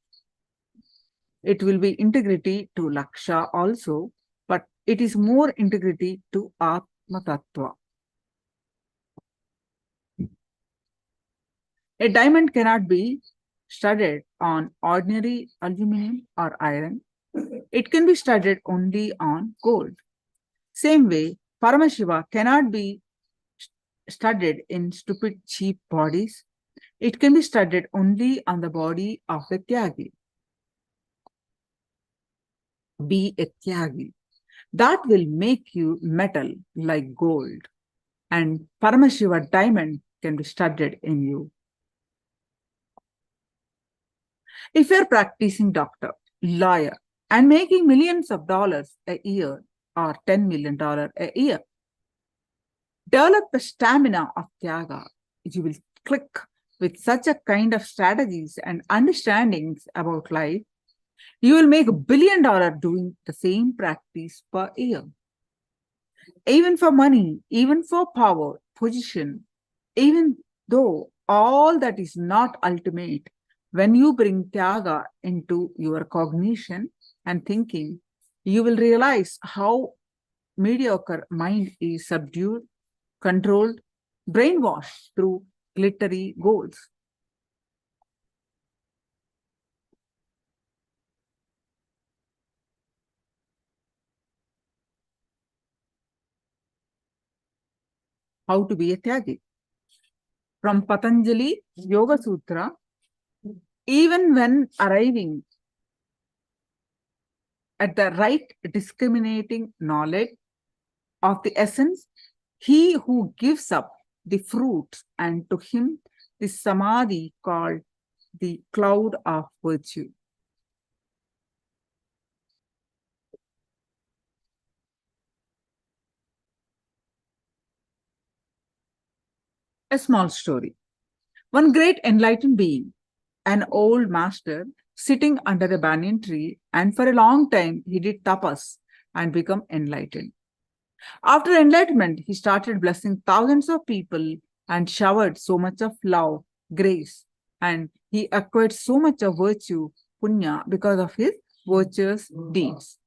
It will be integrity to Laksha also, but it is more integrity to Atma Tattva. A diamond cannot be studded on ordinary aluminum or iron. It can be studded only on gold. Same way, Paramashiva cannot be studded in stupid, cheap bodies. It can be studded only on the body of a Tyagi. Be a Tyagi. That will make you metal like gold. And Paramashiva diamond can be studded in you. If you're practicing doctor, lawyer, and making millions of dollars a year or $10 million a year, develop the stamina of Tyaga. You will click with such a kind of strategies and understandings about life. You will make $1 billion doing the same practice per year. Even for money, even for power, position, even though all that is not ultimate, when you bring Tyaga into your cognition and thinking, you will realize how mediocre mind is subdued, controlled, brainwashed through glittery goals. How to be a Tyagi? From Patanjali Yoga Sutra, even when arriving at the right discriminating knowledge of the essence, he who gives up the fruits, and to him the samadhi called the cloud of virtue. A small story. One great enlightened being, an old master, sitting under a banyan tree, and for a long time he did tapas and become enlightened. After enlightenment, he started blessing thousands of people and showered so much of love, grace, and he acquired so much of virtue, punya, because of his virtuous deeds.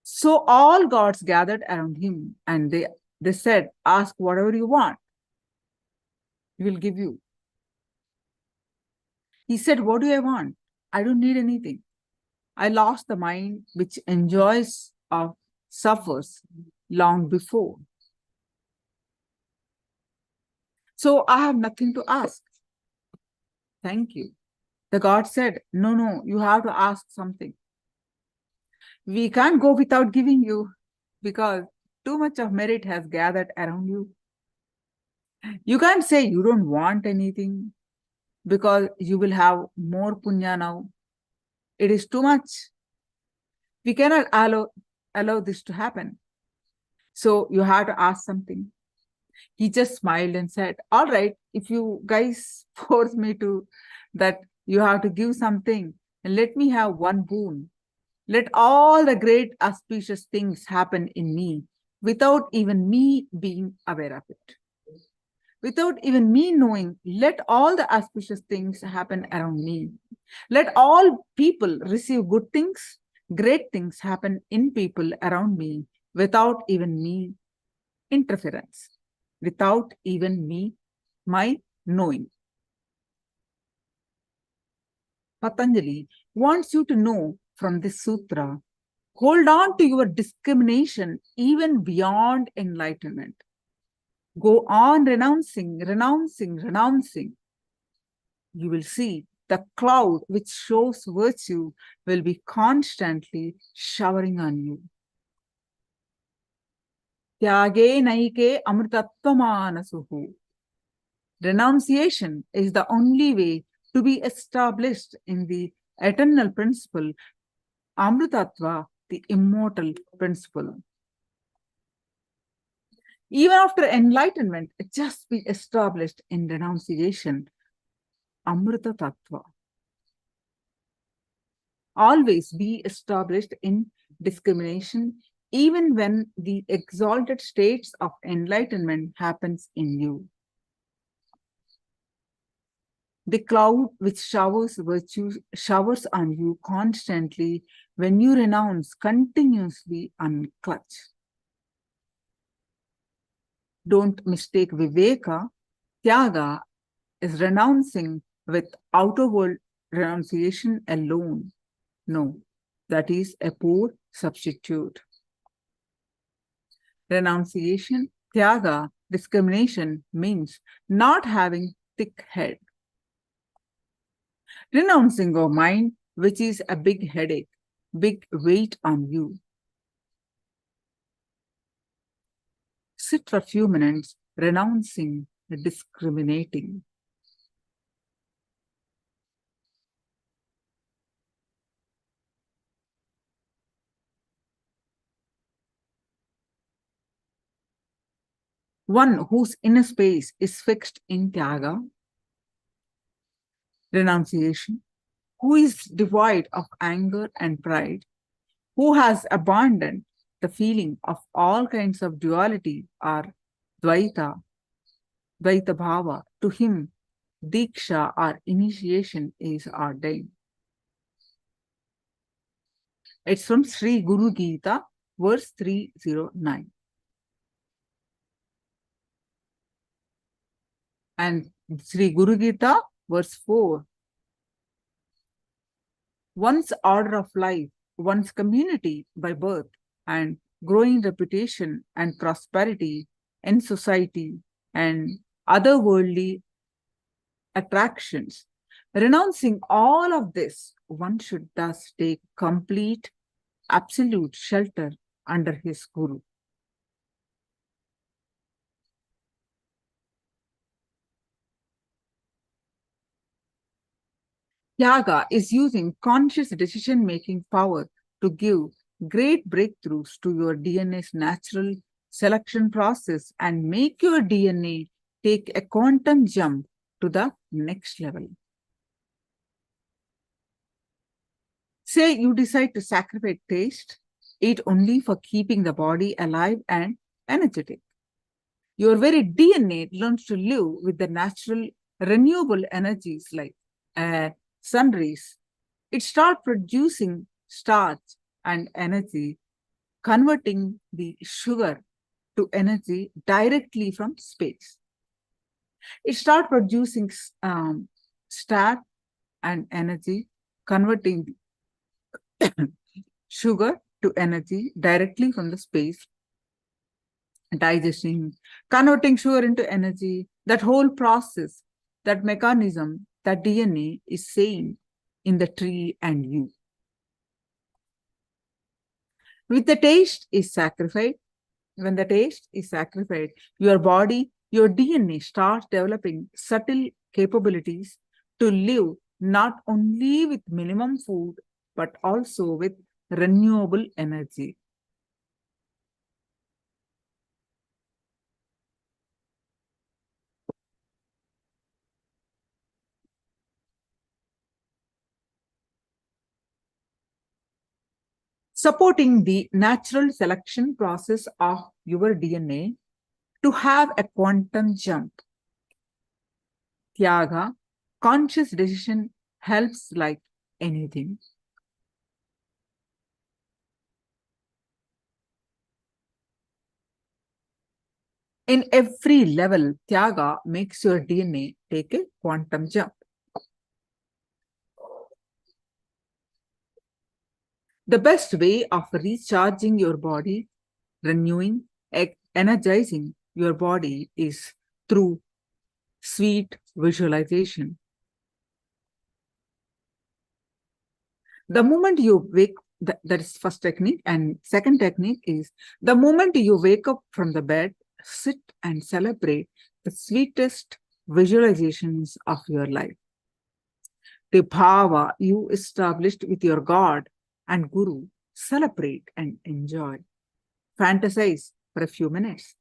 So all gods gathered around him, and they said, ask whatever you want. He will give you. He said, what do I want? I don't need anything. I lost the mind which enjoys or suffers long before. So I have nothing to ask. Thank you. The God said, no, you have to ask something. We can't go without giving you because too much of merit has gathered around you. You can't say you don't want anything because you will have more punya now. It is too much. We cannot allow this to happen. So you have to ask something. He just smiled and said, all right, if you guys force me to that you have to give something, and let me have one boon. Let all the great auspicious things happen in me without even me being aware of it. Without even me knowing, let all the auspicious things happen around me. Let all people receive good things, great things happen in people around me without even me interference, without even me, my knowing. Patanjali wants you to know from this sutra, hold on to your discrimination even beyond enlightenment. Go on renouncing. You will see the cloud which shows virtue will be constantly showering on you. Tyage naike amritattvamanasuhu. Renunciation is the only way to be established in the eternal principle, Amritattva, the immortal principle. Even after enlightenment, just be established in renunciation, Amrita Tattva. Always be established in discrimination, even when the exalted states of enlightenment happens in you. The cloud which showers virtue showers on you constantly when you renounce continuously unclutch. Don't mistake Viveka. Tyaga is renouncing with outer world renunciation alone. No, that is a poor substitute. Renunciation, Tyaga, discrimination means not having thick head. Renouncing your mind, which is a big headache, big weight on you. Sit for a few minutes, renouncing, discriminating. One whose inner space is fixed in Tyaga, renunciation, who is devoid of anger and pride, who has abandoned the feeling of all kinds of duality or Dvaita Bhava, to him, Diksha or initiation is ordained. It's from Sri Guru Gita, verse 309. And Sri Guru Gita, verse 4. One's order of life, one's community by birth, and growing reputation and prosperity in society and other worldly attractions. Renouncing all of this, one should thus take complete, absolute shelter under his Guru. Tyaga is using conscious decision-making power to give great breakthroughs to your DNA's natural selection process and make your DNA take a quantum jump to the next level. Say you decide to sacrifice taste, eat only for keeping the body alive and energetic. Your very DNA learns to live with the natural renewable energies like air, sun rays. It starts producing starch and energy, converting the sugar to energy directly from space. It starts producing starch and energy, converting sugar to energy directly from the space, digesting, converting sugar into energy. That whole process, that mechanism, that DNA is same in the tree and you. With the taste is sacrificed. When the taste is sacrificed, your body, your DNA starts developing subtle capabilities to live not only with minimum food, but also with renewable energy. Supporting the natural selection process of your DNA to have a quantum jump. Tyaga, conscious decision, helps like anything. In every level, Tyaga makes your DNA take a quantum jump. The best way of recharging your body, renewing, energizing your body is through sweet visualization. The moment you wake, that is first technique, and second technique is the moment you wake up from the bed, sit and celebrate the sweetest visualizations of your life. The bhava you established with your God and Guru, celebrate and enjoy. Fantasize for a few minutes.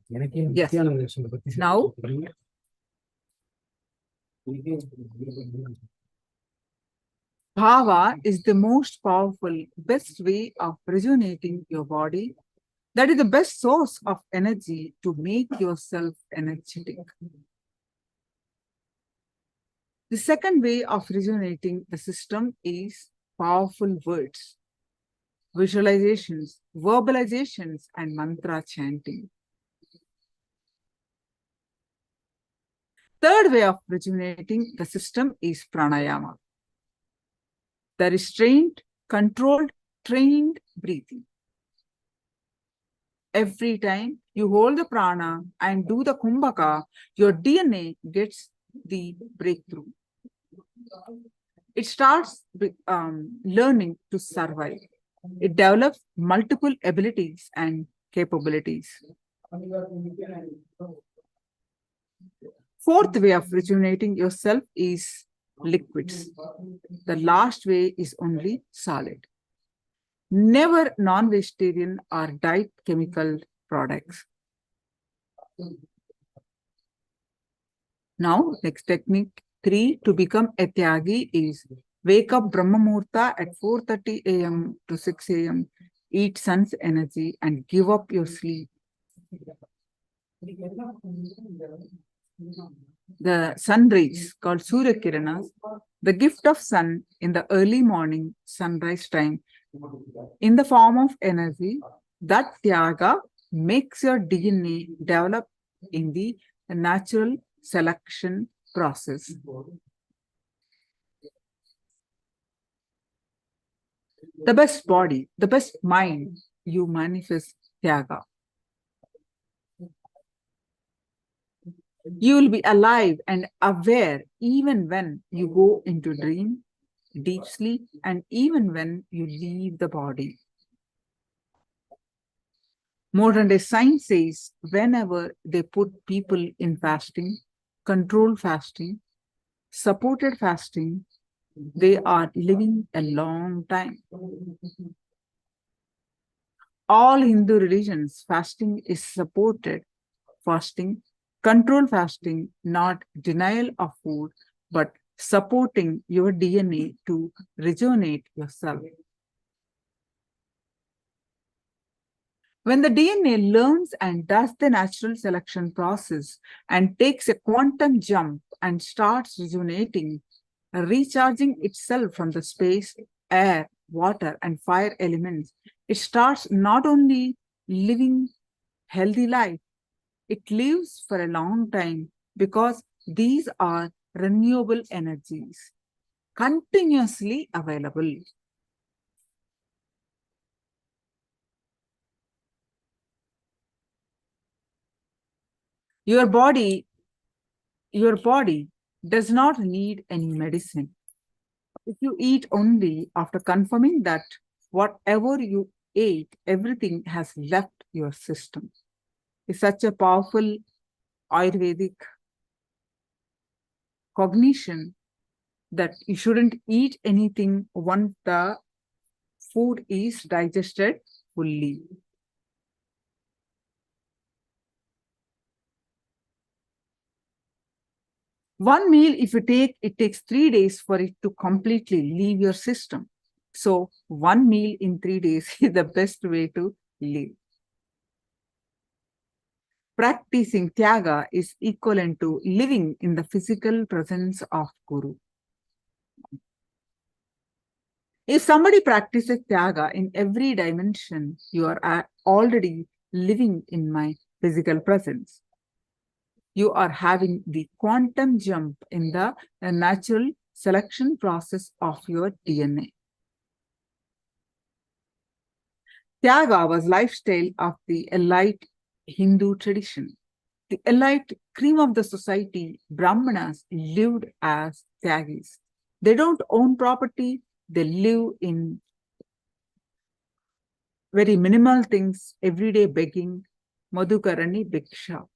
Yes. Now, bhava is the most powerful, best way of rejuvenating your body. That is the best source of energy to make yourself energetic. The second way of rejuvenating the system is powerful words, visualizations, verbalizations, and mantra chanting. Third way of rejuvenating the system is pranayama, the restrained, controlled, trained breathing. Every time you hold the prana and do the kumbhaka, your DNA gets the breakthrough. It starts learning to survive. It develops multiple abilities and capabilities. Fourth way of rejuvenating yourself is liquids. The last way is only solid. Never non-vegetarian or diet chemical products. Now, next technique 3 to become a tyagi is wake up Brahma Muhurta at 4:30 a.m. to 6 a.m. Eat sun's energy and give up your sleep. The sun rays called Surya Kiranas, the gift of sun in the early morning sunrise time in the form of energy, that tyaga makes your DNA develop in the natural selection process. The best body, the best mind, you manifest tyaga. You will be alive and aware even when you go into dream, deep sleep, and even when you leave the body. Modern day science says whenever they put people in fasting, controlled fasting, supported fasting, they are living a long time. All Hindu religions, fasting is supported fasting, controlled fasting, not denial of food, but supporting your DNA to rejuvenate yourself. When the DNA learns and does the natural selection process and takes a quantum jump and starts rejuvenating, recharging itself from the space, air, water, and fire elements, it starts not only living healthy life, it lives for a long time because these are renewable energies, continuously available. Your body does not need any medicine. If you eat only after confirming that whatever you ate, everything has left your system. It's such a powerful Ayurvedic cognition that you shouldn't eat anything once the food is digested fully. One meal, if you take, it takes 3 days for it to completely leave your system. So one meal in 3 days is the best way to live. Practicing tyaga is equivalent to living in the physical presence of Guru. If somebody practices tyaga in every dimension, you are already living in my physical presence. You are having the quantum jump in the natural selection process of your DNA. Tyaga was lifestyle of the elite Hindu tradition. The elite cream of the society, Brahmanas, lived as tyagis. They don't own property, they live in very minimal things, everyday begging, madhukarani bhiksha,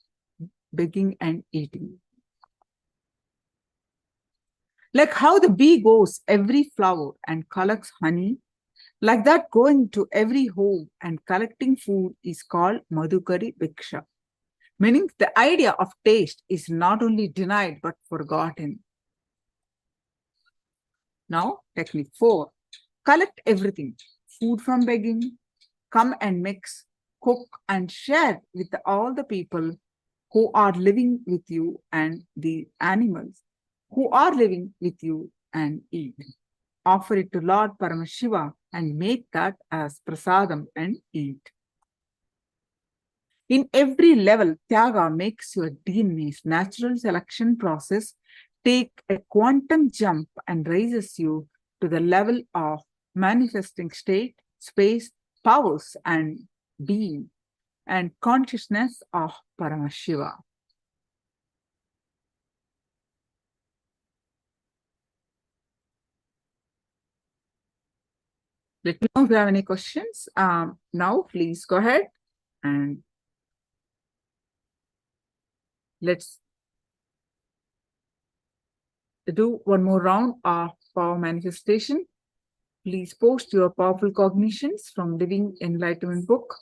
begging and eating. Like how the bee goes every flower and collects honey, like that going to every home and collecting food is called madhukari bhiksha. Meaning the idea of taste is not only denied but forgotten. Now, technique 4. Collect everything. Food from begging. Come and mix, cook and share with all the people who are living with you and the animals who are living with you and eat. Offer it to Lord Paramashiva and make that as prasadam and eat. In every level, Tyaga makes your DNA's natural selection process take a quantum jump and raises you to the level of manifesting state, space, powers, and being, and consciousness of Paramashiva. Let me know if you have any questions. Now, please go ahead and let's do one more round of power manifestation. Please post your powerful cognitions from Living Enlightenment book.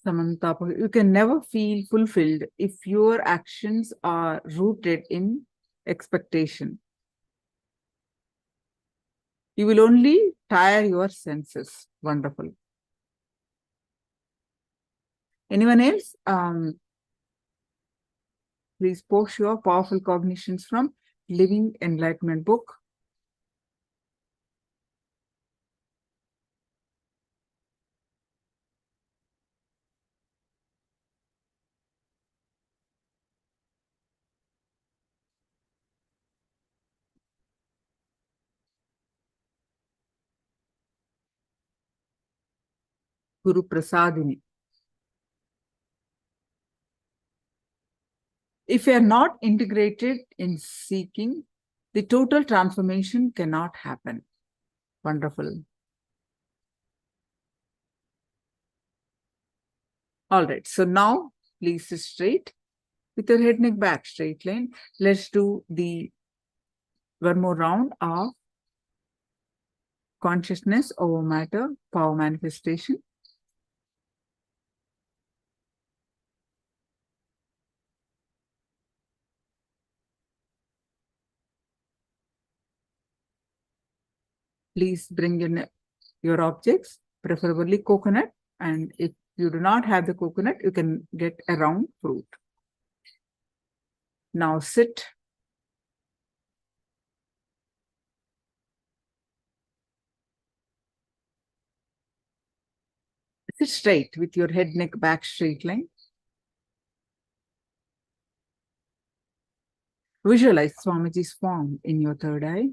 Samantha, you can never feel fulfilled if your actions are rooted in expectation. You will only tire your senses. Wonderful. Anyone else? Please post your powerful cognitions from Living Enlightenment book. Guru Prasadini. If you are not integrated in seeking, the total transformation cannot happen. Wonderful. All right. So now, please sit straight with your head, neck, back, straight line. Let's do the one more round of consciousness over matter, power manifestation. Please bring in your objects, preferably coconut. And if you do not have the coconut, you can get a round fruit. Now sit. Sit straight with your head, neck, back, straight line. Visualize Swamiji's form in your third eye.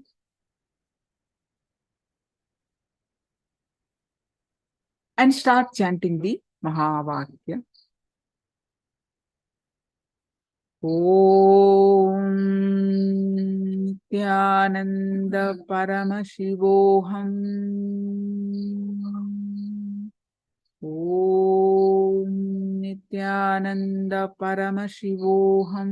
And start chanting the Mahavakya. Om Nithyananda Paramashivoham. Om Nithyananda Paramashivoham.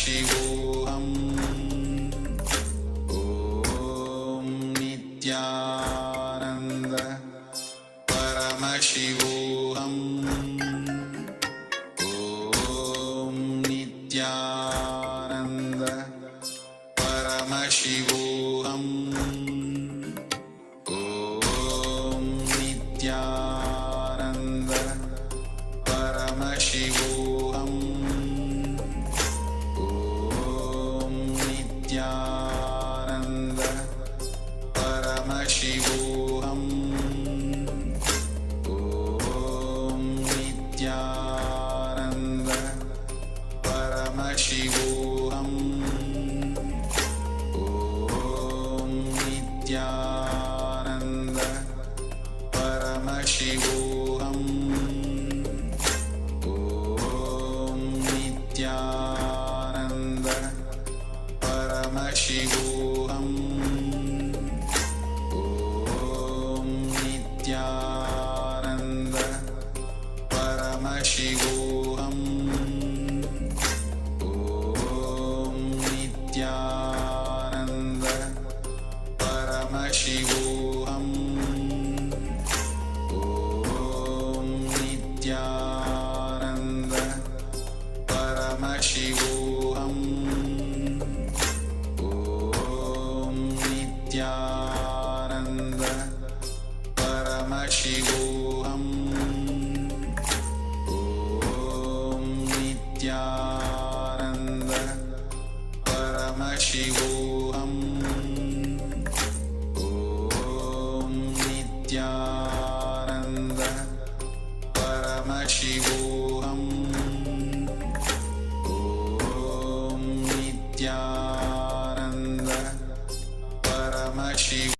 Paramashivoham. Om Nithyananda Paramashivoham. Om Nithyananda Paramashivoham. Om Nithyananda Paramashivoham. Om Nithyananda Paramashivoham. Om Nithyananda Paramashivoham. Om Nithyananda Paramashivoham. Om Nithyananda Paramashivoham. Om Nithyananda Paramashivoham. Om Nithyananda Paramashivoham. Om Nithyananda Paramashivoham. Om Nithyananda Paramashivoham. Om Nithyananda Paramashivoham. Om Nithyananda Paramashivoham. Om Nithyananda Paramashivoham.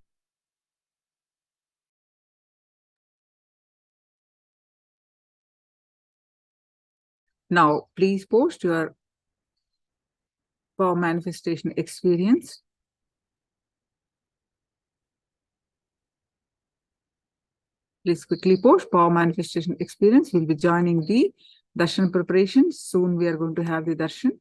Now, please post your power manifestation experience. Please quickly post power manifestation experience. We'll be joining the darshan preparation. Soon we are going to have the darshan.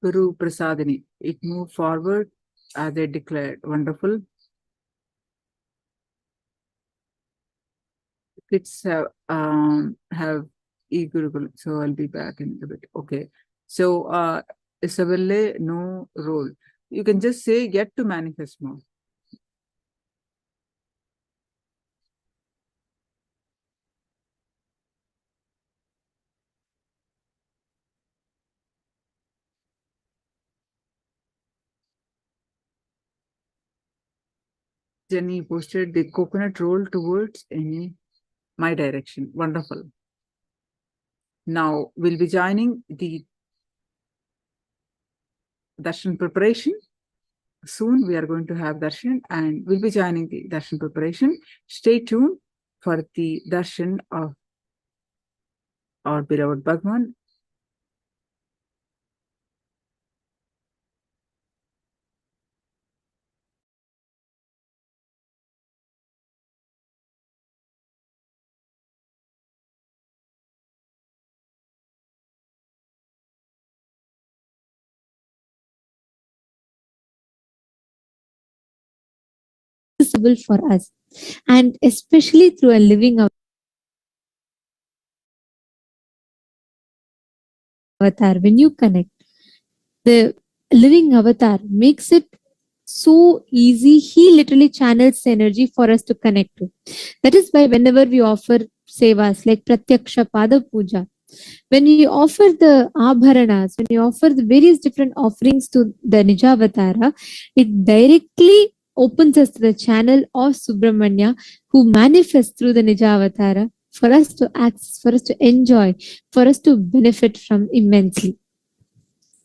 Guru Prasadini. It moved forward as they declared. Wonderful. Kids have e-Gurukul, so I'll be back in a bit. Okay. So Isabelle, no role. You can just say get to manifest more. Jenny posted the coconut roll towards my direction. Wonderful. Now we'll be joining the darshan preparation. Soon we are going to have darshan and we'll be joining the darshan preparation. Stay tuned for the darshan of our beloved Bhagwan. accessible for us, and especially through a living avatar. When you connect, the living avatar makes it so easy. He literally channels the energy for us to connect to. That is why whenever we offer sevas like Pratyaksha Pada Puja, when we offer the abharanas, when we offer the various different offerings to the Nijavatara, it directly opens us to the channel of Subramanya, who manifests through the Nijavatara for us to access, for us to enjoy, for us to benefit from immensely.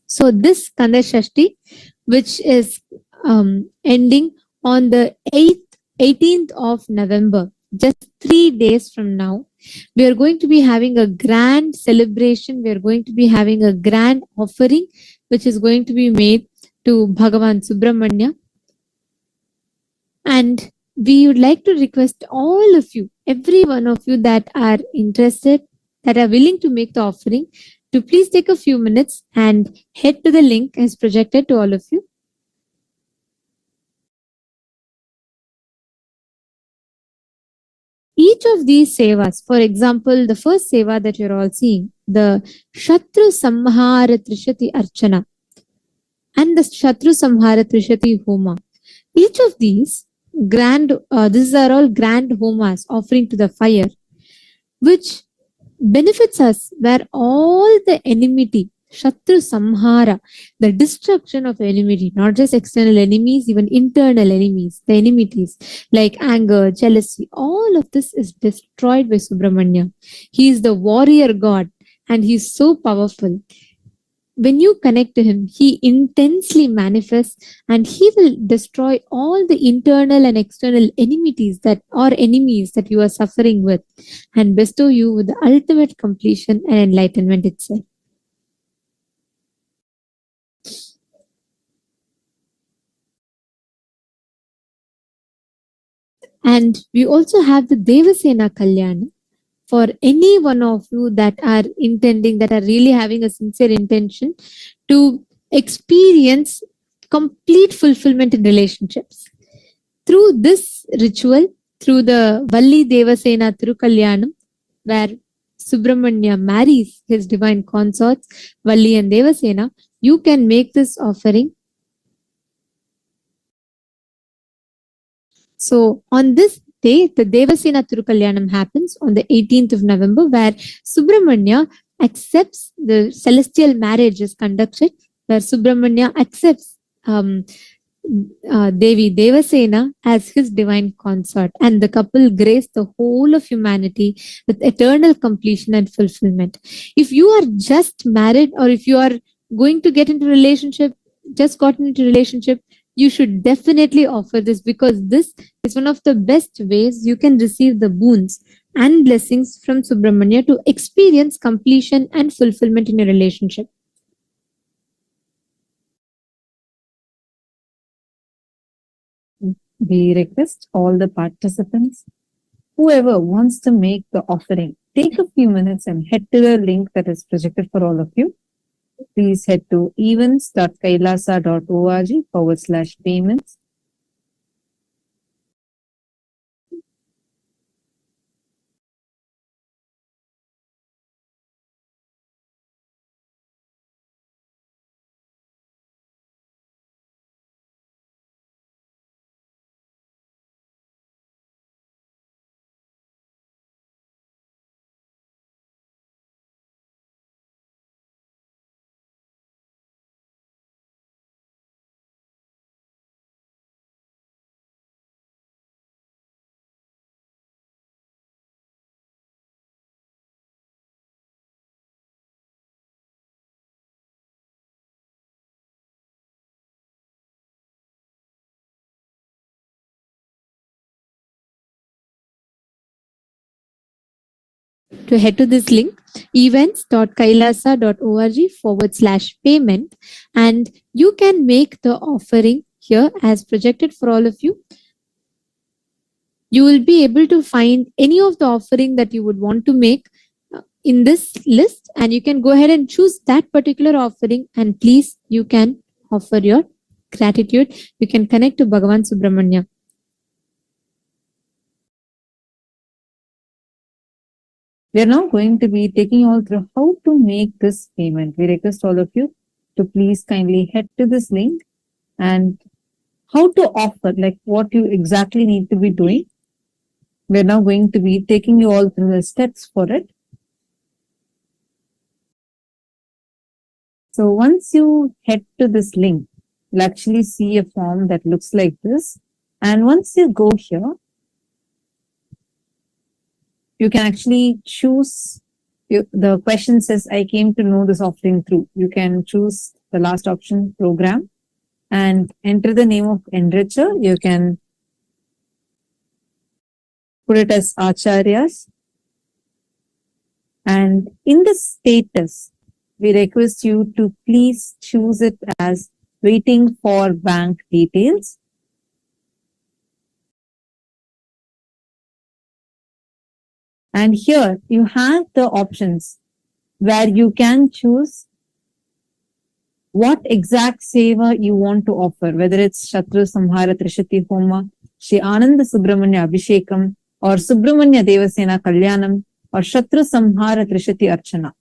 So this Kanda Shashti, which is ending on the 18th of November, just 3 days from now, we are going to be having a grand celebration. We are going to be having a grand offering, which is going to be made to Bhagavan Subramanya. And we would like to request all of you, every one of you that are interested, that are willing to make the offering, to please take a few minutes and head to the link as projected to all of you. Each of these sevas, for example, the first seva that you're all seeing, the Shatru Samhara Trishati Archana and the Shatru Samhara Trishati Homa, each of these these are all grand homas offering to the fire, which benefits us where all the enmity, Shatru Samhara, the destruction of enmity, not just external enemies, even internal enemies, the enmities like anger, jealousy, all of this is destroyed by Subramanya. He is the warrior god and he is so powerful. When you connect to him, he intensely manifests and he will destroy all the internal and external enmities that are enemies that you are suffering with and bestow you with the ultimate completion and enlightenment itself. And we also have the Devasena Kalyana. For any one of you that are intending, that are really having a sincere intention to experience complete fulfillment in relationships. Through this ritual, through the Valli Devasena Thirukalyanam, where Subramanya marries his divine consorts, Valli and Devasena, you can make this offering. So on this day, the Devasena Thirukalyanam happens on the 18th of November, where Subramanya accepts the celestial marriage is conducted, where Subramanya accepts Devi Devasena as his divine consort, and the couple grace the whole of humanity with eternal completion and fulfillment. If you are just married, or if you are going to get into relationship, just gotten into relationship, you should definitely offer this, because this is one of the best ways you can receive the boons and blessings from Subramanya to experience completion and fulfillment in your relationship. We request all the participants, whoever wants to make the offering, take a few minutes and head to the link that is projected for all of you. Please head to events.kailasa.org/payments. To head to this link, events.kailasa.org/payment, and you can make the offering here as projected for all of you. You will be able to find any of the offering that you would want to make in this list, and you can go ahead and choose that particular offering, and please, you can offer your gratitude. You can connect to Bhagavan Subramanya. We are now going to be taking you all through how to make this payment. We request all of you to please kindly head to this link and how to offer, like what you exactly need to be doing. We're now going to be taking you all through the steps for it. So once you head to this link, you'll actually see a form that looks like this. And once you go here, you can actually choose. The question says, I came to know this offering through. You can choose the last option, program, and enter the name of enricher. You can put it as Acharyas. And in the status, we request you to please choose it as waiting for bank details. And here you have the options where you can choose what exact seva you want to offer, whether it's Shatru Samhara Trishati Homa, Shri Ananda Subramanya Abhishekam, or Subramanya Devasena Kalyanam, or Shatru Samhara Trishati Archana.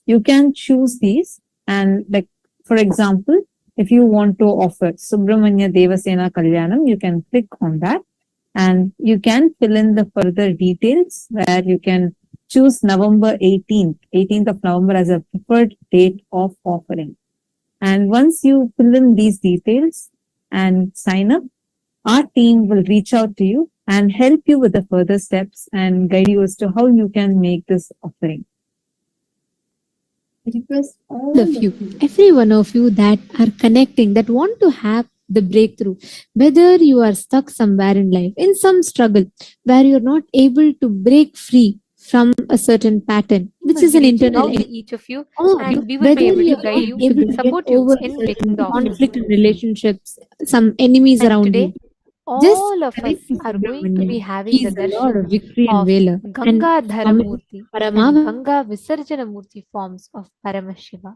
You can choose these, and like, for example, if you want to offer Subramanya Devasena Kalyanam, you can click on that and you can fill in the further details where you can choose November 18th of November as a preferred date of offering. And once you fill in these details and sign up, our team will reach out to you and help you with the further steps and guide you as to how you can make this offering. Request all of you, every one of you that are connecting, that want to have the breakthrough, whether you are stuck somewhere in life, in some struggle, where you're not able to break free from a certain pattern, which is an internal to each of you, all of and you, we will be whether able you to are guide not you, able to get support you over in certain making the offering. conflict in relationships, some enemies And around today, you, just all of us connect to are going to be Subramanian. having He the is the Lord of darshan victory and of valor. Ganga And Dharamurti and Paramav Ganga Visarjana Murti forms of Paramashiva.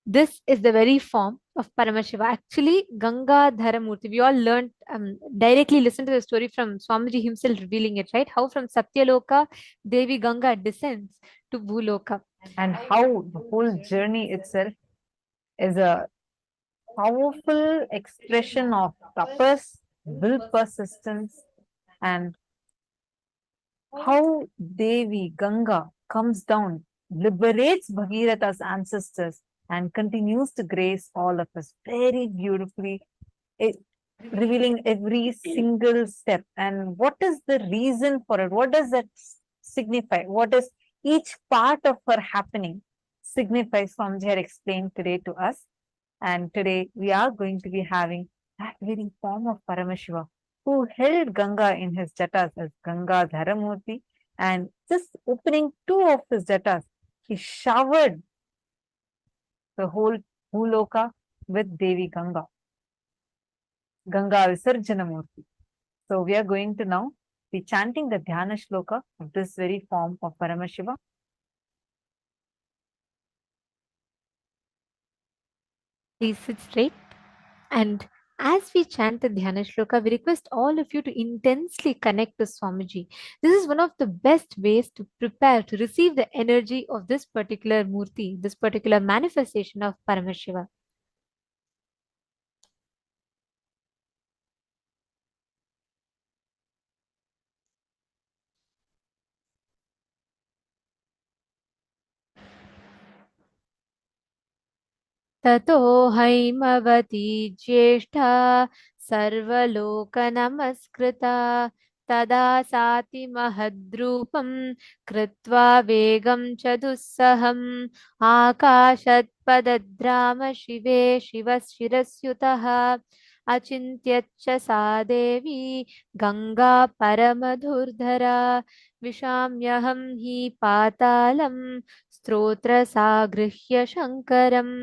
This is the very form of Paramashiva. Actually, Ganga Dharamurti, we all learned, directly listen to the story from Swamiji himself revealing it, right? How from Satyaloka, Devi Ganga descends to Bhuloka. And how the whole journey itself is a powerful expression of tapas, will persistence, and how Devi Ganga comes down, liberates Bhagirath's ancestors, and continues to grace all of us very beautifully, revealing every single step. And what is the reason for it? What does that signify? What does each part of her happening signifies? Swamiji had explained today to us. And today we are going to be having that very form of Paramashiva, who held Ganga in his jatas as Ganga Dharamurti, and just opening two of his jatas, he showered the whole Bhuloka with Devi Ganga, Ganga Visarjana Murti. So we are going to now be chanting the Dhyana Shloka of this very form of Paramashiva. Please sit straight. And as we chant the Dhyana Shloka, we request all of you to intensely connect to Swamiji. This is one of the best ways to prepare to receive the energy of this particular Murti, this particular manifestation of Paramashiva. ततो हैमवती ज्येष्ठा सर्वलोकनमस्कृता तदा साति महद्रूपं कृत्वा वेगं च दुस्सहम् आकाशत्पदद्राम शिवे शिवशिरस्युतः अचिन्त्यच्च सा देवी गङ्गा परमधुर्धरा विशाम्यहं हि पातालं स्तोत्रसागृह्य शङ्करम्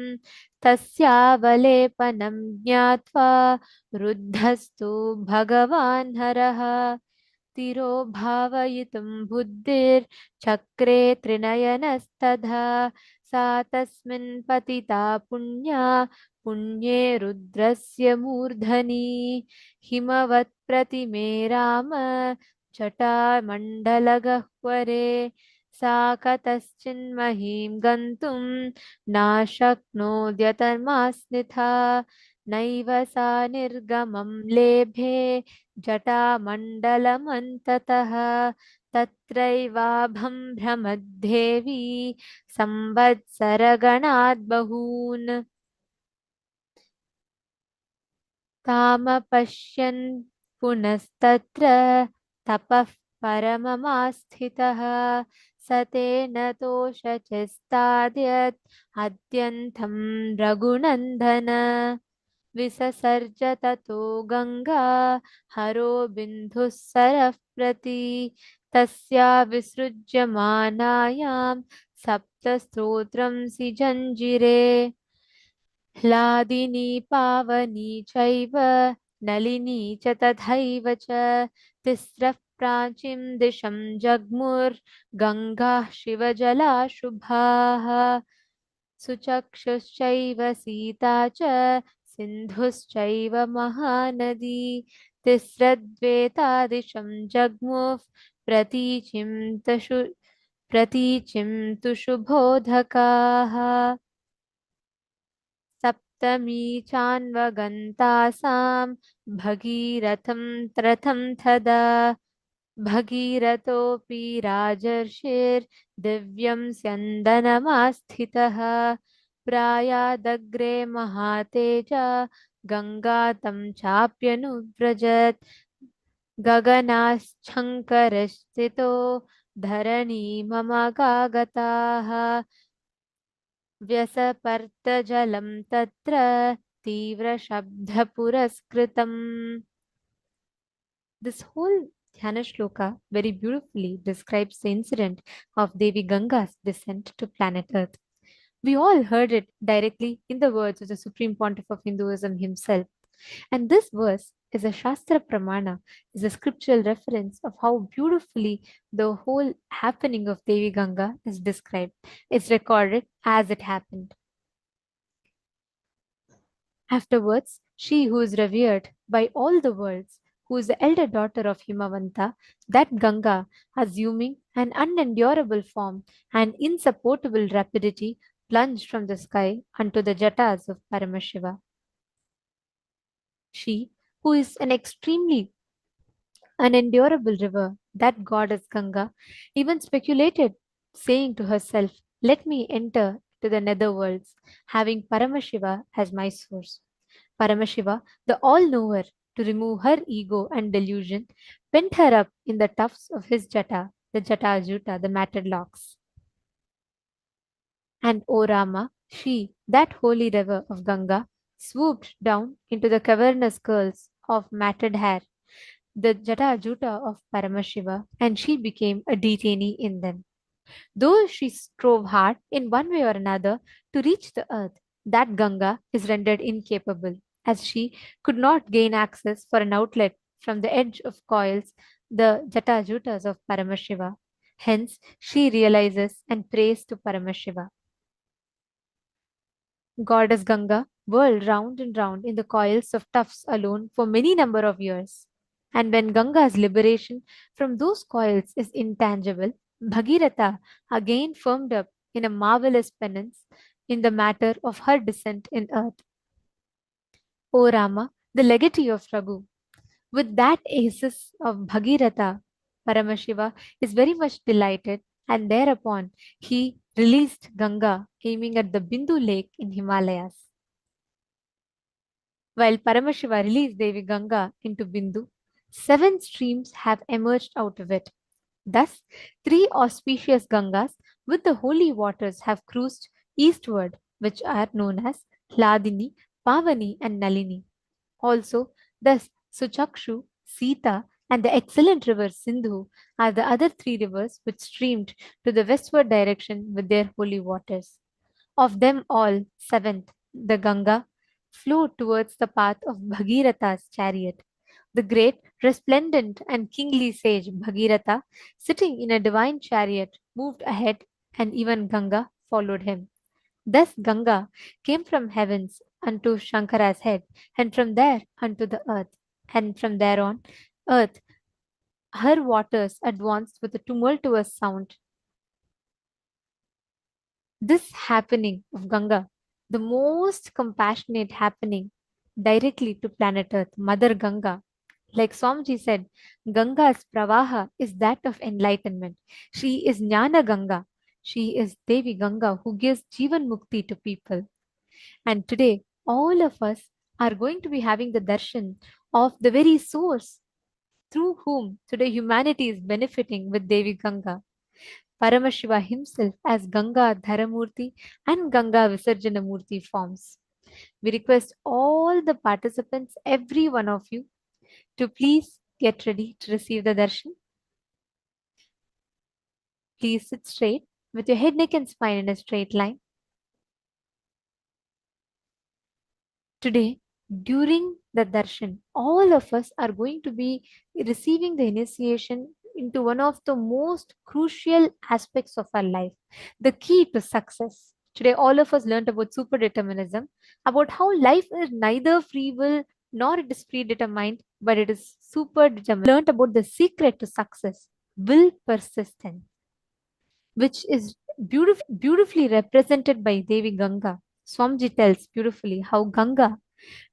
तस्यावलेपनं ज्ञात्वा रुद्धस्तु भगवान् हरः तिरो भावयितुं बुद्धिर्चक्रे त्रिनयनस्तथा सा तस्मिन् पतिता पुण्या पुण्ये रुद्रस्य मूर्धनि हिमवत्प्रतिमे राम जटामण्डलगह्वरे सा कतश्चिन्महीं गन्तुं न शक्नोद्यतमास्निथा नैव सा निर्गमं लेभे जटामण्डलमन्ततः तत्रैवाभं भ्रमद्देवी संवत्सरगणात् बहून् तामपश्यन् पुनस्तत्र तपः परममास्थितः स तेन तोषचिस्ताद्यत् अद्यन्तं रघुनन्दन विससर्ज ततो गङ्गा हरो बिन्दुः सरः प्रति तस्या विसृज्यमानायां सप्तस्तोत्रं सिजञ्जिरे ह्लादिनी पावनी चैव नलिनी च तथैव च तिस्रः प्राचीं दिशं जग्मुर्गङ्गाः शिवजला शुभाः सुचक्षुश्चैव सीता च सिन्धुश्चैव महानदी तिस्रद्वेतादिशं जग्मुः प्रतीचिं तु शुभोधकाः सप्तमी चान्वगन्तासां भगीरथं रथं तदा भगीरथोऽपि राजर्षिर्दिव्यं स्यन्दनमास्थितः प्रायादग्रे महातेजा गङ्गा तं चाप्यनुव्रजत् गगनाच्छङ्करस्थितो धरणी मम गागताः व्यसपर्तजलं तत्र तीव्रशब्दपुरस्कृतम्. This whole Dhyana shloka very beautifully describes the incident of Devi Ganga's descent to planet Earth. We all heard it directly in the words of the Supreme Pontiff of Hinduism himself. And this verse is a Shastra Pramana, is a scriptural reference of how beautifully the whole happening of Devi Ganga is described. It's recorded as it happened. Afterwards, she who is revered by all the worlds, who is the elder daughter of Himavanta, that Ganga, assuming an unendurable form and insupportable rapidity, plunged from the sky unto the jatas of Paramashiva. She, who is an extremely unendurable river, that goddess Ganga, even speculated, saying to herself, "Let me enter to the netherworlds, having Paramashiva as my source." Paramashiva, the all-knower, to remove her ego and delusion, pent her up in the tufts of his jata, the jata juta, the matted locks. And O Rama, she, that holy river of Ganga, swooped down into the cavernous curls of matted hair, the jata juta of Paramashiva, and she became a detainee in them. Though she strove hard in one way or another to reach the earth, that Ganga is rendered incapable, as she could not gain access for an outlet from the edge of coils, the jata jutas of Paramashiva. Hence, she realizes and prays to Paramashiva. Goddess Ganga whirled round and round in the coils of tufts alone for many number of years. And when Ganga's liberation from those coils is intangible, Bhagiratha again firmed up in a marvelous penance in the matter of her descent in earth. O Rama, the legatee of Raghu, with that aces of Bhagiratha, Paramashiva is very much delighted, and thereupon he released Ganga, aiming at the Bindu lake in Himalayas. While Paramashiva released Devi Ganga into Bindu, 7 streams have emerged out of it. Thus, 3 auspicious Gangas with the holy waters have cruised eastward, which are known as Hladini, Pavani, and Nalini. Also, thus Suchakshu, Sita, and the excellent river Sindhu are the other 3 rivers which streamed to the westward direction with their holy waters. Of them all, 7th, the Ganga, flowed towards the path of Bhagiratha's chariot. The great, resplendent, and kingly sage Bhagiratha, sitting in a divine chariot, moved ahead, and even Ganga followed him. Thus Ganga came from heavens unto Shankara's head, and from there unto the earth, and from there on, earth Her waters advanced with a tumultuous sound. This happening of Ganga, the most compassionate happening directly to planet Earth, Mother Ganga. Like Swamiji said, Ganga's pravaha is that of enlightenment. She is Jnana Ganga. She is Devi Ganga who gives Jivan Mukti to people. And today, all of us are going to be having the darshan of the very source through whom today humanity is benefiting with Devi Ganga. Paramashiva himself as Ganga Dharamurti and Ganga Visarjanamurti forms. We request all the participants, every one of you, to please get ready to receive the darshan. Please sit straight with your head, neck and spine in a straight line. Today, during the darshan, all of us are going to be receiving the initiation into one of the most crucial aspects of our life, the key to success. Today, all of us learned about super determinism, about how life is neither free will nor it is predetermined, but it is super determined. Learned about the secret to success, will persistence, which is beautifully represented by Devi Ganga. Swamiji tells beautifully how Ganga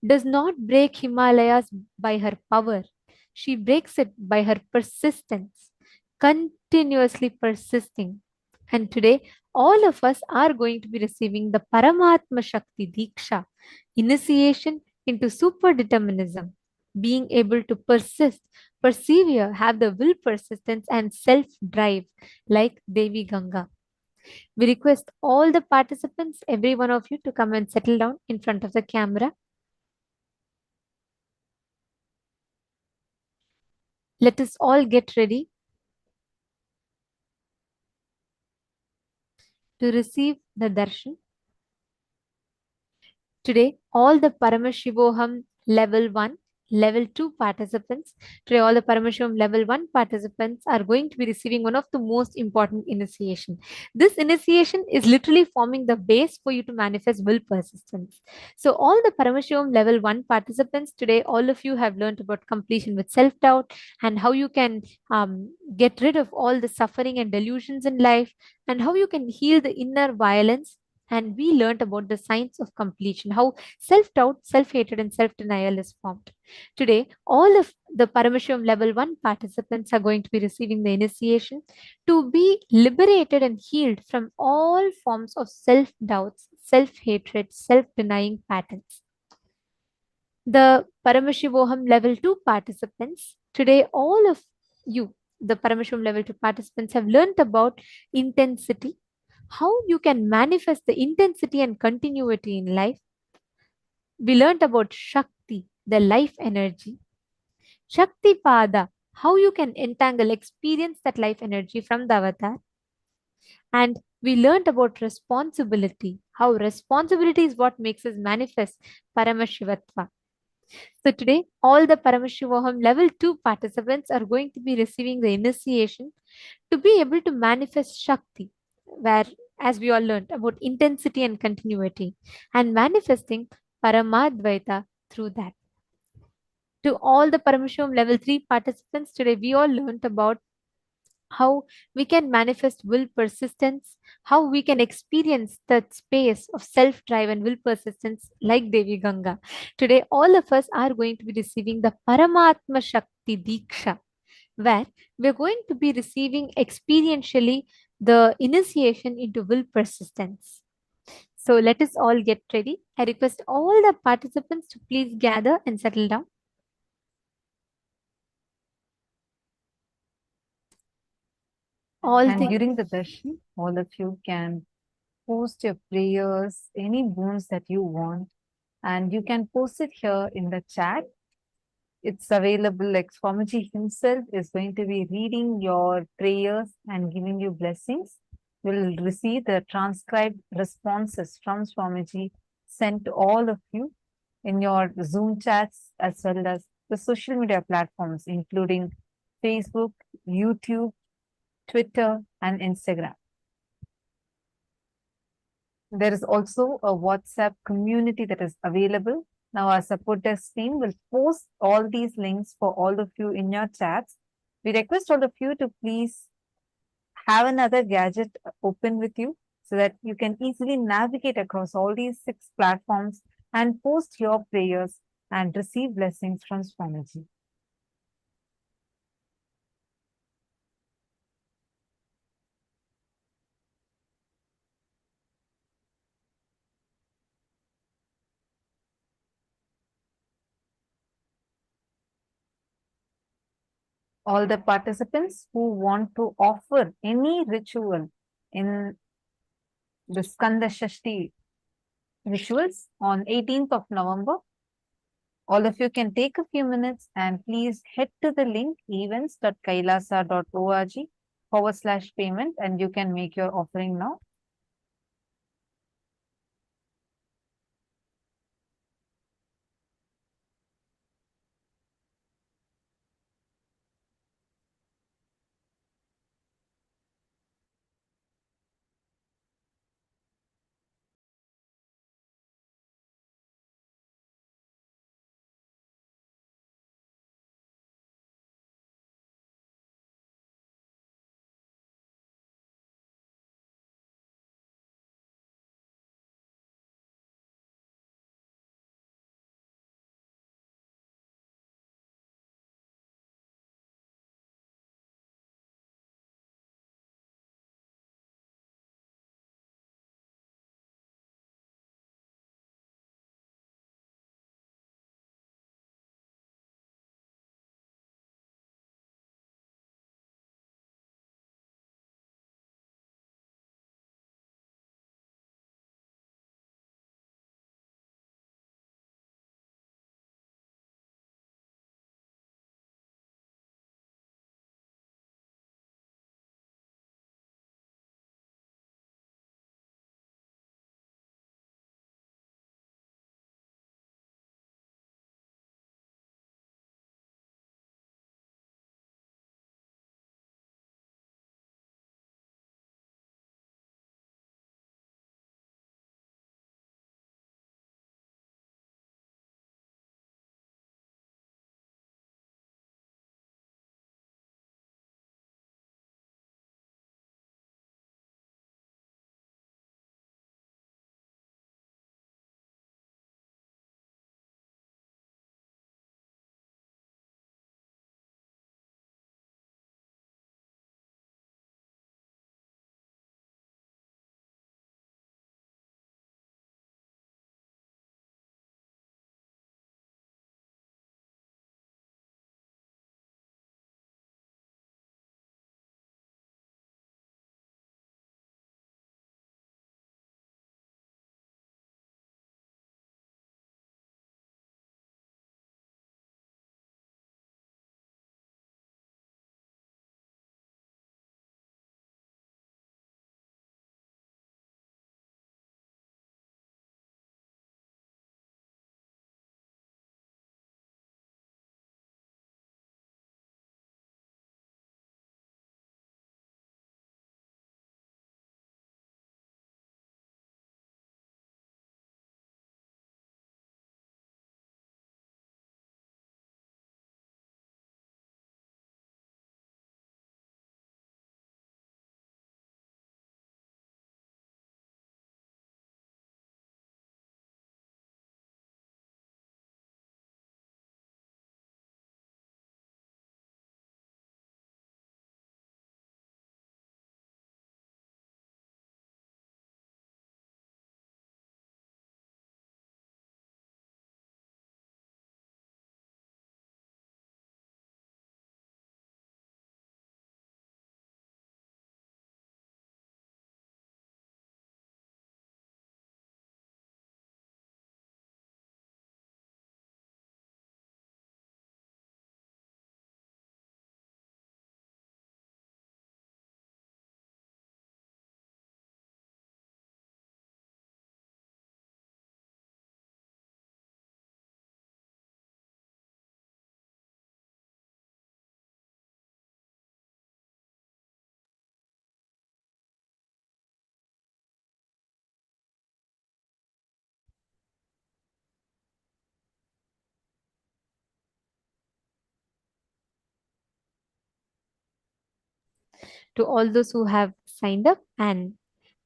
does not break Himalayas by her power. She breaks it by her persistence, continuously persisting. And today, all of us are going to be receiving the Paramatma Shakti Diksha, initiation into super determinism, being able to persist, persevere, have the will persistence and self-drive like Devi Ganga. We request all the participants, every one of you, to come and settle down in front of the camera. Let us all get ready to receive the darshan. Today, all the Paramashivoham Level 1, Level 2 participants, today all the Paramashivoham Level 1 participants are going to be receiving one of the most important initiation. This initiation is literally forming the base for you to manifest will persistence. So all the Paramashivoham Level 1 participants, today all of you have learned about completion with self-doubt and how you can get rid of all the suffering and delusions in life and how you can heal the inner violence. And we learned about the science of completion, how self-doubt, self-hatred, and self-denial is formed. Today, all of the Paramashivam Level 1 participants are going to be receiving the initiation to be liberated and healed from all forms of self-doubts, self-hatred, self-denying patterns. The Paramashivoham Level 2 participants, today all of you, the Paramashivam Level 2 participants, have learned about intensity, how you can manifest the intensity and continuity in life. We learned about Shakti, the life energy. Shakti Pada, how you can entangle, experience that life energy from the avatar. And we learned about responsibility, how responsibility is what makes us manifest Paramashivatva. So today, all the Paramashivoham Level 2 participants are going to be receiving the initiation to be able to manifest Shakti, where, as we all learned, about intensity and continuity, and manifesting Paramadvaita through that. To all the Paramashivam Level 3 participants, today we all learned about how we can manifest will persistence, how we can experience that space of self-drive and will persistence like Devi Ganga. Today, all of us are going to be receiving the Paramatma Shakti Diksha, where we're going to be receiving experientially the initiation into will persistence. So let us all get ready. I request all the participants to please gather and settle down. And during the darshan, all of you can post your prayers, any boons that you want, and you can post it here in the chat. It's available, like Swamiji himself is going to be reading your prayers and giving you blessings. You'll receive the transcribed responses from Swamiji sent to all of you in your Zoom chats as well as the social media platforms, including Facebook, YouTube, Twitter, and Instagram. There is also a WhatsApp community that is available. Now, our support desk team will post all these links for all of you in your chats. We request all of you to please have another gadget open with you so that you can easily navigate across all these 6 platforms and post your prayers and receive blessings from Swamiji. All the participants who want to offer any ritual in the Skanda Shashti rituals on 18th of November, all of you can take a few minutes and please head to the link events.kailasa.org/payment and you can make your offering now. to all those who have signed up, and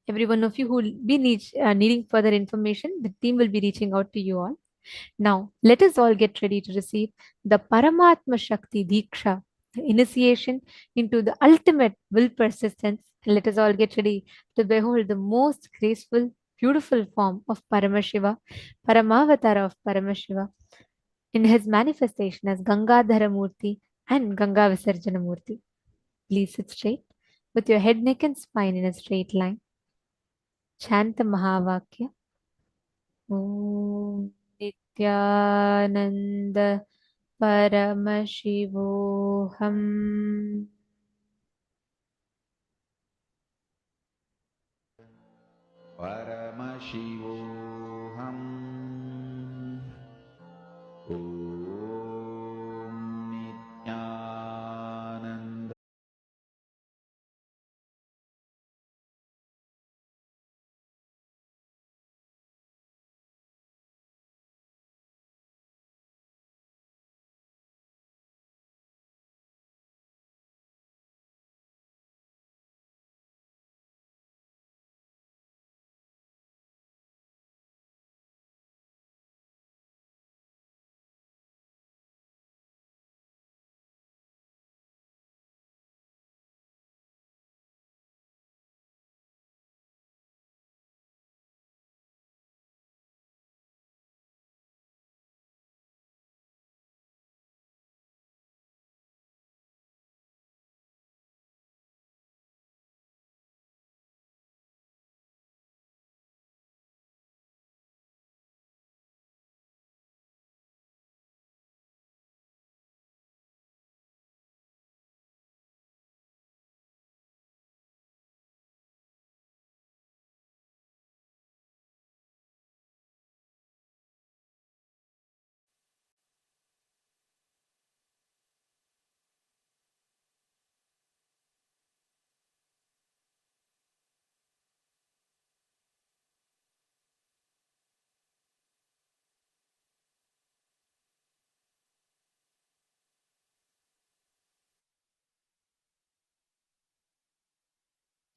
every one of you who will be needing further information. The team will be reaching out to you all. Now, let us all get ready to receive the Paramatma Shakti Diksha, the initiation into the ultimate will persistence. And let us all get ready to behold the most graceful, beautiful form of Paramashiva, Paramavatara of Paramashiva, in his manifestation as Gangadhara Murti and Ganga Visarjana Murti. Please sit straight with your head, neck, and spine in a straight line. Chant the Mahavakya. Om Nithyananda Paramashivoham. Paramashivoham. Om Nithyananda.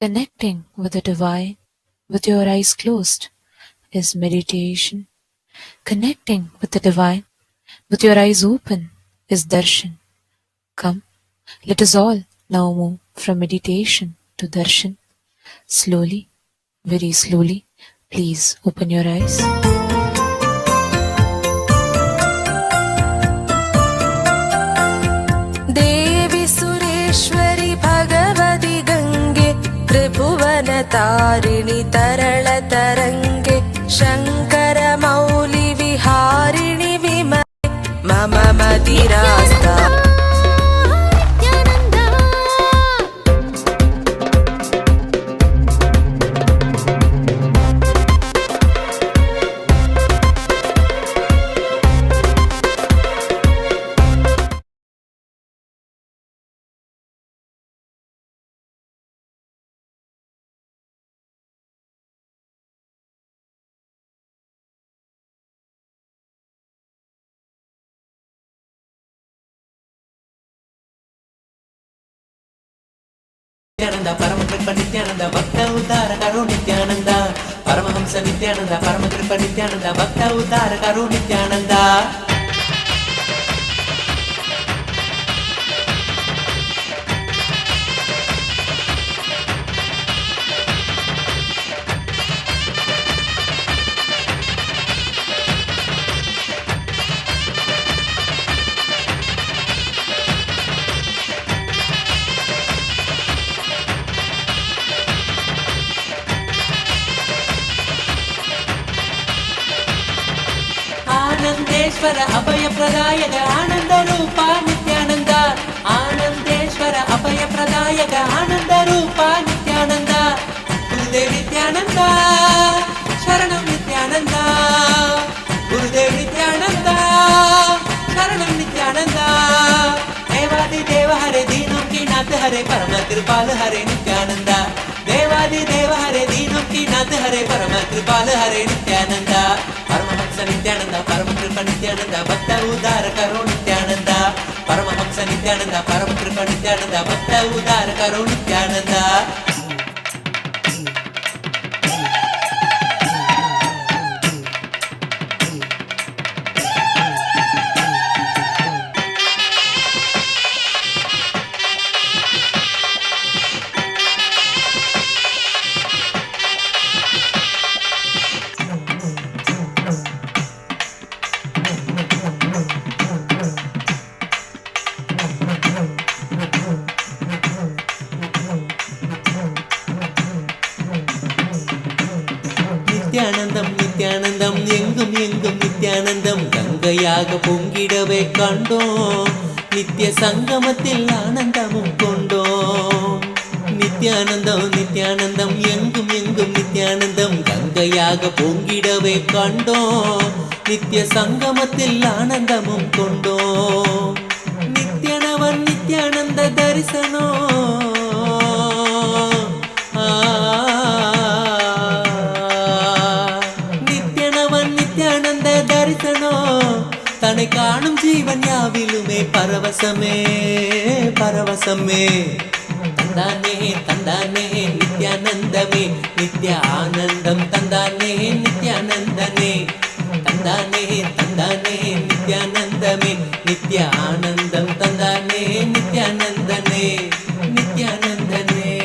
Connecting with the divine with your eyes closed is meditation. Connecting with the divine with your eyes open is darshan. Come, let us all now move from meditation to darshan. Slowly, very slowly, please open your eyes. देवी सुरेश्वरी भगवती गंगे त्रिभुवन तारिणी तरल तरंगे शंकर मौली विहारिणि विमले मम मदिरास्ता Nithyananda, Paramakripa Nithyananda, Bhakta Uddhara Karo Nithyananda, Paramahamsa Nithyananda, Paramakripa Nithyananda, Bhakta Uddhara Karo Nithyananda. Anandeshwar अभय प्रदायक आनंद रूपा नित्यानंद आनंदेश्वर अभय प्रदायक आनंद रूपा नित्यानंद गुरुदेव नित्यानंद शरणं नित्यानंद गुरुदेव नित्यानंद शरणं नित्यानंद देवादि देव हरे दीनों की नाथ हरे परम कृपाल हरे नित्यानंद देवादि देव हरे दीनों की नाथ हरे परम कृपाल हरे नित्यानंद परमहंस नित्यानंद परम कृपा नित्यानंद भक्त उद्धार करो Nityanand Paramhans Nithyananda, Paramakripa Nithyananda, Bhakta Udara Karo Nithyananda. Nithyanandam Nithyanandam எங்கும் எங்கும் நித்யானந்தம் கங்கையாக பொங்கிடவே கண்டோம் நித்திய சங்கமத்தில் ஆனந்தமும் கொண்டோம் நித்யானந்தம் நித்யானந்தம் எங்கும் எங்கும் நித்யானந்தம் கங்கையாக பொங்கிடவே கண்டோம் நித்திய சங்கமத்தில் ஆனந்தமும் கொண்டோம் நித்யானவன் நித்யானந்த தரிசனம் தன்னை காணும் ஜீவன் யாவிலுமே பரவசமே பரவசமே தந்தானே தந்தானே நித்யானந்தமே நித்ய ஆனந்தம் தந்தானே நித்யானந்தனே தந்தானே தந்தானே நித்யானந்தமே நித்ய ஆனந்தம் தந்தானே நித்யானந்தனே நித்யானந்தனே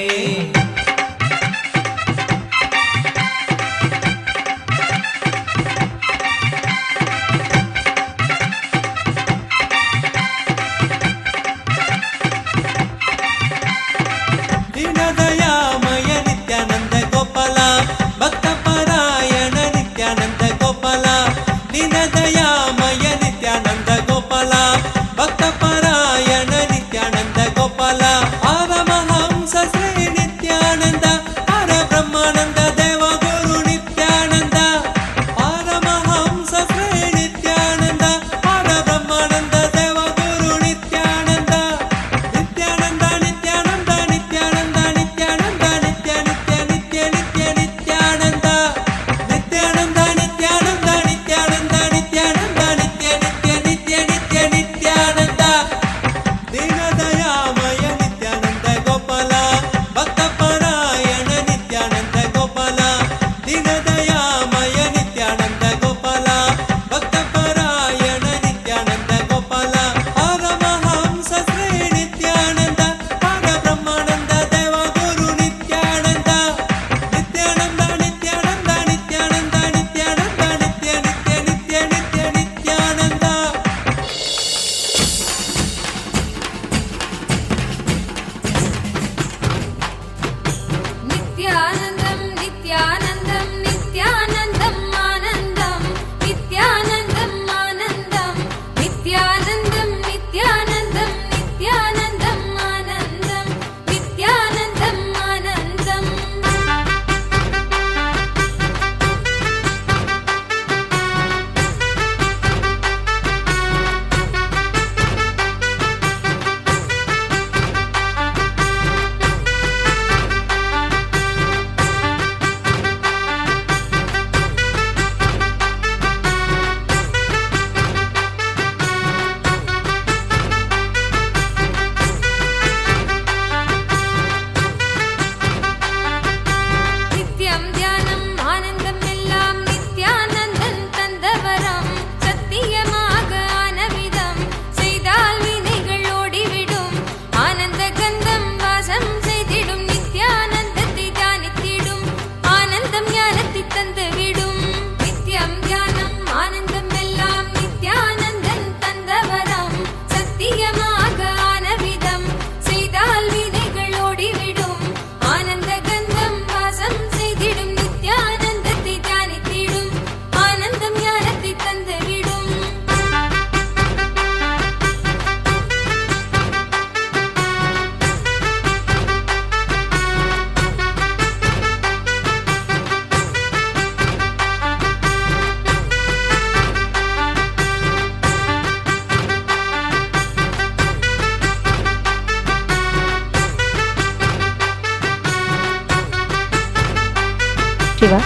Shiva,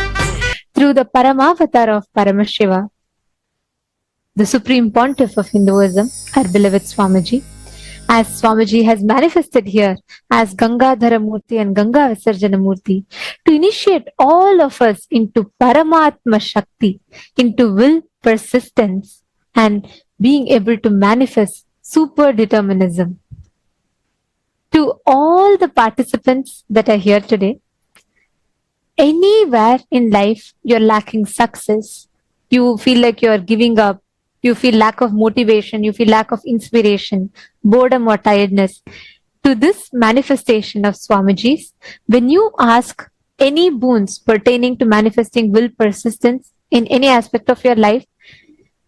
through the Paramavatar of Paramashiva, the Supreme Pontiff of Hinduism, our beloved Swamiji, as Swamiji has manifested here as Gangadhara Murti and Ganga Visarjana Murti, to initiate all of us into Paramatma Shakti, into will, persistence, and being able to manifest super determinism. To all the participants that are here today, anywhere in life you're lacking success, you feel like you're giving up, you feel lack of motivation, you feel lack of inspiration, boredom or tiredness, to this manifestation of Swamiji's, when you ask any boons pertaining to manifesting will, persistence in any aspect of your life,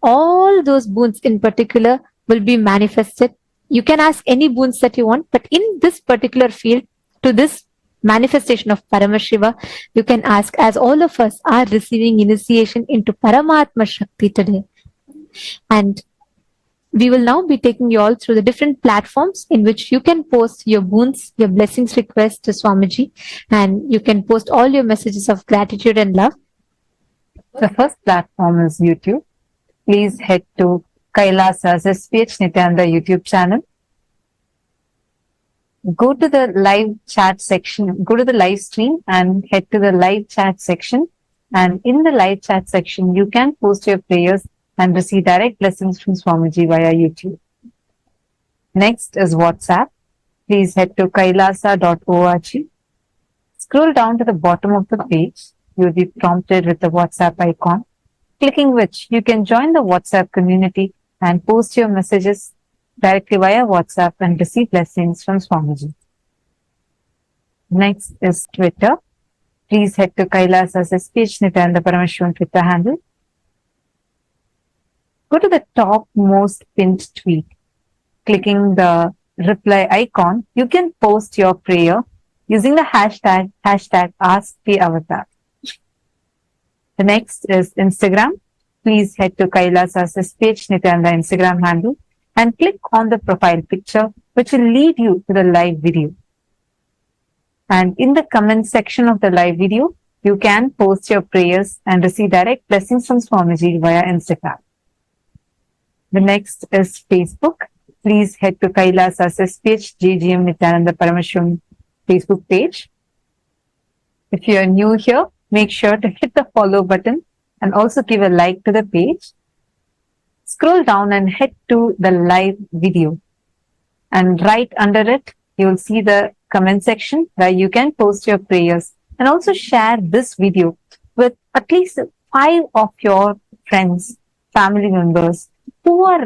all those boons in particular will be manifested. You can ask any boons that you want, but in this particular field, to this manifestation of Paramashiva, you can ask, as all of us are receiving initiation into Paramatma Shakti today. And we will now be taking you all through the different platforms in which you can post your boons, your blessings requests to Swamiji, and you can post all your messages of gratitude and love. The first platform is YouTube. Please head to KAILASA's SPH Nithyananda YouTube channel. Go to the live chat section, go to the live stream and head to the live chat section. And in the live chat section, you can post your prayers and receive direct blessings from Swamiji via YouTube. Next is WhatsApp. Please head to kailasa.org. Scroll down to the bottom of the page. You will be prompted with the WhatsApp icon, clicking which you can join the WhatsApp community and post your messages directly via WhatsApp and receive blessings from Swamiji. Next is Twitter. Please head to KAILASA's SPH Nithyananda Paramashivoham Twitter handle. Go to the topmost pinned tweet. Clicking the reply icon, you can post your prayer using the hashtag #AskTheAvatar. The next is Instagram. Please head to KAILASA's SPH Nithyananda Instagram handle and click on the profile picture, which will lead you to the live video. And in the comment section of the live video, you can post your prayers and receive direct blessings from Swamiji via Instagram. The next is Facebook. Please head to KAILASA's SPH JGM Nithyananda Paramashivoham Facebook page. If you are new here, make sure to hit the follow button and also give a like to the page. Scroll down and head to the live video. And right under it, you will see the comment section where you can post your prayers and also share this video with at least 5 of your friends, family members who are